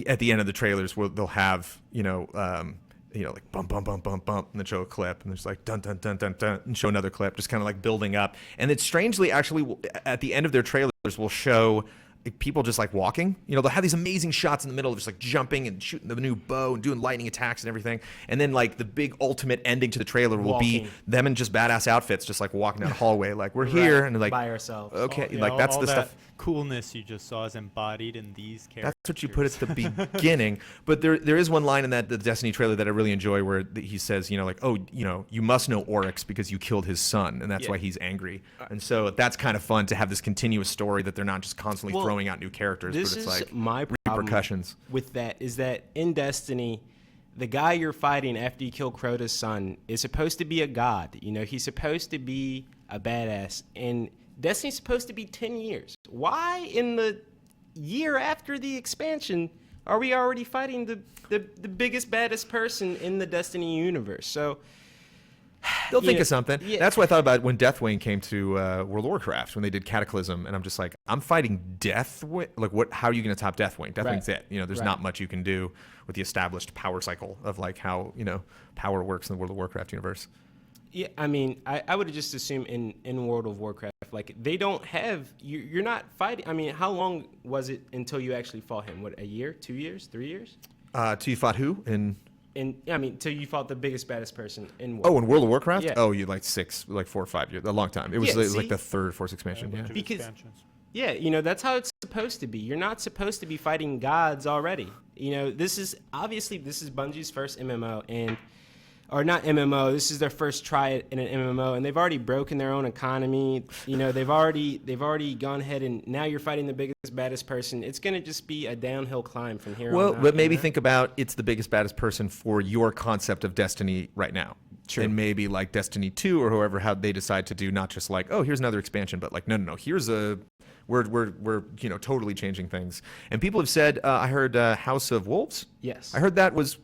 at the end of the trailers, they'll have like bump, bump, bump, bump, bump, and then show a clip, and there's like dun, dun, dun, dun, dun, and show another clip, just kind of like building up. And it's strangely, actually, at the end of their trailers, will show people just like walking. They'll have these amazing shots in the middle of just like jumping and shooting the new bow and doing lightning attacks and everything. And then like the big ultimate ending to the trailer will be them in just badass outfits, just like walking down the hallway, like we're here and like by ourselves. Okay, that's all the that stuff. Coolness you just saw is embodied in these characters. That's what you put at the beginning. But there is one line in the Destiny trailer that I really enjoy where he says, oh, you must know Oryx because you killed his son, and that's why he's angry. And so that's kind of fun to have this continuous story that they're not just constantly throwing out new characters, This but it's is like my problem repercussions. with that is that in Destiny, the guy you're fighting after you kill Crota's son is supposed to be a god. He's supposed to be a badass, and Destiny's supposed to be 10 years. Why in the year after the expansion are we already fighting the biggest, baddest person in the Destiny universe? So they'll think of something. Yeah. That's what I thought about when Deathwing came to World of Warcraft, when they did Cataclysm, and I'm just like, I'm fighting Deathwing. Like, how are you going to top Deathwing? Deathwing's it. There's not much you can do with the established power cycle of like how power works in the World of Warcraft universe. Yeah, I mean, I would just assume in World of Warcraft, like, they don't have, you're not fighting. I mean, how long was it until you actually fought him? What, a year, 2 years, 3 years? Till you fought who? Till you fought the biggest, baddest person in World. Oh, in World of Warcraft? Yeah. Oh, you like 4 or 5 years, a long time. It was like the third or fourth expansion. Yeah. Because, that's how it's supposed to be. You're not supposed to be fighting gods already. This is Bungie's first MMO, or not MMO. This is their first try in an MMO, and they've already broken their own economy. They've already gone ahead, and now you're fighting the biggest, baddest person. It's gonna just be a downhill climb from here on out. Well, but maybe think about it's the biggest, baddest person for your concept of Destiny right now. True. And maybe like Destiny 2 or whoever, how they decide to do not just like, oh, here's another expansion, but like, no, here's we're totally changing things. And people have said, I heard House of Wolves. Yes. I heard that was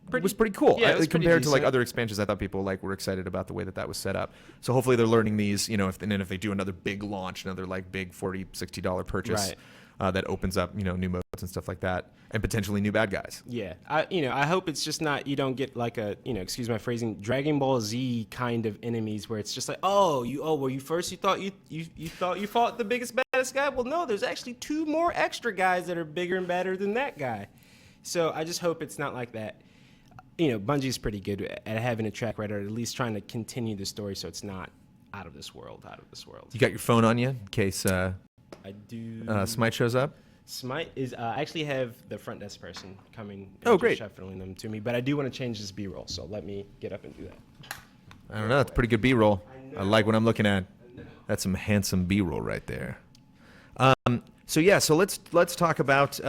pretty cool. Yeah, Compared to like other expansions, I thought people were excited about the way that was set up. So hopefully they're learning these, if they do another big launch, another like big $40, $60 purchase, that opens up, new modes and stuff like that, and potentially new bad guys. Yeah, I hope it's just not, you don't get like a, excuse my phrasing, Dragon Ball Z kind of enemies where it's just like, you thought you fought the biggest, baddest guy. Well, no, there's actually 2 more extra guys that are bigger and badder than that guy. So I just hope it's not like that. Bungie's pretty good at having a track record, or at least trying to continue the story so it's not out of this world. You got your phone on you in case I do. Smite shows up? Smite is I actually have the front desk person coming. Oh, great. Shuffling them to me, but I do want to change this B-roll, so let me get up and do that. I don't know. That's pretty good B-roll. I like what I'm looking at. That's some handsome B-roll right there. So let's talk about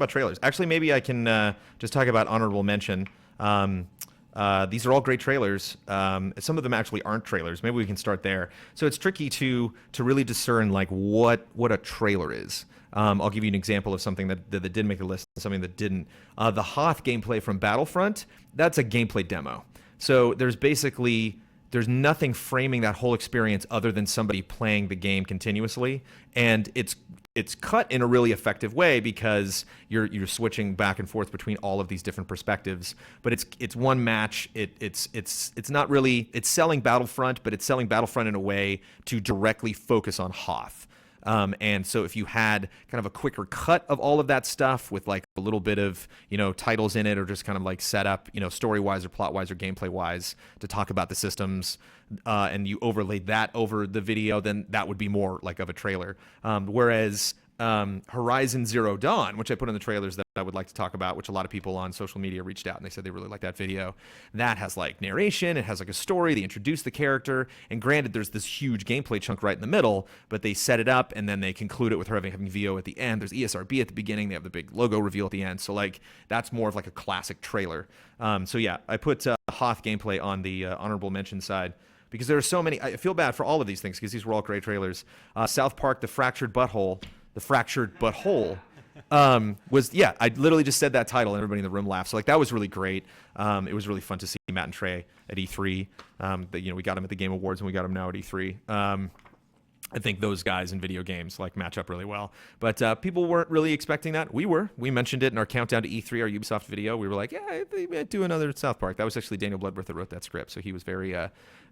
trailers. Actually, maybe I can just talk about honorable mention. These are all great trailers. Some of them actually aren't trailers. Maybe we can start there. So it's tricky to really discern like what a trailer is. I'll give you an example of something that did make the list and something that didn't. The Hoth gameplay from Battlefront, that's a gameplay demo. So there's nothing framing that whole experience other than somebody playing the game continuously, and it's cut in a really effective way because you're switching back and forth between all of these different perspectives. But it's one match. It's not really, it's selling Battlefront, but it's selling Battlefront in a way to directly focus on Hoth. And so if you had kind of a quicker cut of all of that stuff with like a little bit of, titles in it, or just kind of like set up, story-wise or plot-wise or gameplay-wise to talk about the systems, and you overlaid that over the video, then that would be more like of a trailer. Whereas Horizon Zero Dawn, which I put in the trailers that I would like to talk about, which a lot of people on social media reached out and they said they really liked that video. That has like narration, it has like a story, they introduce the character, and granted there's this huge gameplay chunk right in the middle, but they set it up and then they conclude it with her having VO at the end. There's ESRB at the beginning, they have the big logo reveal at the end, so like that's more of like a classic trailer. So yeah, I put Hoth gameplay on the honorable mention side, because there are so many. I feel bad for all of these things because these were all great trailers. South Park, The Fractured Butthole was, I literally just said that title and everybody in the room laughed. So like that was really great. It was really fun to see Matt and Trey at E3. We got them at the Game Awards and we got them now at E3. I think those guys in video games like match up really well. But people weren't really expecting that. We were. We mentioned it in our countdown to E3, our Ubisoft video. We were like, yeah, they might do another South Park. That was actually Daniel Bloodworth that wrote that script, so he was very,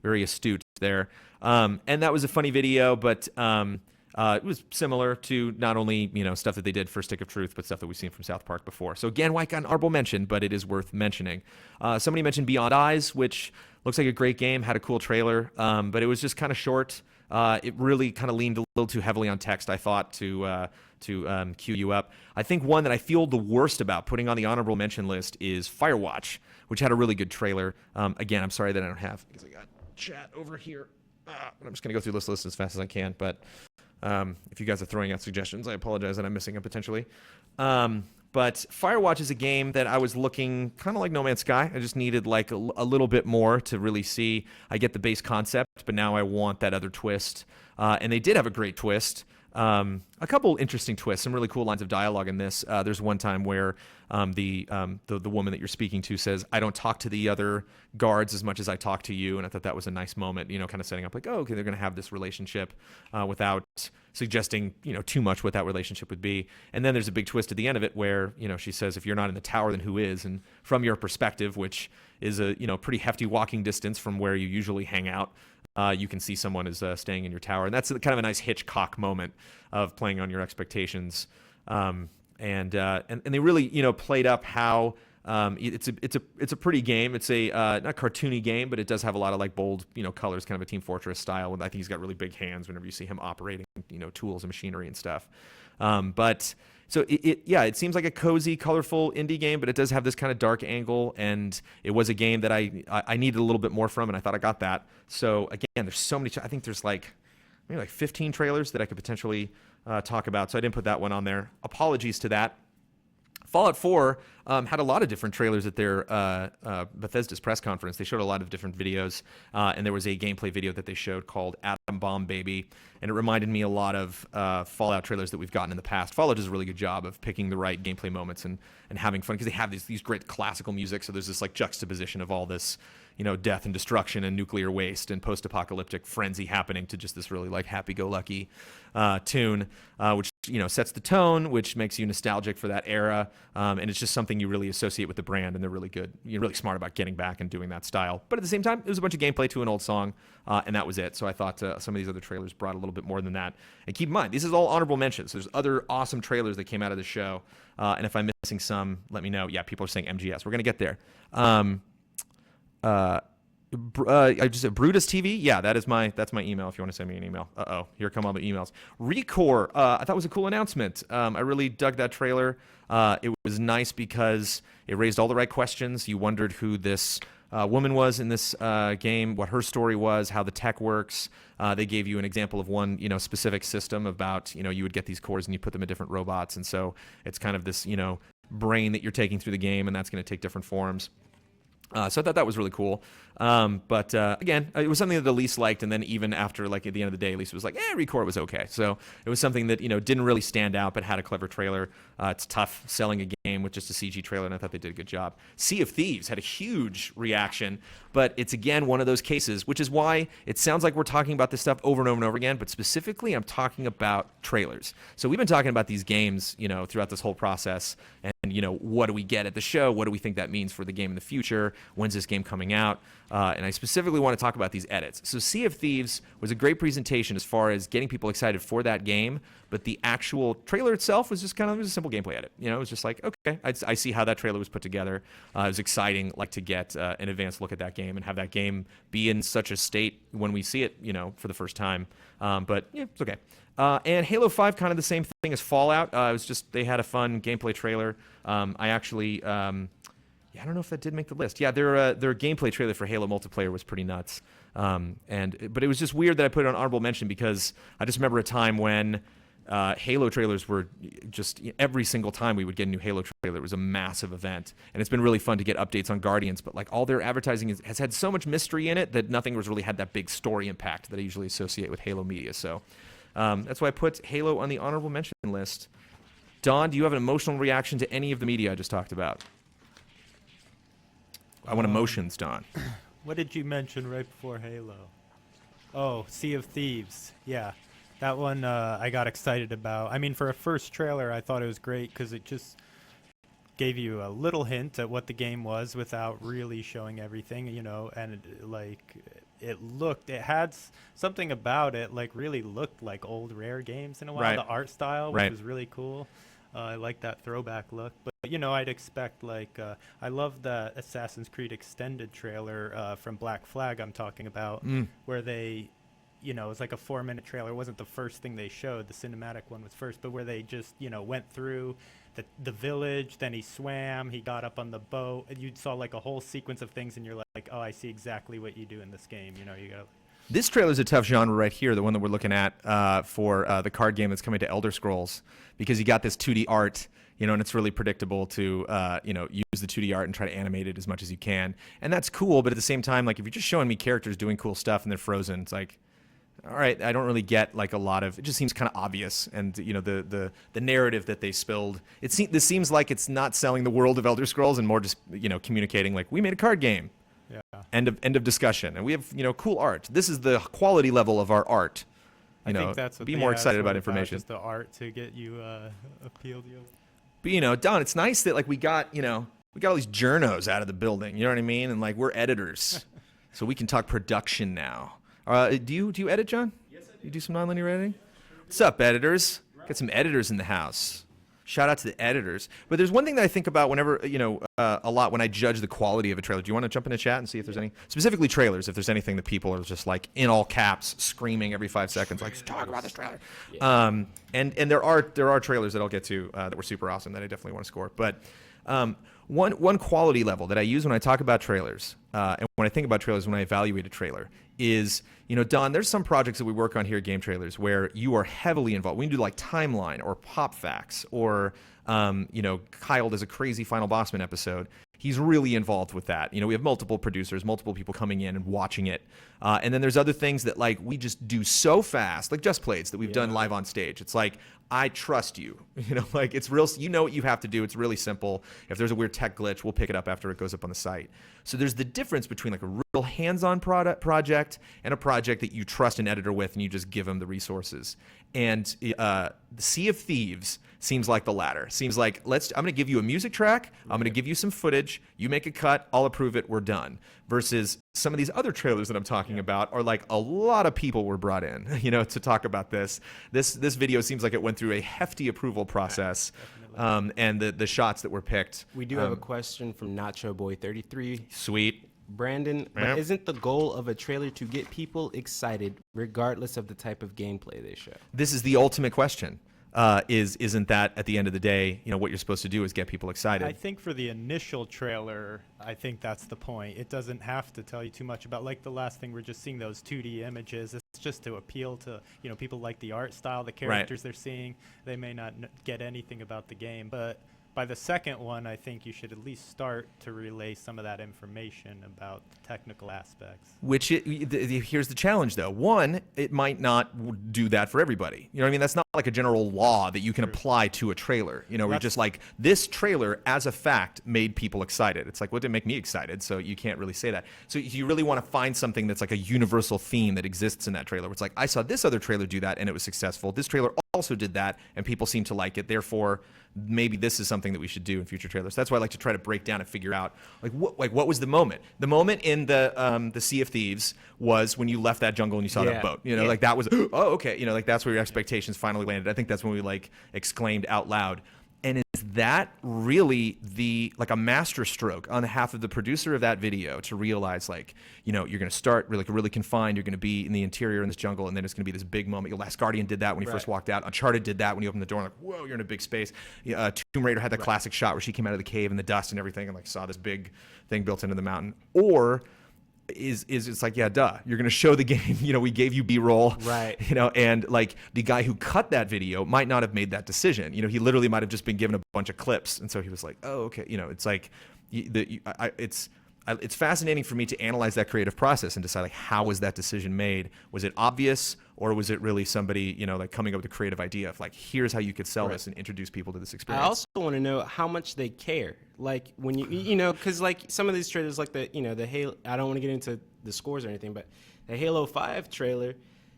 very astute there. And that was a funny video, but it was similar to not only stuff that they did for Stick of Truth, but stuff that we've seen from South Park before. So again, why got an honorable mention, but it is worth mentioning. Somebody mentioned Beyond Eyes, which looks like a great game, had a cool trailer, but it was just kind of short. It really kind of leaned a little too heavily on text, I thought, to cue you up. I think one that I feel the worst about putting on the honorable mention list is Firewatch, which had a really good trailer. Again, I'm sorry that I don't have, because I got chat over here. I'm just going to go through this list as fast as I can, but if you guys are throwing out suggestions, I apologize that I'm missing them potentially. But Firewatch is a game that I was looking kind of like No Man's Sky. I just needed like a little bit more to really see. I get the base concept, but now I want that other twist. And they did have a great twist. A couple interesting twists, some really cool lines of dialogue in this. There's one time where the woman that you're speaking to says, "I don't talk to the other guards as much as I talk to you," and I thought that was a nice moment, kind of setting up like, oh, okay, they're going to have this relationship without suggesting, too much what that relationship would be. And then there's a big twist at the end of it where, she says, if you're not in the tower, then who is? And from your perspective, which is a, pretty hefty walking distance from where you usually hang out, you can see someone is staying in your tower. And that's kind of a nice Hitchcock moment of playing on your expectations. And they really, played up how it's a pretty game. It's a not cartoony game, but it does have a lot of like bold, colors, kind of a Team Fortress style. And I think he's got really big hands whenever you see him operating, tools and machinery and stuff. But so it seems like a cozy, colorful indie game, but it does have this kind of dark angle, and it was a game that I needed a little bit more from, and I thought I got that. So again, there's so many. I think there's maybe 15 trailers that I could potentially talk about. So I didn't put that one on there. Apologies to that. Fallout 4 had a lot of different trailers at their Bethesda's press conference. They showed a lot of different videos, and there was a gameplay video that they showed called Atom Bomb Baby, and it reminded me a lot of Fallout trailers that we've gotten in the past. Fallout does a really good job of picking the right gameplay moments and having fun, because they have these great classical music, so there's this like juxtaposition of all this death and destruction and nuclear waste and post-apocalyptic frenzy happening to just this really like happy-go-lucky tune, which sets the tone, which makes you nostalgic for that era, and it's just something you really associate with the brand, and they're really good. You're really smart about getting back and doing that style. But at the same time, it was a bunch of gameplay to an old song, and that was it. So I thought some of these other trailers brought a little bit more than that. And keep in mind, this is all honorable mentions. There's other awesome trailers that came out of the show, and if I'm missing some, let me know. Yeah, people are saying MGS. We're going to get there. I just said Brutus TV. Yeah, that's my email if you want to send me an email. Here come all the emails. Recore, I thought was a cool announcement. I really dug that trailer. It was nice because it raised all the right questions. You wondered who this woman was in this game, what her story was, how the tech works. They gave you an example of one, specific system about, you would get these cores and you put them in different robots, and so it's kind of this, brain that you're taking through the game, and that's going to take different forms. So I thought that was really cool. But again, it was something that Elyse liked, and then even after, like, at the end of the day, Elyse was like, Recore was okay. So it was something that, didn't really stand out, but had a clever trailer. It's tough selling a game with just a CG trailer, and I thought they did a good job. Sea of Thieves had a huge reaction, but it's, again, one of those cases, which is why it sounds like we're talking about this stuff over and over and over again, but specifically I'm talking about trailers. So we've been talking about these games, throughout this whole process, and, what do we get at the show? What do we think that means for the game in the future? When's this game coming out? And I specifically want to talk about these edits. So Sea of Thieves was a great presentation as far as getting people excited for that game, but the actual trailer itself was just it was a simple gameplay edit. It was just like, okay, I see how that trailer was put together. It was exciting, to get an advanced look at that game and have that game be in such a state when we see it, for the first time. But yeah, it's okay. And Halo 5, kind of the same thing as Fallout. It was just, they had a fun gameplay trailer. I actually, I don't know if that did make the list. Yeah, their gameplay trailer for Halo multiplayer was pretty nuts. But it was just weird that I put it on honorable mention, because I just remember a time when Halo trailers were just, every single time we would get a new Halo trailer, it was a massive event. And it's been really fun to get updates on Guardians, but all their advertising has had so much mystery in it that nothing has really had that big story impact that I usually associate with Halo media. So that's why I put Halo on the honorable mention list. Don, do you have an emotional reaction to any of the media I just talked about? I want emotions, Don. What did you mention right before Halo? Oh, Sea of Thieves. Yeah, That one I got excited about. I mean, for a first trailer, I thought it was great because it just gave you a little hint at what the game was without really showing everything, you know, and it had something about it, like really looked like old Rare games in a while. Right. The art style, which was really cool. I like that throwback look. But, you know, I'd expect, like, I love the Assassin's Creed extended trailer from Black Flag I'm talking about, where they, you know, it's like a 4-minute trailer. It wasn't the first thing they showed. The cinematic one was first, but where they just, you know, went through the village, then he swam, he got up on the boat, and you saw like a whole sequence of things, and you're like, oh, I see exactly what you do in this game. You know, you got. This trailer is a tough genre right here, the one that we're looking at for the card game that's coming to Elder Scrolls, because you got this 2D art, you know, and it's really predictable to, you know, use the 2D art and try to animate it as much as you can. And that's cool, but at the same time, like, if you're just showing me characters doing cool stuff and they're frozen, it's like, all right, I don't really get like a lot of. It just seems kind of obvious, and you know the narrative that they spilled. This seems like it's not selling the world of Elder Scrolls, and more just, you know, communicating like, we made a card game. Yeah. End of discussion, and we have, you know, cool art. This is the quality level of our art. You know, think that's what be more excited about information. Just the art to get you appealed. But you know, Don, it's nice that like we got all these journos out of the building. You know what I mean? And like we're editors, so we can talk production now. Do you edit, John? Yes, I do. You do some nonlinear editing? What's up, editors? Got some editors in the house. Shout out to the editors. But there's one thing that I think about whenever, you know, a lot when I judge the quality of a trailer. Do you want to jump in the chat and see if there's any, specifically trailers, if there's anything that people are just like in all caps screaming every 5 seconds, like, talk about this trailer. Yeah. And there are trailers that I'll get to that were super awesome that I definitely want to score. But one quality level that I use when I talk about trailers, and when I think about trailers, when I evaluate a trailer, is, you know, Don, there's some projects that we work on here at Game Trailers where you are heavily involved. We can do like Timeline or Pop Facts, or, you know, Kyle does a crazy Final Bosman episode. He's really involved with that. You know, we have multiple producers, multiple people coming in and watching it. And then there's other things that like we just do so fast, like Just Plays that we've done live on stage. It's like, I trust you. You know, like it's real. You know what you have to do. It's really simple. If there's a weird tech glitch, we'll pick it up after it goes up on the site. So there's the difference between like a real hands-on project and a project that you trust an editor with and you just give them the resources. And the Sea of Thieves seems like the latter. Seems like, I'm going to give you a music track. I'm going to give you some footage. You make a cut. I'll approve it. We're done. Versus some of these other trailers that I'm talking about are like a lot of people were brought in, you know, to talk about this. This video seems like it went through a hefty approval process. And the shots that were picked. We do have a question from Nacho Boy 33. Sweet. Brandon, but isn't the goal of a trailer to get people excited regardless of the type of gameplay they show? This is the ultimate question. Isn't that at the end of the day, you know, what you're supposed to do is get people excited? I think for the initial trailer, I think that's the point. It doesn't have to tell you too much about, like the last thing, we're just seeing those 2D images. It's just to appeal to, you know, people like the art style, the characters they're seeing. They may not get anything about the game, but by the second one, I think you should at least start to relay some of that information about the technical aspects. Which, here's the challenge, though. One, it might not do that for everybody. You know what I mean? That's not like a general law that you can apply to a trailer. You know, where you're just like, this trailer, as a fact, made people excited. It's like, well, it didn't make me excited, so you can't really say that. So you really want to find something that's like a universal theme that exists in that trailer. Where it's like, I saw this other trailer do that, and it was successful. This trailer also did that, and people seem to like it. Therefore, maybe this is something that we should do in future trailers. That's why I like to try to break down and figure out what was the moment. The moment in the Sea of Thieves was when you left that jungle and you saw that boat. You know, like that was, oh, okay. You know, like that's where your expectations finally landed. I think that's when we like exclaimed out loud. And is that really like a master stroke on behalf of the producer of that video to realize, like, you know, you're going to start really confined. You're going to be in the interior in this jungle, and then it's going to be this big moment. Your Last Guardian did that when he first walked out. Uncharted did that when you opened the door and like, whoa, you're in a big space. Tomb Raider had that classic shot where she came out of the cave in the dust and everything and like saw this big thing built into the mountain. Or is it's like, yeah, duh, you're going to show the game, you know, we gave you B-roll, right? You know, and like the guy who cut that video might not have made that decision. You know, he literally might have just been given a bunch of clips, and so he was like, oh, okay, you know, it's like it's fascinating for me to analyze that creative process and decide, like, how was that decision made? Was it obvious, or was it really somebody, you know, like coming up with a creative idea of like, here's how you could sell this and introduce people to this experience? I also want to know how much they care. Like when you know, because like some of these trailers, like the Halo, I don't want to get into the scores or anything, but the Halo 5 trailer,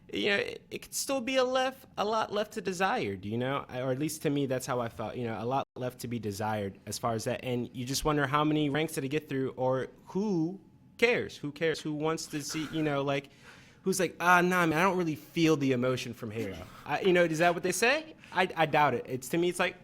it could still be a lot left to desired, or at least to me, that's how I felt. A lot left to be desired as far as that, and you just wonder how many ranks did it get through, or who cares? Who cares? Who wants to see? Who's like, nah, man, I don't really feel the emotion from Halo. Is that what they say? I doubt it. To me, it's like,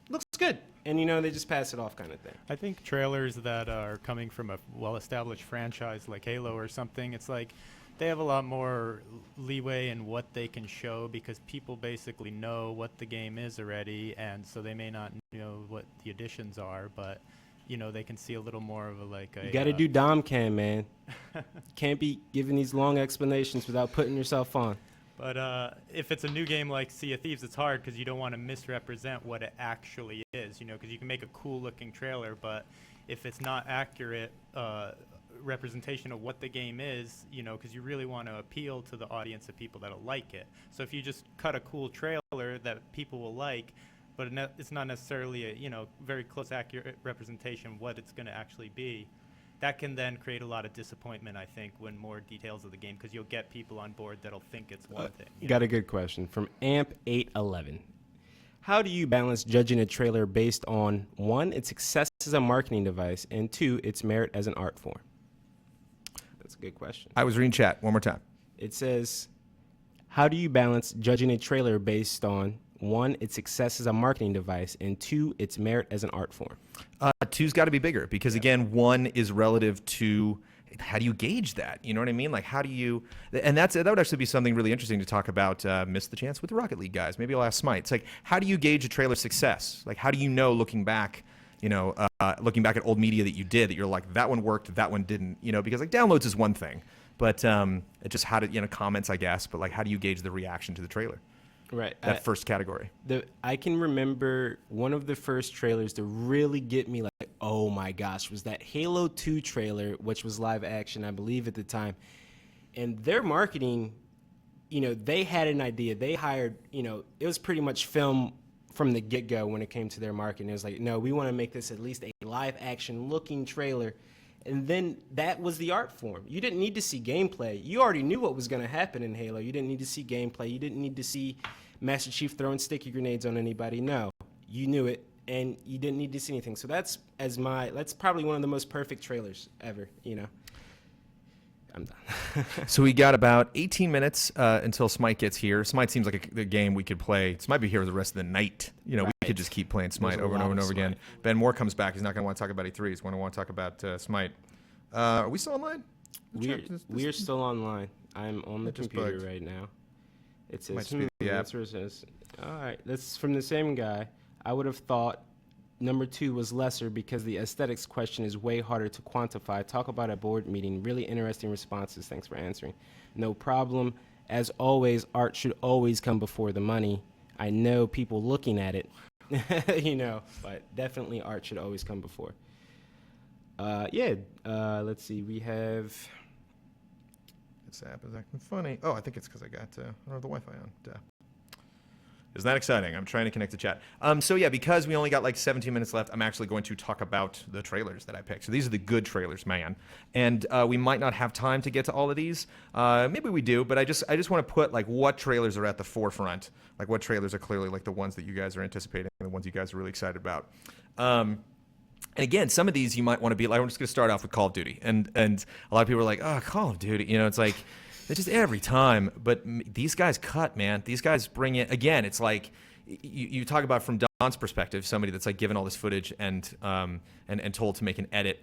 looks good. And, they just pass it off kind of thing. I think trailers that are coming from a well-established franchise like Halo or something, it's like they have a lot more leeway in what they can show because people basically know what the game is already, and so they may not know what the additions are, but, they can see a little more of You got to do Dom Cam, man. Can't be giving these long explanations without putting yourself on. But if it's a new game like Sea of Thieves, it's hard because you don't want to misrepresent what it actually is, because you can make a cool-looking trailer, but if it's not accurate representation of what the game is, because you really want to appeal to the audience of people that'll like it. So if you just cut a cool trailer that people will like, but it's not necessarily a very close, accurate representation of what it's going to actually be, that can then create a lot of disappointment, I think, when more details of the game, because you'll get people on board that'll think it's one thing. Got a good question from Amp811. How do you balance judging a trailer based on, 1, its success as a marketing device, and 2, its merit as an art form? That's a good question. I was reading chat. One more time. It says, how do you balance judging a trailer based on, 1, its success as a marketing device, and 2, its merit as an art form? 2's got to be bigger because, again, 1 is relative to how do you gauge that? You know what I mean? Like, how do you – and that would actually be something really interesting to talk about. Missed the chance with the Rocket League guys. Maybe I'll ask Smite. It's like, how do you gauge a trailer's success? Like, how do you know looking back looking back at old media that you did that you're like, that one worked, that one didn't, because like downloads is one thing, but it just how to, comments, I guess, but like how do you gauge the reaction to the trailer? Right. That first category. I can remember one of the first trailers to really get me like, oh my gosh, was that Halo 2 trailer, which was live action, I believe at the time. And their marketing, they had an idea. They hired, it was pretty much film from the get-go when it came to their marketing. It was like, no, we want to make this at least a live action looking trailer. And then that was the art form. You didn't need to see gameplay. You already knew what was going to happen in Halo. You didn't need to see gameplay. You didn't need to see Master Chief throwing sticky grenades on anybody. No, you knew it, and you didn't need to see anything. So that's probably one of the most perfect trailers ever, I'm done. So we got about 18 minutes until Smite gets here. Smite seems like a game we could play. Smite be here the rest of the night. Right. We could just keep playing Smite over and over and over again. Ben Moore comes back. He's not going to want to talk about E3. He's going to want to talk about Smite. Are we still online? We are still online. I'm on the computer right now. It says, the answer says, all right, that's from the same guy. I would have thought number 2 was lesser because the aesthetics question is way harder to quantify. Talk about a board meeting. Really interesting responses. Thanks for answering. No problem. As always, art should always come before the money. I know people looking at it, but definitely art should always come before. Let's see. We have... This app is acting funny. Oh, I think it's because I got the Wi-Fi on. Duh. Isn't that exciting? I'm trying to connect to chat. Because we only got like 17 minutes left, I'm actually going to talk about the trailers that I picked. So these are the good trailers, man. And we might not have time to get to all of these. Maybe we do, but I just want to put like what trailers are at the forefront. Like what trailers are clearly like the ones that you guys are anticipating, the ones you guys are really excited about. And again, some of these you might want to be like, I'm just going to start off with Call of Duty. And a lot of people are like, oh, Call of Duty. It's like, it's just every time. But these guys cut, man. These guys bring it. Again, it's like, you talk about from Don's perspective, somebody that's like given all this footage and told to make an edit.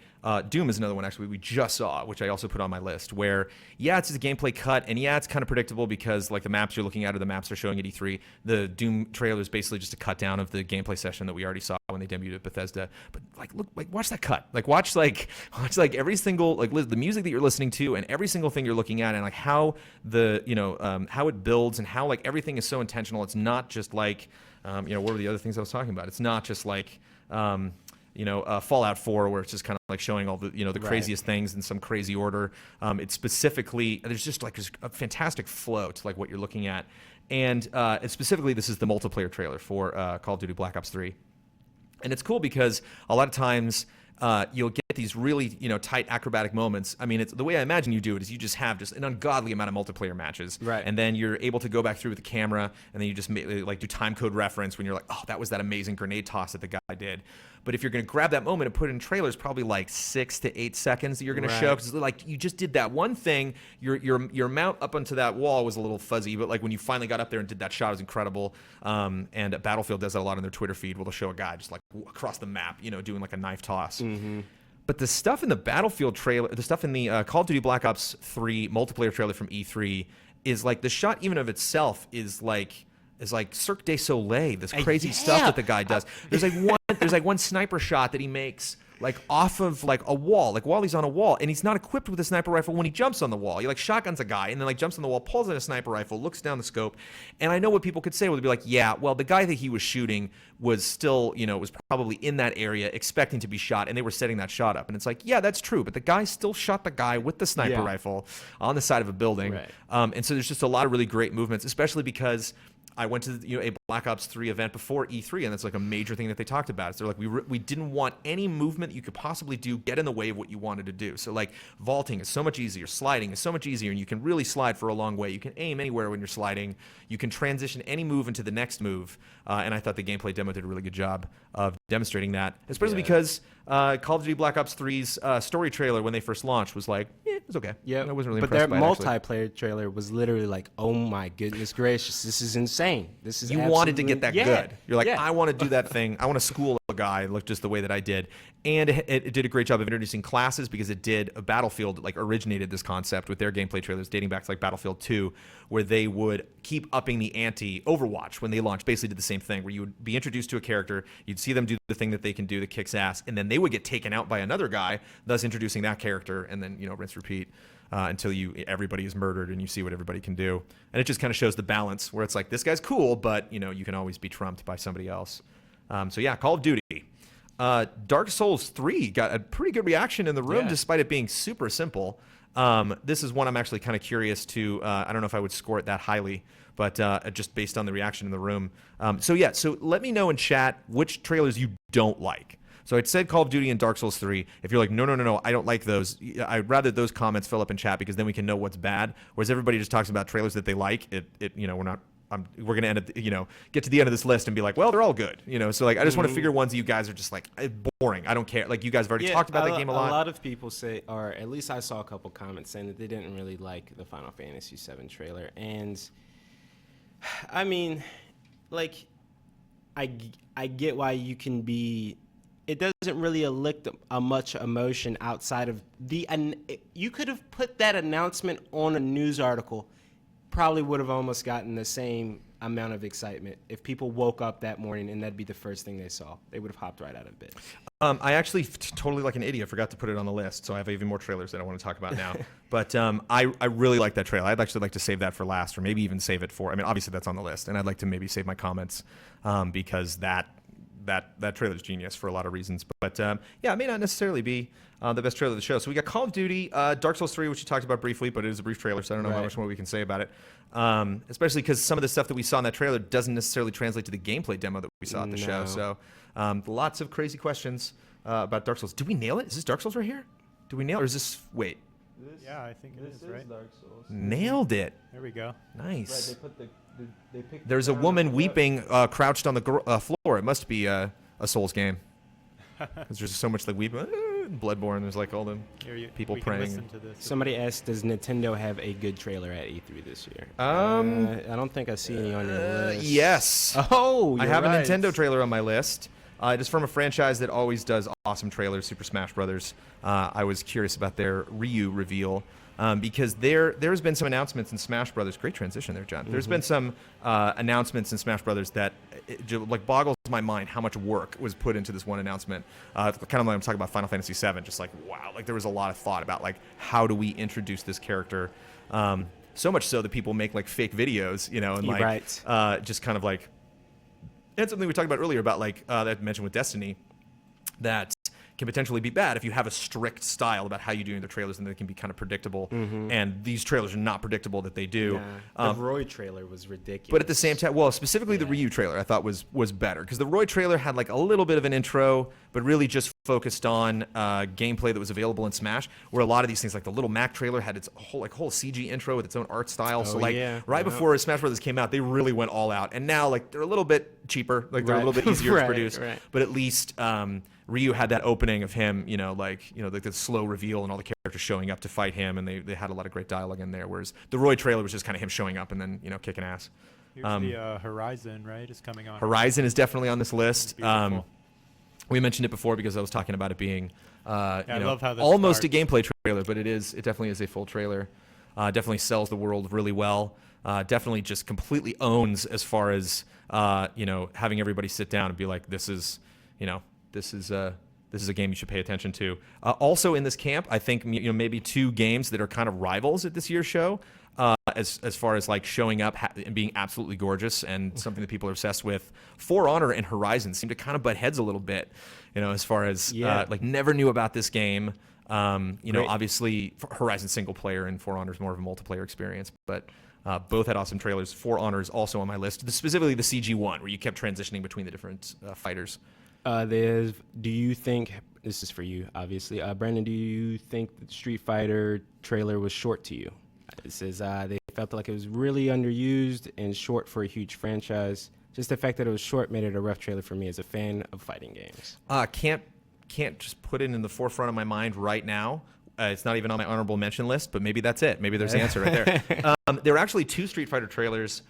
Doom is another one actually we just saw, which I also put on my list, where it's just a gameplay cut, and it's kind of predictable because like the maps you're looking at or the maps they're showing at E3. The Doom trailer is basically just a cut down of the gameplay session that we already saw when they debuted at Bethesda. But watch that cut. Watch every single the music that you're listening to and every single thing you're looking at, and like how how it builds and how like everything is so intentional. It's not just like what were the other things I was talking about? It's not just like Fallout 4 where it's just kind of like showing all the the craziest things in some crazy order. It's specifically there's just like a fantastic flow to like what you're looking at, and specifically this is the multiplayer trailer for Call of Duty Black Ops 3, and it's cool because a lot of times you'll get these really, tight acrobatic moments. I mean, it's the way I imagine you do it is you just have just an ungodly amount of multiplayer matches, right? And then you're able to go back through with the camera, and then you just do time code reference when you're like, oh, that was that amazing grenade toss that the guy did. But if you're going to grab that moment and put it in trailers, probably like 6 to 8 seconds that you're going to show, because like you just did that one thing. Your mount up onto that wall was a little fuzzy, but like when you finally got up there and did that shot, it was incredible. And Battlefield does that a lot on their Twitter feed, where they'll show a guy just like across the map, doing like a knife toss. Mm-hmm. But the stuff in the Battlefield trailer, the stuff in the Call of Duty Black Ops 3 multiplayer trailer from E3 is like the shot even of itself is like Cirque du Soleil, this crazy stuff that the guy does. There's like one sniper shot that he makes like off of like a wall, like while he's on a wall, and he's not equipped with a sniper rifle when he jumps on the wall. He like shotguns a guy and then like jumps on the wall, pulls out a sniper rifle, looks down the scope. And I know what people could say would be like, yeah, well, the guy that he was shooting was still, was probably in that area expecting to be shot, and they were setting that shot up. And it's like, yeah, that's true, but the guy still shot the guy with the sniper rifle on the side of a building. Right. And so there's just a lot of really great movements, especially because I went to a Black Ops 3 event before E3, and that's like a major thing that they talked about. So they're like, we didn't want any movement that you could possibly do get in the way of what you wanted to do. So like vaulting is so much easier, sliding is so much easier, and you can really slide for a long way. You can aim anywhere when you're sliding. You can transition any move into the next move. And I thought the gameplay demo did a really good job of demonstrating that, especially because Call of Duty Black Ops 3's story trailer when they first launched was like, it was okay. Yeah, I wasn't really but their impressed by it, multiplayer trailer was literally like, oh my goodness gracious, this is insane. This is you wanted to get that yeah. good. You're like, yeah. I want to do that thing. I want to school a guy look just the way that I did. And it did a great job of introducing classes, because it did a Battlefield like originated this concept with their gameplay trailers dating back to like Battlefield 2, where they would keep upping the ante. Overwatch, when they launched, basically did the same thing, where you would be introduced to a character, you'd see them do the thing that they can do that kicks ass, and then they would get taken out by another guy, thus introducing that character, and then rinse repeat until everybody is murdered and you see what everybody can do. And it just kind of shows the balance where it's like, this guy's cool, but you can always be trumped by somebody else. So yeah, Call of Duty. Dark Souls 3 got a pretty good reaction in the room, despite it being super simple. This is one I'm actually kind of curious to. I don't know if I would score it that highly, but just based on the reaction in the room. So let me know in chat which trailers you don't like. So it said Call of Duty and Dark Souls 3. If you're like, no, I don't like those, I'd rather those comments fill up in chat, because then we can know what's bad. Whereas everybody just talks about trailers that they like. We're not. We're gonna end at get to the end of this list and be like, well, they're all good, So like, I just want to figure ones that you guys are just like boring. I don't care. Like, you guys have already talked about that game a lot. A lot of people say, or at least I saw a couple comments saying that they didn't really like the Final Fantasy VII trailer. And I mean, like, I get why you can be. It doesn't really elicit much emotion outside of you could have put that announcement on a news article. Probably would have almost gotten the same amount of excitement if people woke up that morning and that'd be the first thing they saw. They would have hopped right out of bed. I actually totally like an idiot forgot to put it on the list, so I have even more trailers that I want to talk about now. But I really like that trailer. I'd actually like to save that for last, or maybe even save it for. I mean, obviously that's on the list, and I'd like to maybe save my comments because that trailer is genius for a lot of reasons. But it may not necessarily be the best trailer of the show. So we got Call of Duty, Dark Souls 3, which you talked about briefly, but it is a brief trailer, so I don't know how much more we can say about it. Especially because some of the stuff that we saw in that trailer doesn't necessarily translate to the gameplay demo that we saw at the show. So lots of crazy questions about Dark Souls. Did we nail it? Is this Dark Souls right here? Did we nail it? Or is this... Wait. Yeah, I think it is, right? Dark Souls. Nailed it. There we go. Nice. Right, they picked There's a woman weeping crouched on the floor. It must be a Souls game. Because there's so much like weeping. Bloodborne, there's like all the people praying. Somebody asked, does Nintendo have a good trailer at E3 this year? I don't think I see any on your list. Yes. Oh, I have a Nintendo trailer on my list. It is from a franchise that always does awesome trailers, Super Smash Brothers. I was curious about their Ryu reveal. Because there's been some announcements in Smash Brothers. Great transition there, John. There's been some announcements in Smash Brothers that like boggles my mind how much work was put into this one announcement. Kind of like I'm talking about Final Fantasy VII. Just like, wow, like there was a lot of thought about like how do we introduce this character. So much so that people make like fake videos, and like just kind of like. And something we talked about earlier about like that I mentioned with Destiny, that can potentially be bad if you have a strict style about how you do the trailers, and they can be kind of predictable. And these trailers are not predictable that they do. The Roy trailer was ridiculous. But at the same time, well, specifically the Ryu trailer I thought was better, because the Roy trailer had like a little bit of an intro, but really just focused on gameplay that was available in Smash, where a lot of these things, like the Little Mac trailer, had its whole CG intro with its own art style. So right before Smash Brothers came out, they really went all out. And now like they're a little bit cheaper, like they're a little bit easier to produce. But at least Ryu had that opening of him, like the slow reveal and all the characters showing up to fight him, and they had a lot of great dialogue in there. Whereas the Roy trailer was just kind of him showing up and then kicking ass. Here's the Horizon, right? Is coming on. Horizon is definitely on this list. We mentioned it before because I was talking about it being I love how this almost starts. a gameplay trailer, but it definitely is a full trailer. Definitely sells the world really well. Definitely just completely owns as far as having everybody sit down and be like, this is a game you should pay attention to. Also in this camp, I think maybe two games that are kind of rivals at this year's show. As far as like showing up and being absolutely gorgeous and something that people are obsessed with, For Honor and Horizon seem to kind of butt heads a little bit, as far as like never knew about this game. Obviously Horizon single player and For Honor is more of a multiplayer experience, but both had awesome trailers. For Honor is also on my list, specifically the CG one where you kept transitioning between the different fighters. Do you think, this is for you, obviously, Brandon, do you think the Street Fighter trailer was short to you? It says they felt like it was really underused and short for a huge franchise. Just the fact that it was short made it a rough trailer for me as a fan of fighting games. Can't just put it in the forefront of my mind right now. It's not even on my honorable mention list, but maybe that's it. Maybe there's the answer right there. There were actually two Street Fighter trailers.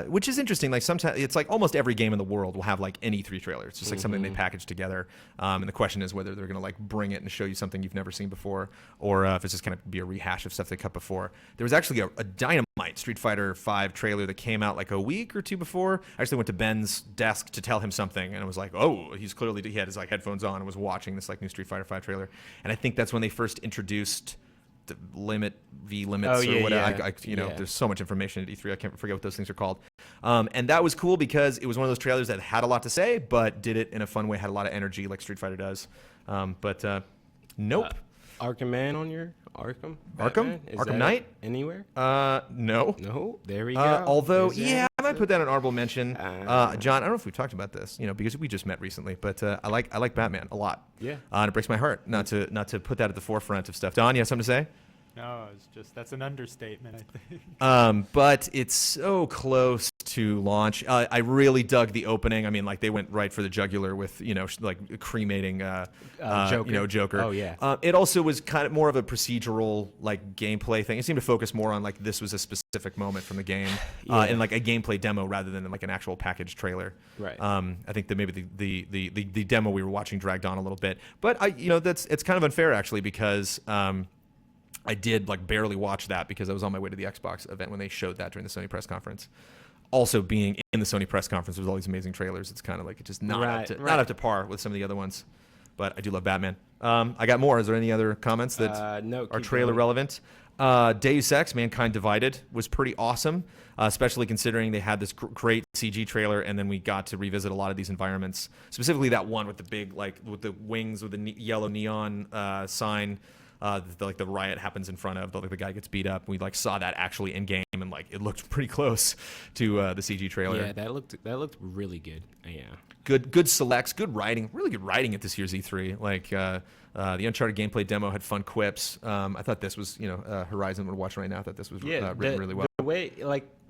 Which is interesting. Like sometimes it's like almost every game in the world will have like an E3 trailer. It's just like something they package together. And the question is whether they're going to like bring it and show you something you've never seen before, or if it's just going to be a rehash of stuff they cut before. There was actually a Dynamite Street Fighter 5 trailer that came out like a week or two before. I actually went to Ben's desk to tell him something, and it was like, oh, he had his like headphones on and was watching this like new Street Fighter 5 trailer. And I think that's when they first introduced the limits or whatever. There's so much information at E3. I can't forget what those things are called. And that was cool because it was one of those trailers that had a lot to say, but did it in a fun way, had a lot of energy like Street Fighter does. Nope. Arkham Man on your Arkham? Arkham Knight? Anywhere? No. No. There we go. Although, I might put that in honorable mention. John, I don't know if we've talked about this, because we just met recently, but I like Batman a lot. Yeah. And it breaks my heart not to put that at the forefront of stuff. Don, you have something to say? No, that's an understatement, I think. But it's so close to launch. I really dug the opening. I mean, like they went right for the jugular with, like cremating Joker. Oh yeah. It also was kind of more of a procedural like gameplay thing. It seemed to focus more on like this was a specific moment from the game in like a gameplay demo rather than in like an actual packaged trailer. Right. I think that maybe the demo we were watching dragged on a little bit, but it's kind of unfair actually because I did like barely watch that because I was on my way to the Xbox event when they showed that during the Sony press conference. Also being in the Sony press conference with all these amazing trailers, it's kind of like it's just not up to par with some of the other ones. But I do love Batman. I got more. Is there any other comments that are trailer relevant? Deus Ex: Mankind Divided was pretty awesome, especially considering they had this great CG trailer, and then we got to revisit a lot of these environments, specifically that one with the big with the wings with the yellow neon sign. The riot happens in front of, the guy gets beat up. We saw that actually in game, and it looked pretty close to the CG trailer. Yeah, that looked really good. Yeah, good selects, good writing, really good writing at this year's E3. The Uncharted gameplay demo had fun quips. I thought this was Horizon we're watching right now. I thought this was written really well. The way,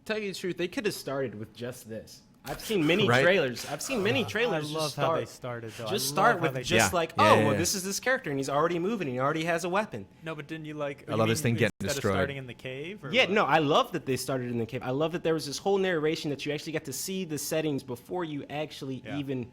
tell you the truth, they could have started with just this. I've seen many trailers. I've seen many trailers. I love how they started, though. Just start with this is this character, and he's already moving, and he already has a weapon. No, but didn't you like? I love this thing getting destroyed. Starting in the cave. Or no, I love that they started in the cave. I love that there was this whole narration that you actually got to see the settings before you actually even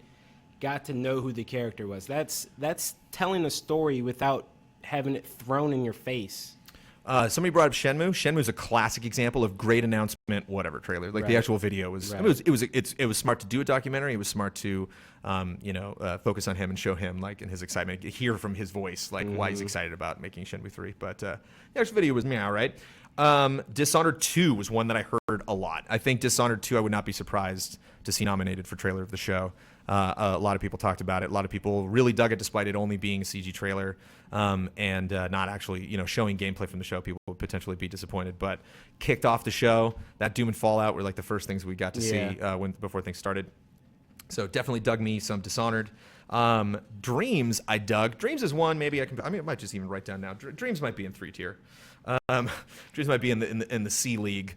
got to know who the character was. That's telling a story without having it thrown in your face. Somebody brought up Shenmue. Shenmue's a classic example of great announcement, whatever trailer. The actual video was. Right. It was smart to do a documentary. It was smart to, focus on him and show him and his excitement, hear from his voice why he's excited about making Shenmue 3. But the actual video was meow, right? Dishonored 2 was one that I heard a lot. I think Dishonored 2, I would not be surprised to see nominated for trailer of the show. A lot of people talked about it. A lot of people really dug it despite it only being a CG trailer and not actually, showing gameplay from the show. People would potentially be disappointed, but kicked off the show. That Doom and Fallout were like the first things we got to see before things started. So definitely dug me some Dishonored. Dreams I dug. Dreams is one. Maybe I might just even write down now. Dreams might be in 3 tier. Dreams might be in the C League.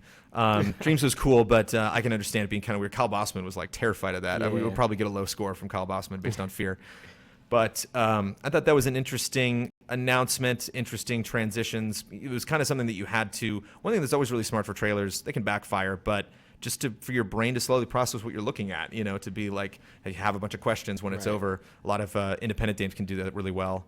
Dreams was cool, but I can understand it being kind of weird. Kyle Bosman was like terrified of that. We would probably get a low score from Kyle Bosman based on fear. But I thought that was an interesting announcement, interesting transitions. It was kind of something that you had to. One thing that's always really smart for trailers, they can backfire, but just for your brain to slowly process what you're looking at, to be like, you have a bunch of questions when it's over. A lot of independent games can do that really well.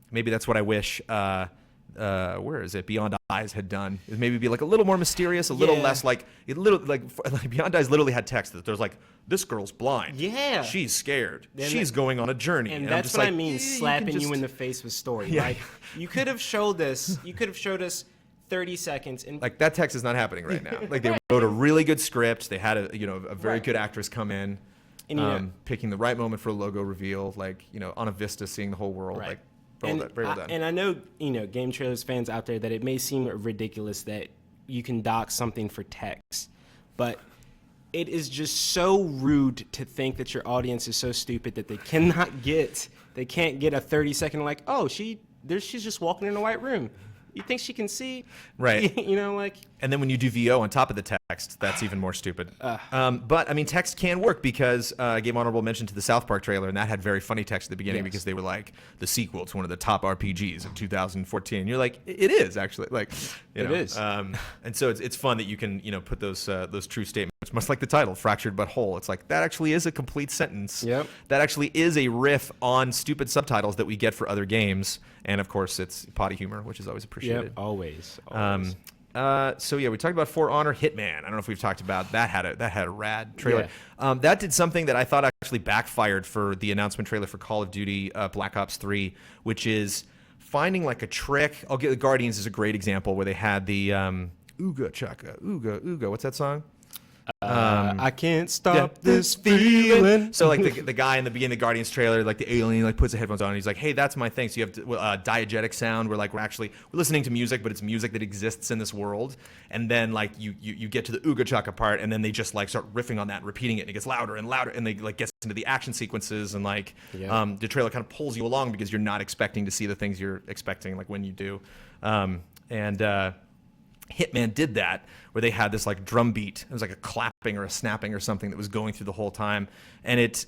Maybe that's what I wish. Where is it? Beyond Eyes had done. It maybe be like a little more mysterious, a little less like Beyond Eyes literally had text that there's like, this girl's blind. Yeah. She's scared. She's going on a journey. And that's what I mean, slapping you in the face with story. Yeah. Like, you could have showed us 30 seconds. And like, that text is not happening right now. Like, they wrote a really good script. They had a very good actress come in, and picking the right moment for a logo reveal, like, on a vista, seeing the whole world. Like, very well done. And I know, game trailers fans out there, that it may seem ridiculous that you can dock something for text, but it is just so rude to think that your audience is so stupid that they can't get a 30-second like, oh, she's just walking in a white room. You think she can see? Right. And then when you do VO on top of the text, that's even more stupid. But, I mean, text can work because I gave honorable mention to the South Park trailer, and that had very funny text at the beginning because they were like, the sequel to one of the top RPGs of 2014. And you're like, it is, actually. Like, it is. And so it's fun that you can, put those true statements, much like the title, Fractured But Whole. It's like, that actually is a complete sentence. Yep. That actually is a riff on stupid subtitles that we get for other games. And, of course, it's potty humor, which is always appreciated. Yep, always. So we talked about For Honor Hitman. I don't know if we've talked about that. Had a rad trailer. Yeah. That did something that I thought actually backfired for the announcement trailer for Call of Duty Black Ops 3, which is finding like a trick. I'll get the Guardians is a great example where they had the Ooga Chaka Ooga. What's that song? I can't stop this feeling. So like the guy in the beginning of the Guardians trailer, like the alien, like puts the headphones on and he's like, hey, that's my thing. So you have diegetic sound where like we're listening to music, but it's music that exists in this world. And then like you get to the Ooga Chaka part, and then they just like start riffing on that and repeating it, and it gets louder and louder, and they like gets into the action sequences, and like the trailer kind of pulls you along because you're not expecting to see the things you're expecting like when you do. Hitman did that, where they had this like drum beat. It was like a clapping or a snapping or something that was going through the whole time. And it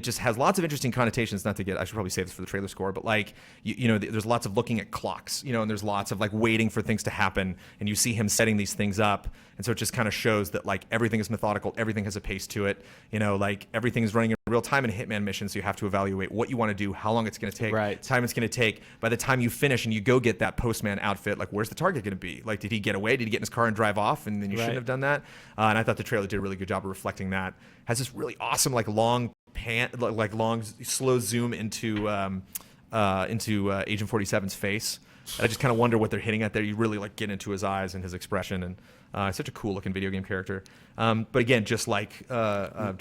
just has lots of interesting connotations. I should probably save this for the trailer score, but like, there's lots of looking at clocks, and there's lots of like waiting for things to happen. And you see him setting these things up. And so it just kind of shows that like everything is methodical. Everything has a pace to it. Like everything is running in real time in a Hitman mission. So you have to evaluate what you want to do, how long it's going to take, time it's going to take. By the time you finish and you go get that postman outfit, like where's the target going to be? Like, did he get away? Did he get in his car and drive off? And then you shouldn't have done that. And I thought the trailer did a really good job of reflecting that. Has this really awesome like long long slow zoom into Agent 47's face. And I just kind of wonder what they're hitting at there. You really like get into his eyes and his expression, and such a cool looking video game character. But again, just like the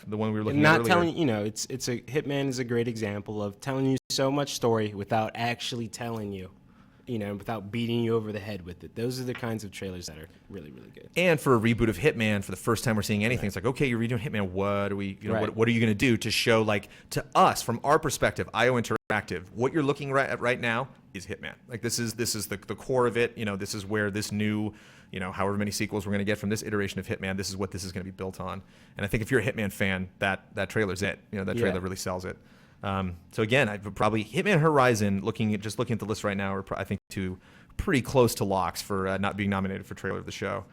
one we were looking at earlier. Not telling Hitman is a great example of telling you so much story without actually telling you. Without beating you over the head with it. Those are the kinds of trailers that are really, really good. And for a reboot of Hitman, for the first time we're seeing anything, it's like, okay, you're redoing Hitman. What are we? What are you going to do to show, like, to us from our perspective, IO Interactive, what you're looking at right now is Hitman. Like this is the core of it. This is where this new, however many sequels we're going to get from this iteration of Hitman, this is what this is going to be built on. And I think if you're a Hitman fan, that trailer's it. That trailer really sells it. So again, I've probably Hitman Horizon. Looking at the list right now, are I think two pretty close to locks for not being nominated for trailer of the show.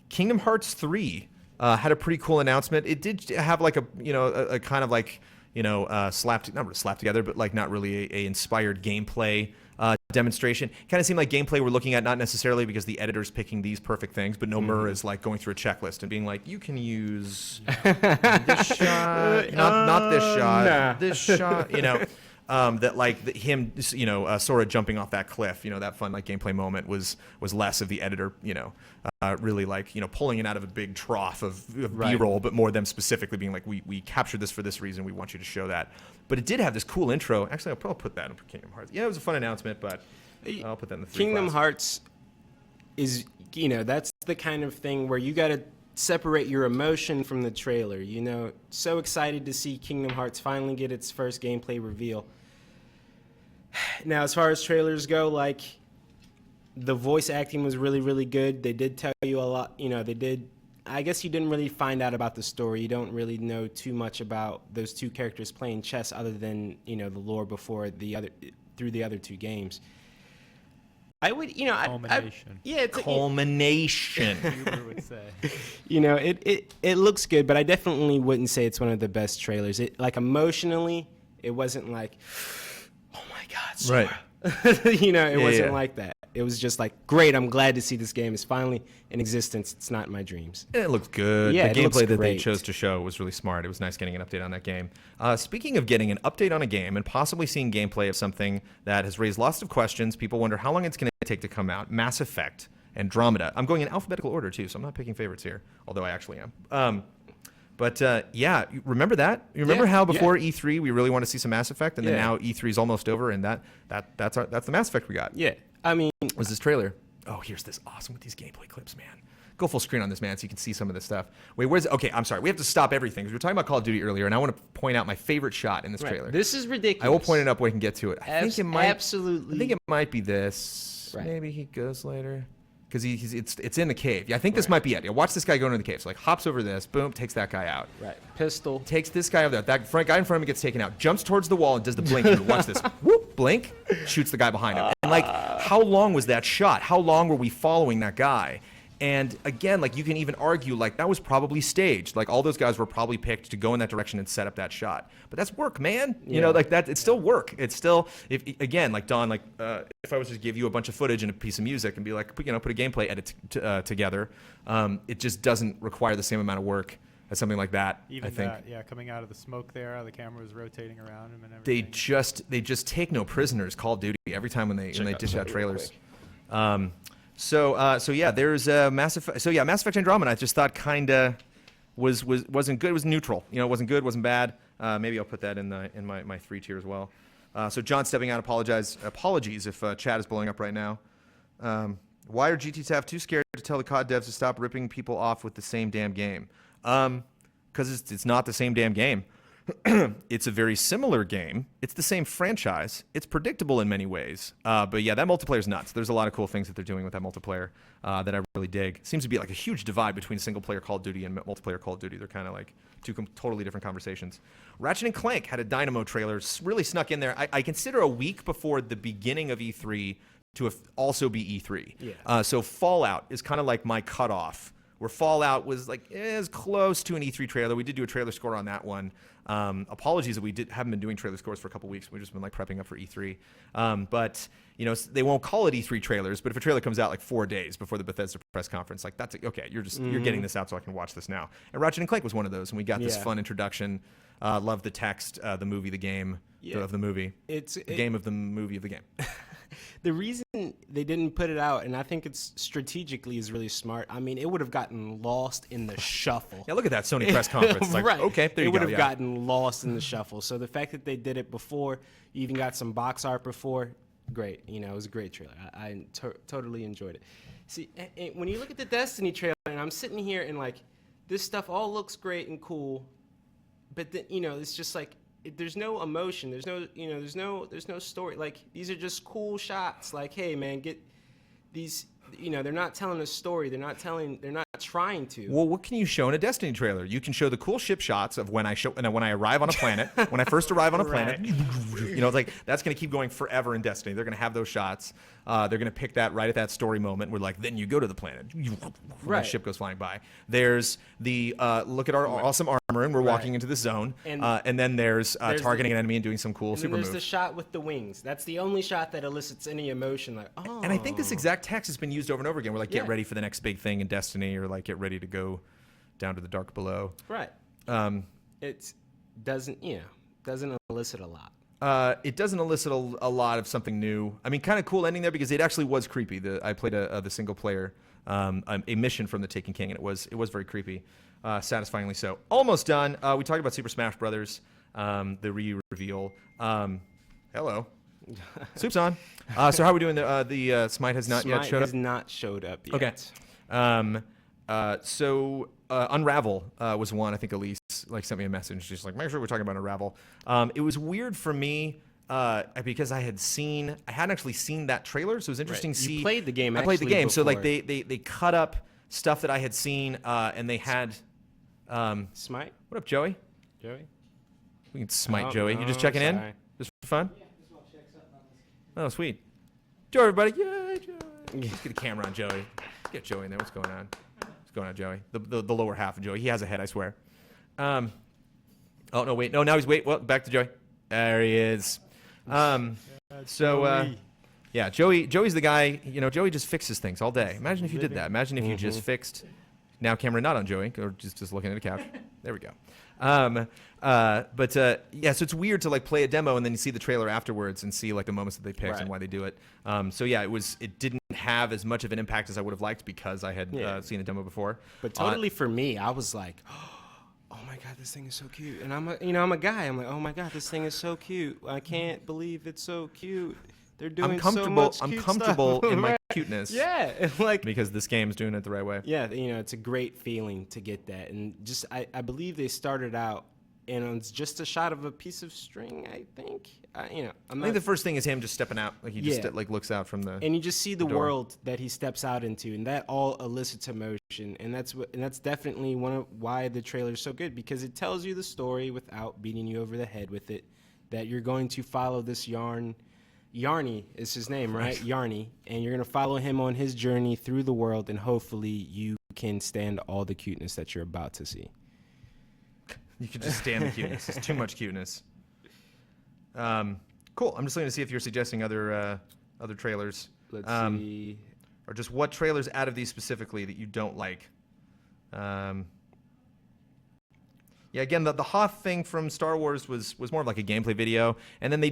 Kingdom Hearts 3 had a pretty cool announcement. It did have like a kind of like not really slapped together, but like not really a inspired gameplay demonstration. Kind of seemed like gameplay we're looking at, not necessarily because the editor's picking these perfect things, but Nomura is like going through a checklist and being like, you can use this shot, not this shot, this shot, that like him, Sora jumping off that cliff, that fun like gameplay moment was less of the editor, really like pulling it out of a big trough of B-roll, but more them specifically being like, we captured this for this reason. We want you to show that. But it did have this cool intro. Actually, I'll probably put that in Kingdom Hearts. Yeah, it was a fun announcement, but I'll put that in the 3 Kingdom class. Hearts is, that's the kind of thing where you got to separate your emotion from the trailer. So excited to see Kingdom Hearts finally get its first gameplay reveal. Now, as far as trailers go, like, the voice acting was really, really good. They did tell you a lot. I guess you didn't really find out about the story. You don't really know too much about those two characters playing chess other than, the lore through the other 2 games. I would, culmination. It's culmination. Huber would say. It looks good, but I definitely wouldn't say it's one of the best trailers. It, like, emotionally, it wasn't like, oh my God, Sora. Right. It wasn't like that. It was just like, great, I'm glad to see this game is finally in existence. It's not in my dreams. It looked good. Yeah, the it looks gameplay that they great. chose to show was really smart. It was nice getting an update on that game. Speaking of getting an update on a game and possibly seeing gameplay of something that has raised lots of questions, people wonder how long it's going to take to come out. Mass Effect, Andromeda. I'm going in alphabetical order, too, so I'm not picking favorites here, although I actually am. Yeah, you remember that? You remember how before E3 we really want to see some Mass Effect, and then now E3 is almost over, and that's the Mass Effect we got. Yeah, I mean, was this trailer? Oh, here's this awesome with these gameplay clips, man. Go full screen on this, man, so you can see some of this stuff. Wait, okay, I'm sorry. We have to stop everything because we were talking about Call of Duty earlier, and I want to point out my favorite shot in this trailer. This is ridiculous. I will point it up where we can get to it. I think it might be this. Right. Maybe he goes later. Because it's in the cave. Yeah, I think this might be it. Yeah, watch this guy go into the cave. So like hops over this, boom, takes that guy out. Right. Pistol. Takes this guy over there. That guy in front of him gets taken out. Jumps towards the wall and does the blink. Watch this. Whoop, blink. Shoots the guy behind him. And like, how long was that shot? How long were we following that guy? And again, like you can even argue like that was probably staged. Like all those guys were probably picked to go in that direction and set up that shot. But that's work, man. Like that. It's still work. It's still again, like Don, like if I was to give you a bunch of footage and a piece of music and be like, put a gameplay edit together, it just doesn't require the same amount of work as something like that. Even I think. that, coming out of the smoke there, the camera was rotating around him and everything. They just take no prisoners. Call of Duty every time when they dish out trailers. So yeah, there's Mass Effect. So yeah, Mass Effect Andromeda. I just thought kinda wasn't good. It was neutral. It wasn't good, wasn't bad. Maybe I'll put that in my 3 tier as well. So John stepping out. Apologies if chat is blowing up right now. Why are GT staff too scared to tell the COD devs to stop ripping people off with the same damn game? Because it's not the same damn game. It's a very similar game. It's the same franchise. It's predictable in many ways. But yeah, that multiplayer's nuts. There's a lot of cool things that they're doing with that multiplayer that I really dig. Seems to be like a huge divide between single-player Call of Duty and multiplayer Call of Duty. They're kind of like 2 totally different conversations. Ratchet & Clank had a Dynamo trailer, really snuck in there. I consider a week before the beginning of E3 to also be E3. Yeah. So Fallout is kind of like my cutoff, where Fallout was like as close to an E3 trailer. We did do a trailer score on that one. Apologies that we haven't been doing trailer scores for a couple weeks. We've just been like prepping up for E3. But they won't call it E3 trailers. But if a trailer comes out like 4 days before the Bethesda press conference, like that's okay. You're getting this out so I can watch this now. And Ratchet & Clank was one of those, and we got this fun introduction. Love the text, the movie, the game of the movie. The game of the movie of the game. The reason they didn't put it out, and I think it's strategically is really smart. I mean, it would have gotten lost in the shuffle. Yeah, look at that Sony press conference. Like, right. Okay, there you go. It would have gotten lost in the shuffle. So the fact that they did it before, you even got some box art before, great. It was a great trailer. I totally enjoyed it. See, and when you look at the Destiny trailer, and I'm sitting here and like, this stuff all looks great and cool, but then, it's just like, there's no emotion. There's no story. Like, these are just cool shots. Like, hey man, get these. They're not telling a story. They're not trying to. Well, what can you show in a Destiny trailer? You can show the cool ship shots of when I arrive on a planet. When I first arrive on a planet, it's like that's going to keep going forever in Destiny. They're going to have those shots. They're going to pick that right at that story moment where like then you go to the planet. The ship goes flying by. There's the look at our awesome armor and we're walking into the zone. And then there's targeting an enemy and doing some cool super moves. There's the shot with the wings. That's the only shot that elicits any emotion. Like, oh. And I think this exact text has been used over and over again. We're like, get ready for the next big thing in Destiny, or like get ready to go down to the dark below. Right. It doesn't elicit a lot. it doesn't elicit a lot of something new. I mean, kind of cool ending there because it actually was creepy. I played the single player a mission from the Taken King, and it was very creepy, satisfyingly so. Almost done. We talked about Super Smash Brothers, the Ryu reveal. Hello. Soup's on. So how are we doing? The Smite has not yet showed up? Smite has not showed up yet. Okay. So Unravel was one. I think Elyse sent me a message. She's like, make sure we're talking about Unravel. It was weird for me because I hadn't actually seen that trailer, so it was interesting to see. You played the game. I played the game. Before. So they cut up stuff that I had seen, and they had Smite. What up, Joey? Joey. We can smite Joey. You just checking in? Just for fun? Yeah, just want to check something on this. Oh, sweet. Joey, everybody. Yay, Joey. Let's get a camera on Joey. Get Joey in there. What's going on? What's going on, Joey? The lower half of Joey. He has a head, I swear. Oh, no, wait. No, now he's Well, back to Joey. There he is. Yeah, Joey's the guy. Joey just fixes things all day. Imagine if you did that. Imagine if you just fixed. Now, camera not on Joey, or just looking at the couch. There we go. So it's weird to play a demo and then you see the trailer afterwards and see the moments that they picked and why they do it. It didn't have as much of an impact as I would have liked because I had seen the demo before. But totally for me, I was like, oh my God, this thing is so cute. And I'm a guy. I'm like, oh my God, this thing is so cute. I can't believe it's so cute. They're doing so much cute I'm comfortable stuff. in my cuteness. Yeah, because this game's doing it the right way. Yeah, it's a great feeling to get that, and just I believe they started out, and it's just a shot of a piece of string. I think I think the first thing is him just stepping out, he just looks out from the. And you just see the door. world that he steps out into, and that all elicits emotion, and that's definitely one of why the trailer is so good because it tells you the story without beating you over the head with it, that you're going to follow this Yarny is his name, right? Yarny. And you're going to follow him on his journey through the world, and hopefully you can stand all the cuteness that you're about to see. You can just stand the cuteness. It's too much cuteness. Cool. I'm just looking to see if you're suggesting other trailers. Let's see. Or just what trailers out of these specifically that you don't like. Yeah, again, the Hoth thing from Star Wars was more of a gameplay video. And then they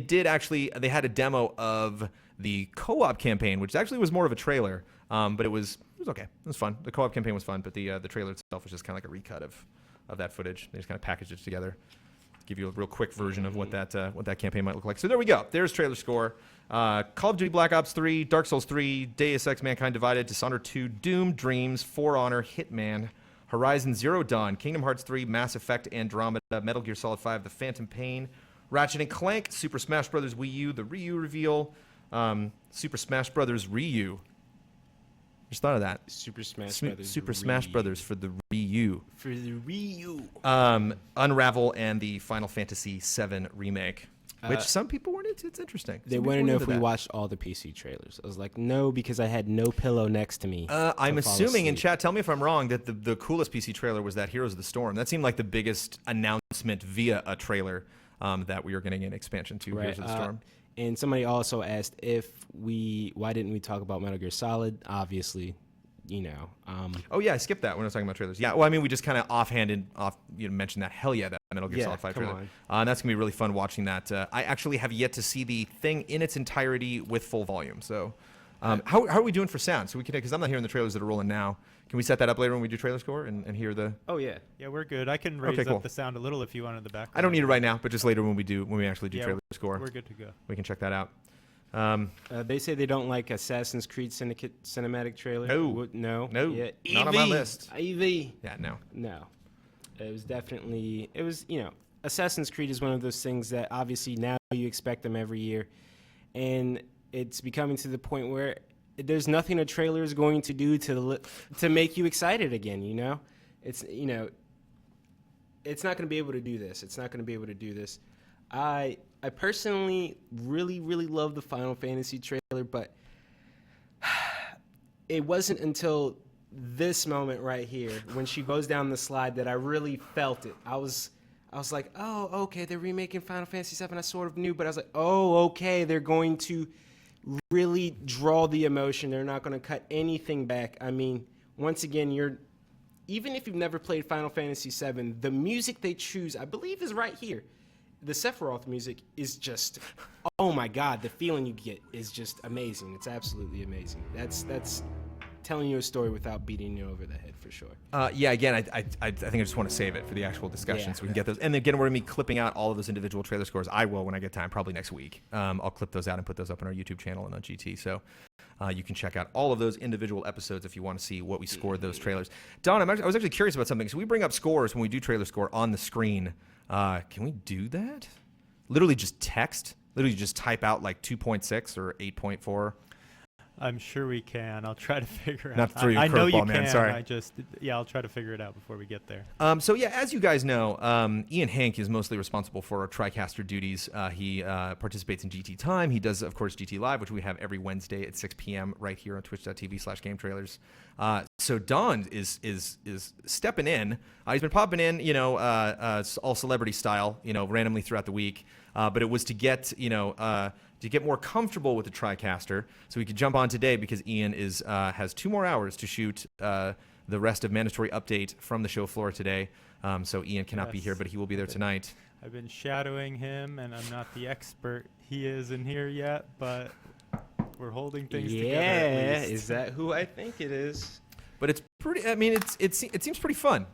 had a demo of the co-op campaign, which actually was more of a trailer. But it was okay. It was fun. The co-op campaign was fun, but the trailer itself was just kind of a recut of that footage. They just kind of packaged it together. Give you a real quick version of what that campaign might look like. So there we go. There's trailer score. Call of Duty Black Ops 3, Dark Souls 3, Deus Ex Mankind Divided, Dishonored 2, Doom, Dreams, For Honor, Hitman, Horizon Zero Dawn, Kingdom Hearts 3, Mass Effect Andromeda, Metal Gear Solid 5, The Phantom Pain, Ratchet & Clank, Super Smash Bros. Wii U, the Ryu reveal, Super Smash Bros. Ryu. Just thought of that. Super Smash Brothers for the Ryu. For the Ryu. Unravel and the Final Fantasy VII remake, which some people weren't into. It's interesting. They want to know if we watched all the PC trailers. I was like, no, because I had no pillow next to me. I'm assuming in chat, tell me if I'm wrong, that the coolest PC trailer was that Heroes of the Storm. That seemed like the biggest announcement via a trailer that we were getting an expansion to Heroes of the Storm. And somebody also asked why didn't we talk about Metal Gear Solid? Obviously, oh yeah, I skipped that when I was talking about trailers. Yeah, well, I mean, we just kind of offhanded mentioned that. Hell yeah, that Metal Gear Solid 5 trailer. And that's gonna be really fun watching that. I actually have yet to see the thing in its entirety with full volume. So, how are we doing for sound? So we can, because I'm not hearing the trailers that are rolling now. Can we set that up later when we do trailer score and hear the? Oh yeah, we're good. I can raise up the sound a little if you want in the background. I don't need it right now, but just later when we actually do trailer score. We're good to go. We can check that out. They say they don't like Assassin's Creed Syndicate cinematic trailer. No. Yeah. Not on my list. EV. Yeah, no. It was Assassin's Creed is one of those things that obviously now you expect them every year, and it's becoming to the point where there's nothing a trailer is going to do to make you excited again. It's it's not going to be able to do this. I personally really, really love the Final Fantasy trailer, but it wasn't until this moment right here when she goes down the slide that I really felt it. I was like, oh, okay, they're remaking Final Fantasy VII. I sort of knew, but I was like, oh, okay, they're going to really draw the emotion. They're not going to cut anything back. I mean, once again, even if you've never played Final Fantasy VII, the music they choose, I believe, is right here. the Sephiroth music is just, oh my God, the feeling you get is just amazing. It's absolutely amazing. That's telling you a story without beating you over the head for sure. Yeah, again, I think I just want to save it for the actual discussion so we can get those. And again, we're going to be clipping out all of those individual trailer scores. I will when I get time, probably next week. I'll clip those out and put those up on our YouTube channel and on GT. So you can check out all of those individual episodes if you want to see what we scored those trailers. Don, I was actually curious about something. So we bring up scores when we do trailer score on the screen. Can we do that? Literally just text? Literally just type out like 2.6 or 8.4? I'm sure we can. I'll try to figure Not out. to throw you a I know you curveball, man. can. Sorry. I'll try to figure it out before we get there. So yeah, as you guys know, Ian Hank is mostly responsible for our TriCaster duties. He participates in GT Time. He does, of course, GT Live, which we have every Wednesday at 6 p.m. right here on twitch.tv/gametrailers. So Don is stepping in. He's been popping in, all celebrity style, randomly throughout the week. But it was to get, to get more comfortable with the TriCaster, so we could jump on today because Ian has 2 more hours to shoot the rest of Mandatory Update from the show floor today. So Ian cannot be here, but he will be there tonight. I've been shadowing him, and I'm not the expert he is in here yet, but we're holding things together at least. Is that who I think it is? But it's pretty. I mean, it seems pretty fun.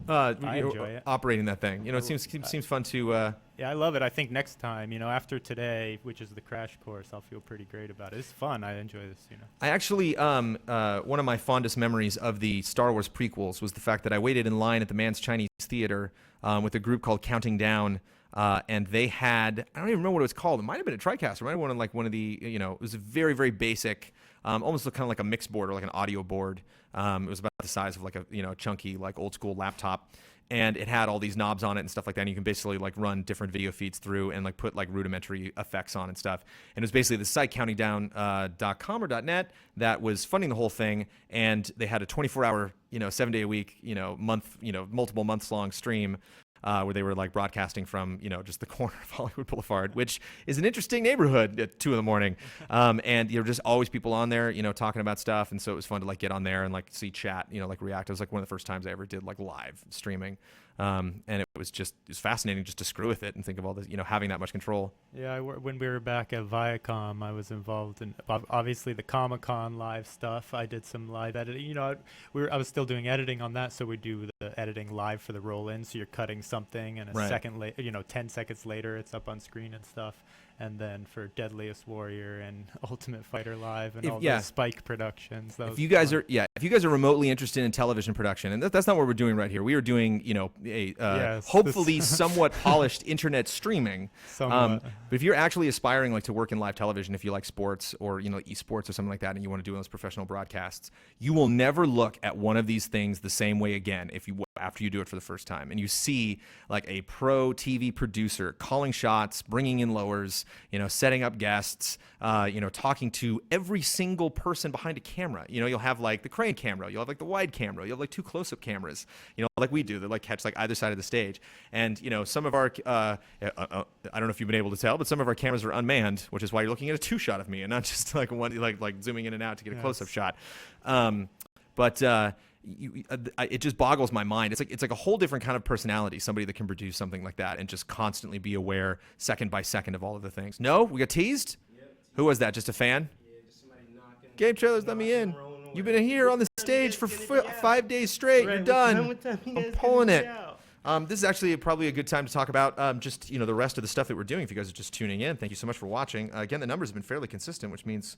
I enjoy it. Operating that thing. It seems fun to. Yeah, I love it. I think next time, after today, which is the crash course, I'll feel pretty great about it. It's fun. I enjoy this. I actually, one of my fondest memories of the Star Wars prequels was the fact that I waited in line at the Mann's Chinese Theater with a group called Counting Down. And they had, I don't even remember what it was called. It might have been a TriCaster. It might have been like one of the, it was a very, very basic, almost kind of like a mix board or like an audio board. It was about the size of like a, chunky, like old school laptop. And it had all these knobs on it and stuff like that. And you can basically like run different video feeds through and like put like rudimentary effects on and stuff. And it was basically the site countingdown.com or .net that was funding the whole thing. And they had a 24-hour, 7-day a week, month, multiple months long stream. Where they were like broadcasting from, just the corner of Hollywood Boulevard, which is an interesting neighborhood at 2 a.m. And there were just always people on there, talking about stuff. And so it was fun to like get on there and like see chat, like react. It was like one of the first times I ever did like live streaming. And it was fascinating just to screw with it and think of all this, having that much control. Yeah, when we were back at Viacom, I was involved in obviously the Comic-Con live stuff. I did some live editing. I was still doing editing on that, so we do the editing live for the roll-in. So you're cutting something, and second later, 10 seconds later, it's up on screen and stuff. And then for Deadliest Warrior and Ultimate Fighter Live and all those Spike productions. If you guys are remotely interested in television production, and that's not what we're doing right here. We are doing, hopefully somewhat polished internet streaming. But if you're actually aspiring like to work in live television, if you like sports or esports or something like that, and you want to do those professional broadcasts, you will never look at one of these things the same way again after you do it for the first time. And you see like a pro TV producer calling shots, bringing in lowers, setting up guests, talking to every single person behind a camera. You'll have like the crane camera, you'll have like the wide camera, you'll have like 2 close-up cameras, like we do, that like catch like either side of the stage. And some of our, I don't know if you've been able to tell, but some of our cameras are unmanned, which is why you're looking at a 2-shot of me and not just like one, like zooming in and out to get a close-up shot. It just boggles my mind. It's like a whole different kind of personality, somebody that can produce something like that and just constantly be aware second by second of all of the things. No, we got teased? Yep. Who was that? Just a fan? Yeah, just somebody knocking. Game Trailers, let me in. You've been here on the stage for 5 days straight. You're done. I'm pulling it. This is actually probably a good time to talk about just the rest of the stuff that we're doing. If you guys are just tuning in, thank you so much for watching. Again, the numbers have been fairly consistent, which means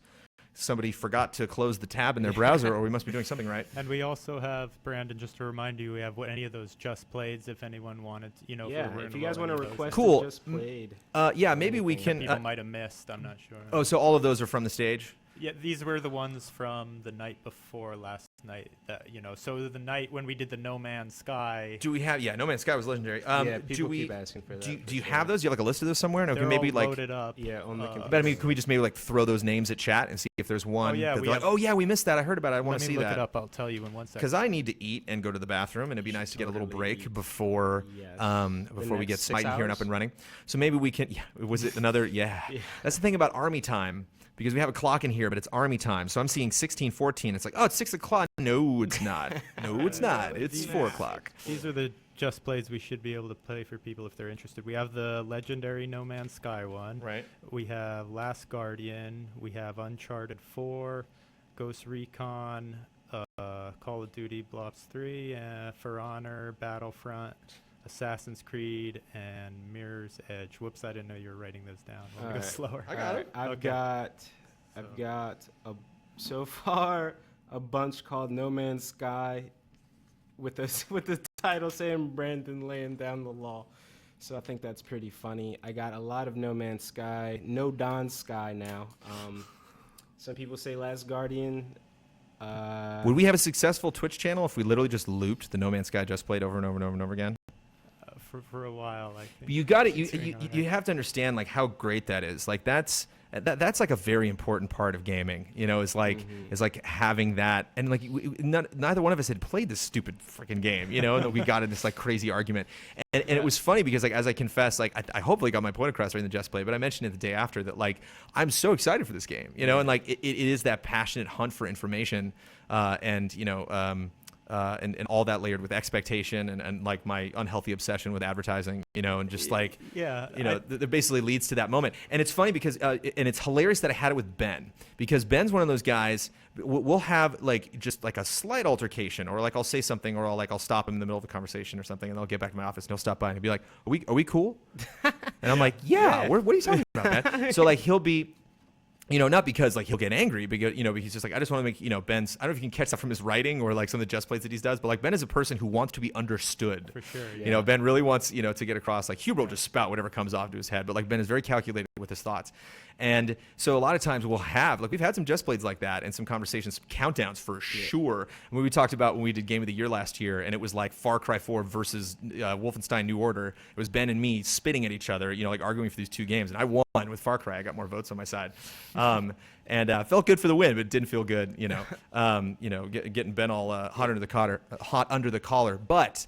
somebody forgot to close the tab in their browser, or we must be doing something right. And we also have, Brandon, just to remind you, we have any of those Just Playeds if anyone wanted, if you guys want to request cool. Just Played. Maybe we can. People might have missed. I'm not sure. Oh, so all of those are from the stage? Yeah, these were the ones from the night before last night. That so the night when we did the No Man's Sky. Do we have? Yeah, No Man's Sky was legendary. People keep asking for that. Do you have those? Do you have like a list of those somewhere? They're can maybe all like loaded up. Yeah, on the computer. But I mean, can we just maybe like throw those names at chat and see if there's one? We missed that. I heard about it. I want to see that. Let me look it up. I'll tell you in 1 second. Because I need to eat and go to the bathroom, and it'd be nice to get a little break before we get Smite here and up and running. So maybe we can. Yeah, was it another? Yeah. That's the thing about Army time. Because we have a clock in here, but it's Army time. So I'm seeing 16:14. It's like, oh, it's 6 o'clock. No, it's not. No, it's not. It's 4 o'clock. These are the Just Plays we should be able to play for people if they're interested. We have the legendary No Man's Sky one. Right. We have Last Guardian. We have Uncharted 4, Ghost Recon, Call of Duty Black Ops 3, For Honor, Battlefront, Assassin's Creed, and Mirror's Edge. Whoops, I didn't know you were writing those down. Let me go slower. I got it. I've got so far a bunch called No Man's Sky, with the title saying Brandon laying down the law. So I think that's pretty funny. I got a lot of No Man's Sky, No Dawn's Sky now. Some people say Last Guardian. Would we have a successful Twitch channel if we literally just looped the No Man's Sky Just Played over and over and over and over again? For a while, I think. You got it. You have to understand like how great that is. Like that's like a very important part of gaming. You know, is like having that, and like neither one of us had played this stupid freaking game. You know, and then we got in this like crazy argument, and it was funny because like as I confessed, like I hopefully got my point across during the Just Play, but I mentioned it the day after that like I'm so excited for this game. You know, and like it is that passionate hunt for information, and you know. And all that layered with expectation and like my unhealthy obsession with advertising, you know, and just like, that basically leads to that moment. And it's funny because, and it's hilarious that I had it with Ben, because Ben's one of those guys, we'll have like just like a slight altercation, or like I'll say something, or I'll stop him in the middle of a conversation or something, and I'll get back to my office and he'll stop by and he'll be like, are we cool? And I'm like, yeah. What are you talking about, man? So like he'll be, you know, not because like he'll get angry, because you know, he's just like, I just want to make, you know, Ben's, I don't know if you can catch that from his writing or like some of the Just Plays that he does, but like Ben is a person who wants to be understood. For sure, yeah. You know, Ben really wants, you know, to get across, like Hubert will just spout whatever comes off to his head, but like Ben is very calculated with his thoughts. And so a lot of times we'll have, like we've had some Just Plays like that and some conversations, countdowns for sure. When we talked about when we did Game of the Year last year, and it was like Far Cry 4 versus Wolfenstein New Order, it was Ben and me spitting at each other, you know, like arguing for these two games. And I won with Far Cry. I got more votes on my side. And felt good for the win, but it didn't feel good, you know, getting Ben all hot under the collar. But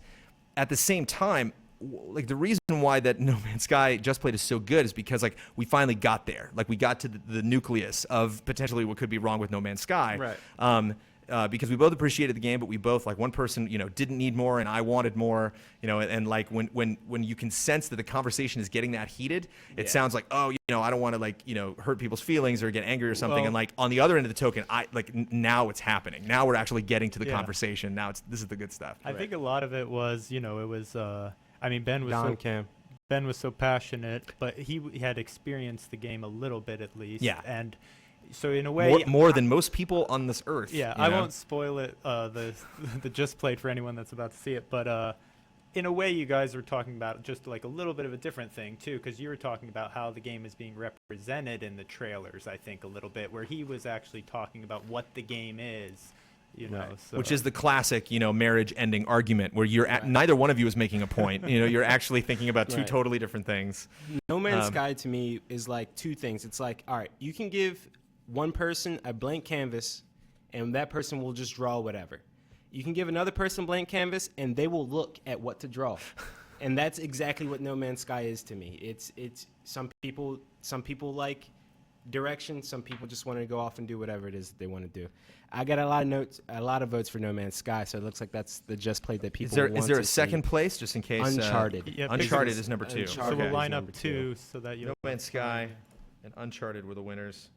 at the same time, like the reason why that No Man's Sky Just Played is so good is because like we finally got there. Like we got to the nucleus of potentially what could be wrong with No Man's Sky. Right. Because we both appreciated the game, but we both, like one person, you know, didn't need more and I wanted more, you know, and like when you can sense that the conversation is getting that heated, it sounds like, oh, you know, I don't want to like, you know, hurt people's feelings or get angry or something. Well, and like on the other end of the token, now it's happening. Now we're actually getting to the conversation. Now this is the good stuff. I think a lot of it was, you know, it was, I mean, Ben was so passionate, but he had experienced the game a little bit at least. Yeah. And so in a way, more than most people on this earth. Yeah, I won't spoil it. The Just Played for anyone that's about to see it, but in a way, you guys were talking about just like a little bit of a different thing too, because you were talking about how the game is being represented in the trailers. I think a little bit where he was actually talking about what the game is. You know, so. Which is the classic, you know, marriage-ending argument where neither one of you is making a point. You know, you're actually thinking about two totally different things. No Man's Sky to me is like two things. It's like, all right, you can give one person a blank canvas, and that person will just draw whatever. You can give another person blank canvas, and they will look at what to draw. And that's exactly what No Man's Sky is to me. It's some people like direction. Some people just want to go off and do whatever it is that they want to do. I got a lot of votes for No Man's Sky, so it looks like that's the Just Play that people want Is there a to second see. place, just in case? Uncharted. Uncharted is number 2. So we'll line up 2 so that you. No Man's Sky and Uncharted were the winners.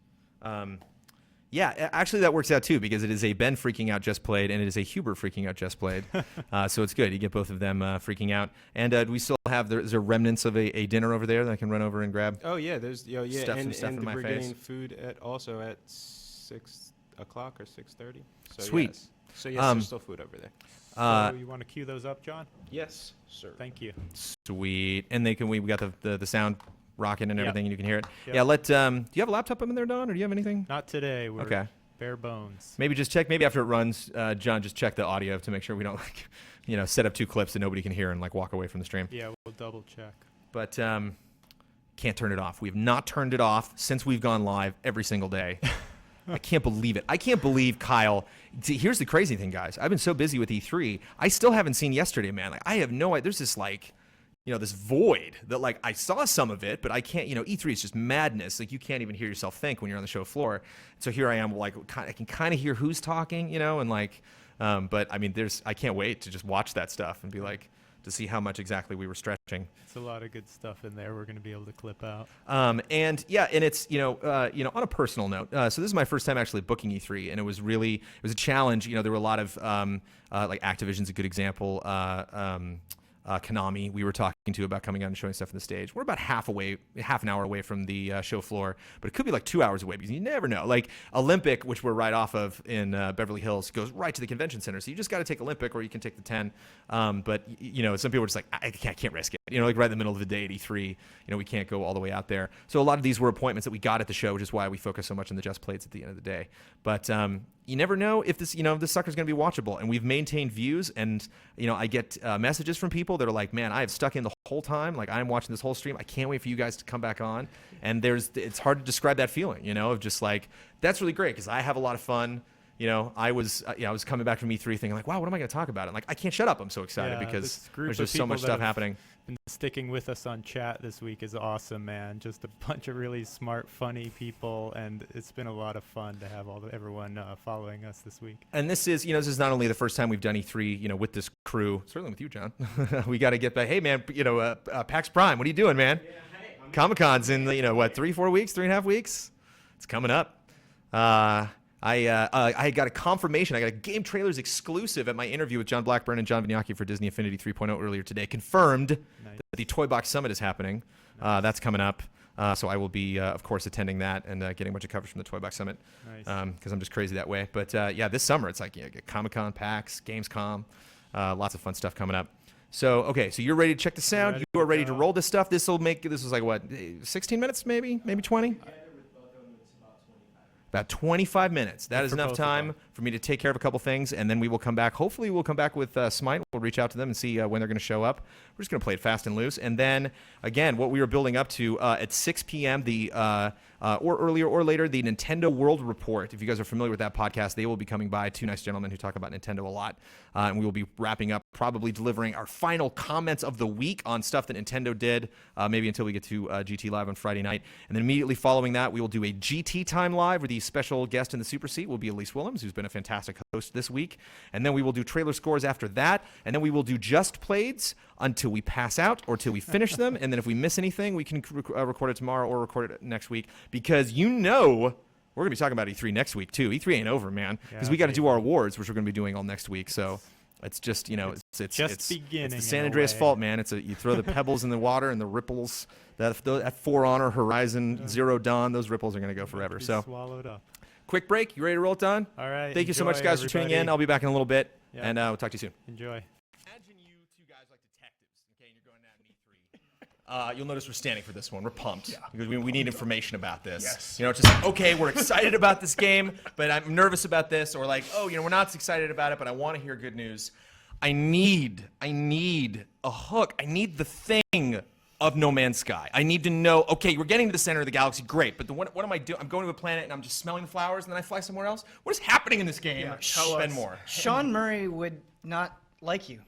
Yeah, actually that works out too, because it is a Ben freaking out Just Played and it is a Huber freaking out Just Played. So it's good. You get both of them freaking out. And we still have, is there remnants of a dinner over there that I can run over and grab? Oh yeah, there's stuff in my we're face. getting food also at 6 o'clock or 6:30. So Sweet. Yes. So yes, there's still food over there. So you want to cue those up, John? Yes, sir. Thank you. Sweet. And we got the sound rocking and everything, and you can hear it. Yep. Yeah, do you have a laptop up in there, Don, or do you have anything? Not today. We're okay. Bare bones. Maybe just check. Maybe after it runs, John, just check the audio to make sure we don't like, you know, set up 2 clips that nobody can hear and like walk away from the stream. Yeah, we'll double check. But can't turn it off. We've not turned it off since we've gone live every single day. I can't believe it. I can't believe Kyle. Here's the crazy thing, guys. I've been so busy with E3. I still haven't seen yesterday, man. Like I have no idea. There's this like, you know, this void that like I saw some of it, but I can't, you know, E3 is just madness. Like you can't even hear yourself think when you're on the show floor. So here I am, like I can kind of hear who's talking, you know, and like, but I mean, I can't wait to just watch that stuff and be like, to see how much exactly we were stretching. It's a lot of good stuff in there we're going to be able to clip out. And it's on a personal note. So this is my first time actually booking E3, and it was a challenge. There were a lot of like Activision's a good example. Konami, we were talking to about coming out and showing stuff on the stage. We're about half an hour away from the show floor, but it could be like 2 hours away because you never know. Like Olympic, which we're right off of in Beverly Hills, goes right to the convention center. So you just got to take Olympic, or you can take the 10. But some people are just like, I can't risk it. Like right in the middle of the day at E3, we can't go all the way out there. So a lot of these were appointments that we got at the show, which is why we focus so much on the Just Plays at the end of the day. But you never know if this sucker's going to be watchable. And we've maintained views, and I get messages from people that are like, man, I have stuck in the whole time. Like, I'm watching this whole stream. I can't wait for you guys to come back on. And it's hard to describe that feeling, of just like, that's really great because I have a lot of fun. I was coming back from E3 thinking like, wow, what am I going to talk about? And like, I can't shut up. I'm so excited because there's just so much stuff happening. Been sticking with us on chat this week is awesome, man. Just a bunch of really smart, funny people, and it's been a lot of fun to have everyone following us this week. And this is not only the first time we've done E3, with this crew, certainly with you, John. We got to get back. Hey, man, PAX Prime, what are you doing, man? Yeah, hey, Comic-Con's in 3-4 weeks, 3.5 weeks. It's coming up. I got a confirmation. I got a Game Trailers exclusive at my interview with John Blackburn and John Vignacchi for Disney Infinity 3.0 earlier today. Confirmed that the Toy Box Summit is happening. That's coming up. So I will be, of course, attending that and getting a bunch of coverage from the Toy Box Summit because I'm just crazy that way. But this summer it's like Comic-Con, PAX, Gamescom, lots of fun stuff coming up. So so you're ready to check the sound. You are ready to roll this stuff. This was like what, 16 minutes, maybe 20. About 25 minutes. That is enough time for me to take care of a couple things, and then we will come back. Hopefully, we'll come back with Smite. We'll reach out to them and see when they're going to show up. We're just going to play it fast and loose. And then, again, what we were building up to at 6 p.m., or earlier or later, the Nintendo World Report. If you guys are familiar with that podcast, they will be coming by. Two nice gentlemen who talk about Nintendo a lot. And we will be wrapping up, probably delivering our final comments of the week on stuff that Nintendo did, maybe until we get to GT Live on Friday night. And then immediately following that, we will do a GT Time Live where the special guest in the Super Seat will be Elyse Willems, who's been a fantastic host this week. And then we will do trailer scores after that. And then we will do Just Plays until we pass out or till we finish them. And then if we miss anything, we can record it tomorrow or record it next week. Because we're going to be talking about E3 next week, too. E3 ain't over, man. Because we got to do our awards, which we're going to be doing all next week. So it's just, it's beginning. It's the San Andreas fault, man. You throw the pebbles in the water and the ripples. That For Honor, Horizon, Zero Dawn, those ripples are going to go forever. So swallowed up. Quick break. You ready to roll it, Don? All right. Thank you so much, guys, for tuning in. I'll be back in a little bit, and we'll talk to you soon. Enjoy. Imagine you two guys like detectives, okay, and you're going out in E3. You'll notice we're standing for this one. We're pumped because we need information about this. Yes. It's just like, okay, we're excited about this game, but I'm nervous about this, or like, we're not excited about it, but I want to hear good news. I need a hook. I need the thing of No Man's Sky. I need to know, okay, we're getting to the center of the galaxy, great, but what am I doing? I'm going to a planet and I'm just smelling the flowers and then I fly somewhere else? What is happening in this game? Spend more. Sean Murray would not like you.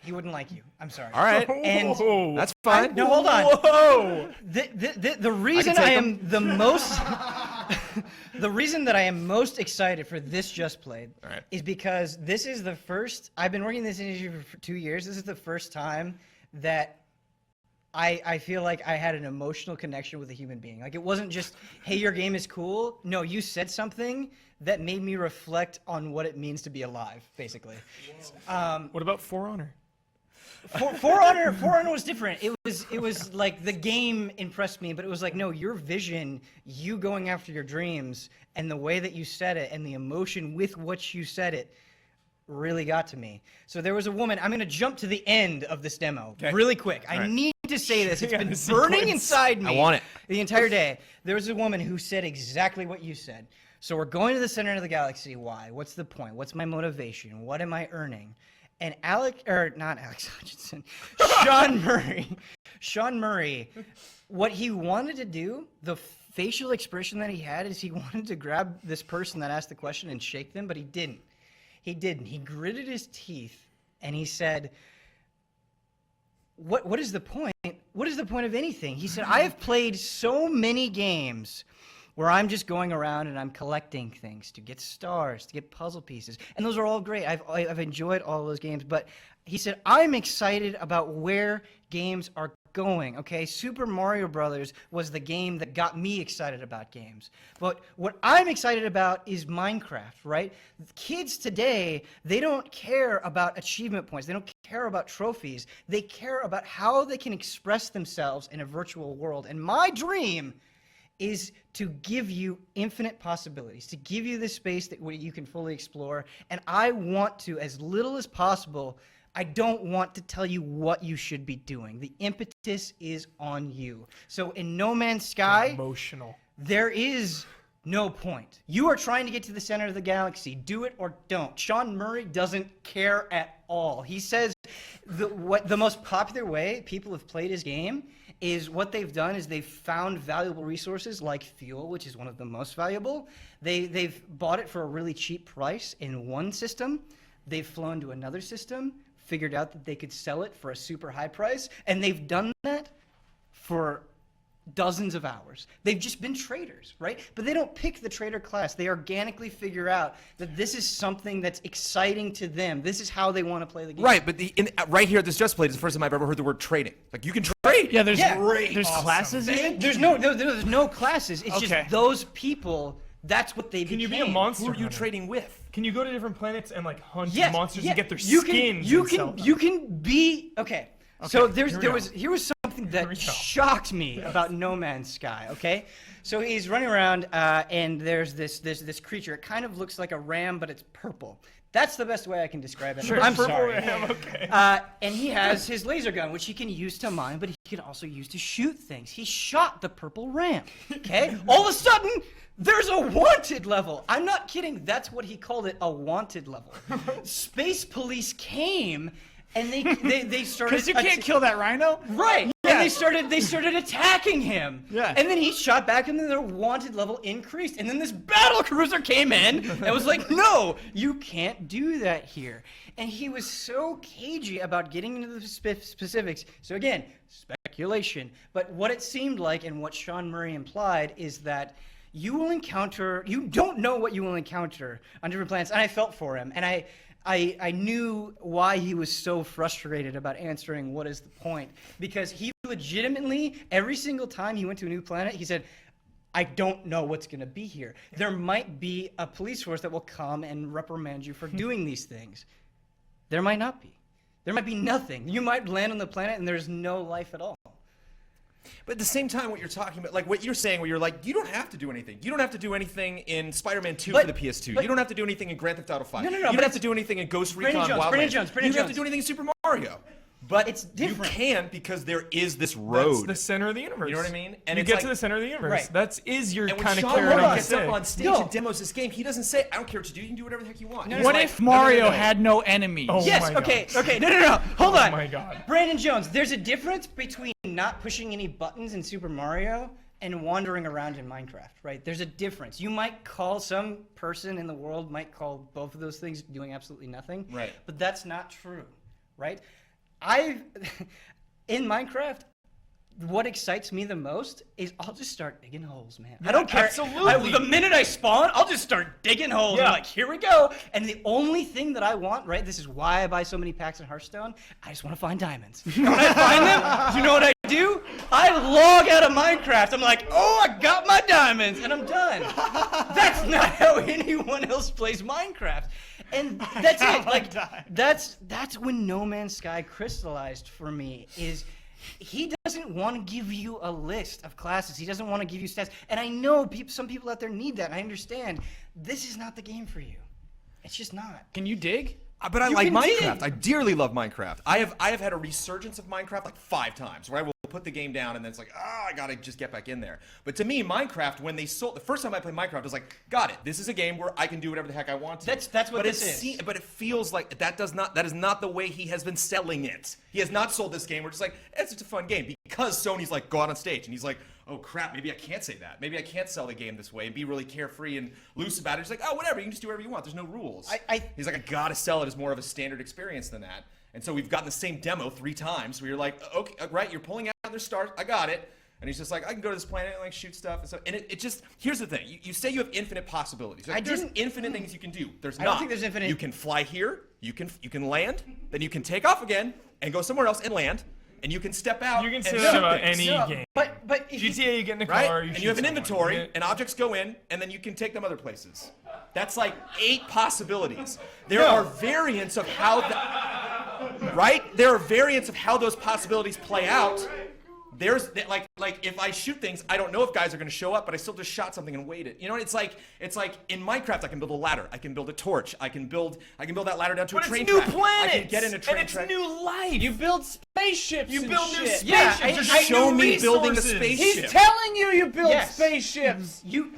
He wouldn't like you. I'm sorry. All right. And that's fine. No, hold on. Whoa. The reason I am the most the reason that I am most excited for this Just Played is because this is the first, I've been working in this industry for 2 years. This is the first time that I feel like I had an emotional connection with a human being. Like, it wasn't just, hey, your game is cool. No, you said something that made me reflect on what it means to be alive, basically. What about For Honor? For Honor was different. It was like the game impressed me, but it was like, no, your vision, you going after your dreams, and the way that you said it, and the emotion with which you said it, really got to me. So there was a woman. I'm going to jump to the end of this demo really quick. I need to say this. It's been burning inside me. I want it. The entire day. There was a woman who said exactly what you said. So we're going to the center of the galaxy. Why? What's the point? What's my motivation? What am I earning? And not Alex Hutchinson, Sean Murray, what he wanted to do, the facial expression that he had is he wanted to grab this person that asked the question and shake them, but he didn't. He didn't. He gritted his teeth and he said, what is the point? What is the point of anything? He said, I have played so many games where I'm just going around and I'm collecting things to get stars, to get puzzle pieces. And those are all great. I've enjoyed all those games. But he said, I'm excited about where games are going, okay? Super Mario Brothers was the game that got me excited about games. But what I'm excited about is Minecraft, right? Kids today, they don't care about achievement points. They don't care about trophies. They care about how they can express themselves in a virtual world. And my dream is to give you infinite possibilities, to give you this space that you can fully explore. And I want to, as little as possible, I don't want to tell you what you should be doing. The impetus is on you. So in No Man's Sky, emotional. There is no point. You are trying to get to the center of the galaxy. Do it or don't. Sean Murray doesn't care at all. He says the most popular way people have played his game is what they've done is they've found valuable resources like fuel, which is one of the most valuable. They've bought it for a really cheap price in one system. They've flown to another system, figured out that they could sell it for a super high price, and they've done that for dozens of hours. They've just been traders, right? But they don't pick the trader class. They organically figure out that this is something that's exciting to them. This is how they want to play the game. Right, but right here at this Just Played is the first time I've ever heard the word trading. Like, you can trade. Yeah, there's awesome. classes in it? There's no classes. It's just those people. That's what they became. Can you be a monster? Who are you trading with? Can you go to different planets and like hunt monsters and get their you skins? You can be okay. So here was something that shocked me about No Man's Sky. Okay, so he's running around and there's this creature. It kind of looks like a ram, but it's purple. That's the best way I can describe it. Sure, I'm purple sorry. ram, okay. And he has his laser gun, which he can use to mine, but he can also use to shoot things. He shot the purple ram. Okay, all of a sudden, there's a wanted level. I'm not kidding. That's what he called it, a wanted level. Space police came and they started. Because you can't kill that rhino, right? Yeah. And they started attacking him. Yeah. And then he shot back, and then their wanted level increased. And then this battle cruiser came in and was like, "No, you can't do that here." And he was so cagey about getting into the specifics. So again, speculation. But what it seemed like, and what Sean Murray implied, is that you don't know what you will encounter on different planets. And I felt for him. And I knew why he was so frustrated about answering what is the point. Because he legitimately, every single time he went to a new planet, he said, I don't know what's going to be here. There might be a police force that will come and reprimand you for doing these things. There might not be. There might be nothing. You might land on the planet and there's no life at all. But at the same time, what you're talking about, like what you're saying, where you're like, you don't have to do anything. You don't have to do anything in Spider-Man 2 for the PS2. You don't have to do anything in Grand Theft Auto 5. No. You don't have to do anything in Ghost Recon Wildlands. You don't have to do anything in Super Mario. But it's different. You can, because there is this road. That's the center of the universe. You know what I mean? And you get to the center of the universe. Right. That is your kind of Sean carrot Murray on the gets up stick. on stage and demos this game, he doesn't say, I don't care what you do. You can do whatever the heck you want. What if Mario had no enemies? Oh yes, okay. No. Hold on. Oh my God. Brandon Jones, there's a difference between not pushing any buttons in Super Mario and wandering around in Minecraft, right? There's a difference. You might call, some person in the world might call both of those things doing absolutely nothing. Right. But that's not true, right? In Minecraft, what excites me the most is I'll just start digging holes, man. I don't care. Absolutely. The minute I spawn, I'll just start digging holes. I'm like, here we go. And the only thing that I want, right, this is why I buy so many packs in Hearthstone, I just want to find diamonds. And when I find them, you know what I do? I log out of Minecraft. I'm like, oh, I got my diamonds, and I'm done. That's not how anyone else plays Minecraft. And that's it. Like, that's when No Man's Sky crystallized for me, is he doesn't want to give you a list of classes. He doesn't want to give you stats. And I know some people out there need that. And I understand. This is not the game for you. It's just not. Can you dig? But I like Minecraft. dig. I dearly love Minecraft. I have had a resurgence of Minecraft like 5 times, where I will put the game down and then it's like, I gotta just get back in there. But to me, Minecraft, when they sold the first time I played Minecraft, I was like, got it. This is a game where I can do whatever the heck I want to. That's what this is. But it feels like that is not the way he has been selling it. He has not sold this game. We're just like, it's just a fun game, because Sony's like, go out on stage and he's like, oh crap, maybe I can't say that. Maybe I can't sell the game this way and be really carefree and loose about it. He's like, oh, whatever, you can just do whatever you want. There's no rules. He's like, I gotta sell it as more of a standard experience than that. And so we've gotten the same demo 3 times where you're like, okay, right, you're pulling out their stars. I got it. And he's just like, I can go to this planet and like shoot stuff and stuff. And it just, here's the thing. You say you have infinite possibilities. Like, there's infinite things you can do. There's not. I don't think there's infinite. You can fly here, you can land, then you can take off again and go somewhere else and land. And you can step out. You can and say shoot that about things. any game. But GTA, you get in the Right? car, And shoot you have an someone. inventory, and objects go in, and then you can take them other places. That's like 8 possibilities. There are variants of how right? There are variants of how those possibilities play out. There's like if I shoot things, I don't know if guys are going to show up, but I still just shot something and waited. You know, it's like in Minecraft, I can build a ladder, I can build a torch, I can build that ladder down to a train it's new track. planets, I can get in a train and it's track. new life. You build spaceships. You and build new shit. spaceships. Yeah, Just show me building the resources. spaceship. He's telling you build Yes. spaceships. You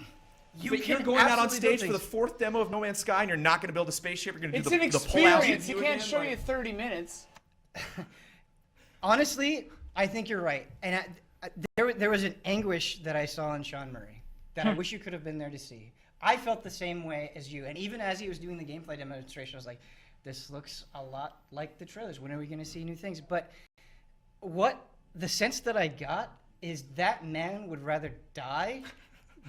But can you're going out on absolutely stage for the 4th demo of No Man's Sky, and you're not going to build a spaceship. You're going to It's do an the pull-out. experience. He can't show you 30 minutes. Honestly, I think you're right. And there was an anguish that I saw in Sean Murray that I wish you could have been there to see. I felt the same way as you. And even as he was doing the gameplay demonstration, I was like, this looks a lot like the trailers. When are we going to see new things? But the sense that I got is that man would rather die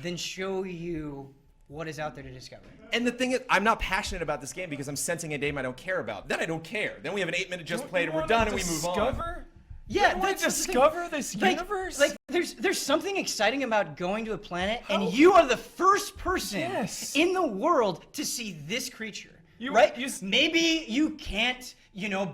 than show you what is out there to discover. And the thing is, I'm not passionate about this game because I'm sensing a game I don't care about. Then I don't care. Then we have an 8-minute just played and we're done and we move on. Yeah, you want to discover this universe? Like, there's something exciting about going to a planet, and you are the first person in the world to see this creature. Right? Maybe you can't,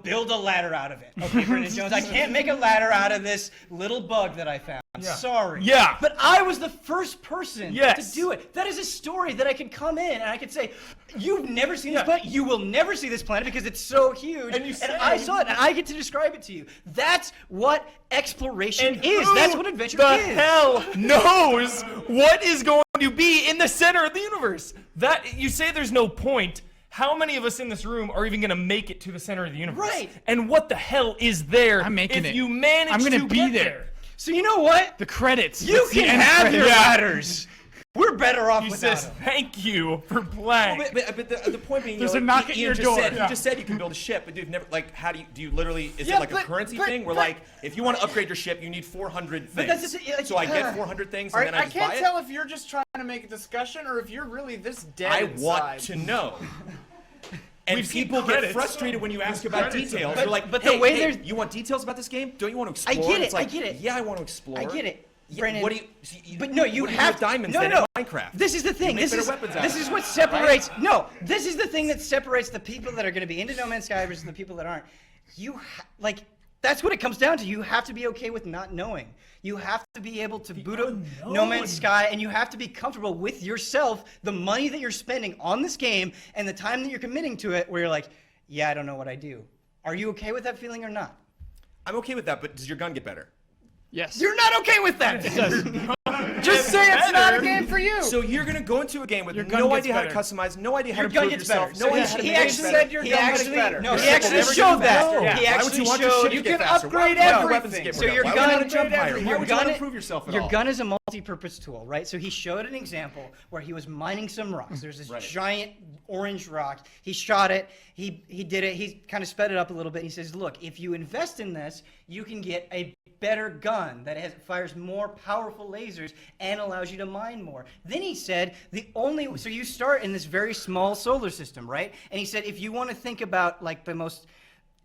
build a ladder out of it. Okay, Brendan Jones, I can't make a ladder out of this little bug that I found. Sorry. Yeah. But I was the first person to do it. That is a story that I could come in and I could say, you've never seen this planet. You will never see this planet because it's so huge. And I saw it, and I get to describe it to you. That's what exploration is. That's what adventure is. The hell knows what is going to be in the center of the universe? That you say there's no point. How many of us in this room are even going to make it to the center of the universe? Right. And what the hell is there? I'm making if it. you manage I'm gonna to be get there. So you know what? The credits. You It's the can end have credits. your ladders. We're better off He without says, them. thank you for playing. But the point being, There's a knock at Ian your just door. Said, He just said you can build a ship, but you've never, how do you literally, is it like a currency thing where if you want to upgrade your ship, you need 400 things. that's just, so I get 400 things and then I just buy can't it? tell if you're just trying to make a discussion or if you're really this dead I inside. want to know. And people get frustrated when you ask about details. They're like, but hey, the way you want details about this game? Don't you want to I explore? get It's it. like, I get it. Yeah, I want to explore. I get it. Yeah, Brennan, what do you? But no, you what do have with diamonds no, then no. in Minecraft. This is the thing. You make This better is weapons out this of is it, what separates. No, this is the thing that separates the people that are going to be into No Man's Sky versus the people that aren't. That's what it comes down to. You have to be okay with not knowing. You have to be able to boot up No Man's Sky, and you have to be comfortable with yourself, the money that you're spending on this game, and the time that you're committing to it. Where you're like, yeah, I don't know what I do. Are you okay with that feeling or not? I'm okay with that, but does your gun get better? Yes. You're not okay with that. Just say it's not a game for you. So you're gonna go into a game with Your gun no gets idea how to better. customize, no idea how Your to gun improve gets yourself, better. no So idea how to he make it actually better. said your gun gets better. No, he Your actually ship will showed never get that. faster. He Why would actually you want your showed. ship to You get can faster? upgrade Why would your weapons everything. get So better? your Why gun- would you want to jump higher? Why your would you want gun- to improve yourself at Your all? gun is a multi-purpose tool, right? So he showed an example where he was mining some rocks. There's this giant orange rock. He shot it. He did it. He kind of sped it up a little bit. He says, look, if you invest in this, you can get a better gun that fires more powerful lasers and allows you to mine more. Then he said so you start in this very small solar system, right? And he said if you want to think about the most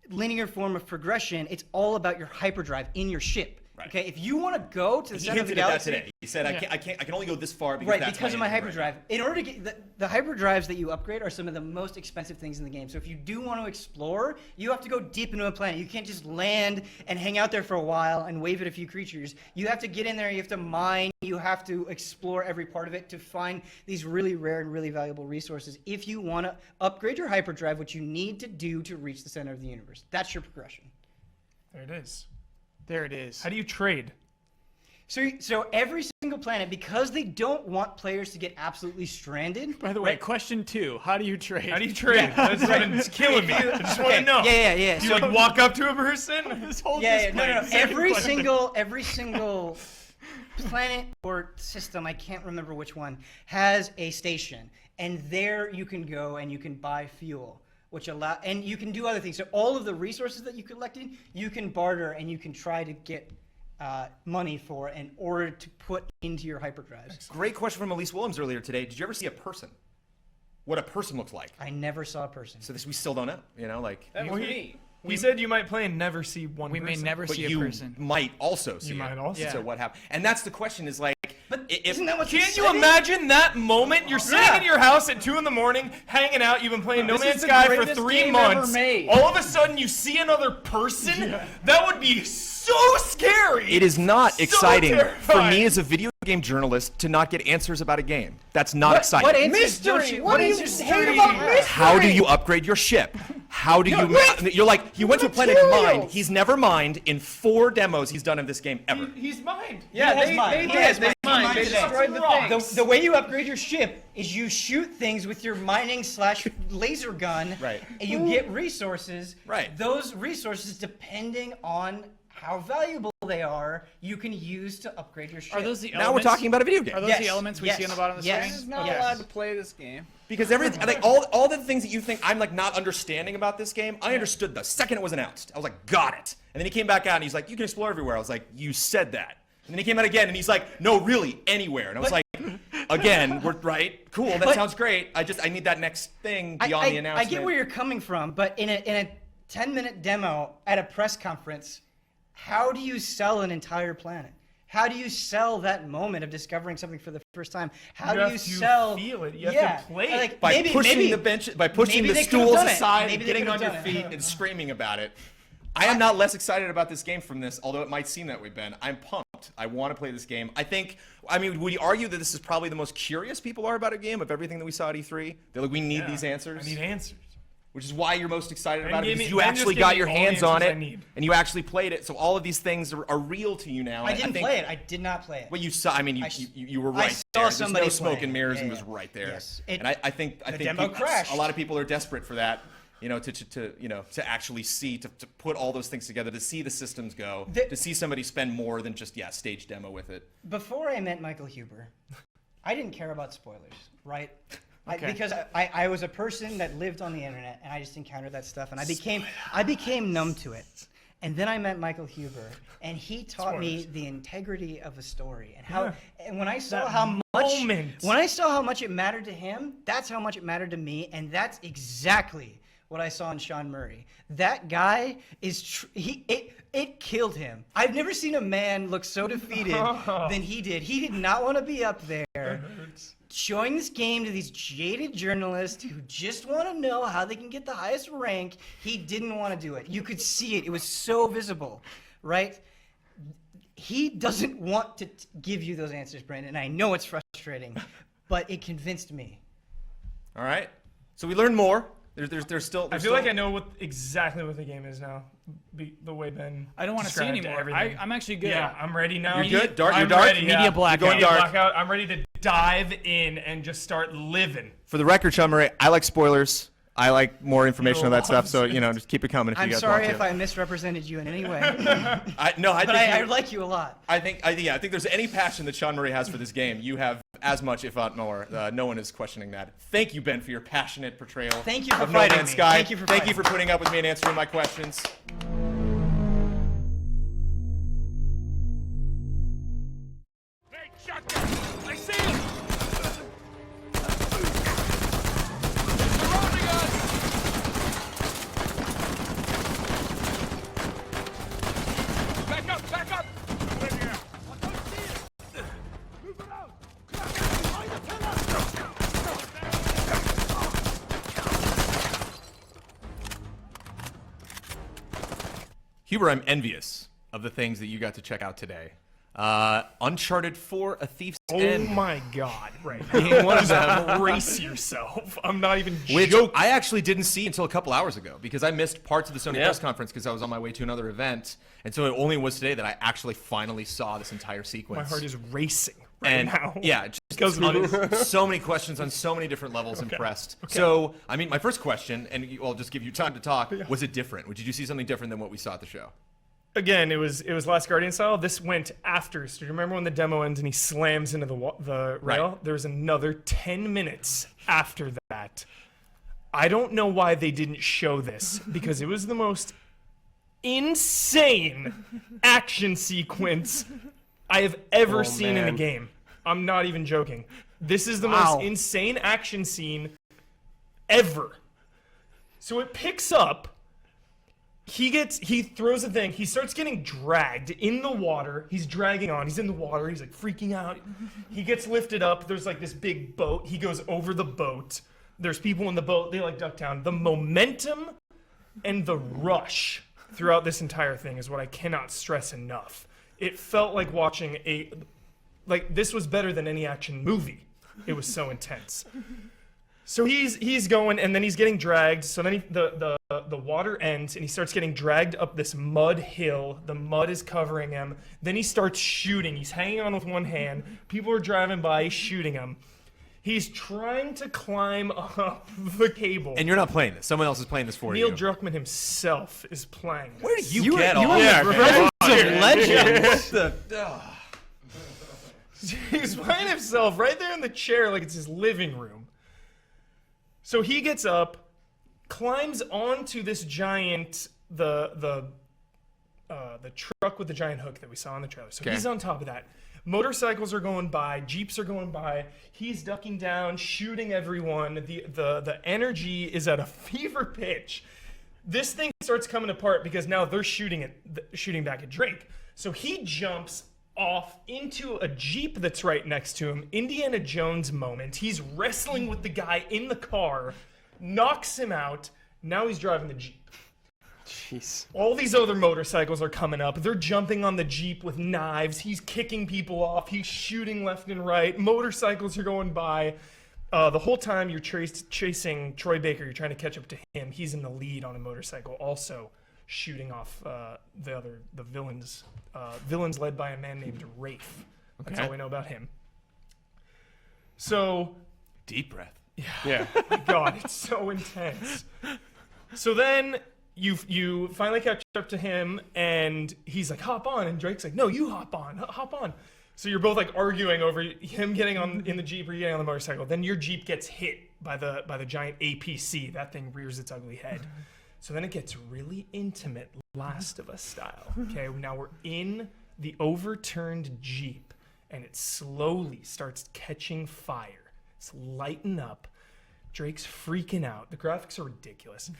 linear form of progression, it's all about your hyperdrive in your ship. Right. Okay, if you want to go to the He center of the hinted at that galaxy, today. He said, I can only go this far because right, that's because of my engine hyperdrive. In order to get the hyperdrives that you upgrade are some of the most expensive things in the game. So if you do want to explore, you have to go deep into a planet. You can't just land and hang out there for a while and wave at a few creatures. You have to get in there, you have to mine, you have to explore every part of it to find these really rare and really valuable resources. If you want to upgrade your hyperdrive, what you need to do to reach the center of the universe. That's your progression. There it is. There it is. How do you trade? So every single planet, because they don't want players to get absolutely stranded. By the way, question 2: how do you trade? How do you trade? That's what's killing me. I just want to know. Yeah. Do you walk up to a person? This whole No. display. Every single planet or system, I can't remember which one, has a station, and there you can go and you can buy fuel, and you can do other things. So all of the resources that you collected, you can barter and you can try to get money for in order to put into your hyperdrives. Great question from Elyse Willems earlier today. Did you ever see a person? What a person looks like? I never saw a person. So this we still don't know. You know, like That was me. We said you might play and never see one person. We may never but see a you person. might also see. You might it. also. So what happened? And that's the question. Is like, isn't that what's Can't you imagine that moment? You're sitting in your house at 2 a.m, hanging out. You've been playing No This Man's is the Sky for greatest 3 game ever months. made. All of a sudden, you see another person. That would be so scary. It is not So exciting for terrifying. me as a video game journalist to not get answers about a game. That's not exciting. What answers don't you? What answers hate about mystery? How do you upgrade your ship? How do you're like, he went to a planet of mind. He's never mined in 4 demos he's done of this game ever. He's mined. Yeah, they did. They mined. They destroyed the thing. The way you upgrade your ship is you shoot things with your mining / laser gun, Right. and you get resources. Right. Those resources, depending on how valuable they are, you can use to upgrade your ship. Are those the Now we're elements? talking about a video game. Are those Yes. the elements we see on the bottom of the Yes. screen? Yes. Not allowed to play this game. Because everything, like all the things that you think I'm like not understanding about this game, I understood the second it was announced. I was like, got it. And then he came back out and he's like, you can explore everywhere. I was like, you said that. And then he came out again and he's like, no, really, anywhere. And I was like, again, we're right, cool, that sounds great. I need that next thing beyond the announcement. I get where you're coming from, but in a 10-minute demo at a press conference, how do you sell an entire planet? How do you sell that moment of discovering something for the first time? How do you sell? Feel it. You have to play it. Like, by pushing maybe, the bench, by pushing maybe the they could've stools done it. aside, Maybe and they getting on could've your done it. feet and screaming about it. I am not less excited about this game from this, although it might seem that way, Ben. I'm pumped. I want to play this game. I mean, would you argue that this is probably the most curious people are about a game of everything that we saw at E3? They're like, we need these answers. I need answers. Which is why you're most excited about it, gave because me- you Ben actually just got gave your me all the hands on answers it, I need. and you actually played it. So all of these things are real to you now. I didn't play it. I did not play it. Well, you saw. I mean, you were right saw there. There's somebody no smoke play. and mirrors, Yeah, and it yeah. was right there. Yes. And I think the demo crashed. a lot of people are desperate for that. You know, to actually see, to put all those things together, to see the systems go, to see somebody spend more than just stage demo with it. Before I met Michael Huber, I didn't care about spoilers, right? Okay. Because I was a person that lived on the internet and I just encountered that stuff and I became numb to it. And then I met Michael Huber and he taught me the integrity of a story and how and when I saw how much it mattered to him, that's how much it mattered to me, and that's exactly what I saw in Sean Murray. That guy is it killed him. I've never seen a man look so defeated than he did. He did not want to be up there showing this game to these jaded journalists who just want to know how they can get the highest rank. He didn't want to do it. You could see it. It was so visible, right? He doesn't want to give you those answers, Brandon. I know it's frustrating, but it convinced me. All right. So we learned more. There's still. I feel like I know exactly what the game is now. The way Ben. I don't want to see described anymore. everything. I'm actually good. Yeah, I'm ready now. You're good? Dark? You're I'm dark? ready, Media blackout. You're going dark. Blackout. I'm ready to dive in and just start living. For the record, Sean Murray, I like spoilers. I like more information on that stuff. So just keep it coming if you I'm guys sorry want to. if I misrepresented you in any way. I like you a lot. I think there's any passion that Sean Murray has for this game, you have as much, if not more. No one is questioning that. Thank you, Ben, for your passionate portrayal. Thank you for of No fighting Man's me. Sky. Thank you for putting up with me and answering my questions. I see him! Back up! Back up! Over here. I don't see it! Move around! Behind the pillar! Huber, I'm envious of the things that you got to check out today. Uncharted 4: A Thief's End. Oh my God! Right. Being one of them, brace yourself. I'm not even joking. I actually didn't see until a couple hours ago because I missed parts of the Sony press conference because I was on my way to another event, and so it only was today that I actually finally saw this entire sequence. My heart is racing right and now. yeah, just so many questions on so many different levels. Impressed. Okay. So, I mean, my first question, and I'll just give you time to talk. Was it different? Did you see something different than what we saw at the show? Again, it was Last Guardian style. This went after. So do you remember when the demo ends and he slams into the rail? Right. There was another 10 minutes after that. I don't know why they didn't show this because it was the most insane action sequence I have ever seen in a game. I'm not even joking. This is the most insane action scene ever. So it picks up. He throws a thing. He starts getting dragged in the water. He's dragging on. He's in the water. He's like freaking out. He gets lifted up. There's like this big boat. He goes over the boat. There's people in the boat. They like duck down. The momentum and the rush throughout this entire thing is what I cannot stress enough. It felt like watching this was better than any action movie. It was so intense. So he's going, and then he's getting dragged. So then the water ends, and he starts getting dragged up this mud hill. The mud is covering him. Then he starts shooting. He's hanging on with one hand. People are driving by, he's shooting him. He's trying to climb up the cable. And you're not playing this. Someone else is playing this for you. Neil Druckmann himself is playing this. Where did you get all that? Presence of legend. He's playing himself right there in the chair like it's his living room. So he gets up, climbs onto this giant, the truck with the giant hook that we saw in the trailer. So he's on top of that. Motorcycles are going by, Jeeps are going by. He's ducking down, shooting everyone. The energy is at a fever pitch. This thing starts coming apart because now they're shooting back at Drake. So he jumps off into a Jeep that's right next to him. Indiana Jones moment. He's wrestling with the guy in the car, knocks him out. Now he's driving the Jeep. Jeez. All these other motorcycles are coming up. They're jumping on the Jeep with knives. He's kicking people off. He's shooting left and right. Motorcycles are going by. The whole time you're chasing Troy Baker, you're trying to catch up to him. He's in the lead on a motorcycle, also shooting off the villains. Villains led by a man named Rafe. That's all we know about him. So, deep breath. Yeah. God, it's so intense. So then you finally catch up to him, and he's like, hop on. And Drake's like, no, you hop on. So you're both like arguing over him getting in the Jeep or getting on the motorcycle. Then your Jeep gets hit by the giant APC. That thing rears its ugly head. So then it gets really intimate, Last of Us style. Okay, now we're in the overturned Jeep, and it slowly starts catching fire. It's lighting up. Drake's freaking out. The graphics are ridiculous.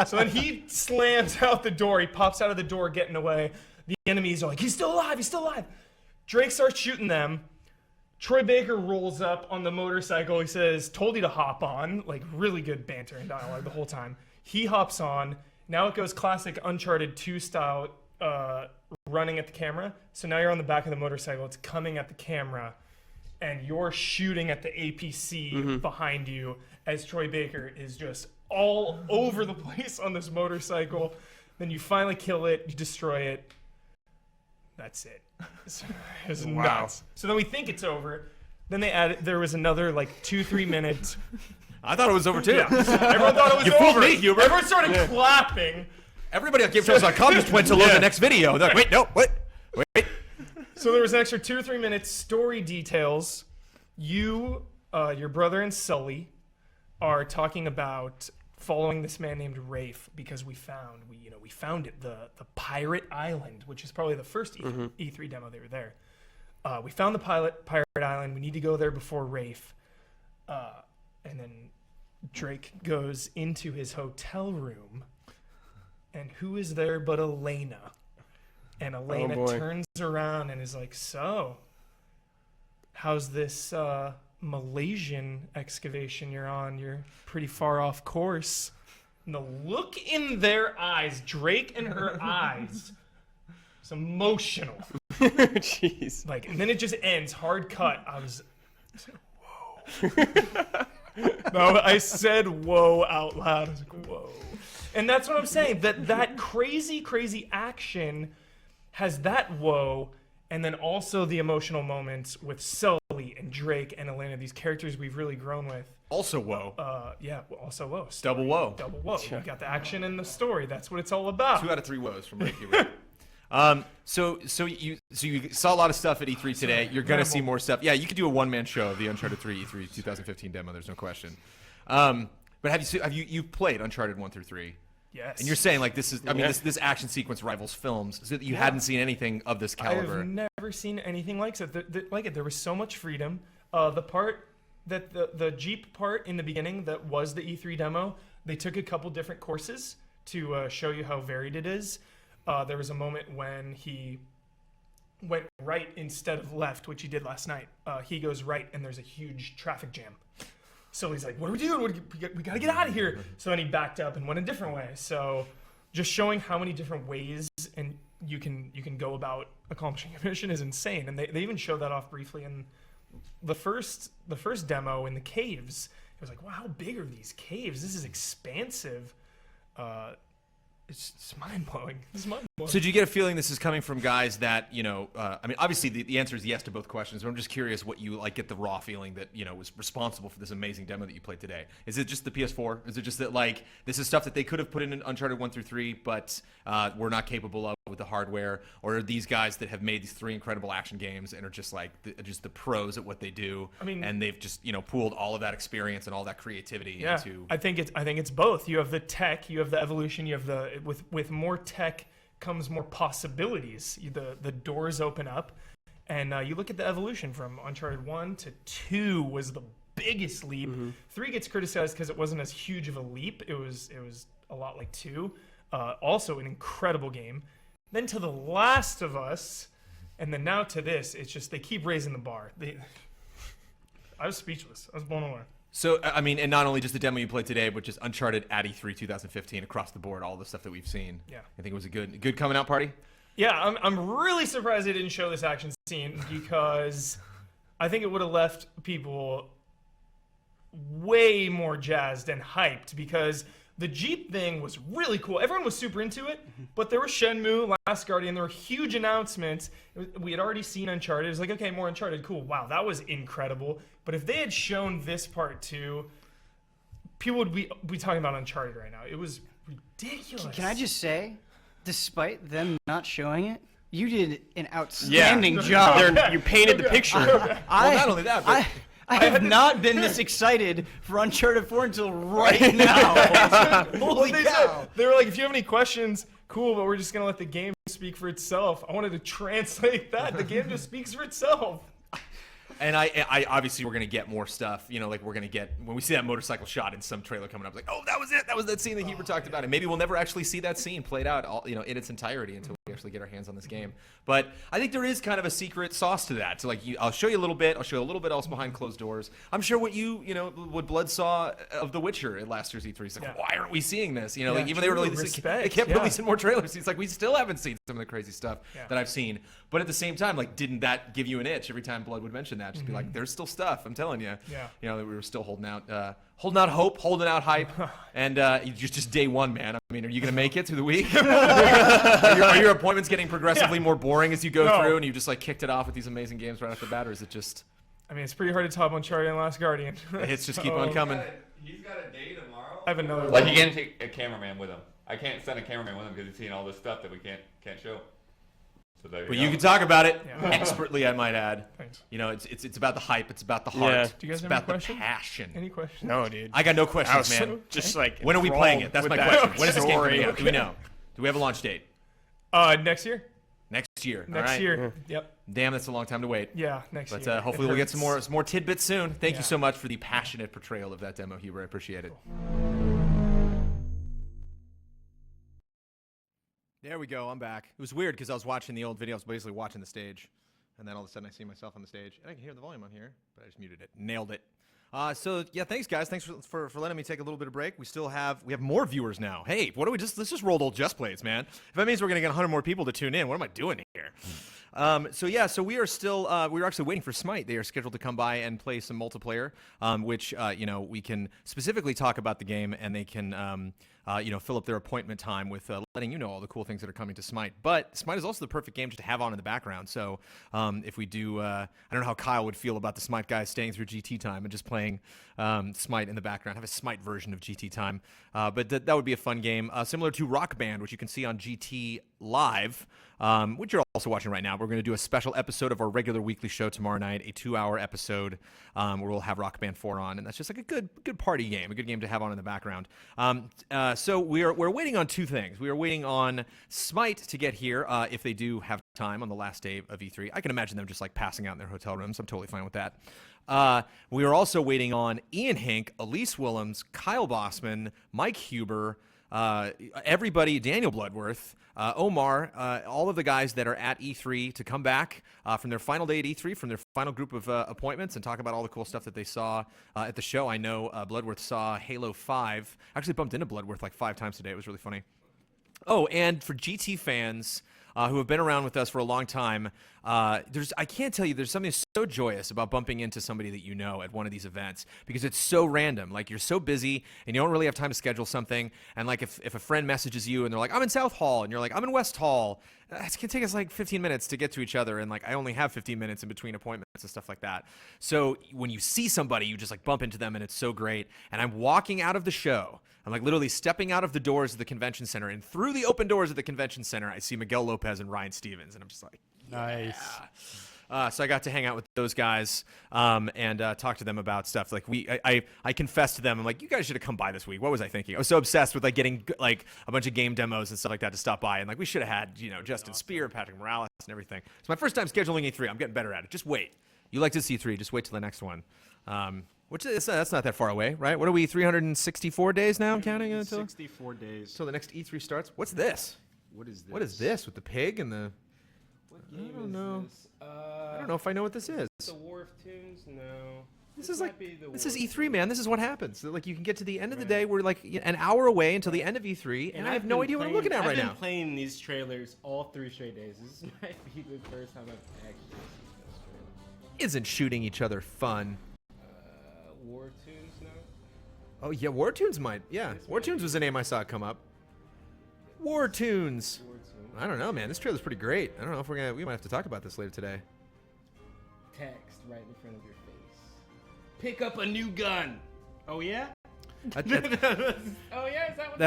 So then he slams out the door. He pops out of the door, getting away. The enemies are like, he's still alive. Drake starts shooting them. Troy Baker rolls up on the motorcycle. He says, told you to hop on. Like, really good banter and dialogue the whole time. He hops on. Now it goes classic Uncharted 2 style running at the camera. So now you're on the back of the motorcycle. It's coming at the camera. And you're shooting at the APC behind you as Troy Baker is just all over the place on this motorcycle. Then you finally kill it. You destroy it. That's it. It's nuts. So then we think it's over. Then they added, there was another like 2-3 minutes. I thought it was over too. Yeah. Everyone thought it was you over. Fooled me, Hubert. Everyone started clapping. Everybody on GameTrailers.com just went to load the next video. They're like, wait, no, wait. So there was an extra 2 or 3 minutes. Story details. You, your brother and Sully are talking about following this man named Rafe because we found it, the Pirate Island, which is probably the first E3 demo they were there. We found the Pirate Island. We need to go there before Rafe. And then Drake goes into his hotel room, and who is there but Elena? And Elena turns around and is like, so, how's this Malaysian excavation you're on? You're pretty far off course. And the look in their eyes, Drake and her eyes, it's emotional. Jeez. Like, and then it just ends, hard cut. I was whoa. No, I said whoa out loud. I was like, whoa. And that's what I'm saying. That crazy action has that whoa, and then also the emotional moments with Sully and Drake and Elena, these characters we've really grown with. Also whoa. Also whoa. Double whoa. Double whoa. We got the action and the story. That's what it's all about. 2 out of 3 woes from Ricky. So you saw a lot of stuff at E3 today. You're gonna see more stuff. Yeah, you could do a one-man show of the Uncharted 3 E3 2015 demo. There's no question. But have you played Uncharted 1 through 3? Yes. And you're saying like this is, I mean, this action sequence rivals films, so that you hadn't seen anything of this caliber. I've never seen anything like it. Like it. There was so much freedom. The part that the Jeep part in the beginning that was the E3 demo, they took a couple different courses to show you how varied it is. There was a moment when he went right instead of left, which he did last night. He goes right, and there's a huge traffic jam. So he's like, what are we doing? We got to get out of here. So then he backed up and went a different way. So just showing how many different ways and you can go about accomplishing a mission is insane. And they even showed that off briefly in the first demo in the caves. It was like, wow, how big are these caves? This is expansive. It's mind-blowing. It's mind-blowing. So do you get a feeling this is coming from guys that, you know, I mean, obviously the answer is yes to both questions, but I'm just curious what you, like, get the raw feeling that, you know, was responsible for this amazing demo that you played today. Is it just the PS4? Is it just that, like, this is stuff that they could have put in Uncharted 1 through 3, but we're not capable of with the hardware? Or are these guys that have made these 3 incredible action games and are just, like, just the pros at what they do, I mean, and they've just, you know, pooled all of that experience and all that creativity into... I think it's both. You have the tech, you have the evolution, you have the... With more tech comes more possibilities. The doors open up, and you look at the evolution from Uncharted 1 to 2 was the biggest leap. 3 gets criticized because it wasn't as huge of a leap. It was a lot like 2. Also an incredible game. Then to The Last of Us, and then now to this. It's just they keep raising the bar. I was speechless. I was blown away. So, I mean, and not only just the demo you played today, but just Uncharted at E3 2015 across the board, all the stuff that we've seen. Yeah. I think it was a good coming out party. Yeah, I'm really surprised they didn't show this action scene because I think it would have left people way more jazzed and hyped because the Jeep thing was really cool. Everyone was super into it, but there was Shenmue, Last Guardian, there were huge announcements. We had already seen Uncharted. It was like, okay, more Uncharted, cool. Wow, that was incredible. But if they had shown this part too, people would be talking about Uncharted right now. It was ridiculous. Can I just say, despite them not showing it, you did an outstanding job. You painted the picture. Well, not only that, but... I have not been this excited for Uncharted 4 until right now. Holy cow. They were like, if you have any questions, cool, but we're just going to let the game speak for itself. I wanted to translate that. The game just speaks for itself. And I obviously we're gonna get more stuff. You know, like we're gonna get when we see that motorcycle shot in some trailer coming up. Like, oh, that was it. That was that scene that Heber talked about. And maybe we'll never actually see that scene played out, all, you know, in its entirety until we actually get our hands on this game. But I think there is kind of a secret sauce to that. So like, I'll show you a little bit. I'll show you a little bit else behind closed doors. I'm sure what Blood saw of The Witcher at last year's E3. He's like, why aren't we seeing this? You know, like even they were releasing, they kept releasing more trailers. He's like, we still haven't seen some of the crazy stuff that I've seen. But at the same time, like, didn't that give you an itch every time Blood would mention that? Just be like, there's still stuff. I'm telling you. Yeah. You know, we were still holding out hope, holding out hype, and just day one, man. I mean, are you gonna make it through the week? are your appointments getting progressively more boring as you go through, and you just like kicked it off with these amazing games right off the bat, or is it just? I mean, it's pretty hard to top Uncharted and Last Guardian. The hits just keep on coming. He's got a day tomorrow. I have another. Like he can't take a cameraman with him. I can't send a cameraman with him because he's seeing all this stuff that we can't show. So But you can talk about it expertly, I might add. Thanks. You know, it's about the hype, it's about the heart, Yeah. Do you guys it's have about any the questions? passion. Any questions? No, dude. I got no questions, I was man. just like when are we playing it? That's my question. When is this game coming out? story. Do we know? Do we have a launch date? Next year. Next year. Next all right. year. Yep. Damn, that's a long time to wait. Yeah, next but, year. hopefully It we'll get some hurts. more tidbits soon. Thank you so much for the passionate portrayal of that demo, Heber. I appreciate it. There we go. I'm back. It was weird because I was watching the old video. I was basically watching the stage. And then all of a sudden I see myself on the stage. And I can hear the volume on here, but I just muted it. Nailed it. So yeah, thanks guys. Thanks for letting me take a little bit of break. We have more viewers now. Hey, let's just roll old Just Plays, man. If that means we're gonna get 100 more people to tune in, what am I doing here? So we are still we're actually waiting for Smite. They are scheduled to come by and play some multiplayer, which we can specifically talk about the game, and they can fill up their appointment time with letting you know all the cool things that are coming to Smite. But Smite is also the perfect game just to have on in the background. So if we do, I don't know how Kyle would feel about the Smite guys staying through GT time and just playing Smite in the background, have a Smite version of GT time. But that would be a fun game, similar to Rock Band, which you can see on GT Live, which you're also watching right now. We're going to do a special episode of our regular weekly show tomorrow night, a 2-hour episode where we'll have Rock Band 4 on, and that's just like a good party game, a good game to have on in the background. So we're waiting on two things. We are waiting on Smite to get here if they do have time on the last day of E3. I can imagine them just like passing out in their hotel rooms. I'm totally fine with that. We are also waiting on Ian Hink, Elyse Willems, Kyle Bosman, Mike Huber, everybody, Daniel Bloodworth, Omar, all of the guys that are at E3 to come back from their final day at E3, from their final group of appointments, and talk about all the cool stuff that they saw at the show. I know Bloodworth saw Halo 5. I actually bumped into Bloodworth like 5 times today. It was really funny. Oh, and for GT fans who have been around with us for a long time, I can't tell you, there's something so joyous about bumping into somebody that you know at one of these events, because it's so random. Like, you're so busy and you don't really have time to schedule something. And like, if a friend messages you and they're like, I'm in South Hall, and you're like, I'm in West Hall, it can take us like 15 minutes to get to each other. And like, I only have 15 minutes in between appointments and stuff like that. So when you see somebody, you just like bump into them, and it's so great. And I'm walking out of the show. I'm like literally stepping out of the doors of the convention center, and through the open doors of the convention center, I see Miguel Lopez and Ryan Stevens, and I'm just like, nice. Yeah. So I got to hang out with those guys and talk to them about stuff. Like I confessed to them, I'm like, you guys should have come by this week. What was I thinking? I was so obsessed with like getting like a bunch of game demos and stuff like that to stop by, and like we should have had Justin Spear, Patrick Morales, and everything. It's my first time scheduling E3. I'm getting better at it. Just wait. You like to see E3? Just wait till the next one. Which is that's not that far away, right? What are we? 364 days now? I'm counting until 64 days. So the next E3 starts. What's this? What is this? What is this with the pig and the? What game I don't know. This? I don't know if I know what this is. The War of Tunes? No. This is like this is E3, man. This is what happens. Like, you can get to the end of the day. We're like an hour away until the end of E3, and I have no idea what I'm looking at right now. I've been playing these trailers all 3 straight days. This might be the first time I've actually seen this trailer. Isn't shooting each other fun? War Tunes? No. Oh yeah, War Tunes might. Yeah, War Tunes was a name I saw come up. War Tunes. I don't know, man. This trailer's pretty great. I don't know if we might have to talk about this later today. Text right in front of your face. Pick up a new gun. Oh yeah. Oh yeah, is that what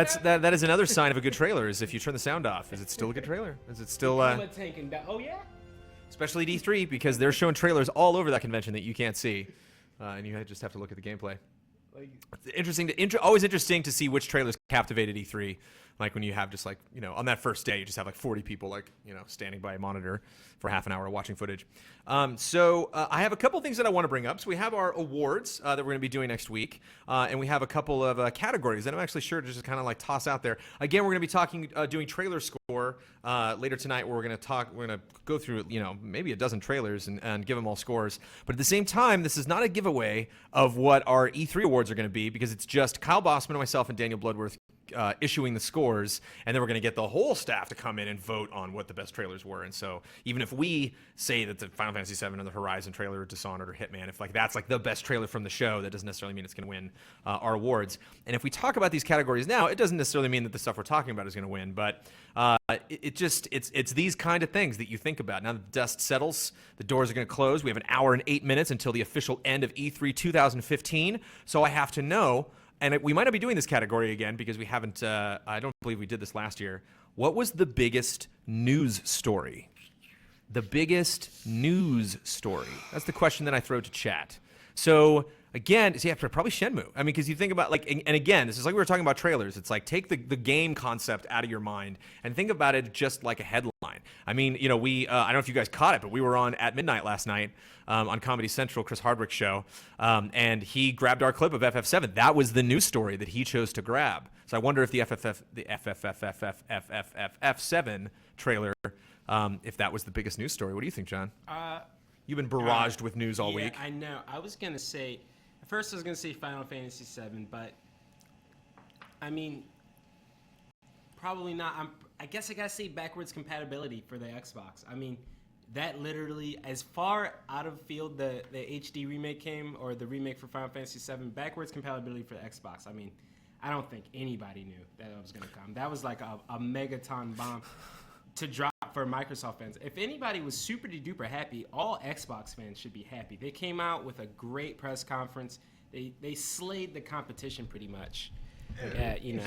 that is another sign of a good trailer. Is if you turn the sound off. Is it still a good trailer? Is it still? Oh yeah. Especially at E3, because they're showing trailers all over that convention that you can't see, and you just have to look at the gameplay. It's always interesting to see which trailers captivated E3. Like when you have just like, on that first day, you just have like 40 people like, standing by a monitor for half an hour watching footage. So I have a couple things that I want to bring up. So we have our awards that we're going to be doing next week. And we have a couple of categories that I'm actually sure to just kind of like toss out there. Again, we're going to be doing trailer score later tonight, where we're going to go through, maybe a dozen trailers and give them all scores. But at the same time, this is not a giveaway of what our E3 awards are going to be, because it's just Kyle Bosman, myself, and Daniel Bloodworth issuing the scores, and then we're going to get the whole staff to come in and vote on what the best trailers were. And so even if we say that the Final Fantasy VII or the Horizon trailer or Dishonored or Hitman, if like that's like the best trailer from the show, that doesn't necessarily mean it's going to win our awards. And if we talk about these categories now, it doesn't necessarily mean that the stuff we're talking about is going to win, but it's these kind of things that you think about. Now the dust settles, the doors are going to close. We have an hour and 8 minutes until the official end of E3 2015. So I have to know, and we might not be doing this category again because we haven't, I don't believe we did this last year. What was the biggest news story? The biggest news story. That's the question that I throw to chat. So again, probably Shenmue. I mean, because you think about and again, this is like we were talking about trailers. It's like take the game concept out of your mind and think about it just like a headline. I mean, I don't know if you guys caught it, but we were on at midnight last night on Comedy Central, Chris Hardwick's show, and he grabbed our clip of FF7. That was the news story that he chose to grab. So I wonder if the FF7 trailer, if that was the biggest news story. What do you think, John? You've been barraged with news all week. I know. I was going to say, at first I was going to say Final Fantasy VII, but I mean, probably not. I guess I got to say backwards compatibility for the Xbox. I mean, that literally, as far out of field the HD remake came, or the remake for Final Fantasy VII, backwards compatibility for the Xbox. I mean, I don't think anybody knew that was going to come. That was like a megaton bomb to drop for Microsoft fans. If anybody was super duper happy, all Xbox fans should be happy. They came out with a great press conference. They slayed the competition pretty much. Thank you.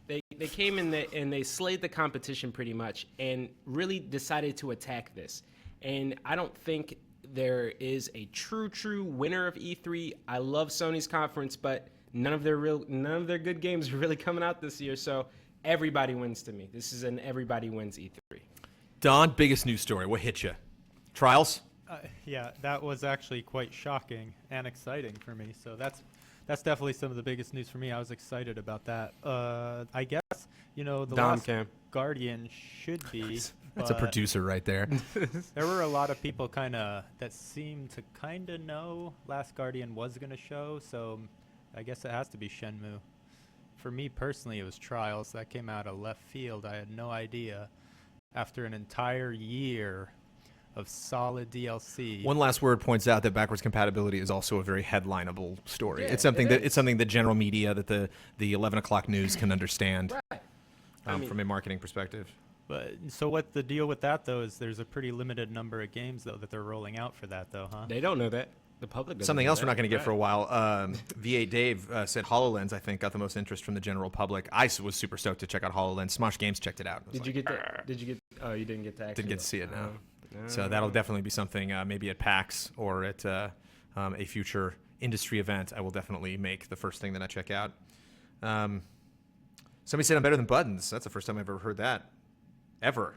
They came in and they slayed the competition pretty much, and really decided to attack this. And I don't think there is a true winner of E3. I love Sony's conference, but none of their good games are really coming out this year. So everybody wins to me. This is an everybody wins E3. Don, biggest news story. What hit you? Trials? Yeah, that was actually quite shocking and exciting for me. So that's definitely some of the biggest news for me. I was excited about that. I guess, the Last Guardian should be. That's a producer right there. There were a lot of people that seemed to kind of know Last Guardian was going to show, so I guess it has to be Shenmue. For me personally, it was Trials. That came out of left field. I had no idea. After an entire year of solid DLC. One last word points out that backwards compatibility is also a very headlineable story. Yeah, it's something that general media, that the 11 o'clock news can understand from a marketing perspective. But so what the deal with that though is there's a pretty limited number of games though that they're rolling out for that though, huh? They don't know that. The public doesn't Something know else we're not going to get Right. for a while. V8 Dave said HoloLens, I think, got the most interest from the general public. I was super stoked to check out HoloLens. Smosh Games checked it out. Did you get that? Did you get? Oh, you didn't get to. Didn't get to see it, no. So that'll definitely be something maybe at PAX or at a future industry event. I will definitely make the first thing that I check out. Somebody said I'm better than Buttons. That's the first time I've ever heard that. Ever.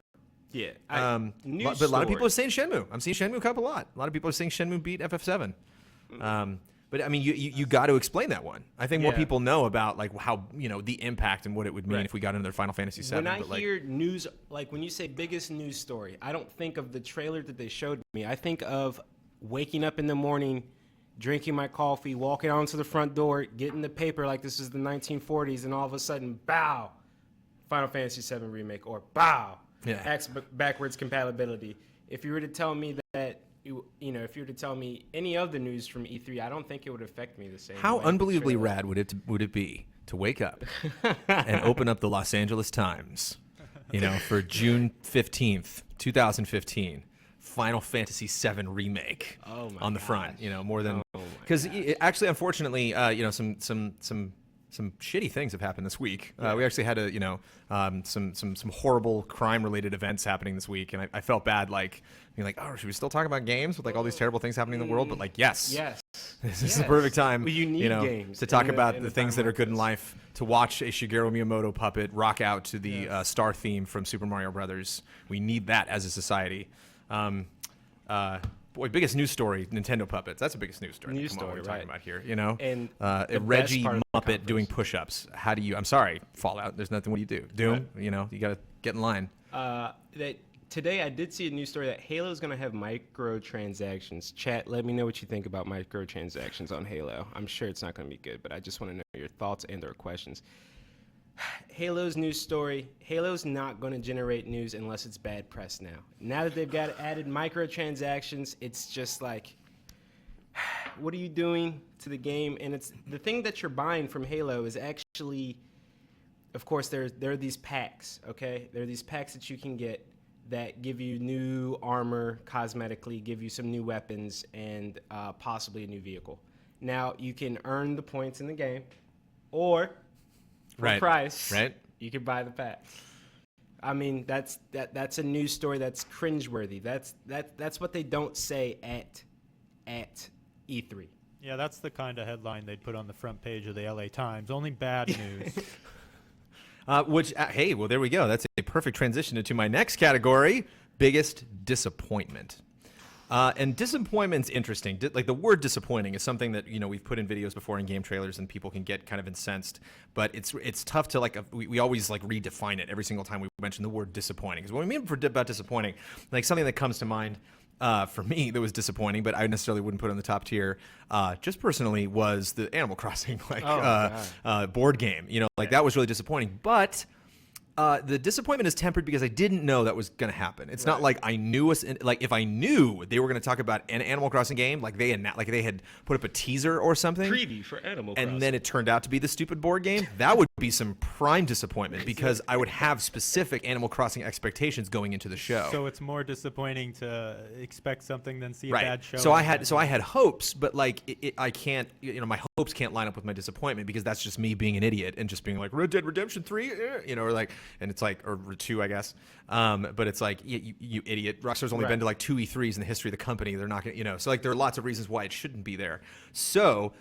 Yeah. But a lot of people are saying Shenmue. I'm seeing Shenmue come up a lot. A lot of people are saying Shenmue beat FF7. But I mean, you got to explain that one. I think more people know about like how the impact and what it would mean if we got into their Final Fantasy VII. When I hear news, like when you say biggest news story, I don't think of the trailer that they showed me. I think of waking up in the morning, drinking my coffee, walking onto the front door, getting the paper like this is the 1940s, and all of a sudden, bow, Final Fantasy VII Remake, or bow, backwards compatibility. If you were to tell me that, if you were to tell me any of the news from E3, I don't think it would affect me the same way. How unbelievably rad would it be to wake up and open up the Los Angeles Times, for June 15th, 2015, Final Fantasy VII Remake on the front, more than because actually, unfortunately, some shitty things have happened this week. We actually had some horrible crime-related events happening this week, and I felt bad, being like, oh, should we still talk about games with all these terrible things happening in the world? But yes, this is the perfect time, well, you need games to talk about the things that are good in life. To watch a Shigeru Miyamoto puppet rock out to the star theme from Super Mario Brothers. We need that as a society. Boy, biggest news story, Nintendo puppets. That's the biggest news story. Come on, what we're talking about here, And Reggie Muppet doing push-ups. How do you? I'm sorry, Fallout. There's nothing. What do you do? Doom. Right. You got to get in line. Today I did see a news story that Halo's going to have microtransactions. Chat, let me know what you think about microtransactions on Halo. I'm sure it's not going to be good, but I just want to know your thoughts and/or questions. Halo's news story. Halo's not going to generate news unless it's bad press now. Now that they've got added microtransactions, it's just like, what are you doing to the game? And it's the thing that you're buying from Halo is actually, of course, there are these packs, okay? There are these packs that you can get that give you new armor cosmetically, give you some new weapons, and possibly a new vehicle. Now, you can earn the points in the game, or for price, you can buy the pack. I mean, that's a news story that's cringeworthy. That's what they don't say at E3. Yeah, that's the kind of headline they'd put on the front page of the LA Times. Only bad news. Hey, well, there we go. That's a perfect transition into my next category, biggest disappointment. And disappointment's interesting. Like the word disappointing is something that we've put in videos before in game trailers, and people can get kind of incensed. But it's tough to we always redefine it every single time we mention the word disappointing. Because when we mean about disappointing, something that comes to mind for me that was disappointing, but I necessarily wouldn't put on the top tier, just personally, was the Animal Crossing board game. That was really disappointing. But the disappointment is tempered because I didn't know that was going to happen. It's not like I knew if I knew they were going to talk about an Animal Crossing game, they had put up a teaser or something, Preview for Animal Crossing, and then it turned out to be the stupid board game. That would be some prime disappointment because I would have specific Animal Crossing expectations going into the show. So it's more disappointing to expect something than see a Right. bad show. So I had hopes, but like I can't, my hopes can't line up with my disappointment because that's just me being an idiot and just being like Red Dead Redemption 3, or like, and it's like, or 2, I guess. But it's like, you idiot. Rockstar's only been to like 2 E3s in the history of the company. They're not gonna, so like there are lots of reasons why it shouldn't be there. So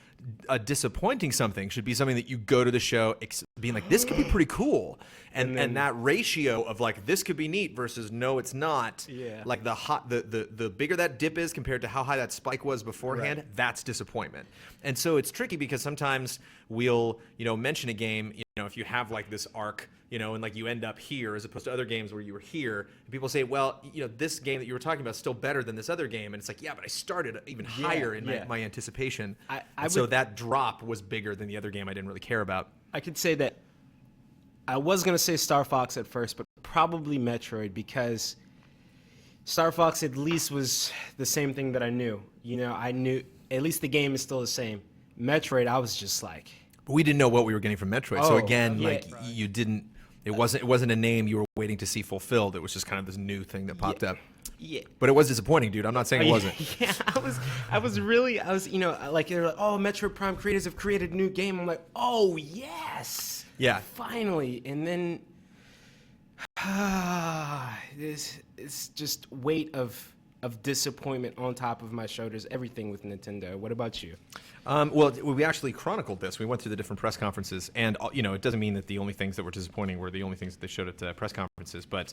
a disappointing something should be something that you go to the show being like, this could be pretty cool. And that ratio of like, this could be neat versus no, it's not. Yeah. Like the bigger that dip is compared to how high that spike was beforehand, that's disappointment. And so it's tricky because sometimes we'll, mention a game, if you have like this arc, and like you end up here as opposed to other games where you were here, and people say, well, this game that you were talking about is still better than this other game. And it's like, yeah, but I started even higher in my anticipation. So that drop was bigger than the other game I didn't really care about. I could say that I was going to say Star Fox at first, but probably Metroid because Star Fox at least was the same thing that I knew. I knew at least the game is still the same. Metroid, I was just like... But we didn't know what we were getting from Metroid. So again, you didn't... It wasn't a name you were waiting to see fulfilled. It was just kind of this new thing that popped up. Yeah. But it was disappointing, dude. I'm not saying it wasn't. Yeah, I was like they're like, oh, Metroid Prime creators have created a new game. I'm like, oh yes. Yeah. Finally. And then it's just weight of disappointment on top of my shoulders, everything with Nintendo. What about you? Well, we actually chronicled this. We went through the different press conferences, and it doesn't mean that the only things that were disappointing were the only things that they showed at press conferences, but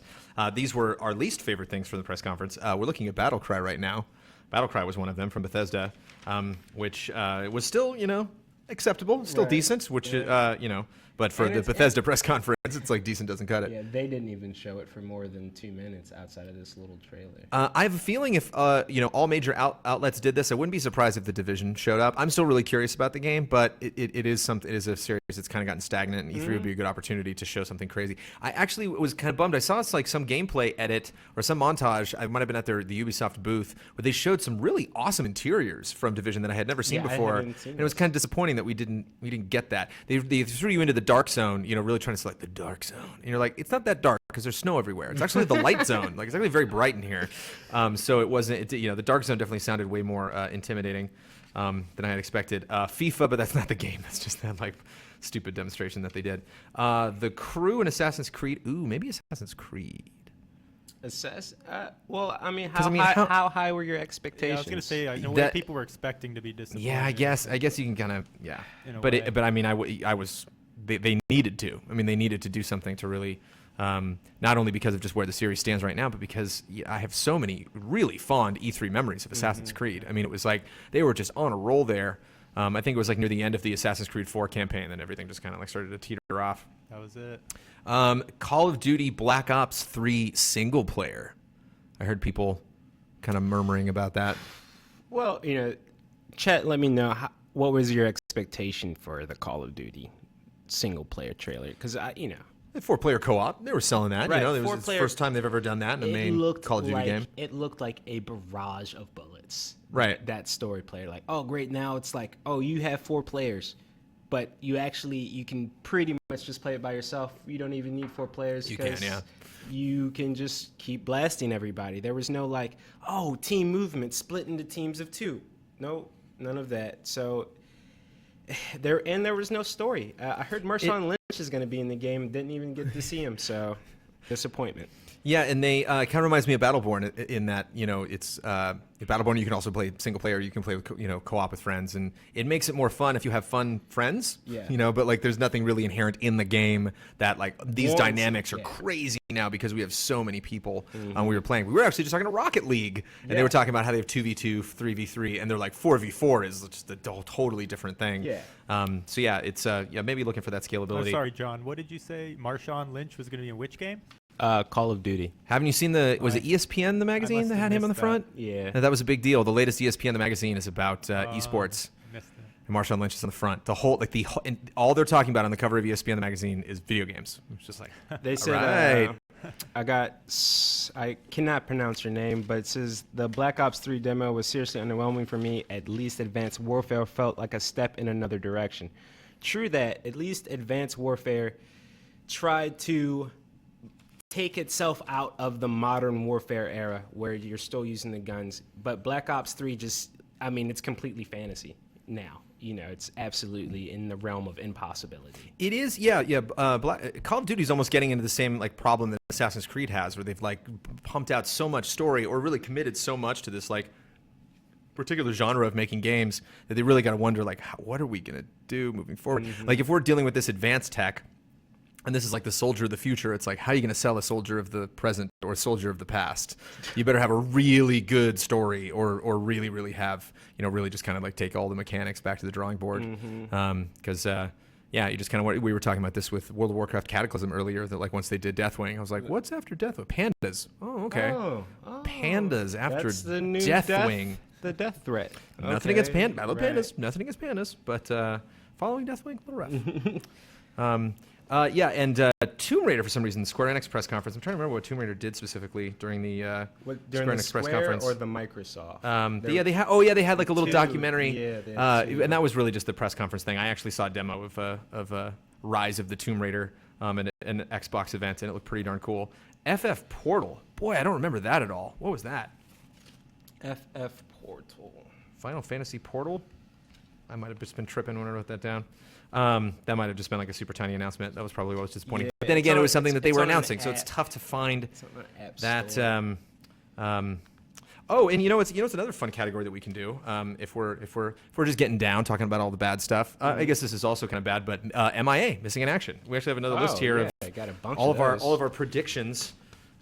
these were our least favorite things from the press conference. We're looking at Battlecry right now. Battlecry was one of them from Bethesda, which was still, acceptable, still decent, which, but for the Bethesda press conference, it's like decent doesn't cut it. Yeah, they didn't even show it for more than 2 minutes outside of this little trailer. I have a feeling if all major outlets did this, I wouldn't be surprised if the Division showed up. I'm still really curious about the game, but it is something. It is a series that's kind of gotten stagnant, and E3 would be a good opportunity to show something crazy. I actually was kind of bummed. I saw like some gameplay edit or some montage. I might have been at the Ubisoft booth where they showed some really awesome interiors from Division that I had never seen before, and it was kind of disappointing that we didn't get that. They threw you into the dark zone, really trying to select the dark zone, and you're like, it's not that dark because there's snow everywhere. It's actually the light zone. Like it's actually very bright in here. So it wasn't. The dark zone definitely sounded way more intimidating than I had expected. FIFA, but that's not the game. That's just that like stupid demonstration that they did. The Crew in Assassin's Creed. Ooh, maybe Assassin's Creed. Well, I mean, how high were your expectations? Yeah, I was gonna say, I know what people were expecting to be disappointed. Yeah, I guess you can kind of but I mean, they needed to. I mean, they needed to do something to really, not only because of just where the series stands right now, but because I have so many really fond E3 memories of Assassin's Creed. I mean, it was like they were just on a roll there. I think it was like near the end of the Assassin's Creed 4 campaign, then everything just kind of like started to teeter off. That was it. Call of Duty Black Ops 3 single player. I heard people kind of murmuring about that. Well, Chet, let me know what was your expectation for the Call of Duty single player trailer? Because the 4-player co-op, they were selling that. Right, it was the first time they've ever done that in a main Call of Duty game. It looked like a barrage of bullets. Right. That story player, like, oh great, now it's like, oh, you have 4 players, but you can pretty much just play it by yourself. You don't even need 4 players. You can, yeah. You can just keep blasting everybody. There was no like, oh, team movement, split into teams of 2. No, none of that. So there was no story. I heard Marshawn Lynch is going to be in the game. Didn't even get to see him. So disappointment. Yeah, and they kind of reminds me of Battleborn in that it's Battleborn. You can also play single player. You can play with co-op with friends, and it makes it more fun if you have fun friends. Yeah. But like there's nothing really inherent in the game that like these dynamics are crazy now because we have so many people. We were playing. We were actually just talking to Rocket League, and they were talking about how they have 2v2, 3v3, and they're like 4v4 is just a totally different thing. Yeah. So yeah, it's maybe looking for that scalability. Oh, sorry, John. What did you say? Marshawn Lynch was going to be in which game? Call of Duty. Haven't you seen was it ESPN, the magazine that had him on the front? Yeah. That was a big deal. The latest ESPN, the magazine, is about esports. And Marshawn Lynch is on the front. And all they're talking about on the cover of ESPN, the magazine, is video games. It's just like, they said, I cannot pronounce your name, but it says the Black Ops 3 demo was seriously underwhelming for me. At least Advanced Warfare felt like a step in another direction. true that at least Advanced Warfare tried to take itself out of the modern warfare era where you're still using the guns. But Black Ops 3 it's completely fantasy now. It's absolutely in the realm of impossibility. It is, yeah. Call of Duty is almost getting into the same like problem that Assassin's Creed has, where they've like pumped out so much story or really committed so much to this like particular genre of making games that they really got to wonder like, what are we gonna do moving forward? Mm-hmm. Like if we're dealing with this advanced tech, and this is like the soldier of the future, it's like, how are you going to sell a soldier of the present or a soldier of the past? You better have a really good story or really, really have, really just kind of like take all the mechanics back to the drawing board. Because, you just kind of, we were talking about this with World of Warcraft Cataclysm earlier, that like once they did Deathwing, I was like, what's after Deathwing? Pandas. Oh, okay. Pandas after that's the new Deathwing. The death threat. Nothing against pandas. I love pandas. Nothing against pandas. But following Deathwing, a little rough. Tomb Raider, for some reason, the Square Enix press conference. I'm trying to remember what Tomb Raider did specifically during the Square Enix press conference. Or the Microsoft? They had like a little documentary. Yeah, and that was really just the press conference thing. I actually saw a demo of Rise of the Tomb Raider at an Xbox event, and it looked pretty darn cool. FF Portal. Boy, I don't remember that at all. What was that? FF Portal. Final Fantasy Portal? I might have just been tripping when I wrote that down. That might have just been like a super tiny announcement. That was probably what was disappointing. Yeah, but then again, it was something that they were announcing, so app. it's tough to find that. Store. And it's another fun category that we can do if we're just getting down talking about all the bad stuff. I guess this is also kind of bad, but MIA, missing in action. We actually have another list here of got a bunch all of our predictions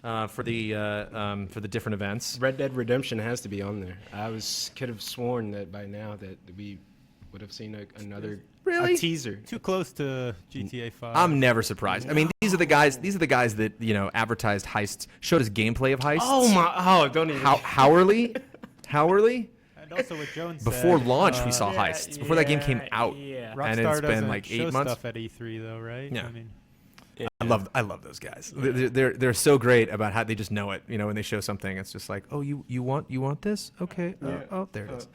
for the different events. Red Dead Redemption has to be on there. Could have sworn that by now that we would have seen another Really? A teaser. Too close to GTA 5. I'm never surprised. I mean, these are the guys that advertised heists, showed us gameplay of heists. Don't even. Hourly. And also what Jones Before said, launch, we saw heists. Before that game came out. Rockstar And it's been like 8 months. stuff at E3 though, right? Yeah. I mean, I love those guys. They're so great about how they just know it. When they show something, it's just like, oh, you want this? Okay. Oh, there it is.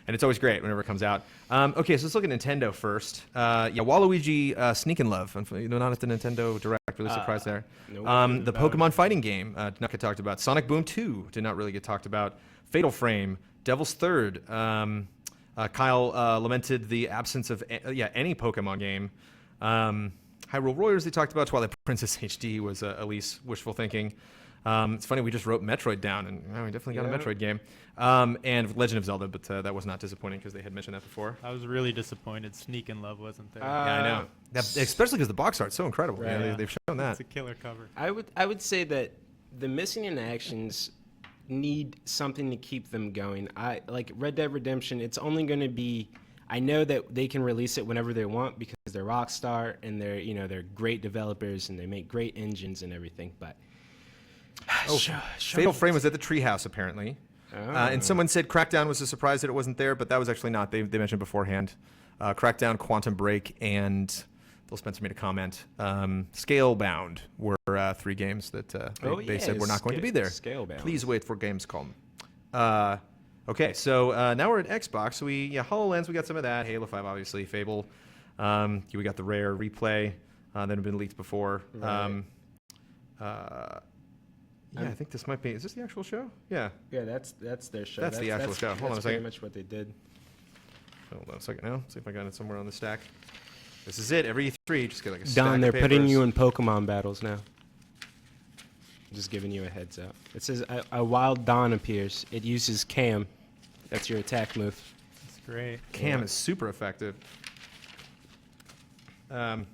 And it's always great whenever it comes out. Okay, so let's look at Nintendo first. Waluigi Sneak and Love. Not at the Nintendo Direct. Really surprised there. The Pokemon fighting game did not get talked about. Sonic Boom 2 did not really get talked about. Fatal Frame, Devil's Third. Kyle lamented the absence of any Pokemon game. Hyrule Warriors they talked about. Twilight Princess HD was Elyse wishful thinking. It's funny, we just wrote Metroid down, and we definitely got a Metroid game. And Legend of Zelda, but that was not disappointing because they had mentioned that before. I was really disappointed Sneak and Love wasn't there. Yeah, I know. Especially because the box art's so incredible. Right. Yeah, they've shown that. It's a killer cover. I would say that the missing in actions need something to keep them going. Like Red Dead Redemption, it's only going to be. I know that they can release it whenever they want because they're Rockstar and they're great developers and they make great engines and everything. But Fatal Frame was at the Treehouse apparently, and someone said Crackdown was a surprise that it wasn't there, but that was actually not. They mentioned beforehand. Crackdown, Quantum Break, and Phil Spencer made a comment. Scalebound were 3 games that they said were not going to be there. Scalebound. Please wait for Gamescom. Okay, so now we're at Xbox. So HoloLens, we got some of that. Halo 5, obviously. Fable. We got the Rare replay that had been leaked before. Right. I think this might be. Is this the actual show? Yeah. Yeah, that's their show. That's the actual show. Hold on a That's second. pretty much what they did. Hold on a second now. See if I got it somewhere on the stack. This is it. Every E3, just get like a stack Don, of they're putting papers. you in Pokemon battles now. Just giving you a heads up. It says a wild Dawn appears. It uses Cam. That's your attack move. That's great. Cam is super effective. Okay.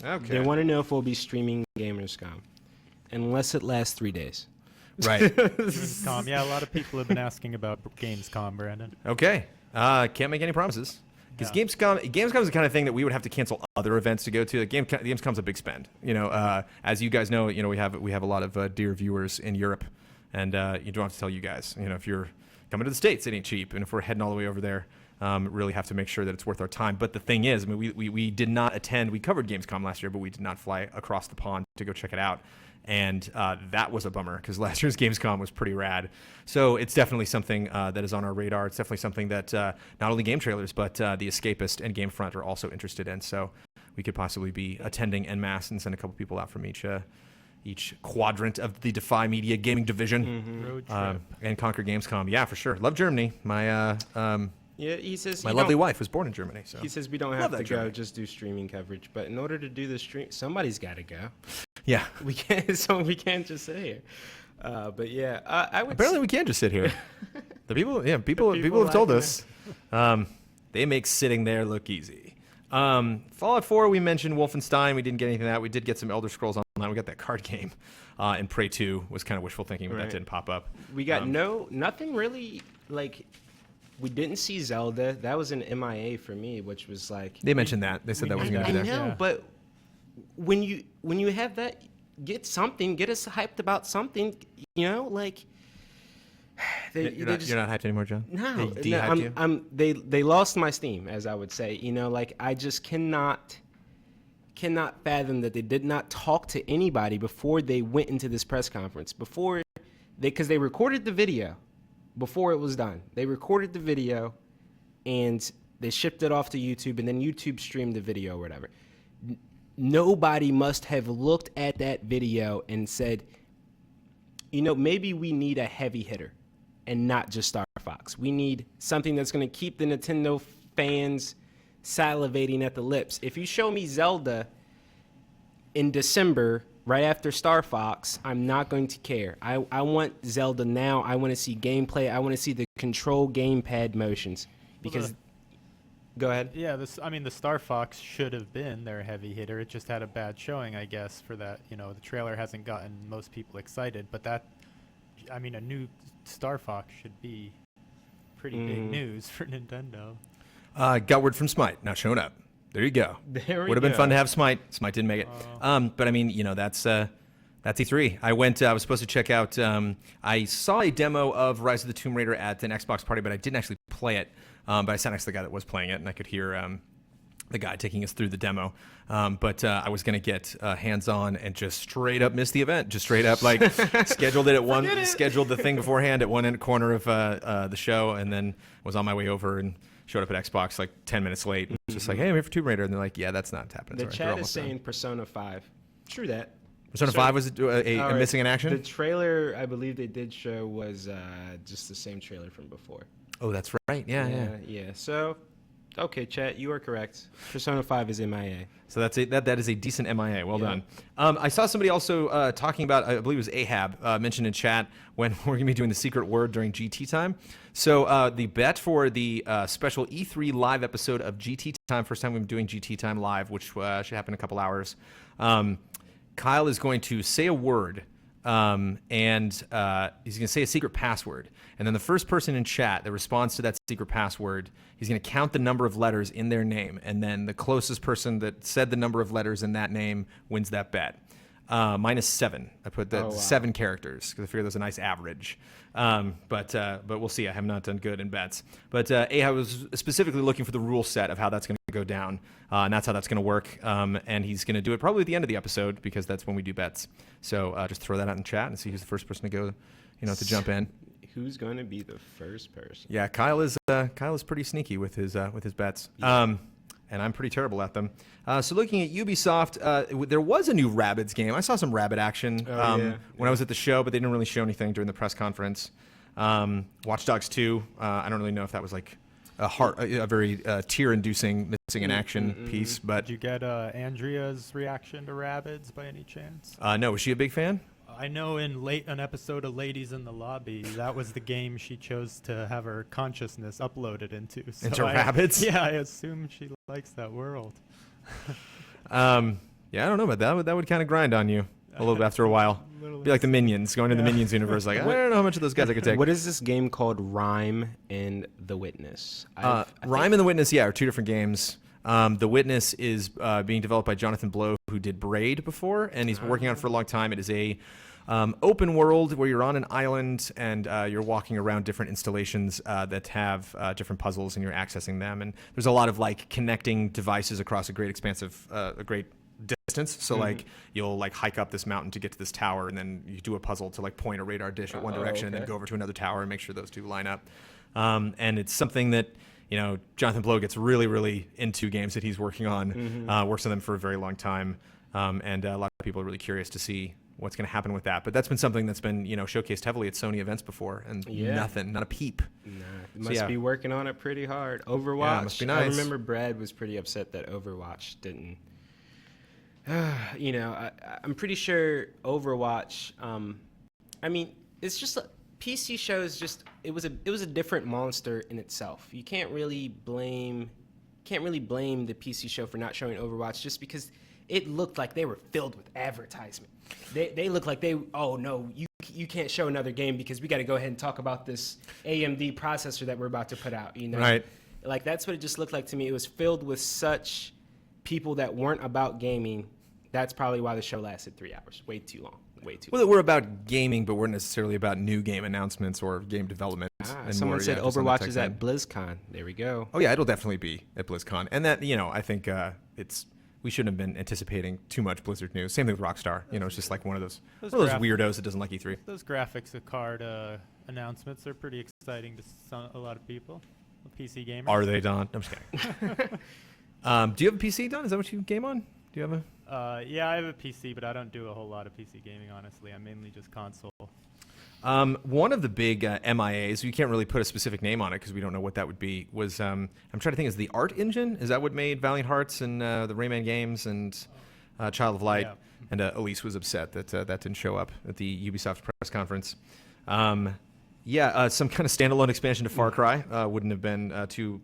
They want to know if we'll be streaming Gamerscom. Unless it lasts 3 days. Right. Gamescom. Yeah, a lot of people have been asking about Gamescom, Brandon. Okay. Can't make any promises. Because Gamescom is the kind of thing that we would have to cancel other events to go to. Gamescom's a big spend. As you guys know, we have a lot of dear viewers in Europe, and you don't have to tell you guys. If you're coming to the States, it ain't cheap, and if we're heading all the way over there, really have to make sure that it's worth our time. But the thing is, I mean, we did not attend. We covered Gamescom last year, but we did not fly across the pond to go check it out. And that was a bummer because last year's Gamescom was pretty rad. So it's definitely something that is on our radar. It's definitely something that not only Game Trailers, but The Escapist and Gamefront are also interested in. So we could possibly be attending en masse and send a couple people out from each quadrant of the Defy Media gaming division. Road trip. And conquer Gamescom. Yeah, for sure. Love Germany. My yeah, he says my lovely wife was born in Germany. So he says we don't have to go, just do streaming coverage. But in order to do the stream, somebody's got to go. Yeah, we can't. So we can't just sit here. But yeah, I would. Apparently, we can't just sit here. People have told us they make sitting there look easy. Fallout 4, we mentioned Wolfenstein. We didn't get anything of that. We did get some Elder Scrolls Online. We got that card game. And Prey 2 was kind of wishful thinking, but that didn't pop up. We got nothing really like. We didn't see Zelda. That was an MIA for me, which was like they mentioned that. They said that was going to be there. I know, but when you have that, get something, get us hyped about something. You know, like you're not hyped anymore, John. No, they lost my steam, as I would say. You know, like I just cannot fathom that they did not talk to anybody before they went into this press conference. Because they recorded the video before it was done. They recorded the video and they shipped it off to YouTube, and then YouTube streamed the video or whatever. Nobody must have looked at that video and said, you know, maybe we need a heavy hitter and not just Star Fox. We need something that's going to keep the Nintendo fans salivating at the lips. If you show me Zelda in December, right after Star Fox, I'm not going to care. I want Zelda now. I want to see gameplay. I want to see the control gamepad motions. Because, go ahead. Yeah, the Star Fox should have been their heavy hitter. It just had a bad showing, I guess, for that. You know, the trailer hasn't gotten most people excited, but a new Star Fox should be pretty big news for Nintendo. Got word from Smite, not showing up. There you go. Would have been fun to have Smite. Smite didn't make it. But I mean, you know, that's E3. I was supposed to check out, I saw a demo of Rise of the Tomb Raider at an Xbox party, but I didn't actually play it. But I sat next to the guy that was playing it, and I could hear the guy taking us through the demo. But I was going to get hands-on and just straight up miss the event. Just straight up, like, scheduled the thing beforehand at one corner of the show, and then was on my way over and showed up at Xbox like 10 minutes late. Just like, hey, I'm here for Tomb Raider. And they're like, yeah, that's not happening. The chat is saying Persona 5. True that. Persona 5 was a missing in action? The trailer, I believe they did show, was just the same trailer from before. Oh, that's right. Yeah. So, okay, chat, you are correct. Persona 5 is MIA. So that is a decent MIA. Well done. I saw somebody also talking about, I believe it was Ahab, mentioned in chat when we're going to be doing the secret word during GT time. So the bet for the special E3 live episode of GT time, first time we've been doing GT time live, which should happen in a couple hours. Kyle is going to say a word, and he's going to say a secret password. And then the first person in chat that responds to that secret password, he's going to count the number of letters in their name. And then the closest person that said the number of letters in that name wins that bet. Minus 7. I put 7 characters because I figured there's a nice average. But we'll see. I have not done good in bets. But Ahab was specifically looking for the rule set of how that's going to go down. And that's how that's going to work. And he's going to do it probably at the end of the episode because that's when we do bets. So just throw that out in chat and see who's the first person to go, to jump in. Who's going to be the first person? Yeah, Kyle is pretty sneaky with his bets. Yeah. And I'm pretty terrible at them. So looking at Ubisoft, there was a new Rabbids game. I saw some Rabbid action when I was at the show, but they didn't really show anything during the press conference. Watch Dogs 2, I don't really know if that was like a very tear-inducing missing in action piece. But did you get Andrea's reaction to Rabbids by any chance? No, was she a big fan? I know in an episode of Ladies in the Lobby, that was the game she chose to have her consciousness uploaded into. So into Rabbids? Yeah, I assume she likes that world. Yeah, I don't know, but that would kind of grind on you a little bit after a while. Be like the Minions, going to the Minions universe. Like, I don't know how much of those guys I could take. What is this game called? Rhyme and the Witness? Rhyme and the Witness, are 2 different games. The Witness is being developed by Jonathan Blow, who did Braid before, and he's been working on it for a long time. It is a open world where you're on an island and you're walking around different installations that have different puzzles, and you're accessing them. And there's a lot of like connecting devices across a great expanse of a great distance. So like you'll like hike up this mountain to get to this tower, and then you do a puzzle to like point a radar dish at one direction and then go over to another tower and make sure those two line up. And it's something that, you know, Jonathan Blow gets really, really into games that he's working on, works on them for a very long time. And a lot of people are really curious to see what's going to happen with that. But that's been something that's been, you know, showcased heavily at Sony events before, and nothing, not a peep. Nah, must be working on it pretty hard. Overwatch. Yeah, must be nice. I remember Brad was pretty upset that Overwatch didn't. You know, I'm pretty sure Overwatch. I mean, it's just a PC show is just it was a different monster in itself. You can't really blame the PC show for not showing Overwatch, just because it looked like they were filled with advertisement. They look like you can't show another game because we got to go ahead and talk about this AMD processor that we're about to put out. You know, right? Like that's what it just looked like to me. It was filled with such people that weren't about gaming. That's probably why the show lasted 3 hours. Way too long. Well, we're about gaming, but we're necessarily about new game announcements or game development. And someone said Overwatch is at BlizzCon. There we go. Oh yeah, it'll definitely be at BlizzCon, and that, you know, I think we shouldn't have been anticipating too much Blizzard news. Same thing with Rockstar. You know, it's just like one of those weirdos that doesn't like E3. Those graphics card announcements are pretty exciting to a lot of people. PC gamers. Are they, Don? I'm just kidding. Do you have a PC, Don? Is that what you game on? Do you have a? Yeah, I have a PC, but I don't do a whole lot of PC gaming, honestly. I'm mainly just console. One of the big MIAs, you can't really put a specific name on it because we don't know what that would be, was, I'm trying to think, is the Art Engine? Is that what made Valiant Hearts and the Rayman games and Child of Light? Yeah. And Elyse was upset that that didn't show up at the Ubisoft press conference. Some kind of standalone expansion to Far Cry wouldn't have been too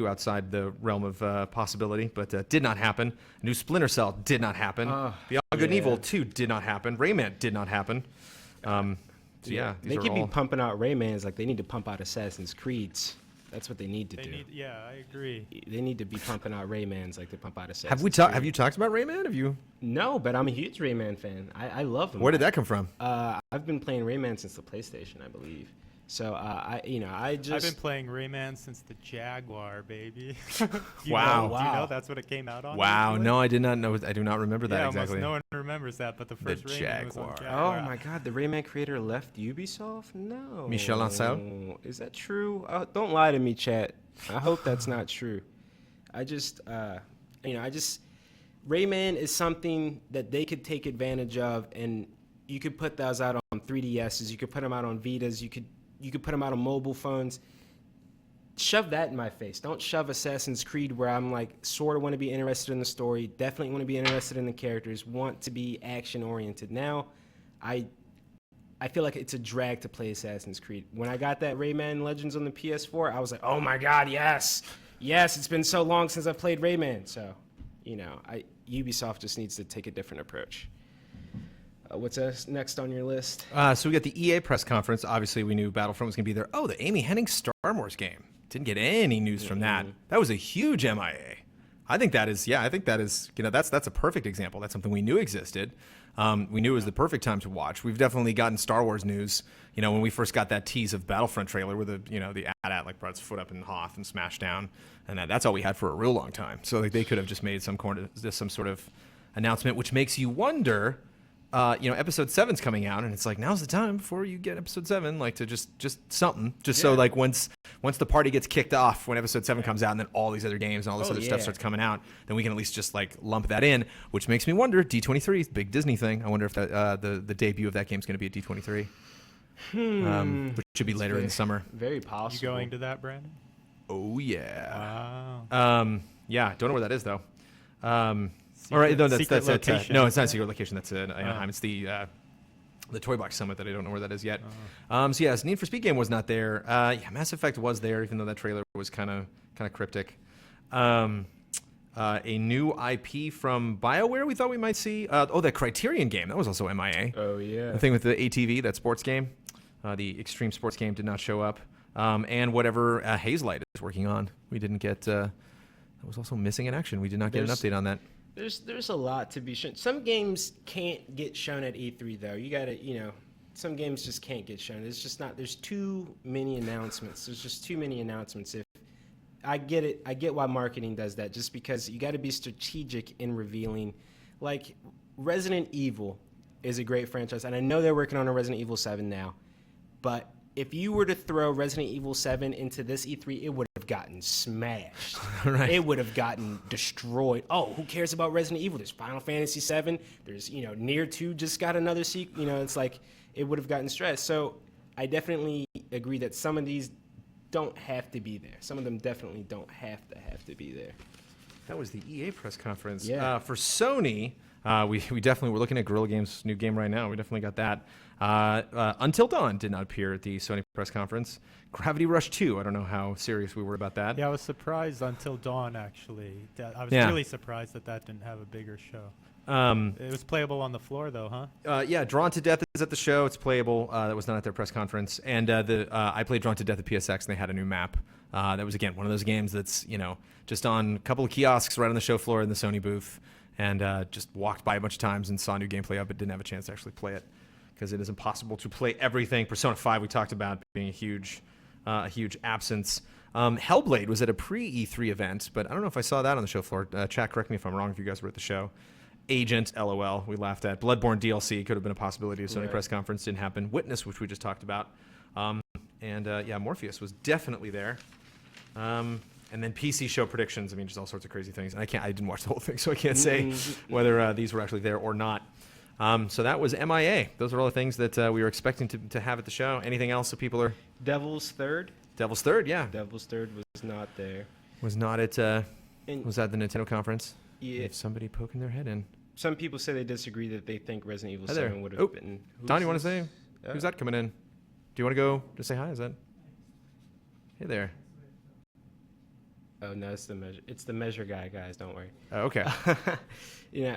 outside the realm of possibility, but did not happen. New Splinter Cell did not happen. Beyond Good and Evil 2 did not happen. Rayman did not happen. They could be pumping out Raymans like they need to pump out Assassin's Creeds. That's what they need to do. Yeah, I agree. They need to be pumping out Raymans like they pump out Assassin's Creed. Have you talked about Rayman? Have you? No, but I'm a huge Rayman fan. I love him. Where did that come from? I've been playing Rayman since the PlayStation, I believe. So I've been playing Rayman since the Jaguar, baby. Wow. Do you know that's what it came out on? Wow. No, I did not know. I do not remember that exactly. No one remembers that, but the first Rayman was on Jaguar. Oh my God, the Rayman creator left Ubisoft? No. Michel Ancel? Is that true? Don't lie to me, chat. I hope that's not true. Rayman is something that they could take advantage of, and you could put those out on 3DSs. You could put them out on Vitas. You could put them out on mobile phones. Shove that in my face. Don't shove Assassin's Creed where I'm like sort of want to be interested in the story, definitely want to be interested in the characters, want to be action oriented. Now, I feel like it's a drag to play Assassin's Creed. When I got that Rayman Legends on the PS4, I was like, oh my God, yes, it's been so long since I've played Rayman. So, Ubisoft just needs to take a different approach. What's next on your list? So we got the EA press conference. Obviously, we knew Battlefront was going to be there. Oh, the Amy Hennig Star Wars game. Didn't get any news from that. That was a huge MIA. I think that is, that's a perfect example. That's something we knew existed. We knew it was the perfect time to watch. We've definitely gotten Star Wars news. When we first got that tease of Battlefront trailer where the AT-AT like brought its foot up in Hoth and smashed down, and that's all we had for a real long time. So like they could have just made some sort of announcement, which makes you wonder. Episode 7's coming out, and it's like now's the time before you get episode 7, like to just something, so like once the party gets kicked off, when episode 7 comes out, and then all these other games and all this other stuff starts coming out, then we can at least just like lump that in, which makes me wonder. D23, big Disney thing. I wonder if that the debut of that game is going to be at D23, which should be later in the summer. Very possible. You going to that, Brandon? Oh yeah. Wow. Yeah. Don't know where that is though. All right, no, that's no, it's not a secret location. That's in Anaheim. It's the Toy Box Summit that I don't know where that is yet. Need for Speed game was not there. Mass Effect was there, even though that trailer was kind of cryptic. A new IP from BioWare we thought we might see. That Criterion game, that was also MIA. Oh yeah. The thing with the ATV, that sports game, the extreme sports game did not show up. And whatever Hazelight is working on, we didn't get. That was also missing in action. We did not get an update on that. There's a lot to be shown. Some games can't get shown at E3 though. You gotta, some games just can't get shown. It's just not. There's too many announcements. There's just too many announcements. If I get it, I get why marketing does that. Just because you got to be strategic in revealing. Like Resident Evil is a great franchise, and I know they're working on a Resident Evil 7 now. But if you were to throw Resident Evil 7 into this E3, it would have gotten smashed. Right. It would have gotten destroyed. Oh, who cares about Resident Evil? There's Final Fantasy 7. There's, Nier 2 just got another sequel. It's like it would have gotten stressed. So I definitely agree that some of these don't have to be there. Some of them definitely don't have to be there. That was the EA press conference. Yeah. For Sony, we definitely, we're looking at Guerrilla Games' new game right now. We definitely got that. Until Dawn did not appear at the Sony press conference. Gravity Rush 2, I don't know how serious we were about that. Yeah, I was surprised Until Dawn, actually. I was really surprised that didn't have a bigger show. It was playable on the floor, though, huh? Yeah, Drawn to Death is at the show. It's playable. That was not at their press conference. And I played Drawn to Death at PSX, and they had a new map. That was, again, one of those games that's, just on a couple of kiosks right on the show floor in the Sony booth, and just walked by a bunch of times and saw new gameplay of it, didn't have a chance to actually play it because it is impossible to play everything. Persona 5 we talked about being a huge absence. Hellblade was at a pre-E3 event, but I don't know if I saw that on the show floor. Chat, correct me if I'm wrong if you guys were at the show. Agent, LOL, we laughed at. Bloodborne DLC could have been a possibility. Sony press conference didn't happen. Witness, which we just talked about. Morpheus was definitely there. And then PC show predictions. I mean, just all sorts of crazy things. And I didn't watch the whole thing, so I can't say whether these were actually there or not. So that was MIA. Those are all the things that we were expecting to have at the show. Anything else that people are... Devil's Third? Devil's Third, yeah. Devil's Third was not there. Was not at... was that the Nintendo conference? Yeah. If somebody poking their head in. Some people say they disagree that they think Resident Evil Hi 7 there. would have been... Don, you want to say... Who's that coming in? Do you want to go to say hi? Is that... Hey there. Oh, no, it's the measure guy, guys. Don't worry. Oh, okay.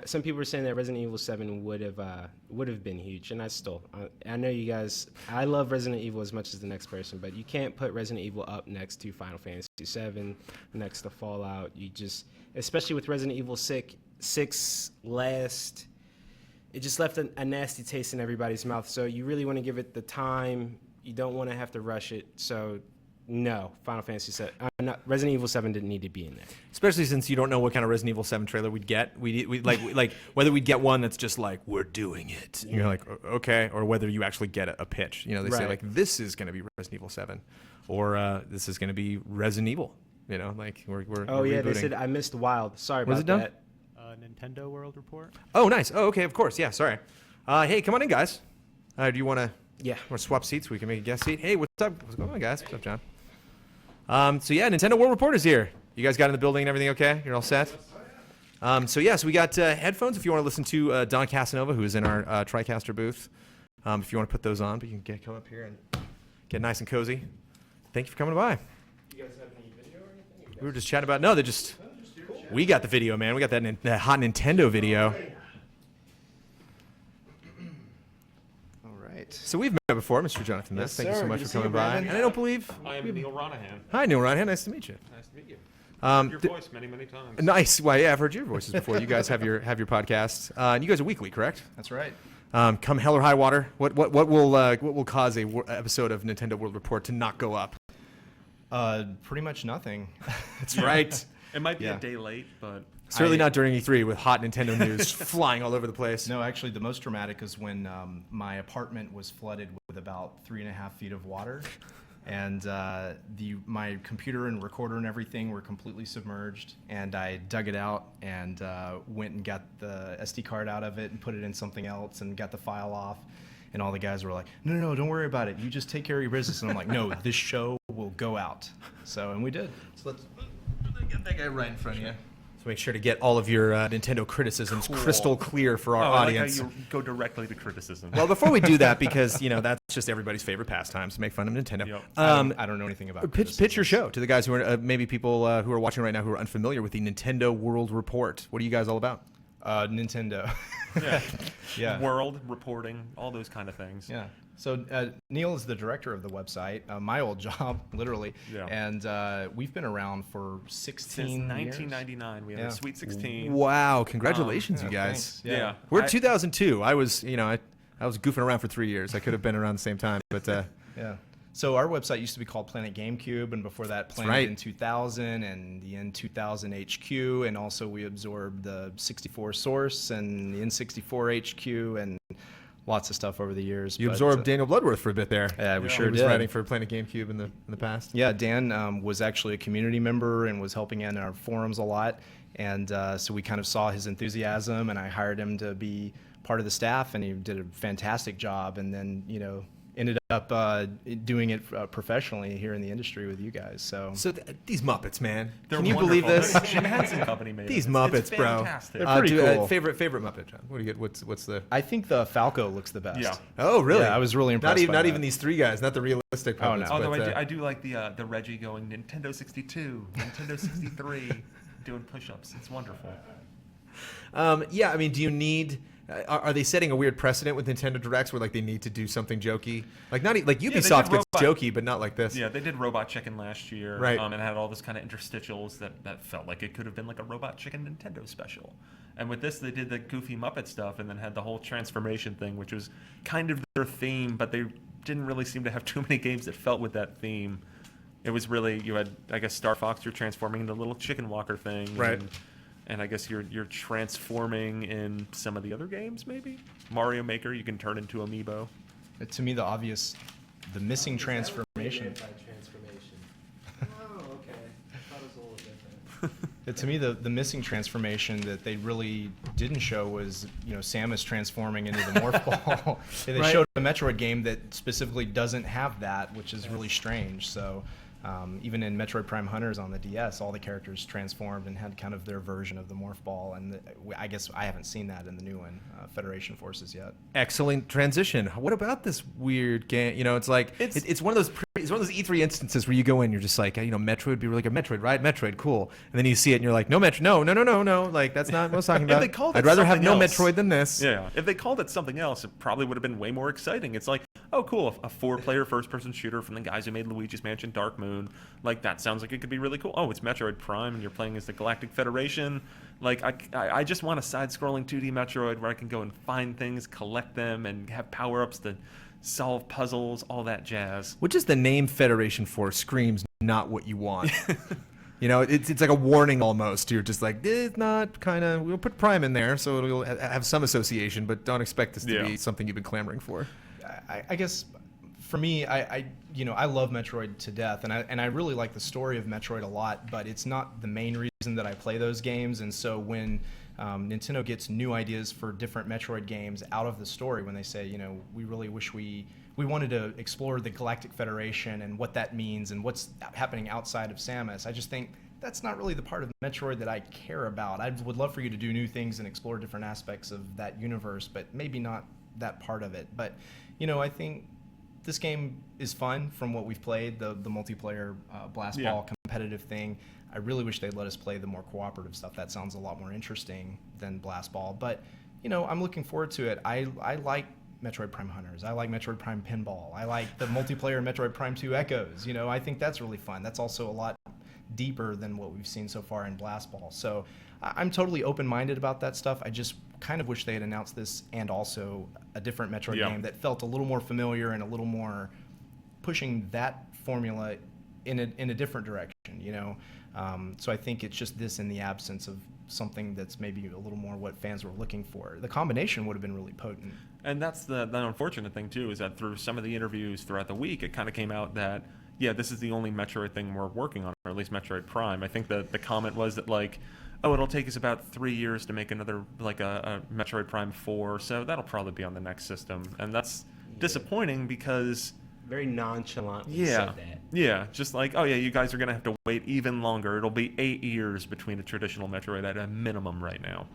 Some people were saying that Resident Evil 7 would have been huge, and I know you guys. I love Resident Evil as much as the next person, but you can't put Resident Evil up next to Final Fantasy 7, next to Fallout. Especially with Resident Evil 6 last, it just left a nasty taste in everybody's mouth. So you really want to give it the time. You don't want to have to rush it. So. No, Final Fantasy 7. Resident Evil 7 didn't need to be in there. Especially since you don't know what kind of Resident Evil 7 trailer we'd get. We like whether we'd get one that's just like, we're doing it. And you're like, okay. Or whether you actually get a pitch. They say like, this is going to be Resident Evil 7. Or this is going to be Resident Evil. We're rebooting. They said I missed Wild. Sorry about that. Nintendo World Report. Oh, nice. Oh, okay, of course. Yeah, sorry. Hey, come on in, guys. Do you want to... Yeah. Want to swap seats? We can make a guest seat. Hey, what's up? What's going on, guys? What's up, John? Nintendo World Report is here. You guys got in the building and everything okay? You're all set? So we got headphones if you want to listen to Don Casanova, who is in our TriCaster booth. If you want to put those on, but you can come up here and get nice and cozy. Thank you for coming by. Do you guys have any video or anything? We were just chatting about... No, we got the video, man. We got that hot Nintendo video. So we've met before, Mr. Jonathan Mess. Thank you so much for coming by. And I don't believe... I am Neil Ronahan. Hi, Neil Ronahan. Nice to meet you. Nice to meet you. Your voice many times. Nice. Well, yeah, I've heard your voices before. You guys have your podcast. And you guys are weekly, correct? That's right. Come hell or high water, what will cause a episode of Nintendo World Report to not go up? Pretty much nothing. That's right. It might be a day late, but... Certainly not during E3 with hot Nintendo news flying all over the place. No, actually, the most dramatic is when my apartment was flooded with about 3.5 feet of water, and my computer and recorder and everything were completely submerged. And I dug it out and went and got the SD card out of it and put it in something else and got the file off. And all the guys were like, no, don't worry about it. You just take care of your business. And I'm like, no, this show will go out. And we did. So let's get that guy right in front of you. So make sure to get all of your Nintendo criticisms crystal clear for our audience. I like how you go directly to criticism. Well, before we do that, because that's just everybody's favorite pastime, to make fun of Nintendo. Yep. I don't know anything about pitch your show to the guys who are maybe people who are watching right now who are unfamiliar with the Nintendo World Report. What are you guys all about? Nintendo. Yeah. World reporting, all those kind of things. Yeah. So Neil is the director of the website, my old job, literally. Yeah. And we've been around for 16 Since years. 1999, we have a Sweet 16. Wow! Congratulations, you guys. Thanks. Yeah. We're 2002. I was, I was goofing around for 3 years. I could have been around the same time, but yeah. So our website used to be called Planet GameCube, and before that, Planet right. in 2000 and the N2000 HQ, and also we absorbed the 64 Source and the N64 HQ and lots of stuff over the years. You absorbed Daniel Bloodworth for a bit there. Yeah, we sure he was did. writing for Planet GameCube in the past. Yeah, Dan was actually a community member and was helping in our forums a lot, and so we kind of saw his enthusiasm, and I hired him to be part of the staff, and he did a fantastic job, and then ended up doing it professionally here in the industry with you guys. So these Muppets, man. They're Can you wonderful. believe this? Jim Henson Company made these them. Muppets, It's bro. fantastic. They're pretty cool. Favorite Muppet, John? What do you get? What's the? I think the Falco looks the best. Yeah. Oh, really? Yeah, I was really impressed. Not even these three guys, not the realistic Oh, puppets. no. Although but, I do like the Reggie going Nintendo 62, Nintendo 63, doing push-ups. It's wonderful. Yeah, I mean, do you need? Are they setting a weird precedent with Nintendo Directs where like they need to do something jokey? Like like Ubisoft gets jokey, but not like this. Yeah, they did Robot Chicken last year, right? And had all this kind of interstitials that felt like it could have been like a Robot Chicken Nintendo special. And with this, they did the goofy Muppet stuff, and then had the whole transformation thing, which was kind of their theme, but they didn't really seem to have too many games that felt with that theme. It was really, you had, I guess, Star Fox, you're transforming into a little chicken walker thing, right? And I guess you're transforming in some of the other games, maybe? Mario Maker, you can turn into Amiibo. To me, the missing transformation. Oh, okay. I thought it was a little different. To me, the missing transformation that they really didn't show was, Samus transforming into the Morph Ball. They Right. showed a Metroid game that specifically doesn't have that, which is really strange. So even in Metroid Prime Hunters on the DS, all the characters transformed and had kind of their version of the Morph Ball. And I guess I haven't seen that in the new one, Federation Forces, yet. Excellent transition. What about this weird game? It's like it's one of those it's one of those E3 instances where you go in, you're just like, Metroid would be really good. Metroid, right? Metroid, cool. And then you see it and you're like, no Metroid, no. Like that's not what I was talking about. If they called it I'd rather have something no else- Metroid than this. Yeah, if they called it something else, it probably would have been way more exciting. It's like, oh, cool, a 4-player first-person shooter from the guys who made Luigi's Mansion Dark Moon. Like, that sounds like it could be really cool. Oh, it's Metroid Prime, and you're playing as the Galactic Federation. Like, I just want a side-scrolling 2D Metroid where I can go and find things, collect them, and have power-ups to solve puzzles, all that jazz. Which is the name Federation Force screams not what you want. It's like a warning almost. You're just like, it's not kind of, we'll put Prime in there so it'll have some association, but don't expect this to be something you've been clamoring for. I guess for me, I love Metroid to death, and I really like the story of Metroid a lot, but it's not the main reason that I play those games. And so when Nintendo gets new ideas for different Metroid games out of the story, when they say, we really wish we wanted to explore the Galactic Federation and what that means and what's happening outside of Samus, I just think that's not really the part of Metroid that I care about. I would love for you to do new things and explore different aspects of that universe, but maybe not that part of it. But I think this game is fun from what we've played, the multiplayer blast ball competitive thing. I really wish they'd let us play the more cooperative stuff. That sounds a lot more interesting than blast ball. But I'm looking forward to it. I like Metroid Prime Hunters. I like Metroid Prime Pinball. I like the multiplayer Metroid Prime 2 Echoes. I think that's really fun. That's also a lot deeper than what we've seen so far in blast ball. So I'm totally open-minded about that stuff. I just kind of wish they had announced this and also a different Metroid game that felt a little more familiar and a little more pushing that formula in a different direction, So I think it's just this in the absence of something that's maybe a little more what fans were looking for. The combination would have been really potent. And that's the unfortunate thing, too, is that through some of the interviews throughout the week, it kind of came out that, this is the only Metroid thing we're working on, or at least Metroid Prime. I think the comment was that, like, it'll take us about 3 years to make another, like a Metroid Prime 4, so that'll probably be on the next system. And that's disappointing because... Very nonchalantly said that. Yeah, just like, you guys are going to have to wait even longer. It'll be 8 years between a traditional Metroid at a minimum right now.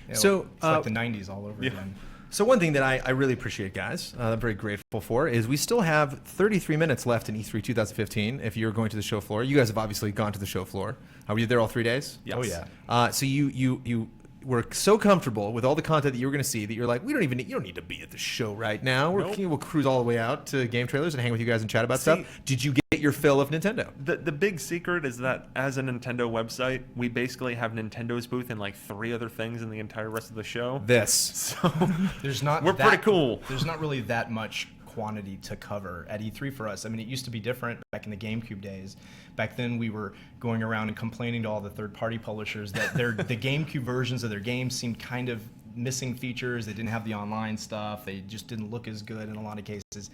Yeah, so it's like the 90s all over again. So one thing that I really appreciate, guys, I'm very grateful for, is we still have 33 minutes left in E3 2015 if you're going to the show floor. You guys have obviously gone to the show floor. Were you there all 3 days? Yes. Oh, yeah. So you were so comfortable with all the content that you were going to see that you're like, you don't need to be at the show right now. We'll cruise all the way out to game trailers and hang with you guys and chat about stuff. Did you get your fill of Nintendo? The big secret is that as a Nintendo website, we basically have Nintendo's booth and like 3 other things in the entire rest of the show. So we're pretty cool. There's not really that much quantity to cover at E3 for us. I mean, it used to be different back in the GameCube days. Back then, we were going around and complaining to all the third-party publishers that the GameCube versions of their games seemed kind of missing features. They didn't have the online stuff. They just didn't look as good in a lot of cases.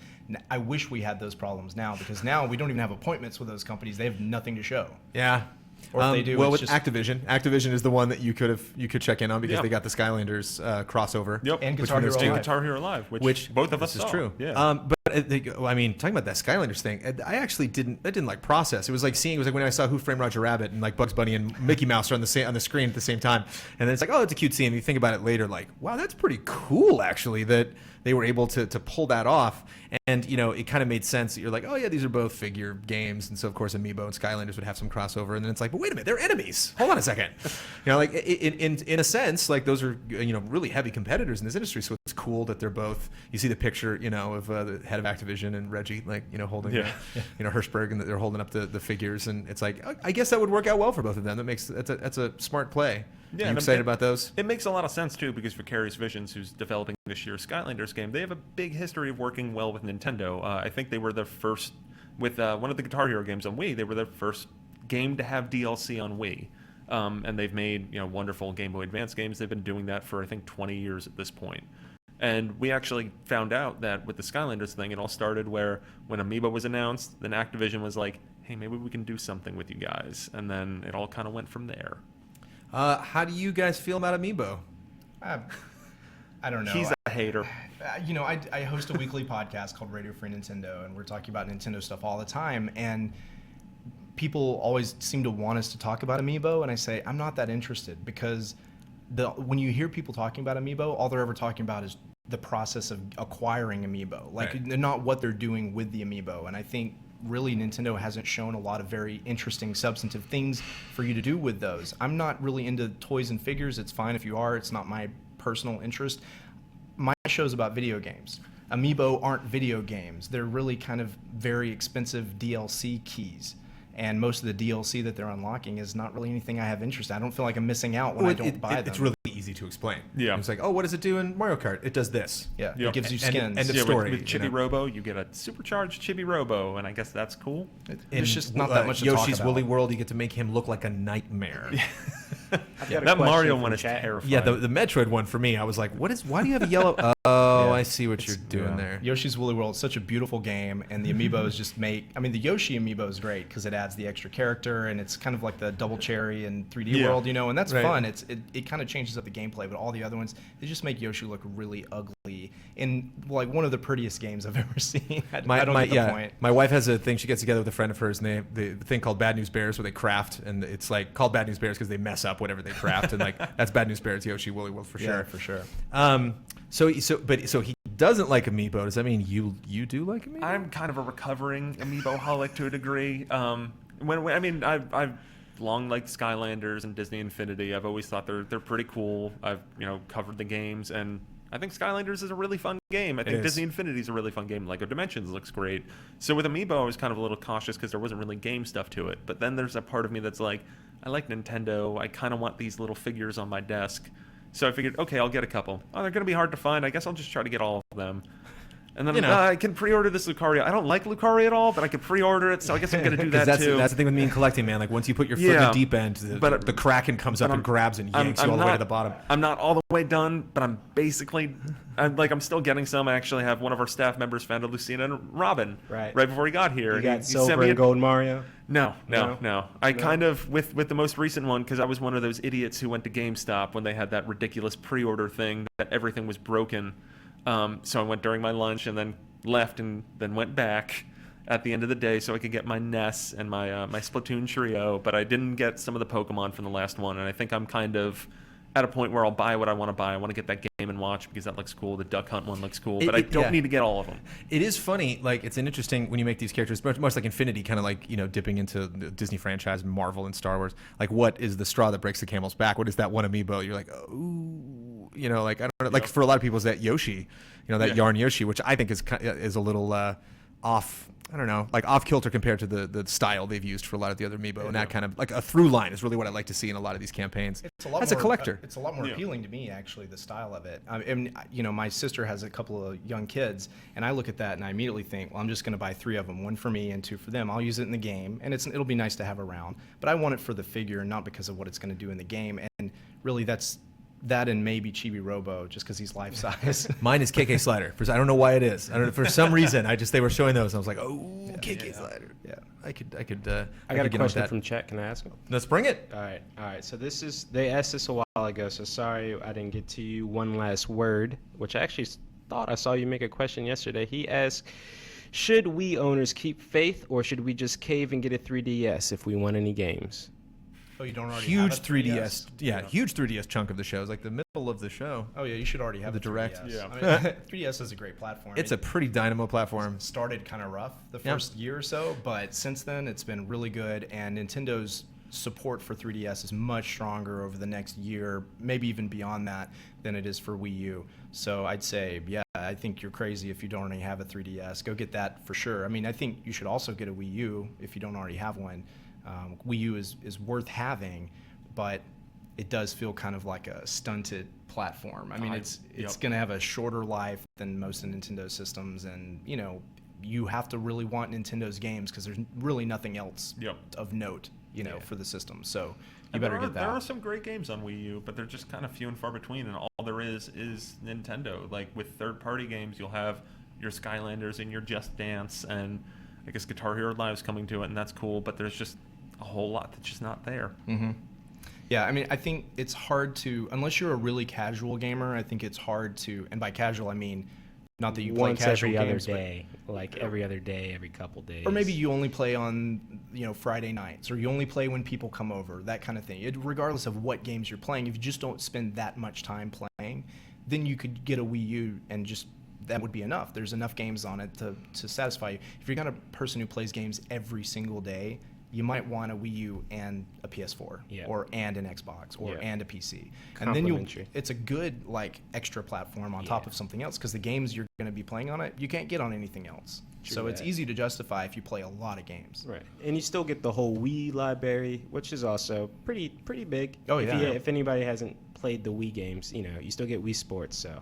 I wish we had those problems now, because now we don't even have appointments with those companies. They have nothing to show. Yeah. Or if they do, well, it's with just Activision is the one that you could check in on because they got the Skylanders crossover. Yep. And Guitar Hero Live, which both of us is saw. true. Yeah. But I mean, talking about that Skylanders thing, I actually didn't like process. It was like when I saw Who Framed Roger Rabbit and like Bugs Bunny and Mickey Mouse are on the screen at the same time, and then it's like, oh, it's a cute scene. And you think about it later, like, wow, that's pretty cool actually that they were able to pull that off. And, it kind of made sense that you're like, oh, yeah, these are both figure games. And so, of course, Amiibo and Skylanders would have some crossover. And then it's like, but wait a minute, they're enemies. Hold on a second. Like, in a sense, like, those are, really heavy competitors in this industry. So it's cool that they're both, you see the picture, of the head of Activision and Reggie, like, holding, Hirschberg, and they're holding up the figures. And it's like, I guess that would work out well for both of them. That's a smart play. Yeah, Are you excited about those? It makes a lot of sense, too, because Vicarious Visions, who's developing this year's Skylanders game, they have a big history of working well with Nintendo. I think they were the first, with one of the Guitar Hero games on Wii, they were the first game to have DLC on Wii. And they've made, wonderful Game Boy Advance games. They've been doing that for, I think, 20 years at this point. And we actually found out that with the Skylanders thing, it all started where when Amiibo was announced, then Activision was like, hey, maybe we can do something with you guys. And then it all kind of went from there. How do you guys feel about Amiibo? I don't know. He's a hater. I host a weekly podcast called Radio Free Nintendo, and we're talking about Nintendo stuff all the time. And people always seem to want us to talk about Amiibo, and I say, I'm not that interested, because when you hear people talking about Amiibo, all they're ever talking about is the process of acquiring Amiibo, not what they're doing with the Amiibo. And I think really Nintendo hasn't shown a lot of very interesting substantive things for you to do with those. I'm not really into toys and figures. It's fine if you are. It's not my personal interest. My show's about video games. Amiibo aren't video games. They're really kind of very expensive DLC keys. And most of the DLC that they're unlocking is not really anything I have interest in. I don't feel like I'm missing out when I don't buy them. It's really easy to explain. Yeah. It's like, oh, what does it do in Mario Kart? It does this. Yeah. It gives you skins. End of story. With Chibi Robo, you get a supercharged Chibi Robo, and I guess that's cool. There's just not that much to talk Yoshi's about. Woolly World, you get to make him look like a nightmare. That Mario one is terrifying. Yeah, the Metroid one for me, I was like, why do you have a yellow? Oh, I see what you're doing there. Yoshi's Woolly World is such a beautiful game, and the amiibos just the Yoshi amiibo is great because it adds the extra character, and it's kind of like the Double Cherry and 3D World, and that's fun. It kind of changes up the gameplay, but all the other ones, they just make Yoshi look really ugly in like one of the prettiest games I've ever seen. I don't get the point. My wife has a thing. She gets together with a friend of hers, and the thing called Bad News Bears, where they craft, and it's like called Bad News Bears because they mess up whatever they craft, and like that's Bad News Bears, Yoshi Woolly World for sure. Yeah, for sure. So he doesn't like Amiibo. Does that mean you do like Amiibo? I'm kind of a recovering Amiibo-holic to a degree. I've long liked Skylanders and Disney Infinity. I've always thought they're pretty cool. I've covered the games, and I think Skylanders is a really fun game. I think Disney Infinity is a really fun game. Lego Dimensions looks great. So with Amiibo, I was kind of a little cautious because there wasn't really game stuff to it. But then there's a part of me that's like, I like Nintendo. I kind of want these little figures on my desk. So I figured, okay, I'll get a couple. Oh, they're going to be hard to find. I guess I'll just try to get all of them. And then I can pre-order this Lucario. I don't like Lucario at all, but I can pre-order it, so I guess I'm going to do that too. That's the thing with me in collecting, man. Like once you put your foot in the deep end, the Kraken comes up and grabs and yanks you all the way to the bottom. I'm not all the way done, but I'm basically, I'm still getting some. I actually have one of our staff members found a Lucina and Robin right before he got here. You got silver and gold Mario? No. I kind of, with the most recent one, because I was one of those idiots who went to GameStop when they had that ridiculous pre-order thing that everything was broken. So I went during my lunch and then left and then went back at the end of the day so I could get my Ness and my my Splatoon trio, but I didn't get some of the Pokemon from the last one, and I think I'm kind of at a point where I'll buy what I want to buy. I want to get that Game Flame and Watch because that looks cool. The Duck Hunt one looks cool, but I don't need to get all of them. It is funny. Like, it's an interesting when you make these characters, much like Infinity, kind of like, you know, dipping into the Disney franchise, Marvel and Star Wars. Like, what is the straw that breaks the camel's back? What is that one amiibo? You're like, oh, you know, like, I don't know. Like, for a lot of people, it's that Yoshi, you know, that Yarn Yoshi, which I think is a little off. I don't know, like off kilter compared to the style they've used for a lot of the other amiibo, and that kind of like a through line is really what I like to see in a lot of these campaigns. As a collector, it's a lot more appealing to me, actually, the style of it. And you know, my sister has a couple of young kids, and I look at that and I immediately think, well, I'm just going to buy 3 of them, 1 for me and 2 for them. I'll use it in the game, and it'll be nice to have around. But I want it for the figure, not because of what it's going to do in the game. And really, that's that and maybe Chibi Robo, just because he's life size. Mine is KK Slider. I don't know why it is. I don't know, for some reason, they were showing those, and I was like, oh, KK Slider. Yeah, I could. I got a question from chat. Can I ask him? Let's bring it. All right. So they asked this a while ago. So sorry I didn't get to you. One last word, which I actually thought I saw you make a question yesterday. He asked, should we owners keep faith, or should we just cave and get a 3DS if we want any games? Oh, you don't already huge have a 3DS. Yeah, huge 3DS chunk of the show. It's like the middle of the show. Oh yeah, you should already have the a direct. 3DS. Yeah, I mean, 3DS is a great platform. It's a pretty dynamo platform. Started kind of rough the first year or so, but since then it's been really good. And Nintendo's support for 3DS is much stronger over the next year, maybe even beyond that, than it is for Wii U. So I'd say, yeah, I think you're crazy if you don't already have a 3DS. Go get that for sure. I mean, I think you should also get a Wii U if you don't already have one. Wii U is worth having, but it does feel kind of like a stunted platform. I mean, it's going to have a shorter life than most of Nintendo systems, and you know, you have to really want Nintendo's games because there's really nothing else of note, you know, for the system. So you better get that. There are some great games on Wii U, but they're just kind of few and far between, and all there is Nintendo. Like with third-party games, you'll have your Skylanders and your Just Dance, and I guess Guitar Hero Live's coming to it, and that's cool. But there's just a whole lot that's just not there. Mm-hmm. Yeah, I mean, I think it's hard to, unless you're a really casual gamer, I think it's hard to, and by casual I mean not that you play casual games, every other day, every couple days. Or maybe you only play on, you know, Friday nights, or you only play when people come over, that kind of thing. Regardless of what games you're playing, if you just don't spend that much time playing, then you could get a Wii U and just, that would be enough. There's enough games on it to satisfy you. If you're kind of person who plays games every single day, you might want a Wii U and a PS4, or and an Xbox, or and a PC, and then it's a good like extra platform on top of something else, because the games you're going to be playing on it you can't get on anything else. So it's easy to justify if you play a lot of games. Right, and you still get the whole Wii library, which is also pretty big. Oh yeah. If anybody hasn't played the Wii games, you know, you still get Wii Sports, so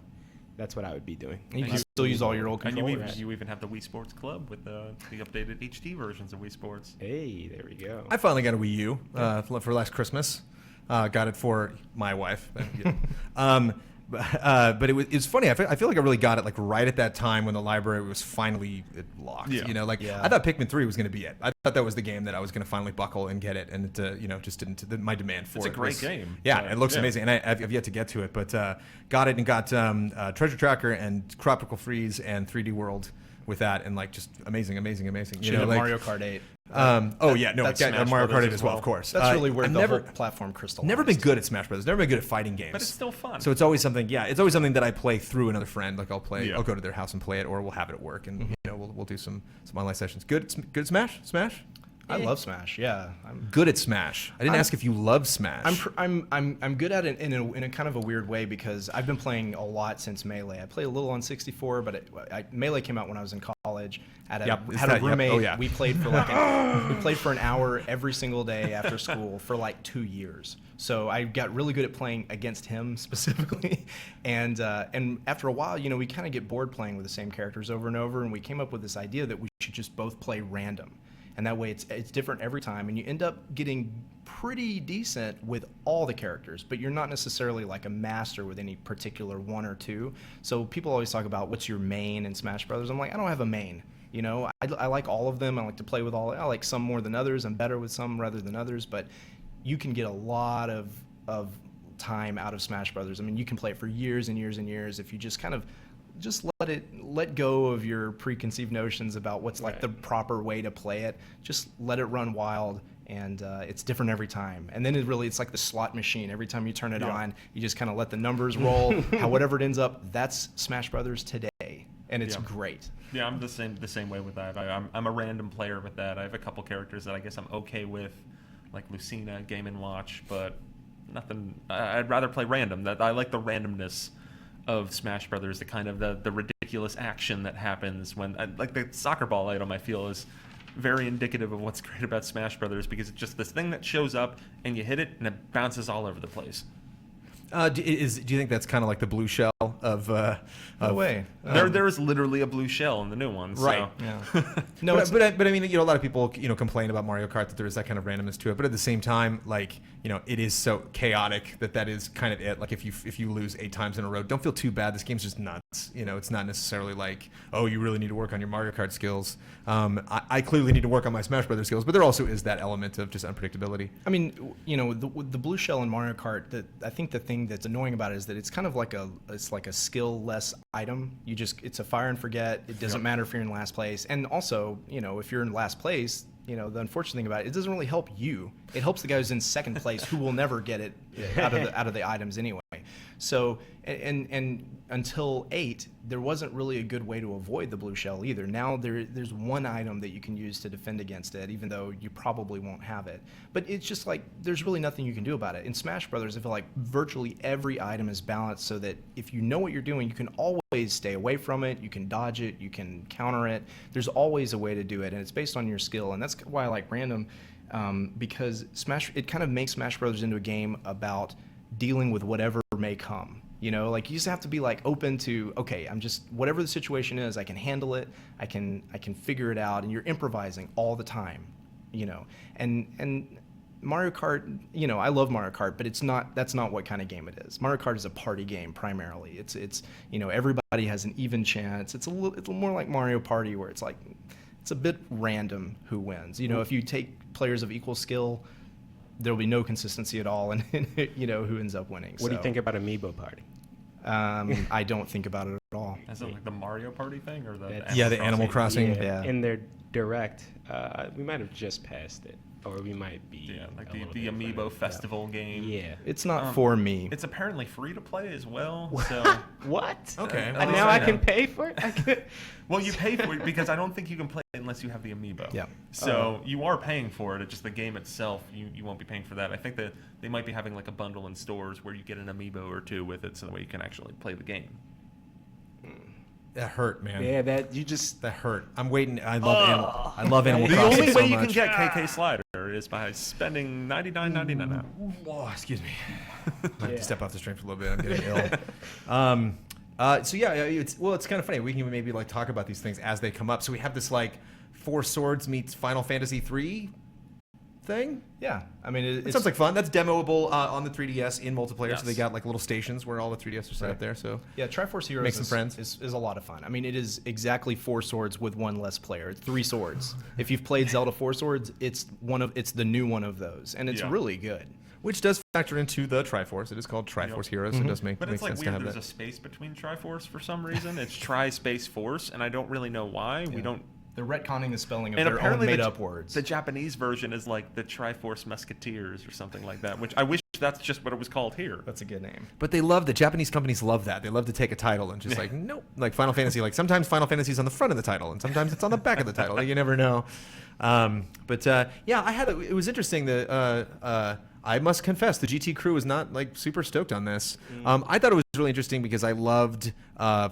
that's what I would be doing. And you can still use all your old controllers. And you even have the Wii Sports Club with the updated HD versions of Wii Sports. Hey, there we go. I finally got a Wii U for last Christmas. Got it for my wife. But it's funny. I feel like I really got it like right at that time when the library was finally locked. Yeah. You know, like I thought Pikmin 3 was going to be it. I thought that was the game that I was going to finally buckle and get it, and it, you know, just didn't. My demand for it's it. It's a great game. Yeah, it looks amazing, and I've yet to get to it, but got it and got Treasure Tracker and Tropical Freeze and 3D World with that, and like just amazing. You know, like Mario Kart 8. Mario Kart 8 as well, of course. That's really where the whole platform crystallized. Never been good at Smash Brothers. Never been good at fighting games. But it's still fun. So it's always something. Yeah, it's always something that I play through another friend. Like I'll go to their house and play it, or we'll have it at work, and you know we'll do some online sessions. Good at Smash. I love Smash. Yeah, I'm good at Smash. I didn't ask if you love Smash. I'm good at it in a kind of a weird way, because I've been playing a lot since Melee. I played a little on 64, but Melee came out when I was in college. Had a roommate. Oh, yeah. We played for an hour every single day after school for like 2 years. So I got really good at playing against him specifically, and after a while, you know, we kind of get bored playing with the same characters over and over, and we came up with this idea that we should just both play random. And that way it's different every time, and you end up getting pretty decent with all the characters, but you're not necessarily like a master with any particular one or two. So people always talk about what's your main in Smash Brothers. I'm like, I don't have a main. You know, I like all of them. I like to play with all. I like some more than others. I'm better with some rather than others, but you can get a lot of time out of Smash Brothers. I mean, you can play it for years and years and years if you just kind of let go of your preconceived notions about what's like the proper way to play it. Just let it run wild and it's different every time. And then it's like the slot machine. Every time you turn it on, you just kind of let the numbers roll. However it ends up, that's Smash Brothers today, and it's great. Yeah, I'm the same way with that. I'm a random player with that. I have a couple characters that I guess I'm okay with, like Lucina, Game & Watch, but nothing. I'd rather play random. That I like the randomness of Smash Brothers, the kind of the ridiculous action that happens when, like the soccer ball item, I feel is very indicative of what's great about Smash Brothers, because it's just this thing that shows up and you hit it and it bounces all over the place. Do you think that's kind of like the blue shell of? No way. There is literally a blue shell in the new one. Right. So. Yeah. No, but I mean, a lot of people, complain about Mario Kart that there is that kind of randomness to it. But at the same time, like, it is so chaotic that is kind of it. Like if you lose 8 times in a row, don't feel too bad. This game's just nuts. It's not necessarily like, oh, you really need to work on your Mario Kart skills. I clearly need to work on my Smash Brothers skills, but there also is that element of just unpredictability. I mean, the blue shell in Mario Kart, I think the thing that's annoying about it is that it's kind of like a skill-less item. It's a fire and forget. It doesn't matter if you're in last place. And also, if you're in last place, the unfortunate thing about it doesn't really help you. It helps the guy who's in second place, who will never get it out of the items anyway. So, and until 8, there wasn't really a good way to avoid the blue shell either. Now there's one item that you can use to defend against it, even though you probably won't have it. But it's just like, there's really nothing you can do about it. In Smash Brothers, I feel like virtually every item is balanced so that if you know what you're doing, you can always stay away from it, you can dodge it, you can counter it. There's always a way to do it, and it's based on your skill, and that's why I like random, because it kind of makes Smash Brothers into a game about dealing with whatever may come. Like you just have to be like open to, okay, whatever the situation is, I can handle it, I can figure it out, and you're improvising all the time, and Mario Kart, I love Mario Kart, but that's not what kind of game it is. Mario Kart is a party game primarily. It's everybody has an even chance. It's a little more like Mario Party, where it's like, it's a bit random who wins. If you take players of equal skill, there'll be no consistency at all, and who ends up winning. What do you think about Amiibo Party? I don't think about it at all. Is it like the Mario Party thing, or the Animal Crossing? Yeah. In their direct, we might have just passed it, or we might be. Yeah, like the Amiibo Festival game. Yeah, it's not for me. It's apparently free to play as well. So what? Okay. And now I can pay for it. Well, you pay for it because I don't think you can play it unless you have the Amiibo. Yeah. So you are paying for it. It's just the game itself. You won't be paying for that. I think that they might be having like a bundle in stores where you get an Amiibo or 2 with it, so that way you can actually play the game. That hurt, man. Yeah, that hurt. I'm waiting. I love Animal The Crossing only so way you much. can get KK Slider is by spending $99.99 now. Oh, excuse me. I have to step off the stream for a little bit. I'm getting ill. So yeah, it's kind of funny. We can maybe like talk about these things as they come up. So we have this like Four Swords meets Final Fantasy 3 thing. Yeah, I mean, it sounds like fun. That's demoable on the 3DS in multiplayer. Yes. So they got like little stations where all the 3DS are set up there. So yeah, Triforce Heroes make some friends. Is a lot of fun. I mean, it is exactly 4 swords with one less player. It's 3 swords. If you've played Zelda 4 Swords, it's the new one of those, and it's really good. Which does factor into the Triforce. It is called Triforce Heroes. So it does make But it's like sense weird. to have There's that. a space between Triforce for some reason. It's Tri-Space Force, and I don't really know why. Yeah. We don't. They're retconning the spelling of And their own apparently made-up words. The Japanese version is like the Triforce Musketeers or something like that, which I wish that's just what it was called here. That's a good name. But they love, the Japanese companies love that. They love to take a title and just like, nope. Like Final Fantasy, like sometimes Final Fantasy is on the front of the title and sometimes it's on the back of the title. Like, you never know. Yeah, it was interesting that I must confess the GT crew was not like super stoked on this. I thought it was really interesting because I loved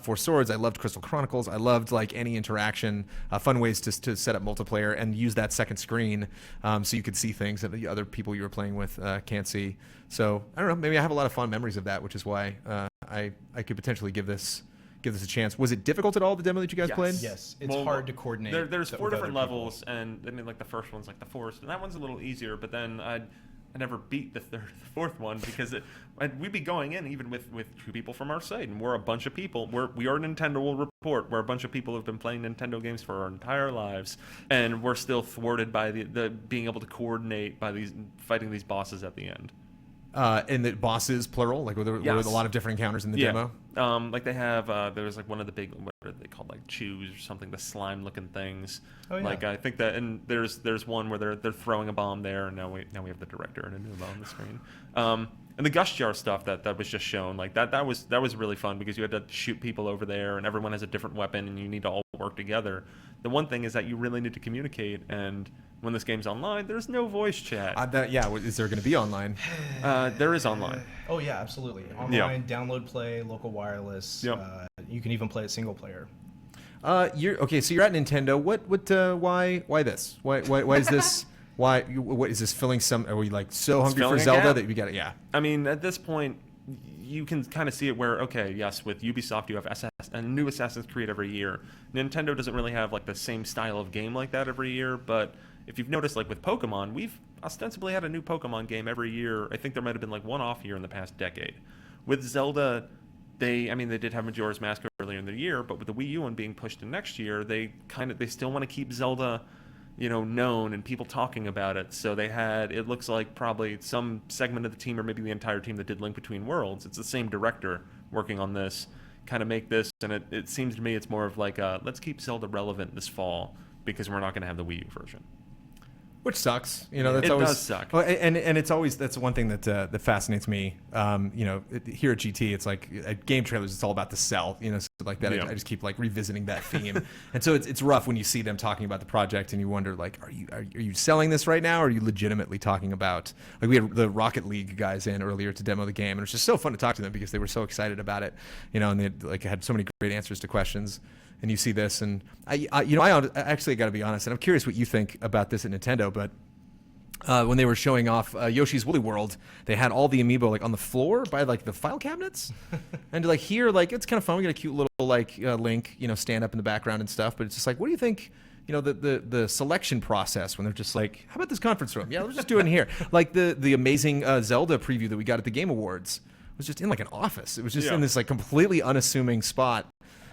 Four Swords, I loved Crystal Chronicles, I loved like any interaction, fun ways to set up multiplayer and use that second screen so you could see things that the other people you were playing with can't see. So I don't know, maybe I have a lot of fond memories of that, which is why I could potentially give this a chance. Was it difficult at all, the demo that you guys played? Yes, it's hard to coordinate. There's 4 different other levels, and I mean, like the first one's like the forest, and that one's a little easier. But then I never beat the fourth one because we'd be going in even with 2 people from our site, and we're a bunch of people. We are Nintendo Will Report. We're a bunch of people who've been playing Nintendo games for our entire lives, and we're still thwarted by the being able to coordinate by fighting these bosses at the end. And the bosses plural, like were there a lot of different encounters in the demo? Like they have, there was like one of the big, what are they called, like chews or something, the slime-looking things. Oh, yeah. Like I think that, and there's one where they're throwing a bomb there, and now we have the director and a new bomb on the screen. And the gush jar stuff that was just shown, like that was really fun because you had to shoot people over there, and everyone has a different weapon, and you need to all work together. The one thing is that you really need to communicate, and when this game's online, there's no voice chat. Is there going to be online? There is online. Oh yeah, absolutely. Online, download, play, local wireless. Yep. You can even play it single player. Okay, so you're at Nintendo. Why this? Why is this? What is this filling some? Are we like so hungry for Zelda that we got it? Yeah. I mean, at this point, you can kind of see it where, okay, yes, with Ubisoft, you have a new Assassin's Creed every year. Nintendo doesn't really have like the same style of game like that every year, but if you've noticed, like with Pokemon, we've ostensibly had a new Pokemon game every year. I think there might have been like one off year in the past decade. With Zelda, they did have Majora's Mask earlier in the year, but with the Wii U one being pushed to next year, they still want to keep Zelda, known and people talking about it. So they had, it looks like probably some segment of the team or maybe the entire team that did Link Between Worlds. It's the same director working on this, kind of make this, and it seems to me it's more of like let's keep Zelda relevant this fall because we're not going to have the Wii U version. Which sucks, It does suck. Well, and it's always, that's one thing that fascinates me. Here at GT, it's like at game trailers, it's all about the sell, so like that. Yeah. I just keep like revisiting that theme, and so it's rough when you see them talking about the project and you wonder like, are you selling this right now? Or are you legitimately talking about, like we had the Rocket League guys in earlier to demo the game, and it was just so fun to talk to them because they were so excited about it, and they like had so many great answers to questions. And you see this, and I actually got to be honest, and I'm curious what you think about this at Nintendo, but when they were showing off Yoshi's Woolly World, they had all the amiibo like on the floor by like the file cabinets, and like here, like it's kind of fun. We got a cute little like Link, stand up in the background and stuff. But it's just like, what do you think? The selection process when they're just like, how about this conference room? Yeah, let's just do it in here. Like the amazing Zelda preview that we got at the Game Awards was just in like an office. It was just in this like completely unassuming spot.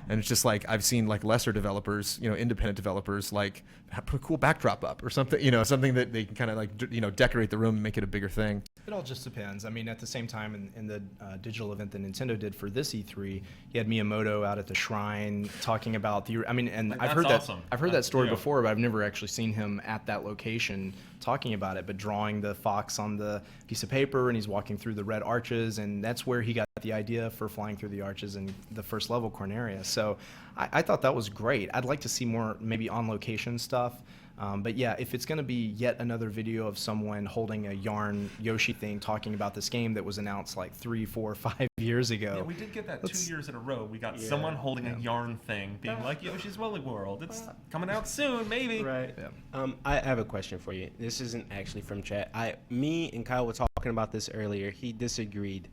And it's just like, I've seen like lesser developers, independent developers, like put a cool backdrop up or something, something that they can kind of like, decorate the room and make it a bigger thing. It all just depends. I mean, at the same time, in the digital event that Nintendo did for this E3, you had Miyamoto out at the shrine talking about I've heard that story before, but I've never actually seen him at that location talking about it, but drawing the fox on the piece of paper, and he's walking through the red arches, and that's where he got the idea for flying through the arches in the first level Corneria. So I thought that was great. I'd like to see more maybe on location stuff. But yeah, if it's going to be yet another video of someone holding a yarn Yoshi thing talking about this game that was announced like 3, 4, 5 years ago. Yeah, we did get that 2 years in a row. We got someone holding a yarn thing being like Yoshi's Woolly World. It's coming out soon, maybe. Right. Yeah. I have a question for you. This isn't actually from chat. Me and Kyle were talking about this earlier. He disagreed.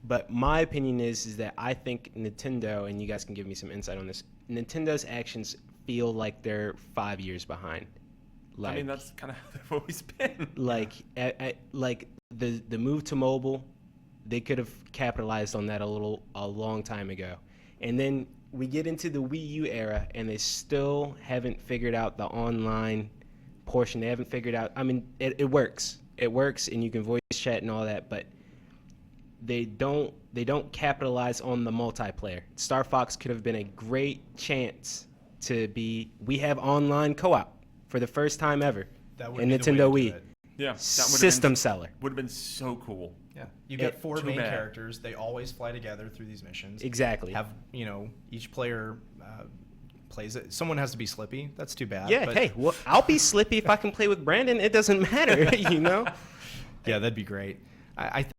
But my opinion is that I think Nintendo, and you guys can give me some insight on this, Nintendo's actions feel like they're 5 years behind. I mean, that's kind of how they've always been. Like the move to mobile, they could have capitalized on that a long time ago. And then we get into the Wii U era, and they still haven't figured out the online portion. They haven't figured out. I mean, it works. It works, and you can voice chat and all that, but they don't capitalize on the multiplayer. Star Fox could have been a great chance to be. We have online co-op for the first time ever in Nintendo Wii. Yeah, system seller would have been so cool. Yeah, you get 4 main characters. They always fly together through these missions. Exactly. Have each player plays it. Someone has to be Slippy. That's too bad. Yeah. Hey, well, I'll be Slippy if I can play with Brandon. It doesn't matter, Yeah, that'd be great.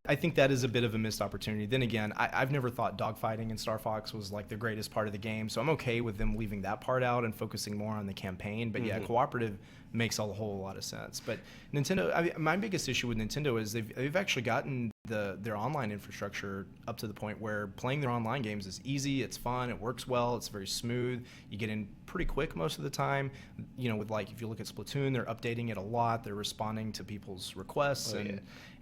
I think that is a bit of a missed opportunity. Then again, I've never thought dogfighting in Star Fox was like the greatest part of the game, so I'm okay with them leaving that part out and focusing more on the campaign. But yeah, cooperative makes a whole lot of sense. But Nintendo, my biggest issue with Nintendo is they've actually gotten their online infrastructure up to the point where playing their online games is easy, it's fun, it works well, it's very smooth. You get in pretty quick most of the time. With like if you look at Splatoon, they're updating it a lot. They're responding to people's requests,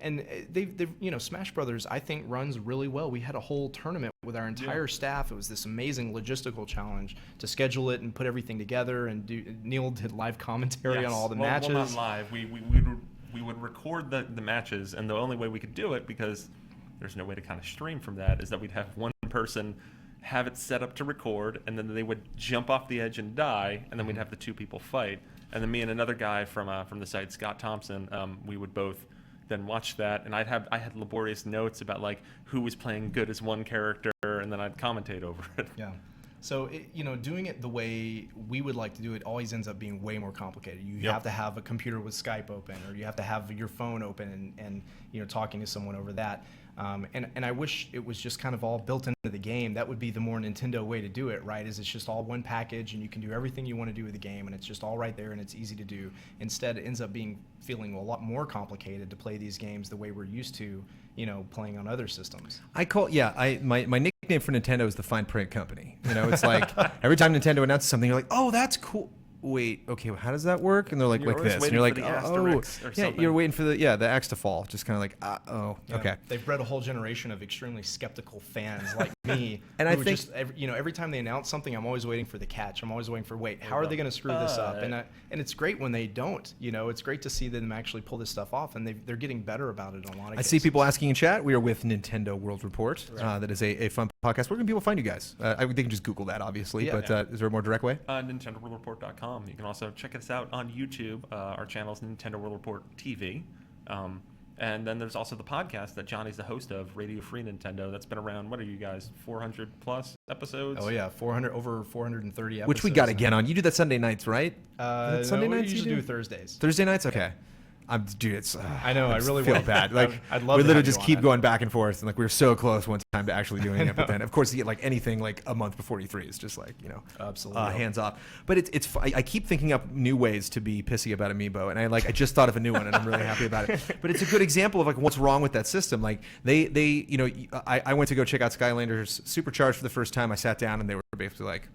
and they've Smash Brothers I think runs really well. We had a whole tournament with our entire staff. It was this amazing logistical challenge to schedule it and put everything together. And Neil did live commentary on all the matches. Well, not live. we would record the matches, and the only way we could do it, because there's no way to kind of stream from that, is that we'd have one person have it set up to record, and then they would jump off the edge and die, and then we'd have the two people fight. And then me and another guy from the site, Scott Thompson, we would both then watch that, and I had laborious notes about like who was playing good as one character, and then I'd commentate over it. Yeah. So, doing it the way we would like to do it always ends up being way more complicated. You have to have a computer with Skype open, or you have to have your phone open and talking to someone over that. And I wish it was just kind of all built into the game. That would be the more Nintendo way to do it, right? Is it's just all one package, and you can do everything you want to do with the game, and it's just all right there, and it's easy to do. Instead, it ends up feeling a lot more complicated to play these games the way we're used to, playing on other systems. My nickname for Nintendo is the fine print company. It's like every time Nintendo announces something, you're like, oh, that's cool. Wait, okay, how does that work? And they're like, like this, and you're like, oh, yeah, you're waiting for the axe to fall, just kind of like, okay. They've bred a whole generation of extremely skeptical fans like me, and I think every time they announce something, I'm always waiting for the catch. I'm always waiting for how are they going to screw this up? And it's great when they don't. It's great to see them actually pull this stuff off, and they're getting better about it in a lot of cases. I see people asking in chat. We are with Nintendo World Report. That is a fun podcast. Where can people find you guys? They can just Google that, obviously. But is there a more direct way? NintendoWorldReport.com. You can also check us out on YouTube. Our channel is Nintendo World Report TV. And then there's also the podcast that Johnny's the host of, Radio Free Nintendo. That's been around, what are you guys, 400 plus episodes? Oh yeah, over 430 episodes. Which we got to get on. You do that Sunday nights, right? Sunday nights? We usually do Thursdays. Thursday nights? Okay. Dude, it's. I know. I really feel bad. Like I'd love. We literally just keep going back and forth, and like we were so close one time to actually doing it, but then of course you get like anything like a month before E3 is just like absolutely hands off. But it's. I keep thinking up new ways to be pissy about Amiibo, and I just thought of a new one, and I'm really happy about it. But it's a good example of like what's wrong with that system. Like I went to go check out Skylanders Supercharged for the first time. I sat down, and they were basically like,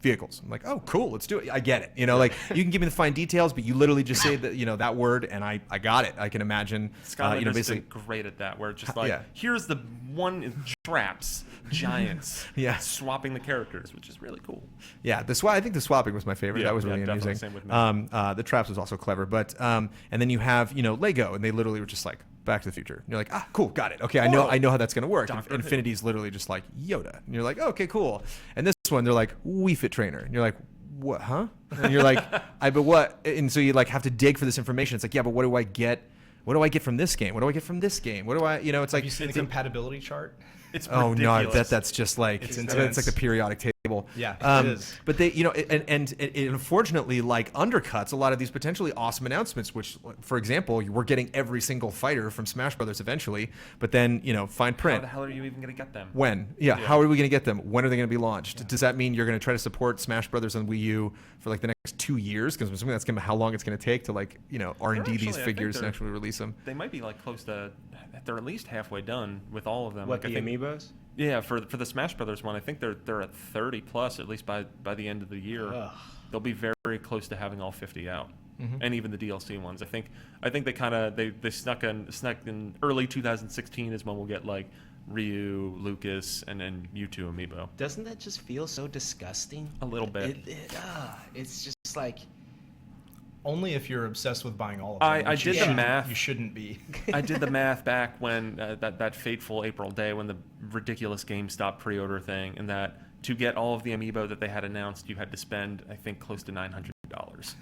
vehicles. I'm like, oh, cool, let's do it. I get it. Like you can give me the fine details, but you literally just say that, that word, and I got it. I can imagine. Skylanders basically great at that, where it's just like, here's the one in traps, giants, swapping the characters, which is really cool. Yeah, I think the swapping was my favorite. That was really amusing. Same with me. The traps was also clever, but and then you have Lego, and they literally were just like, Back to the Future. And you're like, cool, got it. Okay, I know how that's gonna work. Infinity's literally just like Yoda, and you're like, okay, cool. And this one, they're like, Wii Fit Trainer, and you're like, what, huh? And you're like, but what? And so you like have to dig for this information. It's like, yeah, but what do I get? What do I get from this game? What do I get from this game? What do I? It's like, have you seen the compatibility chart? It's ridiculous. No, I bet that's just like it's like the periodic table. Yeah, it is. But they, and it unfortunately like undercuts a lot of these potentially awesome announcements. Which, for example, we're getting every single fighter from Smash Brothers eventually. But then fine print. How the hell are you even going to get them? When? Yeah. How are we going to get them? When are they going to be launched? Yeah. Does that mean you're going to try to support Smash Brothers on Wii U for like the next 2 years? Because I'm assuming that's how long it's going to take to like R&D these figures and actually release them. They might be like close to. They're at least halfway done with all of them. What, the Amiibos? Yeah, for the Smash Brothers one, I think they're at 30 plus at least by the end of the year. Ugh. They'll be very close to having all 50 out, and even the DLC ones. I think they kind of they snuck in early 2016 is when we'll get like Ryu, Lucas, and then U2 Amiibo. Doesn't that just feel so disgusting? A little bit. It's just like. Only if you're obsessed with buying all of them. I did the math. You shouldn't be. I did the math back when that fateful April day when the ridiculous GameStop pre-order thing, and that to get all of the Amiibo that they had announced, you had to spend I think close to $900.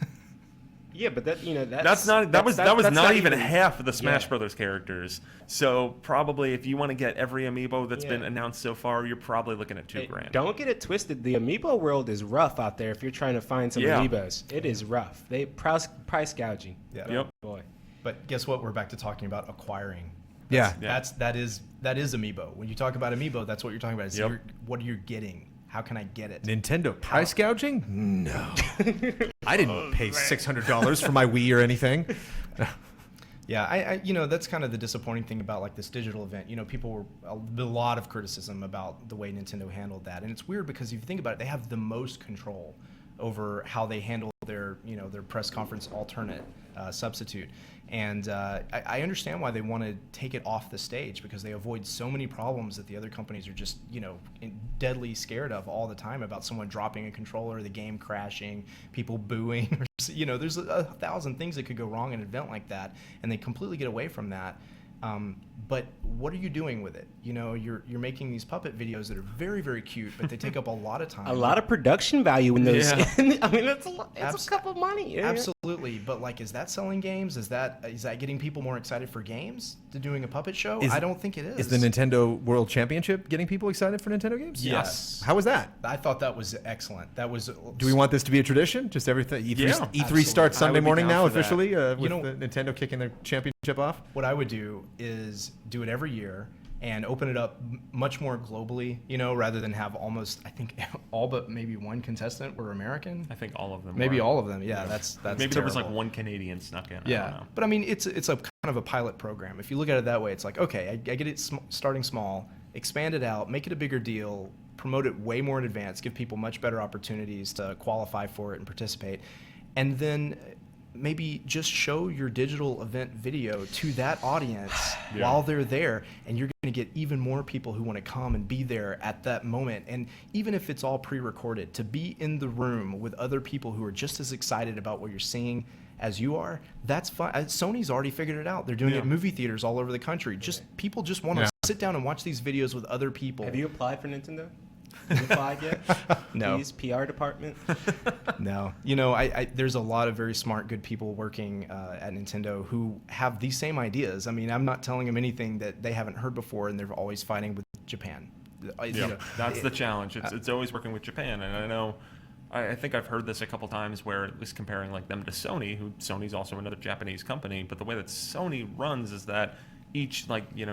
Yeah, but that that was not even half of the Smash Brothers characters. So probably if you want to get every Amiibo that's been announced so far, you're probably looking at $2,000. Don't get it twisted. The Amiibo world is rough out there. If you're trying to find some Amiibos, it is rough. They price gouging. Yeah. Yep. Boy. But guess what? We're back to talking about acquiring. That is Amiibo. When you talk about Amiibo, that's what you're talking about. What are you getting? How can I get it? Nintendo price gouging? No. I didn't pay $600 for my Wii or anything. Yeah, I that's kind of the disappointing thing about like this digital event. People were a lot of criticism about the way Nintendo handled that, and it's weird because if you think about it, they have the most control over how they handle their press conference alternate substitute. And I understand why they want to take it off the stage, because they avoid so many problems that the other companies are just, deadly scared of all the time, about someone dropping a controller, the game crashing, people booing, or there's a thousand things that could go wrong in an event like that, and they completely get away from that. But what are you doing with it? You're making these puppet videos that are very, very cute, but they take up a lot of time. A lot of production value in those. Yeah. I mean, it's a couple of money. Yeah. Absolutely, but like, is that selling games? Is that getting people more excited for games? To doing a puppet show? I don't think it is. Is the Nintendo World Championship getting people excited for Nintendo games? Yes. How was that? I thought that was excellent. That was. Do we want this to be a tradition? Just everything. E3 starts Sunday morning now officially with the Nintendo kicking their championship off. What I would do is do it every year and open it up much more globally, rather than have almost, I think, all but maybe one contestant were American. I think all of them. Maybe all of them. Yeah, that's maybe terrible. there was like one Canadian snuck in. Yeah, I don't know. but I mean, it's a kind of a pilot program. If you look at it that way, it's like, okay, I get it starting small, expand it out, make it a bigger deal, promote it way more in advance, give people much better opportunities to qualify for it and participate, and then maybe just show your digital event video to that audience while they're there, and you're going to get even more people who want to come and be there at that moment. And even if it's all pre-recorded, to be in the room with other people who are just as excited about what you're seeing as you are, that's fun. Sony's already figured it out. They're doing it in movie theaters all over the country. People just want to sit down and watch these videos with other people. Have you applied for Nintendo? Have you applied yet? No. Please, PR department? No. There's a lot of very smart, good people working at Nintendo who have these same ideas. I mean, I'm not telling them anything that they haven't heard before, and they're always fighting with Japan. That's the challenge. It's always working with Japan, and I know. I think I've heard this a couple times where it was comparing like them to Sony, who Sony's also another Japanese company, but the way that Sony runs is that each,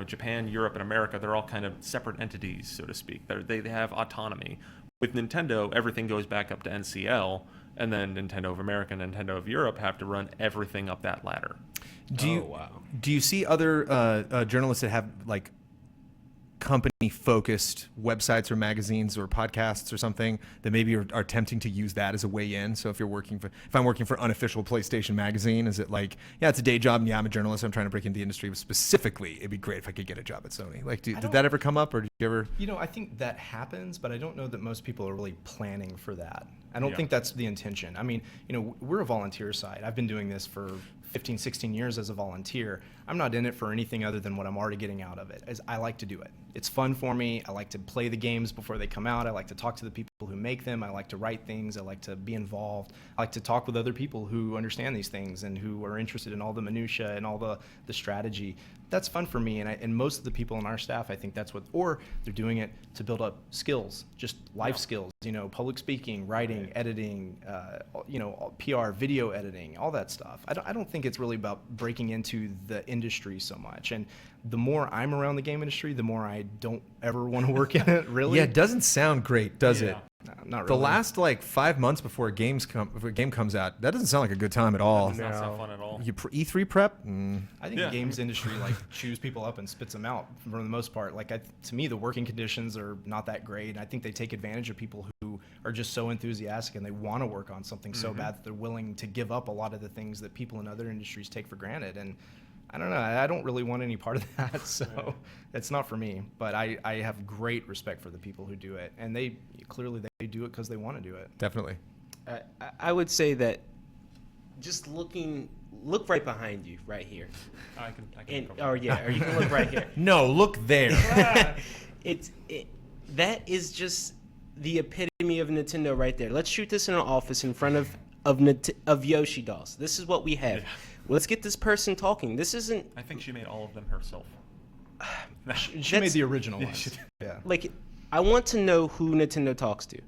Japan, Europe, and America, they're all kind of separate entities, so to speak. They have autonomy. With Nintendo, everything goes back up to NCL, and then Nintendo of America and Nintendo of Europe have to run everything up that ladder. Do you see other journalists that have company-focused websites or magazines or podcasts or something that maybe are attempting to use that as a way in? So if I'm working for unofficial PlayStation magazine, is it it's a day job and I'm a journalist, I'm trying to break into the industry, but specifically it'd be great if I could get a job at Sony. Did that ever come up, or did you ever? I think that happens, but I don't know that most people are really planning for that. I don't think that's the intention. I mean, we're a volunteer site. I've been doing this for 15, 16 years as a volunteer. I'm not in it for anything other than what I'm already getting out of it. As I like to do it. It's fun for me. I like to play the games before they come out. I like to talk to the people who make them. I like to write things. I like to be involved. I like to talk with other people who understand these things and who are interested in all the minutia and all the strategy. That's fun for me, and most of the people on our staff, I think that's or they're doing it to build up skills, just life skills, public speaking, writing, editing, PR, video editing, all that stuff. I don't think it's really about breaking into the industry so much. And the more I'm around the game industry, the more I don't ever want to work in it, really. Yeah, it doesn't sound great, does it? No, not really. The last 5 months before a game comes out, that doesn't sound like a good time at all. That does not sound fun at all. E3 prep? I think the games industry chews people up and spits them out for the most part. To me, the working conditions are not that great. And I think they take advantage of people who are just so enthusiastic and they want to work on something so bad that they're willing to give up a lot of the things that people in other industries take for granted. And I don't know. I don't really want any part of that, so it's not for me. But I have great respect for the people who do it, and they clearly do it because they want to do it. Definitely. I would say that just look right behind you, right here. I can or you can look right here. No, look there. That is just the epitome of Nintendo right there. Let's shoot this in an office in front of Yoshi dolls. This is what we have. Yeah. Let's get this person talking. This isn't. I think she made all of them herself. She made the original ones. Yeah. I want to know who Nintendo talks to.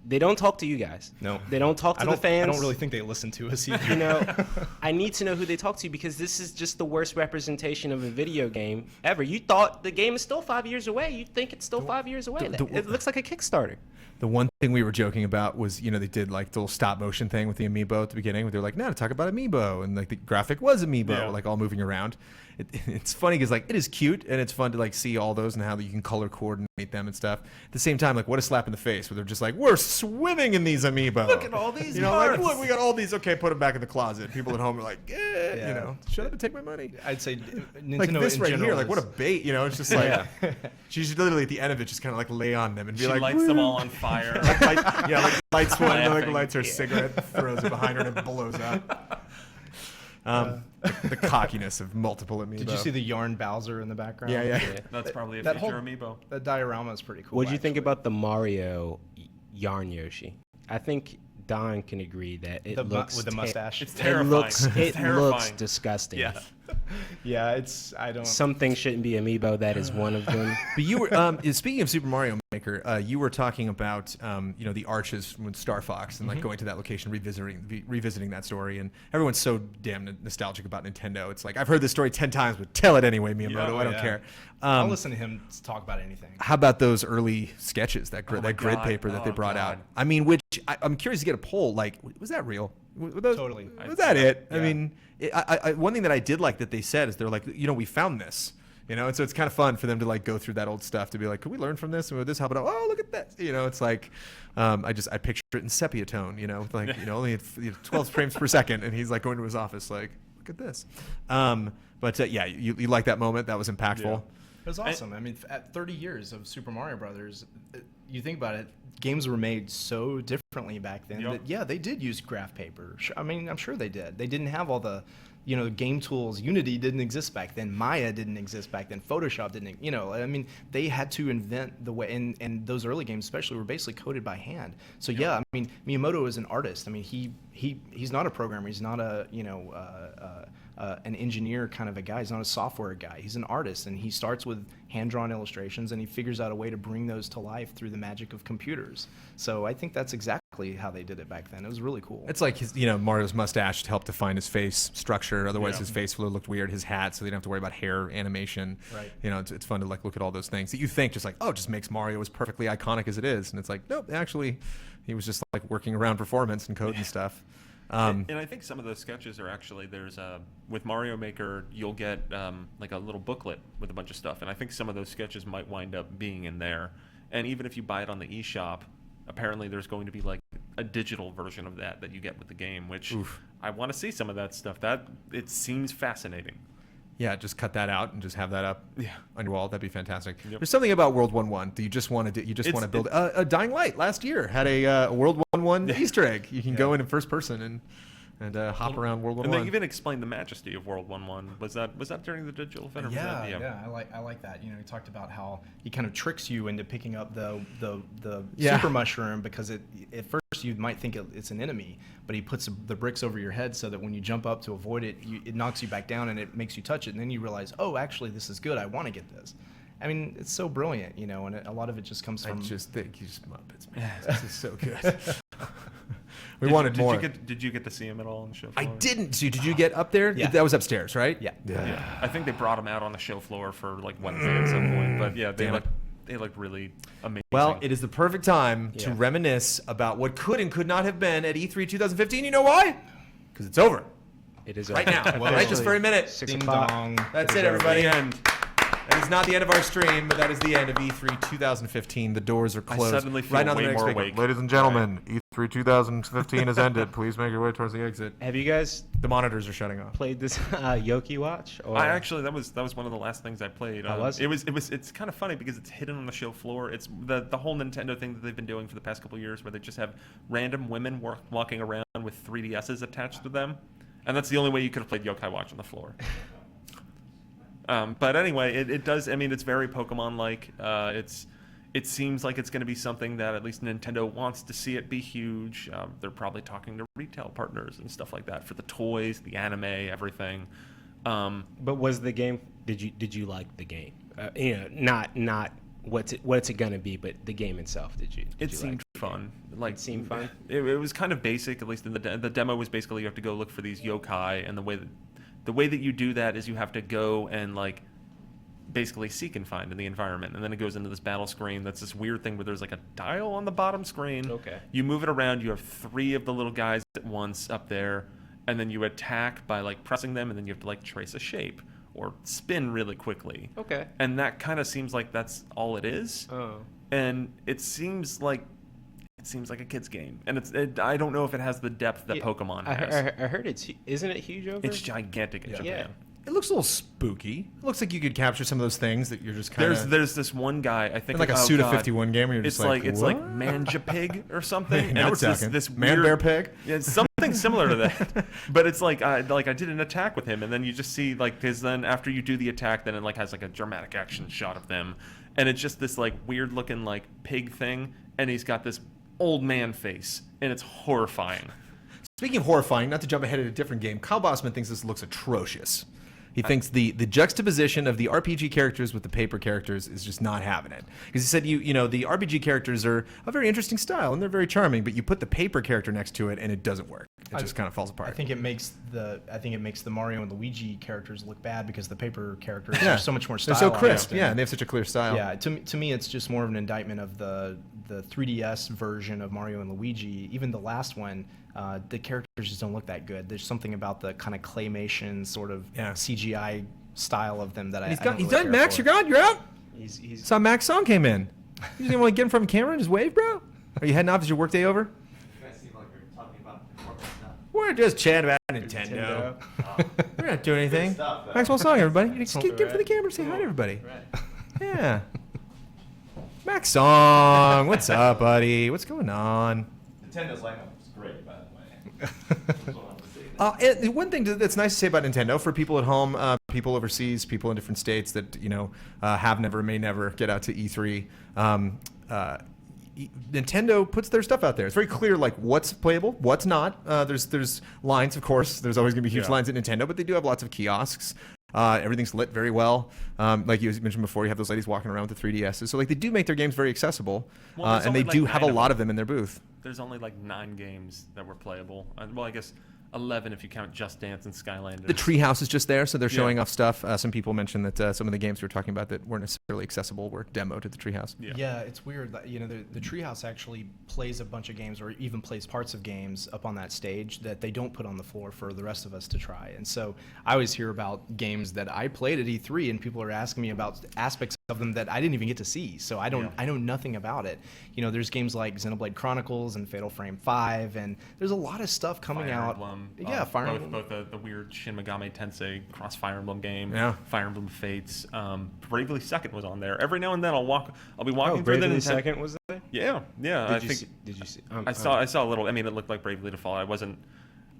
They don't talk to you guys. No. They don't talk to the fans. I don't really think they listen to us either. I need to know who they talk to because this is just the worst representation of a video game ever. You thought the game is still 5 years away. You think it's still 5 years away. It looks like a Kickstarter. The one thing we were joking about was, they did the little stop motion thing with the amiibo at the beginning. Where they're like, "No, to talk about amiibo," and the graphic was amiibo, all moving around. It's funny because it is cute and it's fun to see all those and how you can color coordinate make them and stuff. At the same time, like, what a slap in the face where they're just like, we're swimming in these amiibo. Look at all these like, look, we got all these. Okay, put them back in the closet. People at home are like, shut up and take my money. I'd say Nintendo like this in right general here, like what a bait, it's just like she's literally at the end of it, just kind of like lay on them and be she like, lights them all on fire. like lights one, and like Laughing. lights her cigarette, throws it behind her, and it blows up. The cockiness of multiple amiibo. Did you see the yarn Bowser in the background? Yeah. That's probably a that future whole, amiibo. That diorama is pretty cool. What do you think about the Mario yarn Yoshi? I think Don can agree that it looks with the mustache. It's terrifying. It looks disgusting. Yeah. Yeah, I don't. Some things shouldn't be amiibo. That is one of them. But you were speaking of Super Mario Maker. You were talking about the arches with Star Fox and like going to that location, revisiting that story, and everyone's so damn nostalgic about Nintendo. It's like I've heard this story 10 times, but tell it anyway, Miyamoto. I don't care. I'll listen to him talk about anything. How about those early sketches, that grid paper that they brought out? I mean, which I'm curious to get a poll. Like, was that real? Totally. Was that it? Yeah. I mean, one thing that I did like that they said is they're like, we found this. And so it's kind of fun for them to like go through that old stuff to be like, could we learn from this? And with this, how about, oh, look at that. It's like, I picture it in sepia tone, with like, only at 12 frames per second. And he's like going to his office, like, look at this. You like that moment. That was impactful. Yeah. It was awesome. I mean, at 30 years of Super Mario Brothers, you think about it, games were made so differently back then that, they did use graph paper. I mean, I'm sure they did. They didn't have all the, game tools. Unity didn't exist back then. Maya didn't exist back then. Photoshop didn't, I mean, they had to invent the way, and those early games especially were basically coded by hand. So, I mean, Miyamoto is an artist. I mean, he's not a programmer. He's not a, an engineer kind of a guy. He's not a software guy. He's an artist, and he starts with hand-drawn illustrations, and he figures out a way to bring those to life through the magic of computers. So I think that's exactly how they did it back then. It was really cool. It's like Mario's mustache helped define his face structure. Otherwise, his face would have looked weird. His hat, so they didn't have to worry about hair animation. Right. It's fun to like look at all those things that you think just like, it just makes Mario as perfectly iconic as it is, and it's like, nope, actually, he was just like working around performance and code and stuff. And I think some of those sketches are actually with Mario Maker you'll get like a little booklet with a bunch of stuff, and I think some of those sketches might wind up being in there. And even if you buy it on the eShop, apparently there's going to be like a digital version of that you get with the game, which I want to see some of that stuff. That it seems fascinating. Yeah, just cut that out and just have that up on your wall. That'd be fantastic. Yep. There's something about World 1-1 that you just want to build. A Dying Light last year had a World 1-1 Easter egg. You can go in first person and hop around World 1-1. And they even explained the majesty of World 1-1. Was that during the digital event? Or I like that. He talked about how he kind of tricks you into picking up the Yeah. super mushroom because at first you might think it's an enemy, but he puts the bricks over your head so that when you jump up to avoid it, it knocks you back down and it makes you touch it, and then you realize, oh, actually this is good. I want to get this. I mean, it's so brilliant, and a lot of it just comes from. I just think he's Muppets, man. This is so good. We wanted more. Did you get to see him at all on the show floor? I didn't. Did you get up there? Yeah. That was upstairs, right? Yeah. I think they brought him out on the show floor for like Wednesday at some point. But yeah, they look really amazing. Well, it is the perfect time to reminisce about what could and could not have been at E3 2015. You know why? Because it's over. It is right over. now. Right this very minute. 6 Ding o'clock. dong. That's it, everybody. That is not the end of our stream, but that is the end of E3 2015. The doors are closed. I suddenly feel right on way the next more speaker. awake. Ladies and gentlemen, E3 2015 has ended. Please make your way towards the exit. Have you guys The monitors are shutting off. played this Yoki Watch? Or? I actually that was one of the last things I played. Was it? It's kind of funny because it's hidden on the show floor. It's the whole Nintendo thing that they've been doing for the past couple of years, where they just have random women walking around with 3DSs attached to them, and that's the only way you could have played Yokai Watch on the floor. But anyway, it does. I mean, it's very Pokemon-like. It seems like it's going to be something that at least Nintendo wants to see it be huge. They're probably talking to retail partners and stuff like that for the toys, the anime, everything. But was the game? Did you like the game? Not what's it gonna be, but the game itself. Did you? It seemed fun. Like it seemed fun. It was kind of basic, at least in the demo was basically you have to go look for these yokai, and the way that you do that is you have to go and like basically seek and find in the environment, and then it goes into this battle screen that's this weird thing where there's like a dial on the bottom screen. Okay. You move it around, you have 3 of the little guys at once up there, and then you attack by like pressing them, and then you have to like trace a shape or spin really quickly. Okay. And that kind of seems like that's all it is. Oh. And it seems like a kid's game, and I don't know if it has the depth that Pokemon has. I heard isn't it huge over? It's gigantic in Japan. It looks a little spooky. It looks like you could capture some of those things that you're just kind of. There's this one guy, I think, like a Suda 51 game where you're just like, it's like Manja Pig or something. Now and we're it's talking. this Man weird, Bear Pig. Yeah, it's something similar to that. But it's like I did an attack with him, and then you just see because then after you do the attack, then it has like a dramatic action shot of them, and it's just this like weird looking like pig thing, and he's got this old man face, and it's horrifying. Speaking of horrifying, not to jump ahead of a different game, Kyle Bosman thinks this looks atrocious. He thinks the juxtaposition of the RPG characters with the paper characters is just not having it. Because he said, you know, the RPG characters are a very interesting style and they're very charming, but you put the paper character next to it and it doesn't work. It just kind of falls apart. I think it makes the Mario and Luigi characters look bad because the paper characters are so much more stylized. They're so crisp, and they have such a clear style. Yeah, to me, it's just more of an indictment of the 3DS version of Mario and Luigi. Even the last one, the characters just don't look that good. There's something about the kind of claymation sort of CGI style of them that I don't he's really done. care Max, for. you're gone. You're out. He's Saw Max song came in. You didn't want to get in front of the camera and just wave, bro? Are you heading off? Is your workday over? You guys seem like you're talking about important stuff. We're just chatting about Nintendo. We're not doing anything. Maxwell song, everybody. Just get in for the camera and say hi to everybody. Yeah. Max song, what's up, buddy? What's going on? Nintendo's lineup is great, by the way. And one thing that's nice to say about Nintendo for people at home, people overseas, people in different states that have never, may never get out to E3. Nintendo puts their stuff out there. It's very clear, like what's playable, what's not. There's lines, of course. There's always going to be huge lines at Nintendo, but they do have lots of kiosks. Everything's lit very well. Like you mentioned before, you have those ladies walking around with the 3DSs. So like they do make their games very accessible, and they do have a lot of them in their booth. There's only like 9 games that were playable. Well, I guess 11 if you count Just Dance and Skylanders. The Treehouse is just there, so they're showing off stuff. Some people mentioned that some of the games we were talking about that weren't necessarily accessible were demoed at the Treehouse. Yeah, it's weird that the Treehouse actually plays a bunch of games, or even plays parts of games up on that stage that they don't put on the floor for the rest of us to try. And so I always hear about games that I played at E3, and people are asking me about aspects of them that I didn't even get to see. So I know nothing about it. There's games like Xenoblade Chronicles and Fatal Frame 5, and there's a lot of stuff coming out. Fire Emblem. Both the weird Shin Megami Tensei cross Fire Emblem game, Fire Emblem Fates. Bravely Second was on there. Every now and then I'll be walking through the Bravely Second was there? Yeah. Did you see? I saw a little. I mean, it looked like Bravely Default. I wasn't.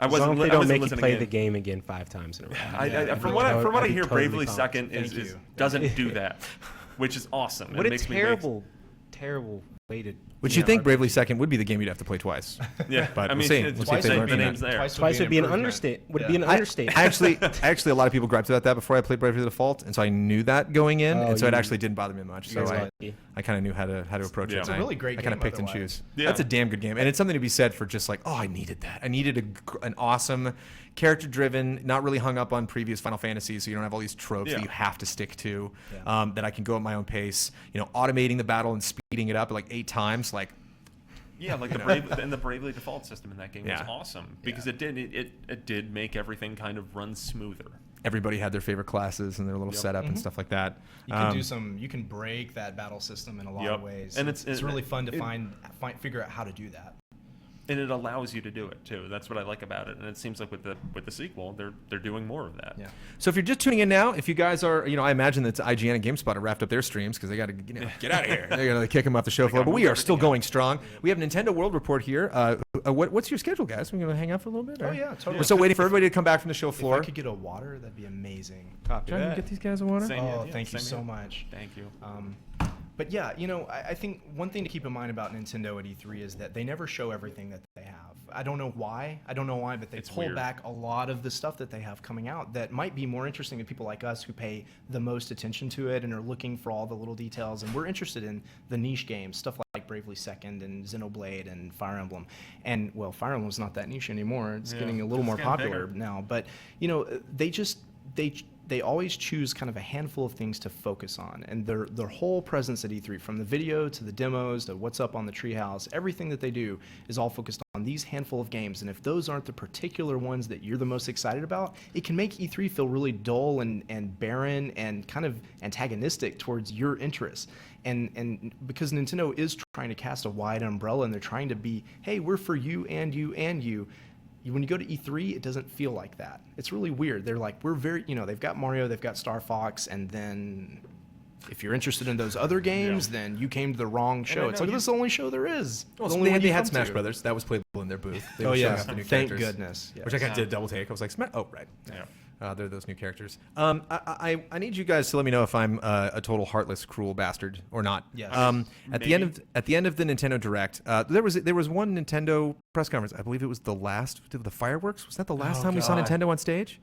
They don't make you play the game again 5 times in a row. From what I hear, Bravely Second doesn't do that, which is awesome. What a terrible way to. Which you think Bravely Second would be the game you'd have to play twice. Yeah, but I mean, we'll see. Twice would be an understatement. Would be an understatement. Actually, a lot of people griped about that before I played Bravely Default, and so I knew that going in, and so it actually didn't bother me much. So I kind of knew how to approach it. It's a really great game. I kind of picked and choose. That's a damn good game, and it's something to be said for just like, I needed that. I needed an awesome, character-driven, not really hung up on previous Final Fantasies, so you don't have all these tropes that you have to stick to. That I can go at my own pace. Automating the battle and speeding it up like 8 times, like. Yeah, like the Bravely Default system in that game was awesome because it did make everything kind of run smoother. Everybody had their favorite classes and their little setup and stuff like that. You can break that battle system in a lot of ways, and it's really fun to figure out how to do that. And it allows you to do it too. That's what I like about it. And it seems like with the sequel, they're doing more of that. Yeah. So if you're just tuning in now, if you guys are, I imagine that IGN and GameSpot have wrapped up their streams because they got to get out of here. They're going to kick them off the show floor. But we are still going strong. We have Nintendo World Report here. What's your schedule, guys? We're going to hang out for a little bit? Oh yeah, totally. We're still waiting for everybody to come back from the show floor. If I could get a water, that'd be amazing. Trying to get these guys a water. Thank you so much. Thank you. But yeah, I think one thing to keep in mind about Nintendo at E3 is that they never show everything that they have. I don't know why, but they pull back a lot of the stuff that they have coming out that might be more interesting to people like us who pay the most attention to it and are looking for all the little details. And we're interested in the niche games, stuff like Bravely Second and Xenoblade and Fire Emblem. And, well, Fire Emblem's not that niche anymore. It's getting a little more popular now. But, they always choose kind of a handful of things to focus on, and their whole presence at E3, from the video to the demos to what's up on the Treehouse, everything that they do is all focused on these handful of games, and if those aren't the particular ones that you're the most excited about, it can make E3 feel really dull and barren and kind of antagonistic towards your interests. And because Nintendo is trying to cast a wide umbrella and they're trying to be, hey, we're for you and you and you. When you go to E3, it doesn't feel like that. It's really weird. They're like, we're very, they've got Mario, they've got Star Fox, and then if you're interested in those other games, then you came to the wrong show. It's like, this is the only show there is. Well, The so only they one had you Smash come to. Brothers. That was playable in their booth. They Oh, were showing yeah. off the new Thank characters. goodness. Which I got Yes. to double take. I was like, oh, right. Yeah. They're those new characters. I need you guys to let me know if I'm a total heartless, cruel bastard or not. Yes. At the end of the Nintendo Direct, there was one Nintendo press conference. I believe it was the fireworks. Was that the last time we saw Nintendo on stage?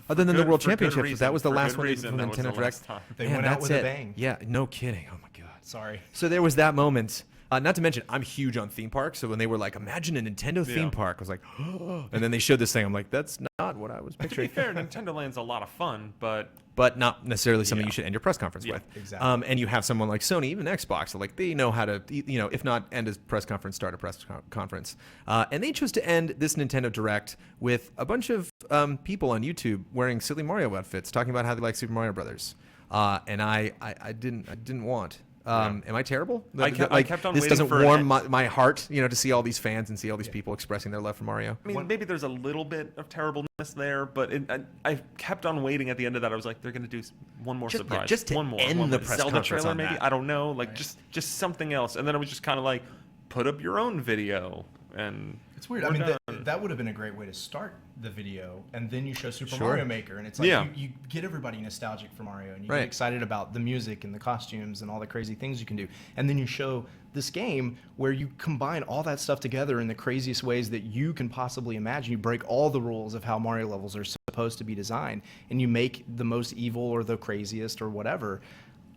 Other than the World Championships, that was the last one from the Nintendo Direct. They Man, went out that's with a it. bang. Yeah, no kidding. Oh my god. Sorry. So there was that moment. Not to mention, I'm huge on theme parks. So when they were like, imagine a Nintendo theme park, I was like, oh. And then they showed this thing. I'm like, that's not what I was To be picturing. fair, Nintendo Land's a lot of fun, but not necessarily something you should end your press conference with. Exactly. And you have someone like Sony, even Xbox, so like they know how to, if not end a press conference, start a press conference. And they chose to end this Nintendo Direct with a bunch of people on YouTube wearing silly Mario outfits, talking about how they like Super Mario Brothers. And I didn't want. Am I terrible? I kept on this waiting doesn't for warm my heart, to see all these fans and see all these people expressing their love for Mario. I mean, maybe there's a little bit of terribleness there, but I kept on waiting at the end of that. I was like, they're going to do one more surprise. Just to one more. end the press Zelda conference trailer, on maybe? that. I don't know. Like, just something else. And then it was just kind of like, put up your own video. And It's weird. I we're mean, done. that would have been a great way to start the video, and then you show Super Sure. Mario Maker, and it's like Yeah. you get everybody nostalgic for Mario, and you Right. get excited about the music and the costumes and all the crazy things you can do, and then you show this game where you combine all that stuff together in the craziest ways that you can possibly imagine. You break all the rules of how Mario levels are supposed to be designed, and you make the most evil or the craziest or whatever.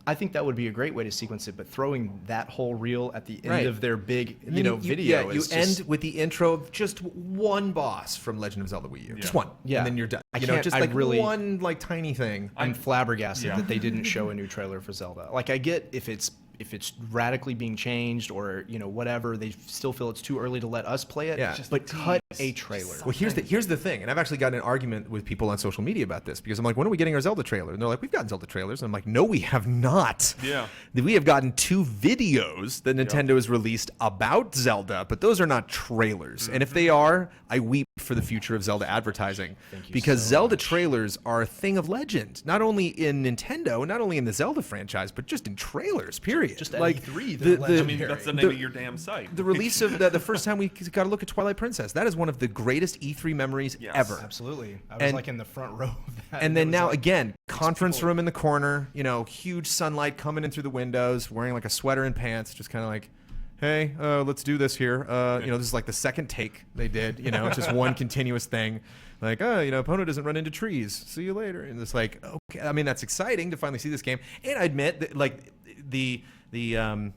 I think that would be a great way to sequence it, but throwing that whole reel at the end Right. of their big, And then video you is end just, with the intro of just one boss from Legend of Zelda Wii U. Just one. Yeah. And then you're done. I Just can't- I like really- one like tiny thing. I'm flabbergasted Yeah. that they didn't show a new trailer for Zelda. Like, I get if it's radically being changed or whatever, they still feel it's too early to let us play it. Yeah. But cut a trailer. Well, here's the thing, and I've actually gotten an argument with people on social media about this because I'm like, when are we getting our Zelda trailer? And they're like, we've gotten Zelda trailers. And I'm like, no, we have not. Yeah. We have gotten 2 videos that Nintendo has released about Zelda, but those are not trailers. And if they are, I weep for the future of Zelda advertising because Zelda trailers are a thing of legend, not only in Nintendo, not only in the Zelda franchise, but just in trailers. Period. Just at like E3, I mean, that's the name of your damn site. The release of the first time we got to look at Twilight Princess. That is one of the greatest E3 memories ever. Absolutely. I was like in the front row of that. And then it was now like- again, conference room in the corner, huge sunlight coming in through the windows, wearing like a sweater and pants, just kind of like, hey, let's do this here. This is like the second take they did, it's just one continuous thing. Like, opponent doesn't run into trees. See you later. And it's like, okay, I mean, that's exciting to finally see this game. And I admit that like the kind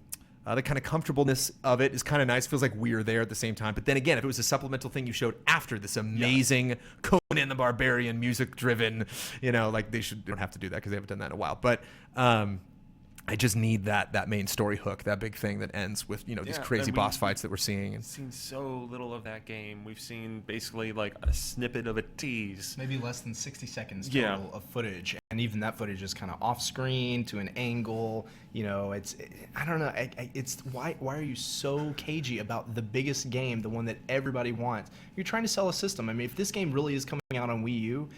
of comfortableness of it is kind of nice. Feels like we're there at the same time. But then again, if it was a supplemental thing you showed after this amazing Conan the Barbarian music-driven, like they don't have to do that because they haven't done that in a while. But I just need that main story hook, that big thing that ends with these crazy boss fights that we're seeing. We've seen so little of that game. We've seen basically like a snippet of a tease. Maybe less than 60 seconds total of footage, and even that footage is kind of off screen to an angle. I don't know. It's why are you so cagey about the biggest game, the one that everybody wants? You're trying to sell a system. I mean, if this game really is coming out on Wii U,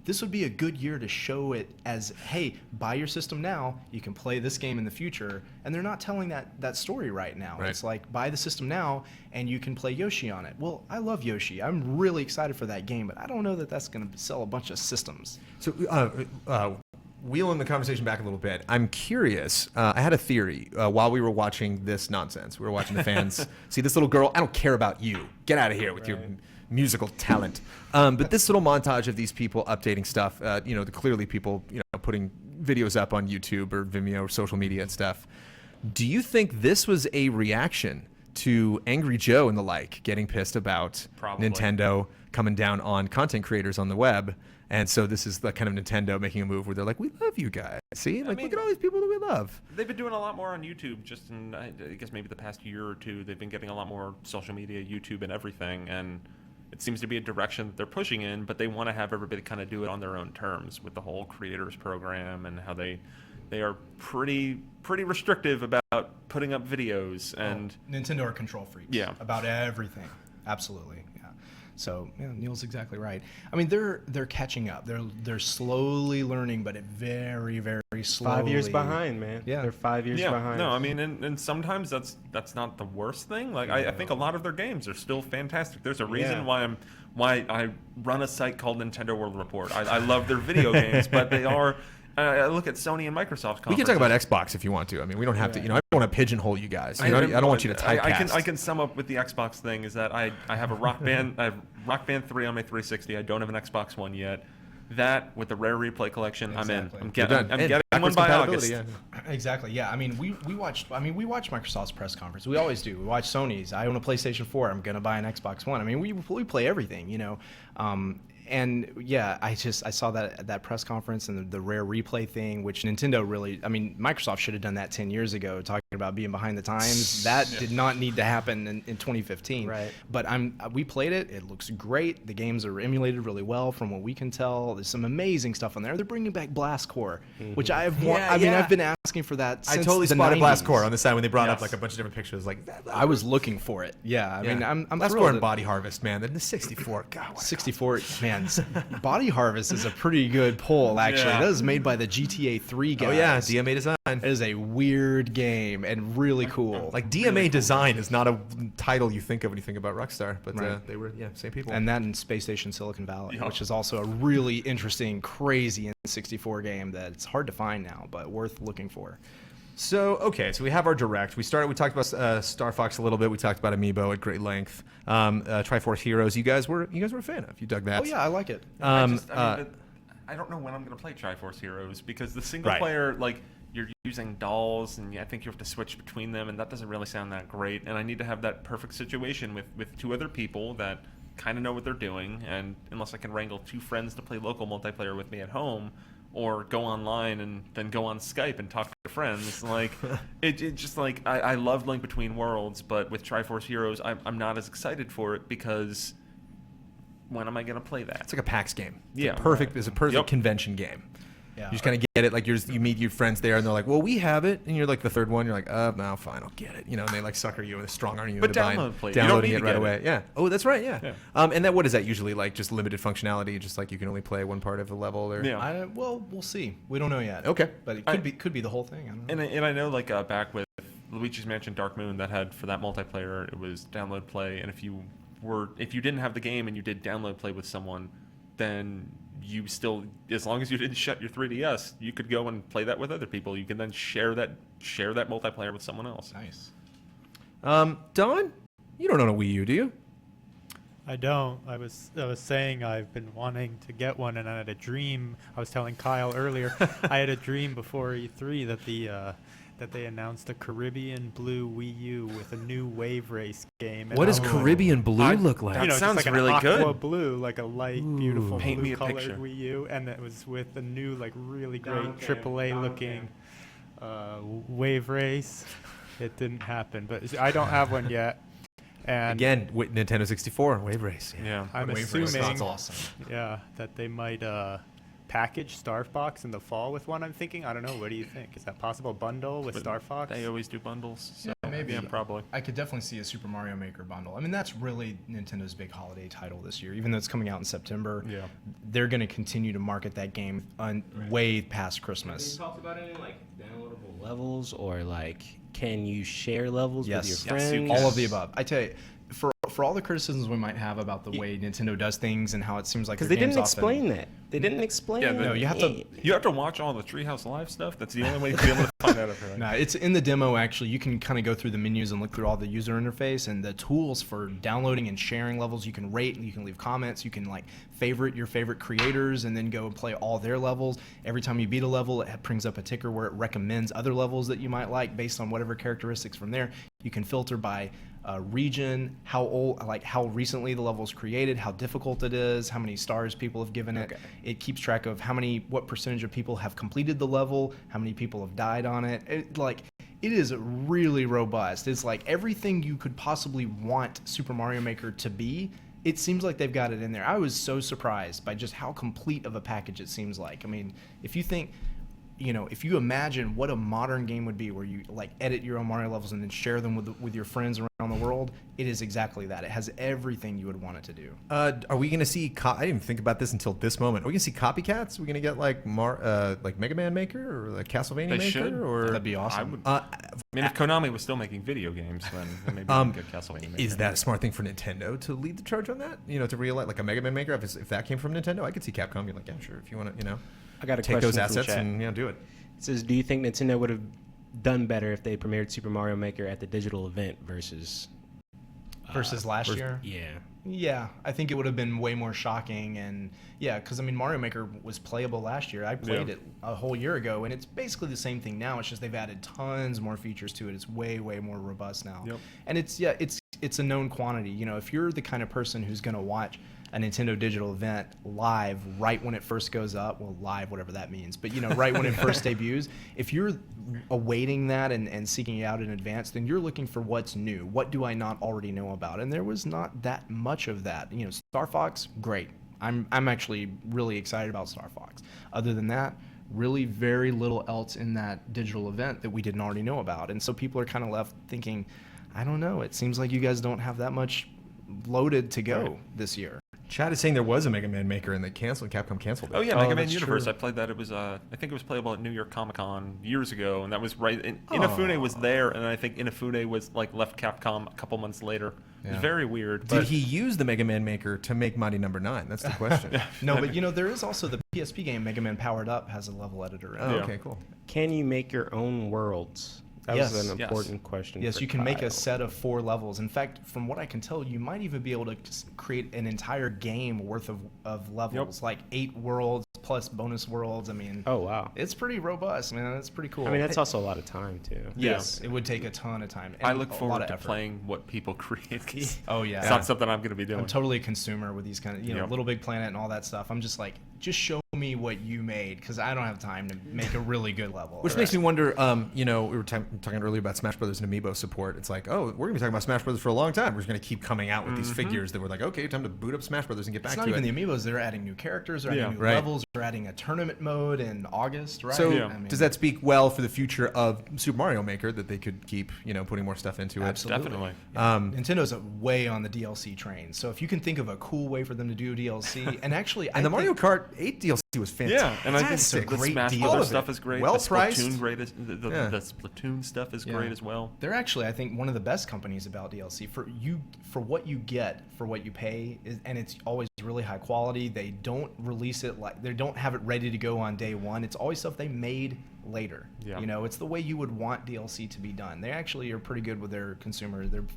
this would be a good year to show it as, hey, buy your system now, you can play this game in the future. And they're not telling that story right now. Right. It's like, buy the system now and you can play Yoshi on it. Well, I love Yoshi. I'm really excited for that game, but I don't know that that's going to sell a bunch of systems. So, wheeling the conversation back a little bit, I'm curious. I had a theory while we were watching this nonsense. We were watching the fans see this little girl. I don't care about you. Get out of here with your musical talent. But this little montage of these people updating stuff, clearly people, putting videos up on YouTube or Vimeo or social media and stuff. Do you think this was a reaction to Angry Joe and the like getting pissed about Probably. Nintendo coming down on content creators on the web. And so this is the kind of Nintendo making a move where they're like, we love you guys. See, like, look at all these people that we love. They've been doing a lot more on YouTube just in, I guess, maybe the past year or two. They've been getting a lot more social media, YouTube and everything. And it seems to be a direction that they're pushing in, but they want to have everybody kind of do it on their own terms with the whole creators program and how they are pretty restrictive about putting up videos. And Nintendo are control freaks. Yeah. About everything. Absolutely. Yeah. So Neil's exactly right. I mean, they're catching up. They're slowly learning, but very, very slowly. 5 years behind, man. Yeah, they're 5 years behind. No, I mean, and sometimes that's not the worst thing. Like I think a lot of their games are still fantastic. There's a reason why I run a site called Nintendo World Report. I love their video games, but they are. I look at Sony and Microsoft. We can talk about Xbox if you want to. I mean, we don't have to. I don't want to pigeonhole you guys. I don't want you to typecast. I can sum up with the Xbox thing is that I have a Rock Band. I have Rock Band 3 on my 360. I don't have an Xbox One yet. That with the Rare Replay collection, I'm in. I'm getting one by August. Yeah. Exactly. Yeah. I mean, we watched Microsoft's press conference. We always do. We watch Sony's. I own a PlayStation 4. I'm gonna buy an Xbox One. I mean, we play everything. And yeah, I saw that press conference and the Rare Replay thing, which Nintendo really, I mean, Microsoft should have done that 10 years ago, talking about being behind the times. That did not need to happen in 2015. Right. But we played it. It looks great. The games are emulated really well from what we can tell. There's some amazing stuff on there. They're bringing back Blast Core, which I've been asking for that since I totally the spotted 90s. Blast Core on the side when they brought up like a bunch of different pictures. Like I was looking for it. Yeah. I mean, I'm Blast thrilled Core and that- Body Harvest, man. Then the 64. God, 64, man. Body Harvest is a pretty good pull, actually. Yeah. That is made by the GTA 3 guys. Oh yeah, DMA design. It is a weird game and really cool. Like DMA design is not a title you think of when you think about Rockstar, but Right. they were same people. And that in Space Station Silicon Valley, Yeah. which is also a really interesting, crazy N64 game that it's hard to find now, but worth looking for. So we have our direct. We talked about Star Fox a little bit. We talked about Amiibo at great length. Triforce Heroes. You guys were a fan of. You dug that. Oh yeah, I like it. I don't know when I'm going to play Triforce Heroes because the single player, like, you're using dolls, and I think you have to switch between them, and that doesn't really sound that great. And I need to have that perfect situation with two other people that kind of know what they're doing, and unless I can wrangle two friends to play local multiplayer with me at home, or go online and then go on Skype and talk to friends, like it just like I love Link Between Worlds, but with Triforce Heroes, I'm not as excited for it because when am I going to play that? It's like a PAX game. It's Yeah. a perfect convention game. Yeah. You just kind of get it. Like you meet your friends there, and they're like, "Well, we have it," and you're like the third one. You're like, "No, fine, I'll get it." And they like sucker you and strong arm you But into download play. You don't downloading need it to right get away. it. Yeah. Oh, that's right. Yeah. And then what is that usually like? Just limited functionality, just like you can only play one part of a level. Or Well, we'll see. We don't know yet. Okay. But it could be the whole thing. I don't know. And I know like back with Luigi's Mansion Dark Moon, that had for that multiplayer, it was download play, and if you didn't have the game and you did download play with someone, then you still, as long as you didn't shut your 3DS, you could go and play that with other people. You can then share that multiplayer with someone else. Nice. Don, you don't own a Wii U, do you? I don't. I was saying I've been wanting to get one, and I had a dream. I was telling Kyle earlier, I had a dream before E3 that they announced a Caribbean Blue Wii U with a new Wave Race game. What does Caribbean Blue look like? That sounds just like really an aqua good. blue, like a light, beautiful Paint me a blue-colored picture. Wii U, and it was with a new, like, really great AAA-looking Wave Race. It didn't happen, but I don't have one yet. And Again, with Nintendo 64 Wave Race. Yeah. I'm Wave Race, assuming, that's awesome. yeah, that they might package Star Fox in the fall with one. I'm thinking. I don't know. What do you think? Is that possible? Bundle with Star Fox? They always do bundles. So Yeah, maybe. Yeah, probably. I could definitely see a Super Mario Maker bundle. I mean, that's really Nintendo's big holiday title this year. Even though it's coming out in September, they're going to continue to market that game way past Christmas. Have you talked about any like downloadable levels, or like can you share levels with your friends? Yes, all of the above. I tell you, for all the criticisms we might have about the way Nintendo does things and how it seems like Because their they didn't games often- explain that. They didn't explain. Yeah, but No, you have to watch all the Treehouse Live stuff. That's the only way to be able to find out if No, it's in the demo. Actually, you can kind of go through the menus and look through all the user interface and the tools for downloading and sharing levels. You can rate, you can leave comments, you can like favorite your favorite creators, and then go and play all their levels. Every time you beat a level, it brings up a ticker where it recommends other levels that you might like based on whatever characteristics from there. You can filter by region, how old, like how recently the level was created, how difficult it is, how many stars people have given it. It keeps track of what percentage of people have completed the level, how many people have died on it. It is really robust. It's like everything you could possibly want Super Mario Maker to be. It seems like they've got it in there. I was so surprised by just how complete of a package it seems like. I mean, if you think, if you imagine what a modern game would be where you like edit your own Mario levels and then share them with your friends around the world, it is exactly that. It has everything you would want it to do. Are we going to see? I didn't even think about this until this moment. Are we going to see copycats? Are we going to get like Mega Man Maker or like Castlevania They Maker? should. Or that'd be awesome. I mean, if Konami was still making video games, then maybe we could get Castlevania Maker. Is that a smart thing for Nintendo to lead the charge on that? To realize like a Mega Man Maker. If that came from Nintendo, I could see Capcom being like, yeah, sure, if you want to, I got a take question those from assets chat. and do it. It says, do you think Nintendo would have done better if they premiered Super Mario Maker at the digital event versus last year? Yeah, I think it would have been way more shocking, and because Mario Maker was playable last year. I played it a whole year ago, and it's basically the same thing now. It's just they've added tons more features to it. It's way more robust now, and it's a known quantity. If you're the kind of person who's going to watch a Nintendo digital event live right when it first goes up, well, live, whatever that means, but right when it first debuts, if you're awaiting that and seeking it out in advance, then you're looking for what's new. What do I not already know about? And there was not that much of that. Star Fox, great. I'm actually really excited about Star Fox. Other than that, really very little else in that digital event that we didn't already know about. And so people are kind of left thinking, I don't know, it seems like you guys don't have that much loaded to go this year. Chad is saying there was a Mega Man Maker and Capcom canceled it. Oh yeah, Mega Man Universe. I played that. It was I think it was playable at New York Comic Con years ago, and that was right. Inafune was there, and I think Inafune was like left Capcom a couple months later. It was very weird. Did he use the Mega Man Maker to make Mighty Number 9? That's the question. No, but there is also the PSP game Mega Man Powered Up has a level editor. Okay, cool. Can you make your own worlds? That was an important question. Yes, you can make a set of 4 levels. In fact, from what I can tell, you might even be able to create an entire game worth of levels, like 8 worlds plus bonus worlds. Oh wow, it's pretty robust, man. It's pretty cool. That's also a lot of time too. Yes, it would take a ton of time. I look forward to playing what people create. Oh yeah, it's not something I'm going to be doing. I'm totally a consumer with these kind of Little Big Planet and all that stuff. I'm just like, just show me what you made, because I don't have time to make a really good level. Which makes me wonder, we were talking earlier about Smash Brothers and Amiibo support. It's like, oh, we're going to be talking about Smash Brothers for a long time. We're just going to keep coming out with these figures that we're like, okay, time to boot up Smash Brothers and get back to it. It's not even the Amiibos. They're adding new characters, they're adding new levels, they're adding a tournament mode in August, right? So does that speak well for the future of Super Mario Maker, that they could keep, putting more stuff into it? Absolutely. Definitely. Nintendo way on the DLC train. So if you can think of a cool way for them to do DLC, and actually, the Mario Kart 8 DLC was fantastic. Yeah, and I think the Smash Brothers stuff is great. Well the priced. The Splatoon stuff is great as well. They're actually, I think, one of the best companies about DLC. For what you get, for what you pay, and it's always really high quality. They don't release it they don't have it ready to go on day one. It's always stuff they made later. Yeah. It's the way you would want DLC to be done. They actually are pretty good with their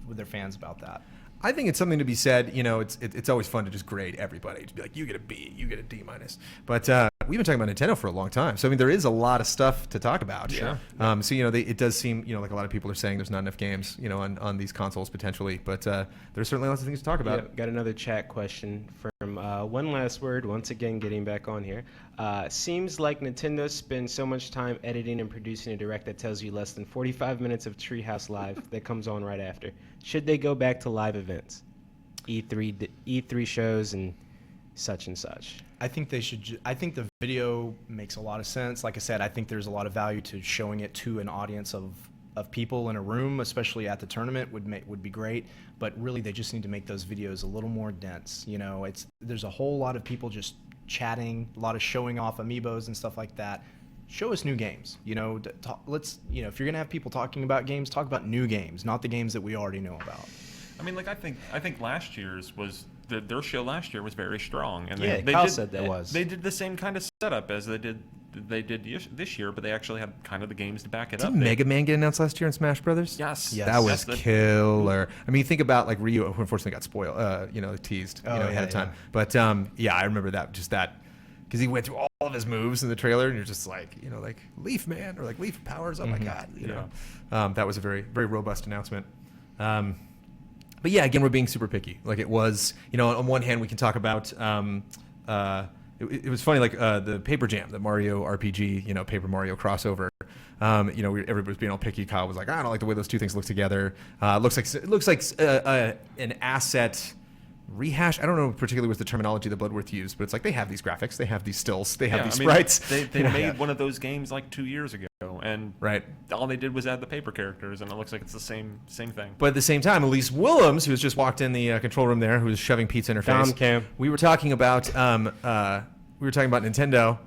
with their fans about that. I think it's something to be said. It's always fun to just grade everybody, to be like, you get a B, you get a D minus. But we've been talking about Nintendo for a long time, so there is a lot of stuff to talk about. Sure. So it does seem like a lot of people are saying there's not enough games on these consoles potentially, but there's certainly lots of things to talk about. Yeah, got another chat question from One Last Word. Once again, getting back on here. Seems like Nintendo spends so much time editing and producing a direct that tells you less than 45 minutes of Treehouse Live that comes on right after. Should they go back to live events, E3 shows and such? I think they should. I think the video makes a lot of sense. Like I said, I think there's a lot of value to showing it to an audience of people in a room, especially at the tournament, would be great. But really, they just need to make those videos a little more dense. There's a whole lot of people just chatting, a lot of showing off amiibos and stuff like that. Show us new games. Let's if you're gonna have people talking about games, talk about new games, not the games that we already know about. I mean, I think last year's was their show last year was very strong, and Kyle said that. It was. They did the same kind of setup as they did this year, but they actually had kind of the games to back it up. Did Mega Man get announced last year in Smash Brothers? Yes. That was killer. I mean, think about like Ryu, who unfortunately got spoiled, teased, ahead of time. But I remember that because he went through all of his moves in the trailer, and you're just like, like Leaf Man or like Leaf Powers. Oh my God, that was a very, very robust announcement. But yeah, again, we're being super picky. Like it was, on one hand, we can talk about. It was funny, like the Paper Jam, the Mario RPG, Paper Mario crossover. Everybody was being all picky. Kyle was like, I don't like the way those two things look together. It looks like an asset rehash. I don't know particularly what the terminology that Bloodworth used, but it's like they have these graphics, they have these stills, they have these sprites. They made one of those games like 2 years ago, and all they did was add the paper characters, and it looks like it's the same thing. But at the same time, Elyse Willems, who's just walked in the control room there, who was shoving pizza in her face. We were talking about Nintendo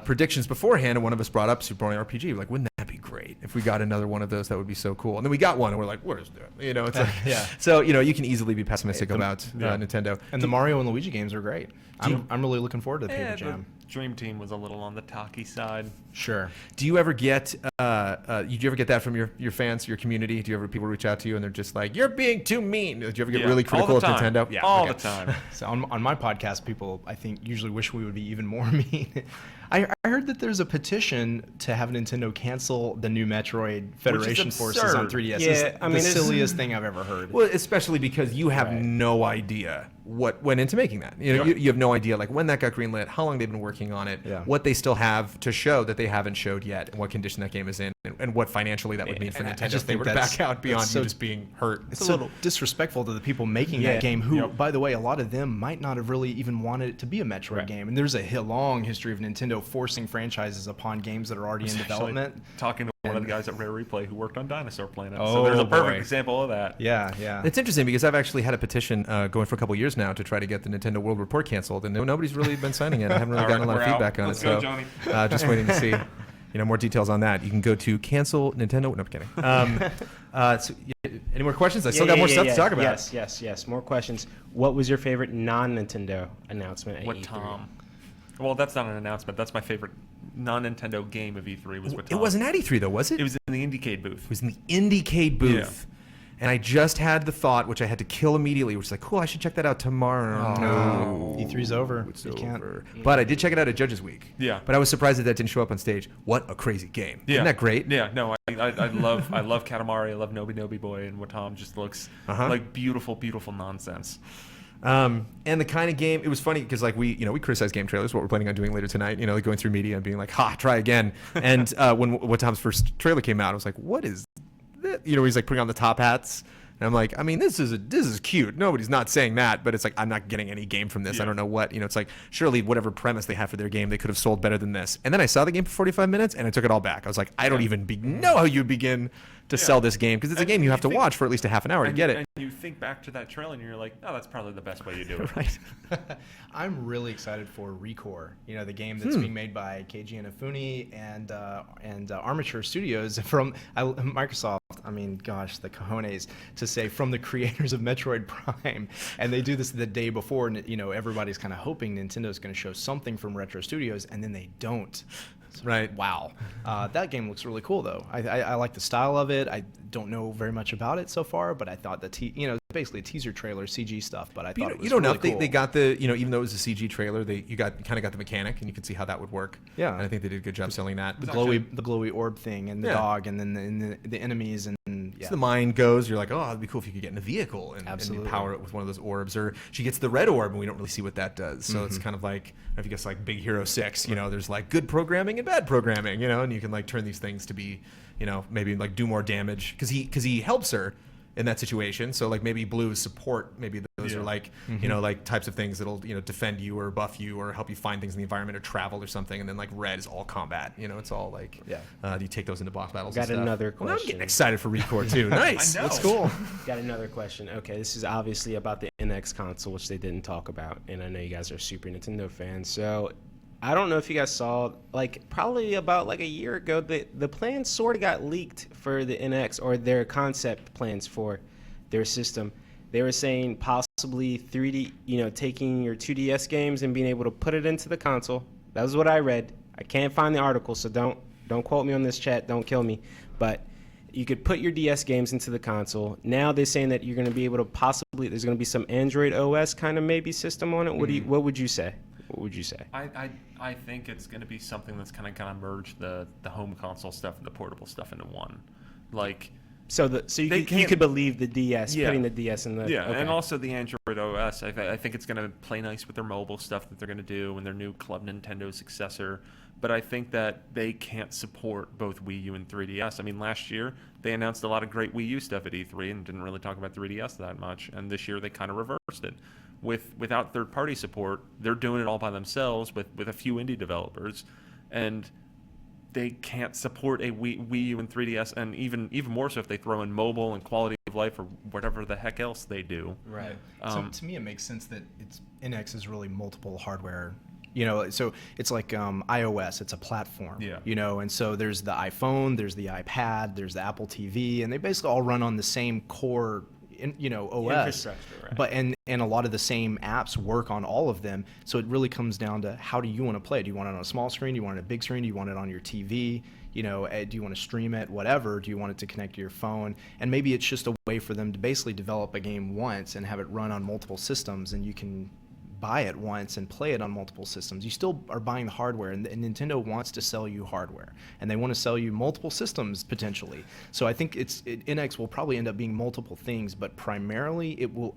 predictions beforehand, and one of us brought up Super Mario RPG. We're like, wouldn't that be great if we got another one of those? That would be so cool. And then we got one, and we're like, what is that? It's like, So you can easily be pessimistic about Nintendo. And the Mario and Luigi games are great. I'm really looking forward to the Paper Jam. The Dream Team was a little on the talky side. Sure. Do you ever get did you ever get that from your fans, your community? Do you ever people reach out to you and they're just like, you're being too mean? Do you ever get really critical of Nintendo? Yeah, all the time. So on my podcast, people I think usually wish we would be even more mean. I heard that there's a petition to have Nintendo cancel the new Metroid Federation Forces on 3DS. Yeah, it's the silliest thing I've ever heard. Well, especially because you have no idea what went into making that. You have no idea like when that got greenlit, how long they've been working on it, what they still have to show that they haven't showed yet, and what condition that game is in, and what financially that would mean for Nintendo if they were to back out beyond you just being hurt. It's a little disrespectful to the people making that game, who, by the way, a lot of them might not have really even wanted it to be a Metroid game. And there's a long history of Nintendo forcing franchises upon games that are already in development. Talking to one of the guys at Rare Replay who worked on Dinosaur Planet. So there's a perfect example of that. Yeah. It's interesting because I've actually had a petition going for a couple years now to try to get the Nintendo World Report canceled, and nobody's really been signing it. I haven't really gotten a lot of feedback on it. Let's go, Johnny. Just waiting to see. More details on that. You can go to cancel Nintendo. No, I'm kidding. Any more questions? I still got more stuff to talk about. Yes. More questions. What was your favorite non-Nintendo announcement at E3? Tom? Well, that's not an announcement. That's my favorite non-Nintendo game of E3 was with Tom. It wasn't at E3 though, was it? It was in the Indiecade booth. It was in the Indiecade booth. Yeah. And I just had the thought, which I had to kill immediately, which is like, cool, I should check that out tomorrow. No. E3's over. It's over. But I did check it out at Judges Week. Yeah. But I was surprised that didn't show up on stage. What a crazy game. Yeah. Isn't that great? Yeah, no, I love Katamari, I love Nobi Nobi Boy, and Watam just looks like beautiful, beautiful nonsense. And the kind of game, it was funny because like we criticize game trailers, what we're planning on doing later tonight, like going through media and being like, try again. And when Watam's first trailer came out, I was like, what is that? He's like putting on the top hats. And I'm like, I mean, this is cute. Nobody's not saying that, but it's like, I'm not getting any game from this. I don't know what, it's like, surely whatever premise they have for their game, they could have sold better than this. And then I saw the game for 45 minutes and I took it all back. I was like, I don't even know how you begin to sell this game, because it's a game you have to watch for at least a half an hour to get it. And you think back to that trailer and you're like, oh, that's probably the best way you do it. Right. I'm really excited for Recore, the game that's being made by Keiji Inafune and Armature Studios from Microsoft. I mean, gosh, the cojones to say from the creators of Metroid Prime. And they do this the day before, and everybody's kind of hoping Nintendo's going to show something from Retro Studios, and then they don't. Right. Wow. That game looks really cool, though. I like the style of it. I don't know very much about it so far, but I thought basically a teaser trailer, CG stuff. But I thought it was really cool. They got the even though it was a CG trailer, you kind of got the mechanic, and you could see how that would work. Yeah. And I think they did a good job selling that. The glowy orb thing, and the dog, and then the enemies, and so the mind goes. You're like, oh, it'd be cool if you could get in a vehicle and power it with one of those orbs, or she gets the red orb, and we don't really see what that does. So it's kind of like, if you guess like Big Hero 6, there's like good programming and bad programming, and you can like turn these things to be, maybe like do more damage because he helps her in that situation. So like maybe blue is support, maybe those are like like types of things that'll defend you or buff you or help you find things in the environment or travel or something. And then like red is all combat. It's all like you take those into boss battles. Got and stuff. Another question. Well, I'm getting excited for Recore too. Nice, that's cool. Got another question. Okay, this is obviously about the NX console, which they didn't talk about, and I know you guys are Super Nintendo fans, so. I don't know if you guys saw, like, probably about like a year ago, the plans sort of got leaked for the NX, or their concept plans for their system. They were saying possibly 3D, taking your 2DS games and being able to put it into the console. That was what I read. I can't find the article, so don't quote me on this, chat. Don't kill me. But you could put your DS games into the console. Now they're saying that you're going to be able to there's going to be some Android OS kind of maybe system on it. What would you say? What would you say? I think it's going to be something that's kind of merge the home console stuff and the portable stuff into one. Like, So you could believe the DS, putting the DS in the... Yeah, okay. and also the Android OS. I think it's going to play nice with their mobile stuff that they're going to do and their new Club Nintendo successor. But I think that they can't support both Wii U and 3DS. I mean, last year, they announced a lot of great Wii U stuff at E3 and didn't really talk about 3DS that much. And this year, they kind of reversed it. Without third-party support, they're doing it all by themselves with a few indie developers. And they can't support a Wii U and 3DS, and even more so if they throw in mobile and quality of life or whatever the heck else they do. Right. So to me, it makes sense that NX is really multiple hardware. You know, so it's like iOS, it's a platform. Yeah. You know, and so there's the iPhone, there's the iPad, there's the Apple TV, and they basically all run on the same core, OS. Infrastructure, right. But and a lot of the same apps work on all of them. So it really comes down to how do you want to play? Do you want it on a small screen? Do you want it on a big screen? Do you want it on your TV? You know, do you want to stream it? Whatever. Do you want it to connect to your phone? And maybe it's just a way for them to basically develop a game once and have it run on multiple systems, and you can buy it once and play it on multiple systems. You still are buying the hardware, and Nintendo wants to sell you hardware, and they want to sell you multiple systems potentially. So I think NX will probably end up being multiple things, but primarily it will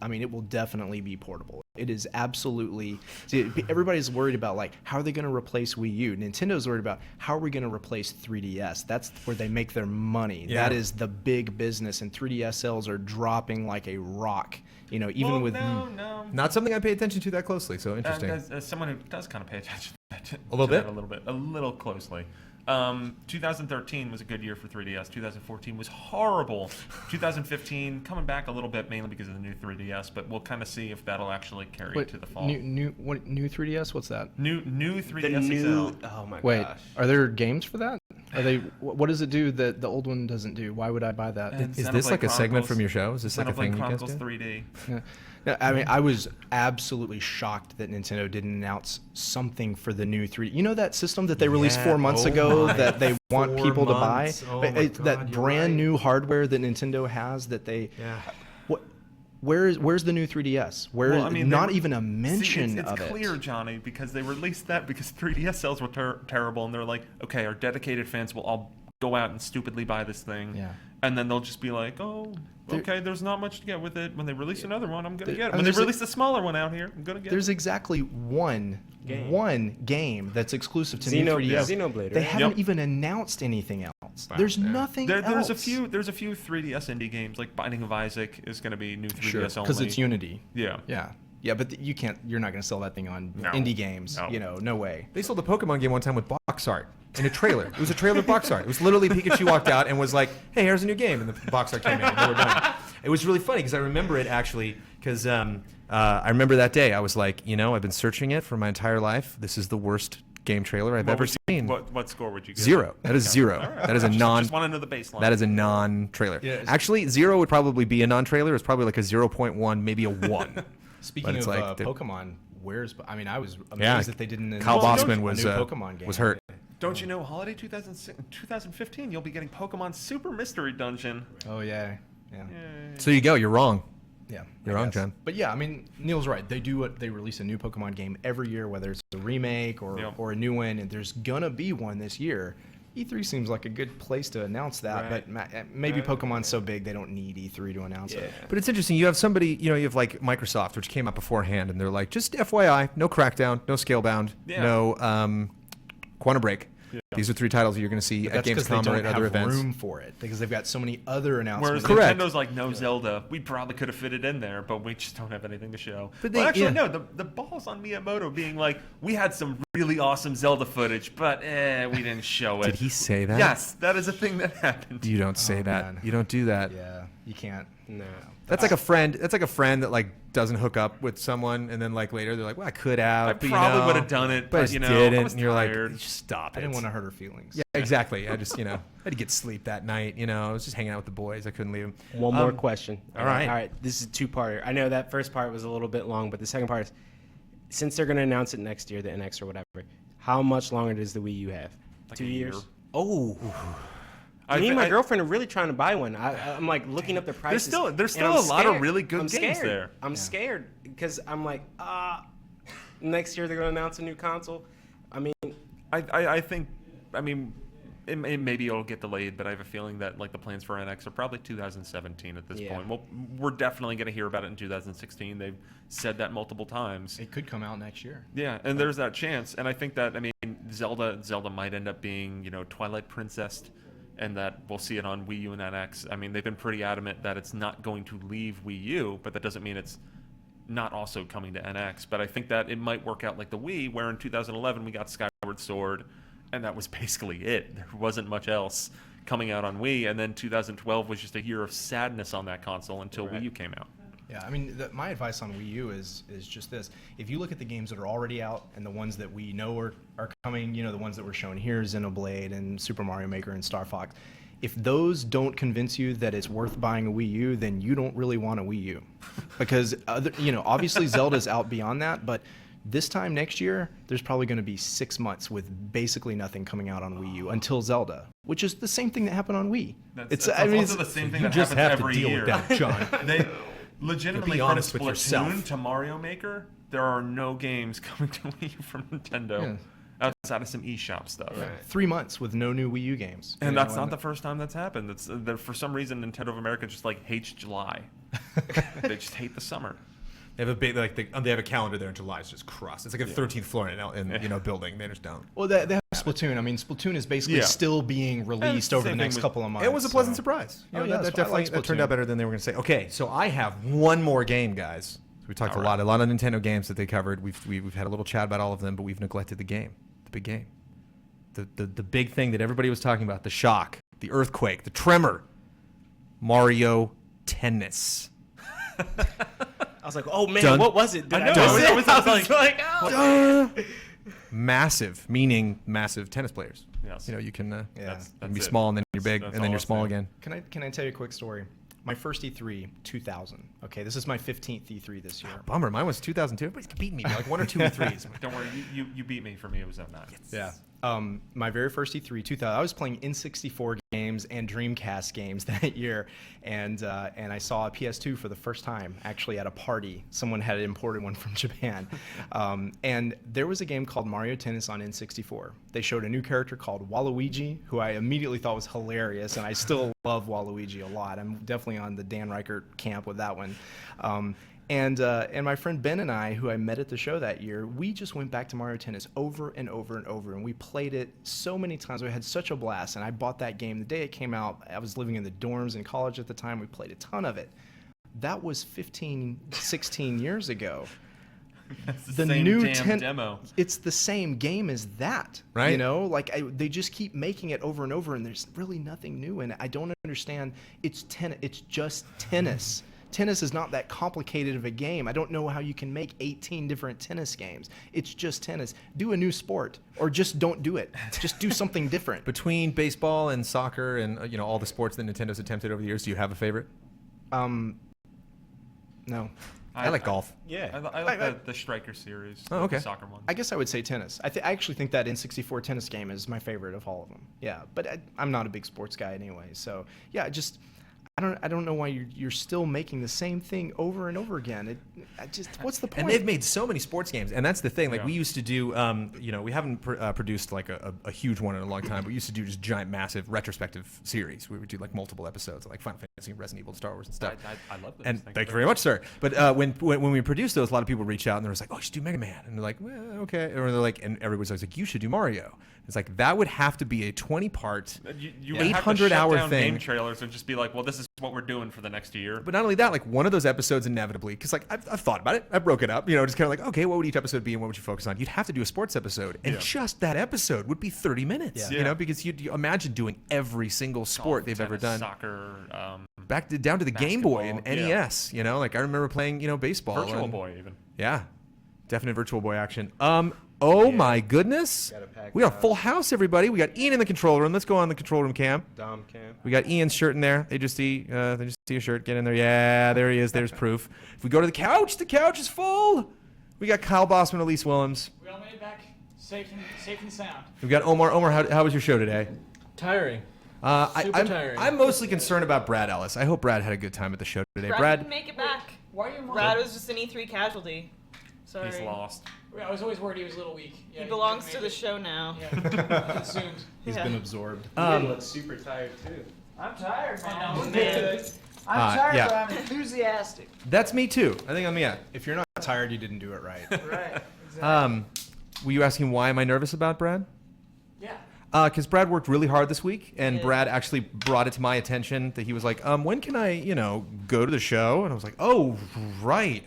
definitely be portable. It is absolutely. See, everybody's worried about like how are they going to replace Wii U. Nintendo's worried about how are we going to replace 3DS. That's where they make their money. Yeah. That is the big business, and 3DS sales are dropping like a rock. You know, even with not something I pay attention to that closely. So interesting. As someone who does kind of pay attention to a little bit, a little closely. 2013 was a good year for 3DS. 2014 was horrible. 2015 coming back a little bit, mainly because of the new 3DS. But we'll kind of see if that'll actually carry to the fall. New 3DS? What's that? New 3DS XL. Oh my Wait, gosh. are there games for that? Are they? What does it do that the old one doesn't do? Why would I buy that? Is this like a segment from your show? Is this like a thing you guys do? Xenoblade Chronicles 3D. Yeah. No, I mean, I was absolutely shocked that Nintendo didn't announce something for the new 3D. You know that system that they released 4 months ago that they want people to buy? That brand new hardware that Nintendo has that they... Yeah. Where's the new 3DS? Not even a mention of it. It's clear, Johnny, because they released that because 3DS sales were terrible, and they're like, okay, our dedicated fans will all go out and stupidly buy this thing. Yeah. And then they'll just be like, oh, okay, there's not much to get with it. When they release another one, I'm going to get it. When they release a smaller one out here, I'm going to get it. There's exactly one game that's exclusive to new 3DS. Xenoblade, They right? haven't even announced anything else. There's nothing else. There's a few 3DS indie games, like Binding of Isaac is going to be new 3DS only. Because it's Unity. Yeah. Yeah, but you're not going to sell that thing on indie games. No. You know, no way. They sold a Pokemon game one time with box art in a trailer. It was a trailer box art. It was literally Pikachu walked out and was like, hey, here's a new game. And the box art came in and they were done. It was really funny because I remember it actually because I remember that day. I was like, I've been searching it for my entire life. This is the worst game trailer I've ever seen. What score would you give? 0. That is 0. Right. That is a Just want to know the baseline. That is a non-trailer. Yeah, Actually, 0 would probably be a non-trailer. It's probably like a 0.1, maybe a 1. Speaking of like Pokemon, I was amazed that they didn't Kyle announce Bosman a was new Pokemon game. was hurt. Don't you know, holiday 2015, you'll be getting Pokemon Super Mystery Dungeon. Oh, yeah. So you go. You're wrong. Yeah, You're wrong, John. But yeah, I mean, Neil's right. They release a new Pokemon game every year, whether it's a remake or a new one, and there's gonna be one this year. E3 seems like a good place to announce that, but maybe Pokemon's so big they don't need E3 to announce it. But it's interesting. You have somebody, you have like Microsoft, which came out beforehand, and they're like, just FYI, no Crackdown, no Scalebound, no Quantum Break. Yeah. These are 3 titles you're going to see at Gamescom or at other events. They don't have room for it because they've got so many other announcements. Whereas Nintendo's like, no Zelda. We probably could have fit it in there, but we just don't have anything to show. But no, the ball's on Miyamoto being like, we had some really awesome Zelda footage, but we didn't show it. Did he say that? Yes, that is a thing that happened. You don't say that. Man. You don't do that. Yeah, you can't. No. That's like a friend. That's like a friend that like doesn't hook up with someone, and then like later they're like, "Well, I could have. I probably would have done it, but didn't." And you're tired. like, "Stop it! I didn't want to hurt her feelings." Yeah, exactly. I just, I had to get sleep that night. I was just hanging out with the boys. I couldn't leave them. One more question. All right. All right. This is a 2-parter. I know that first part was a little bit long, but the second part is, since they're going to announce it next year, the NX or whatever, how much longer does the Wii U have? Like 2 a years? year. Oh. Me and my girlfriend are really trying to buy one. I'm like looking up the prices. There's still a lot of really good games there. I'm scared because I'm like, next year they're going to announce a new console. I mean, I think, maybe it'll get delayed, but I have a feeling that like the plans for NX are probably 2017 at this point. Well, we're definitely going to hear about it in 2016. They've said that multiple times. It could come out next year. Yeah, and there's that chance. And I think that, I mean, Zelda might end up being, Twilight Princess, and that we'll see it on Wii U and NX. I mean, they've been pretty adamant that it's not going to leave Wii U, but that doesn't mean it's not also coming to NX. But I think that it might work out like the Wii, where in 2011 we got Skyward Sword, and that was basically it. There wasn't much else coming out on Wii, and then 2012 was just a year of sadness on that console until Wii U came out. Yeah, I mean, my advice on Wii U is just this. If you look at the games that are already out and the ones that we know are coming, the ones that were shown here, Xenoblade and Super Mario Maker and Star Fox, if those don't convince you that it's worth buying a Wii U, then you don't really want a Wii U. Because, obviously Zelda's out beyond that, but this time next year, there's probably going to be 6 months with basically nothing coming out on Wii U until Zelda, which is the same thing that happened on Wii. It's also the same thing that happens every year. You just have to deal with that, John. They legitimately, be from honest with yourself. Splatoon to Mario Maker, there are no games coming to Wii U from Nintendo outside of some eShop stuff. Right. 3 months with no new Wii U games. And that's not the first time that's happened. It's for some reason Nintendo of America just hates July. They just hate the summer. They have a big they have a calendar there in July. It's just crust. It's like a 13th floor in building. They just don't. Well, they have Splatoon. I mean, Splatoon is basically still being released over the next couple of months. It was a pleasant surprise. That definitely turned out better than they were going to say. Okay, so I have one more game, guys. So we talked a lot of Nintendo games that they covered. We've had a little chat about all of them, but we've neglected the game, the big game, the big thing that everybody was talking about, the shock, the earthquake, the tremor, Mario Tennis. I was like, oh man, what was it? Massive, meaning massive tennis players. Yes. You can that's be it. small and then you're big That's and then all you're it's small saying. again. Can I tell you a quick story? My first E3, 2000. Okay, this is my 15th E3 this year. Bummer, mine was 2002. Everybody's beating me by like 1 or 2 E3s. Don't worry, you beat me. For me, it was 09. Yeah. My very first E3, 2000. I was playing N64 games and Dreamcast games that year, and I saw a PS2 for the first time, actually at a party. Someone had imported one from Japan, and there was a game called Mario Tennis on N64. They showed a new character called Waluigi, who I immediately thought was hilarious, and I still love Waluigi a lot. I'm definitely on the Dan Reichert camp with that one. And my friend Ben and I, who I met at the show that year, we just went back to Mario Tennis over and over and over, and we played it so many times. We had such a blast, and I bought that game the day it came out. I was living in the dorms in college at the time. We played a ton of it. That was 15, 16 years ago. That's the same new demo. It's the same game as that, right? They just keep making it over and over, and there's really nothing new in it. I don't understand. It's just tennis. Tennis is not that complicated of a game. I don't know how you can make 18 different tennis games. It's just tennis. Do a new sport, or just don't do it. Just do something different. Between baseball and soccer and all the sports that Nintendo's attempted over the years, do you have a favorite? No. I like golf. Yeah, I like the Striker series. Oh, okay. The soccer one. I guess I would say tennis. I actually think that N64 tennis game is my favorite of all of them. Yeah, but I'm not a big sports guy anyway. So yeah, I don't know why you're still making the same thing over and over again. What's the point? And they've made so many sports games, and that's the thing. Like we used to do, we haven't produced like a huge one in a long time. But we used to do just giant, massive retrospective series. We would do like multiple episodes, like Final Fantasy, Resident Evil, Star Wars, and stuff. I love those. And thank you very much, sir. But when we produced those, a lot of people reached out and they were like, "Oh, you should do Mega Man," and they're like, "Well, okay," or they're like, and everybody's always like, "You should do Mario." It's like that would have to be a 20-part, 800-hour thing. Game trailers and just be like, well, this is what we're doing for the next year. But not only that, like one of those episodes inevitably, because like I've thought about it, I broke it up, just kind of like, okay, what would each episode be and what would you focus on? You'd have to do a sports episode, and just that episode would be 30 minutes, because you imagine doing every single sport they've ever done. Soccer, down to the Game Boy and NES, like I remember playing, baseball. Virtual Boy even. Yeah, definite Virtual Boy action. Oh my goodness. We got a full house, everybody. We got Ian in the control room. Let's go on the control room cam. Dom cam. We got Ian's shirt in there. They just see your shirt. Get in there. Yeah, there he is. There's proof. If we go to the couch is full. We got Kyle Bosman, Elyse Willems. We all made it back safe and sound. We've got Omar. Omar, how was your show today? Tiring. I'm tiring. I'm mostly concerned about Brad Ellis. I hope Brad had a good time at the show today. Brad didn't make it back. Why are you? Brad was just an E3 casualty. Sorry. He's lost. I was always worried he was a little weak. He belongs to the show now. Yeah. Consumed. He's been absorbed. He looks super tired too. I'm tired, man. I'm I'm tired, yeah. but I'm enthusiastic. That's me too. I think if you're not tired, you didn't do it right. Right. Exactly. Were you asking why am I nervous about Brad? Yeah. Because Brad worked really hard this week, and Brad actually brought it to my attention that he was like, when can I, go to the show? And I was like, oh, right.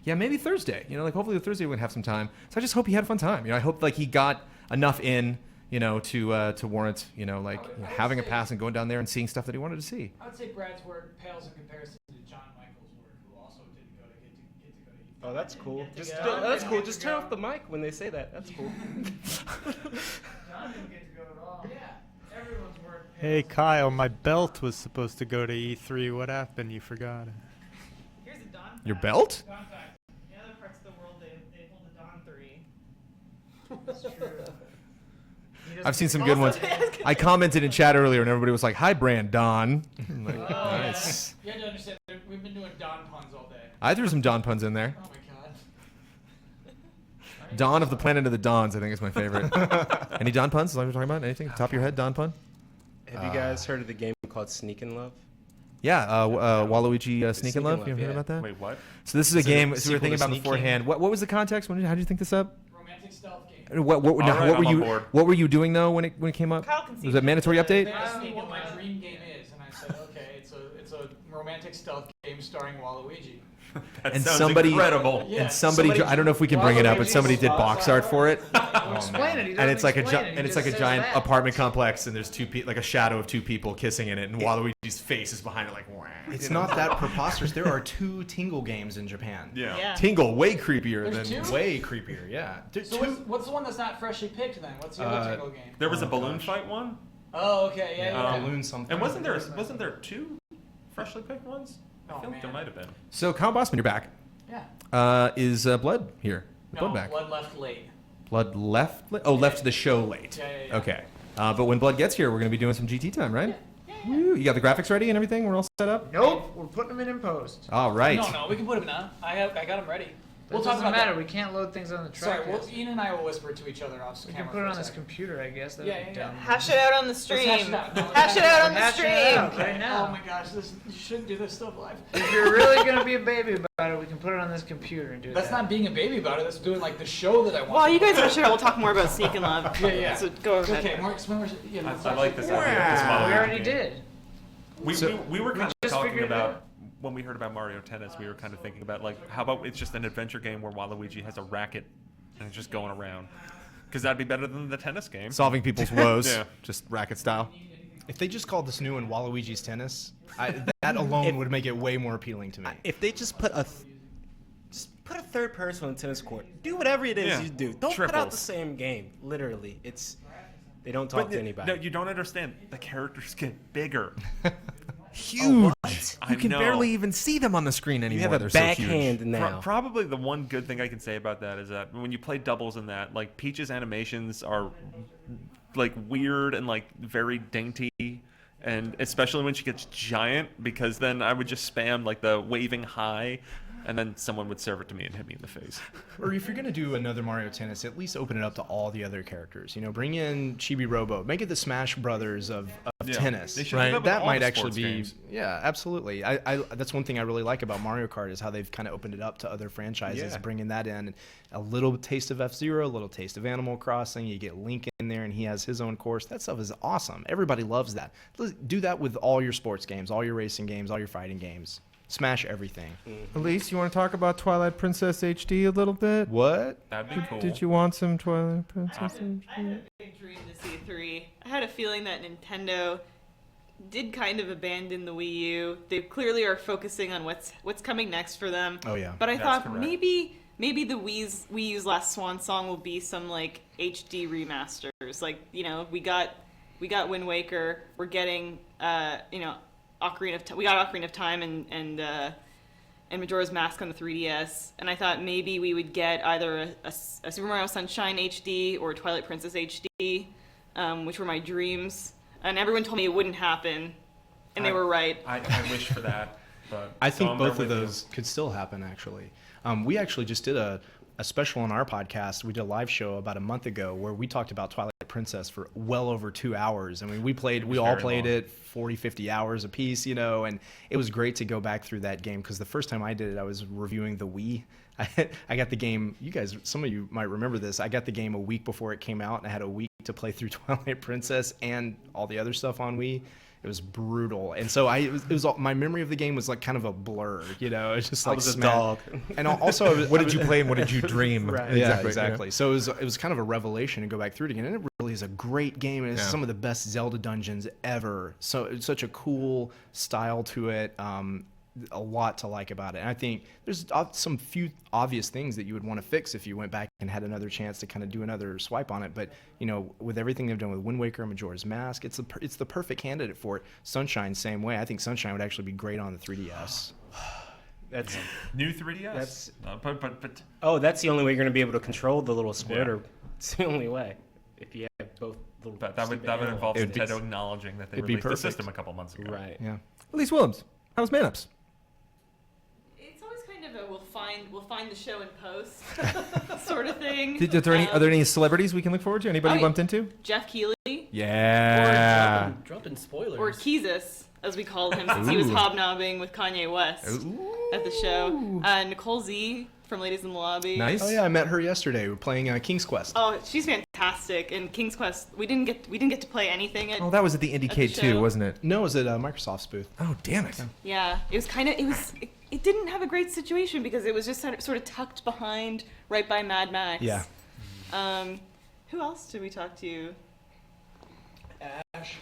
Yeah, maybe Thursday. Hopefully Thursday we can have some time. So I just hope he had a fun time. I hope he got enough in, to warrant, having a pass and going down there and seeing stuff that he wanted to see. I would say Brad's work pales in comparison to John Michael's work, who also didn't get to go to. Oh, that's cool. That's cool. Just turn off the mic when they say that. That's cool. John didn't get to go at all. Yeah. Everyone's work. Hey, Kyle, my belt was supposed to go to E3. What happened? You forgot it. Here's a Don. Your belt? Don fact. In other parts of the world, they hold the Don 3. That's true. I've seen some good ones. I commented in chat earlier, and everybody was like, "Hi, Brand Don." I'm like, nice. You have to understand, we've been doing Don puns all day. I threw some Don puns in there. Oh my god. Dawn of the Planet of the Dons, I think is my favorite. Any Don puns? Is that what you're talking about? Anything? Top of your head, Don pun? Have you guys heard of the game called Sneak and Love? Yeah, Waluigi Sneak and Love. You ever heard about that? Wait, what? So this is a game. So we were sequel thinking to about Sneak beforehand. What was the context? How did you think this up? Romantic stealth game. What right, I'm on board. What were you doing though when it came up? Was it a mandatory update? They asked me what my dream game is, and I said, okay, it's a romantic stealth game starring Waluigi. That And sounds somebody, incredible. Yeah. and somebody, I don't know if we can bring it up, but somebody did box art for it. Explain it. He And it's like a doesn't explain it. He and it's just like a says giant that. apartment complex, and there's like a shadow of two people kissing in it, and Waluigi's face is behind it, like. Wah. It's not that preposterous. There are 2 Tingle games in Japan. Yeah. Tingle, way creepier There's than. 2? Way creepier, yeah. So what's the one that's not freshly picked then? What's the other Tingle game? There was a balloon fight one. Oh, okay, yeah. Balloon something. And wasn't there 2 freshly picked ones? I feel like there might have been. So, Kyle Bosman, you're back. Yeah. Is Blood here? Blood back. Blood left late. Blood left? Oh, left the show late. Yeah. Okay. But when Blood gets here, we're going to be doing some GT time, right? Woo. You got the graphics ready and everything? We're all set up? Nope. We're putting them in post. All right. No, we can put them now. I got them ready. We'll talk talk about matter. that. We can't load things on the track. Sorry, Ian and I will whisper to each other off we camera. can put it on this computer, I guess. That'd be dumb. Hash it out on the stream. Let's hash it out. No, Hash it out on the Hash it out stream. right now. Oh my gosh, you shouldn't do this stuff live. If you're really gonna be a baby about it, we can put it on this computer and do That's that. not being a baby about it. That's doing like the show that I want. While you guys hash it out, we'll talk more about Sneak and Love. Yeah. So go ahead. Okay, explain more. Yeah, I like this idea. This We model already game. did. We were kind of just talking figured it about out. when we heard about Mario Tennis. We were kind of thinking about like, how about it's just an adventure game where Waluigi has a racket and it's just going around? Because that'd be better than the tennis game. Solving people's woes. Yeah. Just racket style. If they just called this new one Waluigi's Tennis, that alone would make it way more appealing to me. If they just put a third person on the tennis court, do whatever it is you do. Don't put out the same game. Literally, they don't talk to anybody. No, you don't understand. The characters get bigger. Huge. I You can know. barely even see them on the screen anymore. have a They're so huge. backhand now. Probably the one good thing I can say about that is that when you play doubles in that, like Peach's animations are like weird and like very dainty, and especially when she gets giant, because then I would just spam like the waving high, and then someone would serve it to me and hit me in the face. Or if you're gonna do another Mario Tennis, at least open it up to all the other characters. Bring in Chibi Robo, make it the Smash Brothers of Yeah. tennis. They should do that with That all might the actually sports be. games. Yeah, absolutely. I that's one thing I really like about Mario Kart is how they've kind of opened it up to other franchises, Yeah. bringing that in. A little taste of F-Zero, a little taste of Animal Crossing. You get Link in there, and he has his own course. That stuff is awesome. Everybody loves that. Do that with all your sports games, all your racing games, all your fighting games. Smash everything. Elyse, you want to talk about Twilight Princess HD a little bit? What? That'd be cool. Did you want some Twilight Princess I had HD? a big dream to see 3. I had a feeling that Nintendo did kind of abandon the Wii U. They clearly are focusing on what's coming next for them. Oh, yeah. But I That's thought correct. maybe the Wii U's last swan song will be some like HD remasters. Like, we got Wind Waker. We're getting we got Ocarina of Time and Majora's Mask on the 3DS, and I thought maybe we would get either a Super Mario Sunshine HD or Twilight Princess HD, which were my dreams. And everyone told me it wouldn't happen, and they were right. I wish for that. But I think I'm both there of with you. those could still happen, actually. We actually just did a a special on our podcast. We did a live show about a month ago where we talked about Twilight Princess for well over 2 hours. I mean, we all played it 40, 50 hours a piece, you know, and it was great to go back through that game because the first time I did it, I was reviewing the Wii. I got the game, you guys, some of you might remember this. I got the game a week before it came out, and I had a week to play through Twilight Princess and all the other stuff on Wii. It was brutal, and so my memory of the game was like kind of a blur, you know. It's just like I was a dog, and also what did you play and what did you dream? Right. Yeah, exactly. So it was kind of a revelation to go back through it again, and it really is a great game, and it's some of the best Zelda dungeons ever. So it's such a cool style to it. A lot to like about it. And I think there's some few obvious things that you would want to fix if you went back and had another chance to kind of do another swipe on it. But, you know, with everything they've done with Wind Waker and Majora's Mask, it's the perfect candidate for it. Sunshine, same way. I think Sunshine would actually be great on the 3DS. That's new 3DS. That's but oh, that's the only way you're going to be able to control the little squirter. Yeah. It's the only way. If you have both little. That would involve Nintendo acknowledging that they released the system a couple months ago. Right. Yeah. Elyse Willems, how's Man-Ups? We'll find the show in post sort of thing. Are there any celebrities we can look forward to? Anybody you bumped into? Jeff Keighley. Yeah. Or dropping spoilers. Or Keezus, as we called him, since he was hobnobbing with Kanye West at the show. Nicole Z from Ladies in the Lobby. Nice. Oh yeah, I met her yesterday. We're playing King's Quest. Oh, she's fantastic. And King's Quest, we didn't get to play anything. Oh, that was at the IndieCade too, wasn't it? No, it was at Microsoft's booth. Oh, damn it. Yeah, it was kind of it didn't have a great situation because it was just sort of tucked behind right by Mad Max. Yeah. Who else did we talk to? Ash.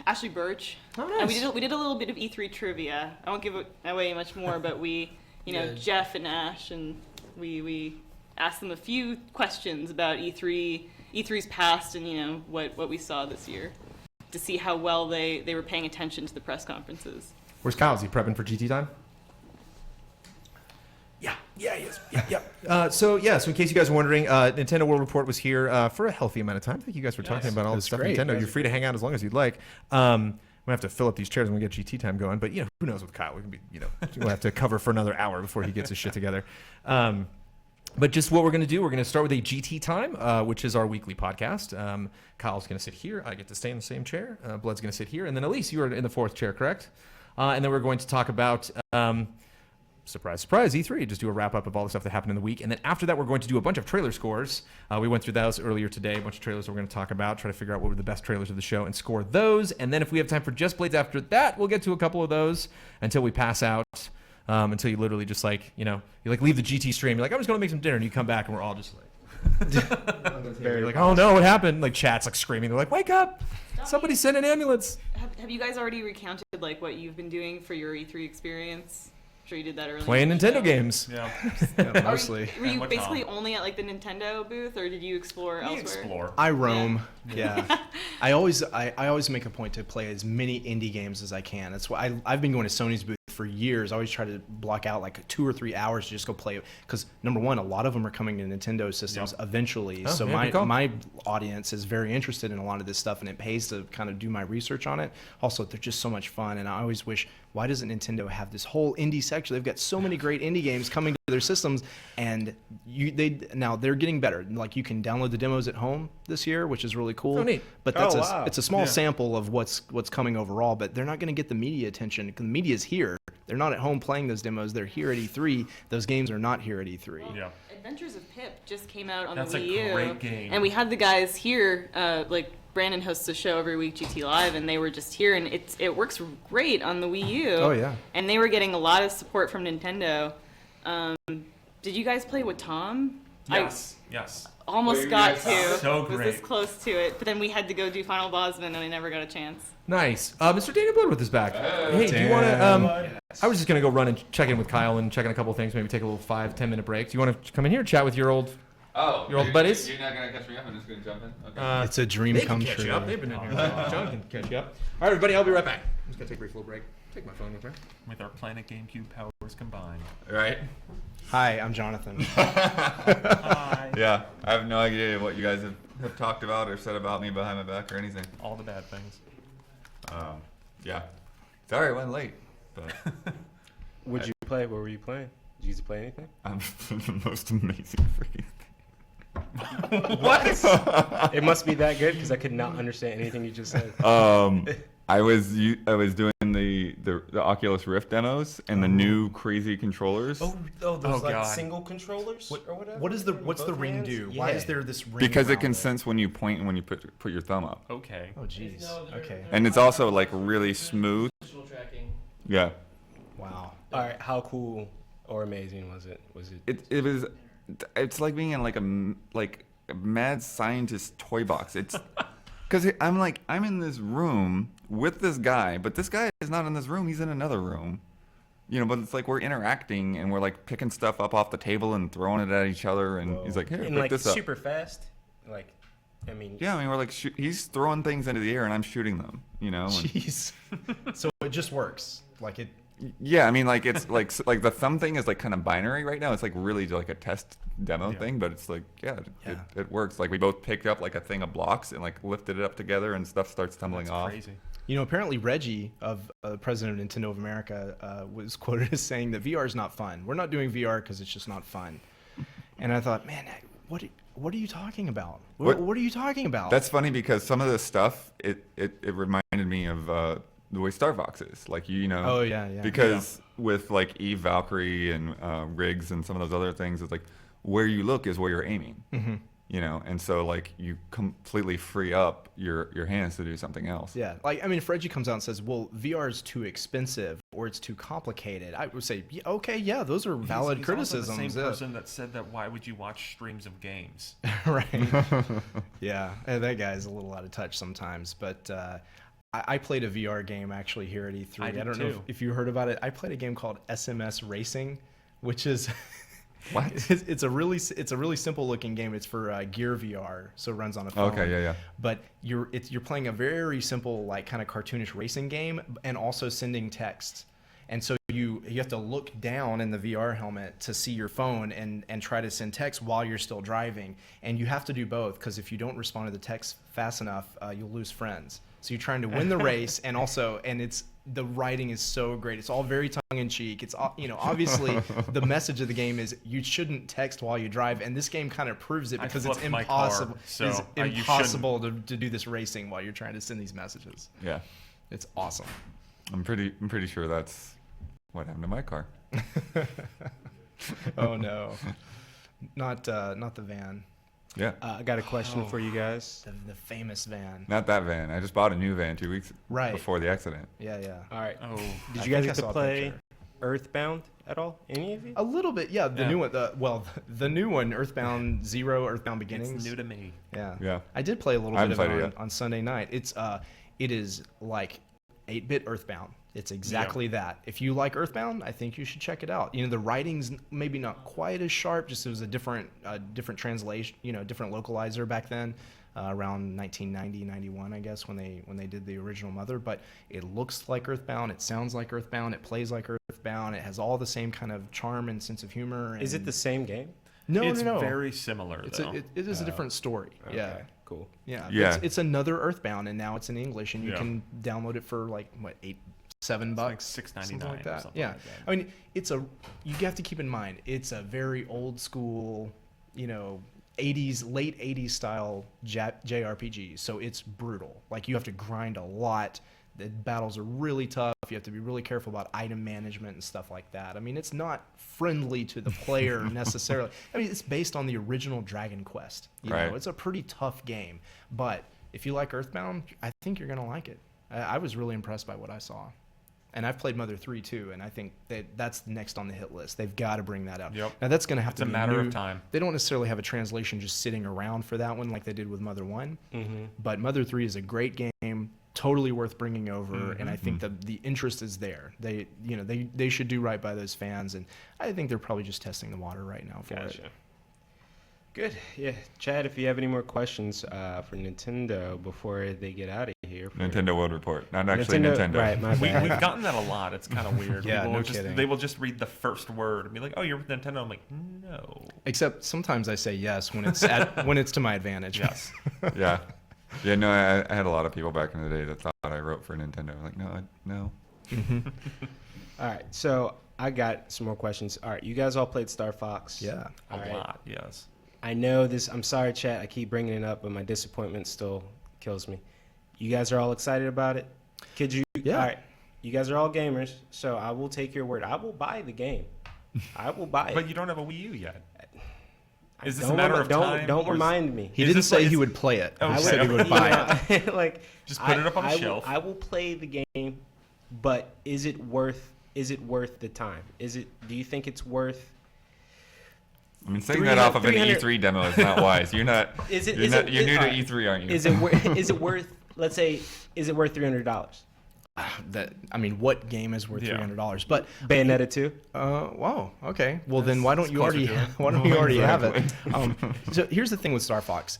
Ashley Birch. Oh, nice. And we did a little bit of E3 trivia. I won't give away much more, but we, Jeff and Ash, and we asked them a few questions about E3's past, and what we saw this year, to see how well they were paying attention to the press conferences. Where's Kyle? Is he prepping for GT time? Yeah, he is. So in case you guys are wondering, Nintendo World Report was here for a healthy amount of time. I think you guys were talking about all the stuff great. Nintendo. You're free to hang out as long as you'd like. We have to fill up these chairs when we get GT time going, but who knows with Kyle? We can be, we'll have to cover for another hour before he gets his shit together. But just what we're going to do, we're going to start with a GT time, which is our weekly podcast. Kyle's going to sit here. I get to stay in the same chair. Blood's going to sit here, and then Elyse, you are in the fourth chair, correct? And then we're going to talk about. Surprise, surprise, E3. Just do a wrap-up of all the stuff that happened in the week. And then after that, we're going to do a bunch of trailer scores. We went through those earlier today, a bunch of trailers we're going to talk about, try to figure out what were the best trailers of the show and score those. And then if we have time for Just Blades after that, we'll get to a couple of those until we pass out, until you literally just you leave the GT stream. You're like, I'm just going to make some dinner. And you come back and we're all just you're like, oh no, what happened? Like chat's screaming. They're like, wake up. Somebody send an ambulance. Have you guys already recounted what you've been doing for your E3 experience? Sure you did that earlier. Playing Nintendo games. Yeah, mostly. Were you basically only at the Nintendo booth, or did you explore elsewhere? I roam. Yeah. I alwaalways make a point to play as many indie games as I can. That's why I've been going to Sony's booth for years. I always try to block out 2 or 3 hours to just go play it, because number one, a lot of them are coming to Nintendo systems eventually. So my audience is very interested in a lot of this stuff, and it pays to kind of do my research on it. Also, they're just so much fun, and I always wish, why doesn't Nintendo have this whole indie section? They've got so many great indie games coming to their systems, and now they're getting better. You can download the demos at home this year, which is really cool. Oh, neat. But it's a small sample of what's coming overall. But they're not going to get the media attention. The media's here. They're not at home playing those demos. They're here at E3. Those games are not here at E3. Well, Adventures of Pip just came out on That's the Wii U. That's a great game. And we had the guys here, Brandon hosts a show every week, GT Live, and they were just here, and it works great on the Wii U. Oh, yeah. And they were getting a lot of support from Nintendo. Did you guys play with Tom? Yes. Almost got to. So great. Was this close to it, but then we had to go do Final Bosman, and I never got a chance. Nice. Mr. Daniel Bloodworth is back. Hey, do you want to... I was just going to go run and check in with Kyle and check in a couple of things, maybe take a little 5-10 minute break. Do you want to come in here and chat with your old buddies? You're not going to catch me up? I'm just going to jump in? Okay. It's a dream come true. You up. They've been in here. John can catch you up. All right, everybody, I'll be right back. I'm just going to take a brief little break. Take my phone with me. With our Planet GameCube powers combined. Right? Hi, I'm Jonathan. Hi. Yeah, I have no idea what you guys have talked about or said about me behind my back or anything. All the bad things. Yeah. Sorry I went late. But Would you play? What were you playing? Did you play anything? The most amazing freaking thing. What? It must be that good because I could not understand anything you just said. I was doing the Oculus Rift demos and the new crazy controllers. Those single controllers or whatever. What's the ring do? Why is there this ring? Because it can around sense when you point and when you put your thumb up. Okay. Oh jeez. Okay. And it's also like really smooth. Yeah. Wow. All right. How cool or amazing was it? It was. It's like being in like a mad scientist toy box. It's because I'm in this room with this guy, but this guy is not in this room. He's in another room. You know, but it's like we're interacting and we're like picking stuff up off the table and throwing it at each other. And he's like, "Here, and pick like this up." super fast. Like, I mean. Yeah, I mean, we're like he's throwing things into the air and I'm shooting them. You know. Jeez. So it just works. Like it. Yeah, I mean, like it's like the thumb thing is like kind of binary right now. It's like really like a test demo thing, but it's like it works. Like we both picked up like a thing of blocks and like lifted it up together, and stuff starts tumbling off. Crazy. You know, apparently Reggie, president of Nintendo of America, was quoted as saying that VR is not fun. We're not doing VR because it's just not fun. And I thought, man, what are you talking about? What are you talking about? That's funny because some of this stuff it reminded me of the way Star Fox is, like you know. Oh yeah. Because with like Eve Valkyrie and Riggs and some of those other things, it's like where you look is where you're aiming. Mm-hmm. You know, and so like you completely free up your hands to do something else. Yeah, like I mean, if Reggie comes out and says, "Well, VR is too expensive or it's too complicated," I would say, yeah, "Okay, yeah, those are valid he's criticisms." Also the same person that said that. Why would you watch streams of games? Right. Yeah, and that guy's a little out of touch sometimes, but. I played a VR game actually here at E3. I don't know if you heard about it. I played a game called SMS Racing, which is what? It's a really simple looking game. It's for Gear VR, so it runs on a phone. Okay, yeah. But you're playing a very simple like kind of cartoonish racing game, and also sending text. And so you have to look down in the VR helmet to see your phone and try to send text while you're still driving. And you have to do both because if you don't respond to the text fast enough, you'll lose friends. So you're trying to win the race, and the writing is so great. It's all very tongue-in-cheek. It's obviously the message of the game is you shouldn't text while you drive, and this game kind of proves it because it's impossible. It's impossible to do this racing while you're trying to send these messages. Yeah, it's awesome. I'm pretty sure that's what happened to my car. Oh no, not the van. Yeah. I got a question for you guys. The famous van. Not that van. I just bought a new van 2 weeks before the accident. Yeah. All right. Oh. Did you guys get to play Earthbound at all? Any of you? A little bit, yeah. The new one. The new one, Earthbound Zero, Earthbound Beginnings. It's new to me. Yeah. I did play a little bit of it on Sunday night. It is like 8-bit Earthbound. It's exactly that. If you like Earthbound, I think you should check it out. You know, the writing's maybe not quite as sharp, just it was a different translation, different localizer back then, around 1990, 91, I guess, when they did the original Mother. But it looks like Earthbound, it sounds like Earthbound, it plays like Earthbound, it has all the same kind of charm and sense of humor. Is it the same game? No, it's no. very similar, though. It is a different story. Okay, yeah. Cool. Yeah. It's another Earthbound, and now it's in English, and you can download it for like $7, like $6.99 like that. Or something like that. I mean, you have to keep in mind it's a very old school, 80s, late 80s style JRPG. So it's brutal. Like you have to grind a lot. The battles are really tough. You have to be really careful about item management and stuff like that. I mean, it's not friendly to the player necessarily. I mean, it's based on the original Dragon Quest. You know, it's a pretty tough game. But if you like Earthbound, I think you're going to like it. I was really impressed by what I saw. And I've played Mother 3 too, and I think that's next on the hit list. They've got to bring that out. Yep. Now that's going to have to be a matter of time. They don't necessarily have a translation just sitting around for that one like they did with Mother 1. Mm-hmm. But Mother 3 is a great game, totally worth bringing over, and I think the interest is there. They should do right by those fans, and I think they're probably just testing the water right now for it. Good. Yeah. Chad, if you have any more questions for Nintendo before they get out of here. Nintendo World Report. Not actually Nintendo. Right, my bad. We've gotten that a lot. It's kind of weird. Yeah, no kidding. They will just read the first word and be like, "Oh, you're with Nintendo." I'm like, "No." Except sometimes I say yes when it's when it's to my advantage. Yes. Yeah. Yeah, no, I had a lot of people back in the day that thought I wrote for Nintendo. I'm like, no. All right. So I got some more questions. All right, you guys all played Star Fox. Yeah. A lot, yes. I know this. I'm sorry, chat. I keep bringing it up, but my disappointment still kills me. You guys are all excited about it? Could you? Yeah. All right. You guys are all gamers, so I will take your word. I will buy the game. I will buy it. But you don't have a Wii U yet. Is this Don't a matter remi- of don't- time? don't or is- remind me. He is didn't this say like- he would play it. Oh, He said he would buy it. Like, just put it up on the shelf. I will play the game, but is it worth the time? Do you think it's worth? I mean, saying that off of an E3 demo is not wise. You're not. Is it? You're new to E3, aren't you? Is it worth? Let's say, is it worth $300? What game is worth $300? But Bayonetta 2. Wow. Okay. Well, then why don't you already have it? So here's the thing with Star Fox.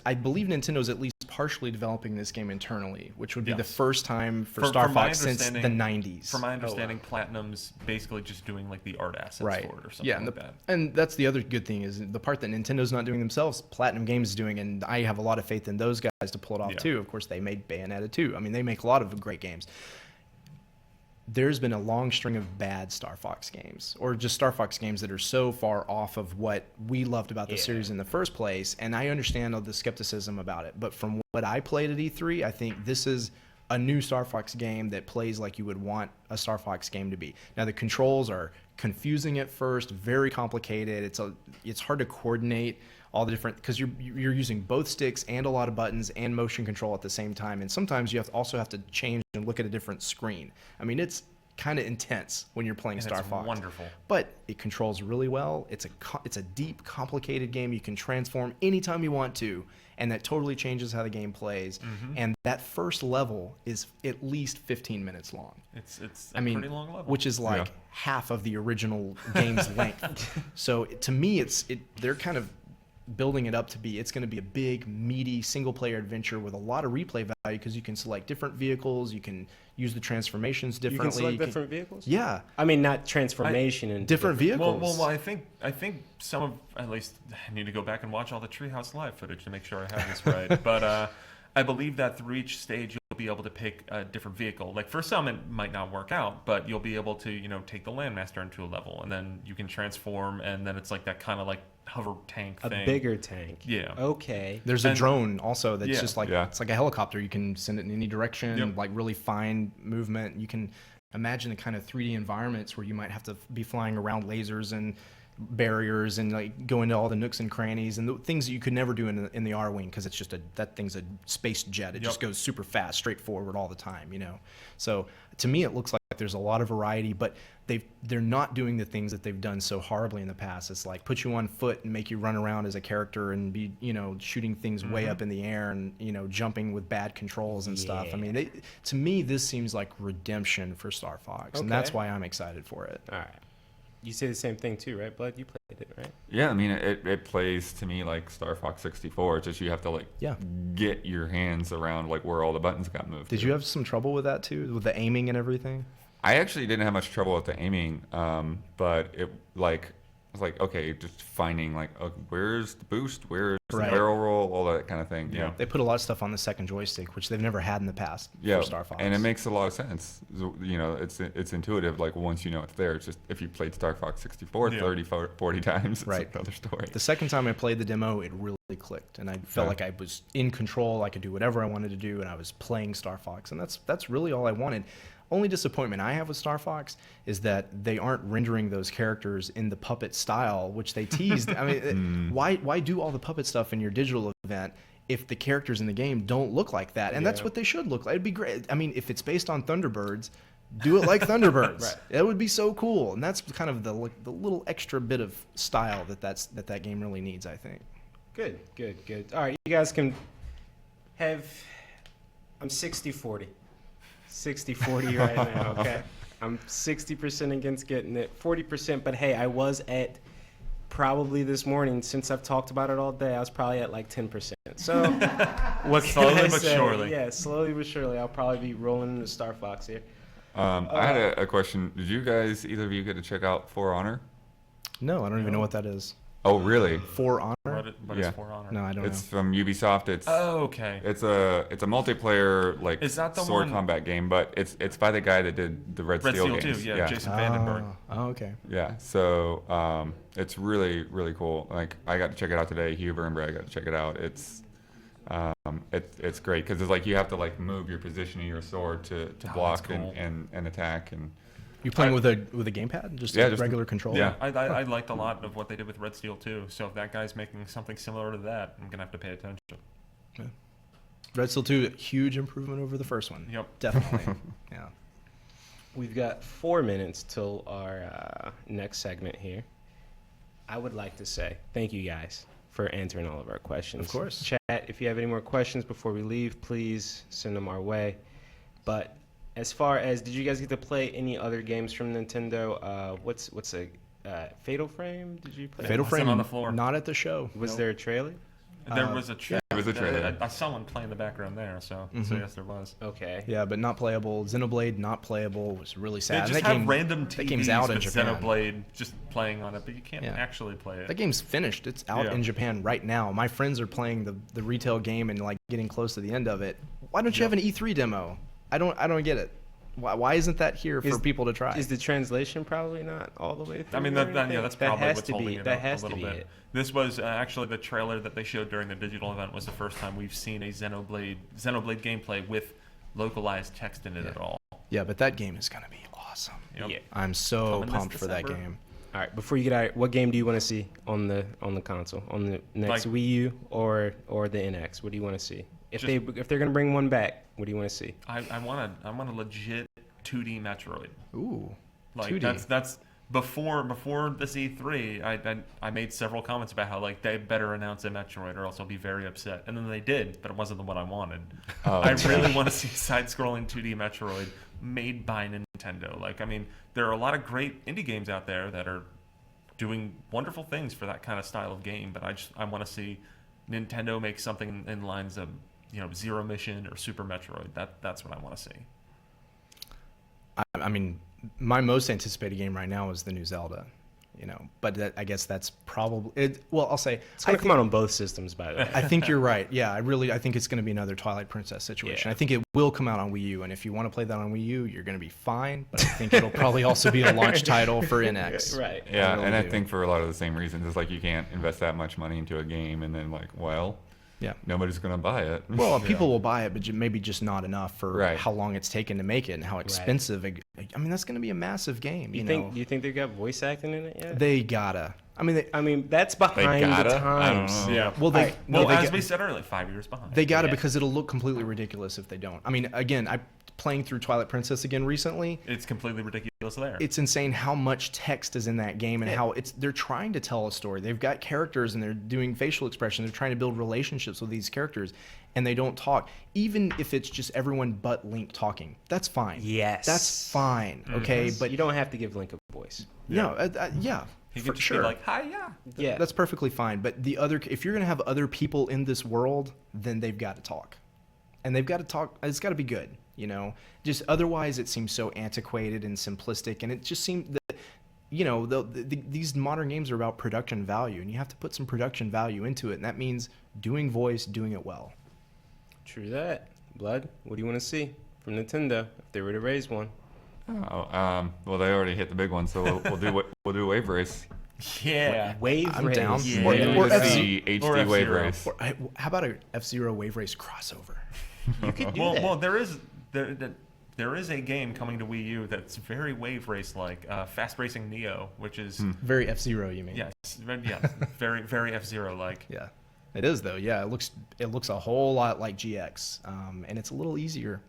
I believe Nintendo's at least partially developing this game internally, which would be the first time for Star Fox since the 90s. From my understanding, Platinum's basically just doing like the art assets for it or something like that. And that's the other good thing is the part that Nintendo's not doing themselves, Platinum Games is doing, and I have a lot of faith in those guys to pull it off too. Of course, they made Bayonetta 2. I mean, they make a lot of great games. There's been a long string of bad Star Fox games, or just Star Fox games that are so far off of what we loved about the series in the first place. And I understand all the skepticism about it, but from what I played at E3, I think this is a new Star Fox game that plays like you would want a Star Fox game to be. Now the controls are confusing at first, very complicated. It's hard to coordinate all the different, because you're using both sticks and a lot of buttons and motion control at the same time, and sometimes you also have to change and look at a different screen. I mean, it's kind of intense when you're playing Star Fox. Wonderful. But it controls really well. It's a deep, complicated game. You can transform anytime you want to, and that totally changes how the game plays. And that first level is at least 15 minutes long. It's a pretty long level, which is like half of the original game's length. So to me, they're kind of building it up to be, it's going to be a big, meaty, single-player adventure with a lot of replay value because you can select different vehicles, you can use the transformations differently. You can select different vehicles? Yeah. I mean, not transformation and different vehicles. Well, I think some of, at least I need to go back and watch all the Treehouse Live footage to make sure I have this right. But I believe that through each stage you'll be able to pick a different vehicle. Like for some it might not work out, but you'll be able to, take the Landmaster into a level, and then you can transform, and then it's like that kind of like hover tank thing. A bigger tank. Yeah. Okay. There's a drone also that's just like, it's like a helicopter. You can send it in any direction, like really fine movement. You can imagine the kind of 3D environments where you might have to be flying around lasers and barriers and like go into all the nooks and crannies and the things that you could never do in the R-Wing, because it's just that thing's a space jet. It just goes super fast, straight forward all the time, So to me, it looks like there's a lot of variety, but they're not doing the things that they've done so horribly in the past. It's like put you on foot and make you run around as a character and be, shooting things way up in the air and, jumping with bad controls and stuff. I mean, to me, this seems like redemption for Star Fox, and that's why I'm excited for it. All right. You say the same thing too, right, Blood? You played it, right? Yeah, I mean, it plays to me like Star Fox 64. It's just you have to get your hands around like where all the buttons got moved. Did you have some trouble with that too, with the aiming and everything? I actually didn't have much trouble with the aiming, but it was like, okay, just finding like, where's the boost, where's the barrel roll, all that kind of thing. Yeah, they put a lot of stuff on the second joystick, which they've never had in the past for Star Fox. And it makes a lot of sense. It's intuitive. Like once you know it's there, it's just if you played Star Fox 64 30, 40 times, it's another story. The second time I played the demo, it really clicked, and I felt like I was in control. I could do whatever I wanted to do, and I was playing Star Fox, and that's really all I wanted. Only disappointment I have with Star Fox is that they aren't rendering those characters in the puppet style, which they teased. I mean, why do all the puppet stuff in your digital event if the characters in the game don't look like that? And that's what they should look like. It'd be great. I mean, if it's based on Thunderbirds, do it like Thunderbirds. That would be so cool. And that's kind of the little extra bit of style that game really needs, I think. Good. All right, you guys can have. I'm 60-40. 60-40 right now, okay? I'm 60% against getting it, 40%, but hey, I was at probably this morning, since I've talked about it all day, I was probably at like 10%. So, what can slowly I but say? surely. Yeah, slowly but surely. I'll probably be rolling into Star Fox here. I had a question. Did you guys, either of you, get to check out For Honor? No, I don't even know what that is. Oh, really? For Honor? But yeah. it's For Honor. No, I don't It's know. from Ubisoft. It's okay. It's a multiplayer like Is that the sword one- combat game, but it's by the guy that did the Red Steel games. too, yeah, Jason Vandenberg. Oh, okay. Yeah, so it's really really cool. Like I got to check it out today. Huber and Brad got to check it out. It's great because it's like you have to like move your position of your sword to block cool. and attack and. You playing with a gamepad, just a regular controller? Yeah, I liked a lot of what they did with Red Steel too. So if that guy's making something similar to that, I'm gonna have to pay attention. Yeah. Red Steel 2, huge improvement over the first one. Yep, definitely. Yeah. We've got 4 minutes till our next segment here. I would like to say thank you guys for answering all of our questions. Of course. Chat, if you have any more questions before we leave, please send them our way. But as far as, did you guys get to play any other games from Nintendo? What's a Fatal Frame? Did you play? Fatal Frame on the floor. Not at the show. Was there a trailer? There was a trailer. There was a trailer. I saw one play in the background there, so yes, there was. Okay. Yeah, but not playable. Xenoblade not playable was really sad. They And just that have game, random that game's TVs out in with Japan. Xenoblade just playing on it, but you can't actually play it. That game's finished. It's out in Japan right now. My friends are playing the retail game and like getting close to the end of it. Why don't you have an E3 demo? I don't get it. Why isn't that here for people to try? Is the translation probably not all the way through? I mean, that's probably what's holding it up a little bit. It. This was actually the trailer that they showed during the digital event was the first time we've seen a Xenoblade gameplay with localized text in it at all. Yeah, but that game is going to be awesome. Yep. Yeah. I'm so pumped for that game. All right, before you get out, what game do you want to see on the console, on the next Wii U or the NX? What do you want to see? If they're gonna bring one back, what do you want to see? I want a legit 2D Metroid. Ooh, like 2D. That's before this E3. I made several comments about how like they better announce a Metroid or else I'll be very upset. And then they did, but it wasn't the one I wanted. I really want to see a side-scrolling 2D Metroid made by Nintendo. Like, I mean, there are a lot of great indie games out there that are doing wonderful things for that kind of style of game, but I want to see Nintendo make something in lines of, Zero Mission or Super Metroid. That's what I want to see. I mean, my most anticipated game right now is the new Zelda. But I guess that's probably it. Well, I'll say it's going to come out on both systems, by the way. I think you're right. Yeah, I think it's going to be another Twilight Princess situation. I think it will come out on Wii U, and if you want to play that on Wii U, you're going to be fine. But I think it'll probably also be a launch title for NX. Right. Yeah, and I think for a lot of the same reasons, it's like you can't invest that much money into a game and then nobody's going to buy it. Well, people will buy it, but maybe just not enough for how long it's taken to make it and how expensive. I mean, that's going to be a massive game. Do you think they've got voice acting in it yet? They gotta. I mean, that's behind the times. I don't know. Yeah. Well, as we said earlier, 5 years behind. They gotta because it'll look completely ridiculous if they don't. I mean, again, playing through Twilight Princess again recently. It's completely ridiculous there. It's insane how much text is in that game and how they're trying to tell a story. They've got characters and they're doing facial expressions. They're trying to build relationships with these characters and they don't talk. Even if it's just everyone but Link talking, that's fine. Yes. That's fine. Okay. But you don't have to give Link a voice. No. He for could just sure. be like, hi, yeah. That's perfectly fine. But if you're going to have other people in this world, then they've got to talk. And they've got to talk. It's got to be good. Just otherwise it seems so antiquated and simplistic, and it just seems that these modern games are about production value, and you have to put some production value into it, and that means doing voice, doing it well. True that. Blood, what do you want to see from Nintendo if they were to raise one? Well, they already hit the big one, so we'll do Wave Race. Yeah, Wave I'm Race. down. Yeah. Or the HD Wave Race. How about a F-Zero Wave Race crossover? You could do that. Well, there is a game coming to Wii U that's very Wave Race like, Fast Racing Neo, which is very F-Zero. You mean? Yes, very very F-Zero like. Yeah, it is though. Yeah, it looks a whole lot like GX, and it's a little easier.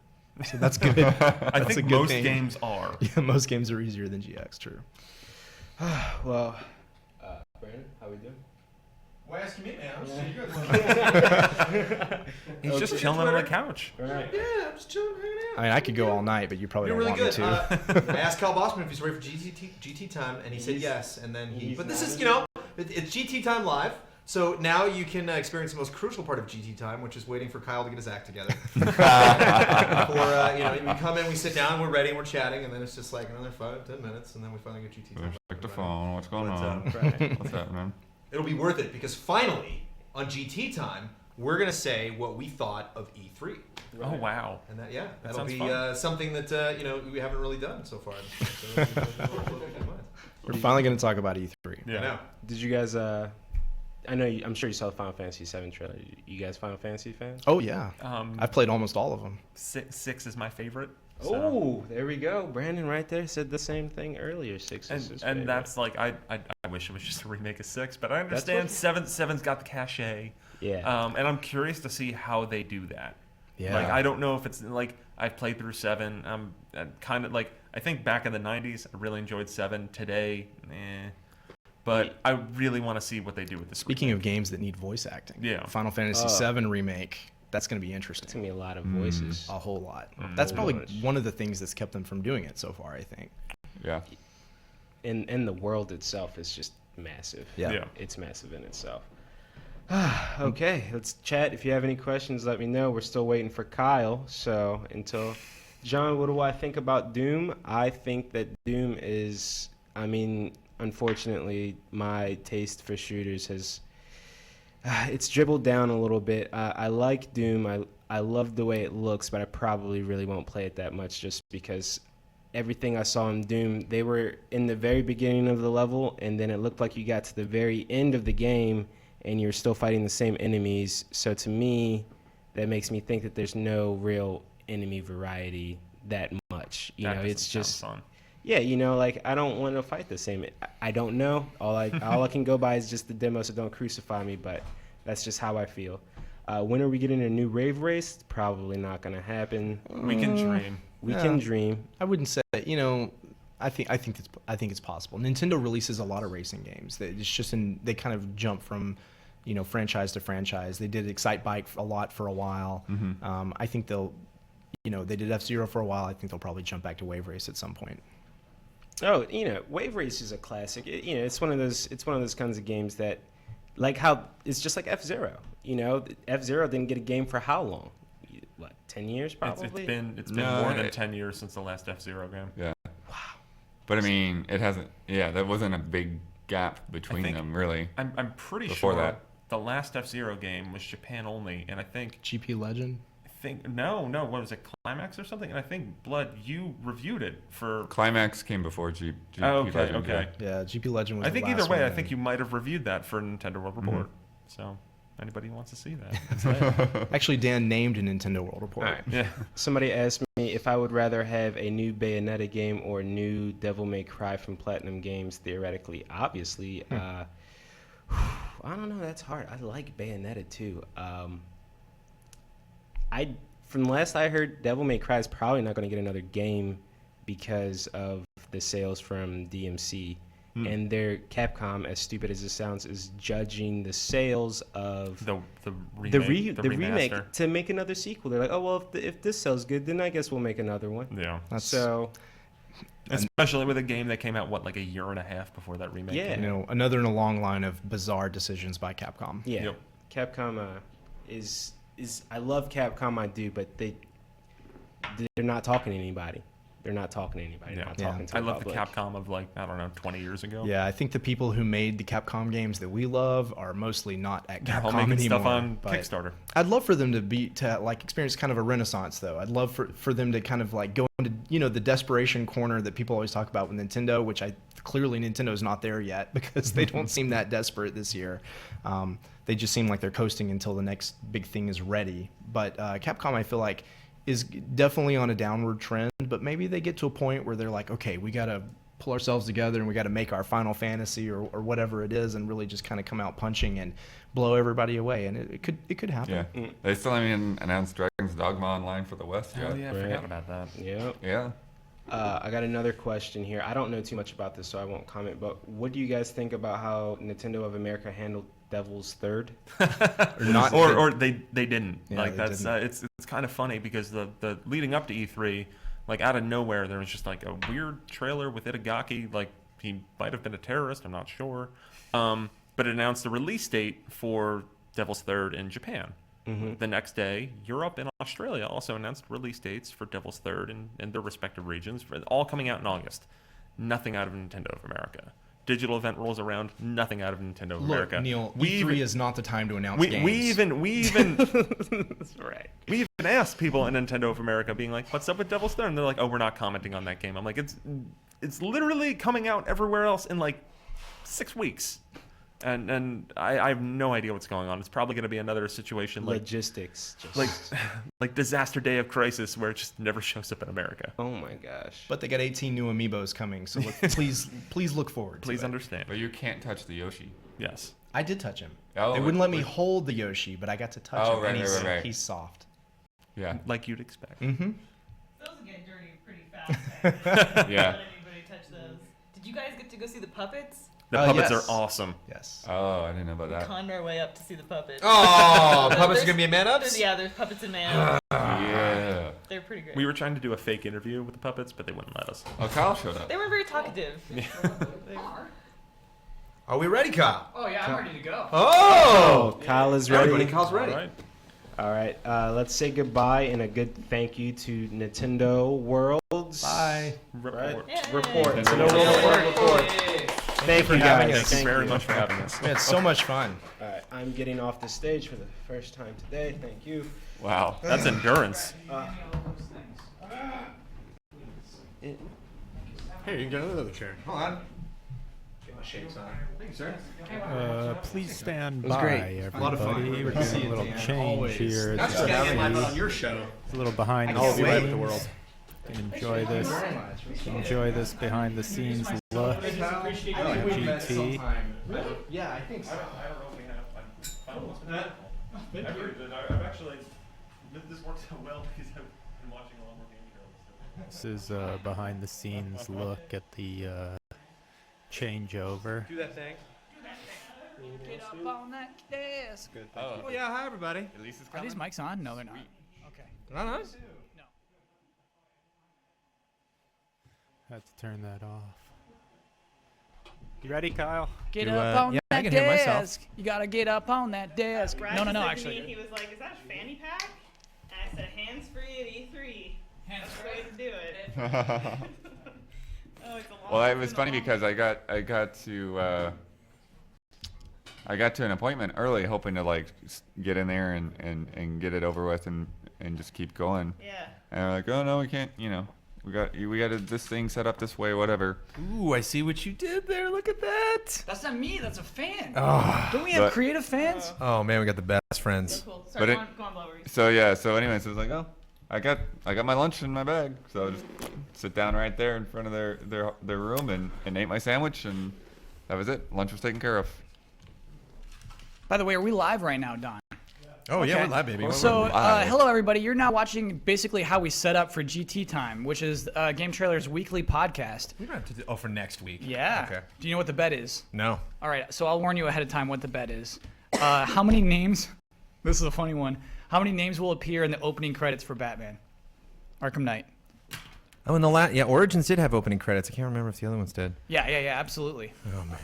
So that's good. I think most games are. Yeah, most games are easier than GX. True. Well, Brandon, how we doing? Why asking me, man? I'm just good. He's just chilling on the couch. Right. Yeah, I'm just chilling, hanging out. I mean, I could go all night, but you probably You're don't really want good. me to. I asked Cal Bosman if he's ready for GT time, and he said yes. And then but this is, it's GT time live. So now you can experience the most crucial part of GT time, which is waiting for Kyle to get his act together. We come in, we sit down, we're ready, and we're chatting, and then it's just like another 5-10 minutes, and then we finally get GT time. Check the phone. What's going What's on? up? Right. What's happening? It'll be worth it because finally on GT Time we're gonna say what we thought of E3. Oh wow! And that That that'll sounds be fun. something that we haven't really done so far. We're finally going to talk about E3. Yeah. I know. Did you guys? I'm sure you saw the Final Fantasy VII trailer. You guys Final Fantasy fans? Oh yeah, I've played almost all of them. Six is my favorite. Oh, there we go. Brandon right there said the same thing earlier. Six is his favorite. And that's like I wish it was just a remake of 6, but I understand seven's got the cachet. Yeah. And I'm curious to see how they do that. Yeah. Like I don't know if it's like I've played through 7. Kind of like I think back in the 90s I really enjoyed 7. Today, But I really want to see what they do with this. Speaking of games that need voice acting, Final Fantasy VII remake. That's going to be interesting. It's going to be a lot of voices. A whole lot. That's probably one of the things that's kept them from doing it so far, I think. Yeah. And the world itself is just massive. Yeah. It's massive in itself. Okay, let's chat. If you have any questions, let me know. We're still waiting for Kyle. So until John, what do I think about Doom? I think that Doom is, unfortunately, my taste for shooters has it's dribbled down a little bit. I like Doom. I love the way it looks, but I probably really won't play it that much just because everything I saw in Doom, they were in the very beginning of the level, and then it looked like you got to the very end of the game, and you're still fighting the same enemies. So to me, that makes me think that there's no real enemy variety that much. It's just fun. Yeah, I don't want to fight the same. I don't know. All I can go by is just the demo, so don't crucify me. But that's just how I feel. When are we getting a new Rave Race? Probably not going to happen. We can dream. We can dream. I wouldn't say. I think it's possible. Nintendo releases a lot of racing games. It's just they kind of jump from, franchise to franchise. They did Excite Bike a lot for a while. Mm-hmm. I think they'll, they did F-Zero for a while. I think they'll probably jump back to Wave Race at some point. Oh, Wave Race is a classic. It's one of those kinds of games that, like how it's just like F-Zero. F-Zero didn't get a game for how long? What, 10 years probably? It's been more than 10 years since the last F-Zero game. Yeah. Wow. But it hasn't. Yeah, that wasn't a big gap between them, really. I'm pretty before sure that. The last F-Zero game was Japan only, and I think GP Legend. No, what was it, Climax or something? And I think Blood, you reviewed it for Climax came before GP Legend. Okay. Yeah, GP Legend was. I think either way, I think you might have reviewed that for Nintendo World Report. So anybody who wants to see that. Actually, Dan named a Nintendo World Report. All right. Yeah. Somebody asked me if I would rather have a new Bayonetta game or a new Devil May Cry from Platinum Games. Theoretically, obviously, I don't know. That's hard. I like Bayonetta too. From last I heard, Devil May Cry is probably not going to get another game because of the sales from DMC. And their Capcom, as stupid as it sounds, is judging the sales of the remake to make another sequel. They're like, oh, well, if this sells good, then I guess we'll make another one. Yeah. So... Especially with a game that came out, like a year and a half before that remake. Yeah. Another in a long line of bizarre decisions by Capcom. Yeah. Yep. Capcom is I love Capcom, I do, but they're not talking to anybody. They're not talking to anybody. They're not talking to I love the the Capcom of 20 years ago. Yeah, I think the people who made the Capcom games that we love are mostly not at They're all Capcom making anymore. stuff on but Kickstarter. I'd love for them to experience kind of a renaissance, though. I'd love for them to kind of go into the desperation corner that people always talk about with Nintendo, which clearly Nintendo's not there yet because they don't seem that desperate this year. They just seem like they're coasting until the next big thing is ready. But Capcom, I feel like, is definitely on a downward trend, but maybe they get to a point where they're like, okay, we got to pull ourselves together and we got to make our Final Fantasy or whatever it is and really just kind of come out punching and blow everybody away. And it could happen. Yeah. They still haven't even announced Dragon's Dogma Online for the West yet. Oh, yeah, I forgot about that. Yep. Yeah. I got another question here. I don't know too much about this, so I won't comment, but what do you guys think about how Nintendo of America handled Devil's Third? or they didn't. Yeah, That's it's kind of funny because the leading up to E3, out of nowhere there was just a weird trailer with Itagaki, he might have been a terrorist, I'm not sure, but it announced the release date for Devil's Third in Japan. Mm-hmm. The next day, Europe and Australia also announced release dates for Devil's Third in their respective regions, all coming out in August. Nothing out of Nintendo of America. digital event rolls around, nothing out of Nintendo of America. Neil, We E3 even- is not the time to announce we games. even That's right. we even asked people in Nintendo of America, being like, "What's up with Devil's Third?" And they're like, "Oh, we're not commenting on that game." I'm like, "It's literally coming out everywhere else in like 6 weeks." And I have no idea what's going on. It's probably going to be another situation like logistics, just like Disaster Day of Crisis, where it just never shows up in America. Oh my gosh! But they got 18 new amiibos coming, so please look forward. Please to it. understand. But you can't touch the Yoshi. Yes, I did touch him. Oh, they wouldn't let me hold the Yoshi, but I got to touch him, right, and he's, right. he's soft. Yeah, like you'd expect. Mm-hmm. Those get dirty pretty fast. Yeah. Let anybody touch those. Did you guys get to go see the puppets? The puppets yes. are awesome. Yes. Oh, I didn't know about We that. conned our way up to see the puppets. Oh, puppets are gonna be in man-ups? Yeah, there's puppets and man-ups. Yeah. They're pretty great. We were trying to do a fake interview with the puppets, but they wouldn't let us. Oh, Kyle showed up. They weren't very talkative. Are we ready, Kyle? Oh yeah, I'm ready to go. Oh, Kyle is ready. Everybody, Kyle's ready. All right. Let's say goodbye and a good thank you to Nintendo Worlds. Bye. Right. Yay. Report. Nintendo Nintendo Report. Thank you guys. having us. Thank you very much for having us. We had so much fun. All right. I'm getting off the stage for the first time today. Thank you. Wow, that's endurance. Here, you can get another chair. Hold on. Get my shakes on. Thank you, sir. Please stand was by, great. everybody. A lot of fun. We're Good to see doing a you, little Dan. change Always. here. That's at what the I get stage. on your show. It's a little behind the I'll scenes. be right with the world. Enjoy this. Enjoy this behind the scenes look. GT. Yeah, I think so. I don't know if we have. I've actually. This works out well because I've been watching a lot more game trailers. This is a behind the scenes look at the changeover. Do that thing. Get up on that desk. Oh yeah, hi everybody. Elyse is Are coming. these mics on? No, they're not. Okay. Not on? No. Had to turn that off. You ready, Kyle? Get Do, up on yeah, I that can hear myself. desk. You gotta get up on that desk. Brad No, just said to actually. me, he was like, "Is that a fanny pack?" And I said, "Hands free at E3. That's the way to do it." Oh, it's a long. Well, it it's was been a funny long because I got to an appointment early, hoping to like get in there and get it over with and just keep going. Yeah. And they're like, oh no, we can't. You know, we got this thing set up this way, whatever. Ooh, I see what you did there. Look at that. That's not me. That's a fan. Oh. Don't we have But- creative fans? Oh man, we got the best friends. Cool. Sorry, But go on, Blower. So yeah. So anyways, I was like, oh, I got my lunch in my bag, so I just sit down right there in front of their room and ate my sandwich, and that was it. Lunch was taken care of. By the way, are we live right now, Don? Oh yeah, Okay. we're live, baby. So, We're live. hello everybody. You're now watching basically how we set up for GT Time, which is Game Trailer's weekly podcast. We don't have to do, for next week. Yeah. Okay. Do you know what the bet is? No. All right. So I'll warn you ahead of time what the bet is. How many names? This is a funny one. How many names will appear in the opening credits for Batman: Arkham Knight? Oh, and the Origins did have opening credits. I can't remember if the other ones did. Yeah, absolutely. Oh man.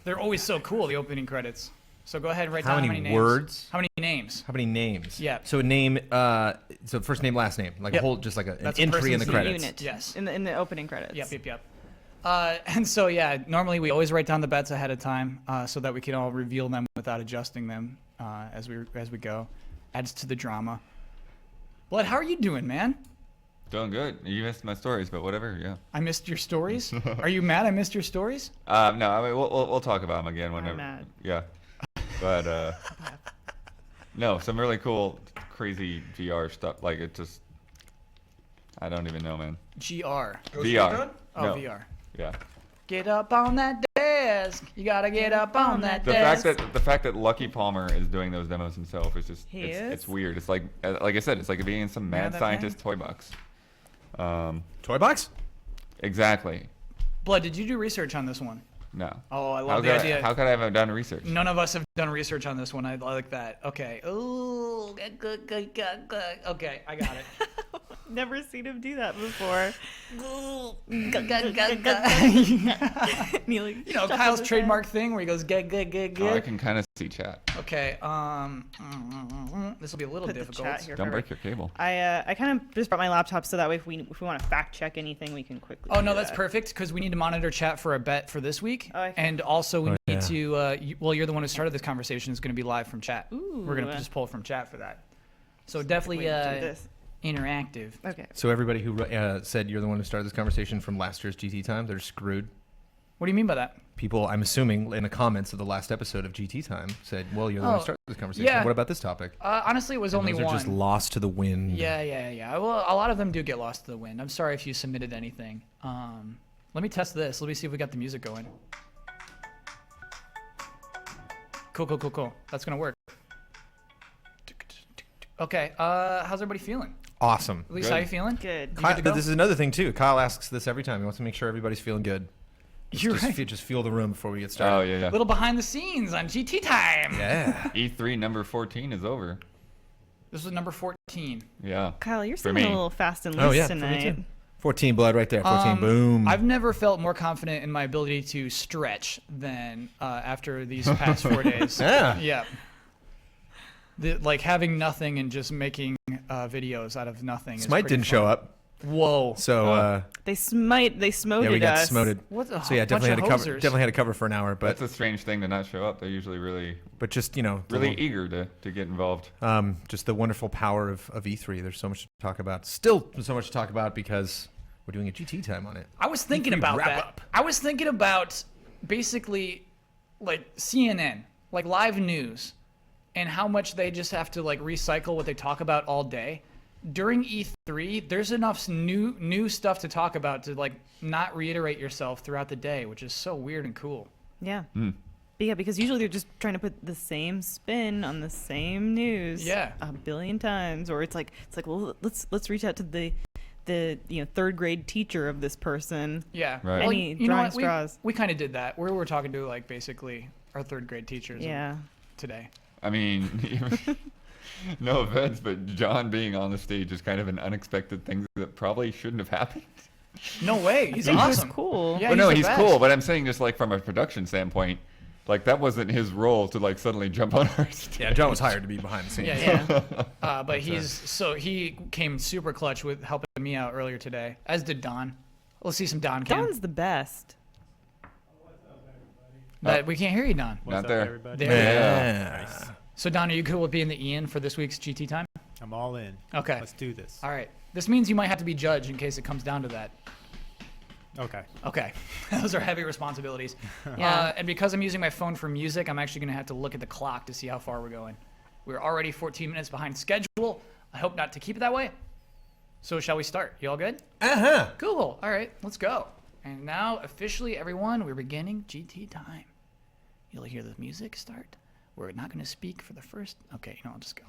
They're always so cool. The opening credits. So go ahead and write How down many how many names. words? How many names? How many names? Yeah. So name. So first name, last name, like Yep. a whole, just like an That's a entry in the person's credits. Unit. Yes. In the opening credits. Yep. And so yeah, normally we always write down the bets ahead of time so that we can all reveal them without adjusting them as we go. Adds to the drama. Blood, how are you doing, man? Doing good. You missed my stories, but whatever. Yeah. I missed your stories. Are you mad I missed your stories? No, I mean we'll talk about them again whenever. mad. Yeah. But no, some really cool, crazy VR stuff. Like it just, I don't even know, man. GR. VR. Oh, No. VR. Yeah. Get up on that desk. You gotta get up on that The desk. fact that Lucky Palmer is doing those demos himself is just He it's is? weird. It's like I said, it's like being in some mad that scientist toy box. Toy box? Exactly. Blood, did you do research on this one? No. Oh, I How love the could idea. how could I have done research? None of us have done research on this one. I like that. Okay. Ooh. Okay, I got it. never seen him do that before. You know, Kyle's trademark thing where he goes, get. Oh, I can kind of see chat. Okay, this will be a little difficult. Don't break your cable. I kind of just brought my laptop so that way if we want to fact check anything, we can quickly. Oh, no, do that's that. perfect because we need to monitor chat for a bet for this week. Oh, okay. And also we need yeah. to, well, you're the one who started this conversation. It's going to be live from chat. We're going to Ooh. just pull from chat for that. So definitely Wait, do this. interactive. Okay. So everybody who said you're the one who started this conversation from last year's GT Time, they're screwed. What do you mean by that? People, I'm assuming, in the comments of the last episode of GT Time said, well, you're the one who started this conversation. yeah. What about this topic? Honestly, it was And only those one. are just lost to the wind. Yeah. Well, a lot of them do get lost to the wind. I'm sorry if you submitted anything. Let me test this. Let me see if we got the music going. Cool. That's going to work. Okay, how's everybody feeling? Awesome. Elyse, how you feeling? Good. This is another thing, too. Kyle asks this every time. He wants to make sure everybody's feeling good. You're right. Just feel the room before we get started. Oh, yeah. A little behind the scenes on GT Time. Yeah. E3 number 14 is over. This is number 14. Yeah. Kyle, you're For singing me. a little fast and loose tonight. 14 blood right there. 14 boom. I've never felt more confident in my ability to stretch than after these past 4 days. Yeah. Like having nothing and just making videos out of nothing. Smite didn't show up. Whoa. So they smoted yeah, we got us. smoted. What a so yeah, bunch definitely of had to cover. hosers. Definitely had to cover for an hour. But That's a strange thing to not show up. They're usually really, but just really eager to get involved. Just the wonderful power of E3. There's so much to talk about. Still so much to talk about because we're doing a GT Time on it. I was thinking E3 about wrap that. up. I was thinking about basically like CNN, like live news, and how much they just have to like recycle what they talk about all day. During E3, there's enough new stuff to talk about to like not reiterate yourself throughout the day, which is so weird and cool. Yeah. But yeah, because usually they're just trying to put the same spin on the same news. Yeah. A billion times, or it's like well, let's reach out to the third grade teacher of this person. Yeah. Right. Any you know drawing what? straws. We kind of did that. We were talking to like basically our third grade teachers. Yeah. Today. I mean, no offense, but John being on the stage is kind of an unexpected thing that probably shouldn't have happened. No way. He's I think he was awesome. cool. Yeah, Well, no, the he's best. cool, but I'm saying just like from a production standpoint, like that wasn't his role to like suddenly jump on our stage. Yeah, John was hired to be behind the scenes. Yeah. But he came super clutch with helping me out earlier today, as did Don. Let's see some Don cam. Don's the best. But we can't hear you, Don. Not there. There. Nice. So Don, are you cool with being the Ian for this week's GT Time? I'm all in. Okay. Let's do this. All right. This means you might have to be judge in case it comes down to that. Okay. Those are heavy responsibilities. Yeah. And because I'm using my phone for music, I'm actually going to have to look at the clock to see how far we're going. We're already 14 minutes behind schedule. I hope not to keep it that way. So shall we start? You all good? Uh-huh. Cool. All right. Let's go. And now, officially, everyone, we're beginning GT Time. You'll hear the music start. We're not going to speak for the first... Okay, I'll just go.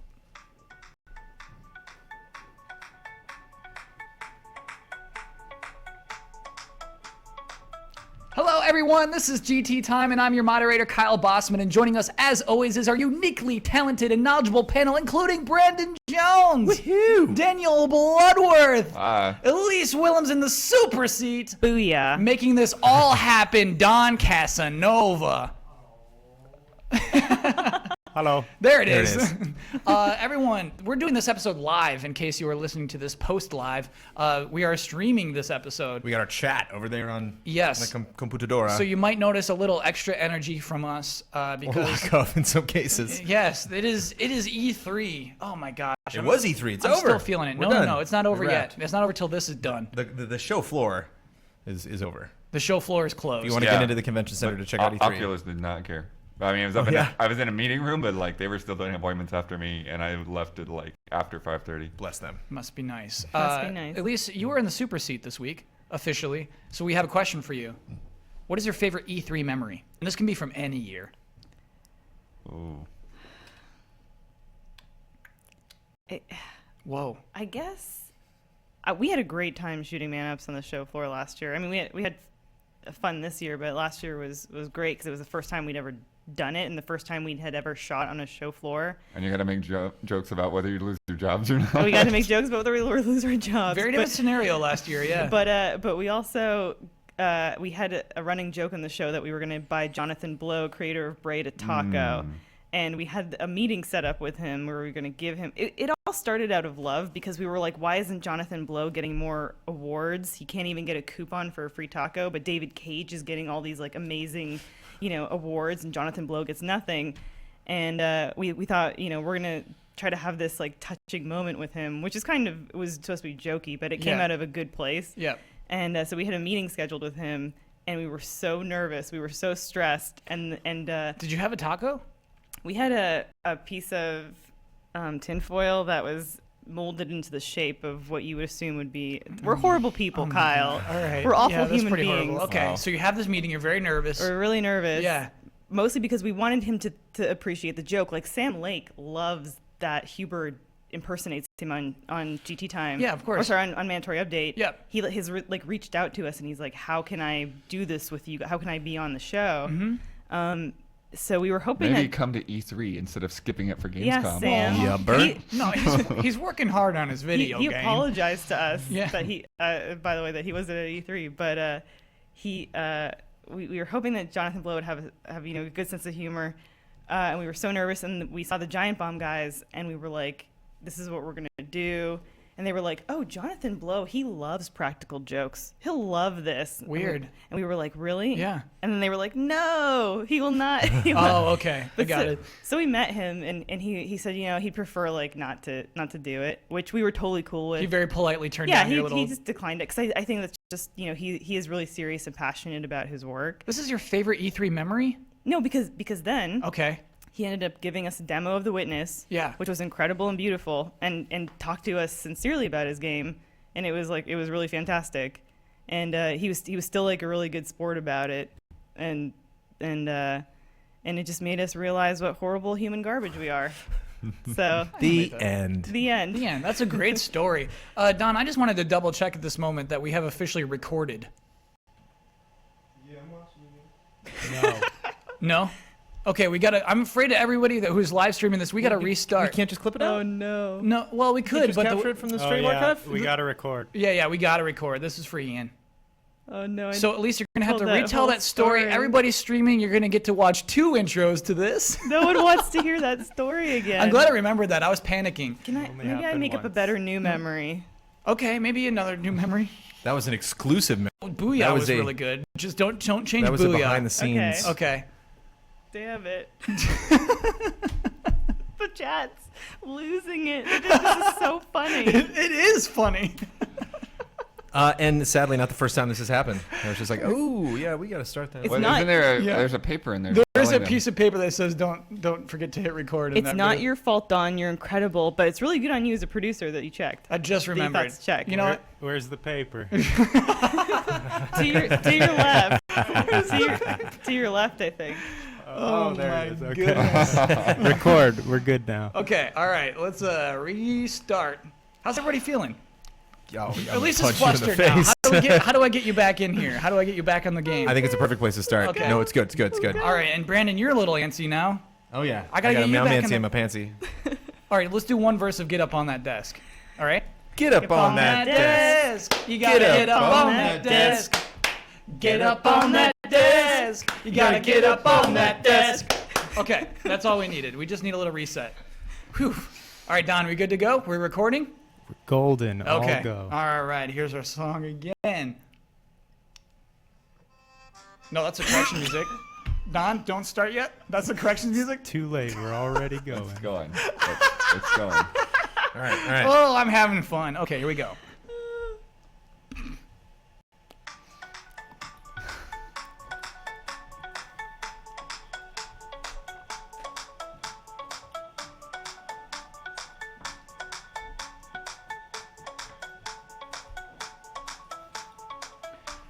Hello, everyone. This is GT Time, and I'm your moderator, Kyle Bosman. And joining us, as always, is our uniquely talented and knowledgeable panel, including Brandon Jones, Daniel Bloodworth, Elyse Willems in the super seat, booyah, making this all happen, Don Casanova. Hello. There it is. Everyone, we're doing this episode live in case you are listening to this post-live. We are streaming this episode. We got our chat over there on the computadora. So you might notice a little extra energy from us because or lack of in some cases. Yes, it is E3. Oh my gosh. It was E3. It's I'm over. still feeling it. We're No, done. it's not over We're yet. wrapped. It's not over till this is done. The show floor is over. The show floor is closed. If you want to get into the convention center to check out E3. Oculus did not care. I mean, I was in a meeting room, but like they were still doing appointments after me, and I left it like after 5:30. Bless them. Must be nice. Must be nice. Elyse, you were in the super seat this week, officially. So we have a question for you. What is your favorite E3 memory? And this can be from any year. Ooh. Whoa. I guess we had a great time shooting man-ups on the show floor last year. I mean, we had fun this year, but last year was great because it was the first time we'd ever done it and the first time we had ever shot on a show floor. And you got to make jokes about whether you lose your jobs or not. And we got to make jokes about whether we lose our jobs. Very different scenario last year, yeah. But we also we had a running joke on the show that we were going to buy Jonathan Blow, creator of Braid, a taco. And we had a meeting set up with him where we were going to give him... It all started out of love because we were like, why isn't Jonathan Blow getting more awards? He can't even get a coupon for a free taco, but David Cage is getting all these like amazing, awards, and Jonathan Blow gets nothing. And we thought, we're going to try to have this like touching moment with him, which is it was supposed to be jokey, but it came out of a good place. Yeah. And so we had a meeting scheduled with him, and we were so nervous. We were so stressed. And did you have a taco? We had a piece of tinfoil that was molded into the shape of what you would assume would be. We're horrible people, Kyle. All right. We're awful that's human pretty beings. horrible. Okay, so you have this meeting. You're very nervous. We're really nervous. Yeah. Mostly because we wanted him to appreciate the joke. Like Sam Lake loves that Huber impersonates him on GT Time. Yeah, of course. Or sorry, on Mandatory Update. Yep. He has reached out to us and he's like, how can I do this with you? How can I be on the show? Mm-hmm. So we were hoping Maybe that come to E3 instead of skipping it for Gamescom. Yeah, Sam. Yeah, Bert. He's working hard on his video he game. apologized to us Yeah. that he, by the way, that he wasn't at E3, but we were hoping that Jonathan Blow would have a good sense of humor, and we were so nervous, and we saw the Giant Bomb guys, and we were like, this is what we're gonna do. And they were like, oh, Jonathan Blow, he loves practical jokes. He'll love this. Weird. And we were like, really? Yeah. And then they were like, no, he will not. Oh, okay. I got it. So we met him, and he said, he'd prefer like not to do it, which we were totally cool with. He very politely turned down your little... he just declined it because I think that's just, he is really serious and passionate about his work. This is your favorite E3 memory? No, because then... Okay. He ended up giving us a demo of The Witness, which was incredible and beautiful, and talked to us sincerely about his game, and it was really fantastic, and he was still like a really good sport about it, and it just made us realize what horrible human garbage we are. So The end. The end. That's a great story. Don, I just wanted to double check at this moment that we have officially recorded. Yeah, I'm watching it. No? Okay, we gotta. I'm afraid of everybody who's live streaming this. We gotta restart. We can't just clip it out. Oh no. No, well we could, just but capture it from the stream archive. We gotta record. Yeah, we gotta record. This is for Ian. Oh no. So at least you're gonna have to told that retell whole that story. story. Everybody's streaming. You're gonna get to watch 2 intros to this. No one wants to hear that story again. I'm glad I remembered that. I was panicking. Maybe I make up a better new memory. Okay, maybe another new memory. That was an exclusive. Booyah that was really good. Just don't change that was Booyah. A behind the scenes. Okay. Damn it. The chat's losing it. This is so funny. It is funny. And sadly, not the first time this has happened. I was just like, oh, yeah, we got to start that. It's not, isn't there there's a paper in there. There's a piece of paper that says don't forget to hit record. It's not your fault, Don. You're incredible, but it's really good on you as a producer that you checked. I just remembered. That's checked. You know what? Where's the paper? to your left. to your left, I think. Oh, there my it is. Okay. goodness. Record. We're good now. Okay, all right. Let's restart. How's everybody feeling? Elyse is punch you in the flustered now. face. How do I get you back in here? How do I get you back on the game? I think it's a perfect place to start. Okay. No, it's good. It's good. It's good. All right, and Brandon, you're a little antsy now. Oh yeah. I gotta get you back in antsy. I'm the... a pantsy. All right, let's do one verse of "Get Up on That Desk." All right. Get up on that desk. You gotta get up on that desk. Get up on that desk. You gotta get up on that desk. Okay, that's all we needed. We just need a little reset. Whew. All right, Don, we good to go? We're recording? We're golden. Okay. All go. All right, here's our song again. No, that's a correction music. Don, don't start yet. That's the corrections music. Too late. We're already going. It's going. It's going. All right. Oh, I'm having fun. Okay, here we go.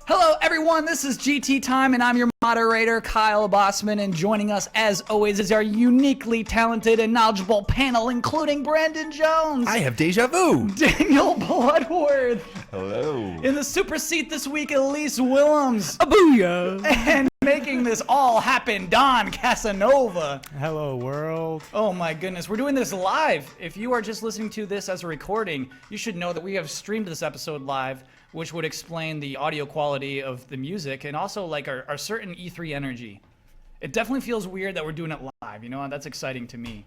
Hello, everyone. This is GT Time, and I'm your moderator, Kyle Bosman. And joining us, as always, is our uniquely talented and knowledgeable panel, including Brandon Jones. I have deja vu. Daniel Bloodworth. Hello. In the super seat this week, Elyse Willems. A booyah. And making this all happen, Don Casanova. Hello, world. Oh my goodness, we're doing this live. If you are just listening to this as a recording, you should know that we have streamed this episode live, which would explain the audio quality of the music and also like our certain E3 energy. It definitely feels weird that we're doing it live, you know, and that's exciting to me.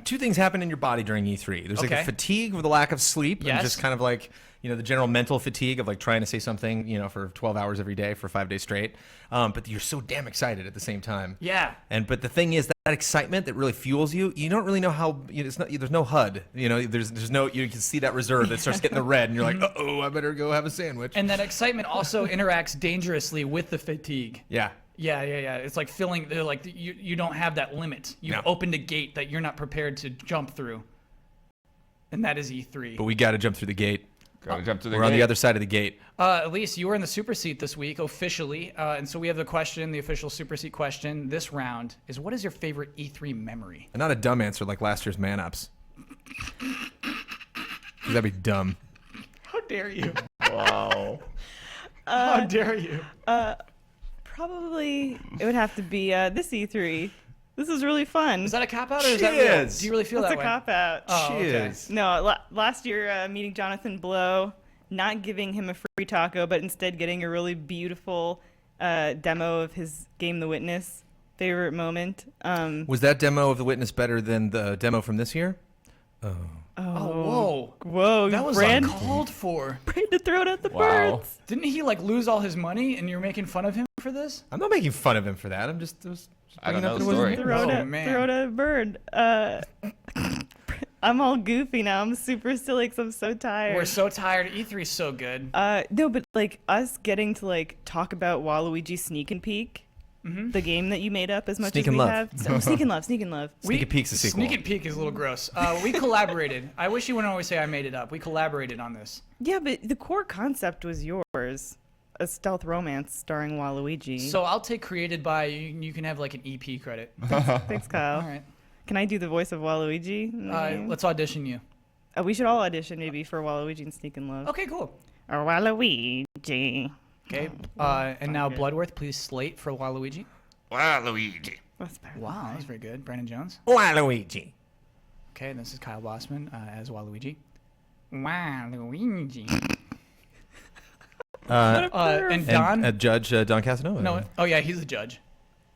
Two things happen in your body during E3. There's like a fatigue with the lack of sleep, and just kind of like, you know, the general mental fatigue of like trying to say something, you know, for 12 hours every day for 5 days straight. But you're so damn excited at the same time. Yeah. But the thing is that excitement that really fuels you. You don't really know how. You know, it's not. There's no HUD. You know, there's no. You can see that reserve that starts getting the red, and you're like, uh-oh, I better go have a sandwich. And that excitement also interacts dangerously with the fatigue. Yeah. Yeah. It's like feeling like you don't have that limit. You've opened a gate that you're not prepared to jump through. And that is E3. But we got to jump through the gate. Gotta jump through the We're gate. on the other side of the gate. Elyse, you were in the super seat this week officially, and so we have the official super seat question this round is: what is your favorite E3 memory? And not a dumb answer like last year's Man Ups. 'Cause that'd be dumb. How dare you? Wow. How dare you? Probably it would have to be this E3. This is really fun. Is that a cop out or is that real? Do you really feel That's that way? That's a cop out. Oh, okay. No, last year meeting Jonathan Blow, not giving him a free taco, but instead getting a really beautiful demo of his game, The Witness. Favorite moment. Was that demo of The Witness better than the demo from this year? Whoa. That was uncalled for. Brandon throwing out the birds. Didn't he like lose all his money and you're making fun of him for this? I'm not making fun of him for that. I'm just I don't know the bringing up story. Throw a bird. I'm all goofy now. I'm super silly because I'm so tired. We're so tired. E3's so good. No, but like us getting to like talk about Waluigi Sneak and Peek. The game that you made up as much Sneak as and we Love. have. Sneak and Love. Sneak and Love. Sneak and Peek's a sequel. Sneak and Peek is a little gross. We collaborated. I wish you wouldn't always say I made it up. We collaborated on this. Yeah, but the core concept was yours. A stealth romance starring Waluigi. So I'll take created by, you can have like an EP credit. Thanks, Kyle. All right. Can I do the voice of Waluigi? Let's audition you. We should all audition maybe for Waluigi and Sneak and Love. Okay, cool. Or Waluigi. Okay. And now Bloodworth, please slate for Waluigi. Waluigi. Wow, that's very good. Brandon Jones. Waluigi. Okay, this is Kyle Bosman as Waluigi. Waluigi. And Don? And Judge Don Casanova. No. Oh, yeah, he's the judge.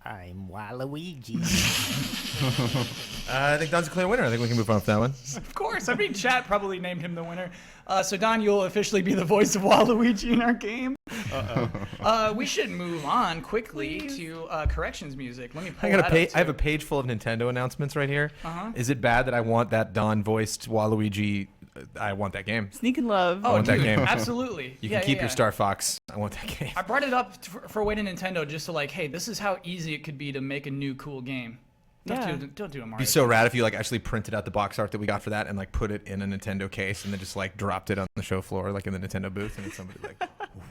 I'm Waluigi. I think Don's a clear winner. I think we can move on from that one. Of course. I mean, chat probably named him the winner. So, Don, you'll officially be the voice of Waluigi in our game. We should move on quickly to corrections music. Let me pull that up, I have a page full of Nintendo announcements right here. Is it bad that I want that Don-voiced Waluigi? I want that game. Sneak and Love. I want that game. Absolutely. You can keep your Star Fox. I want that game. I brought it up for Way to Nintendo just to like, hey, this is how easy it could be to make a new cool game. Don't do a Mario. It'd be so rad if you like actually printed out the box art that we got for that and like put it in a Nintendo case and then just like dropped it on the show floor like in the Nintendo booth and then somebody like,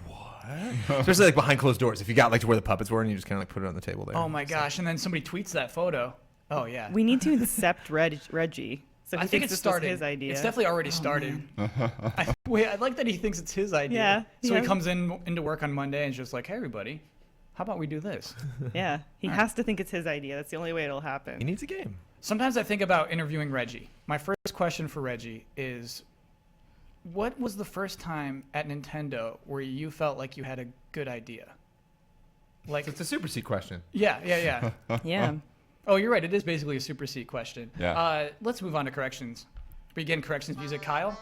what? Especially like behind closed doors. If you got like to where the puppets were and you just kind of like put it on the table there. Oh my gosh! And then somebody tweets that photo. Oh yeah. We need to accept Reggie. So I think this started. was his idea. It's definitely already started. I like that he thinks it's his idea. Yeah. So he comes into work on Monday and is just like, hey everybody, how about we do this? Yeah. He has to think it's his idea. That's the only way it'll happen. He needs a game. Sometimes I think about interviewing Reggie. My first question for Reggie is, what was the first time at Nintendo where you felt like you had a good idea? Like it's a super seat question. Yeah. Yeah. Oh, you're right. It is basically a super seat question. Yeah. Let's move on to corrections. Begin corrections music, Kyle.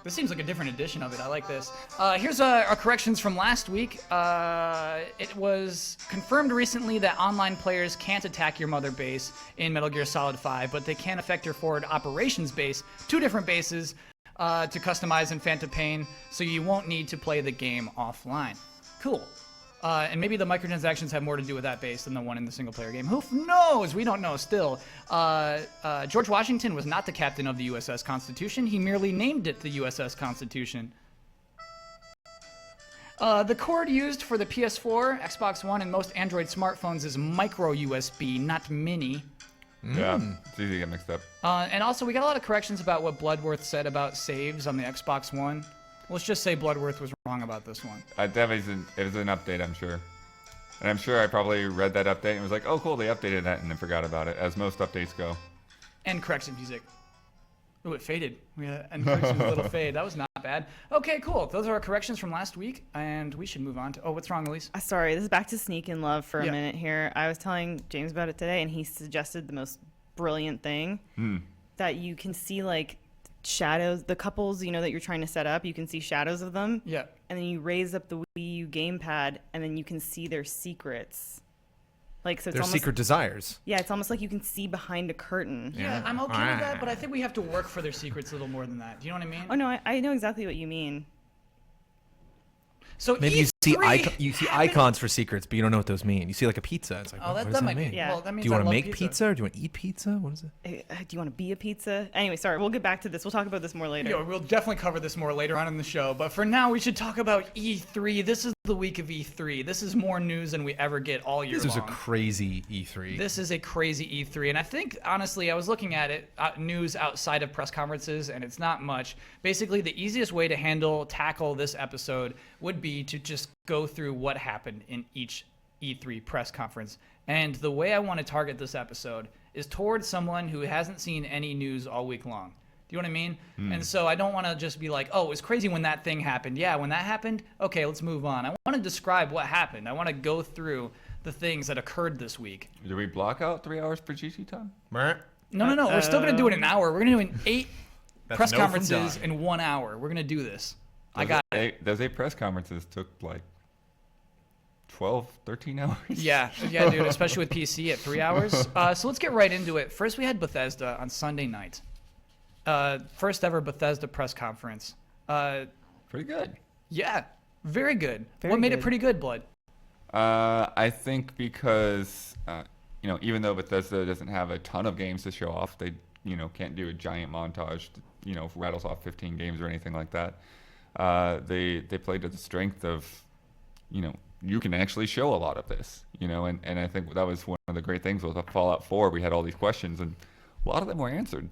This seems like a different edition of it. I like this. Here's our corrections from last week. It was confirmed recently that online players can't attack your mother base in Metal Gear Solid 5, but they can affect your forward operations base, 2 different bases, to customize in Phantom Pain, so you won't need to play the game offline. Cool. And maybe the microtransactions have more to do with that base than the one in the single-player game. Who knows? We don't know still. George Washington was not the captain of the USS Constitution. He merely named it the USS Constitution. The cord used for the PS4, Xbox One, and most Android smartphones is micro USB, not mini. Yeah, it's easy to get mixed up. And also, we got a lot of corrections about what Bloodworth said about saves on the Xbox One. Let's just say Bloodworth was wrong about this one. It was an update, I'm sure. And I'm sure I probably read that update and was like, oh, cool, they updated that, and then forgot about it, as most updates go. And correction music. Oh, it faded. And correction with a little fade. That was not bad. Okay, cool. Those are our corrections from last week, and we should move on to... Oh, what's wrong, Elyse? Sorry, this is back to Sneak in Love for a minute here. I was telling James about it today, and he suggested the most brilliant thing, that you can see, like, shadows, the couples, you know, that you're trying to set up, you can see shadows of them. Yeah. And then you raise up the Wii U gamepad, and then you can see their secrets. Like, so it's their almost, secret desires. Yeah, it's almost like you can see behind a curtain. Yeah, I'm okay with that, but I think we have to work for their secrets a little more than that. Do you know what I mean? Oh, no, I know exactly what you mean. So maybe E3 you see icons for secrets, but you don't know what those mean. You see like a pizza. It's like, what does that might mean? be. Yeah. Well, that means do you want I to love make pizza or do you want to eat pizza? What is it? Do you want to be a pizza? Anyway, sorry, we'll get back to this. We'll talk about this more later. Yeah, we'll definitely cover this more later on in the show. But for now, we should talk about E3. This is the week of E3. This is more news than we ever get all year long. This was a crazy E3. This is a crazy E3. And I think, honestly, I was looking at it, news outside of press conferences, and it's not much. Basically, the easiest way to tackle this episode would be to just go through what happened in each E3 press conference. And the way I want to target this episode is towards someone who hasn't seen any news all week long. Do you know what I mean? And so I don't want to just be like, oh, it was crazy when that thing happened. Yeah, when that happened, okay, let's move on. I want to describe what happened. I want to go through the things that occurred this week. Do we block out 3 hours for GT time? No. We're still going to do it in an hour. We're going to do 8 press no from conferences Don. in 1 hour. We're going to do this. Those 8 press conferences took like 12, 13 hours. Yeah, dude, especially with PC at 3 hours. So let's get right into it. First, we had Bethesda on Sunday night. First ever Bethesda press conference. Pretty good. Yeah, very good. Very what made good. it pretty good, Blood? I think because, even though Bethesda doesn't have a ton of games to show off, they, can't do a giant montage, rattles off 15 games or anything like that. They played to the strength of, you can actually show a lot of this, and I think that was one of the great things with Fallout 4. We had all these questions, and a lot of them were answered.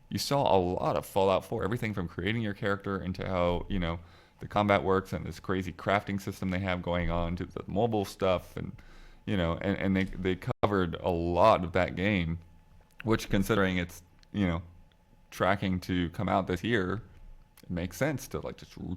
You saw a lot of Fallout 4, everything from creating your character into how, the combat works and this crazy crafting system they have going on to the mobile stuff, and, and they covered a lot of that game, which, considering it's, tracking to come out this year, it makes sense to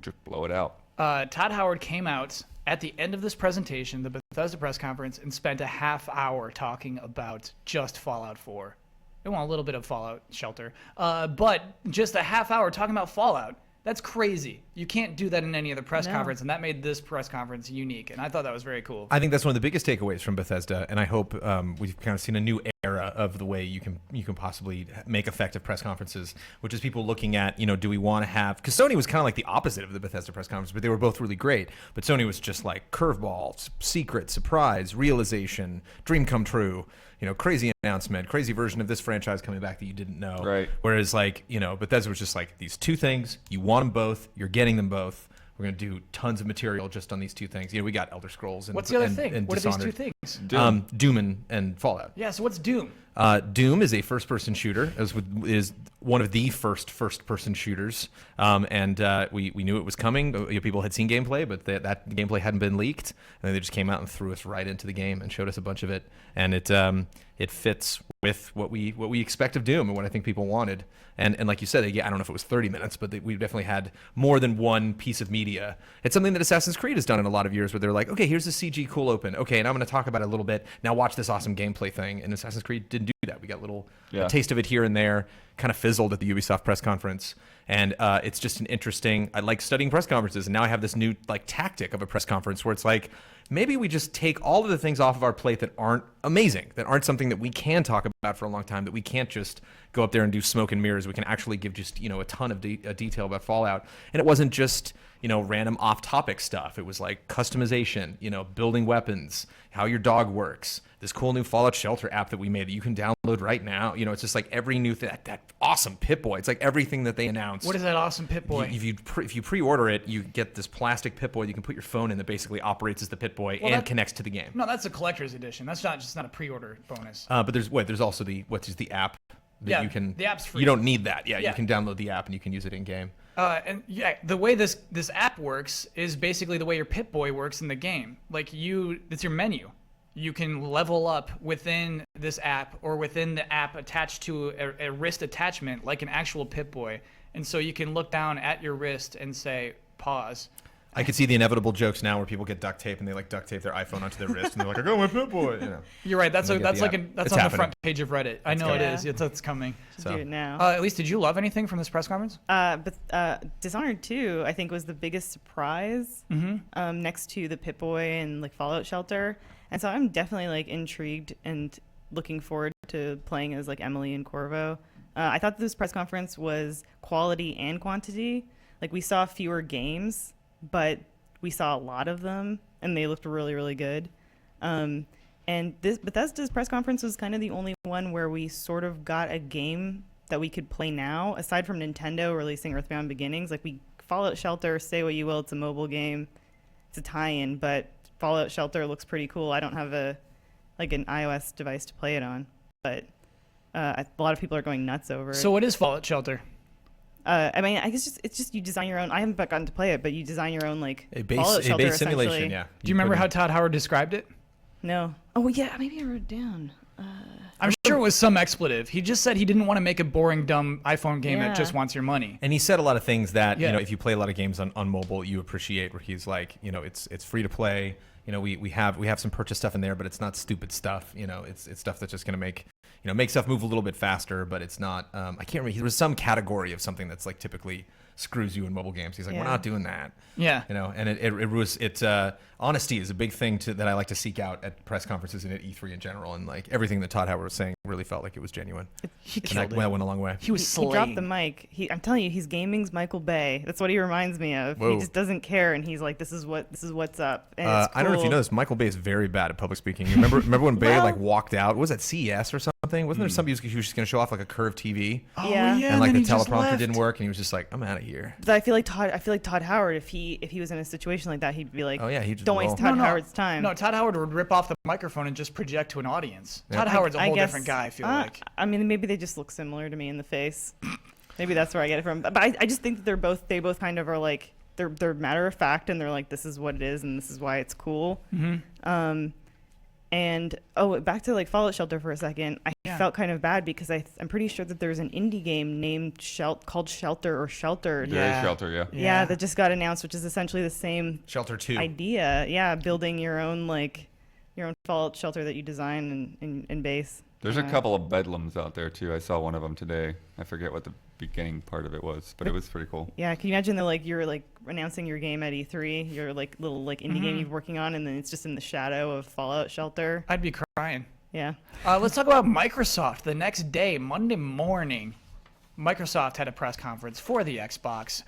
just blow it out. Todd Howard came out at the end of this presentation, the Bethesda press conference, and spent a half hour talking about just Fallout 4. We want a little bit of Fallout Shelter, but just a half hour talking about Fallout. That's crazy. You can't do that in any other press conference, and that made this press conference unique, and I thought that was very cool. I think that's one of the biggest takeaways from Bethesda, and I hope we've kind of seen a new era of the way you can possibly make effective press conferences, which is people looking at, do we want to have, because Sony was kind of like the opposite of the Bethesda press conference, but they were both really great. But Sony was just like curveball, secret, surprise, realization, dream come true, crazy announcement, crazy version of this franchise coming back that you didn't know. Right. Whereas Bethesda was just like, these two things, you want them both, you're getting them both. We're going to do tons of material just on these two things. We got Elder Scrolls and what's the other thing? And what Dishonored. are these two things? Doom and Fallout. Yeah, so what's Doom? Doom is a first-person shooter, is one of the first-person shooters, and we knew it was coming. People had seen gameplay, but that gameplay hadn't been leaked, and then they just came out and threw us right into the game and showed us a bunch of it, and it fits with what we expect of Doom and what I think people wanted. And like you said, I don't know if it was 30 minutes, but we definitely had more than one piece of media. It's something that Assassin's Creed has done in a lot of years, where they're like, okay, here's a CG cool open. Okay, and I'm going to talk about it a little bit. Now watch this awesome gameplay thing. And Assassin's Creed didn't do that. We got a taste of it here and there, kind of fizzled at the Ubisoft press conference. And it's just an interesting, I like studying press conferences, and now I have this new tactic of a press conference where it's like, maybe we just take all of the things off of our plate that aren't amazing, that aren't something that we can talk about for a long time, that we can't just go up there and do smoke and mirrors. We can actually give just, a ton of detail about Fallout. And it wasn't just, random off-topic stuff. It was like customization, building weapons, how your dog works, this cool new Fallout Shelter app that we made that you can download right now. It's just like every new thing, that awesome Pip-Boy. It's like everything that they announced. What is that awesome Pip-Boy? If you pre-order it, you get this plastic Pip-Boy you can put your phone in that basically operates as the Pip-Boy and connects to the game. No, that's a collector's edition. That's not a pre-order bonus. But there's also the app that you can. The app's free. You don't need that. Yeah, you can download the app and you can use it in game. And yeah, the way this app works is basically the way your Pip-Boy works in the game. Like it's your menu. You can level up within this app or within the app attached to a wrist attachment like an actual Pip-Boy. And so you can look down at your wrist and say, pause. I could see the inevitable jokes now where people get duct tape and they like duct tape their iPhone onto their wrist and they're like, I got my Pip-Boy. You know. You're right. That's on happening. the front page of Reddit. I know it is. It's coming. Should do it now. Elyse, did you love anything from this press conference? But Dishonored 2, I think, was the biggest surprise next to the Pip-Boy and like Fallout Shelter. And so I'm definitely like intrigued and looking forward to playing as like Emily and Corvo. I thought this press conference was quality and quantity. Like we saw fewer games, but we saw a lot of them, and they looked really, really good. And this Bethesda's press conference was kind of the only one where we sort of got a game that we could play now, aside from Nintendo releasing Earthbound Beginnings. Like Fallout Shelter, say what you will, it's a mobile game, it's a tie-in, but Fallout Shelter looks pretty cool. I don't have an iOS device to play it on, but a lot of people are going nuts over it. So what is Fallout Shelter? I mean, I guess it's just you design your own. I haven't gotten to play it, but you design your own like a base Fallout Shelter, simulation. Yeah. Do you remember how Todd Howard described it? No. Oh yeah, maybe I wrote it down. I'm sure it was some expletive. He just said he didn't want to make a boring, dumb iPhone game that just wants your money. And he said a lot of things that if you play a lot of games on mobile, you appreciate. Where he's like, it's free to play. We have some purchase stuff in there, but it's not stupid stuff. It's stuff that's just going to make stuff move a little bit faster, but it's not. I can't remember. There was some category of something that's like typically screws you in mobile games. He's like, we're not doing that. Yeah. And honesty is a big thing that I like to seek out at press conferences and at E3 in general. And like everything that Todd Howard was saying really felt like it was genuine. He killed it. That went a long way. He was He dropped the mic. I'm telling you, he's gaming's Michael Bay. That's what he reminds me of. Whoa. He just doesn't care, and he's like, this is what's up. And it's cool. I don't know if you know this. Michael Bay is very bad at public speaking. You remember when Bay like walked out? Was that CES or something? Wasn't there somebody who was just going to show off like a curved TV? Oh yeah. And like the teleprompter didn't work, and he was just like, I'm out of here. But I feel like Todd Howard, if he was in a situation like that, he'd be like, oh yeah, he'd just don't waste Todd Howard's time. No, Todd Howard would rip off the microphone and just project to an audience. Todd Howard's a whole different guy, I feel like. I mean, maybe they just look similar to me in the face. Maybe that's where I get it from. But I just think that they both kind of are like, they're matter of fact, and they're like, this is what it is, and this is why it's cool. Mm-hmm. And back to like Fallout Shelter for a second. I felt kind of bad because I'm pretty sure that there's an indie game named called Shelter or Sheltered. Yeah, Shelter, yeah. Yeah, that just got announced, which is essentially the same Shelter 2 idea. Yeah, building your own Fallout Shelter that you design and base. There's a couple of bedlams out there too. I saw one of them today. I forget what the beginning part of it was, but it was pretty cool. Yeah, can you imagine that you're announcing your game at E3, your little indie game you're working on, and then it's just in the shadow of Fallout Shelter? I'd be crying. Yeah. Let's talk about Microsoft. The next day, Monday morning, Microsoft had a press conference for the Xbox.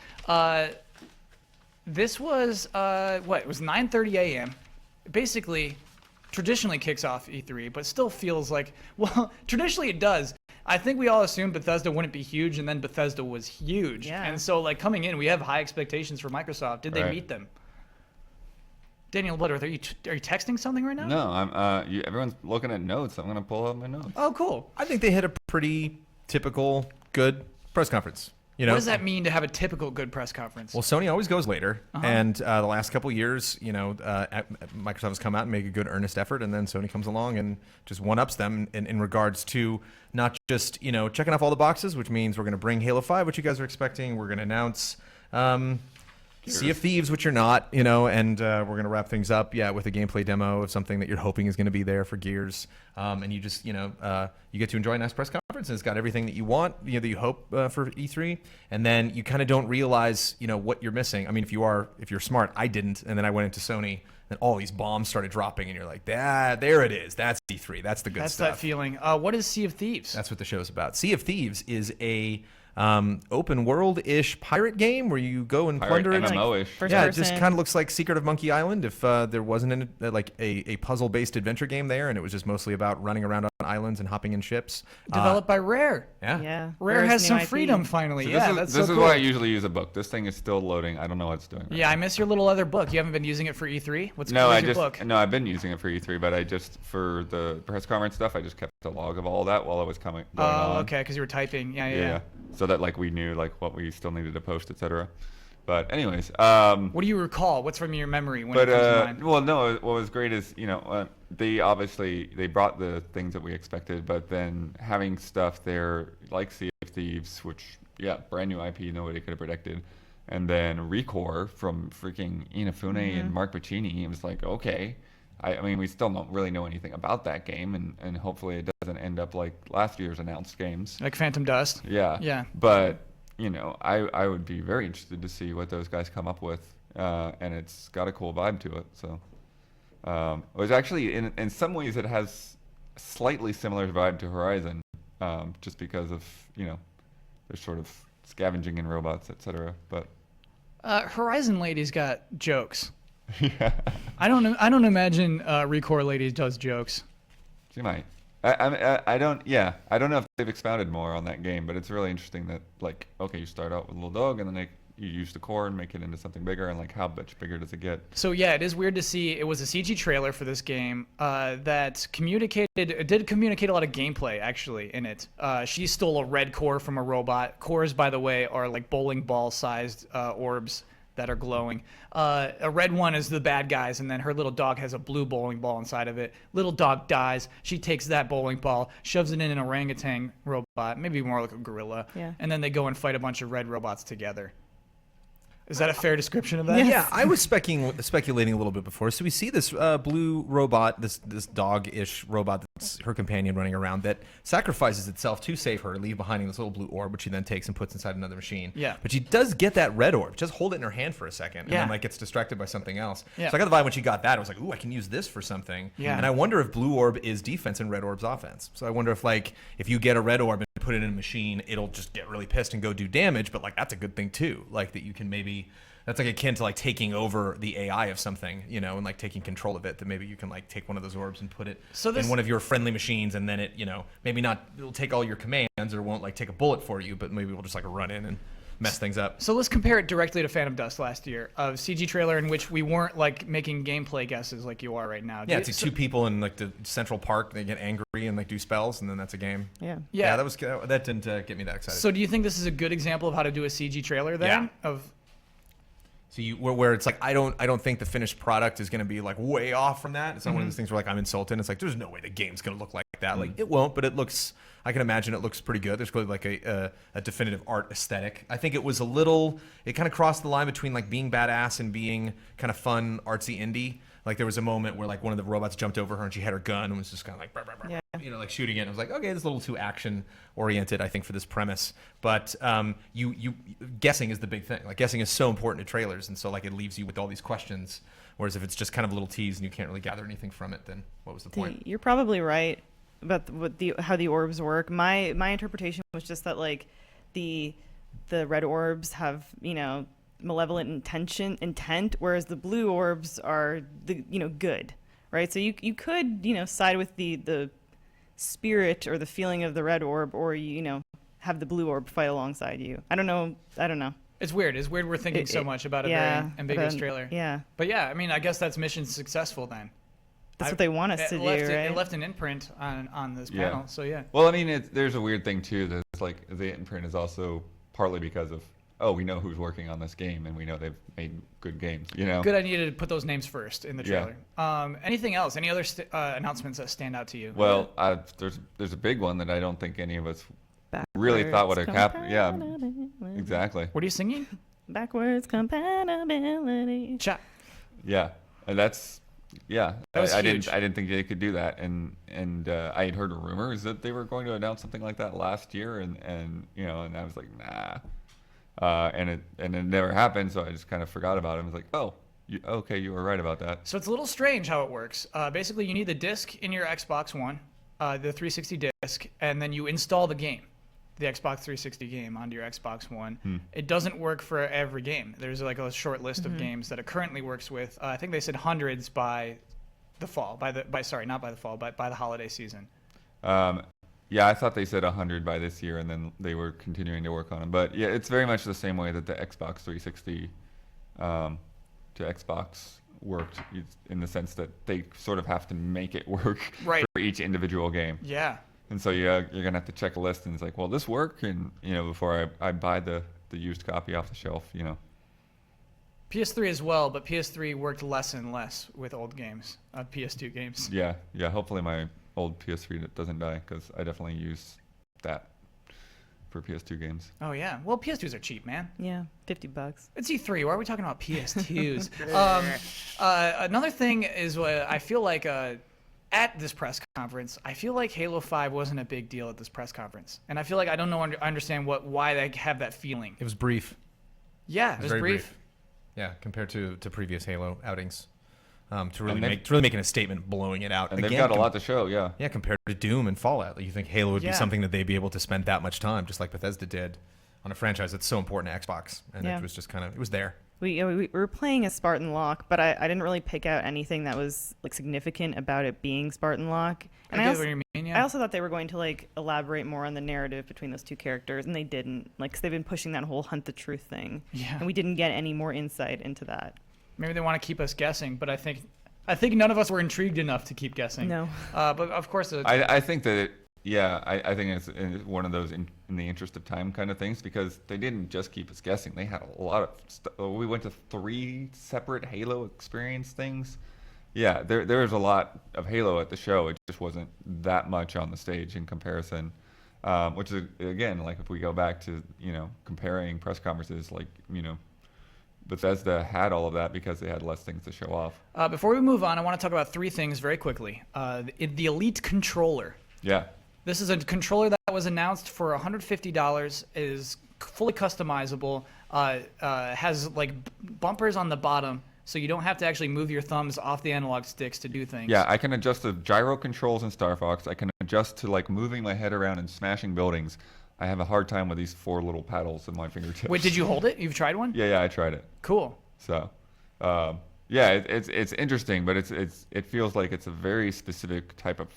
This was it was 9:30 a.m. Basically, traditionally kicks off E3, but still feels like, well, traditionally it does. I think we all assumed Bethesda wouldn't be huge, and then Bethesda was huge. Yeah. And so, coming in, we have high expectations for Microsoft. Did they meet them? Daniel Bloodworth, are you texting something right now? No, everyone's looking at notes. I'm going to pull out my notes. Oh, cool. I think they hit a pretty typical good press press. What does that mean to have a typical good press conference? Well, Sony always goes later, and the last couple of years, Microsoft has come out and make a good earnest effort, and then Sony comes along and just one-ups them in regards to not just checking off all the boxes, which means we're going to bring Halo 5, which you guys are expecting. We're going to announce Sea of Thieves, which you're not, and we're going to wrap things up, with a gameplay demo of something that you're hoping is going to be there for Gears, and you just, you get to enjoy a nice press conference, and it's got everything that you want, that you hope for E3, and then you kind of don't realize, what you're missing. I mean, if you're smart, I didn't, and then I went into Sony, and all these bombs started dropping, and you're like, there it is. That's E3. That's the good stuff. That's that feeling. What is Sea of Thieves? That's what the show's about. Sea of Thieves is a open world-ish pirate game where you go and plunder it. MMO-ish. Yeah, it just kind of looks like Secret of Monkey Island if there wasn't a puzzle-based adventure game there, and it was just mostly about running around on islands and hopping in ships. Developed by Rare. Yeah. Rare has some freedom finally. So this is why I usually use a book. This thing is still loading. I don't know what it's doing. Right I miss your little other book. You haven't been using it for E3? What's your book? No, I've been using it for E3, but for the press conference stuff, I just kept a log of all that while I was going on. Oh, okay, because you were typing. Yeah. so that like we knew like what we still needed to post, etc. But anyways, what do you recall? What's from your memory when it comes to mind? well, no, what was great is, they obviously, they brought the things that we expected, but then having stuff there like Sea of Thieves, which, brand new IP, nobody could have predicted. And then Recore from freaking Inafune and Mark Pacini. It was like, okay. I mean, we still don't really know anything about that game, and hopefully it doesn't end up like last year's announced games. Like Phantom Dust? Yeah. Yeah. But, I would be very interested to see what those guys come up with, and it's got a cool vibe to it. So it was actually, in some ways, it has a slightly similar vibe to Horizon, just because of, they're sort of scavenging in robots, etc. But Horizon Lady's got jokes. Yeah. I don't imagine Recore Lady does jokes. She might. I don't know if they've expounded more on that game, but it's really interesting that, like, okay, you start out with a little dog, and then you use the core and make it into something bigger, and like how much bigger does it get? So yeah, it is weird to see. It was a CG trailer for this game that did communicate a lot of gameplay actually in it. She stole a red core from a robot. Cores, by the way, are like bowling ball sized orbs that are glowing. A red one is the bad guys, and then her little dog has a blue bowling ball inside of it. Little dog dies. She takes that bowling ball, shoves it in an orangutan robot, maybe more like a gorilla, and then they go and fight a bunch of red robots together. Is that a fair description of that? Yeah, I was speculating a little bit before. So we see this blue robot, this dog-ish robot that's her companion running around that sacrifices itself to save her, leave behind this little blue orb, which she then takes and puts inside another machine. Yeah. But she does get that red orb. Just hold it in her hand for a second, and then like gets distracted by something else. Yeah. So I got the vibe when she got that, I was like, ooh, I can use this for something. Yeah. And I wonder if blue orb is defense and red orb's offense. So I wonder if you get a red orb and put it in a machine, it'll just get really pissed and go do damage. But like that's a good thing too. Like that you can maybe. That's like akin to like taking over the AI of something, and like taking control of it. That maybe you can like take one of those orbs and put it in one of your friendly machines, and then it, maybe not, it'll take all your commands or won't like take a bullet for you, but maybe we'll just like run in and mess things up. So let's compare it directly to Phantom Dust last year, a CG trailer in which we weren't like making gameplay guesses like you are right now. Yeah, it's two people in like the Central Park. They get angry and like do spells, and then that's a game. Yeah. That didn't get me that excited. So do you think this is a good example of how to do a CG trailer then? Yeah. So where it's like I don't think the finished product is going to be like way off from that. It's not one of those things where like I'm insulted. It's like there's no way the game's going to look like that. Like it won't, but it looks. I can imagine it looks pretty good. There's clearly like a definitive art aesthetic. I think it was a little. It kind of crossed the line between like being badass and being kind of fun, artsy indie. Like there was a moment where like one of the robots jumped over her and she had her gun and was just kind of like, brr, brr, brr, like shooting it. And I was like, okay, this is a little too action oriented, I think, for this premise. But you guessing is the big thing. Like guessing is so important to trailers, and so like it leaves you with all these questions. Whereas if it's just kind of a little tease and you can't really gather anything from it, then what was the point? You're probably right about how the orbs work. My interpretation was just that like the red orbs have malevolent intent, whereas the blue orbs are good, right? So you could side with the spirit or the feeling of the red orb, or have the blue orb fight alongside you. I don't know. It's weird. It's weird we're thinking so much about a very ambiguous trailer. Yeah. But yeah, I mean, I guess that's mission successful then. That's what they want us to do, right? It left an imprint on this panel, so yeah. Well, I mean, there's a weird thing too. That it's like the imprint is also partly because of we know who's working on this game, and we know they've made good games. Good idea to put those names first in the trailer. Yeah. Anything else? Any other announcements that stand out to you? Well, there's a big one that I don't think any of us really thought would have happened. Yeah, exactly. What are you singing? Backwards compatibility. Chat. Yeah, and that's That was I huge. didn't think they could do that, and I had heard rumors that they were going to announce something like that last year, and I was like, nah. And it never happened, so I just kind of forgot about it. I was like, oh, you were right about that. So it's a little strange how it works. Basically, you need the disc in your Xbox One, the 360 disc, and then you install the game, the Xbox 360 game, onto your Xbox One. It doesn't work for every game. There's like a short list of games that it currently works with. I think they said hundreds by the fall, not by the fall, but by the holiday season. Yeah, I thought they said 100 by this year, and then they were continuing to work on them. But yeah, it's very much the same way that the Xbox 360 to Xbox worked, in the sense that they sort of have to make it work for each individual game. Yeah. And so you're gonna have to check a list, and it's like, well, this work, and before I buy the used copy off the shelf, PS3 as well, but PS3 worked less and less with old games, PS2 games. Yeah. Hopefully my old PS3 doesn't die, because I definitely use that for PS2 games. Oh yeah, well PS2s are cheap, man. Yeah, $50. It's E3. Why are we talking about PS2s? Another thing is what I feel like at this press conference, I feel like Halo 5 wasn't a big deal at this press conference, and I feel like I don't understand why they have that feeling. It was brief. Yeah, it was very brief. Yeah, compared to previous Halo outings. To really making a statement, blowing it out. And they've got a lot to show, yeah. Yeah, compared to Doom and Fallout. Like, you think Halo would be something that they'd be able to spend that much time, just like Bethesda did, on a franchise that's so important to Xbox. And it was just it was there. We were playing as Spartan Locke, but I didn't really pick out anything that was like significant about it being Spartan Locke. And I also thought they were going to like elaborate more on the narrative between those two characters, and they didn't. Like, 'cause they've been pushing that whole hunt the truth thing, and we didn't get any more insight into that. Maybe they want to keep us guessing, but I think none of us were intrigued enough to keep guessing. No. But of course, I think that I think it's one of those in the interest of time kind of things, because they didn't just keep us guessing. They had a lot of stuff. We went to 3 separate Halo experience things. Yeah, there was a lot of Halo at the show. It just wasn't that much on the stage in comparison. Which is, again, like if we go back to comparing press conferences, like Bethesda had all of that because they had less things to show off. Before we move on, I want to talk about 3 things very quickly. The Elite controller. Yeah. This is a controller that was announced for $150. Is fully customizable. Has like bumpers on the bottom, so you don't have to actually move your thumbs off the analog sticks to do things. Yeah, I can adjust the gyro controls in Star Fox. I can adjust to like moving my head around and smashing buildings. I have a hard time with these 4 little paddles in my fingertips. Wait, did you hold it? You've tried one? Yeah, I tried it. Cool. So, it's interesting, but it feels like it's a very specific type of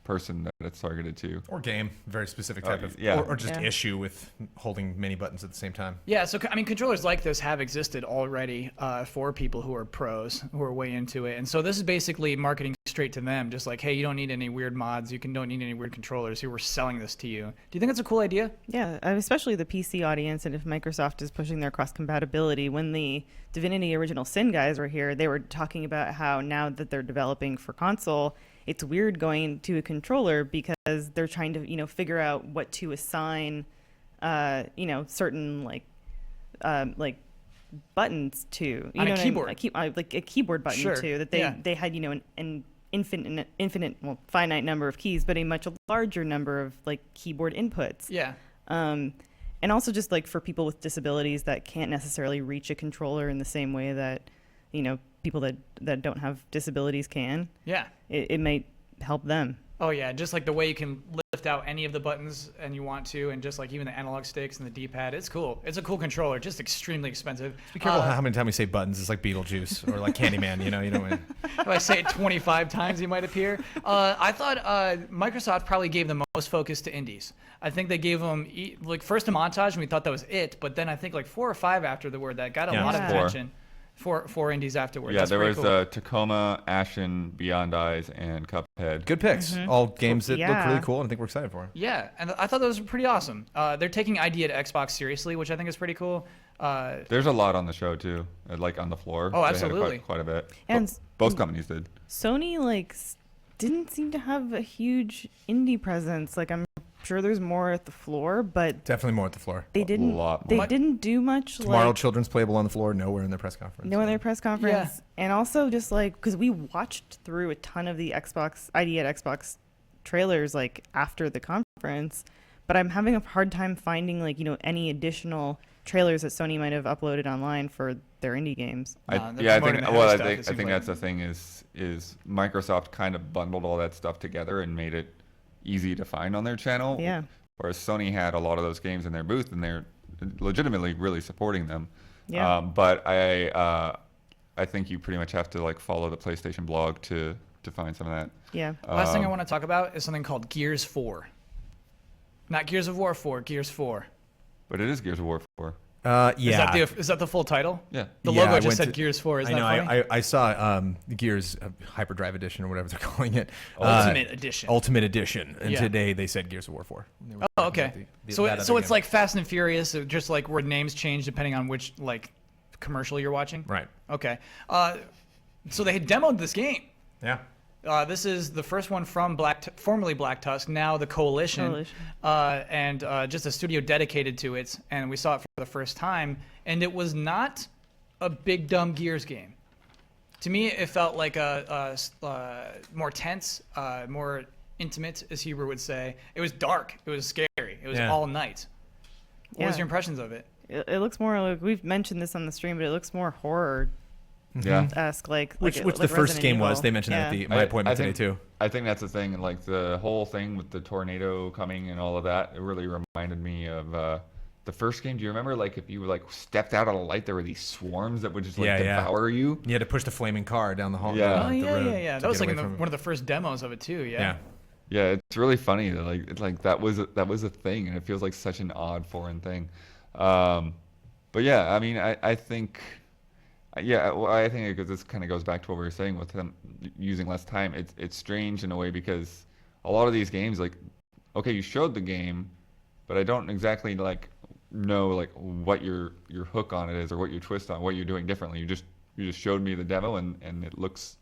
person that it's targeted to. Or game, very specific type of, or just issue with holding many buttons at the same time. Yeah, so I mean, controllers like this have existed already for people who are pros, who are way into it, and so this is basically marketing straight to them, just like, hey, you don't need any weird mods, don't need any weird controllers, who were selling this to you. Do you think that's a cool idea? Yeah, especially the PC audience, and if Microsoft is pushing their cross-compatibility. When the Divinity Original Sin guys were here, they were talking about how now that they're developing for console, it's weird going to a controller because they're trying to, figure out what to assign, certain like buttons to. On a keyboard. Like a keyboard button to. That they had, an infinite, finite number of keys, but a much larger number of like keyboard inputs. Yeah. And also just like for people with disabilities that can't necessarily reach a controller in the same way that, people that don't have disabilities can. Yeah. It might help them. Oh yeah, just like the way you can lift out any of the buttons and you want to, and just like even the analog sticks and the D-pad. It's cool. It's a cool controller, just extremely expensive. Just be careful how many times we say buttons. It's like Beetlejuice or like Candyman, you don't want to... If I say it 25 times, he might appear. I thought Microsoft probably gave the most focus to indies. I think they gave them, like, first a montage, and we thought that was it, but then I think like 4 or 5 after the word that got a lot of attention. 4 indies afterwards. Yeah, That's there was cool. Tacoma, Ashen, Beyond Eyes, and Cuphead. Good picks. All games that look really cool, and I think we're excited for. Yeah, and I thought those were pretty awesome. They're taking ID at Xbox seriously, which I think is pretty cool. There's a lot on the show too, like on the floor. Oh, They had absolutely. quite a bit. And Both companies did. Sony didn't seem to have a huge indie presence. Like, I'm sure there's more at the floor, but definitely more at the floor. They didn't. They didn't do much. Tomorrow, Children's Playable on the floor. Nowhere in their press conference. Nowhere in their press conference. Yeah. And also just like because we watched through a ton of the Xbox ID at Xbox trailers like after the conference, but I'm having a hard time finding any additional trailers that Sony might have uploaded online for their indie games. I think that's the thing is Microsoft kind of bundled all that stuff together and made it easy to find on their channel. Yeah. Whereas Sony had a lot of those games in their booth, and they're legitimately really supporting them. Yeah. But I think you pretty much have to follow the PlayStation blog to find some of that. Yeah. Last thing I want to talk about is something called Gears 4. Not Gears of War 4, Gears 4. But it is Gears of War 4. Yeah. Is that the full title? Yeah. The Yeah, logo I just went said to- Gears 4. Is I that know. funny? I saw Gears Hyperdrive Edition or whatever they're calling it. Ultimate Edition. Ultimate Edition. And Yeah. today they said Gears of War 4. They were Oh, talking okay. about that So other it's game. like Fast and Furious, just like where names change depending on which like commercial you're watching. Right. Okay. So they had demoed this game. Yeah. This is the first one from formerly Black Tusk, now the Coalition. And just a studio dedicated to it. And we saw it for the first time, and it was not a big dumb Gears game. To me, it felt like a more tense, more intimate, as Huber would say. It was dark. It was scary. It was all night. What was your impressions of it? It looks more like, we've mentioned this on the stream, but it looks more horror. Esque, which the first game was. They mentioned that at my appointment today too. I think that's the thing, and like the whole thing with the tornado coming and all of that, it really reminded me of the first game. Do you remember, like, if you like stepped out on a light, there were these swarms that would just like devour you? You had to push the flaming car down the hall. Yeah. Yeah. That was like one of the first demos of it too. Yeah. Yeah, it's really funny that like that was a thing, and it feels like such an odd foreign thing. But yeah, I mean, I think. Yeah, well, I think this kind of goes back to what we were saying with them using less time. It's strange in a way because a lot of these games, like, okay, you showed the game, but I don't exactly like know like what your hook on it is or what your twist on, what you're doing differently. You just showed me the demo and it looks,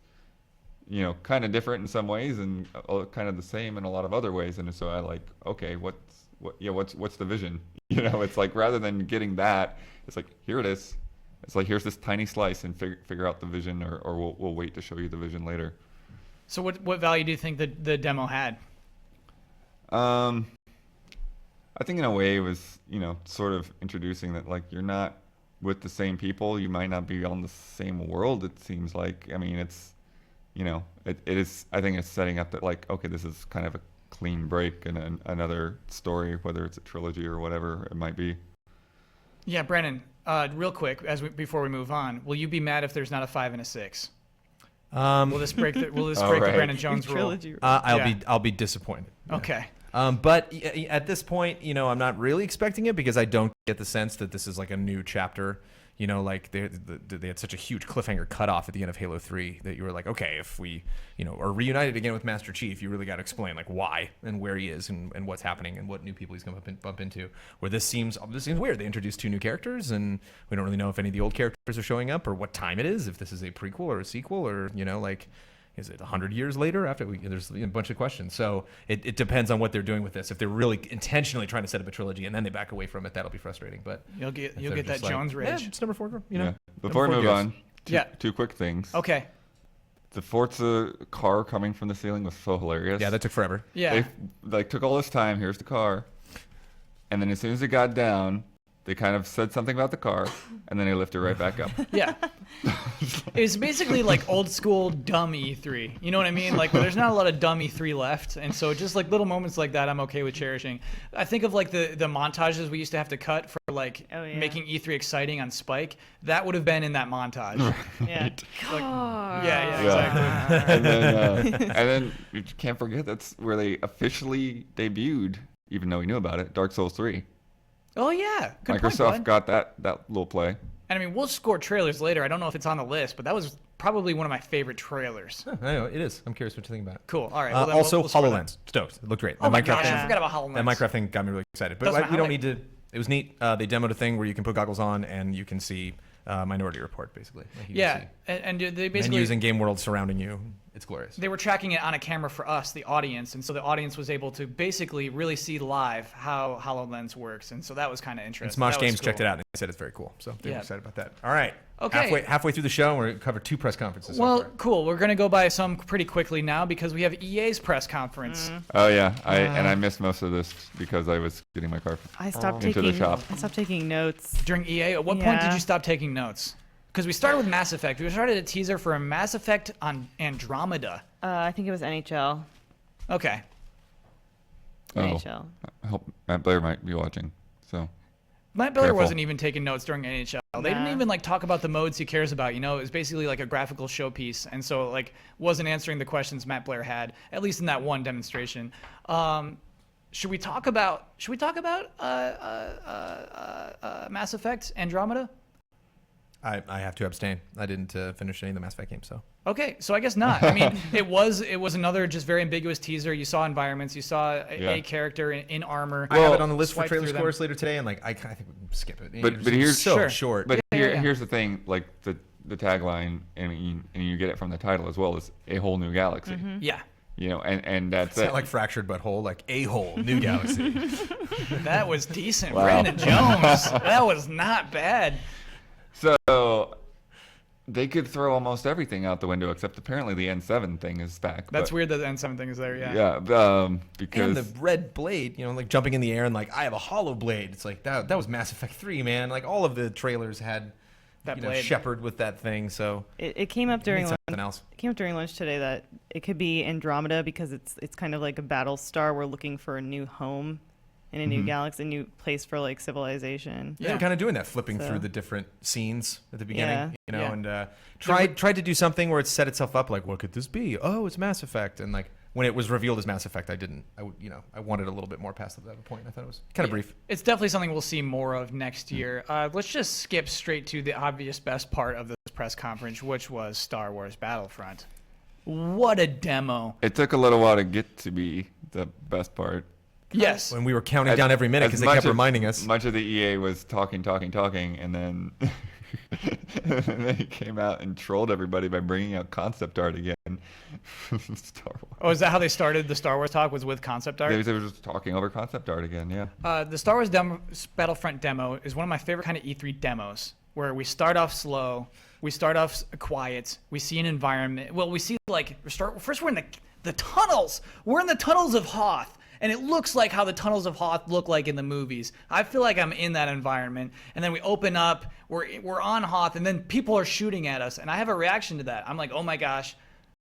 kind of different in some ways and kind of the same in a lot of other ways. And so I like, okay, what's the vision? It's like rather than getting that, it's like here it is. It's like, here's this tiny slice and figure out the vision or we'll wait to show you the vision later. So what value do you think the demo had? I think in a way it was, sort of introducing that, like, you're not with the same people. You might not be on the same world, it seems like. I mean, it's, it is, I think it's setting up that, like, okay, this is kind of a clean break and another story, whether it's a trilogy or whatever it might be. Yeah, Brandon, real quick, before we move on, will you be mad if there's not a 5 and a 6? Will this break the Brandon Jones rule? I'll be disappointed. Okay. But at this point, I'm not really expecting it because I don't get the sense that this is like a new chapter. Like they had such a huge cliffhanger cutoff at the end of Halo 3 that you were like, okay, if we, are reunited again with Master Chief, you really got to explain like why and where he is and what's happening and what new people he's going to bump into. Where this seems weird. They introduced 2 new characters and we don't really know if any of the old characters are showing up or what time it is, if this is a prequel or a sequel or, like, is it 100 years later after there's a bunch of questions. So it depends on what they're doing with this. If they're really intentionally trying to set up a trilogy and then they back away from it, that'll be frustrating. But you'll get that Jones rage. Yeah, it's number 4. Before we move on, Yeah. two quick things. Okay. The Forza car coming from the ceiling was so hilarious. Yeah, that took forever. Yeah. They took all this time. Here's the car. And then as soon as it got down, they kind of said something about the car, and then they lifted it right back up. Yeah. It's basically like old school dumb E3. You know what I mean? Like, there's not a lot of dumb E3 left. And so just like little moments like that, I'm okay with cherishing. I think of like the montages we used to have to cut for like making E3 exciting on Spike. That would have been in that montage. Yeah. Exactly. And then you can't forget that's where they officially debuted, even though we knew about it, Dark Souls 3. Oh, yeah. Good Microsoft point, got that little play. And I mean, we'll score trailers later. I don't know if it's on the list, but that was probably one of my favorite trailers. I know, it is. I'm curious what you think about it. Cool. All right. Well, then also, we'll score that. HoloLens. Stoked. It looked great. Oh my gosh, I forgot about HoloLens. That Minecraft thing got me really excited. But Doesn't we don't matter. need to... It was neat. They demoed a thing where you can put goggles on and you can see Minority Report, basically. Like you can see and they basically... menus and game world surrounding you. It's glorious. They were tracking it on a camera for us, the audience, and so the audience was able to basically really see live how HoloLens works, and so that was kind of And interesting. Smosh That was Games checked cool. it out and they said it's very cool. So they were Yeah. excited about that. All right. Okay. Halfway through the show, we're going to cover 2 press conferences. Well, cool. We're going to go by some pretty quickly now because we have EA's press conference. Oh yeah, I missed most of this because I was getting my car I stopped into taking. the shop. I stopped taking notes during EA. At what point did you stop taking notes? Because we started with Mass Effect. We started a teaser for a Mass Effect on Andromeda. I think it was NHL. Okay. NHL. I hope Matt Blair might be watching. So. Matt Blair Careful. wasn't even taking notes during NHL. They didn't even like talk about the modes he cares about. It was basically like a graphical showpiece, and so like wasn't answering the questions Matt Blair had, at least in that one demonstration. should we talk about Mass Effect Andromeda? I have to abstain. I didn't finish any of the Mass Effect games, so. Okay, so I guess not. I mean, it was another just very ambiguous teaser. You saw environments, you saw a character in armor. I have it on the list for trailer scores later today, and like I think we can skip it. But here's so short. But here's the thing, like the tagline, and you get it from the title as well, is a whole new galaxy. Mm-hmm. Yeah. You know, and that's it's not like Fractured But Whole, like a whole new galaxy. That was decent, wow. Brandon Jones. That was not bad. So they could throw almost everything out the window, except apparently the N7 thing is back. That's weird that the N7 thing is there, yeah. Yeah, because... And the red blade, you know, like jumping in the air and like, I have a hollow blade. It's like, that was Mass Effect 3, man. Like, all of the trailers had that blade. Shepard with that thing, so... It came up during lunch. Else. It came up during lunch today that it could be Andromeda because it's kind of like a battle star. We're looking for a new home in a new galaxy, a new place for like civilization. Yeah, I'm kind of doing that, flipping through the different scenes at the beginning, you know, and tried to do something where it set itself up like, what could this be? Oh, it's Mass Effect, and like when it was revealed as Mass Effect, I wanted a little bit more past that point. I thought it was kind of brief. It's definitely something we'll see more of next year. Let's just skip straight to the obvious best part of this press conference, which was Star Wars Battlefront. What a demo! It took a little while to get to be the best part. Yes. When we were counting down every minute because they kept reminding us. Much of the EA was talking, and then they came out and trolled everybody by bringing out concept art again. Star Wars. Oh, is that how they started the Star Wars talk? Was with concept art? They were just talking over concept art again, yeah. The Star Wars Battlefront demo is one of my favorite kind of E3 demos, where we start off slow, we start off quiet, we see an environment. Well, we see first we're in the tunnels. We're in the tunnels of Hoth. And it looks like how the tunnels of Hoth look like in the movies. I feel like I'm in that environment. And then we open up, we're on Hoth, and then people are shooting at us. And I have a reaction to that. I'm like, oh my gosh,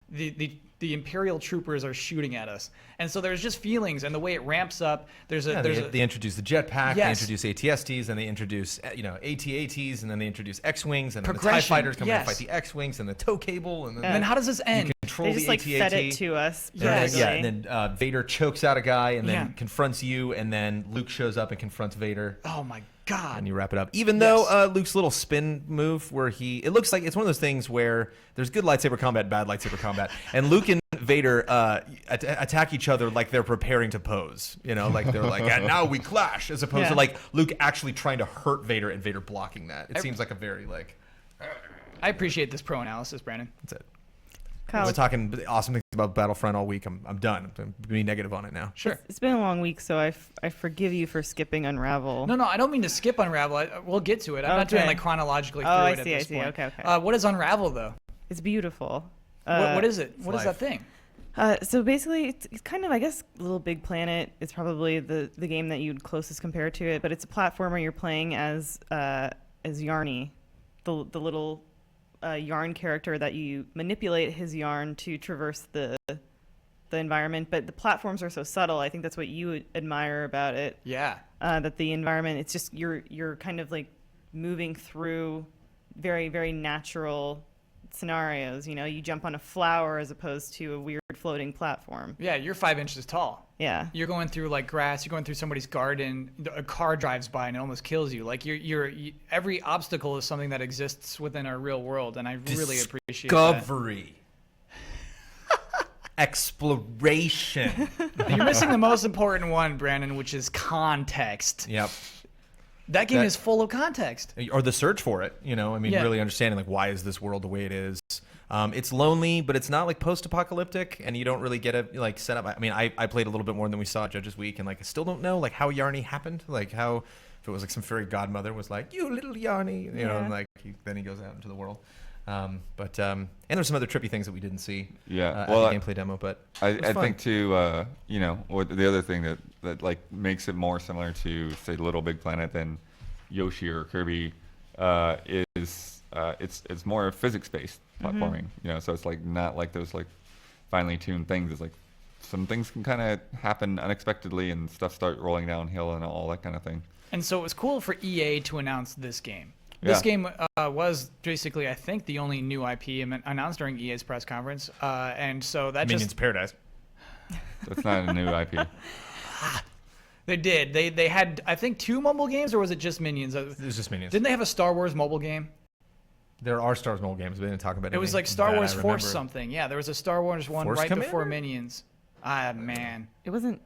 the Imperial troopers are shooting at us. And so there's just feelings, and the way it ramps up. They introduce the jetpack, they introduce ATSTs, and they introduce AT-ATs, and then they introduce X-wings, and then the TIE fighters come in and fight the X-wings, and the tow cable, and then how does this end? You control they just the AT-AT. Fed it to us. Yes. Yeah, and then Vader chokes out a guy, and then confronts you, and then Luke shows up and confronts Vader. Oh my God. And you wrap it up. Even though Luke's little spin move where it looks like it's one of those things where there's good lightsaber combat, bad lightsaber combat. And Luke and Vader attack each other like they're preparing to pose. You know, like they're like, and now we clash, as opposed to like Luke actually trying to hurt Vader and Vader blocking that. It seems like a very like... I appreciate this pro analysis, Brandon. That's it. Kyle. I've been talking awesome things about Battlefront all week. I'm done. I'm being negative on it now. Sure. It's been a long week, so I forgive you for skipping Unravel. No, I don't mean to skip Unravel. We'll get to it. I'm not doing like chronologically through it at this point. Okay. What is Unravel, though? It's beautiful. What is it? What is that thing? So basically, it's kind of, I guess, Little Big Planet. It's probably the game that you'd closest compare to it, but it's a platformer. You're playing as Yarny, the little yarn character that you manipulate his yarn to traverse the environment. But the platforms are so subtle. I think that's what you admire about it. Yeah. That the environment, it's just you're kind of like moving through very, very natural scenarios. You know, you jump on a flower as opposed to a weird floating platform. Yeah, you're 5 inches tall. Yeah. You're going through like grass. You're going through somebody's garden. A car drives by and it almost kills you. Like every obstacle is something that exists within our real world, and I really appreciate that. Discovery. Exploration. You're missing the most important one, Brandon, which is context. Yep. That game is full of context. Or the search for it, you know, I mean, really understanding, like, why is this world the way it is? It's lonely, but it's not, like, post-apocalyptic, and you don't really get it, like, set up. I mean, I played a little bit more than we saw at Judges Week, and, like, I still don't know, like, how Yarny happened. Like, how, if it was, like, some fairy godmother was like, you little Yarny, you know, and, like, then he goes out into the world. And there's some other trippy things that we didn't see at the gameplay demo, but I think, too, you know, the other thing that, like, makes it more similar to, say, Little Big Planet than Yoshi or Kirby is it's more physics-based platforming, you know, so it's like not like those like finely tuned things. It's like some things can kind of happen unexpectedly and stuff start rolling downhill and all that kind of thing. And so it was cool for EA to announce this game. This game was basically, I think, the only new IP announced during EA's press conference, and so that Minions Paradise. That's not a new IP. They did. They had, I think, 2 mobile games, or was it just Minions? It was just Minions. Didn't they have a Star Wars mobile game? There are Star Wars mobile games. We didn't talk about it. It was like Star Wars Force something. Yeah, there was a Star Wars one Force right Commander? before Minions. Ah, man. It wasn't.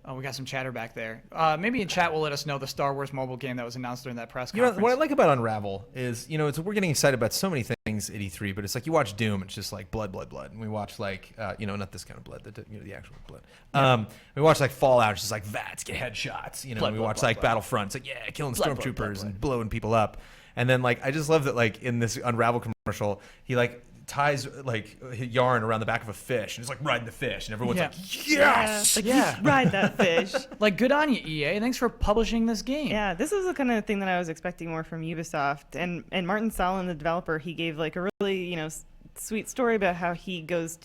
Oh, we got some chatter back there. Maybe in chat will let us know the Star Wars mobile game that was announced during that press You know, conference. what I like about Unravel is, we're getting excited about so many things at E3, but it's like you watch Doom, it's just like blood. And we watch like, not this kind of blood, the actual blood. Yeah. We watch like Fallout, it's just like VATS, get headshots. Blood, we blood, watch blood, like blood. Battlefront, it's like, yeah, killing Blood, stormtroopers blood, blood, and blowing people up. And then like, I just love that like in this Unravel commercial, he like ties like yarn around the back of a fish and he's like riding the fish and everyone's like, yes! Like, yeah. Ride that fish. Like, good on you, EA. Thanks for publishing this game. Yeah, this is the kind of thing that I was expecting more from Ubisoft. And Martin Solon, the developer, he gave like a really, sweet story about how he goes,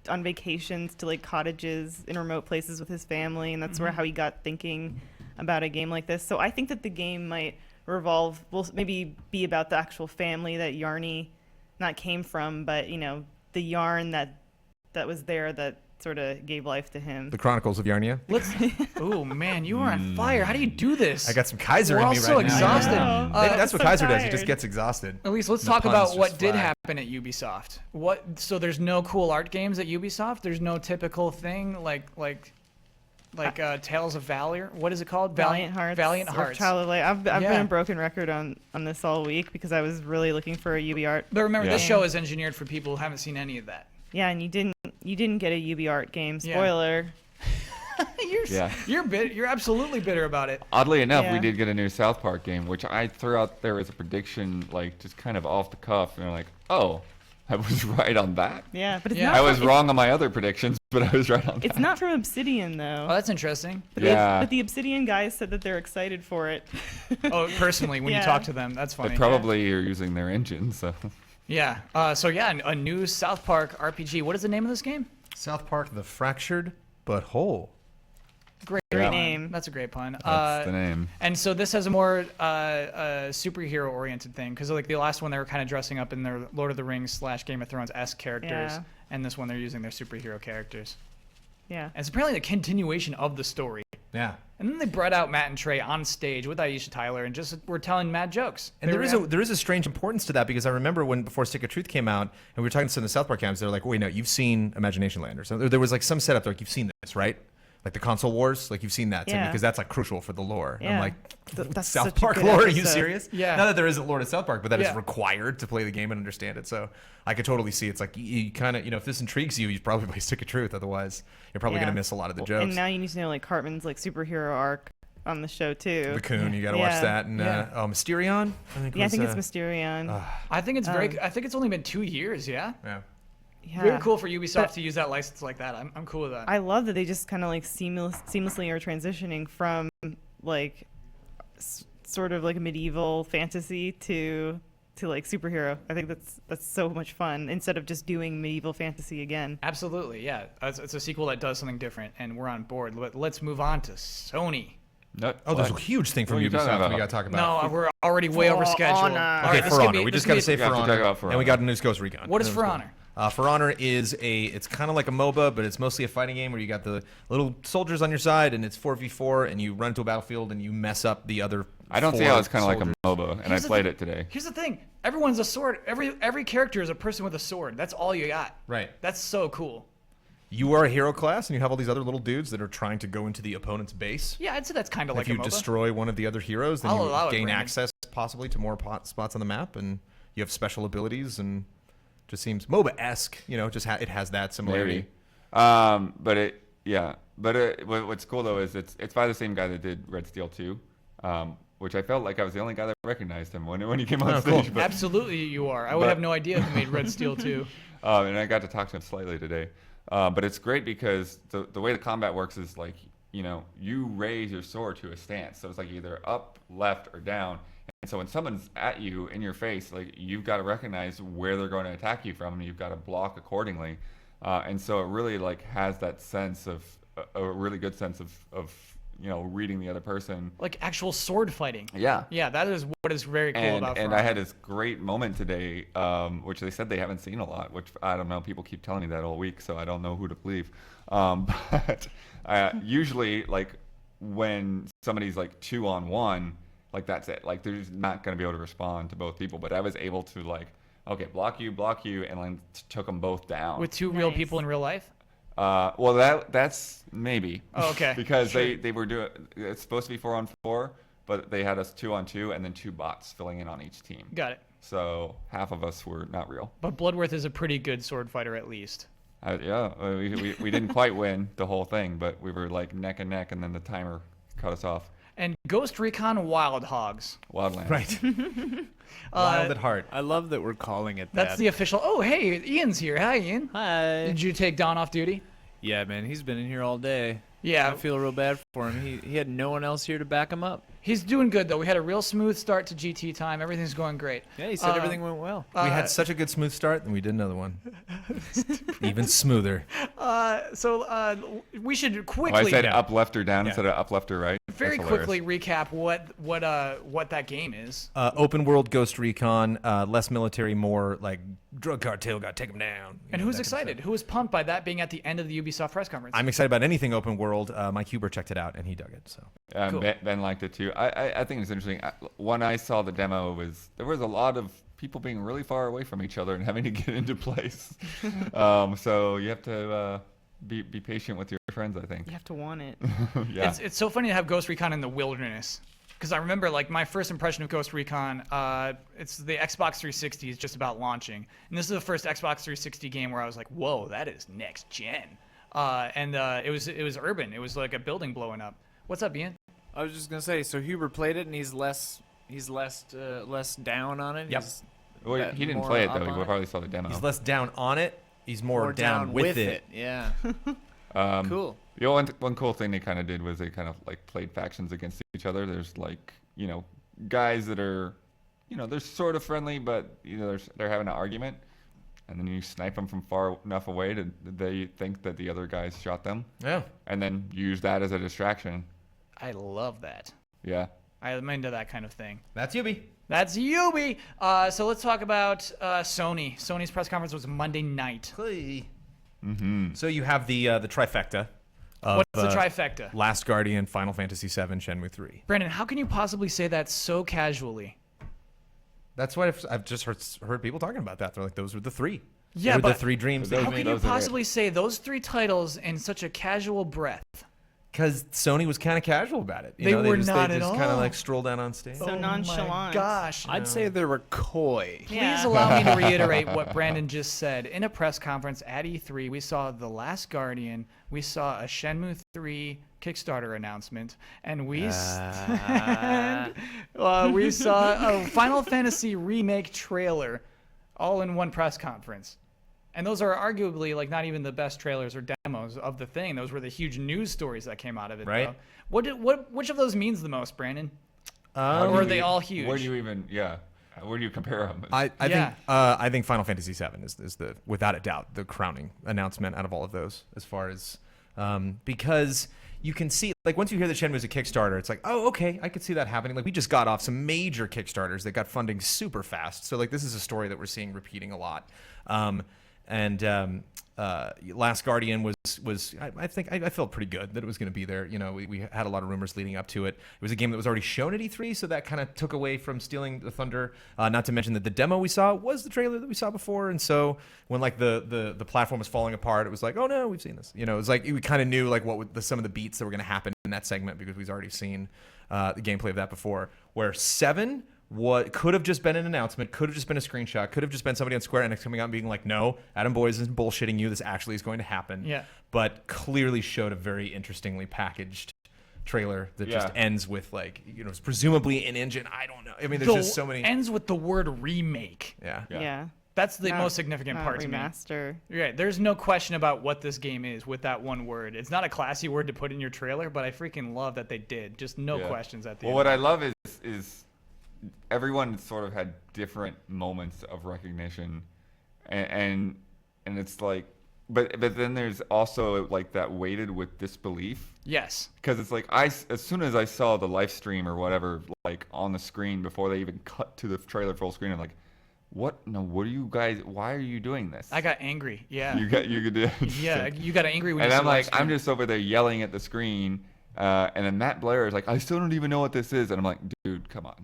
on vacations to like cottages in remote places with his family, and that's where how he got thinking about a game like this. So I think that the game might maybe be about the actual family that Yarny not came from, but the yarn that was there that sort of gave life to him. The Chronicles of Yarnia. Oh man, you are on fire. How do you do this? I got some Kaiser We're in all me right so now. exhausted. Maybe that's what so Kaiser does. He tired. just gets exhausted. At least let's The talk puns about just what did fly. happen at Ubisoft. So there's no cool art games at Ubisoft. There's no typical thing like Tales of Valor. What is it called? Valiant Hearts. Valiant or Hearts. Child of Light. I've Yeah. been a broken record on this all week because I was really looking for a UB art. But remember, this show is engineered for people who haven't seen any of that. Yeah, and you didn't get a UB art game. Yeah. Spoiler. You're absolutely bitter about it. Oddly enough, we Yeah. did get a new South Park game, which I threw out there as a prediction, like just kind of off the cuff, and like, oh, I was right on that. Yeah, but it's Yeah. not. I was from- wrong on my other predictions, but I was right on that. It's not from Obsidian though. Oh, that's interesting. But Yeah. but the Obsidian guys said that they're excited for it. Oh, personally, when you Yeah. talk to them, that's funny. They probably are using their engine, so. Yeah. A new South Park RPG. What is the name of this game? South Park: The Fractured But Whole. Great Great pun. name. That's a great pun. That's the name. And so this has a more superhero-oriented thing, because like the last one they were kind of dressing up in their Lord of the Rings / Game of Thrones-esque characters, Yeah. and this one they're using their superhero characters. Yeah. And it's apparently the continuation of the story. Yeah. And then they brought out Matt and Trey on stage with Aisha Tyler and just were telling mad jokes. And They there were is a strange importance to that, because I remember before Stick of Truth came out and we were talking to some of the South Park camps, they were like, wait, no, you've seen Imagination Land. Or so there was like some setup, like, you've seen this, right? Like the console wars, like you've seen that, Yeah. because that's like crucial for the lore. And I'm Yeah. like, That's South such a Park good lore? Are you episode. serious? Yeah. Not that there isn't lore to South Park, but that is Yeah. required to play the game and understand it. So I could totally see it's like you kind of, if this intrigues you, you probably play Stick of Truth. Otherwise, you're probably Yeah. gonna miss a lot of the jokes. And now you need to know like Cartman's like superhero arc on the show too. The Coon, you got to watch Yeah. that, and Yeah. Mysterion. I Yeah, I think it's Mysterion. I think it's I think it's only been 2 years. Yeah. Yeah. Yeah. Very cool for Ubisoft But to use that license like that. I'm cool with that. I love that they just kind of like seamlessly are transitioning from like sort of like a medieval fantasy to like superhero. I think that's so much fun instead of just doing medieval fantasy again. Absolutely, yeah. It's a sequel that does something different, and we're on board. Let's move on to Sony. No, Oh, there's a huge thing from What are you talking Ubisoft about? we got to talk about. No, we're already way over schedule. Honor. Okay, For Honor. We just got to say We have For to Honor. talk about For And we Honor. got a news Ghost Recon. What is That For was Honor? For Honor is it's kind of like a MOBA, but it's mostly a fighting game where you got the little soldiers on your side, and it's 4v4, and you run into a battlefield, and you mess up the other. I don't see 4 how it's kind of like soldiers. a MOBA, and Here's I the played thing- it today. Here's the thing: everyone's a sword. Every character is a person with a sword. That's all you got. Right. That's so cool. You are a hero class, and you have all these other little dudes that are trying to go into the opponent's base. Yeah, I'd say that's kind of like If a you MOBA. destroy one of the other heroes, then I'll you allow it, gain Brandon. access possibly to more spots on the map, and you have special abilities, and just seems MOBA-esque. Just it has that similarity. Maybe. What's cool though is it's by the same guy that did Red Steel 2, which I felt like I was the only guy that recognized him when he came on cool. stage. But, Absolutely, you are. I would have no idea who made Red Steel 2. and I got to talk to him slightly today. But it's great because the way the combat works is like, you raise your sword to a stance. So it's like either up, left, or down. And so when someone's at you in your face, like you've got to recognize where they're going to attack you from, and you've got to block accordingly. And so it really like has that sense of a really good sense of reading the other person. Like actual sword fighting. Yeah. Yeah, that is what is very cool about And For I Honor. had this great moment today, which they said they haven't seen a lot, which I don't know. People keep telling me that all week, so I don't know who to believe. But usually, like, when somebody's like 2-on-1, like that's it. Like they're just not going to be able to respond to both people. But I was able to like, okay, block you, and then took them both down. With two real people in real life? Well, that's maybe. Oh, okay. Because Sure. they were doing, it's supposed to be 4-on-4, but they had us 2-on-2 and then 2 bots filling in on each team. Got it. So half of us were not real. But Bloodworth is a pretty good sword fighter at least. Yeah, we didn't quite win the whole thing, but we were like neck and neck, and then the timer cut us off. And Ghost Recon Wild Hogs. Wildlands. Right. Wild at heart. I love that we're calling it That's that. the official. Oh, hey, Ian's here. Hi, Ian. Hi. Did you take Don off duty? Yeah, man, he's been in here all day. Yeah. I feel real bad for him. He had no one else here to back him up. He's doing good, though. We had a real smooth start to GT time. Everything's going great. Yeah, he said everything went well. We had such a good smooth start, and we did another one. Even smoother. So we should quickly. I said up, left, or down instead of up, left, or right. Very That's quickly recap what that game is. Open world Ghost Recon, less military, more like drug cartel, gotta take them down. And who's excited? Who was pumped by that being at the end of the Ubisoft press conference? I'm excited about anything open world. Mike Huber checked it out, and he dug it. So Cool. Ben liked it too. I think it's interesting. When I saw the demo, there was a lot of people being really far away from each other and having to get into place. So you have to be patient with your friends, I think. You have to want it. Yeah. It's so funny to have Ghost Recon in the wilderness. Because I remember, like, my first impression of Ghost Recon, it's the Xbox 360 is just about launching. And this is the first Xbox 360 game where I was like, whoa, that is next gen. And it was urban. It was like a building blowing up. What's up, Ian? I was just gonna say, so Huber played it, and he's less down on it. Yep. Well, he didn't play it, though. He probably saw the demo. He's less down on it. He's more down with it. Yeah. Cool. The one cool thing they kind of did was they kind of like played factions against each other. There's like, guys that are, they're sort of friendly, but they're having an argument, and then you snipe them from far enough away that they think that the other guys shot them. Yeah. And then use that as a distraction. I love that. Yeah. I'm into that kind of thing. That's Ubi. That's Ubi. So let's talk about Sony. Sony's press conference was Monday night. Mm-hmm. So you have the trifecta. Of, What's the trifecta? Last Guardian, Final Fantasy VII, Shenmue 3. Brandon, how can you possibly say that so casually? That's why I've just heard people talking about that. They're like, those were the three. Yeah, they were but the three dreams. How can you possibly say those three titles in such a casual breath? Because Sony was kind of casual about it. They were not they at just kind of all. like stroll down on stage. So nonchalant. My gosh. I'd say they were coy. Please allow me to reiterate what Brandon just said. In a press conference at E3, we saw The Last Guardian, we saw a Shenmue 3 Kickstarter announcement, and we saw a Final Fantasy remake trailer all in one press conference. And those are arguably like not even the best trailers or demos of the thing. Those were the huge news stories that came out of it. Right. Though. Which of those means the most, Brandon? Or are they all huge? Where do you even, where do you compare them? I think Final Fantasy VII is the without a doubt the crowning announcement out of all of those, as far as because you can see, like, once you hear that Shenmue's a Kickstarter, it's like, oh, okay, I could see that happening. Like, we just got off some major Kickstarters that got funding super fast, so like this is a story that we're seeing repeating a lot. Last Guardian was I think I felt pretty good that it was going to be there. We had a lot of rumors leading up to it. It was a game that was already shown at E3, so that kind of took away from stealing the thunder. Not to mention that the demo we saw was the trailer that we saw before, and so when like the platform was falling apart, it was like, oh no, we've seen this. It was like we kind of knew like what some of the beats that were going to happen in that segment because we've already seen the gameplay of that before. Where 7. What could have just been an announcement, could have just been a screenshot, could have just been somebody on Square Enix coming out and being like, no, Adam Boyes isn't bullshitting you, this actually is going to happen. Yeah. But clearly showed a very interestingly packaged trailer that just ends with like, it's presumably an engine. I don't know. I mean, there's just so many. Ends with the word remake. Yeah. That's the most significant part to me. Remaster. Right. There's no question about what this game is with that one word. It's not a classy word to put in your trailer, but I freaking love that they did. Just no questions at the end. Well, what I love is everyone sort of had different moments of recognition, and it's like But then there's also like that weighted with disbelief. Yes. Because it's like as soon as I saw the live stream or whatever like on the screen before they even cut to the trailer full screen, I'm like, what? No, what are you guys? Why are you doing this? I got angry. Yeah. You could. Yeah, you got angry when. And you I'm saw like, the live I'm just over there yelling at the screen. And then Matt Blair is like, I still don't even know what this is. And I'm like, dude, come on.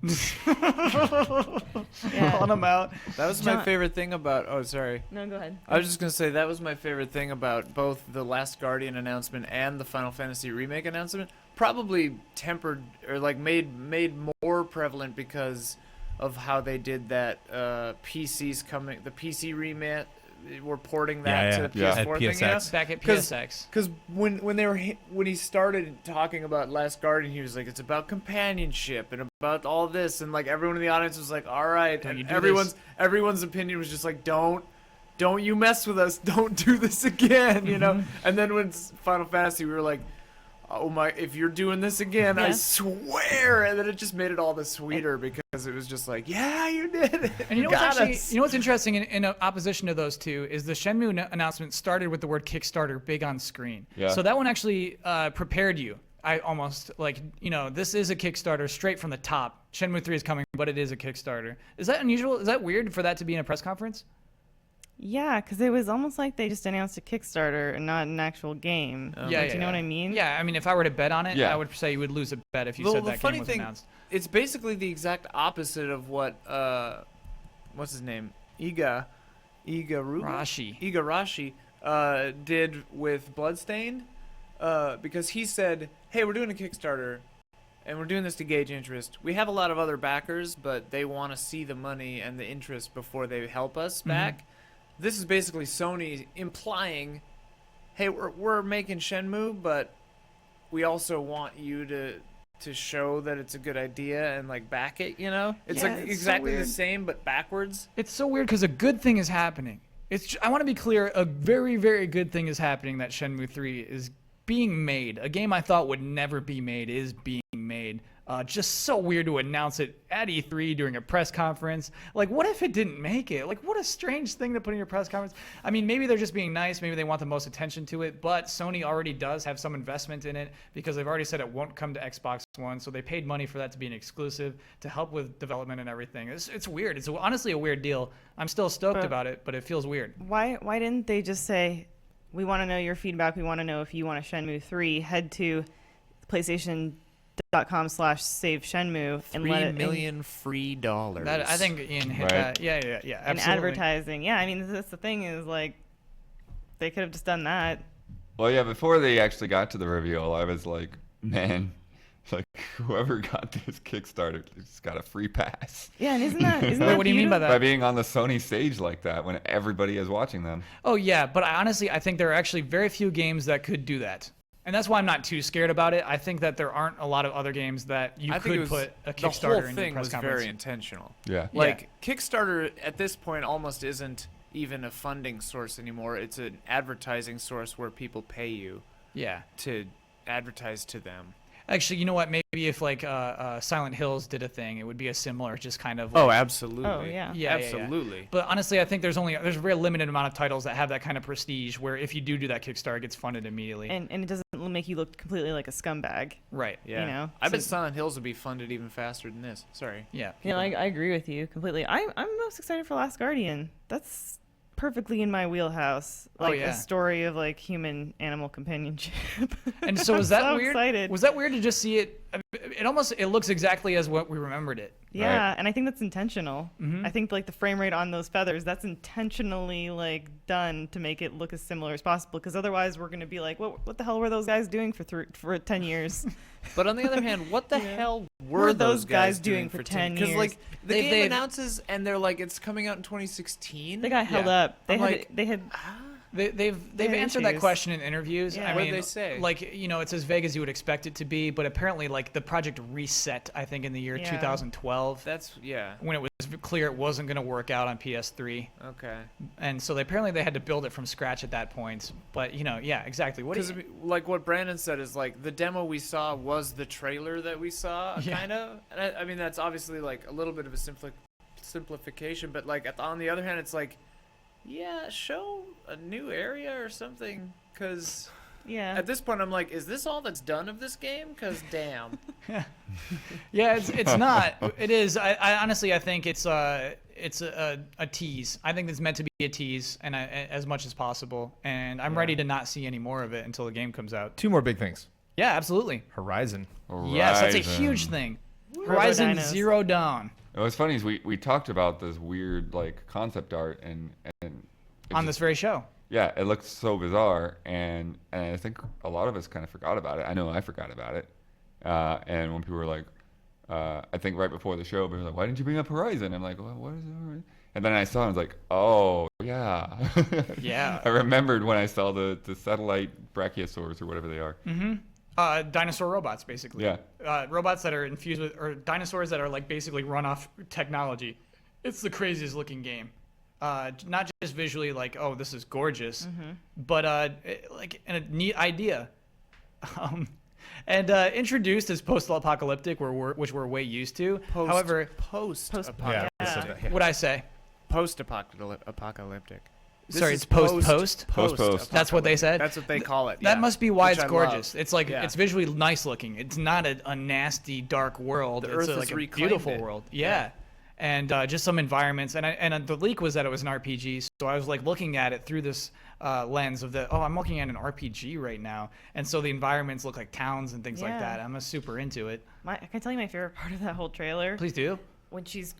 Calling him out. That was my favorite thing about. Oh, sorry. No, go ahead. I was just gonna say that was my favorite thing about both the Last Guardian announcement and the Final Fantasy remake announcement. Probably tempered or like made more prevalent because of how they did that. PCs coming, the PC remake. We're porting that to the PS4 thing, yeah. Back at PSX. Because when he started talking about Last Guardian, he was like, it's about companionship and about all this, and like everyone in the audience was like, all right, and everyone's opinion was just like, don't you mess with us, don't do this again, you know. And then when Final Fantasy, we were like, oh my, if you're doing this again, I swear. And then it just made it all the sweeter because it was just like, yeah, you did it. And you know what's interesting in opposition to those two is the Shenmue announcement started with the word Kickstarter big on screen. Yeah. So that one actually prepared you. I almost like, this is a Kickstarter straight from the top. Shenmue 3 is coming, but it is a Kickstarter. Is that unusual? Is that weird for that to be in a press conference? Yeah, because it was almost like they just announced a Kickstarter and not an actual game. Do you know what I mean? Yeah, I mean, if I were to bet on it, I would say you would lose a bet if you said that game was announced. It's basically the exact opposite of what, what's his name? Iga Rashi did with Bloodstained, because he said, hey, we're doing a Kickstarter, and we're doing this to gauge interest. We have a lot of other backers, but they want to see the money and the interest before they help us back. This is basically Sony implying, hey, we're making Shenmue, but we also want you to show that it's a good idea and like back it, you know? It's exactly the same but backwards. It's so weird because a good thing is happening. I want to be clear, a very, very good thing is happening, that Shenmue 3 is being made. A game I thought would never be made is being made. Just so weird to announce it at E3 during a press conference. Like, what if it didn't make it? Like, what a strange thing to put in your press conference. I mean, maybe they're just being nice. Maybe they want the most attention to it. But Sony already does have some investment in it because they've already said it won't come to Xbox One. So they paid money for that to be an exclusive to help with development and everything. It's weird. It's honestly a weird deal. I'm still stoked about it, but it feels weird. Why didn't they just say, we want to know your feedback. We want to know if you want a Shenmue 3. Head to PlayStation.com/save Shenmue and $3 million free dollars. That, I think Ian hit that. Yeah, absolutely. And advertising. Yeah, I mean, that's the thing is, like, they could have just done that. Well, yeah, before they actually got to the reveal, I was like, man, like, whoever got this Kickstarter just got a free pass. Yeah, and isn't that what do you mean by that? By being on the Sony stage like that when everybody is watching them. Oh, yeah, but I think there are actually very few games that could do that. And that's why I'm not too scared about it. I think that there aren't a lot of other games that you could put a Kickstarter in your press conference. The whole thing was very intentional. Yeah. Like, Kickstarter at this point almost isn't even a funding source anymore. It's an advertising source where people pay you to advertise to them. Actually, you know what? Maybe if like Silent Hills did a thing, it would be a similar, just kind of. Like, oh, absolutely. Oh, yeah. Absolutely. Yeah. But honestly, I think there's a very limited amount of titles that have that kind of prestige, where if you do that Kickstarter, it gets funded immediately. And it doesn't make you look completely like a scumbag. Right. Yeah. You know. I bet Silent Hills would be funded even faster than this. Sorry. Yeah. You know, I agree with you completely. I'm most excited for Last Guardian. That's perfectly in my wheelhouse. Like a story of like human-animal companionship. And so was that so weird? Excited. Was that weird to just see it? It looks exactly as what we remembered it. Yeah, right? And I think that's intentional. Mm-hmm. I think like the frame rate on those feathers, that's intentionally like done to make it look as similar as possible. Because otherwise, we're gonna be like, what the hell were those guys doing for 10 years? But on the other hand, what the hell were those guys doing for 10 years? Because like the game announces and they're like, it's coming out in 2016. They got held up. They've answered that question in interviews. Yeah. I What mean, did they say? Like, it's as vague as you would expect it to be, but apparently, like, the project reset, I think, in the year 2012. That's when it was clear it wasn't going to work out on PS3. Okay. And so apparently they had to build it from scratch at that point. But exactly. Because like what Brandon said is like the demo we saw was the trailer that we saw, kind of. And I mean that's obviously like a little bit of a simplification, but like on the other hand, it's like yeah, show a new area or something, because yeah, at this point I'm like, is this all that's done of this game? Because damn. Yeah, it's not. It is. I honestly, I think it's a tease. I think it's meant to be a tease, and as much as possible. And I'm ready to not see any more of it until the game comes out. 2 more big things. Yeah, absolutely. Horizon. Yes, that's a huge thing. Horizon Zero Dawn. What's funny is we talked about this weird like concept art and on this very show. Yeah, it looks so bizarre, and I think a lot of us kind of forgot about it. I know I forgot about it. And when people were like, I think right before the show, people were like, why didn't you bring up Horizon? I'm like, well, what is it? And then I saw it, I was like, oh, yeah. Yeah. I remembered when I saw the satellite brachiosaurs or whatever they are. Mm-hmm. Dinosaur robots, basically. Yeah. Robots that are infused with, or dinosaurs that are like basically run off technology. It's the craziest looking game. Not just visually like, oh, this is gorgeous, but like a neat idea. And introduced as post-apocalyptic, which we're way used to. However, post-apocalyptic. Yeah, what'd I say? Post-apocalyptic. Sorry, it's post. That's what they said. That's what they call it. That must be why it's gorgeous. Love. It's like it's visually nice looking. It's not a nasty dark world. The it's Earth like has a beautiful reclaimed it. world. Yeah. And just some environments. And the leak was that it was an RPG. So I was like looking at it through this lens of I'm looking at an RPG right now. And so the environments look like towns and things like that. I'm super into it. Can I tell you my favorite part of that whole trailer? Please do. When she's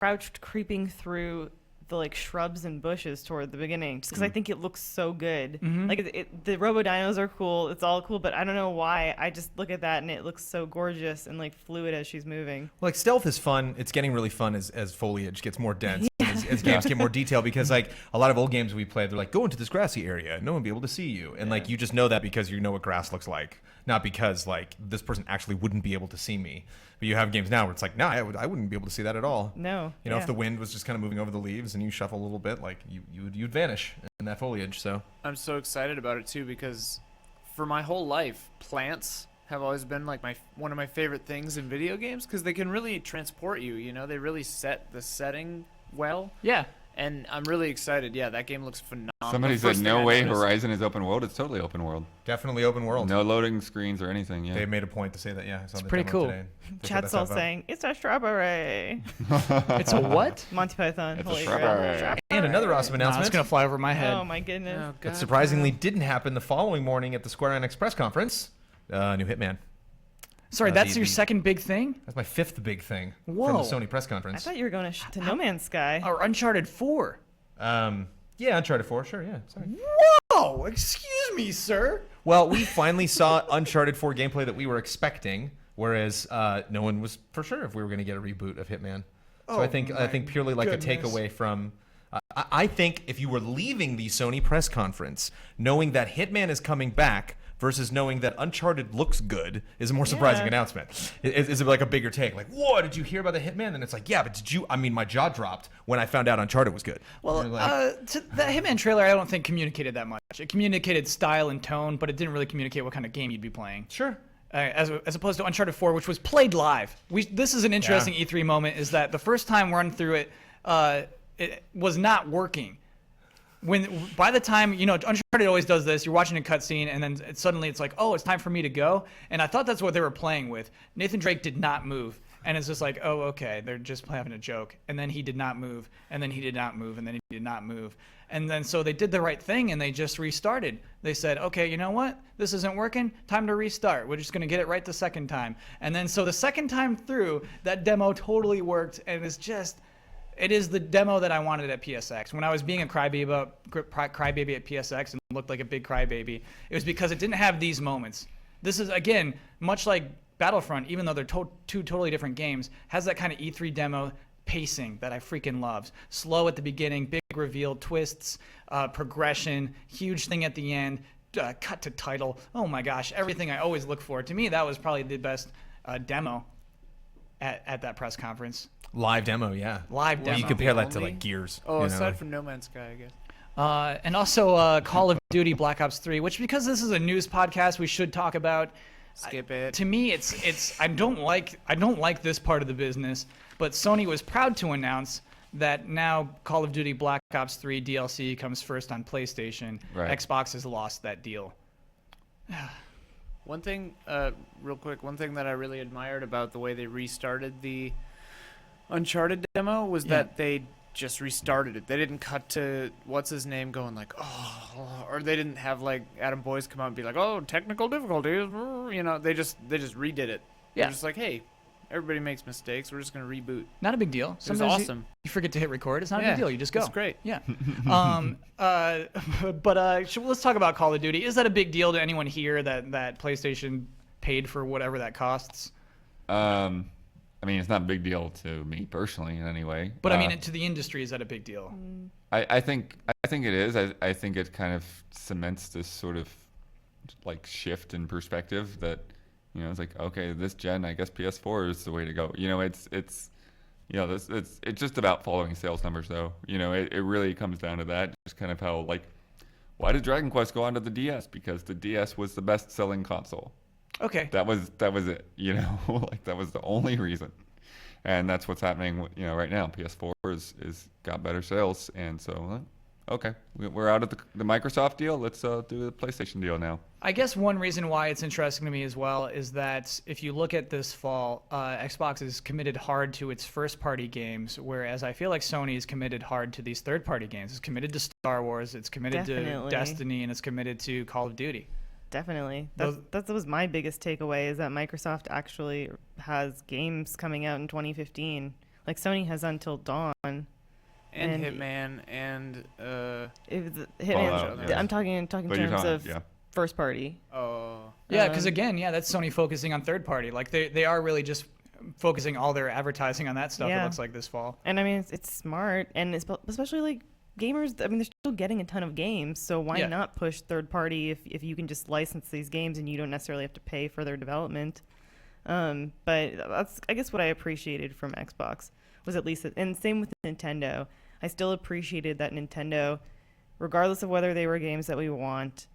crouched creeping through the like shrubs and bushes toward the beginning, just because I think it looks so good. Like the robo-dinos are cool, it's all cool, but I don't know why. I just look at that and it looks so gorgeous and like fluid as she's moving. Like stealth is fun. It's getting really fun as foliage gets more dense, as games get more detailed. Because like a lot of old games we played, they're like, go into this grassy area, no one will be able to see you, and like you just know that because you know what grass looks like, not because like this person actually wouldn't be able to see me. But you have games now where it's like, no, I wouldn't be able to see that at all. No. You know, if the wind was just kind of moving over the leaves and you shuffle a little bit, like you'd vanish in that foliage. So I'm so excited about it too, because for my whole life, plants have always been like one of my favorite things in video games, because they can really transport you. You know, they really set the setting well. Yeah. And I'm really excited. Yeah, that game looks phenomenal. Somebody said, no way Horizon is open world. It's totally open world. Definitely open world. No loading screens or anything. Yeah. They made a point to say that. Yeah, I saw it's the pretty demo cool. Today. Chat's all saying, it's a strawberry. It's a what? Monty Python. It's a strawberry. And another awesome announcement. It's going to fly over my head. Oh, my goodness. That surprisingly didn't happen the following morning at the Square Enix press conference. New Hitman. Sorry, that's your second big thing? That's my 5th big thing from Whoa. the Sony press conference. I thought you were going to No Man's Sky. Or Uncharted 4. Yeah, Uncharted 4, sure, yeah. Sorry. Whoa! Excuse me, sir. Well, we finally saw Uncharted 4 gameplay that we were expecting, whereas no one was for sure if we were going to get a reboot of Hitman. So I think purely like a takeaway from. I think if you were leaving the Sony press conference knowing that Hitman is coming back versus knowing that Uncharted looks good is a more surprising announcement. Is it like a bigger take? Like, whoa, did you hear about the Hitman? And it's like, yeah, but did you? I mean, my jaw dropped when I found out Uncharted was good. Well, the Hitman trailer, I don't think communicated that much. It communicated style and tone, but it didn't really communicate what kind of game you'd be playing. Sure. As opposed to Uncharted 4, which was played live. This is an interesting E3 moment, is that the first time run through it, it was not working. By the time, Uncharted always does this, you're watching a cutscene and then suddenly it's like, oh, it's time for me to go. And I thought that's what they were playing with. Nathan Drake did not move. And it's just like, oh, okay, they're just having a joke. And then he did not move. And then he did not move. And then he did not move. And then so they did the right thing and they just restarted. They said, okay, you know what? This isn't working. Time to restart. We're just going to get it right the second time. And then so the second time through, that demo totally worked. And it is the demo that I wanted at PSX. When I was being a crybaby at PSX and looked like a big crybaby, it was because it didn't have these moments. This is, again, much like Battlefront, even though they're two totally different games, has that kind of E3 demo pacing that I freaking love. Slow at the beginning, big reveal, twists, progression, huge thing at the end, cut to title. Oh my gosh, everything I always look for. To me, that was probably the best demo at that press conference. Live demo, yeah. Live demo. You compare that to like Gears. Oh, aside from No Man's Sky, I guess. And also Call of Duty Black Ops 3, which because this is a news podcast, we should talk about. Skip it. To me, it's I don't like this part of the business, but Sony was proud to announce that now Call of Duty Black Ops 3 DLC comes first on PlayStation. Right. Xbox has lost that deal. One thing, real quick, one thing that I really admired about the way they restarted the Uncharted demo was that they just restarted it. They didn't cut to what's his name going like, oh, or they didn't have like Adam Boyce come out and be like, oh, technical difficulties. You know, they just redid it. Yeah. They're just like, hey, everybody makes mistakes. We're just gonna reboot. Not a big deal. It was Sometimes awesome. You forget to hit record. It's not a big deal. You just go. It's great. Yeah. Let's talk about Call of Duty. Is that a big deal to anyone here that PlayStation paid for whatever that costs? I mean, it's not a big deal to me personally in any way. But I mean, to the industry, is that a big deal? I think it is. I think it kind of cements this sort of like shift in perspective that, you know, it's like, okay, this gen, I guess PS4 is the way to go. You know, it's you know, it's just about following sales numbers though. You know, it really comes down to that. Just kind of how, like, why did Dragon Quest go onto the DS? Because the DS was the best selling console. Okay. That was it, you know, like that was the only reason. And that's what's happening, you know, right now. PS4 is got better sales, and so okay, we're out of the Microsoft deal. Let's do the PlayStation deal now. I guess one reason why it's interesting to me as well is that if you look at this fall, Xbox is committed hard to its first-party games, whereas I feel like Sony is committed hard to these third-party games. It's committed to Star Wars, it's committed to Destiny, and it's committed to Call of Duty. Definitely. That was my biggest takeaway, is that Microsoft actually has games coming out in 2015. Like, Sony has Until Dawn. And Hitman and Hitman. I'm talking in terms of first party. Oh. Yeah, because again, that's Sony focusing on third party. Like they are really just focusing all their advertising on that stuff. It looks like this fall. And I mean, it's smart, and especially like gamers. I mean, they're still getting a ton of games, so why not push third party if you can just license these games and you don't necessarily have to pay for their development. But that's, I guess, what I appreciated from Xbox was at least, and same with Nintendo. I still appreciated that Nintendo, regardless of whether they were games that we want,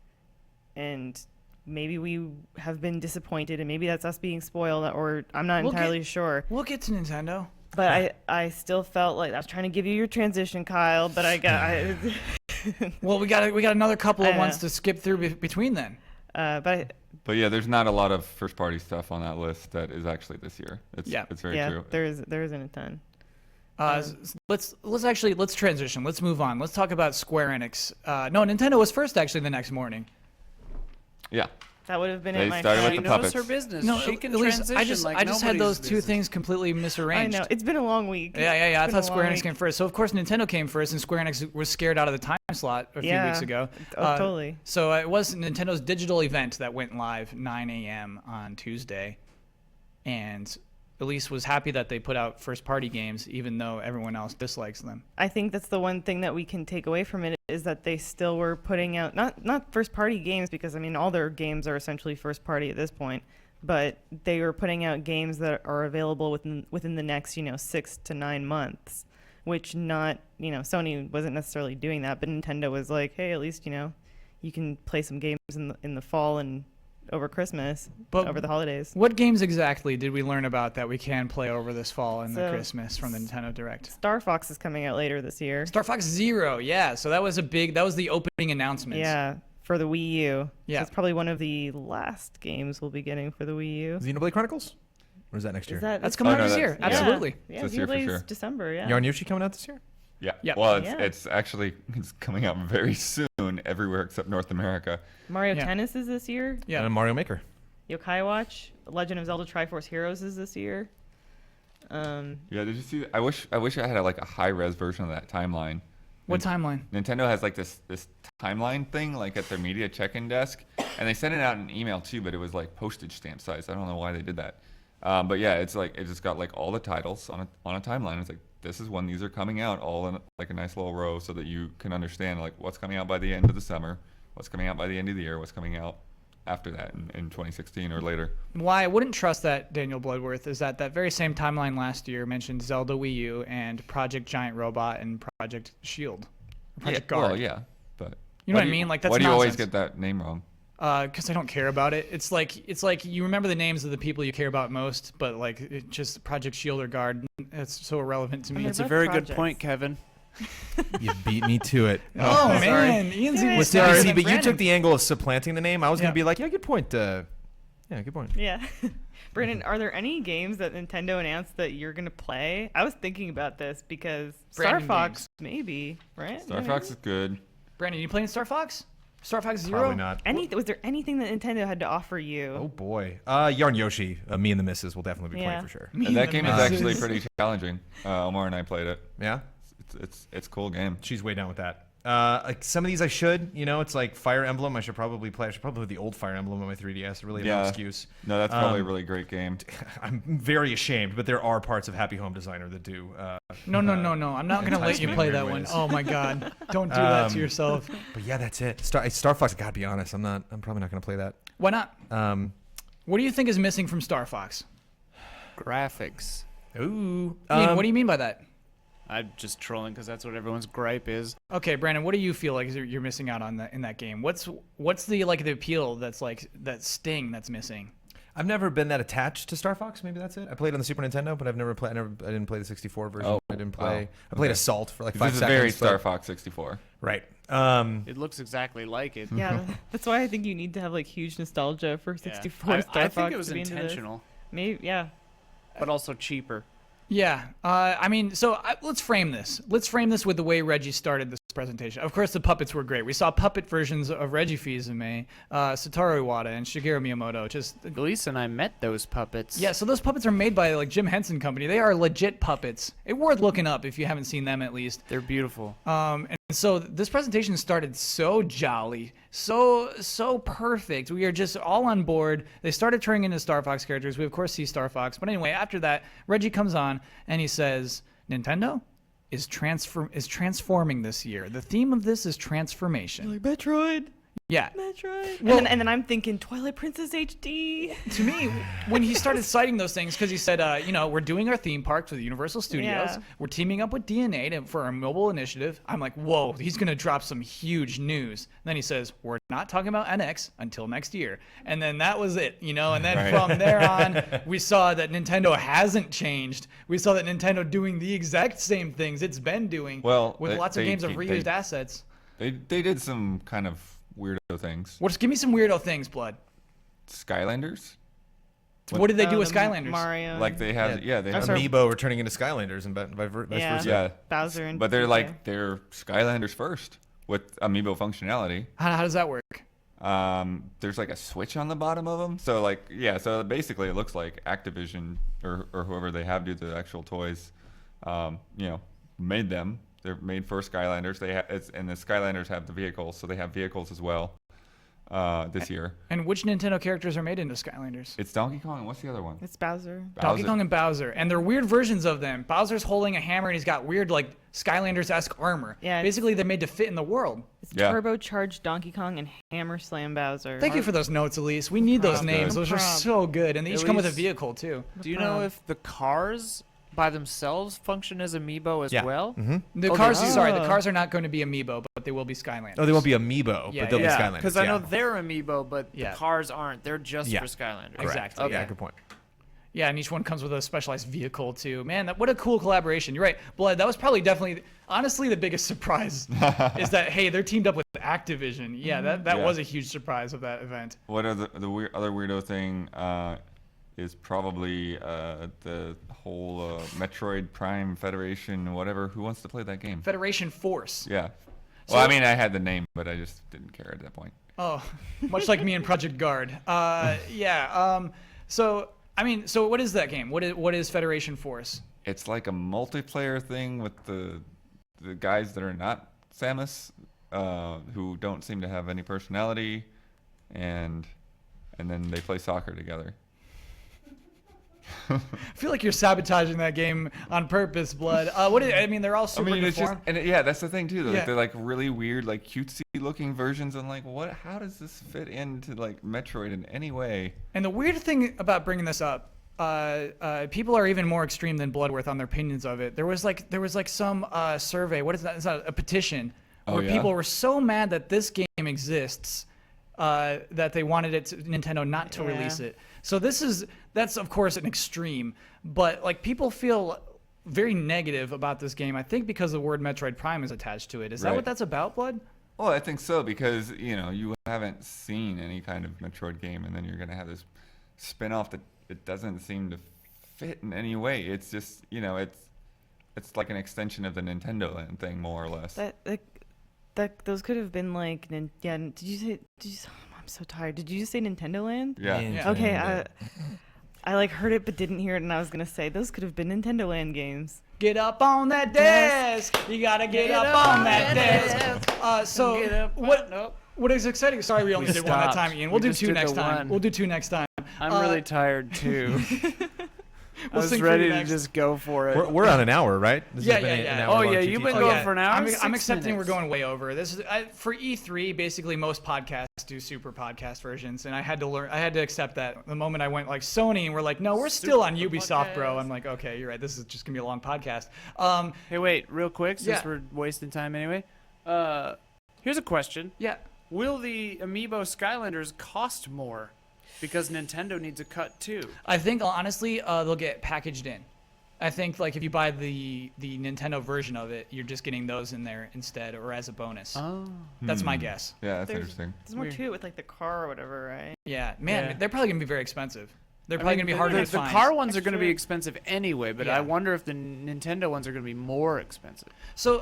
and maybe we have been disappointed, and maybe that's us being spoiled, or I'm not entirely sure. We'll get to Nintendo. But I still felt like I was trying to give you your transition, Kyle, but well, we got another couple of ones to skip through between then. But yeah, there's not a lot of first party stuff on that list that is actually this year. It's very true. there isn't a ton. Let's transition. Let's move on. Let's talk about Square Enix. No, Nintendo was first actually the next morning. Yeah. That would have been They it. started with the puppets. Her business. No, she can Elyse, transition I just had those two business. things completely misarranged. I know. It's been a long week. Yeah. I thought Square Enix came first. So, of course, Nintendo came first, and Square Enix was scared out of the time slot a few weeks ago. Totally. So it was Nintendo's digital event that went live 9 a.m. on Tuesday. And Elyse was happy that they put out first-party games, even though everyone else dislikes them. I think that's the one thing that we can take away from it, is that they still were putting out not first-party games, because I mean all their games are essentially first-party at this point, but they were putting out games that are available within the next 6 to 9 months, which Sony wasn't necessarily doing that, but Nintendo was like, hey, at least you can play some games in the fall and over Christmas, over the holidays. What games exactly did we learn about that we can play over this fall and the Christmas from the Nintendo Direct? Star Fox is coming out later this year. Star Fox Zero, yeah. So that was the opening announcement. Yeah, for the Wii U. Yeah. So it's probably one of the last games we'll be getting for the Wii U. Xenoblade Chronicles? Or is that next year? That's coming out this year. Absolutely. Yeah, this year for sure. December, yeah. Yarn Yoshi coming out this year? Yeah. Well, it's actually coming out very soon everywhere except North America. Mario Tennis is this year. Yeah. And Mario Maker. Yokai Watch, Legend of Zelda Triforce Heroes is this year. Yeah, did you see? I wish I had a high-res version of that timeline. What timeline? Nintendo has this timeline thing at their media check-in desk, and they sent it out in an email too, but it was postage stamp size. I don't know why they did that. But yeah, it's it just got all the titles on a timeline. It's this is when these are coming out, all in a nice little row, so that you can understand what's coming out by the end of the summer, what's coming out by the end of the year, what's coming out after that in 2016 or later. Why I wouldn't trust that, Daniel Bloodworth, is that very same timeline last year mentioned Zelda Wii U and Project Giant Robot and Project Shield. Project Guard. Well, yeah, but you know what I mean? That's why do you nonsense. always get that name wrong? Because I don't care about it. It's like you remember the names of the people you care about most, but just Project Shield or Guard. it's so irrelevant to me. It's a very good point, Kevin. You beat me to it. Oh, man, Ian's even See, but you took the angle of supplanting the name. I was going to be like, yeah, good point. Yeah, good point. Yeah. Brandon, are there any games that Nintendo announced that you're going to play? I was thinking about this because Brandon Star Fox, games. maybe, right? Star Fox is good. Brandon, you playing Star Fox? Star Fox Zero? Probably not. Was there anything that Nintendo had to offer you? Oh boy, Yarn Yoshi, me and the Missus will definitely be playing for sure. And that game is actually pretty challenging. Omar and I played it. Yeah, it's a cool game. She's way down with that. Like some of these I should, it's like Fire Emblem. I should probably play the old Fire Emblem on my 3DS. I really have no excuse. No, that's probably a really great game. I'm very ashamed, but there are parts of Happy Home Designer that do. No. I'm not going to let you play that one. Oh my God. Don't do that to yourself. But yeah, that's it. Star Fox, I gotta be honest, I'm probably not going to play that. Why not? What do you think is missing from Star Fox? Graphics. Ooh. Ian, what do you mean by that? I'm just trolling because that's what everyone's gripe is. Okay, Brandon, what do you feel like you're missing out on in that game? What's the the appeal that's like that sting that's missing? I've never been that attached to Star Fox. Maybe that's it. I played on the Super Nintendo, but I didn't play the 64 version. I didn't play. I played Assault for like 5 seconds. This is very Star Fox 64. Right. It looks exactly like it. Yeah, that's why I think you need to have like huge nostalgia for 64 Star Fox. I think it was to be into this. intentional. Maybe, yeah. But also cheaper. Yeah, let's frame this. Let's frame this with the way Reggie started this presentation. Of course, the puppets were great. We saw puppet versions of Reggie Fils-Aimé, Satoru Iwata, and Shigeru Miyamoto. Elyse and I met those puppets. Yeah, so those puppets are made by like Jim Henson Company. They are legit puppets. It's worth looking up if you haven't seen them at least. They're beautiful. And so this presentation started so jolly, so perfect. We are just all on board. They started turning into Star Fox characters. We of course see Star Fox, but anyway, after that, Reggie comes on and he says, "Nintendo is transforming this year. The theme of this is transformation." Like Metroid. Yeah. Metroid. Well, and then I'm thinking Twilight Princess HD. To me, when he started citing those things, because he said, we're doing our theme parks with Universal Studios. Yeah. We're teaming up with DNA for our mobile initiative. I'm like, whoa, he's going to drop some huge news. And then he says, we're not talking about NX until next year. And then that was it, And then from there on, we saw that Nintendo hasn't changed. We saw that Nintendo doing the exact same things it's been doing with lots of games of reused assets. They did some kind of weirdo things. Give me some weirdo things, Blood. Skylanders? What did they do with Skylanders? Mario. Like they have, they have Amiibo returning into Skylanders and vice versa. Yeah, Bowser and but they're Skylanders first with Amiibo functionality. How does that work? There's like a switch on the bottom of them. So so basically it looks like Activision or whoever they have do the actual toys, made them. They're made for Skylanders. And the Skylanders have the vehicles, so they have vehicles as well this year. And which Nintendo characters are made into Skylanders? It's Donkey Kong, and what's the other one? It's Bowser. Donkey Kong and Bowser. And they're weird versions of them. Bowser's holding a hammer, and he's got weird, Skylanders-esque armor. Yeah. Basically, they're made to fit in the world. It's turbocharged Donkey Kong and Hammer Slam Bowser. Thank you for those notes, Elyse. We need those names. Those are so good. And they each come with a vehicle, too. Do you know if the cars by themselves function as Amiibo as well? Mm-hmm. The cars are not going to be Amiibo, but they will be Skylanders. Oh, they won't be Amiibo, but they'll be Skylanders. Because I know they're Amiibo, but the cars aren't. They're just for Skylanders. Exactly. Okay. Yeah, good point. Yeah, and each one comes with a specialized vehicle, too. Man, what a cool collaboration. You're right. Blood, that was probably honestly, the biggest surprise is that, hey, they're teamed up with Activision. Yeah, that was a huge surprise of that event. What are the other weirdo thing is probably the whole Metroid Prime Federation, whatever. Who wants to play that game? Federation Force. Yeah. Well, I mean, I had the name, but I just didn't care at that point. Oh, much like me and Project Guard. So what is that game? What is Federation Force? It's like a multiplayer thing with the guys that are not Samus, who don't seem to have any personality, and then they play soccer together. I feel like you're sabotaging that game on purpose, Blood. They're all super deformed. That's the thing too. They're like really weird, like cutesy looking versions. And like, how does this fit into like Metroid in any way? And the weird thing about bringing this up, people are even more extreme than Bloodworth on their opinions of it. There was some survey. What is that? It's not a petition where people were so mad that this game exists that they wanted Nintendo not to release it. So that's of course an extreme, but like people feel very negative about this game. I think because the word Metroid Prime is attached to it. Is that what that's about, Blood? Well, I think so, because you haven't seen any kind of Metroid game, and then you're gonna have this spin-off that it doesn't seem to fit in any way. It's just it's like an extension of the Nintendo Land thing, more or less. Those could have been like Did you say? I'm so tired. Did you just say Nintendo Land? Yeah. Okay. I heard it but didn't hear it, and I was gonna say those could have been Nintendo Land games. Get up on that desk. You gotta get up on that desk. What is exciting? Sorry, we only did one that time, Ian. We'll do two next time. We'll do two next time. I'm really tired too. I We'll was sing for ready you to next. just go for it. We're on an hour, right? This has been an hour long You've been GT. going for an hour. I'm accepting we're going way over. This is for E3. Basically, most podcasts do super podcast versions, and I had to accept that. The moment I went like Sony, and we're like, no, we're still on Ubisoft, bro. I'm like, okay, you're right. This is just gonna be a long podcast. Hey, wait, real quick, since we're wasting time anyway. Here's a question. Yeah. Will the Amiibo Skylanders cost more? Because Nintendo needs a cut too. I think honestly, they'll get packaged in. I think like if you buy the Nintendo version of it, you're just getting those in there instead, or as a bonus. Oh, that's my guess. Yeah, that's interesting. There's more to it with like the car or whatever, right? Yeah, man, they're probably gonna be very expensive. They're probably gonna be harder to find. The car ones are gonna be expensive anyway, but Yeah. I wonder if the Nintendo ones are gonna be more expensive. So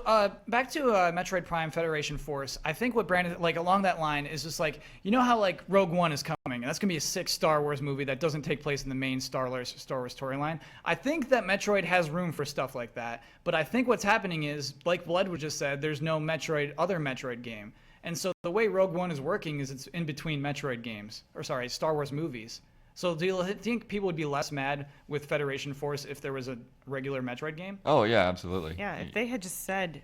back to Metroid Prime Federation Force. I think what Brandon along that line is just like, you know how like Rogue One is coming, and that's gonna be a 6 Star Wars movie that doesn't take place in the main Star Wars storyline. I think that Metroid has room for stuff like that, but I think what's happening is, like Blood just said, there's no other Metroid game, and so the way Rogue One is working is it's in between Metroid games, or sorry, Star Wars movies. So do you think people would be less mad with Federation Force if there was a regular Metroid game? Oh yeah, absolutely. Yeah, if they had just said,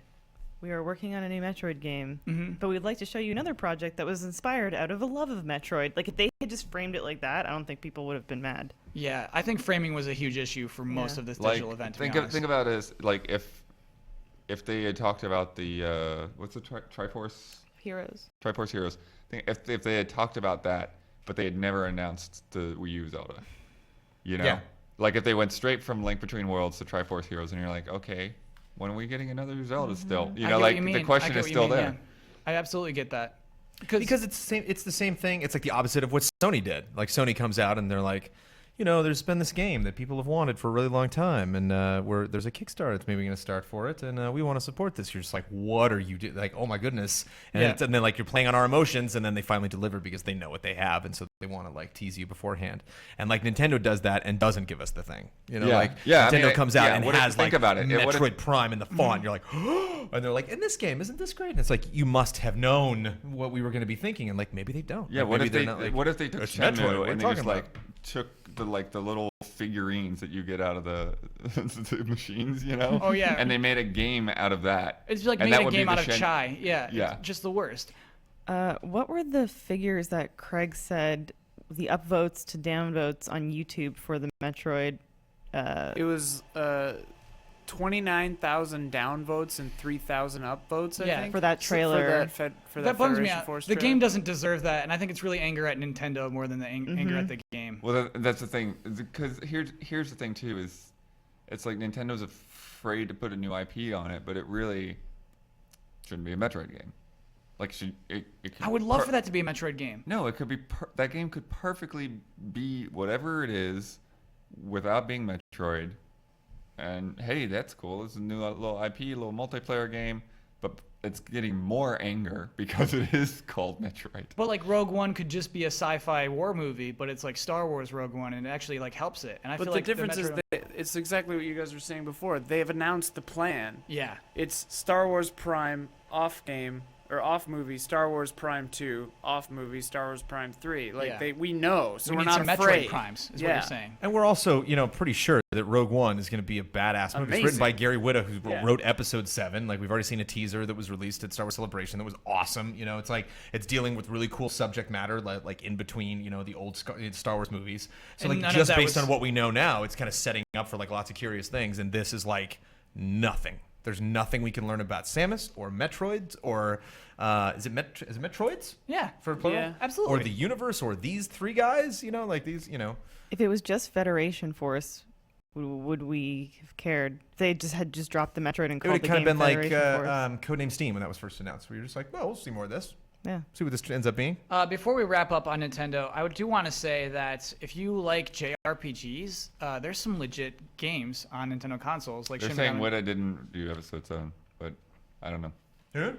we are working on a new Metroid game, but we'd like to show you another project that was inspired out of a love of Metroid. Like, if they had just framed it like that, I don't think people would have been mad. Yeah, I think framing was a huge issue for most of this digital event, to be honest. Think about it as, like, if they had talked about the, what's the Triforce? Heroes. Triforce Heroes. If they had talked about that, but they had never announced the Wii U Zelda. Yeah. Like if they went straight from Link Between Worlds to Triforce Heroes, and you're like, okay, when are we getting another Zelda still? The question is still there. Yeah. I absolutely get that. Because it's the same thing. It's like the opposite of what Sony did. Like Sony comes out and they're like, there's been this game that people have wanted for a really long time, and there's a Kickstarter that's maybe going to start for it, and we want to support this. You're just like, what are you doing? Like, oh my goodness. And then like you're playing on our emotions, and then they finally deliver because they know what they have, and so they want to like tease you beforehand. And like Nintendo does that and doesn't give us the thing. Nintendo comes out and has like Metroid Prime in the font. You're like, oh, and they're like, in this game, isn't this great? And it's like, you must have known what we were going to be thinking, and like maybe they don't. Yeah, like, what if they took Shenmue Metroid, and they just like took the little figurines that you get out of the machines, Oh yeah. And they made a game out of that. It's like making a game out of chai. Yeah. Yeah. It's just the worst. What were the figures that Craig said, the upvotes to downvotes on YouTube for the Metroid? It was 29,000 downvotes and 3,000 upvotes, I think. For that trailer. For that That bums me Federation out. Force The trailer. game doesn't deserve that, and I think it's really anger at Nintendo more than the anger at the game. Well, that's the thing. Because here's the thing too, is it's like Nintendo's afraid to put a new IP on it, but it really shouldn't be a Metroid game. Like, I would love for that to be a Metroid game. No, it could be. That game could perfectly be whatever it is, without being Metroid. And hey, that's cool. It's a new little IP, little multiplayer game, but it's getting more anger because it is called Metroid. But like Rogue One could just be a sci-fi war movie, but it's like Star Wars Rogue One, and it actually like helps it. And I feel like the difference is that it's exactly what you guys were saying before. They have announced the plan. Yeah. It's Star Wars Prime off game or off movie, Star Wars Prime 2, off movie, Star Wars Prime 3. Like we know, so we we're need not some afraid. Metroid Primes, is what you're saying. And we're also, pretty sure that Rogue One is going to be a badass movie. It's written by Gary Whitta, who wrote Episode 7. Like, we've already seen a teaser that was released at Star Wars Celebration that was awesome. It's like, it's dealing with really cool subject matter, like in between, the old Star Wars movies. So, like, just based on what we know now, it's kind of setting up for, like, lots of curious things. And this is, like, nothing. There's nothing we can learn about Samus or Metroids or is it Metroids? Yeah. For plural? Yeah, absolutely. Or the universe or these three guys, like these, If it was just Federation Force, would we have cared? If they just dropped the Metroid and It called would the have kind game of been like Federation Force. Codename Steam when that was first announced. We were just like, well, we'll see more of this. Yeah. See what this ends up being. Before we wrap up on Nintendo, I do want to say that if you like JRPGs, there's some legit games on Nintendo consoles. Like They're Shin saying Megami- what I didn't do episode 7, but I don't know.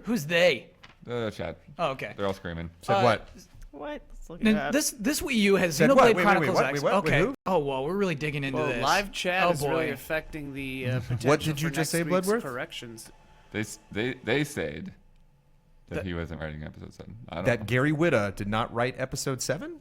Who's they? Chad. Oh, okay. They're all screaming. Said what? What? Let's look it up. This Wii U has Said what? Xenoblade Wait, Chronicles what? X. Wait, what? Wait, Okay. who? Oh, well, we're really digging into Well, this. live chat oh, is boy. really affecting the potential What did you for just next say, week's Bloodworth? corrections. They said that he wasn't writing episode 7. I don't know. That Gary Whitta did not write episode 7?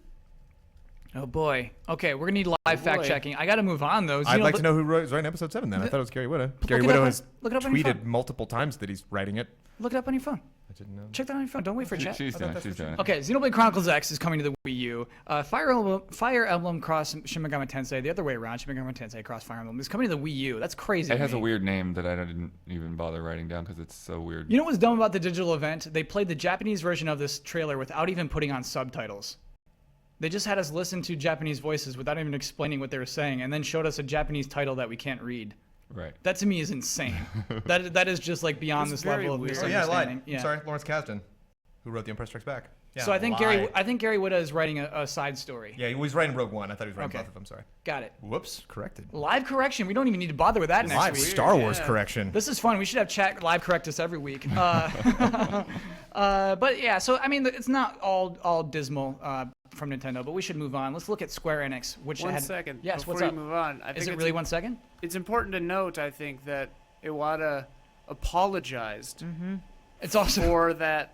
Oh, boy. Okay, we're going to need live fact checking. I got to move on, though. I'd like to know who was writing episode 7 then. I thought it was Gary Whitta. Gary it Whitta up has look it up on your tweeted phone. multiple times that he's writing it. Look it up on your phone. I didn't know. Check that on your phone. Don't wait for chat. She's doing it. Okay, Xenoblade Chronicles X is coming to the Wii U. Fire Emblem Cross Shin Megami Tensei, the other way around, Shin Megami Tensei Cross Fire Emblem, is coming to the Wii U. That's crazy. It to has a me. weird name that I didn't even bother writing down because it's so weird. You know what's dumb about the digital event? They played the Japanese version of this trailer without even putting on subtitles. They just had us listen to Japanese voices without even explaining what they were saying, and then showed us a Japanese title that we can't read. Right. That to me is insane. that is just like beyond It's this level very of weird. misunderstanding. Oh, yeah, I lied. Sorry, Lawrence Kasdan, who wrote The Empire Strikes Back. Yeah, So I think Gary Whitta is writing a side story. Yeah, he was writing Rogue One. I thought he was writing Okay. both of them. Sorry. Got it. Whoops, corrected. Live correction. We don't even need to bother with that next Live week. Star Wars correction. This is fun. We should have chat live correct us every week. But yeah, so I mean, it's not all dismal from Nintendo, but we should move on. Let's look at Square Enix, which One had second. Yes, before what's you up? move on, I think Is it it's really 1 second? It's important to note, I think, that Iwata apologized It's also for that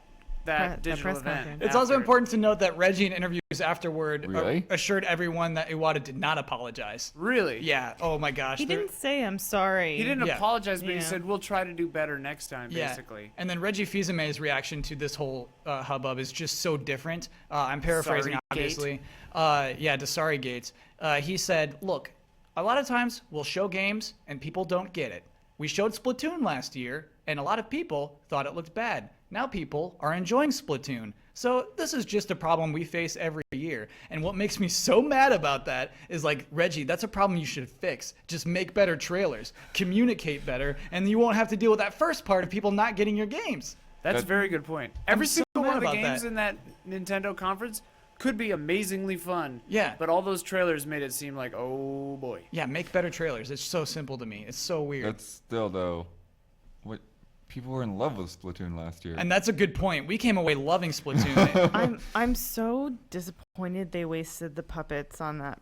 digital press event. conference. It's also after. important to note that Reggie in interviews afterward Really? assured everyone that Iwata did not apologize. Really? Yeah. Oh my gosh. He didn't say I'm sorry. He didn't Yeah. apologize, but he Yeah. said, we'll try to do better next time, Yeah. basically. And then Reggie Fils-Aimé's reaction to this whole hubbub is just so different. I'm paraphrasing, Sorry, obviously. To Sorry Gates. He said, look, a lot of times we'll show games and people don't get it. We showed Splatoon last year, and a lot of people thought it looked bad. Now people are enjoying Splatoon. So this is just a problem we face every year. And what makes me so mad about that is like, Reggie, that's a problem you should fix. Just make better trailers, communicate better, and you won't have to deal with that first part of people not getting your games. That's a very good point. Every so single one mad of the about games that. in that Nintendo conference could be amazingly fun. Yeah. But all those trailers made it seem like, oh boy. Yeah, make better trailers. It's so simple to me. It's so weird. That's still though, what people were in love with Splatoon last year. And that's a good point. We came away loving Splatoon. I'm so disappointed they wasted the puppets on that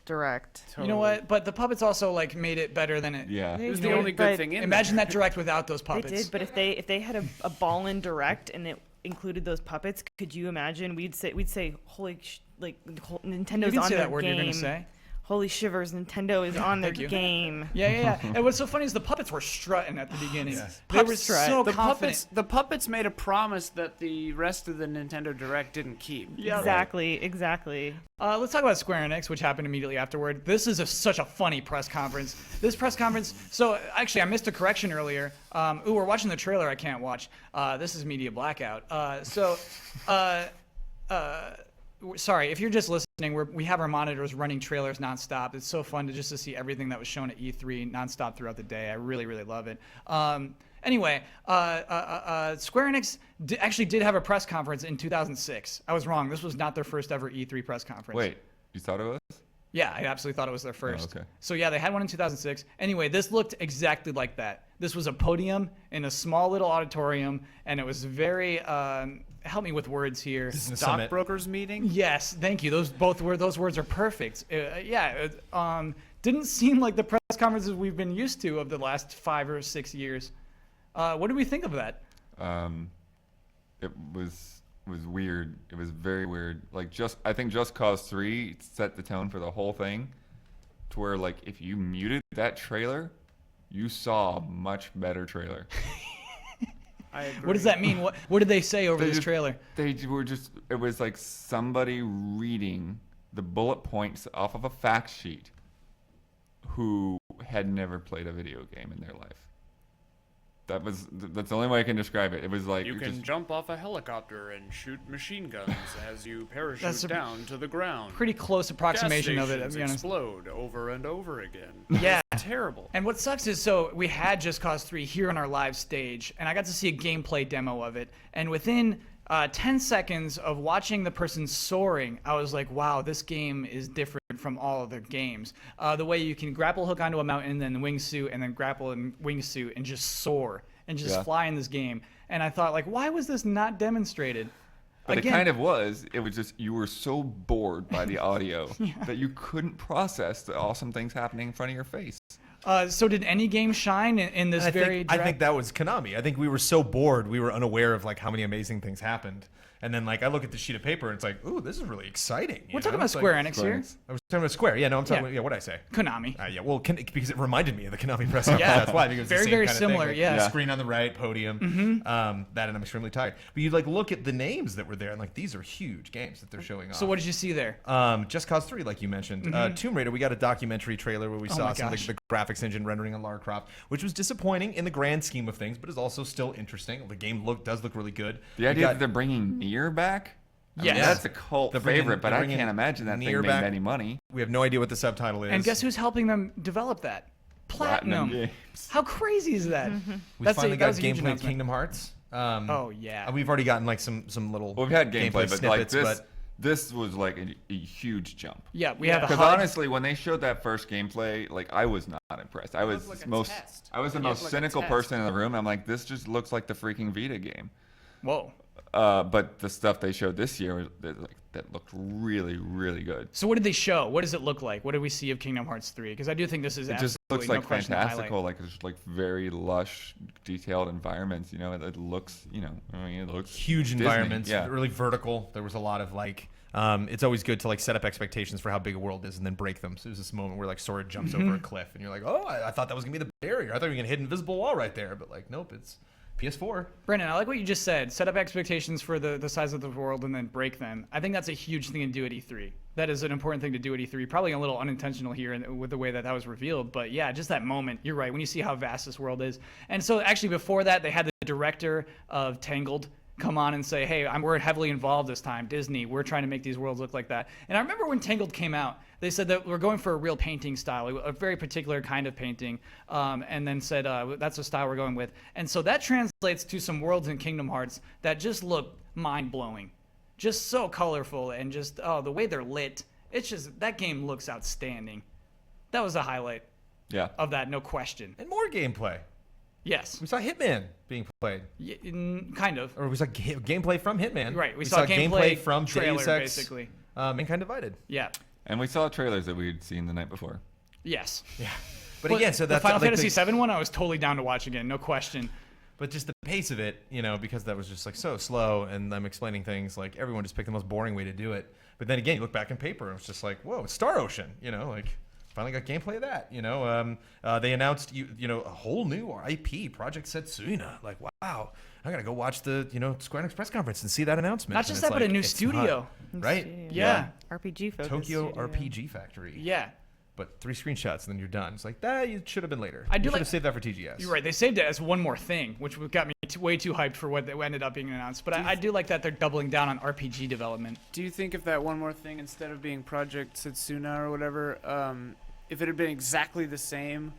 direct. You know what? But the puppets also like made it better than it. Yeah. It was They the only did, good but- thing in Imagine there. that direct without those puppets. They did, but if they had a ball in direct and it included those puppets, could you imagine? We'd say holy Nintendo's You can on say their that word game. you're gonna say. Holy shivers, Nintendo is on their Thank you. game. Yeah. And what's so funny is the puppets were strutting at the beginning. They Pup were strut. so The confident. puppets made a promise that the rest of the Nintendo Direct didn't keep. Yeah. Exactly. Let's talk about Square Enix, which happened immediately afterward. This is such a funny press conference. This press conference. So actually, I missed a correction earlier. We're watching the trailer. I can't watch. This is media blackout. Sorry, if you're just listening, we have our monitors running trailers nonstop. It's so fun to see everything that was shown at E3 nonstop throughout the day. I really, really love it. Anyway, Square Enix actually did have a press conference in 2006. I was wrong. This was not their first ever E3 press conference. Wait, you thought it was? Yeah, I absolutely thought it was their first. okay. So yeah, they had one in 2006. Anyway, this looked exactly like that. This was a podium in a small little auditorium, and it was very, help me with words here. Stockbrokers meeting? Yes, thank you. Those words are perfect. Didn't seem like the press conferences we've been used to of the last 5 or 6 years. What do we think of that? It was weird. It was very weird. Like I think Just Cause 3 set the tone for the whole thing, to where like if you muted that trailer, you saw a much better trailer. I agree. What does that mean? What did they say over this trailer? They were it was like somebody reading the bullet points off of a fact sheet who had never played a video game in their life. That's the only way I can describe it. It was like You can just, jump off a helicopter and shoot machine guns as you parachute down to the ground. Pretty close approximation of it, to Gas be honest. explode over and over again. Yeah. It's terrible. And what sucks is, so we had Just Cause 3 here on our live stage, and I got to see a gameplay demo of it. And within 10 seconds of watching the person soaring, I was like, wow, this game is different from all other games. The way you can grapple hook onto a mountain, then wingsuit, and then grapple and wingsuit, and just soar, and just fly in this game. And I thought, like, why was this not demonstrated? But Again, it kind of was. It was just you were so bored by the audio that you couldn't process the awesome things happening in front of your face. So did any game shine in this I very? think that was Konami. I think we were so bored, we were unaware of like how many amazing things happened. And then like I look at the sheet of paper and it's like, ooh, this is really exciting. We're talking about Square Enix here. I was talking about Square. Yeah, no, I'm talking. Yeah, what did I say? Konami. Yeah, well, because it reminded me of the Konami press conference. Yeah. That's why. Because Very, it's the same very kind similar, Of thing, yeah. Screen on the right, podium. That, and I'm extremely tired. But you like look at the names that were there, and like these are huge games that they're showing off. So what did you see there? Just Cause 3, like you mentioned. Tomb Raider, we got a documentary trailer where we saw some of the graphics engine rendering on Lara Croft, which was disappointing in the grand scheme of things, but is also still interesting. The game does look really good. The idea that they're bringing Nier back? I mean, that's a cult favorite, but I can't imagine that thing made any money. We have no idea what the subtitle is. And guess who's helping them develop that? Platinum. Games. How crazy is that? We finally got gameplay of Kingdom Hearts. Oh yeah. We've already gotten like some little. Well, we've had gameplay, but like snippets, this was like a huge jump. Yeah, we have because honestly, when they showed that first gameplay, like I was not impressed. I was the most cynical person in the room. I'm like, this just looks like the freaking Vita game. Whoa. But the stuff they showed this year, that looked really, really good. So what did they show? What does it look like? What did we see of Kingdom Hearts 3? Because I do think this is it just looks no like fantastical, like it's like very lush, detailed environments. You know, it looks, I mean, it looks huge Disney. environments, yeah, really vertical. There was a lot of like. It's always good to like set up expectations for how big a world is and then break them. So there's this moment where like Sora jumps over a cliff and you're like, oh, I thought that was gonna be the barrier. I thought you were gonna hit an invisible wall right there, but like, nope, it's PS4. Brandon, I like what you just said. Set up expectations for the size of the world and then break them. I think that's a huge thing to do at E3. That is an important thing to do at E3. Probably a little unintentional here with the way that was revealed. But yeah, just that moment. You're right. When you see how vast this world is. And so actually before that, they had the director of Tangled come on and say, hey, we're heavily involved this time, Disney. We're trying to make these worlds look like that. And I remember when Tangled came out, they said that we're going for a real painting style, a very particular kind of painting, and then said that's the style we're going with. And so that translates to some worlds in Kingdom Hearts that just look mind-blowing. Just so colorful and just, the way they're lit. It's just, that game looks outstanding. That was a highlight of that, no question. And more gameplay. Yes. We saw Hitman being played. Yeah, kind of. Or we saw gameplay from Hitman. Right. We saw gameplay from trailer, Deus Ex, basically. Mankind Divided. Yeah. And we saw trailers that we'd seen the night before. Yes. Yeah. But again, so that's the Final like Fantasy VII one, I was totally down to watch again, no question. But just the pace of it, because that was just like so slow, and I'm explaining things like everyone just picked the most boring way to do it. But then again, you look back in paper, and it's just like, whoa, it's Star Ocean, like. Finally got gameplay of that, They announced, a whole new IP, Project Setsuna. Like, wow, I gotta go watch the, Square Enix press conference and see that announcement. Not just that, but a new studio. Right? Yeah. RPG focus. Tokyo studio. RPG Factory. Yeah. But 3 screenshots and then you're done. It's like, you should have been later. I do should have saved that for TGS. You're right. They saved it as one more thing, which got me way too hyped for what ended up being announced. But I do like that they're doubling down on RPG development. Do you think if that one more thing, instead of being Project Setsuna or whatever, if it had been exactly the same,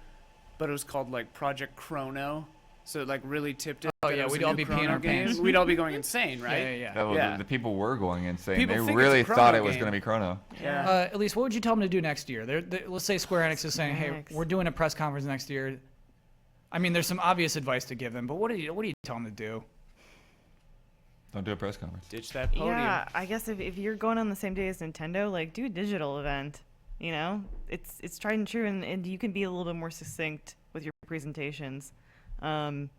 but it was called like Project Chrono, so it like really tipped it? Oh yeah, we'd all be peeing our pants. We'd all be going insane, right? Yeah. The people were going insane. People they think really it's a thought Chrono it was game. going to be Chrono. Yeah. Elyse, what would you tell them to do next year? Let's say Square Enix is saying, hey, we're doing a press conference next year. I mean, there's some obvious advice to give them, but what do you tell them to do? Don't do a press conference. Ditch that podium. Yeah, I guess if you're going on the same day as Nintendo, like do a digital event. It's tried and true, and you can be a little bit more succinct with your presentations. And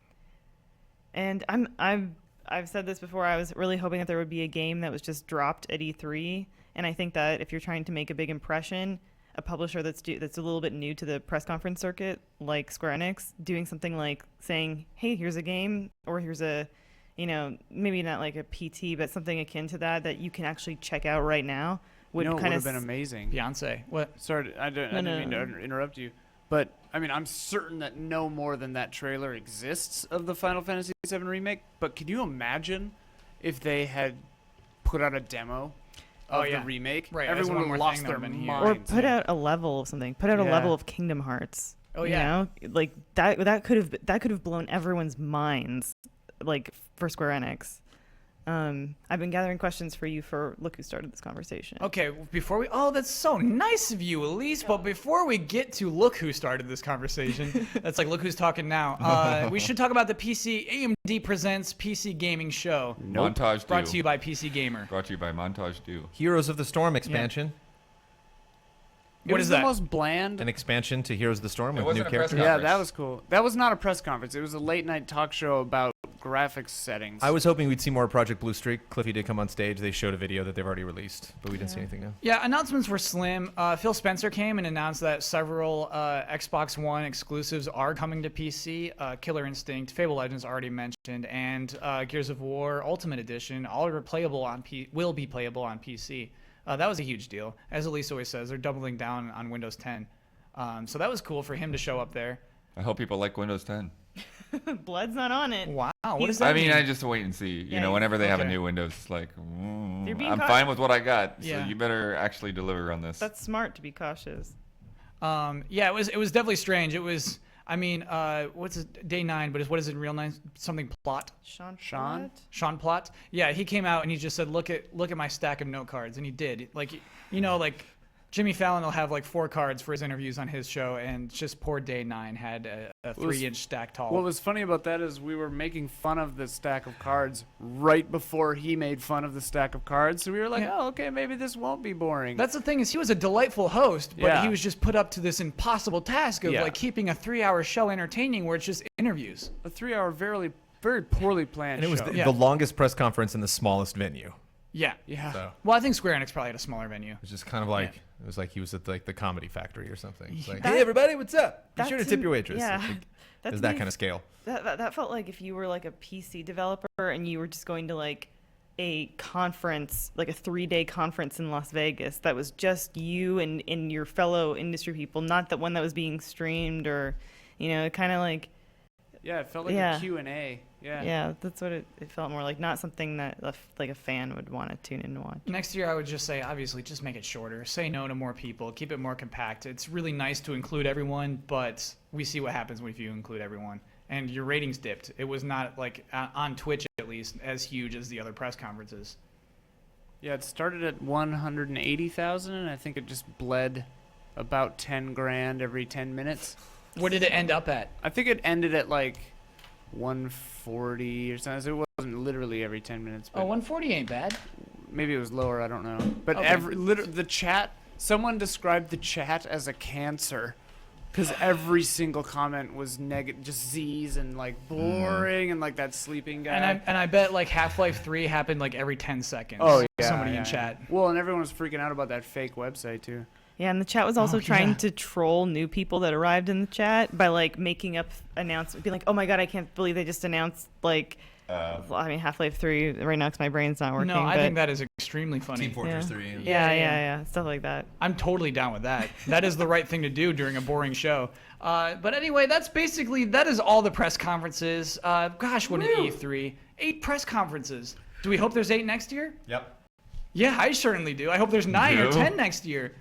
I've said this before. I was really hoping that there would be a game that was just dropped at E3, and I think that if you're trying to make a big impression, a publisher that's a little bit new to the press conference circuit, like Square Enix, doing something like saying, "Hey, here's a game," or "Here's a," maybe not like a PT, but something akin to that you can actually check out right now. Would would kind have been amazing. Beyonce. What? Sorry, I didn't mean to interrupt you. But I mean, I'm certain that no more than that trailer exists of the Final Fantasy VII remake. But can you imagine if they had put out a demo of the remake? Right, everyone would have lost their Or minds. put out a level of something. Put out a level of Kingdom Hearts. Oh, you yeah. know? Like that could have blown everyone's minds, like for Square Enix. I've been gathering questions for you for Look Who Started This Conversation. Okay, before we... Oh, that's so nice of you, Elyse. But before we get to Look Who Started This Conversation, that's like, look who's talking now. We should talk about the AMD Presents PC Gaming Show. Montage Brought Due. to you by PC Gamer. Brought to you by Montage Due. Heroes of the Storm expansion. What is that? The most bland. An expansion to Heroes of the Storm with wasn't new a press characters. Yeah, that was cool. That was not a press conference. It was a late night talk show about graphics settings. I was hoping we'd see more Project Blue Streak. Cliffy did come on stage. They showed a video that they've already released, but we didn't see anything new. Yeah, announcements were slim. Phil Spencer came and announced that several Xbox One exclusives are coming to PC. Killer Instinct, Fable Legends already mentioned, and Gears of War Ultimate Edition all are playable on will be playable on PC. That was a huge deal. As Elyse always says, they're doubling down on Windows 10. So that was cool for him to show up there. I hope people like Windows 10. Blood's not on it. Wow, what does that mean? I just wait and see. You know, whenever they have a new Windows, it's like, They're being I'm fine with what I got. Yeah. So you better actually deliver on this. That's smart to be cautious. Yeah, it was definitely strange. It was, I mean, what's it, day 9, but what is it in real name? Something Plot. Sean Plot. Yeah, he came out and he just said, look at my stack of note cards, and he did. Like, you know, like Jimmy Fallon will have like 4 cards for his interviews on his show, and just poor day 9 had a 3-inch stack tall. What was funny about that is we were making fun of the stack of cards right before he made fun of the stack of cards. So we were like, oh, okay, maybe this won't be boring. That's the thing, is he was a delightful host, but he was just put up to this impossible task of like keeping a 3-hour show entertaining where it's just interviews. A 3-hour very poorly planned And it was show. the longest press conference in the smallest venue. Yeah. So Well, I think Square Enix probably had a smaller venue. it's just kind of like it was like he was at like the Comedy Factory or something. It's like, That- hey everybody, what's up? Be that sure to to tip me- your waitress. yeah. It's like, That it's to that me- kind of scale. That felt like if you were like a PC developer and you were just going to like a conference, like a 3-day conference in Las Vegas that was just you and your fellow industry people, not the one that was being streamed or, you know, kind of like. Yeah, it felt like a Q&A. Yeah. Yeah, that's what it felt more like. Not something that like a fan would want to tune in and watch. Next year, I would just say, obviously, just make it shorter. Say no to more people. Keep it more compact. It's really nice to include everyone, but we see what happens if you include everyone. And your ratings dipped. It was not, like, on Twitch at least, as huge as the other press conferences. Yeah, it started at 180,000, and I think it just bled about 10 grand every 10 minutes. What did it end up at? I think it ended at like 140 or something. So it wasn't literally every 10 minutes. Oh, 140 ain't bad. Maybe it was lower. I don't know. But Okay. the chat. Someone described the chat as a cancer, because every single comment was just Z's and like boring and like that sleeping guy. And I bet like Half-Life 3 happened like every 10 seconds. Oh yeah. Somebody in chat. Well, and everyone was freaking out about that fake website too. Yeah, and the chat was also Oh, trying yeah. to troll new people that arrived in the chat by like making up announcements, be like, "Oh my god, I can't believe they just announced like." I mean, Half-Life 3 right now because my brain's not working. No, I but think that is extremely funny. Team Fortress 3. Yeah, stuff like that. I'm totally down with that. That is the right thing to do during a boring show. But anyway, that is all the press conferences. Gosh, what an E3. 8 press conferences. Do we hope there's 8 next year? Yep. Yeah, I certainly do. I hope there's 9 or do? 10 next year.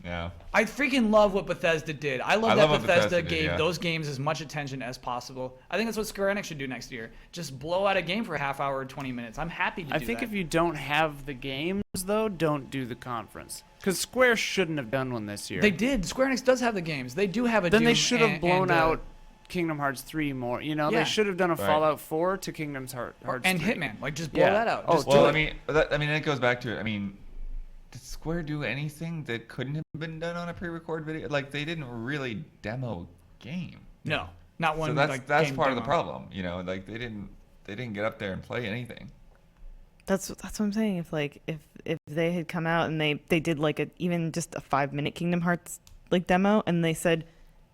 Yeah. I freaking love what Bethesda did. I love what that Bethesda Bethesda did, gave yeah. those games as much attention as possible. I think that's what Square Enix should do next year. Just blow out a game for a half hour or 20 minutes. I'm happy to do I think that. if you don't have the games though, don't do the conference. Because Square shouldn't have done one this year. They did. Square Enix does have the games. They do have a Then Doom they should have blown and, out Kingdom Hearts 3 more. You know, Yeah. they should have done a Right. Fallout 4 to Kingdom Hearts and 3. Hitman. Like, just blow that out. Oh, Just Well, do I it. mean, it goes back to it. I mean, did Square do anything that couldn't have been done on a pre-record video? Like, they didn't really demo a game. No, not one. So that's like, that's game part of the demo. problem. You know, like they didn't get up there and play anything. That's what I'm saying. If they had come out and they did like even just a 5-minute Kingdom Hearts like demo and they said,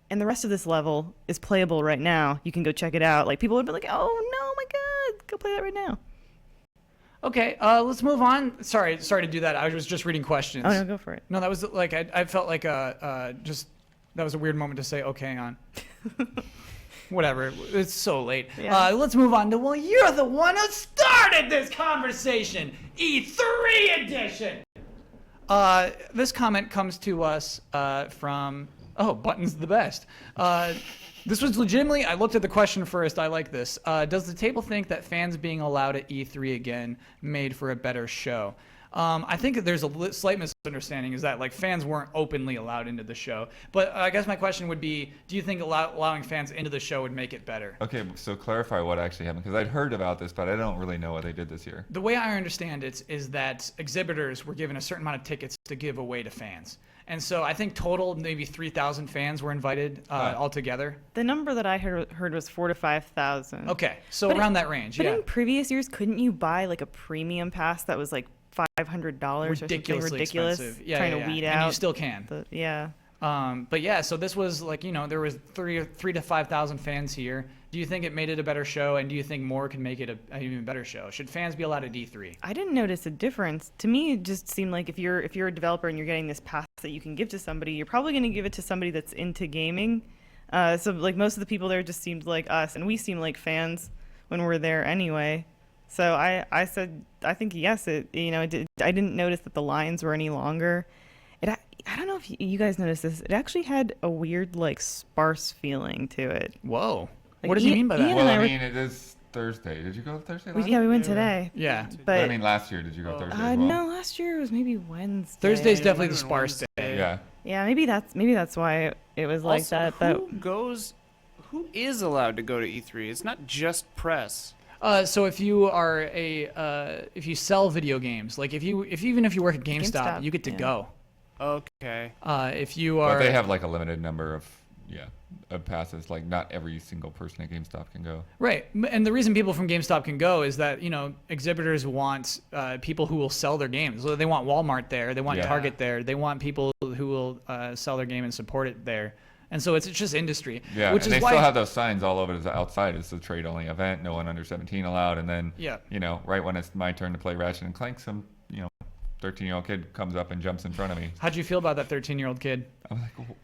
and the rest of this level is playable right now. You can go check it out. Like people would be like, oh no, my god, go play that right now. Okay, let's move on. Sorry to do that. I was just reading questions. Oh no, go for it. No, that was like I felt like just That was a weird moment to say okay on. Whatever. It's so late. Yeah. Let's move on to, well, you're the one who started this conversation. E3 edition. This comment comes to us from, Button's the best. This was legitimately, I looked at the question first. I like this. Does the table think that fans being allowed at E3 again made for a better show? I think that there's a slight misunderstanding is that like fans weren't openly allowed into the show. But I guess my question would be, do you think allowing fans into the show would make it better? Okay, so clarify what actually happened, because I'd heard about this, but I don't really know what they did this year. The way I understand it is that exhibitors were given a certain amount of tickets to give away to fans. And so I think total maybe 3,000 fans were invited altogether. The number that I heard was 4,000 to 5,000. Okay, so around that range, but yeah. in previous years, couldn't you buy like a premium pass that was like $500 or something ridiculous? Expensive. Yeah, trying to weed out. And you still can. Yeah. But yeah, so this was like, there was 3,000 to 5,000 fans here. Do you think it made it a better show, and do you think more could make it an even better show? Should fans be allowed at D3? I didn't notice a difference. To me, it just seemed like if you're a developer and you're getting this pass that you can give to somebody, you're probably going to give it to somebody that's into gaming. So like most of the people there just seemed like us, and we seem like fans when we're there anyway. So I said I think yes. I didn't notice that the lines were any longer. I don't know if you guys noticed this. It actually had a weird like sparse feeling to it. Whoa. Like, What does he mean by that? Well, I mean, it is Thursday. Did you go Thursday last Yeah, we went today. Yeah. But I mean, last year, did you go Thursday as well? No, last year it was maybe Wednesday. Thursday's definitely the sparse day. Yeah. Yeah, maybe that's why it was like Also, that. Who is allowed to go to E3? It's not just press. So if you are if you sell video games, like even if you work at GameStop, you get to go. Okay. If you are, But they have like a limited number of passes. Like not every single person at GameStop can go. Right, and the reason people from GameStop can go is that exhibitors want people who will sell their games. So they want Walmart there, they want Target there, they want people who will sell their game and support it there. And so it's just industry. Yeah, which and is they why still have those signs all over the outside. It's a trade-only event. No one under 17 allowed. And then, right when it's my turn to play Ratchet and Clank, some 13-year-old kid comes up and jumps in front of me. How'd you feel about that 13-year-old kid?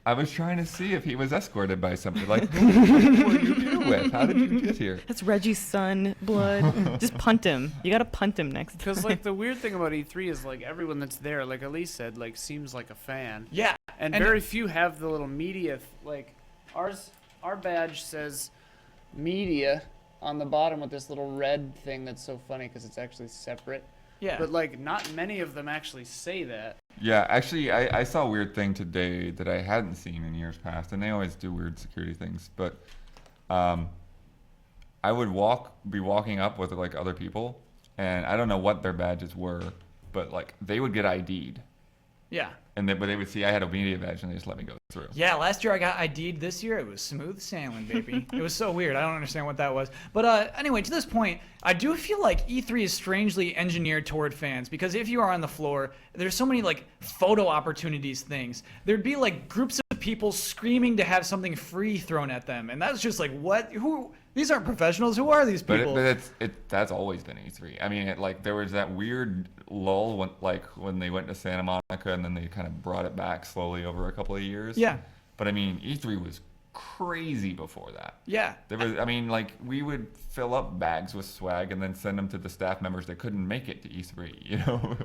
I was trying to see if he was escorted by somebody. Like, who are you here with? How did you get here? That's Reggie's son, Blood. Just punt him. You gotta punt him next time. Because like the weird thing about E3 is like everyone that's there, like Elyse said, like seems like a fan. Yeah. And very few have the little media. Like our badge says media on the bottom with this little red thing that's so funny because it's actually separate. Yeah. But like not many of them actually say that. Yeah, actually, I saw a weird thing today that I hadn't seen in years past, and they always do weird security things. But I would be walking up with like other people, and I don't know what their badges were, but like they would get ID'd. Yeah. But they would see I had a media badge, and they just let me go through. Yeah, last year I got ID'd. This year it was smooth sailing, baby. It was so weird. I don't understand what that was. But anyway, to this point, I do feel like E3 is strangely engineered toward fans because if you are on the floor, there's so many like photo opportunities things. There'd be like groups of people screaming to have something free thrown at them, and that's just like what? Who? These aren't professionals. Who are these people? But that's always been E3. I mean, there was that weird lull when they went to Santa Monica, and then they kind of brought it back slowly over a couple of years. Yeah. But I mean, E3 was crazy before that. Yeah. We would fill up bags with swag and then send them to the staff members that couldn't make it to E3.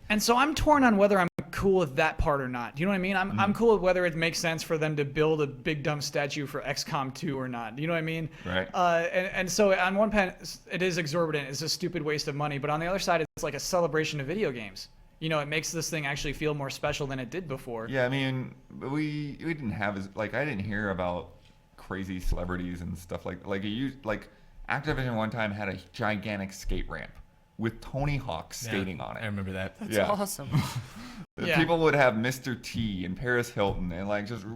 And so I'm torn on whether I'm cool with that part or not. Do you know what I mean? I'm cool with whether it makes sense for them to build a big dumb statue for XCOM 2 or not. Do you know what I mean? Right. And so on one hand, it is exorbitant. It's a stupid waste of money. But on the other side, it's like a celebration of video games. It makes this thing actually feel more special than it did before. Yeah, I I didn't hear about crazy celebrities and stuff like Activision one time had a gigantic skate ramp with Tony Hawk skating on it. I remember that. That's awesome. People would have Mr. T and Paris Hilton and just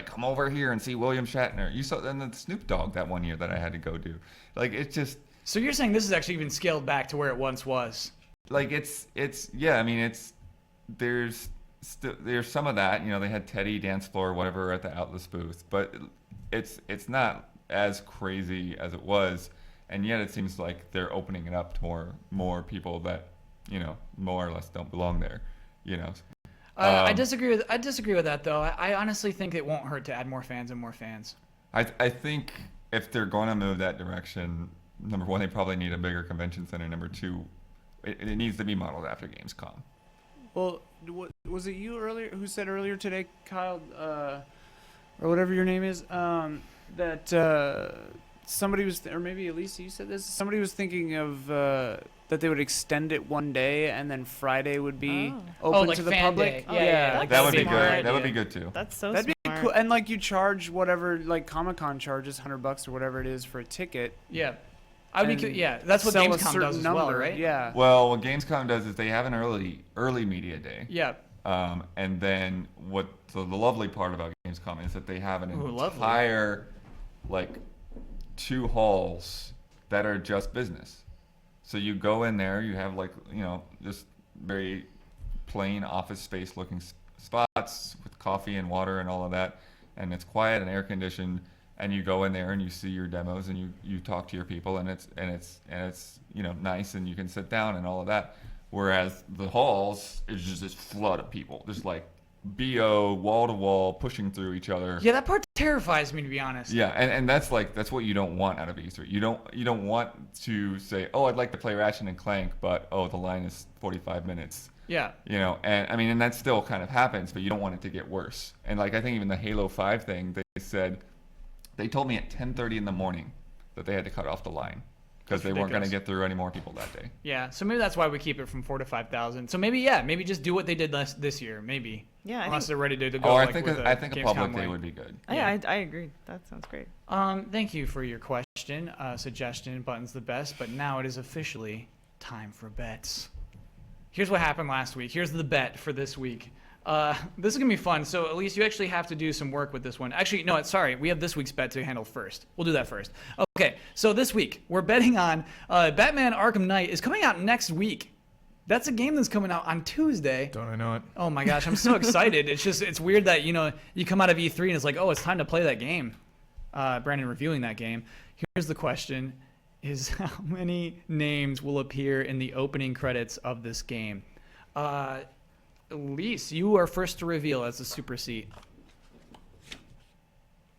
come over here and see William Shatner. You saw then the Snoop Dogg that one year that I had to go do. It's just. So you're saying this is actually even scaled back to where it once was? There's some of that. They had Teddy dance floor or whatever at the Atlas booth, but it's not as crazy as it was. And yet it seems like they're opening it up to more people that, more or less don't belong there, I disagree with that though. I honestly think it won't hurt to add more fans and more fans. I think if they're going to move that direction, number one, they probably need a bigger convention center. Number two, it needs to be modeled after Gamescom. Well, was it you earlier who said earlier today, Kyle, or whatever your name is, that somebody was, or maybe Elyse, you said this. Somebody was thinking of that they would extend it one day and then Friday would be open like to the fan public. day. Yeah, that would be good. That would be good too. That's so That'd smart. be cool. And like you charge whatever, like Comic-Con charges $100 or whatever it is for a ticket. Yeah. I would be, yeah, that's what sell a Gamescom does certain as well, number, right? Yeah. Well, what Gamescom does is they have an early media day. Yeah. And then so the lovely part about Gamescom is that they have an lovely. entire, like, 2 halls that are just business. So you go in there, you have like, just very plain office space looking spots with coffee and water and all of that. And it's quiet and air conditioned. And you go in there and you see your demos and you talk to your people and it's nice and you can sit down and all of that. Whereas the halls is just this flood of people, just like BO wall to wall pushing through each other. Yeah, that part terrifies me, to be honest. Yeah, and that's what you don't want out of E3. You don't want to say, oh, I'd like to play Ratchet and Clank, but the line is 45 minutes. Yeah. And I mean, and that still kind of happens, but you don't want it to get worse. And like I think even the Halo 5 thing, they told me at 10:30 in the morning that they had to cut off the line because they weren't going to get through any more people that day. Yeah, so maybe that's why we keep it from 4,000 to 5,000. So maybe just do what they did this year, maybe. Yeah, unless they're ready to go. I like, think a public day would be good. Yeah, I agree. That sounds great. Thank you for your question, suggestion. Button's the best, but now it is officially time for bets. Here's what happened last week. Here's the bet for this week. This is going to be fun. So, Elyse, you actually have to do some work with this one. Actually, no, sorry. We have this week's bet to handle first. We'll do that first. Okay, so this week, we're betting on Batman Arkham Knight is coming out next week. That's a game that's coming out on Tuesday. Don't I know it? Oh, my gosh. I'm so excited. It's weird that, you come out of E3 and it's like, oh, it's time to play that game. Brandon reviewing that game. Here's the question, is how many names will appear in the opening credits of this game? Elyse, you are first to reveal as a super seat.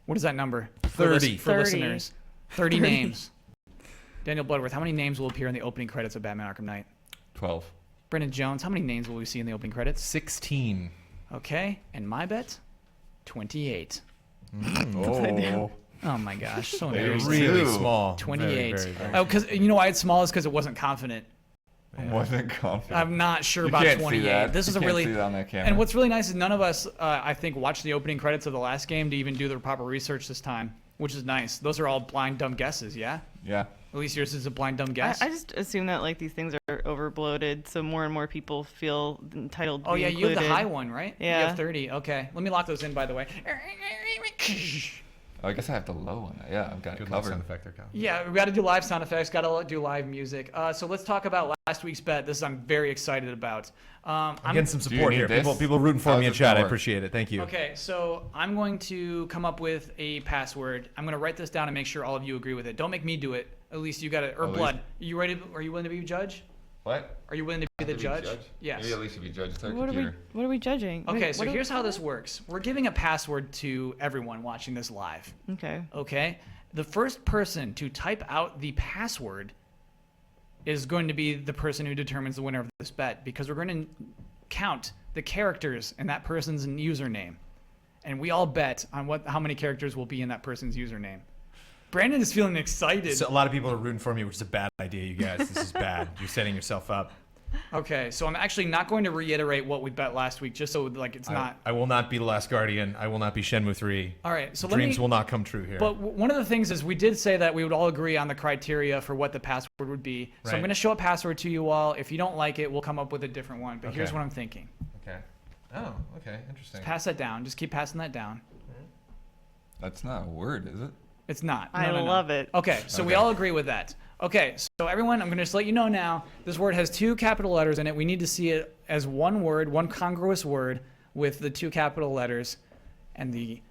What is that number? 30. For listeners. 30 names. Daniel Bloodworth, how many names will appear in the opening credits of Batman Arkham Knight? 12. Brendan Jones, how many names will we see in the opening credits? 16. Okay, and my bet? 28. Oh my gosh, so embarrassing. Really small. 28. Very, very Oh, because you know why it's small is because it wasn't confident. Wasn't confident. I'm not sure You about can't 28. See that. This is you a can't really see that on that camera. And what's really nice is none of us, I think, watched the opening credits of the last game to even do the proper research this time, which is nice. Those are all blind dumb guesses, yeah? Yeah. At least yours is a blind dumb guess. I just assume that like these things are overbloated, so more and more people feel entitled to Oh be yeah, included. you have the high one, right? Yeah. You have 30. Okay, let me lock those in, by the way. I guess I have the low one. Yeah, I've got it Good covered. sound effect there, Kyle. Yeah, we got to do live sound effects. Got to do live music. So let's talk about last week's bet. This I'm very excited about. I'm getting some support need here. this? People rooting for How's me in this chat. gonna I work? appreciate it. Thank you. Okay, so I'm going to come up with a password. I'm going to write this down and make sure all of you agree with it. Don't make me do it. At least you got it. Or Elyse. Blood. You ready? Are you willing to be judge? What? Are you willing to be the judge? Yes. Maybe at least be judge. It's our What computer. are we judging? Okay, Wait, so what here's how this works. We're giving a password to everyone watching this live. Okay. Okay? The first person to type out the password is going to be the person who determines the winner of this bet, because we're going to count the characters in that person's username. And we all bet on how many characters will be in that person's username. Brandon is feeling excited. So a lot of people are rooting for me, which is a bad idea, you guys. This is bad. You're setting yourself up. Okay, so I'm actually not going to reiterate what we bet last week, just so like it's not. I will not be The Last Guardian. I will not be Shenmue 3. All right, so Dreams will not come true here. But one of the things is we did say that we would all agree on the criteria for what the password would be. So I'm Right. going to show a password to you all. If you don't like it, we'll come up with a different one. But here's Okay. what I'm thinking. Okay. Oh, okay. Interesting. Just pass that down. Just keep passing that down. That's not a word, is it? It's not. I love it. Okay, so we Okay. all agree with that. Okay, so everyone, I'm going to just let you know now, this word has 2 capital letters in it. We need to see it as one word, one congruous word with the 2 capital letters and the...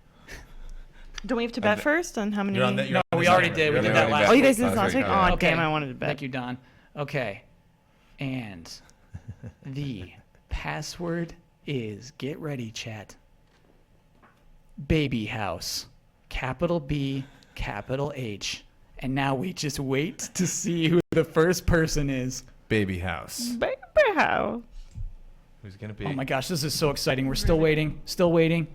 Don't we have to bet first on how many? You're on the- you're No, on we the already second did. We one. did You're that already last bet. Oh, you week. guys did this last week? Oh, Okay. damn, I wanted to bet. Thank you, Don. Okay. And the password is, get ready, chat, Baby House. Capital B, capital H. And now we just wait to see who the first person is. Baby House. Baby House. Who's going to be? Oh my gosh, this is so exciting. We're still waiting. Still waiting.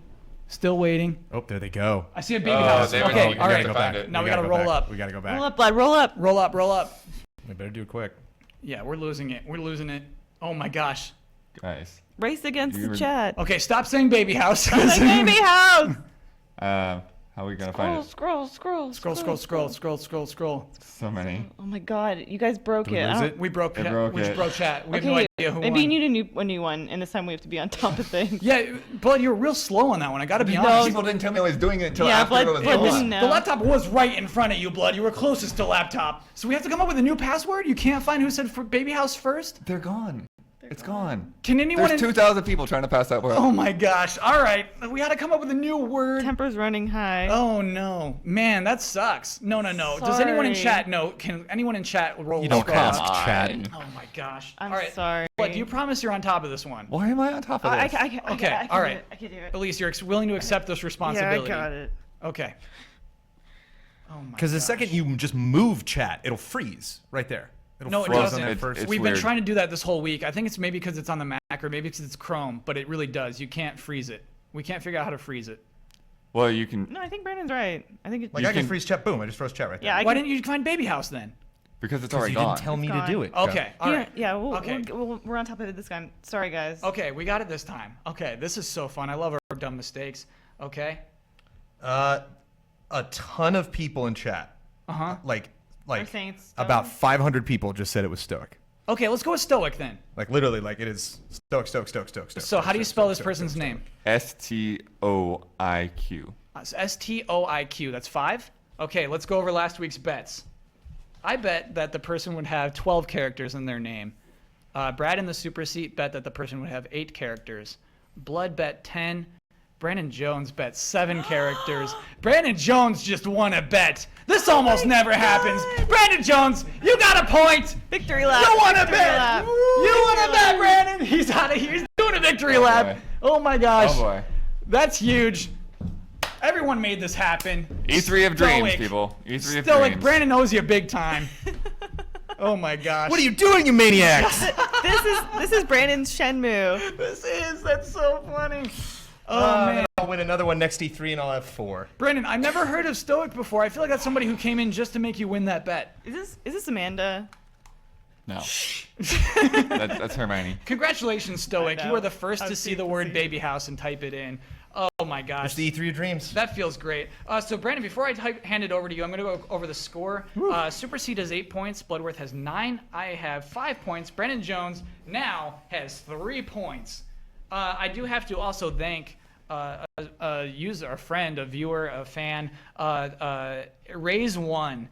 Oh, there they go. I see a baby house. Okay, all right. Go back. Now we gotta roll up. We gotta go back. Roll up, Blood. Roll up. Roll up. Roll up. We better do it quick. Yeah, we're losing it. We're losing it. Oh my gosh. Guys. Race against the chat. Okay, stop saying baby house. Stop saying baby house. How are we gonna find it? Scroll. So many. Oh my god, you guys broke Did we it. lose it? We broke it. broke We just it. broke chat. We have Okay, no idea who maybe won. you need a new one, and this time we have to be on top of things. Yeah, Blood, you're real slow on that one. I gotta be No, honest. People didn't tell me I was doing it until Yeah, after Blood- it was Blood done. didn't know. The laptop was right in front of you, Blood. You were closest to laptop. So we have to come up with a new password? You can't find who said for baby house first? They're gone. It's gone. Can anyone... There's 2,000 people trying to pass that word. Oh my gosh. All right. We had to come up with a new word. Temper's running high. Oh no. Man, that sucks. No. Does anyone in Sorry. chat know? Can anyone in chat roll You don't scroll ask up? chat. Oh my gosh. I'm All right. sorry. Blood, do you promise you're on top of this one? Why am I on top of I this? can Okay. All right. I can do it. Elyse, you're willing to accept this responsibility. Yeah, I got it. Okay. Oh my Because the second you just move chat, it'll freeze right there. It'll No, it freeze doesn't. on that first. We've been trying to do that this whole week. I think it's maybe because it's on the Mac or maybe because it's Chrome, but it really does. You can't freeze it. We can't figure out how to freeze it. Well, you can. No, I think Brandon's right. I think it's Like I can freeze chat. Boom! I just froze chat right there. Yeah, Why didn't you find Baby House then? Because it's Because already you gone. didn't tell me It's to do gone. it. Okay. All right. Yeah, Okay. we're on top of it this time. Sorry, guys. Okay, we got it this time. Okay, this is so fun. I love our dumb mistakes. Okay. A ton of people in chat. Uh-huh. Like saying it's about 500 people just said it was Stoic. Okay, let's go with Stoic then. Like literally, like it is Stoic. So how do you spell this person's name? STOIQ. STOIQ. That's 5? Okay, let's go over last week's bets. I bet that the person would have 12 characters in their name. Brad in the Super Seat bet that the person would have 8 characters. Blood bet 10. Brandon Jones bet 7 characters. Brandon Jones just won a bet. This almost never happens. Brandon Jones, you got a point. Victory lap. You won a Victory bet. lap. You won a bet, Brandon. He's out of here. He's doing a victory lap. boy. Oh my gosh. Oh boy. That's huge. Everyone made this happen. E3 of dreams, Stoic. people. E3 of Stoic, dreams. Brandon knows you big time. Oh my gosh. What are you doing, you maniacs? This is Brandon's Shenmue. That's so funny. Oh man. I'll win another one next E3 and I'll have 4. Brandon, I've never heard of Stoic before. I feel like that's somebody who came in just to make you win that bet. Is this Amanda? No. That's Hermione. Congratulations, Stoic. I know. You were the first I to was see the word baby house and type it in. Oh my gosh. It's the E3 of dreams. That feels great. So, Brandon, before I hand it over to you, I'm going to go over the score. Super Seed has 8 points. Bloodworth has 9. I have 5 points. Brandon Jones now has 3 points. I do have to also thank a user, a friend, a viewer, a fan, Raise1,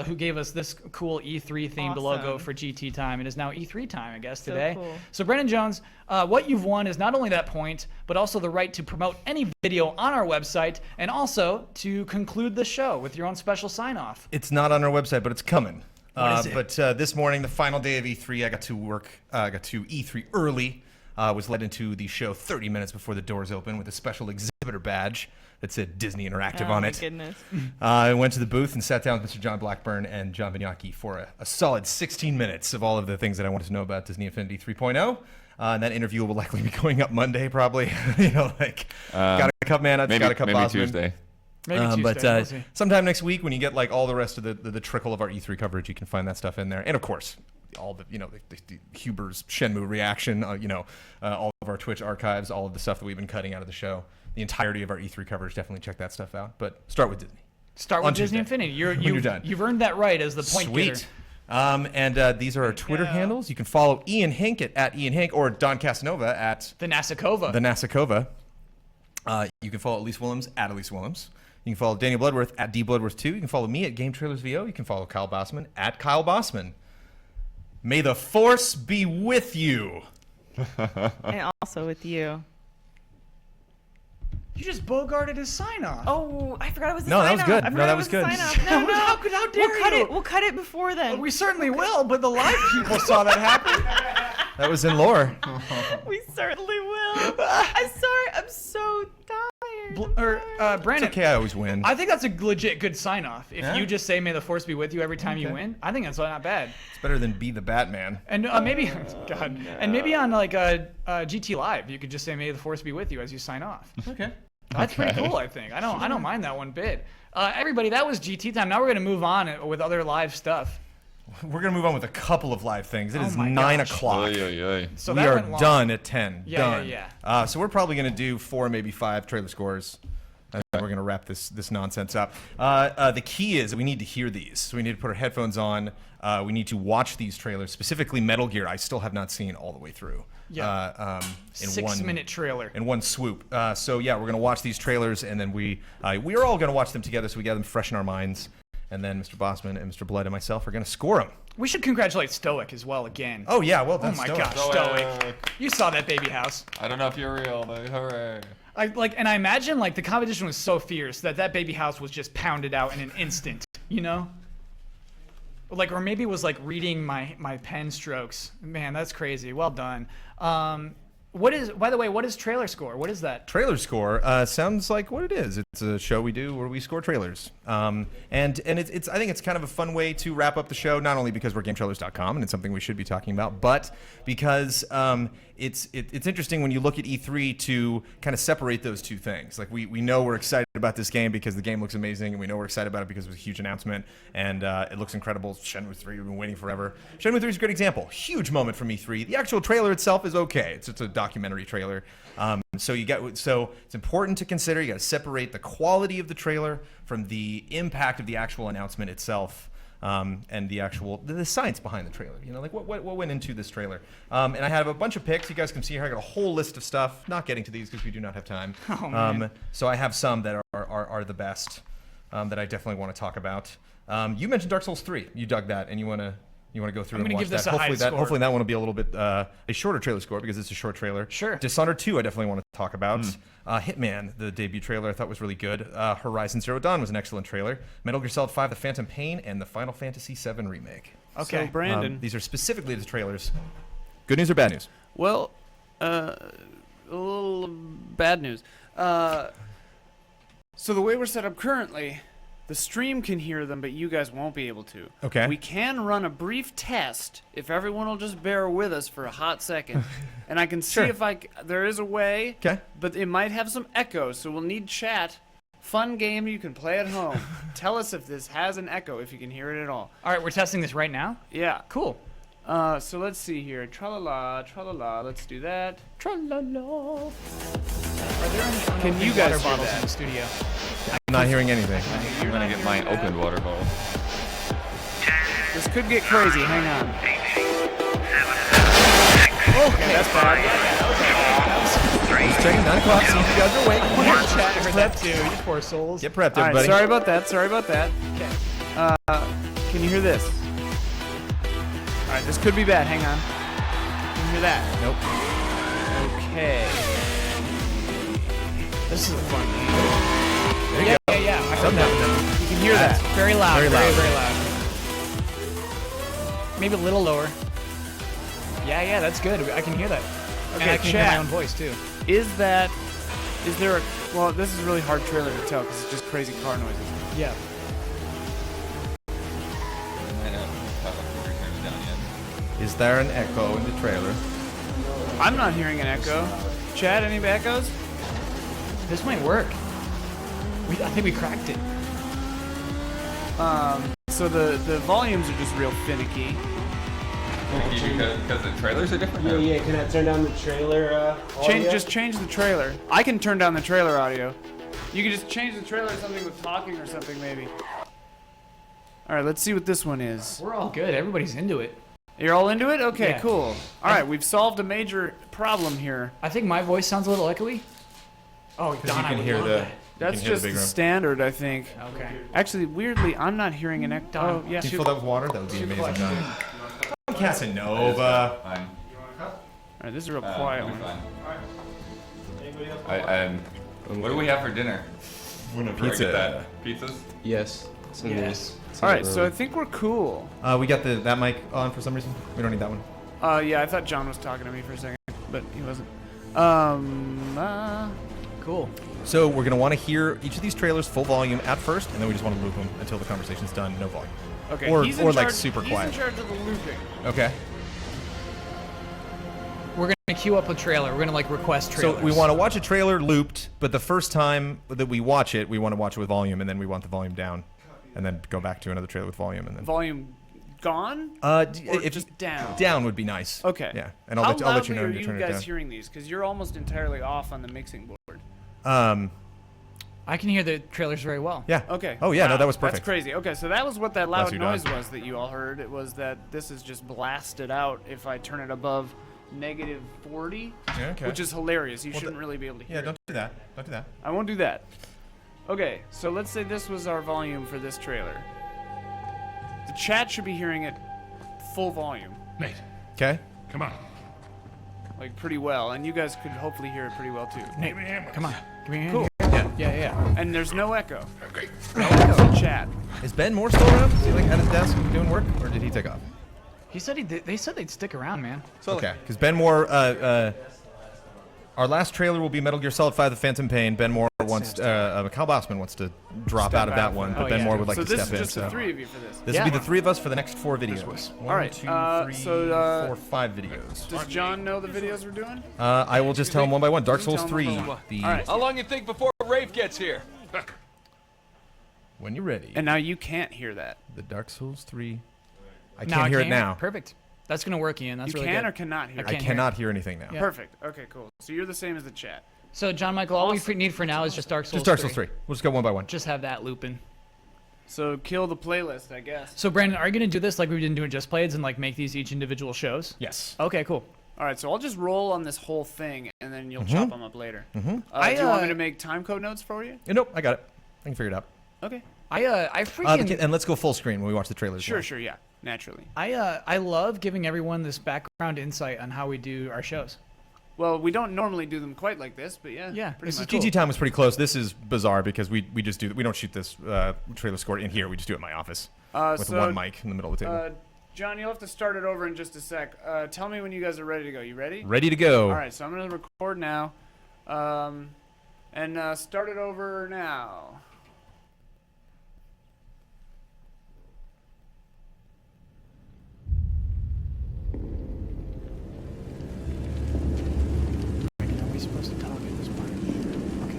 who gave us this cool E3 themed logo Awesome. for GT time. It is now E3 time, I guess, So today. cool. So, Brandon Jones, what you've won is not only that point, but also the right to promote any video on our website and also to conclude the show with your own special sign-off. It's not on our website, but it's coming. What is it? But this morning, the final day of E3, I got to work. I got to E3 early. Was led into the show 30 minutes before the doors open with a special exhibitor badge that said Disney Interactive on my it. goodness. I went to the booth and sat down with Mr. John Blackburn and John Vignacchi for a solid 16 minutes of all of the things that I wanted to know about Disney Infinity 3.0. And that interview will likely be going up Monday, probably. Got a cup man, I've got a cup maybe Bosman. Tuesday. Maybe Tuesday, But we'll see. sometime next week, when you get like all the rest of the trickle of our E3 coverage, you can find that stuff in there. And of course, all the the Huber's Shenmue reaction, all of our Twitch archives, all of the stuff that we've been cutting out of the show, the entirety of our E3 coverage. Definitely check that stuff out. But start with Disney. Start On with Disney Tuesday, Infinity. when you're done. You've earned that right as the point Sweet. getter. And these are our Twitter handles. You can follow Ian Hink at Ian Hink or Don Casanova at The Nasakova. The Nasakova. You can follow Elyse Willems at Elyse Willems. You can follow Daniel Bloodworth at DBloodworth2. You can follow me at Game Trailers VO. You can follow Kyle Bosman at Kyle Bosman. May the force be with you. And also with you. You just bogarted his sign-off. Oh, I forgot it was the No, that was sign-off. good. I No, forgot that it was the good. sign-off. No. How dare We'll cut you? it. We'll cut it before then. We certainly will, but the live people saw that happen. That was in lore. We certainly will. I'm sorry. I'm so tired. Brandon. It's okay, I always win. I think that's a legit good sign off. If Yeah? you just say "May the Force be with you" every time you win, I think that's not bad. It's better than be the Batman. And maybe, God, and maybe on like GT Live, you could just say "May the Force be with you" as you sign off. Okay. That's pretty cool, I think. I don't mind that one bit. Everybody, that was GT time. Now we're gonna move on with other live stuff. We're going to move on with a couple of live things. It is my 9 gosh. o'clock. So we that are went long. done at 10. Yeah, done. yeah. So we're probably going to do 4, maybe 5 trailer scores. And then we're going to wrap this nonsense up. The key is we need to hear these. So we need to put our headphones on. We need to watch these trailers, specifically Metal Gear. I still have not seen all the way through. Yeah. In 6-minute trailer. In one swoop. So yeah, we're going to watch these trailers, and then we are all going to watch them together so we get them fresh in our minds. And then Mr. Bosman and Mr. Blood and myself are going to score them. We should congratulate Stoic as well again. Oh yeah, well done, Oh my Stoic. gosh, Stoic. You saw that baby house. I don't know if you're real, but hooray. And I imagine like the competition was so fierce that baby house was just pounded out in an instant, you know? Like, or maybe it was like reading my pen strokes. Man, that's crazy. Well done. By the way, what is trailer score? What is that? Trailer score sounds like what it is. It's a show we do where we score trailers. And it's I think it's kind of a fun way to wrap up the show, not only because we're GameTrailers.com and it's something we should be talking about, but because it's interesting when you look at E3 to kind of separate those two things. Like we know we're excited about this game because the game looks amazing, and we know we're excited about it because it was a huge announcement and it looks incredible. Shenmue 3, we've been waiting forever. Shenmue 3 is a great example. Huge moment from E3. The actual trailer itself is okay. It's a documentary trailer. So it's important to consider. You got to separate the quality of the trailer from the impact of the actual announcement itself. And the science behind the trailer, you know, like what went into this trailer. And I have a bunch of picks. You guys can see here. I got a whole list of stuff. Not getting to these because we do not have time. Oh, man. So I have some that are the best that I definitely want to talk about. You mentioned Dark Souls 3. You dug that, and you want to go through and watch give this that. a high score. Hopefully that one will be a little bit a shorter trailer score because it's a short trailer. Sure. Dishonored 2 I definitely want to talk about. Hitman, the debut trailer, I thought was really good. Horizon Zero Dawn was an excellent trailer. Metal Gear Solid 5, The Phantom Pain, and the Final Fantasy VII Remake. Okay. So, Brandon. These are specifically the trailers. Good news or bad news? Well, a little bad news. So the way we're set up currently, the stream can hear them, but you guys won't be able to. Okay. We can run a brief test if everyone will just bear with us for a hot second, and I can see if there is a way. Okay. But it might have some echo, so we'll need chat. Fun game you can play at home. Tell us if this has an echo, if you can hear it at all. All right, we're testing this right now. Yeah. Cool. So let's see here. Tra-la-la, tra-la-la. Let's do that. Tra-la-la. Are there any Can you water guys hear bottles that? in the studio? I'm not hearing anything. I'm going to get my open water bottle. This could get crazy. Hang on. Okay, that's bad. Just checking 9 o'clock, see if you guys are awake. Chat, I heard that too. You poor souls. Get prepped, All right, everybody. sorry about that. Okay. Can you hear this? All right, this could be bad. Hang on. Can you hear that? Nope. Okay. This is a fun game. There you go. Yeah. I heard Something that. happened. You can hear that. Very loud. Very loud. Very loud. Maybe a little lower. Yeah, that's good. I can hear that. Okay, and I can hear my own voice too. Is there a, well, this is a really hard trailer to tell because it's just crazy car noises. Yeah. Is there an echo in the trailer? I'm not hearing an echo. Chad, any echoes? This might work. I think we cracked it. So the volumes are just real finicky. Because the trailers are different? Yeah, can I turn down the trailer audio? Just change the trailer. I can turn down the trailer audio. You can just change the trailer to something with talking or something maybe. Alright, let's see what this one is. We're all good. Everybody's into it. You're all into it? Okay, Yeah. cool. Alright, we've solved a major problem here. I think my voice sounds a little echoey. Oh, Because Don, you I can would hear love the. that. That's just the standard, I think. Okay. Actually, weirdly, I'm not hearing an echo. Oh, yeah. Can you fill that with water? That would be amazing. Come, Casanova. Fine. Alright, this is a real quiet one. What do we have for dinner? Pizza. Pizzas? Yes. Alright, so I think we're cool. We got that mic on for some reason. We don't need that one. Yeah, I thought John was talking to me for a second, but he wasn't. Cool. So we're going to want to hear each of these trailers full volume at first, and then we just want to loop them until the conversation's done, no volume. Okay. Or he's in like charge, super he's quiet. in charge of the looping. Okay. We're going to queue up a trailer. We're going to like request trailers. So we want to watch a trailer looped, but the first time that we watch it, we want to watch it with volume, and then we want the volume down, and then go back to another trailer with volume, and then Volume gone? If just down? Down would be nice. Okay. Yeah, and I'll let you know How when loudly you're are turning you it guys down. hearing these? Because you're almost entirely off on the mixing board. I can hear the trailers very well. Yeah. Okay. Oh yeah, no, Wow, that was perfect. That's crazy. Okay, so that was what that Bless loud you, noise Don. was that you all heard. It was that this is just blasted out if I turn it above -40, Yeah, okay. which is hilarious. You Well, shouldn't really be able to hear Yeah, don't it. do that. Don't do that. I won't do that. Okay, so let's say this was our volume for this trailer. The chat should be hearing it full volume. Nate. Okay. Come on. Like pretty well, and you guys could hopefully hear it pretty well too. Nate, come on. Give me a hand. Cool. Yeah. And there's no echo. Okay. No echo in chat. Is Ben Moore still around? Is he like at his desk doing work, or did he take off? He said they said they'd stick around, man. Okay, because Ben Moore, our last trailer will be Metal Gear Solid 5: The Phantom Pain. Ben Moore wants, Kyle Bosman wants to drop Step out of that one, but Ben Moore would like so to this step is in. just the three of you for this. This will be the three of us for the next 4 videos. All right. 1, 2, 3, so 4, 5 videos. does John know the videos we're doing? I will just tell him one by one. Dark Souls 3. All The right. How long you think before Rafe gets here? When you're ready. And now you can't hear that. The Dark Souls 3. I Now can't hear it now. Perfect. That's gonna work, Ian. That's You really can good. or cannot hear I cannot hear anything now. Yeah. Perfect. Okay, cool. So you're the same as the chat. So John Michael, all we need for now is just Dark Souls. Just Dark Souls 3. We'll just go one by one. Just have that looping. So kill the playlist, I guess. So Brandon, are you gonna do this like we've been doing Just Plays and like make these each individual shows? Yes. Okay, cool. All right, so I'll just roll on this whole thing, and then you'll Mhm. chop them up later. Mhm. Do you want me to make time code notes for you? Nope, I got it. I can figure it out. Okay. I freaking and let's go full screen when we watch the trailers. Sure, yeah, naturally. I love giving everyone this background insight on how we do our shows. Well, we don't normally do them quite like this, but yeah, Yeah, pretty much. GG time was pretty close. This is bizarre because we just do we don't shoot this trailer score in here. We just do it in my office with So, one mic in the middle of the table. John, you'll have to start it over in just a sec. Tell me when you guys are ready to go. You ready? Ready to go. All right, so I'm going to record now. And start it over now. Are we supposed to talk at this point? Okay.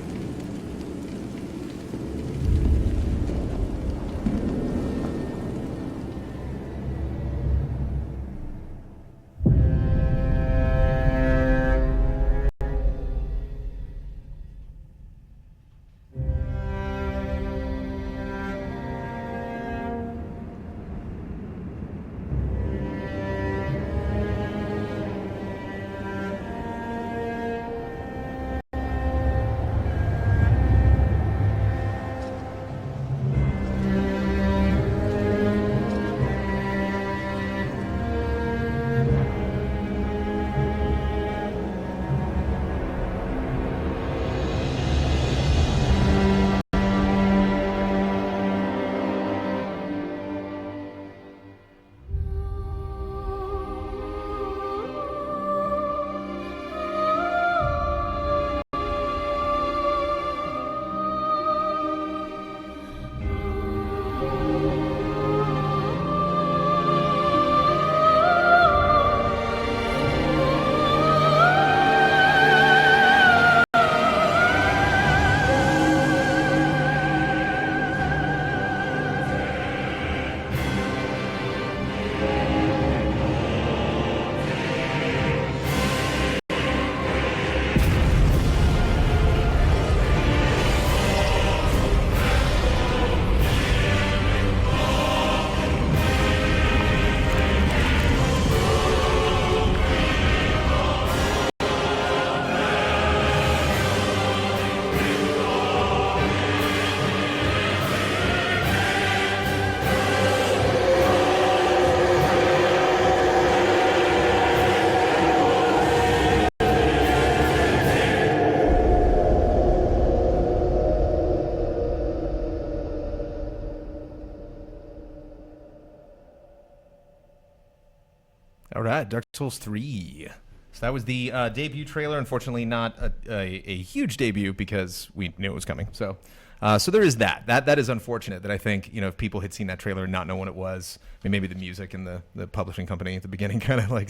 right, Dark Souls 3. So that was the debut trailer. Unfortunately, not a huge debut because we knew it was coming. So there is that. That is unfortunate. That I think if people had seen that trailer and not know what it was, I mean, maybe the music and the publishing company at the beginning kind of like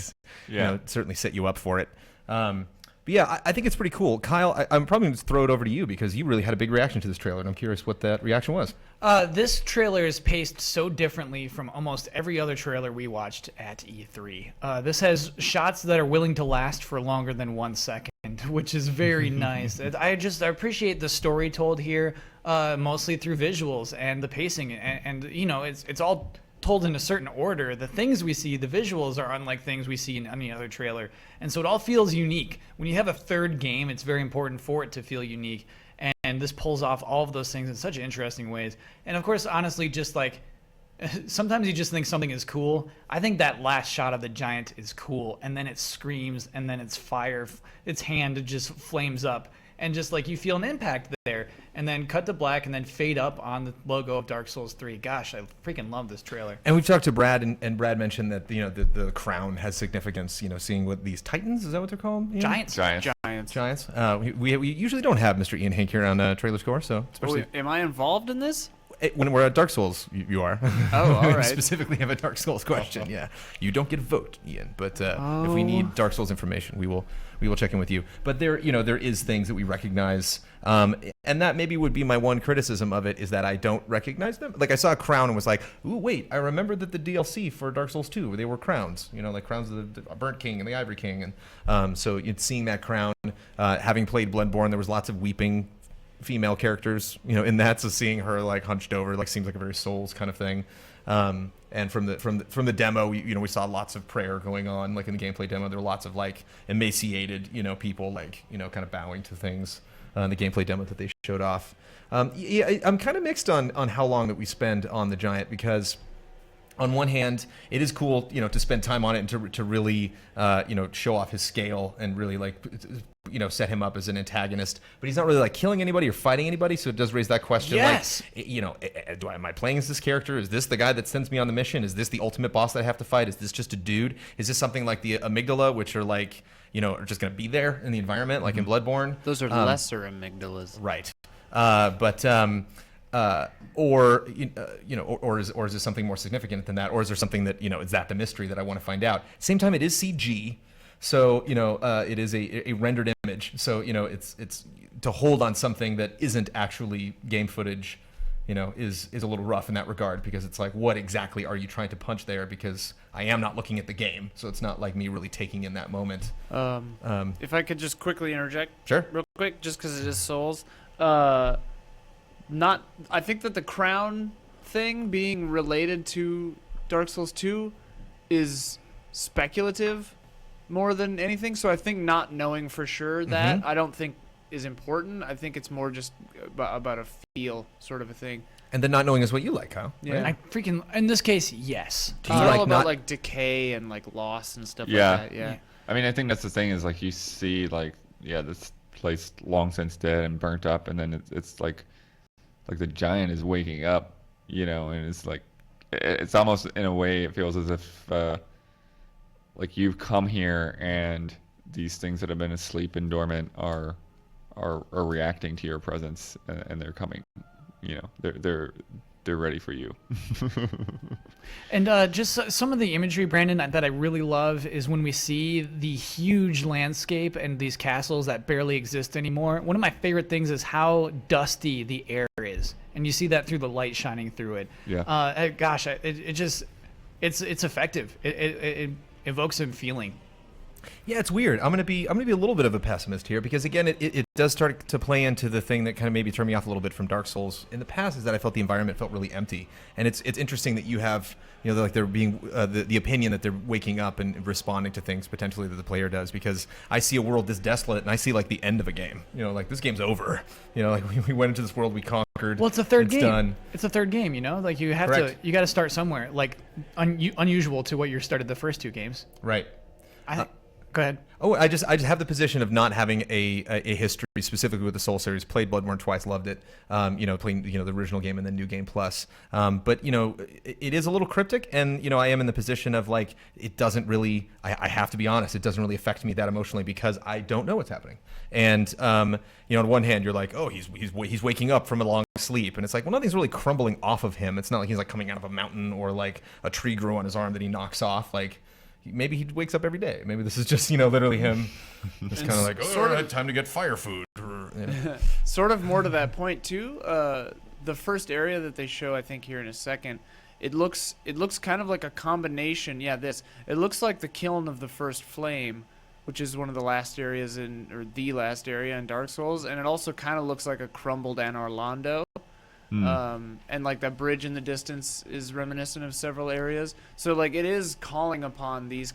certainly set you up for it. But yeah, I think it's pretty cool. Kyle, I'm probably going to throw it over to you because you really had a big reaction to this trailer, and I'm curious what that reaction was. This trailer is paced so differently from almost every other trailer we watched at E3. This has shots that are willing to last for longer than 1 second, which is very nice. I appreciate the story told here, mostly through visuals and the pacing, and it's all told in a certain order. The things we see, the visuals are unlike things we see in any other trailer, and so it all feels unique. When you have a third game, it's very important for it to feel unique, and this pulls off all of those things in such interesting ways. And of course, honestly, just like sometimes you just think something is cool. I think that last shot of the giant is cool, and then it screams, and then its hand just flames up, and just like you feel an impact there, and then cut to black, and then fade up on the logo of Dark Souls 3. Gosh, I freaking love this trailer. And we've talked to Brad, and Brad mentioned that the crown has significance. Seeing what these titans, is that what they're called? Ian? Giants. We usually don't have Mr. Ian Hank here on Trailer Score, so especially. Am I involved in this? When we're at Dark Souls, you are. Oh, all right. Specifically have a Dark Souls question. Yeah, you don't get a vote, Ian. But if we need Dark Souls information, we will check in with you. But there is things that we recognize, and that maybe would be my one criticism of it is that I don't recognize them. Like I saw a crown and was like, ooh, wait, I remember that the DLC for Dark Souls 2, they were crowns. Like crowns of the Burnt King and the Ivory King, and so seeing that crown, having played Bloodborne, there was lots of weeping female characters, in that. So seeing her like hunched over, like seems like a very Souls kind of thing. And from the demo, we saw lots of prayer going on, like in the gameplay demo. There were lots of like emaciated, people like kind of bowing to things in the gameplay demo that they showed off. I'm kind of mixed on how long that we spend on the giant, because on one hand, it is cool, to spend time on it and to really, show off his scale and really like, set him up as an antagonist. But he's not really like killing anybody or fighting anybody, so it does raise that question. Yes. Like, am I playing as this character? Is this the guy that sends me on the mission? Is this the ultimate boss that I have to fight? Is this just a dude? Is this something like the amygdala, which are like, are just going to be there in the environment, like in Bloodborne? Those are lesser amygdalas. Right. Or is this something more significant than that? Or is there something that, is that the mystery that I want to find out? Same time, it is CG. So, it is a rendered image. So, it's to hold on something that isn't actually game footage, is a little rough in that regard, because it's like, what exactly are you trying to punch there? Because I am not looking at the game. So it's not like me really taking in that moment. If I could just quickly interject. Sure. Real quick, just because it is Souls. I think that the crown thing being related to Dark Souls 2 is speculative more than anything. So I think not knowing for sure that I don't think is important. I think it's more just about a feel sort of a thing. And then not knowing is what you like, Kyle. Yeah. I freaking, in this case, yes. It's all about like decay and like loss and stuff like that. Yeah. I mean, I think that's the thing is like you see like, this place long since dead and burnt up, and then it's like the giant is waking up, and it's like, it's almost in a way it feels as if like you've come here and these things that have been asleep and dormant are reacting to your presence, and they're coming, they're ready for you. And just some of the imagery, Brandon, that I really love is when we see the huge landscape and these castles that barely exist anymore. One of my favorite things is how dusty the air is, and you see that through the light shining through it. Yeah. Gosh, it's effective. It evokes a feeling. Yeah, it's weird. I'm gonna be a little bit of a pessimist here, because again, it does start to play into the thing that kind of maybe turned me off a little bit from Dark Souls in the past, is that I felt the environment felt really empty. And it's interesting that you have, like they're being the opinion that they're waking up and responding to things potentially that the player does, because I see a world this desolate and I see like the end of a game. Like this game's over. Like we went into this world, we conquered. Well, it's a third game. Done. It's a third game. Like you have Correct. you got to start somewhere. Like unusual to what you started the first two games. Right. Go ahead. Oh, I just have the position of not having a history specifically with the Soul series. Played Bloodworth twice, loved it. Playing the original game and then New Game Plus. But it is a little cryptic, and I am in the position of like it doesn't really. I have to be honest, it doesn't really affect me that emotionally because I don't know what's happening. And on one hand, you're like, oh, he's waking up from a long sleep, and it's like, well, nothing's really crumbling off of him. It's not like he's like coming out of a mountain or like a tree grew on his arm that he knocks off. Like maybe he wakes up every day. Maybe this is just literally him, just kind of like, time to get fire food. Sort of more to that point too. The first area that they show, I think here in a second, it looks kind of like a combination. Yeah, it looks like the kiln of the first flame, which is one of the last areas the last area in Dark Souls, and it also kind of looks like a crumbled Anor Londo. And like that bridge in the distance is reminiscent of several areas. So like it is calling upon these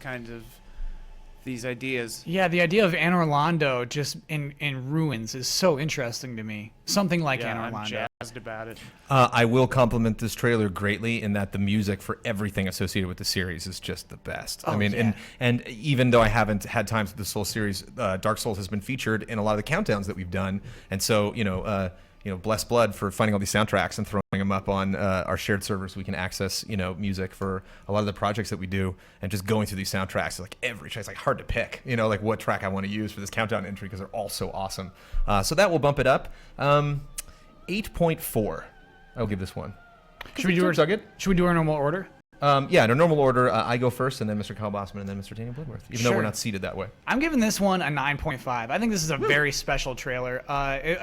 ideas. Yeah, the idea of Anor Londo just in ruins is so interesting to me. Something like Anor Londo. I'm jazzed about it. I will compliment this trailer greatly in that the music for everything associated with the series is just the best. And even though I haven't had times with the Soul series, Dark Souls has been featured in a lot of the countdowns that we've done, and so bless Blood for finding all these soundtracks and throwing them up on our shared servers so we can access, music for a lot of the projects that we do, and just going through these soundtracks, like every track, it's like hard to pick, like what track I want to use for this countdown entry because they're all so awesome. So that will bump it up. 8.4. I'll give this one. Should we do our normal order? In a normal order, I go first, and then Mr. Kyle Bosman, and then Mr. Daniel Bloodworth, even though we're not seated that way. I'm giving this one a 9.5. I think this is a very special trailer.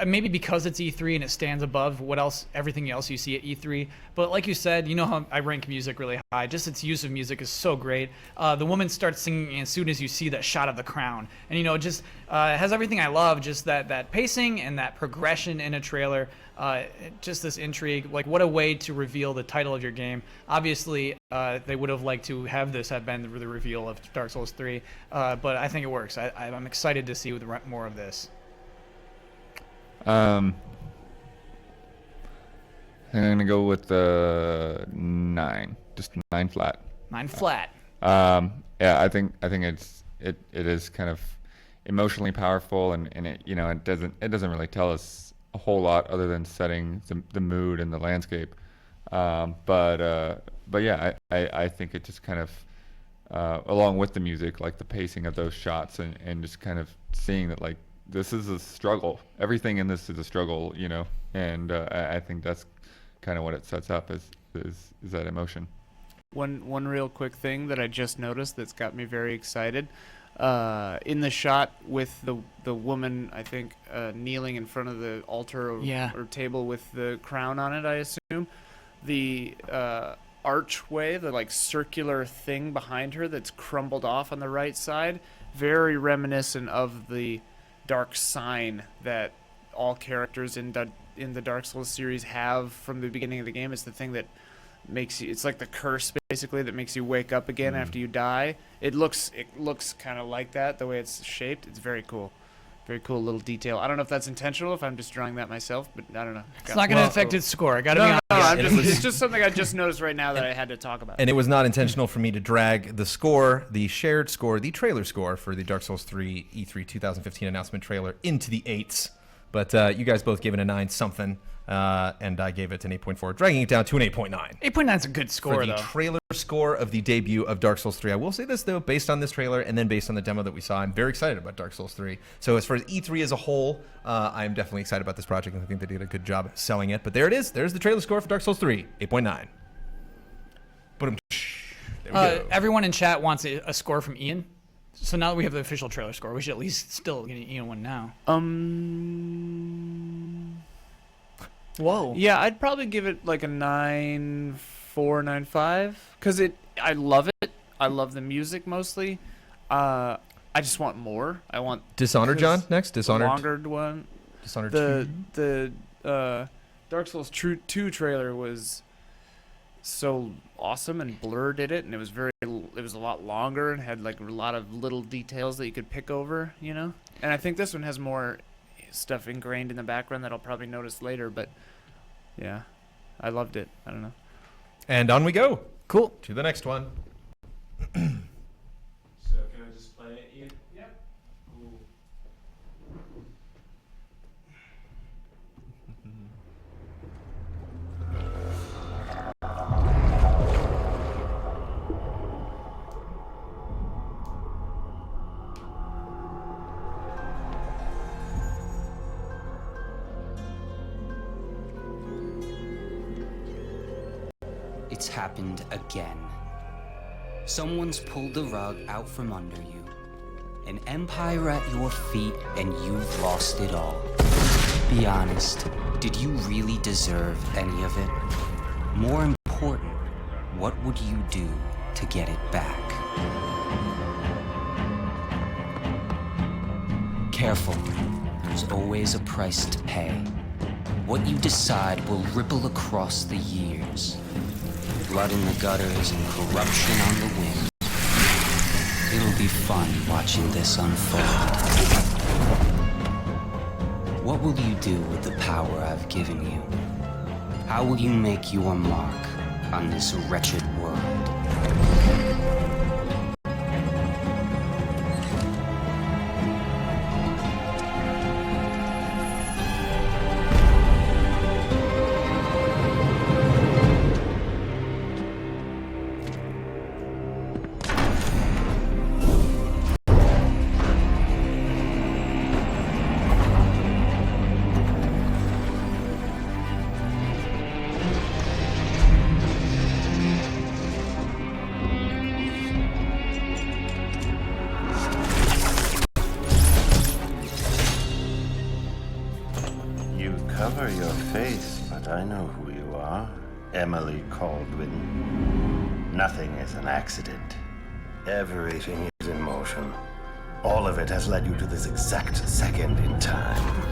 Maybe because it's E3 and it stands above everything else you see at E3. But like you said, how I rank music really high. Just its use of music is so great. The woman starts singing as soon as you see that shot of the crown. And, it has everything I love, just that pacing and that progression in a trailer. Just this intrigue. Like, what a way to reveal the title of your game. Obviously, they would have liked to have this have been the reveal of Dark Souls 3, but I think it works. I'm excited to see more of this. I'm gonna go with the 9, just 9 flat. 9 flat. I think it is kind of emotionally powerful, and it doesn't really tell us a whole lot other than setting the mood and the landscape. But yeah, I think it just kind of, along with the music, like the pacing of those shots and just kind of seeing that like this is a struggle. Everything in this is a struggle, and I think that's kind of what it sets up is that emotion. One real quick thing that I just noticed that's got me very excited. In the shot with the woman, I think, kneeling in front of the altar or table with the crown on it, I assume, the archway, the like circular thing behind her that's crumbled off on the right side, very reminiscent of the dark sign that all characters in the Dark Souls series have from the beginning of the game. It's the thing that makes you, it's like the curse basically that makes you wake up again after you die. It looks kind of like that, the way it's shaped. It's very cool little detail. I don't know if that's intentional, if I'm just drawing that myself, but I don't know. It's not going to affect its score. I got to be honest. It's just something I just noticed right now that I had to talk about. And it was not intentional for me to drag the score, the shared score, the trailer score for the Dark Souls 3 E3 2015 announcement trailer into the 8s. But you guys both gave it a 9 something, and I gave it an 8.4, dragging it down to an 8.9. 8.9 is a good score, for the trailer score of the debut of Dark Souls 3. I will say this, though, based on this trailer and then based on the demo that we saw, I'm very excited about Dark Souls 3. So as far as E3 as a whole, I'm definitely excited about this project, and I think they did a good job selling it. But there it is. There's the trailer score for Dark Souls 3, 8.9. There we go. Everyone in chat wants a score from Ian. So now that we have the official trailer score, we should at least still get an Ian one now. Whoa. Yeah, I'd probably give it like a 9.4, 9.5, because I love it. I love the music mostly. I just want more. I want Dishonored, John. Next, Dishonored. The longer one. Dishonored. The Dark Souls 2 trailer was so awesome, and Blur did it, and it was a lot longer and had like a lot of little details that you could pick over, And I think this one has more stuff ingrained in the background that I'll probably notice later, but yeah, I loved it. I don't know. And on we go. Cool. To the next one. So can I just play it, Ian? Yep. It's happened again. Someone's pulled the rug out from under you. An empire at your feet, and you've lost it all. Be honest, did you really deserve any of it? More important, what would you do to get it back? Careful, there's always a price to pay. What you decide will ripple across the years. Blood in the gutters and corruption on the wind. It'll be fun watching this unfold. What will you do with the power I've given you? How will you make your mark on this wretched world? Cover your face, but I know who you are. Emily Caldwin. Nothing is an accident. Everything is in motion. All of it has led you to this exact second in time.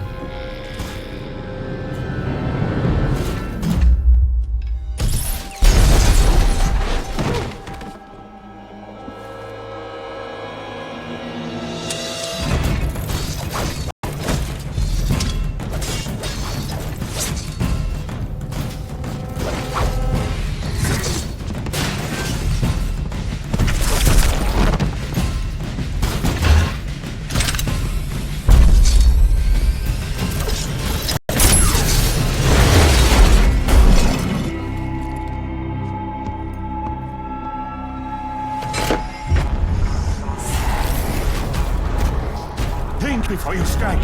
Before you strike.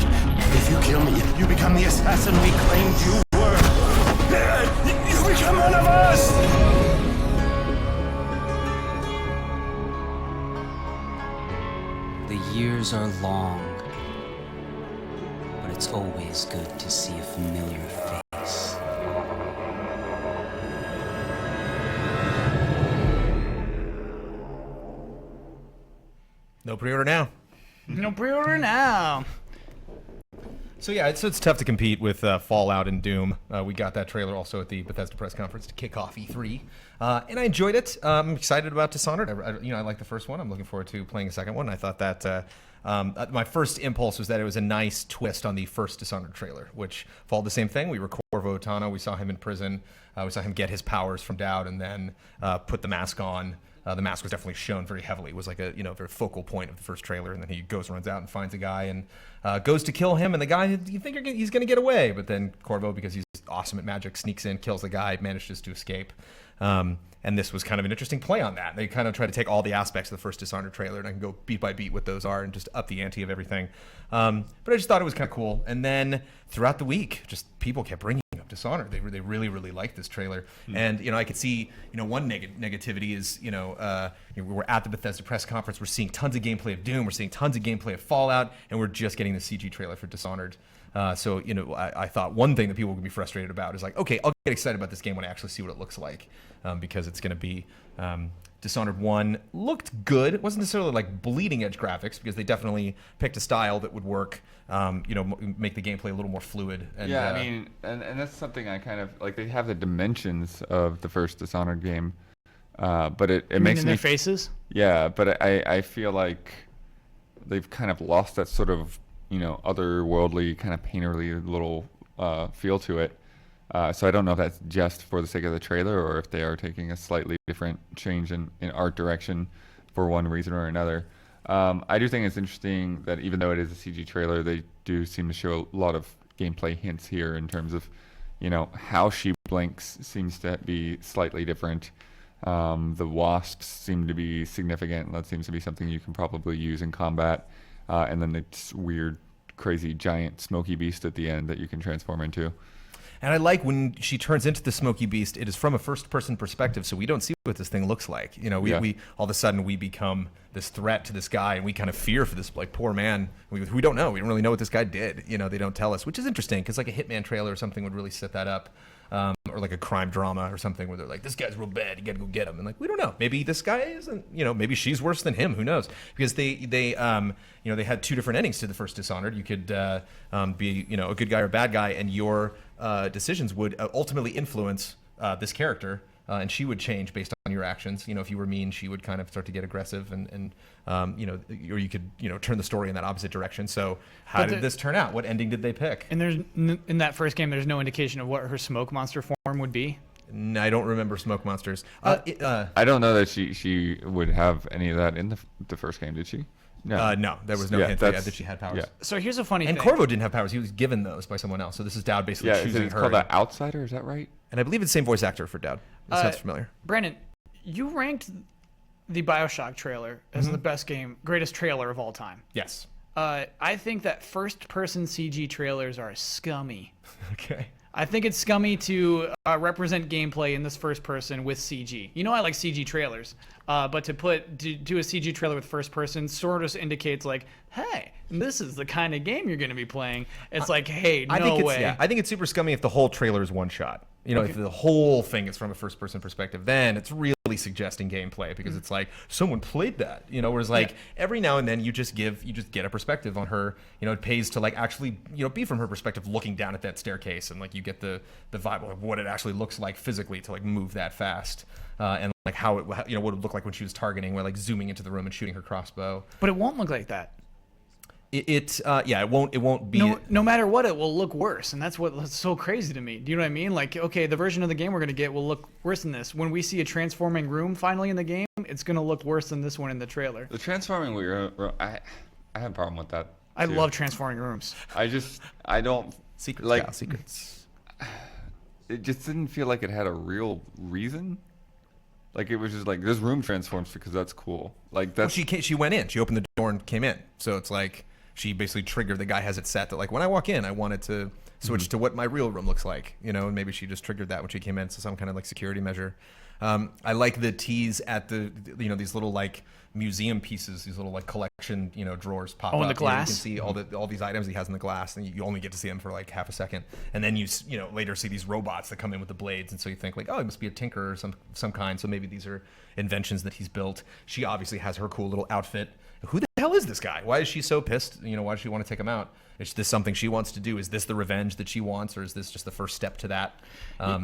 If you kill me, you become the assassin we claimed you were. You become one of us! The years are long, but it's always good to see a familiar face. No pre-order now. No pre-order now. So yeah, it's tough to compete with Fallout and Doom. We got that trailer also at the Bethesda press conference to kick off E3, and I enjoyed it. I'm excited about Dishonored. I like the first one. I'm looking forward to playing the second one. I thought that my first impulse was that it was a nice twist on the first Dishonored trailer, which followed the same thing. We were Corvo Tano. We saw him in prison. We saw him get his powers from Dowd and then put the mask on. The mask was definitely shown very heavily. It was like a very focal point of the first trailer, and then he runs out and finds a guy and goes to kill him. And the guy, you think he's going to get away, but then Corvo, because he's awesome at magic, sneaks in, kills the guy, manages to escape. And this was kind of an interesting play on that. They kind of try to take all the aspects of the first Dishonored trailer, and I can go beat by beat what those are and just up the ante of everything. But I just thought it was kind of cool. And then throughout the week, just people kept bringing up Dishonored. They really, really liked this trailer. And, I could see, one negativity is, we're at the Bethesda press conference. We're seeing tons of gameplay of Doom. We're seeing tons of gameplay of Fallout. And we're just getting the CG trailer for Dishonored. So, I thought one thing that people would be frustrated about is like, okay, I'll get excited about this game when I actually see what it looks like, because it's going to be Dishonored 1 looked good. It wasn't necessarily like bleeding edge graphics, because they definitely picked a style that would work, make the gameplay a little more fluid. And, yeah, I mean, and that's something I kind of like. They have the dimensions of the first Dishonored game, but it makes me their faces. Yeah, but I feel like they've kind of lost that sort of otherworldly kind of painterly little feel to it. So I don't know if that's just for the sake of the trailer, or if they are taking a slightly different change in art direction for one reason or another. I do think it's interesting that even though it is a CG trailer, they do seem to show a lot of gameplay hints here in terms of, how she blinks seems to be slightly different. The wasps seem to be significant. That seems to be something you can probably use in combat. And then this weird, crazy, giant, smoky beast at the end that you can transform into. And I like when she turns into the smoky beast, it is from a first-person perspective, so we don't see what this thing looks like. You know, we all of a sudden we become this threat to this guy, and we kind of fear for this like poor man. We don't know. We don't really know what this guy did. You know, they don't tell us, which is interesting because like a Hitman trailer or something would really set that up. Or like a crime drama or something where they're like, this guy's real bad, you gotta go get him. And like, we don't know. Maybe this guy isn't, you know, maybe she's worse than him. Who knows? Because they had two different endings to the first Dishonored. You could be, you know, a good guy or a bad guy, and your decisions would ultimately influence this character. And she would change based on your actions. You know, if you were mean, she would kind of start to get aggressive, and you know, or you could, you know, turn the story in that opposite direction. So how did this turn out? What ending did they pick? And there's in that first game, there's no indication of what her smoke monster form would be. No, I don't remember smoke monsters. I don't know that she would have any of that in the first game. Did she? No, no, there was no hint that she had powers. Yeah. So here's a funny thing. And Corvo didn't have powers. He was given those by someone else. So this is Dowd basically choosing it's her. called an outsider, is that right? And I believe it's the same voice actor for Dowd. That sounds familiar. Brandon, you ranked the BioShock trailer as the best game, greatest trailer of all time. Yes. I think that first-person CG trailers are scummy. Okay. I think it's scummy to represent gameplay in this first person with CG. You know, I like CG trailers, but to do a CG trailer with first person sort of indicates like, hey, this is the kind of game you're going to be playing. It's like, hey, no way. Yeah, I think it's super scummy if the whole trailer is one shot. You know, if the whole thing is from a first-person perspective, then it's really suggesting gameplay because it's like someone played that. You know, whereas like every now and then you just get a perspective on her. You know, it pays to like actually be from her perspective, looking down at that staircase, and like you get the vibe of what it actually looks like physically to like move that fast, and like how it what it would look like when she was targeting, where like zooming into the room and shooting her crossbow. But it won't look like that. It won't be. No matter what, it will look worse, and that's what's so crazy to me. Do you know what I mean? Like, okay, the version of the game we're gonna get will look worse than this. When we see a transforming room finally in the game, it's gonna look worse than this one in the trailer. The transforming room, I have a problem with that. I love transforming rooms. I don't secrets. It just didn't feel like it had a real reason. Like it was just like this room transforms because that's cool. Like that's she went in. She opened the door and came in. So it's like she basically triggered. The guy has it set that like when I walk in, I want it to switch to what my real room looks like. You know, and maybe she just triggered that when she came in. So some kind of like security measure. I like the tease at the these little like museum pieces, these little like collection drawers pop up. In the glass. You can see all these items he has in the glass, and you only get to see them for like half a second, and then you later see these robots that come in with the blades, and so you think like, oh, he must be a tinker or some kind. So maybe these are inventions that he's built. She obviously has her cool little outfit. Who the hell is this guy? Why is she so pissed? Why does she want to take him out? Is this something she wants to do? Is this the revenge that she wants, or is this just the first step to that?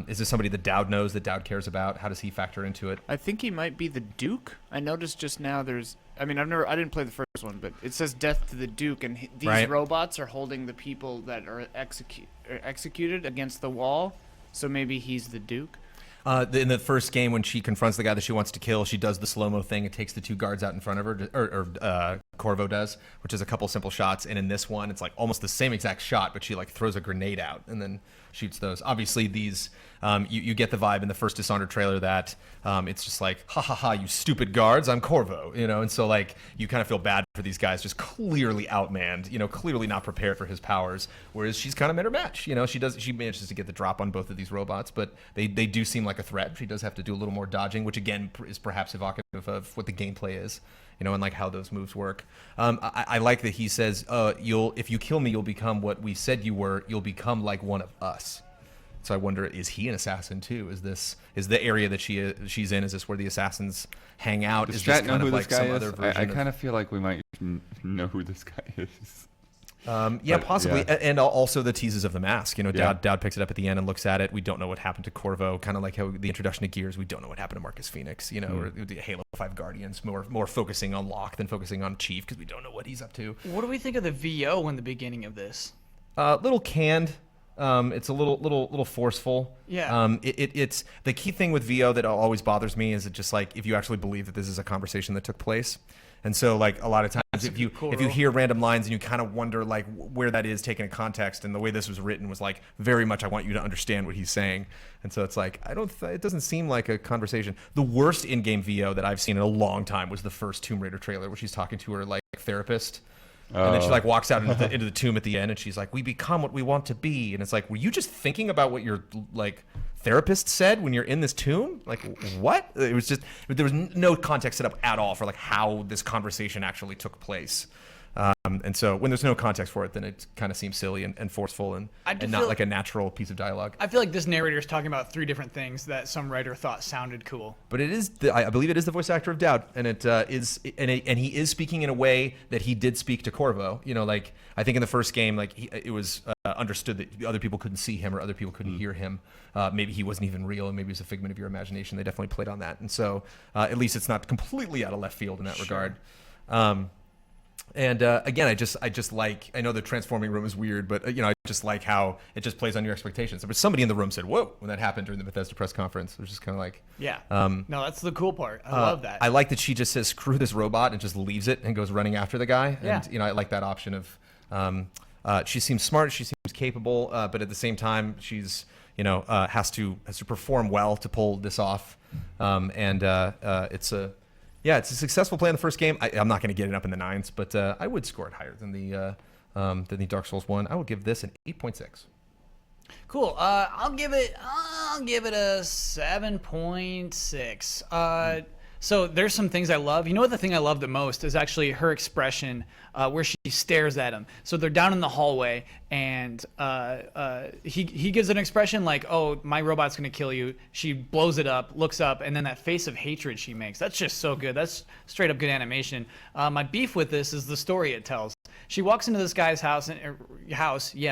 Is this somebody that Dowd knows, that Dowd cares about? How does he factor into it? I think he might be the Duke. I noticed just now I didn't play the first one, but it says death to the Duke, and these robots are holding the people that are executed against the wall, so maybe he's the Duke. In the first game, when she confronts the guy that she wants to kill, she does the slow-mo thing. It takes the two guards out in front of her, or Corvo does, which is a couple simple shots. And in this one, it's like almost the same exact shot, but she like throws a grenade out and then shoots those. Obviously, these you get the vibe in the first Dishonored trailer that it's just like, ha ha ha, you stupid guards, I'm Corvo, and so like you kind of feel bad for these guys, just clearly outmanned, clearly not prepared for his powers. Whereas she's kind of met her match, she manages to get the drop on both of these robots, but they do seem like a threat. She does have to do a little more dodging, which again is perhaps evocative of what the gameplay is, and like how those moves work. I like that he says, if you kill me, you'll become what we said you were. You'll become like one of us. So I wonder, is he an assassin too? Is the area that she's in? Is this where the assassins hang out? Does is this Strat kind know of who like this guy some is? other version? I kind of feel like we might know who this guy is. Possibly. Yeah. And also the teases of the mask. Yeah. Dowd picks it up at the end and looks at it. We don't know what happened to Corvo. Kind of like how the introduction to Gears, we don't know what happened to Marcus Phoenix. Or the Halo 5 Guardians, more focusing on Locke than focusing on Chief because we don't know what he's up to. What do we think of the VO in the beginning of this? Little canned. It's a little forceful. Yeah. It's the key thing with VO that always bothers me is it just like if you actually believe that this is a conversation that took place. And so, like, a lot of times, if you hear random lines and you kind of wonder, like, where that is taken in context, and the way this was written was, like, very much, I want you to understand what he's saying. And so it's like, it doesn't seem like a conversation. The worst in-game VO that I've seen in a long time was the first Tomb Raider trailer, where she's talking to her, like, therapist. And then she like walks out into the tomb at the end, and she's like, "We become what we want to be." And it's like, were you just thinking about what your like therapist said when you're in this tomb? Like, what? It was just there was no context set up at all for like how this conversation actually took place. And so when there's no context for it, then it kind of seems silly and forceful and not like a natural piece of dialogue. I feel like this narrator is talking about 3 different things that some writer thought sounded cool. But it is, I believe it is the voice actor of Dowd, and it is, and he is speaking in a way that he did speak to Corvo. You know, like I think in the first game, like it was understood that other people couldn't see him or other people couldn't hear him. Maybe he wasn't even real, and maybe it was a figment of your imagination. They definitely played on that, and so at least it's not completely out of left field in that regard. And again, I just like, I know the transforming room is weird, but I just like how it just plays on your expectations. But somebody in the room said, "Whoa," when that happened during the Bethesda press conference. It was just kind of like, yeah. No, that's the cool part. I love that. I like that she just says, "Screw this robot," and just leaves it and goes running after the guy. Yeah. And I like that option of, she seems smart, she seems capable, but at the same time, she's has to perform well to pull this off. It's a successful play in the first game. I'm not going to get it up in the 9s, but I would score it higher than the Dark Souls 1. I would give this an 8.6. Cool. I'll give it a 7.6. So there's some things I love. You know what the thing I love the most is actually her expression where she stares at him. So they're down in the hallway, and he gives an expression like, "Oh, my robot's gonna kill you." She blows it up, looks up, and then that face of hatred she makes. That's just so good. That's straight up good animation. My beef with this is the story it tells. She walks into this guy's house,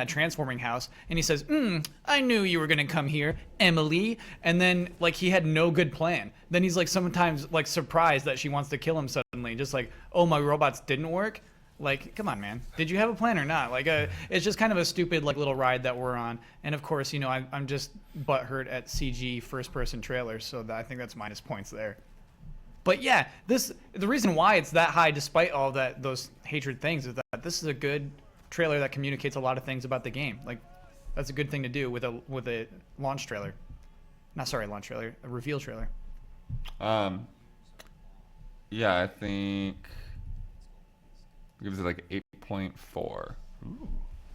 transforming house, and he says, "I knew you were gonna come here, Emily." And then like he had no good plan. Then he's like sometimes like surprised that she wants to kill him suddenly, just like, "Oh, my robots didn't work." Like, come on, man. Did you have a plan or not? Like, it's just kind of a stupid like little ride that we're on. And of course, I'm just butthurt at CG first-person trailers, so I think that's minus points there. But yeah, the reason why it's that high, despite all those hatred things, is that this is a good trailer that communicates a lot of things about the game. Like, that's a good thing to do with a launch trailer. Launch trailer, a reveal trailer. Yeah, I think it gives it like 8.4. Ooh.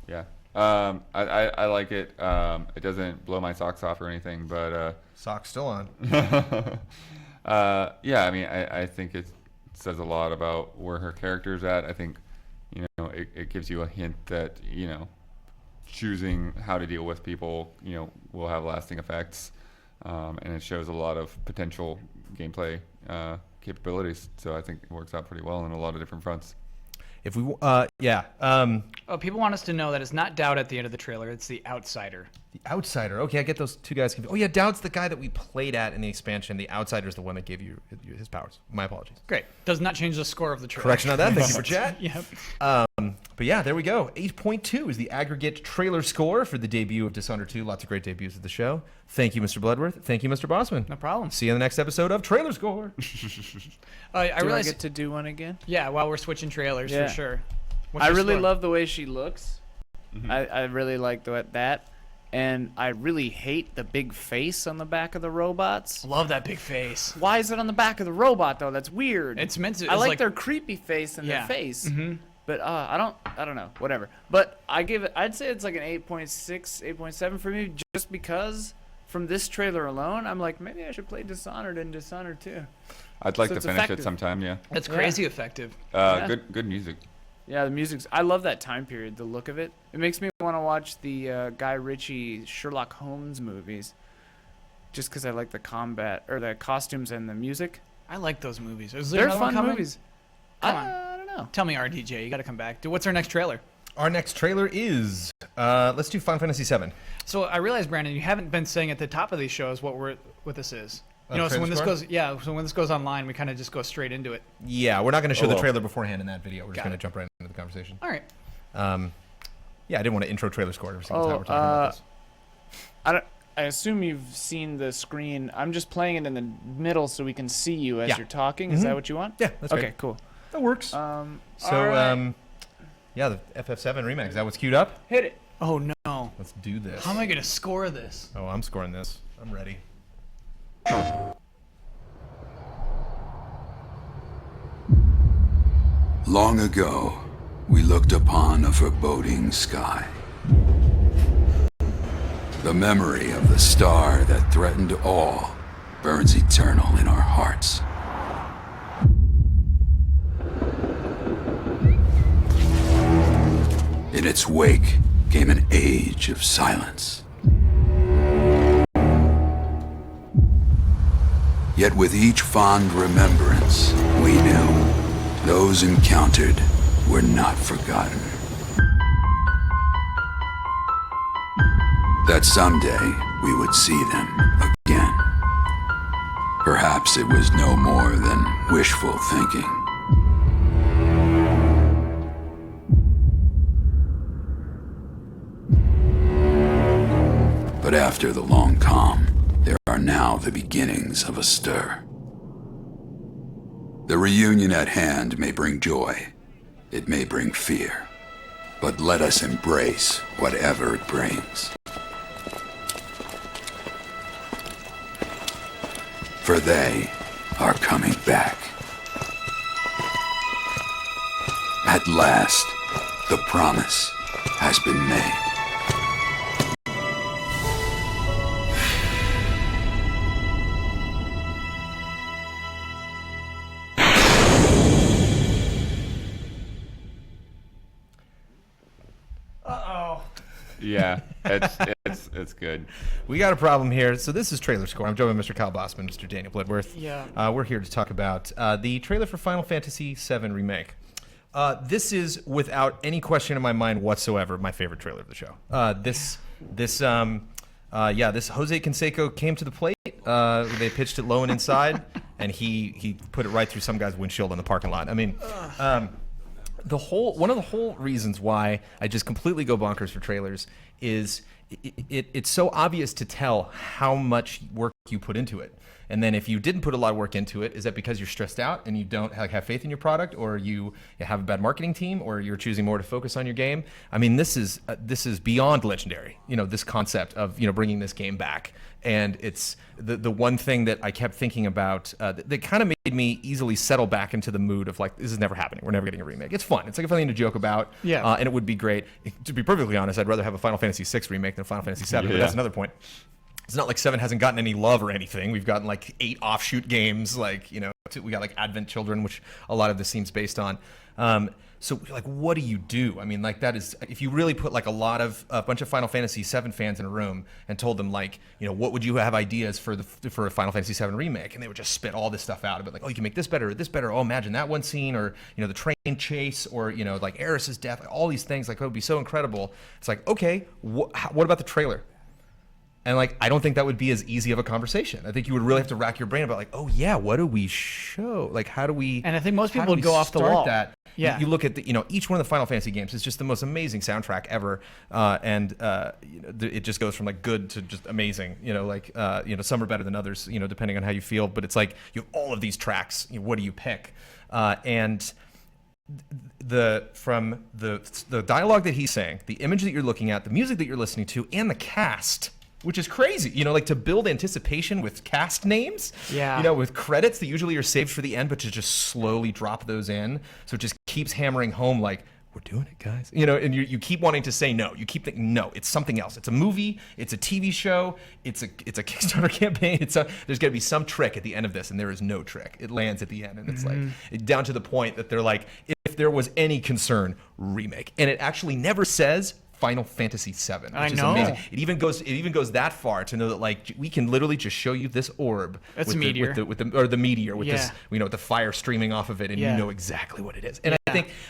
Yeah. I like it. It doesn't blow my socks off or anything, but socks still on. Yeah, I mean, I think it says a lot about where her character's at. I think, it gives you a hint that, choosing how to deal with people, will have lasting effects. And it shows a lot of potential gameplay capabilities. So I think it works out pretty well in a lot of different fronts. If we, people want us to know that it's not Dowd at the end of the trailer. It's the Outsider. The Outsider. Okay, I get those two guys confused. Oh yeah, Dowd's the guy that we played at in the expansion. The Outsider's the one that gave you his powers. My apologies. Great. Does not change the score of the trailer. Correction on that. Thank you for chat. Yep. But yeah, there we go. 8.2 is the aggregate trailer score for the debut of Dishonored 2. Lots of great debuts of the show. Thank you, Mr. Bloodworth. Thank you, Mr. Bosman. No problem. See you in the next episode of Trailer Score. I get to do one again? Yeah, while we're switching trailers, for sure. I really love the way she looks. Mm-hmm. I really like that. And I really hate the big face on the back of the robots. Love that big face. Why is it on the back of the robot, though? That's weird. It's meant to. I like their creepy face and their face. Mm-hmm. But I don't know. Whatever. But I'd say it's like an 8.6, 8.7 for me, just because from this trailer alone, I'm like, maybe I should play Dishonored and Dishonored 2. I'd like to finish it sometime, yeah. It's crazy effective. Good music. Yeah, the music's. I love that time period. The look of it. It makes me want to watch the Guy Ritchie Sherlock Holmes movies, just because I like the combat or the costumes and the music. I like those movies. They're fun movies. I don't know. Tell me, RDJ, you got to come back. What's our next trailer? Our next trailer is let's do Final Fantasy VII. So I realize, Brandon, you haven't been saying at the top of these shows what this is. So when this goes online, we kind of just go straight into it. Yeah, we're not going to show the trailer beforehand in that video. We're just going to jump right into the conversation. All right. Yeah, I didn't want to intro trailer score every single time we're talking about this. I assume you've seen the screen. I'm just playing it in the middle so we can see you as you're talking. Is that what you want? Yeah, that's okay. Great. Cool. That works. Right. Yeah, the FF7 remake. Is that what's queued up? Hit it. Oh no. Let's do this. How am I going to score this? Oh, I'm scoring this. I'm ready. Long ago, we looked upon a foreboding sky. The memory of the star that threatened all burns eternal in our hearts. In its wake came an age of silence. Yet with each fond remembrance, we knew those encountered were not forgotten. That someday we would see them again. Perhaps it was no more than wishful thinking. But after the long calm, there are now the beginnings of a stir. The reunion at hand may bring joy, it may bring fear, but let us embrace whatever it brings. For they are coming back. At last, the promise has been made. Yeah, it's good. We got a problem here. So this is Trailer Score. I'm joined with Mr. Kyle Bosman, Mr. Daniel Bloodworth. Yeah. We're here to talk about the trailer for Final Fantasy VII Remake. This is, without any question in my mind whatsoever, my favorite trailer of the show. This Jose Canseco came to the plate. They pitched it low and inside, and he put it right through some guy's windshield in the parking lot. I mean, one of the whole reasons why I just completely go bonkers for trailers is it's so obvious to tell how much work you put into it. And then if you didn't put a lot of work into it, is that because you're stressed out and you don't have faith in your product, or you have a bad marketing team, or you're choosing more to focus on your game? I mean, this is beyond legendary. This concept of bringing this game back. And it's the one thing that I kept thinking about that kind of made me easily settle back into the mood of like, this is never happening. We're never getting a remake. It's fun. It's like a fun thing to joke about. Yeah. And it would be great. To be perfectly honest, I'd rather have a Final Fantasy VI remake than a Final Fantasy VII. But that's another point. It's not like 7 hasn't gotten any love or anything. We've gotten like 8 offshoot games, we got like Advent Children, which a lot of this seems based on. So like, what do you do? I mean, like, that is, if you really put like a bunch of Final Fantasy VII fans in a room and told them like, what would you have ideas for a Final Fantasy VII remake? And they would just spit all this stuff out about like, oh, you can make this better or this better. Oh, imagine that one scene, or the train chase, or like Eris's death. All these things, like, it would be so incredible. It's like, okay, what about the trailer? And like, I don't think that would be as easy of a conversation. I think you would really have to rack your brain about like, oh yeah, what do we show? Like, how do we? And I think most people would go off the wall. That? Yeah. You look at each one of the Final Fantasy games is just the most amazing soundtrack ever, and it just goes from like good to just amazing. Some are better than others, depending on how you feel. But it's like you have all of these tracks. What do you pick? And from the dialogue that he's saying, the image that you're looking at, the music that you're listening to, and the cast, which is crazy, like to build anticipation with cast names, with credits that usually are saved for the end, but to just slowly drop those in. So it just keeps hammering home like, we're doing it, guys. And you keep wanting to say no. You keep thinking, no, it's something else. It's a movie, it's a TV show, it's a Kickstarter campaign. There's got to be some trick at the end of this, and there is no trick. It lands at the end, and it's like, down to the point that they're like, if there was any concern, remake. And it actually never says Final Fantasy VII, which is amazing. It even goes that far to know that like, we can literally just show you this orb. That's a meteor. The meteor with this, with the fire streaming off of it, and you know exactly what it is. And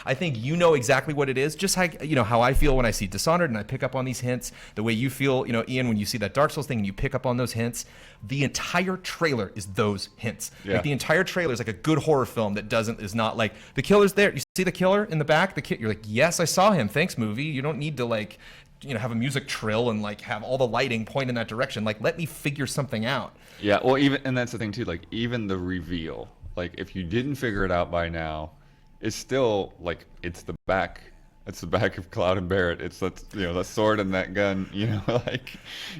I think you know exactly what it is, just like how I feel when I see Dishonored and I pick up on these hints, the way you feel, Ian, when you see that Dark Souls thing and you pick up on those hints. The entire trailer is those hints. Like, the entire trailer is like a good horror film that is not like, the killer's there. You see the killer in the back? You're like, yes, I saw him. Thanks, movie. You don't need to like, have a music trill and like have all the lighting point in that direction. Like, let me figure something out. Yeah, well, and that's the thing too. Like, even the reveal, like, if you didn't figure it out by now, it's still like, it's the back. It's the back of Cloud and Barrett. It's that that sword and that gun. Like.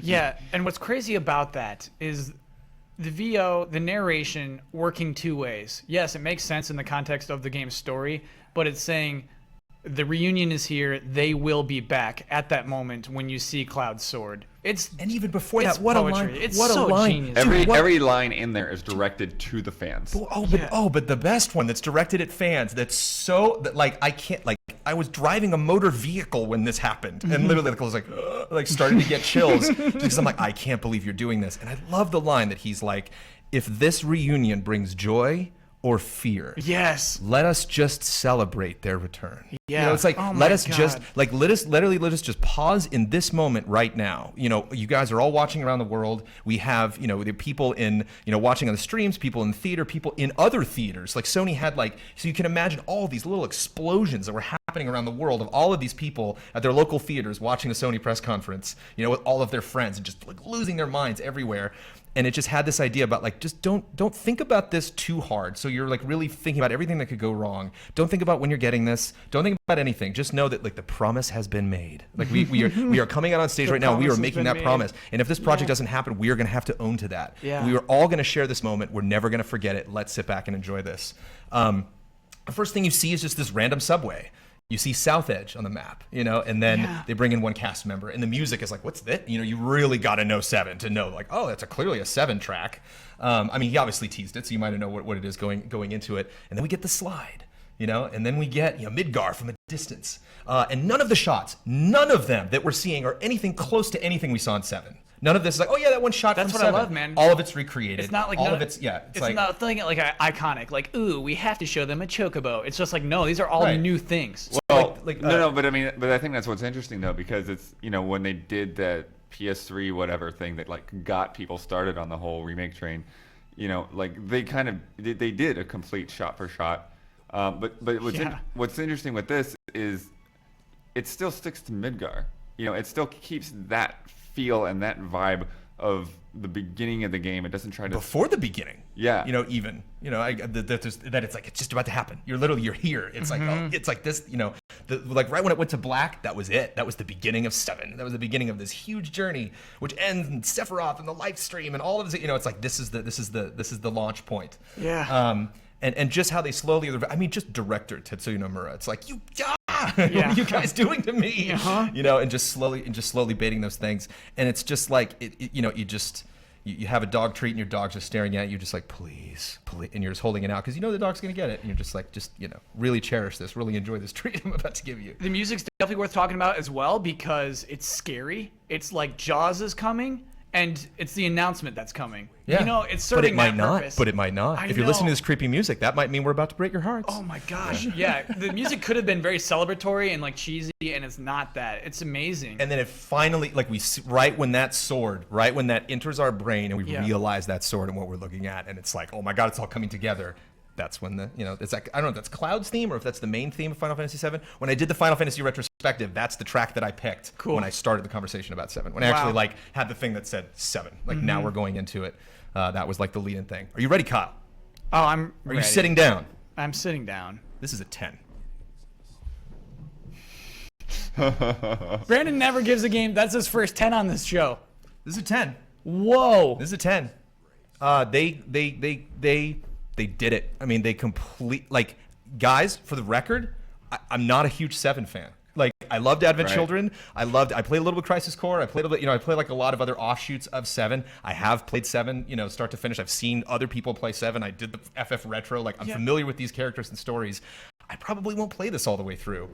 Yeah, and what's crazy about that is the VO, the narration, working two ways. Yes, it makes sense in the context of the game's story, but it's saying the reunion is here. They will be back at that moment when you see Cloud's sword. And even before it's that, what poetry. a line! It's What so a line! genius. Every line in there is directed to the fans. But the best one that's directed at fans. That's so that like I can't like I was driving a motor vehicle when this happened, and literally I was like starting to get chills because I'm like, I can't believe you're doing this. And I love the line that he's like, if this reunion brings joy or fear, yes, let us just celebrate their return. Yeah. You know, it's like Oh let my us God. just like let us just pause in this moment right now. You know, you guys are all watching around the world. We have, you know, the people in, you know, watching on the streams, people in theater, people in other theaters. Like Sony had like, so you can imagine all these little explosions that were happening around the world of all of these people at their local theaters watching the Sony press conference, you know, with all of their friends and just like losing their minds everywhere. And it just had this idea about like, just don't think about this too hard. So you're like really thinking about everything that could go wrong. Don't think about when you're getting this. Don't think about anything. Just know that like the promise has been made. Like we are coming out on stage right now. We are making that promise. And if this project doesn't happen, we are going to have to own to that. Yeah. We are all going to share this moment. We're never going to forget it. Let's sit back and enjoy this. The first thing you see is just this random subway. You see South Edge on the map, you know, and then they bring in one cast member, and the music is like, what's that? You know, you really got to know Seven to know, like, oh, that's clearly a Seven track. I mean, he obviously teased it, so you might know what it is going into it. And then we get the slide, you know, and then we get, you know, Midgar from a distance. And none of the shots, none of them that we're seeing are anything close to anything we saw in Seven. None of this is like, oh yeah, that one shot That's from what Seven. I love, man. All of it's recreated. It's not like all of it's it's like not like iconic. Like, ooh, we have to show them a chocobo. It's just like, no, these are all Right. new things. Well, but I mean, but I think that's what's interesting though, because it's, you know, when they did that PS3 whatever thing that like got people started on the whole remake train, you know, like they kind of they did a complete shot for shot. But what's interesting with this is it still sticks to Midgar. You know, it still keeps that feel and that vibe of the beginning of the game. It doesn't try to before the beginning. Yeah, you know, even you know that it's like it's just about to happen. You're here. It's like it's like this. You know, like right when it went to black, that was it. That was the beginning of Seven. That was the beginning of this huge journey, which ends in Sephiroth and the live stream and all of this. You know, it's like this is the launch point. Yeah. And just how they slowly, I mean, just director Tetsuya Nomura. It's like what are you guys doing to me? You know, and just slowly baiting those things. And it's just like you know, you have a dog treat and your dog's just staring at you, just like please, and you're just holding it out because you know the dog's gonna get it, and you're just like, you know, really cherish this, really enjoy this treat I'm about to give you. The music's definitely worth talking about as well because it's scary. It's like Jaws is coming. And it's the announcement that's coming. Yeah. You know, it's serving that purpose. But it might not. If you're listening to this creepy music, that might mean we're about to break your hearts. Oh my gosh. Yeah. The music could have been very celebratory and like cheesy, and it's not that. It's amazing. And then it finally, like right when that enters our brain and we realize that sword and what we're looking at, and it's like, oh my God, it's all coming together. That's when it's like, I don't know if that's Cloud's theme or if that's the main theme of Final Fantasy VII. When I did the Final Fantasy retrospective, that's the track that I picked when I started the conversation about 7. When I actually like had the thing that said 7. Like now we're going into it. That was like the lead-in thing. Are you ready, Kyle? Oh, I'm Are ready. you sitting down? I'm sitting down. This is a 10. Brandon never gives a game. That's his first 10 on this show. This is a 10. Whoa. This is a 10. They did it. I mean, like, guys, for the record, I'm not a huge 7 fan. Like, I loved Advent Children. I played a little bit Crisis Core. I played like a lot of other offshoots of 7. I have played 7, you know, start to finish. I've seen other people play 7. I did the FF Retro. Like, I'm familiar with these characters and stories. I probably won't play this all the way through.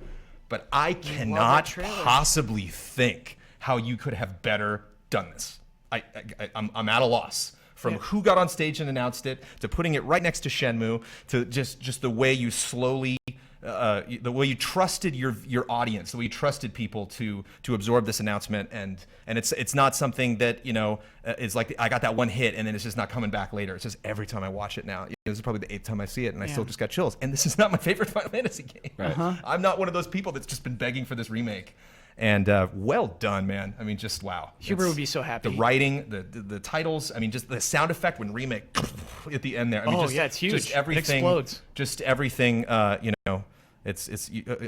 But I cannot possibly think how you could have better done this. I'm at a loss. From who got on stage and announced it, to putting it right next to Shenmue, to just the way you slowly, the way you trusted your audience, the way you trusted people to absorb this announcement, and it's not something that, you know, is like I got that one hit and then it's just not coming back later. It's just every time I watch it now. This is probably the 8th time I see it, and I still just got chills. And this is not my favorite Final Fantasy game. Right. I'm not one of those people that's just been begging for this remake. And well done, man. I mean, just wow. Huber would be so happy. The writing, the titles. I mean, just the sound effect when remake at the end there. I mean, it's huge. Just everything, it explodes. Just everything. You know,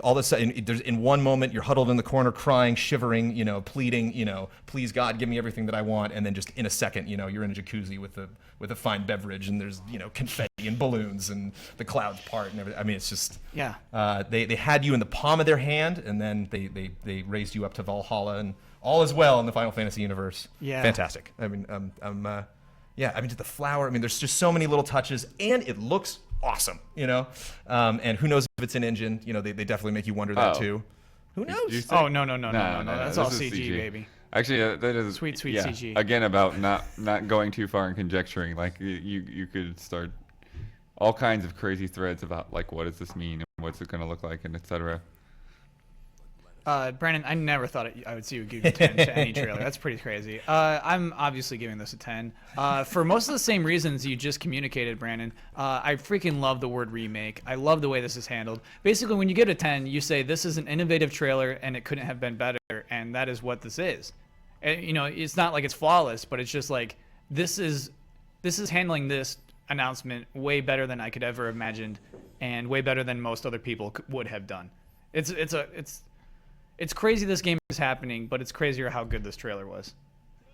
all of a sudden there's in one moment you're huddled in the corner crying, shivering, pleading, please God, give me everything that I want, and then just in a second, you're in a jacuzzi with a fine beverage, and there's confetti and balloons and the clouds part and everything. I mean, it's just they had you in the palm of their hand, and then they raised you up to Valhalla, and all is well in the Final Fantasy universe. Yeah, fantastic. I mean, to the flower. I mean, there's just so many little touches, and it looks awesome, and who knows if it's an engine, they definitely make you wonder that too. Who knows? Oh, no. That's all CG, baby. Actually, that is sweet CG. Again, about not going too far and conjecturing. Like you could start all kinds of crazy threads about like what does this mean and what's it going to look like and etc. Brandon, I never thought I would see you give a 10 to any trailer. That's pretty crazy. I'm obviously giving this a 10. For most of the same reasons you just communicated, Brandon. I freaking love the word remake. I love the way this is handled. Basically, when you get a 10, you say this is an innovative trailer and it couldn't have been better, and that is what this is. And, it's not like it's flawless, but it's just like this is handling this announcement way better than I could ever imagined, and way better than most other people would have done. It's crazy this game is happening, but it's crazier how good this trailer was.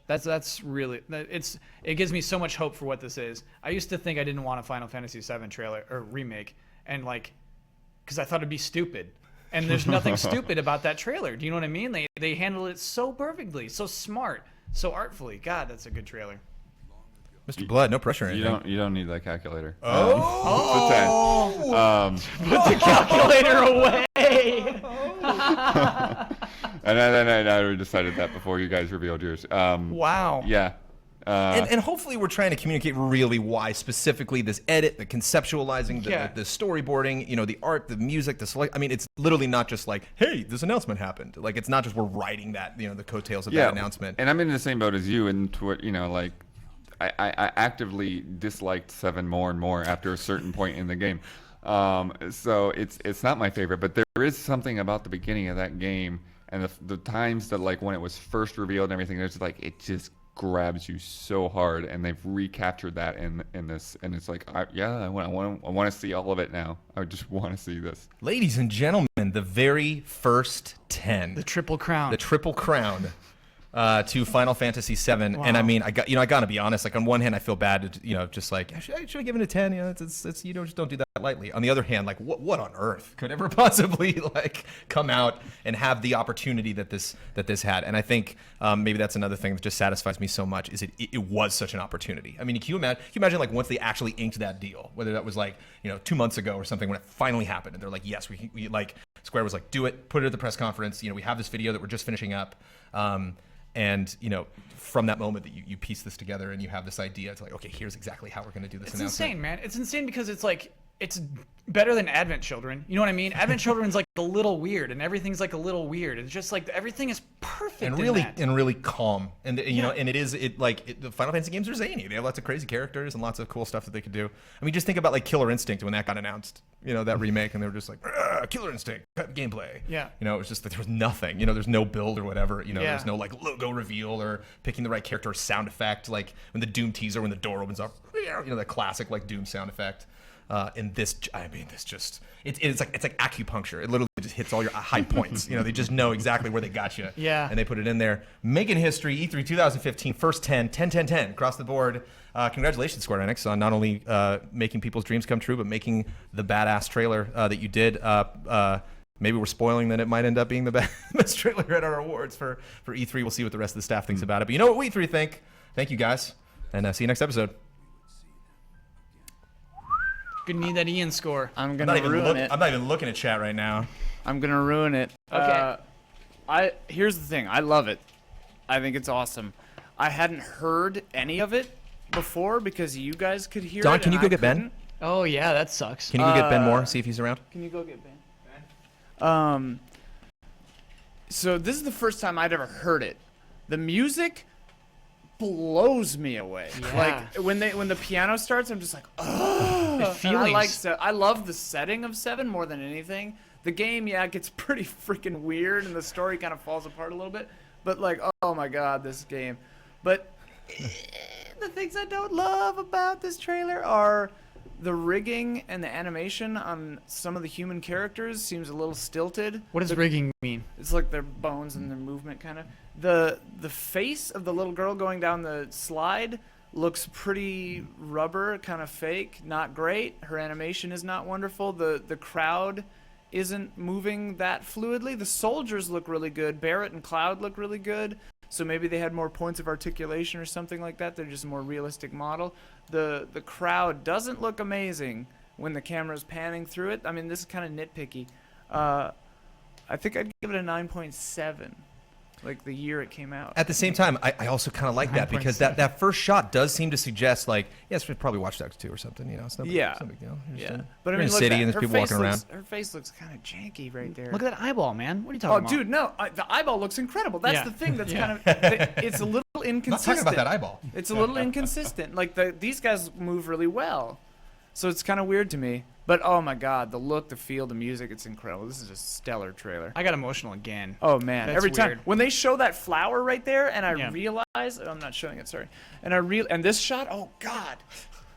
That's really it gives me so much hope for what this is. I used to think I didn't want a Final Fantasy VII trailer or remake, and because I thought it'd be stupid. And there's nothing stupid about that trailer. Do you know what I mean? They handled it so perfectly, so smart, so artfully. God, that's a good trailer. Mr. Blood, no pressure. Or you don't need that calculator. Put the calculator away. And I decided that before you guys revealed yours. Wow. Yeah. And hopefully we're trying to communicate really why specifically this edit, the conceptualizing, the storyboarding, the art, the music, the select. I mean, it's literally not just like, hey, this announcement happened. Like, it's not just we're writing that, the coattails of that announcement. And I'm in the same boat as you, and I actively disliked 7 more and more after a certain point in the game. So it's not my favorite, but there is something about the beginning of that game and the times that when it was first revealed and everything, there's it just grabs you so hard, and they've recaptured that in this, and it's I want to see all of it now. I just want to see this. Ladies and gentlemen, the very first 10, the triple crown, to Final Fantasy VII. Wow. And I mean, I gotta be honest. On one hand, I feel bad, just should I give it a 10? It's just don't do that lightly. On the other hand, what on earth could ever possibly come out and have the opportunity that this had? And I think maybe that's another thing that just satisfies me so much is it was such an opportunity. I mean, can you imagine once they actually inked that deal, whether that was 2 months ago or something, when it finally happened, and they're like, yes, we Square was like, do it, put it at the press conference. We have this video that we're just finishing up. And from that moment that you piece this together and you have this idea, it's okay, here's exactly how we're going to do this. It's insane, man. It's insane because it's better than Advent Children. You know what I mean? Advent Children's a little weird, and everything's a little weird. It's just everything is perfect and really calm. And and the Final Fantasy games are zany. They have lots of crazy characters and lots of cool stuff that they could do. I mean, just think about Killer Instinct when that got announced. That remake, and they were just Killer Instinct gameplay. Yeah. It was just there was nothing. There's no build or whatever. There's no logo reveal or picking the right character or sound effect. When the Doom teaser, when the door opens up, that classic Doom sound effect. And this, I mean, it's like acupuncture. It literally just hits all your high points. They just know exactly where they got you. Yeah. And they put it in there. Making history, E3 2015, first 10 across the board. Congratulations, Square Enix, on not only making people's dreams come true, but making the badass trailer that you did. Maybe we're spoiling that it might end up being the best trailer at our awards for E3. We'll see what the rest of the staff thinks about it. But you know what we E3 think. Thank you, guys. And see you next episode. Gonna need that Ian score. I'm gonna ruin it. I'm not even looking at chat right now. I'm gonna ruin it. Okay. Here's the thing. I love it. I think it's awesome. I hadn't heard any of it before because you guys could hear it. Don, can you go get Ben? Oh yeah, that sucks. Can you go get Ben Moore? See if he's around. Can you go get Ben? So this is the first time I'd ever heard it. The music blows me away. Yeah. When the piano starts, I'm just oh. I love the setting of 7 more than anything. The game, it gets pretty freaking weird, and the story kind of falls apart a little bit. But oh my god, this game. But the things I don't love about this trailer are the rigging and the animation on some of the human characters seems a little stilted. What does rigging mean? It's like their bones and their movement, kind of. The face of the little girl going down the slide looks pretty rubber, kind of fake, not great. Her animation is not wonderful. The crowd isn't moving that fluidly. The soldiers look really good. Barrett and Cloud look really good. So maybe they had more points of articulation or something like that. They're just a more realistic model. The crowd doesn't look amazing when the camera's panning through it. I mean, this is kind of nitpicky. I think I'd give it a 9.7. Like the year it came out. At the same time, I also kind of like that because that first shot does seem to suggest like, yes, we'd probably Watch Dogs 2 or something. You know, it's no big, it's no big deal. But I mean, mean, in a city and there's people walking around. Her face looks kind of janky right there. Look at that eyeball, man. What are you talking about? Oh, dude, no, the eyeball looks incredible. That's the thing. That's kind of it's a little inconsistent. Not talking about that eyeball. It's a little inconsistent. Like these guys move really well, so it's kind of weird to me. But oh my god, the look, the feel, the music, it's incredible. This is a stellar trailer. I got emotional again. Oh man, That's every time weird. when they show that flower right there and I realize I'm not showing it, sorry. And this shot, oh god.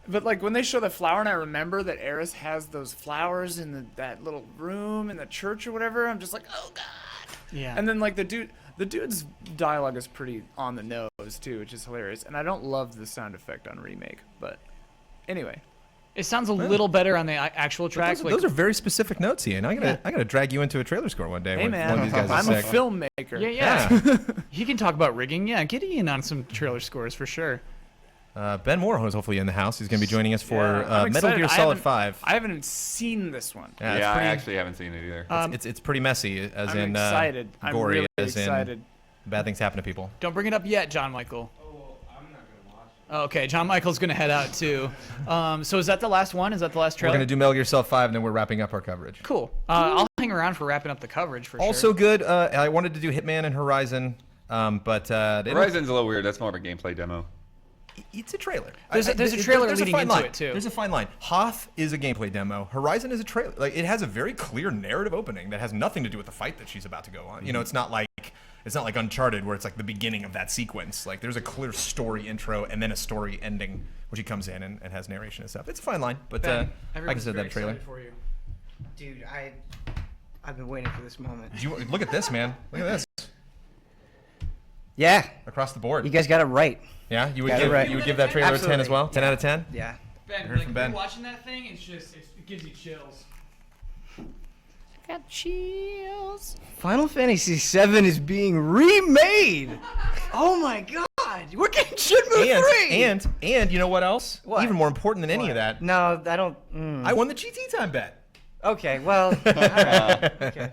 But like when they show the flower and I remember that Eris has those flowers in that little room in the church or whatever, I'm just like, "Oh god." Yeah. And then like the dude's dialogue is pretty on the nose too, which is hilarious. And I don't love the sound effect on Remake, but anyway. It sounds a little better on the actual track. Those are very specific notes, Ian. I gotta drag you into a trailer score one day. Hey when man, one of these guys I'm a is sick. filmmaker. Yeah. He can talk about rigging. Yeah, get Ian on some trailer scores for sure. Ben Moore is hopefully in the house. He's going to be joining us for I'm Metal excited. Gear Solid 5. I haven't even seen this one. Yeah, Yeah, I actually haven't seen it either. It's pretty messy, as I'm in excited. I'm gory, really as excited. in bad things happen to people. Don't bring it up yet, John Michael. Okay, John Michael's going to head out too. So is that the last one? Is that the last We're trailer? going to do Metal Gear Solid 5, and then we're wrapping up our coverage. Cool. I'll hang around for wrapping up the coverage for Also sure. good. I wanted to do Hitman and Horizon, but Horizon's a little weird. That's more of a gameplay demo. It's a trailer. There's a trailer there's leading fine into line. it too. There's a fine line. Hoth is a gameplay demo. Horizon is a trailer. Like it has a very clear narrative opening that has nothing to do with the fight that she's about to go on. You know, it's not like Uncharted where it's like the beginning of that sequence. Like there's a clear story intro and then a story ending where she comes in and has narration and stuff. It's a fine line, but I consider that a trailer. Dude, I've been waiting for this moment. Look at this, man. Look at this. Yeah. Across the board. You guys got it right. Yeah, you would give that trailer a 10 as well? 10 out of 10? Yeah. Ben, Heard from Ben. you're watching that thing, it gives you chills. Got chills. Final Fantasy VII is being remade. Oh my god, we're getting Shenmue 3. And you know what else? What? Even more important than any of that. No, I don't. I won the GT time bet. Okay, well, all right. Okay.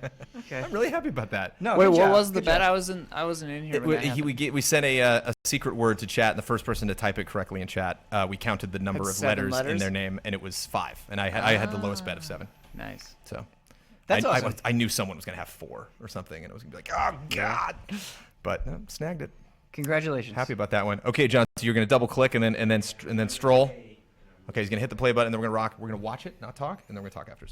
I'm really happy about that. No, wait, good what job. was the Good bet? job. I wasn't in here. When that happened. We sent a secret word to chat, and the first person to type it correctly in chat, we counted the number Had of 7 letters in their name, and it was 5. And I had the lowest bet of 7. Nice. So That's awesome. I knew someone was going to have 4 or something, and I was going to be like, oh god, but no, snagged it. Congratulations. Happy about that one. Okay, John, so you're going to double click and then stroll. Okay, he's going to hit the play button, and then we're going to rock. We're going to watch it, not talk, and then we're going to talk after.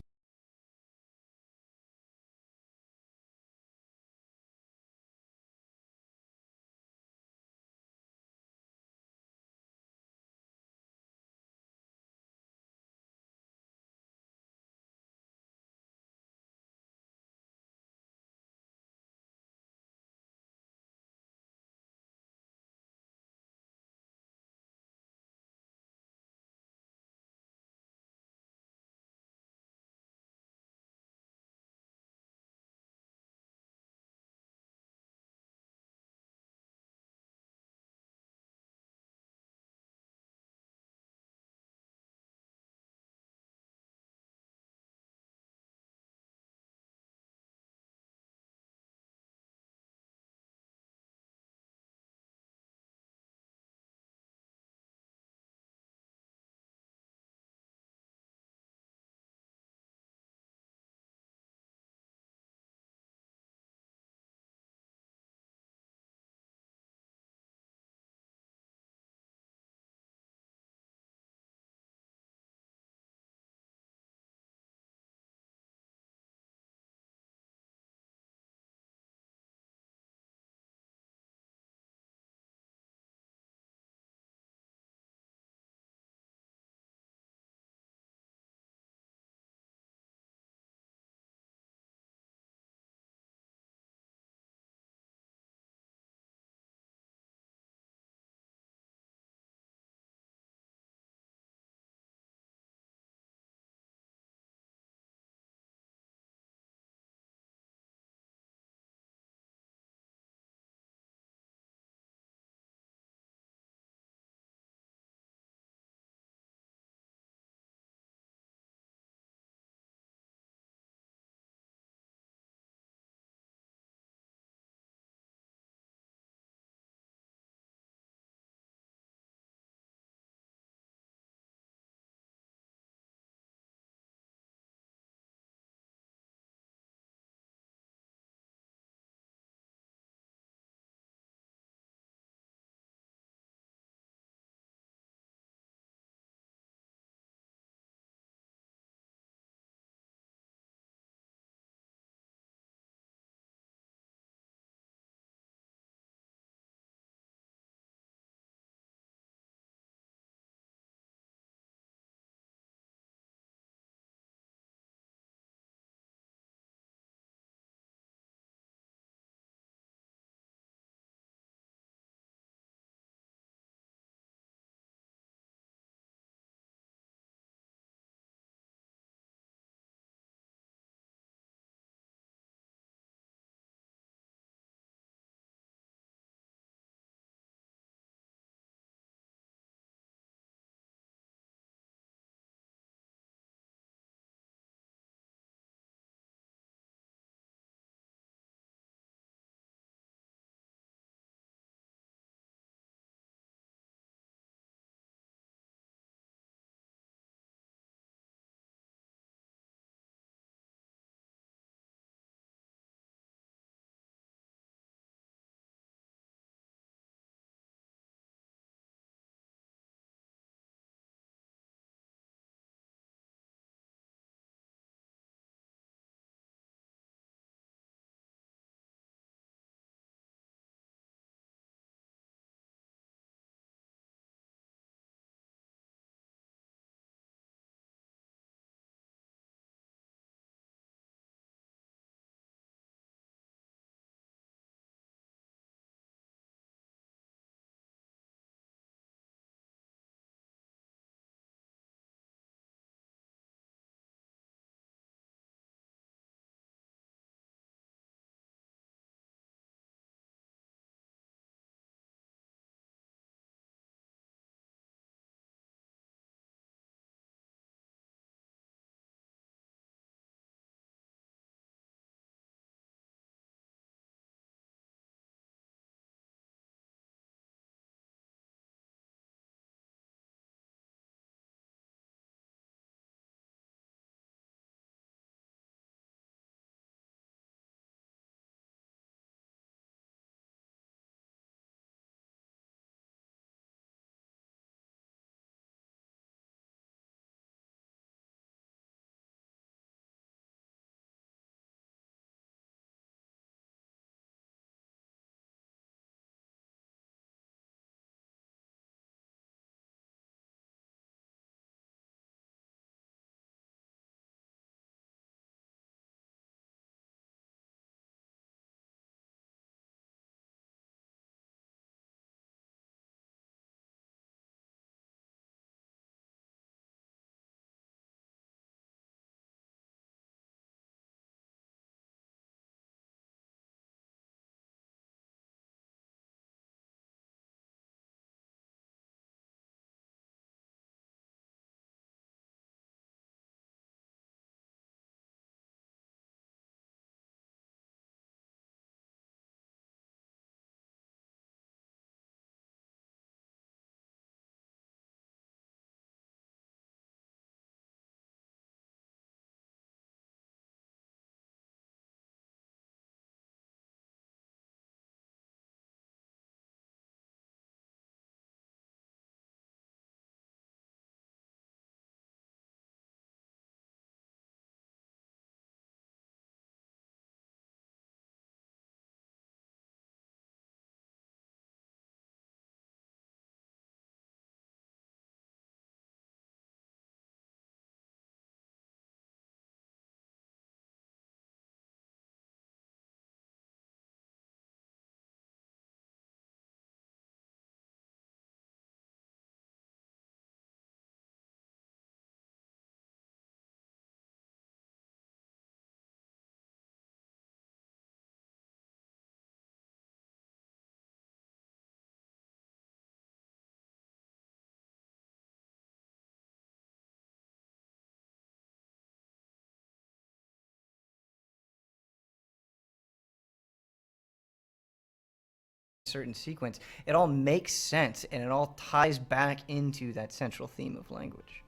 certain sequence, it all makes sense and it all ties back into that central theme of language.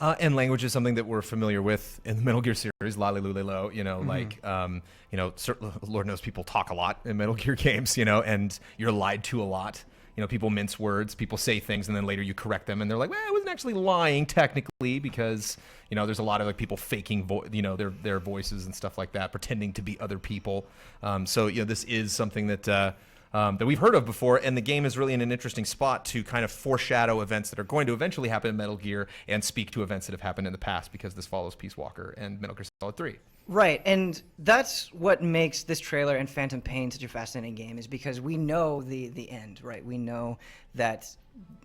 And language is something that we're familiar with in the Metal Gear series, Lale-Lule-Lo, like, Lord knows people talk a lot in Metal Gear games, and you're lied to a lot. People mince words, people say things, and then later you correct them, and they're like, well, I wasn't actually lying technically because, there's a lot of like people faking, their voices and stuff like that, pretending to be other people. So this is something that we've heard of before, and the game is really in an interesting spot to kind of foreshadow events that are going to eventually happen in Metal Gear and speak to events that have happened in the past, because this follows Peace Walker and Metal Gear Solid 3. Right, and that's what makes this trailer and Phantom Pain such a fascinating game, is because we know the end, right? We know that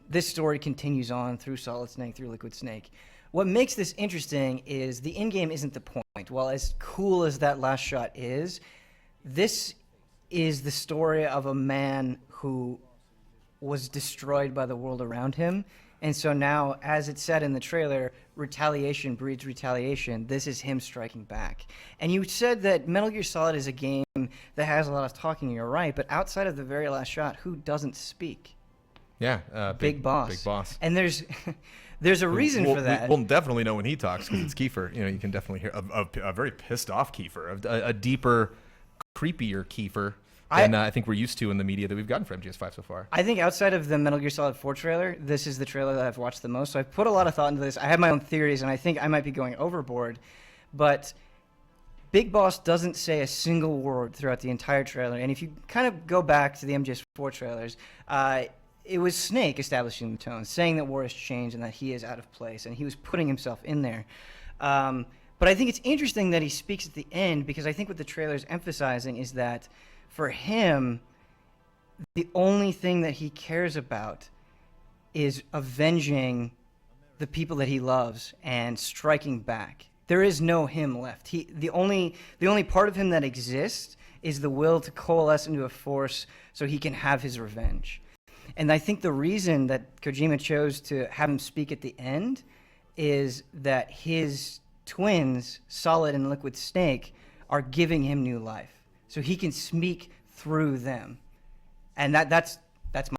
this story continues on through Solid Snake, through Liquid Snake. What makes this interesting is the end game isn't the point. While as cool as that last shot is, this is the story of a man who was destroyed by the world around him. And so now, as it said in the trailer, retaliation breeds retaliation. This is him striking back. And you said that Metal Gear Solid is a game that has a lot of talking, and you're right, but outside of the very last shot, who doesn't speak? Yeah, Big Boss. Big Boss. And there's a reason for that. We'll definitely know when he talks, because it's Kiefer. You can definitely hear a very pissed off Kiefer, a deeper, creepier Kiefer than I think we're used to in the media that we've gotten from MGS5 so far. I think outside of the Metal Gear Solid 4 trailer, this is the trailer that I've watched the most. So I've put a lot of thought into this. I have my own theories, and I think I might be going overboard. But Big Boss doesn't say a single word throughout the entire trailer. And if you kind of go back to the MGS4 trailers, it was Snake establishing the tone, saying that war has changed and that he is out of place, and he was putting himself in there. But I think it's interesting that he speaks at the end, because I think what the trailer is emphasizing is that for him, the only thing that he cares about is avenging the people that he loves and striking back. There is no him left. The only part of him that exists is the will to coalesce into a force so he can have his revenge. And I think the reason that Kojima chose to have him speak at the end is that his twins, Solid and Liquid Snake, are giving him new life. So he can speak through them. And that's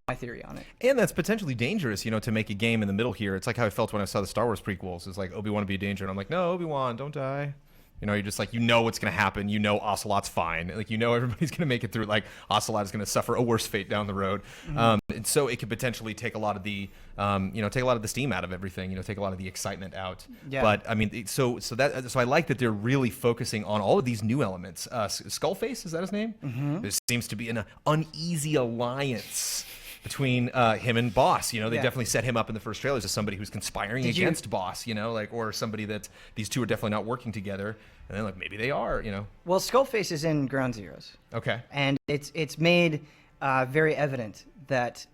my theory on it. And that's potentially dangerous, to make a game in the middle here. It's like how I felt when I saw the Star Wars prequels. It's like, Obi-Wan would be a danger. And I'm like, no, Obi-Wan, don't die. You're just like, what's going to happen. Ocelot's fine. Like, everybody's going to make it through. Like, Ocelot is going to suffer a worse fate down the road. Mm-hmm. And so it could potentially take a lot of the, take a lot of the steam out of everything. Take a lot of the excitement out. Yeah. But I mean, so I like that they're really focusing on all of these new elements. Skullface, is that his name? Mm-hmm. There seems to be an uneasy alliance between him and Boss. They definitely set him up in the first trailers as somebody who's conspiring against Boss, or somebody that these two are definitely not working together. And then maybe they are, Well, Skullface is in Ground Zeroes. Okay. And it's made very evident that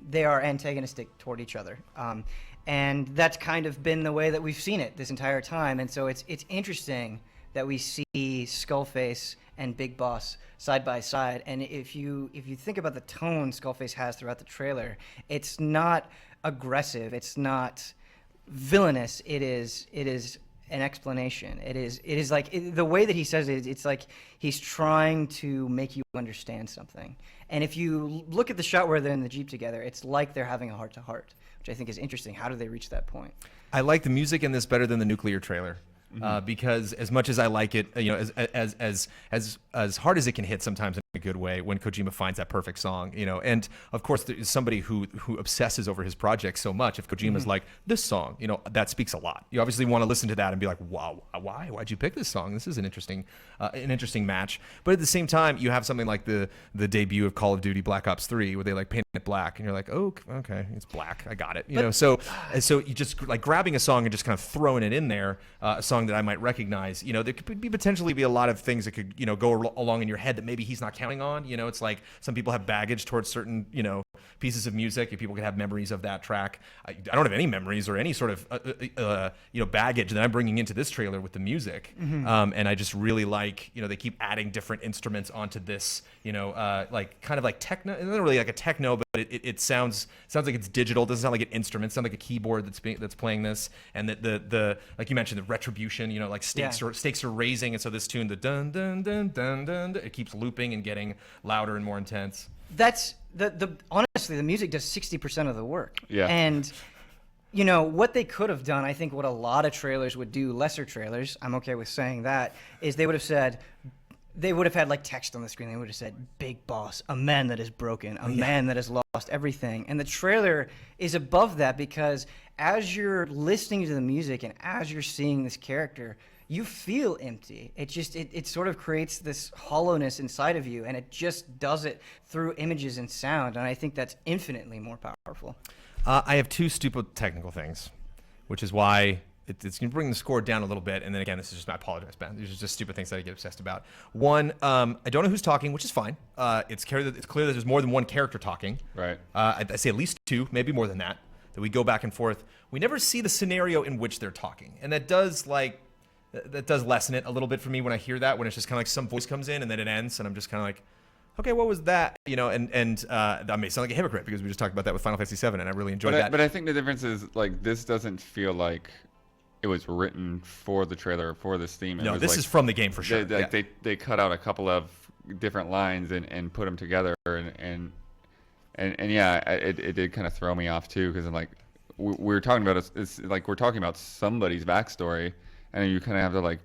they are antagonistic toward each other. And that's kind of been the way that we've seen it this entire time. And so it's interesting that we see Skullface and Big Boss side by side. And if you think about the tone Skullface has throughout the trailer, it's not aggressive, it's not villainous, it is an explanation. It is like the way that he says it, it's like he's trying to make you understand something. And if you look at the shot where they're in the Jeep together, it's like they're having a heart-to-heart, which I think is interesting. How do they reach that point? I like the music in this better than the Nuclear trailer. Because as much as I like it, as hard as it can hit sometimes in a good way when Kojima finds that perfect song, and of course there's somebody who obsesses over his project so much. If Kojima's like, this song, that speaks a lot. You obviously want to listen to that and be like, wow, why'd you pick this song? This is an interesting match. But at the same time, you have something like the debut of Call of Duty Black Ops 3 where they like paint it black and you're like, oh, okay, it's black, I got it. So you just like grabbing a song and just kind of throwing it in there, a song that I might recognize. There could potentially be a lot of things that could go along in your head that maybe he's not counting on. It's like some people have baggage towards certain pieces of music. If people could have memories of that track, I don't have any memories or any sort of baggage that I'm bringing into this trailer with the music. And I just really like they keep adding different instruments onto this. Like kind of like techno. It's not really like a techno, but it sounds like it's digital. It doesn't sound like an instrument. It sounds like a keyboard that's playing this. And the like you mentioned, the retribution. Like stakes are raising, and so this tune, the dun dun dun dun dun, it keeps looping and getting louder and more intense. That's honestly, the music does 60% of the work. Yeah. And you know what they could have done, I think what a lot of trailers would do, lesser trailers, I'm okay with saying that, is they would have had like text on the screen. They would have said, "Big boss, a man that is broken, a man that has lost everything." And the trailer is above that because as you're listening to the music and as you're seeing this character, you feel empty. It sort of creates this hollowness inside of you, and it just does it through images and sound. And I think that's infinitely more powerful. I have two stupid technical things, which is why it's going to bring the score down a little bit. And then again, this is just my apologize, man. These are just stupid things that I get obsessed about. One, I don't know who's talking, which is fine. It's clear that there's more than one character talking. Right. I say at least two, maybe more than that. That we go back and forth. We never see the scenario in which they're talking, and that does lessen it a little bit for me when I hear that. When it's just kind of like some voice comes in and then it ends, and I'm just kind of like, okay, what was that? You know, and that may sound like a hypocrite because we just talked about that with Final Fantasy VII, and I really enjoyed that. But I think the difference is like this doesn't feel like it was written for the trailer or for this theme. No, this is from the game for sure. They cut out a couple of different lines and put them together, and yeah, it did kind of throw me off too because I'm like, we're talking about it's like we're talking about somebody's backstory, and you kind of have to like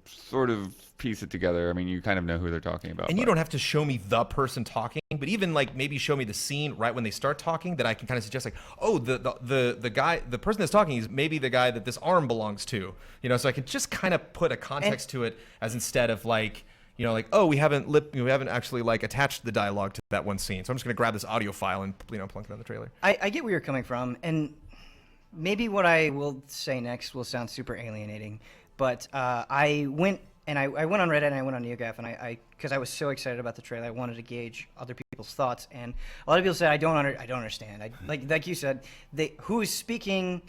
sort of piece it together. I mean, you kind of know who they're talking about. And you don't have to show me the person talking, but even like maybe show me the scene right when they start talking that I can kind of suggest like, oh, the guy, the person that's talking is maybe the guy that this arm belongs to, you know, so I can just kind of put a context to it as instead of like, you know, like, oh, we haven't actually like attached the dialogue to that one scene. So I'm just going to grab this audio file and, you know, plunk it on the trailer. I get where you're coming from, and maybe what I will say next will sound super alienating, but I went on Reddit and I went on NeoGAF, and because I was so excited about the trailer, I wanted to gauge other people's thoughts, and a lot of people said I don't understand. Like you said, who is speaking?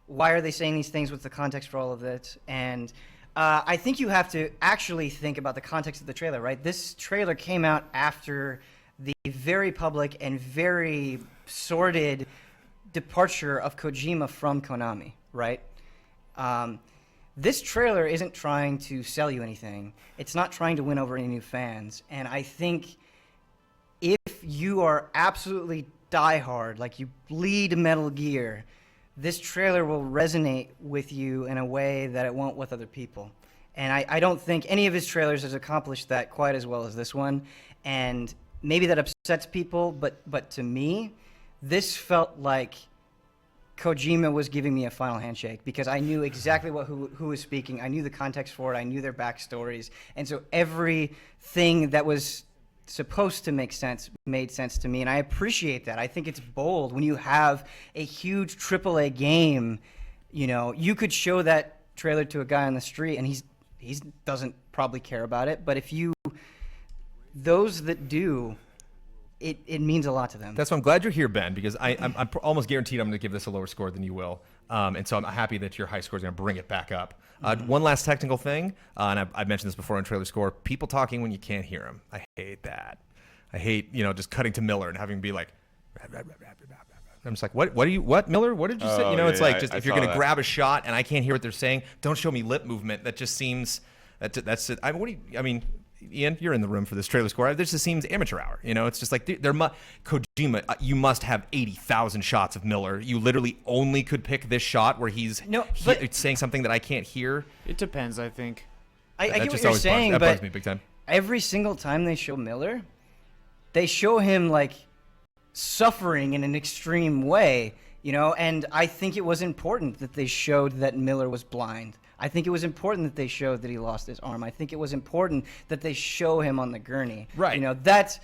Why are they saying these things? What's the context for all of it? And I think you have to actually think about the context of the trailer, right? This trailer came out after the very public and very sordid departure of Kojima from Konami, right? This trailer isn't trying to sell you anything. It's not trying to win over any new fans. And I think if you are absolutely diehard, like you bleed Metal Gear, this trailer will resonate with you in a way that it won't with other people. And I don't think any of his trailers has accomplished that quite as well as this one. And maybe that upsets people, but to me, this felt like Kojima was giving me a final handshake because I knew exactly who was speaking. I knew the context for it. I knew their backstories. And so everything that was supposed to make sense made sense to me. And I appreciate that. I think it's bold when you have a huge AAA game. You know, you could show that trailer to a guy on the street and he doesn't probably care about it. But those that do, it means a lot to them. That's why I'm glad you're here, Ben, because I'm almost guaranteed I'm going to give this a lower score than you will. And so I'm happy that your high score is going to bring it back up. One last technical thing, and I've mentioned this before on Trailer Score, people talking when you can't hear them. I hate that. I hate, just cutting to Miller and having him be like, I'm just like, what, Miller? What did you say? It's like, just if you're going to grab a shot and I can't hear what they're saying, don't show me lip movement. That just seems, that's it. Ian, you're in the room for this Trailer Score. This just seems amateur hour. It's just like Kojima. You must have 80,000 shots of Miller. You literally only could pick this shot where he's saying something that I can't hear. It depends, I think. I get what you're saying, that but bugs me big time. Every single time they show Miller, they show him like suffering in an extreme way, and I think it was important that they showed that Miller was blind. I think it was important that they showed that he lost his arm. I think it was important that they show him on the gurney. Right. That's...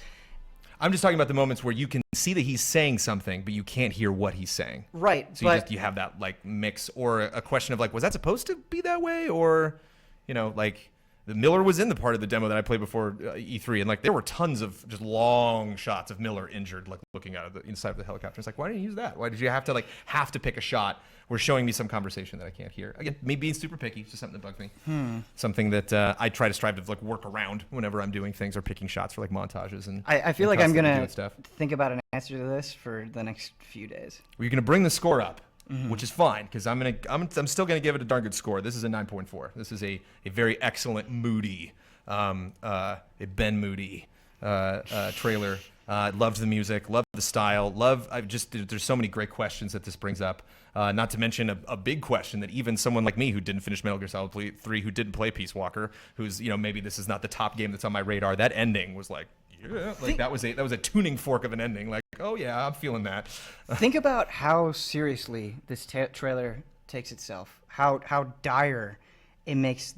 I'm just talking about the moments where you can see that he's saying something, but you can't hear what he's saying. Right. So you have that like mix or a question of like, was that supposed to be that way? Or, like the Miller was in the part of the demo that I played before E3, and like there were tons of just long shots of Miller injured, like looking out of the inside of the helicopter. It's like, why didn't you use that? Why did you have to pick a shot where showing me some conversation that I can't hear? Again, me being super picky, it's just something that bugs me. Something that I try to strive to like work around whenever I'm doing things or picking shots for like montages and. I feel like I'm gonna think about an answer to this for the next few days. Well, you're gonna bring the score up. Which is fine because I'm still gonna give it a darn good score. This is a 9.4. This is a very excellent Moody, a Ben Moody trailer. Loved the music, loved the style, there's so many great questions that this brings up. Not to mention a big question that even someone like me who didn't finish Metal Gear Solid 3, who didn't play Peace Walker, who's, maybe this is not the top game that's on my radar, that ending was like, yeah, like that was a tuning fork of an ending. Like, oh yeah, I'm feeling that. Think about how seriously this trailer takes itself, how dire it makes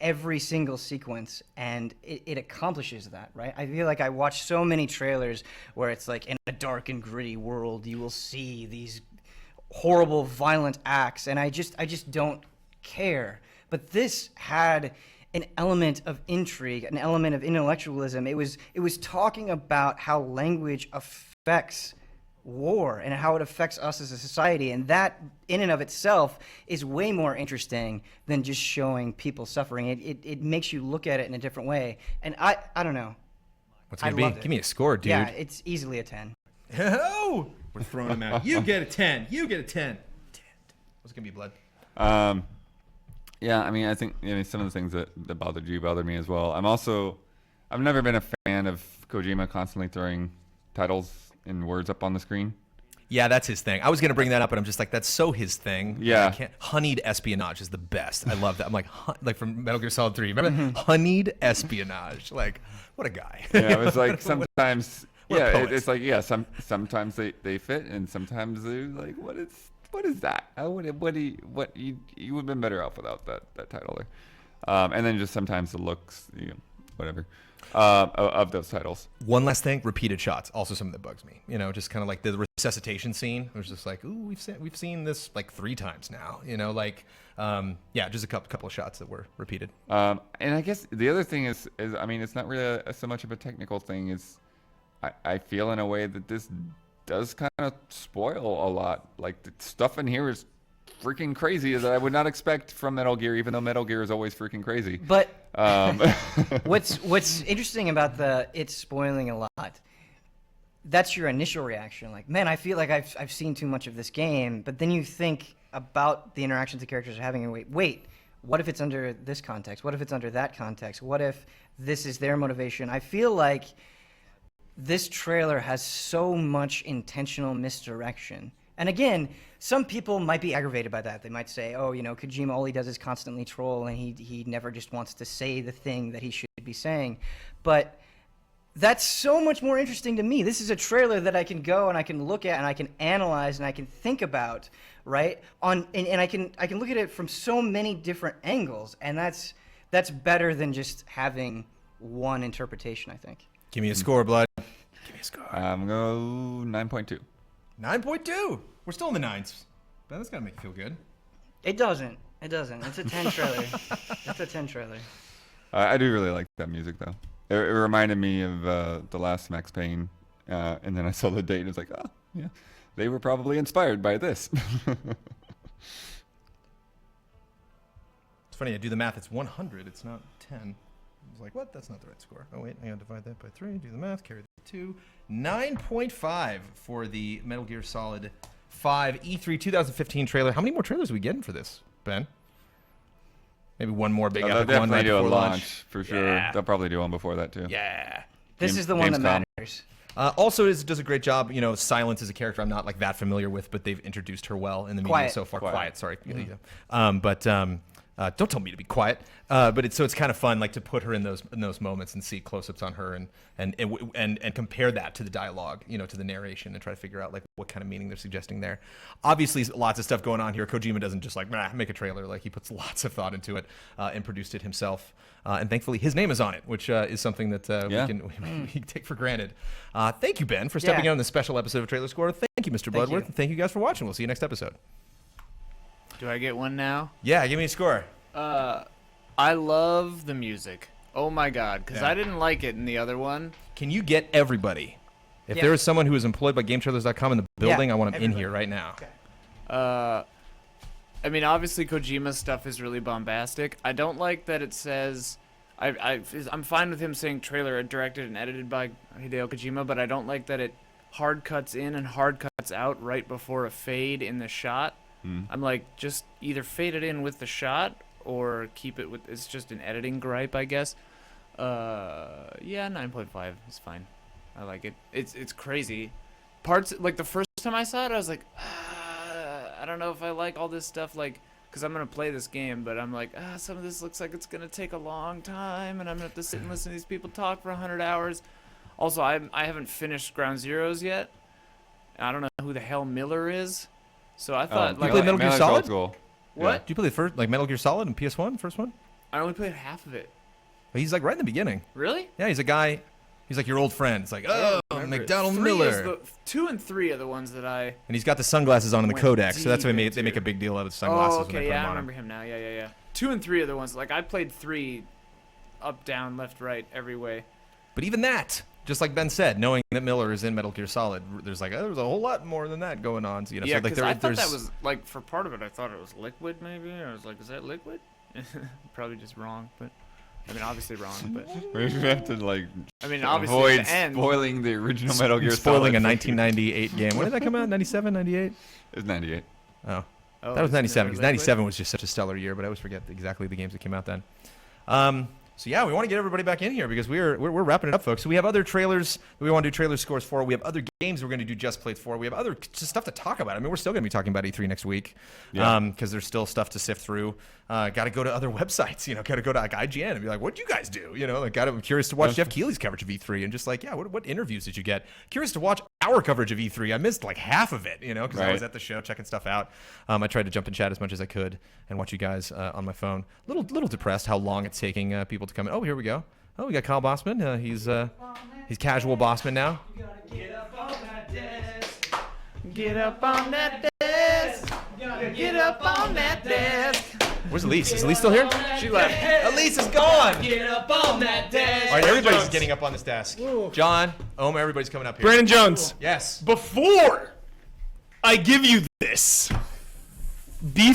every single sequence, and it accomplishes that, right? I feel like I watch so many trailers where it's like, in a dark and gritty world, you will see these horrible, violent acts, and I just don't care. But this had an element of intrigue, an element of intellectualism. It was talking about how language affects war and how it affects us as a society, and that in and of itself is way more interesting than just showing people suffering. It makes you look at it in a different way, and I don't know. What's it gonna be? Give me a score, dude. Yeah, it's easily a 10. Oh, we're throwing them out. You get a 10. You get a 10. What's it gonna be, Blood? Yeah, I mean, I think some of the things that bothered you bothered me as well. I've never been a fan of Kojima constantly throwing titles and words up on the screen. Yeah, that's his thing. I was going to bring that up, but I'm just like, that's so his thing. Yeah. Honeyed espionage is the best. I love that. I'm like from Metal Gear Solid 3. Remember honeyed espionage? Like, what a guy. Yeah, it was like sometimes. Sometimes they fit, and sometimes they're like, what is that? You would have been better off without that title there. And then just sometimes the looks, whatever. Of those titles. One last thing, repeated shots. Also something that bugs me. Just kind of like the resuscitation scene. It was just like, ooh, we've seen this like 3 times now. Just a couple of shots that were repeated. And I guess the other thing is I mean, it's not really so much of a technical thing. I feel in a way that this does kind of spoil a lot. Like the stuff in here is freaking crazy that I would not expect from Metal Gear, even though Metal Gear is always freaking crazy. But what's interesting about it's spoiling a lot, that's your initial reaction. Like, man, I feel like I've seen too much of this game. But then you think about the interactions the characters are having and wait, what if it's under this context? What if it's under that context? What if this is their motivation? I feel like this trailer has so much intentional misdirection. And again, some people might be aggravated by that. They might say, oh, Kojima, all he does is constantly troll, and he never just wants to say the thing that he should be saying. But that's so much more interesting to me. This is a trailer that I can go and I can look at and I can analyze and I can think about, right? And I can look at it from so many different angles, and that's better than just having one interpretation, I think. Give me a score, Blood. Give me a score. I'm going to go 9.2. 9.2. We're still in the 9s. Ben, that's gotta make you feel good. It doesn't. It's a 10 trailer. It's a 10 trailer. I do really like that music, though. It reminded me of the last Max Payne, and then I saw the date and it was like, oh, yeah, they were probably inspired by this. It's funny, I do the math. It's 100. It's not 10. I was like, what? That's not the right score. Oh, wait, I gotta divide that by 3, do the math, carry the 2. 9.5 for the Metal Gear Solid 5 E3 2015 trailer. How many more trailers are we getting for this, Ben? Maybe one more big epic one right before launch. For sure. Yeah. They'll probably do one before that, too. Yeah. This is the one that matters. Also, it does a great job. Silence is a character I'm not like that familiar with, but they've introduced her well in the media so far. Quiet, sorry. Mm-hmm. Don't tell me to be quiet. But it's kind of fun, like to put her in those moments and see close-ups on her and compare that to the dialogue, to the narration, and try to figure out like what kind of meaning they're suggesting there. Obviously, lots of stuff going on here. Kojima doesn't just like make a trailer. Like he puts lots of thought into it and produced it himself. And thankfully, his name is on it, which is something that we can take for granted. Thank you, Ben, for stepping in on this special episode of Trailer Score. Thank you, Mr. Bloodworth. And thank you guys for watching. We'll see you next episode. Do I get one now? Yeah, give me a score. I love the music. Oh my god, because I didn't like it in the other one. Can you get everybody? If there is someone who is employed by GameTrailers.com in the building, I want them in here right now. Okay. I mean, obviously Kojima's stuff is really bombastic. I don't like that it says... I'm fine with him saying trailer directed and edited by Hideo Kojima, but I don't like that it hard cuts in and hard cuts out right before a fade in the shot. I'm like, just either fade it in with the shot or keep it with... It's just an editing gripe, I guess. Yeah, 9.5 is fine. I like it. It's crazy. Parts like the first time I saw it, I was like, I don't know if I like all this stuff, like, because I'm gonna play this game, but I'm like, some of this looks like it's gonna take a long time, and I'm gonna have to sit and listen to these people talk for 100 hours. Also, I haven't finished Ground Zeroes yet. I don't know who the hell Miller is, so I thought you played Metal Gear Solid? What? Do you play the first, like Metal Gear Solid and PS1, first one? I only played half of it. He's like right in the beginning. Really? Yeah, he's a guy. He's like your old friend. It's like, oh, McDonald Miller. 2 and 3 are the ones that I. And he's got the sunglasses on in the went codec, so that's why deep they make a big deal out of the sunglasses. Oh, when they okay, put yeah, them I on remember him. him now. Yeah. 2 and 3 are the ones. Like I played 3, up, down, left, right, every way. But even that, just like Ben said, knowing that Miller is in Metal Gear Solid, there's like there's a whole lot more than that going on. So, Yeah, so like I thought that was like for part of it. I thought it was Liquid, maybe. I was like, is that Liquid? Probably just wrong, but. I mean, obviously wrong, but we have to like. I mean, obviously avoid the end. spoiling the original Metal Gear Solid. Spoiling a 1998 game. When did that come out? 97, 98? It was 98. Oh, that was 97 because 97 was just such a stellar year. But I always forget exactly the games that came out then. So yeah, we want to get everybody back in here because we're wrapping it up, folks. So we have other trailers that we want to do trailer scores for. We have other games we're going to do Just Plays for. We have other just stuff to talk about. I mean, we're still going to be talking about E3 next week because there's still stuff to sift through. Got to go to other websites, got to go to like IGN and be like, what'd you guys do? Like, I'm curious to watch Jeff Keighley's coverage of E3 and just like, what interviews did you get? Curious to watch our coverage of E3. I missed like half of it, because I was at the show checking stuff out. I tried to jump in chat as much as I could and watch you guys on my phone. Little depressed how long it's taking people to come in. Oh, here we go. Oh, we got Kyle Bosman. He's casual Bosman now. You gotta get up on that desk. Get up on that desk. Gotta get up on that desk. Where's Elyse? Is Elyse still here? She left. Elyse is gone. Get up on that desk. All right, everybody's getting up on this desk. John, Omer, everybody's coming up here. Brandon Jones. Yes. Before I give you this, he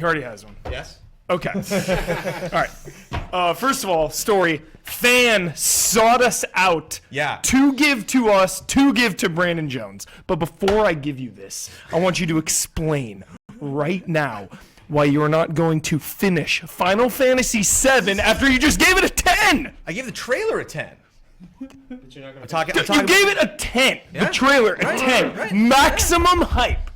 already has one. Yes. Okay. All right. First of all, story. Fan sought us out to give to us, to give to Brandon Jones. But before I give you this, I want you to explain right now why you're not going to finish Final Fantasy VII after you just gave it a 10. I gave the trailer a 10. You gave it a 10. Yeah? The trailer a 10. Maximum hype.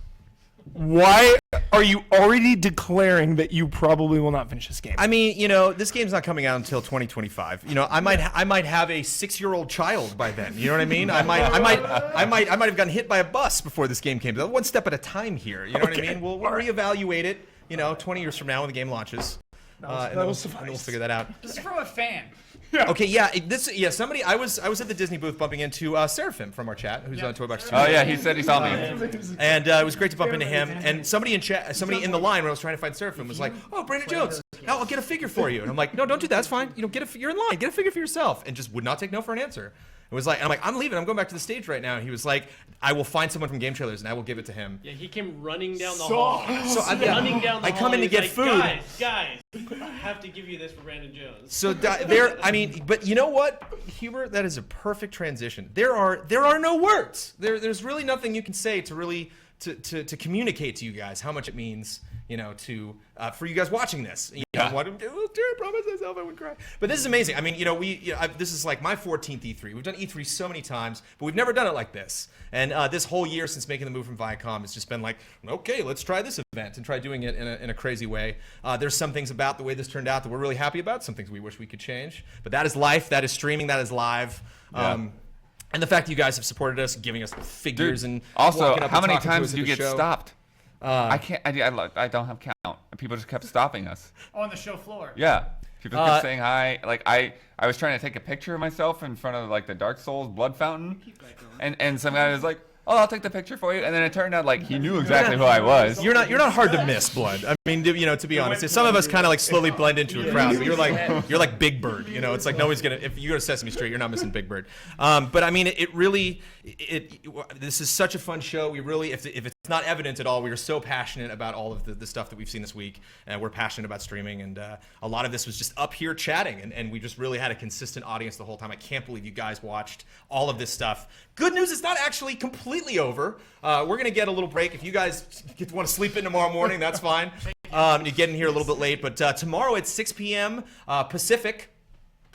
Why are you already declaring that you probably will not finish this game? I mean, this game's not coming out until 2025. I might have a 6-year-old child by then. You know what I mean? I might have gotten hit by a bus before this game came. One step at a time here. You know what I mean? We'll reevaluate it. 20 years from now when the game launches. And then we'll figure that out. This is from a fan. Yeah. Okay, somebody I was at the Disney booth bumping into Seraphim from our chat, who's on Toybox 2. Oh yeah, he said he saw me. And it was great to bump into him. And somebody in the line when I was trying to find Seraphim was like, "Oh, Brandon Jones, I'll get a figure for you." And I'm like, "No, don't do that. It's fine. You're in line. Get a figure for yourself." And just would not take no for an answer. It was like, and I'm like, "I'm leaving. I'm going back to the stage right now." And he was like, "I will find someone from Game Trailers and I will give it to him." Yeah, he came running down the hall. I come in to get food. Guys, I have to give you this for Brandon Jones. So but you know what, Hubert? That is a perfect transition. There are no words. There's really nothing you can say to really to communicate to you guys how much it means, for you guys watching this. I want to promise myself I would cry. But this is amazing. I mean, this is like my 14th E3. We've done E3 so many times, but we've never done it like this. And this whole year since making the move from Viacom, it's just been like, okay, let's try this event and try doing it in a crazy way. There's some things about the way this turned out that we're really happy about. Some things we wish we could change. But that is life. That is streaming. That is live. Yeah. And the fact that you guys have supported us, giving us figures, and also, walking up how and many talking to times us did you at the get show. stopped? I can't. I don't have count. People just kept stopping us. On the show floor. Yeah. People kept saying hi. Like I was trying to take a picture of myself in front of like the Dark Souls blood fountain, and some guy was like, "Oh, I'll take the picture for you." And then it turned out like he knew exactly who I was. You're not hard to miss, Blood. I mean, to be honest, some of us kind of like slowly blend into a crowd. But you're like Big Bird. It's like nobody's gonna. If you go to Sesame Street, you're not missing Big Bird. But I mean, this is such a fun show. We really, if it's not evident at all, we are so passionate about all of the stuff that we've seen this week, and we're passionate about streaming. And a lot of this was just up here chatting, and we just really had a consistent audience the whole time. I can't believe you guys watched all of this stuff. Good news, it's not actually completely over. We're gonna get a little break. If you guys want to sleep in tomorrow morning, that's fine. You're getting here a little bit late, but tomorrow at 6 p.m. Pacific.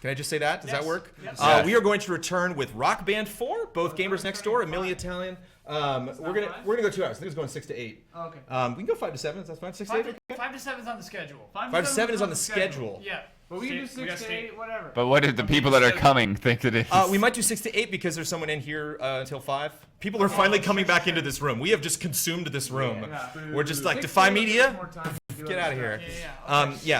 Can I just say that? Does that work? Yes. We are going to return with Rock Band 4, both Gamers Next Door, Amelia Italian. We're gonna go 2 hours. I think it's going 6 to 8. Oh, okay. We can go 5 to 7. That's fine. 6 to 8. 5 to 7 is on the schedule. 5 to 7 is on the schedule. Yeah. But we can do 6 to 8, whatever. But what did the people that are coming think that it is? We might do 6 to 8 because there's someone in here until 5. People are finally coming back into this room. We have just consumed this room. We're just like, Defy Media, get out of here.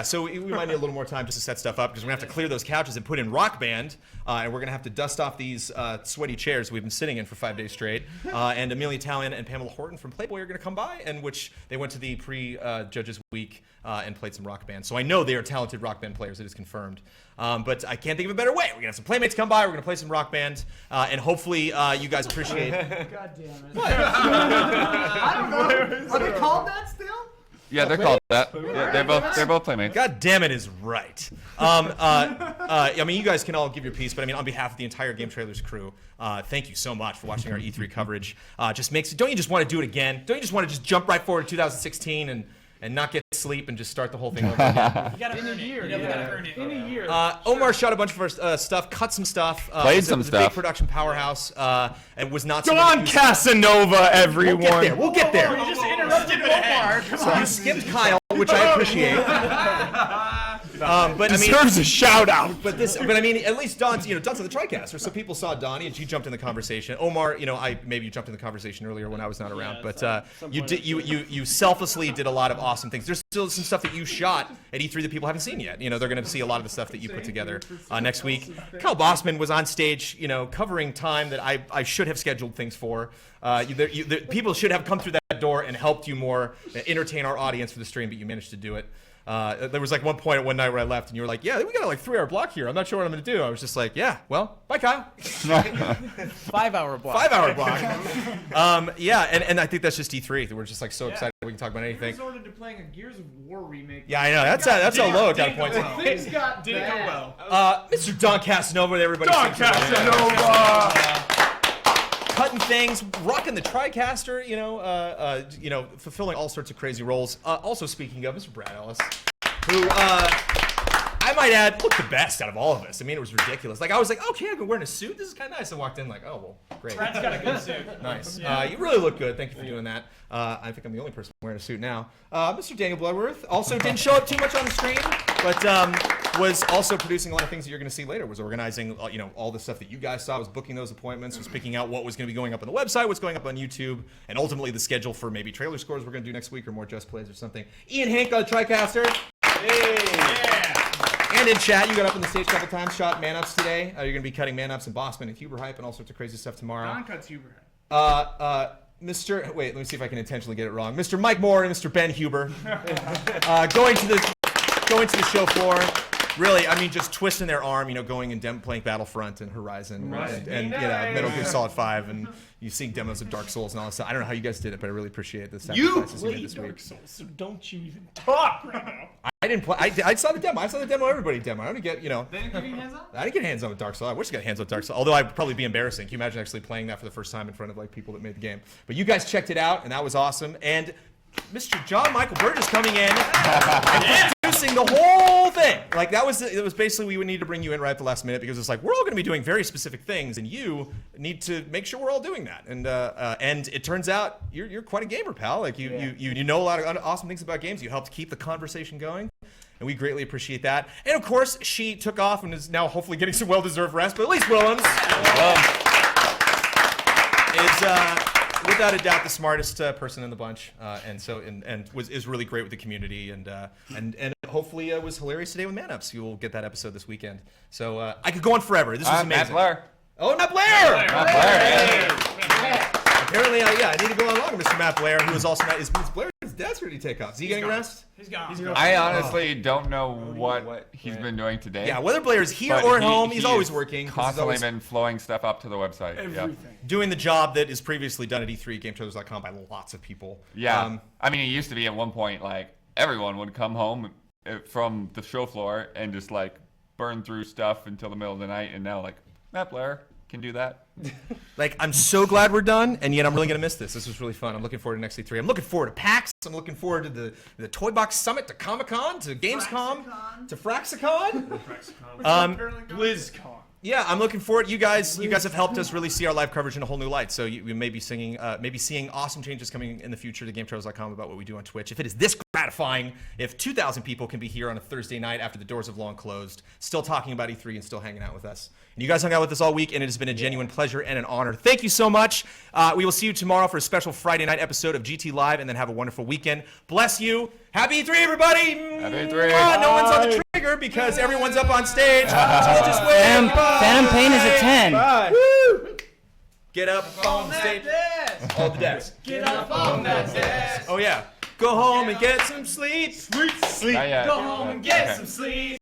So we might need a little more time just to set stuff up because we're going to have to clear those couches and put in Rock Band. And we're going to have to dust off these sweaty chairs we've been sitting in for 5 days straight. And Amelia Italian and Pamela Horton from Playboy are going to come by, and which they went to the pre-Judges Week and played some Rock Band. So I know they are talented Rock Band players. It is confirmed. But I can't think of a better way. We're going to have some Playmates come by. We're going to play some Rock Band. And hopefully you guys appreciate... God damn it. What? I don't know. Are they called that still? Yeah, they're called that. Yeah, they're both Playmates. God damn it is right. I mean, you guys can all give your piece, but I mean, on behalf of the entire Game Trailers crew, thank you so much for watching our E3 coverage. Don't you just want to do it again? Don't you just want to just jump right forward to 2016 and not get sleep and just start the whole thing over again? You gotta earn it. You gotta earn it. In a year. Omar shot a bunch of our stuff, cut some stuff. Played some was a stuff. big production powerhouse, and was not. Don Casanova, everyone. We'll get there. You just interrupted Omar. Come on. You skipped Kyle, which I appreciate. But deserves a shout out. But I mean, at least Don's on the TriCaster, so people saw Donnie and she jumped in the conversation. Omar, maybe you jumped in the conversation earlier when I was not around, but you selflessly did a lot of awesome things. There's still some stuff that you shot at E3 that people haven't seen yet. They're going to see a lot of the stuff that you put together next week. Kyle Bosman was on stage, covering time that I should have scheduled things for. People should have come through that door and helped you more entertain our audience for the stream, but you managed to do it. There was like one point at one night where I left and you were like, yeah, we got a 3 hour block here. I'm not sure what I'm going to do. I was just like, yeah, well, bye, Kyle. 5 hour block. 5 hour block. And I think that's just E3. We're just like so excited we can talk about anything. We resorted to playing a Gears of War remake. Yeah, I know. That's how low it got points. Things got didn't go well. Mr. Don Casanova, everybody. Don Casanova! Cutting things, rocking the TriCaster, fulfilling all sorts of crazy roles. Also speaking of Mr. Brad Ellis, who I might add looked the best out of all of us. I mean, it was ridiculous. Like I was like, okay, I've been wearing a suit. This is kind of nice. I walked in like, oh well, great. Brad's got a good suit. Nice. Yeah. You really look good. Thank you for doing that. I think I'm the only person wearing a suit now. Mr. Daniel Bloodworth also didn't show up too much on the screen, but was also producing a lot of things that you're going to see later. Was organizing, all the stuff that you guys saw. Was booking those appointments. Was picking out what was going to be going up on the website, what's going up on YouTube, and ultimately the schedule for maybe trailer scores we're going to do next week or more Just Plays or something. Ian Hank on the TriCaster. Hey. Yeah. And in chat, you got up on the stage a couple times. Shot man-ups today. You're going to be cutting man-ups and Bosman and Huber hype and all sorts of crazy stuff tomorrow. Don cuts Huber hype. Wait, let me see if I can intentionally get it wrong. Mr. Mike Moore and Mr. Ben Huber going to the show floor. Really, I mean, just twisting their arm, going and playing Battlefront and Horizon and Metal Gear Solid 5, and you seeing demos of Dark Souls and all that stuff. I don't know how you guys did it, but I really appreciate the sacrifices you made this week. Dark Souls, so don't you even talk right now. I didn't play. I saw the demo. I saw the demo. Everybody demo. I didn't get. They didn't give you hands on? I didn't get hands on with Dark Souls. I wish I got hands on with Dark Souls. Although I'd probably be embarrassing. Can you imagine actually playing that for the first time in front of people that made the game? But you guys checked it out, and that was awesome. And Mr. John Michael Burgess coming in and producing the whole thing. Like it was basically we would need to bring you in right at the last minute because it's like we're all going to be doing very specific things, and you need to make sure we're all doing that. And it turns out you're quite a gamer, pal. Like you know a lot of awesome things about games. You helped keep the conversation going. And we greatly appreciate that. And of course, she took off and is now hopefully getting some well-deserved rest. But Elyse Willems is without a doubt the smartest person in the bunch, and is really great with the community, and hopefully was hilarious today with Man Ups. You will get that episode this weekend. So I could go on forever. This was amazing. Matt Blair. Oh, Matt Blair! Matt Blair. Apparently, I need to go on longer, Mr. Matt Blair, who is also is Blair. His dad's ready to take off. Is he getting rest? He's gone. I honestly don't know what he's been doing today. Yeah, whether Blair is here or at home, he's always working. Constantly been flowing stuff up to the website. Everything. Yeah. Doing the job that is previously done at E3, GameTrailers.com by lots of people. Yeah. I mean, it used to be at one point, everyone would come home from the show floor and just, burn through stuff until the middle of the night. And now, Matt Blair. can do that. Like, I'm so glad we're done, and yet I'm really going to miss this. This was really fun. I'm looking forward to next E3. I'm looking forward to PAX. I'm looking forward to the Toy Box Summit, to Comic-Con, to Gamescom, to Fraxicon. BlizzCon. Yeah, I'm looking forward. You guys have helped us really see our live coverage in a whole new light. So we may be seeing awesome changes coming in the future to GameTrailers.com about what we do on Twitch. If it is this gratifying, if 2,000 people can be here on a Thursday night after the doors have long closed, still talking about E3 and still hanging out with us. And you guys hung out with us all week, and it has been a genuine pleasure and an honor. Thank you so much. We will see you tomorrow for a special Friday night episode of GT Live, and then have a wonderful weekend. Bless you. Happy E3, everybody. Happy E3. No one's on the trigger because everyone's up on stage. So we'll just wait. Phantom Pain is at 10. Bye. Woo. Get up on the stage. All the desks. Get up on that desk. Oh, yeah. Go home and get some sleep. Sleep. Not yet. Go home and get some sleep.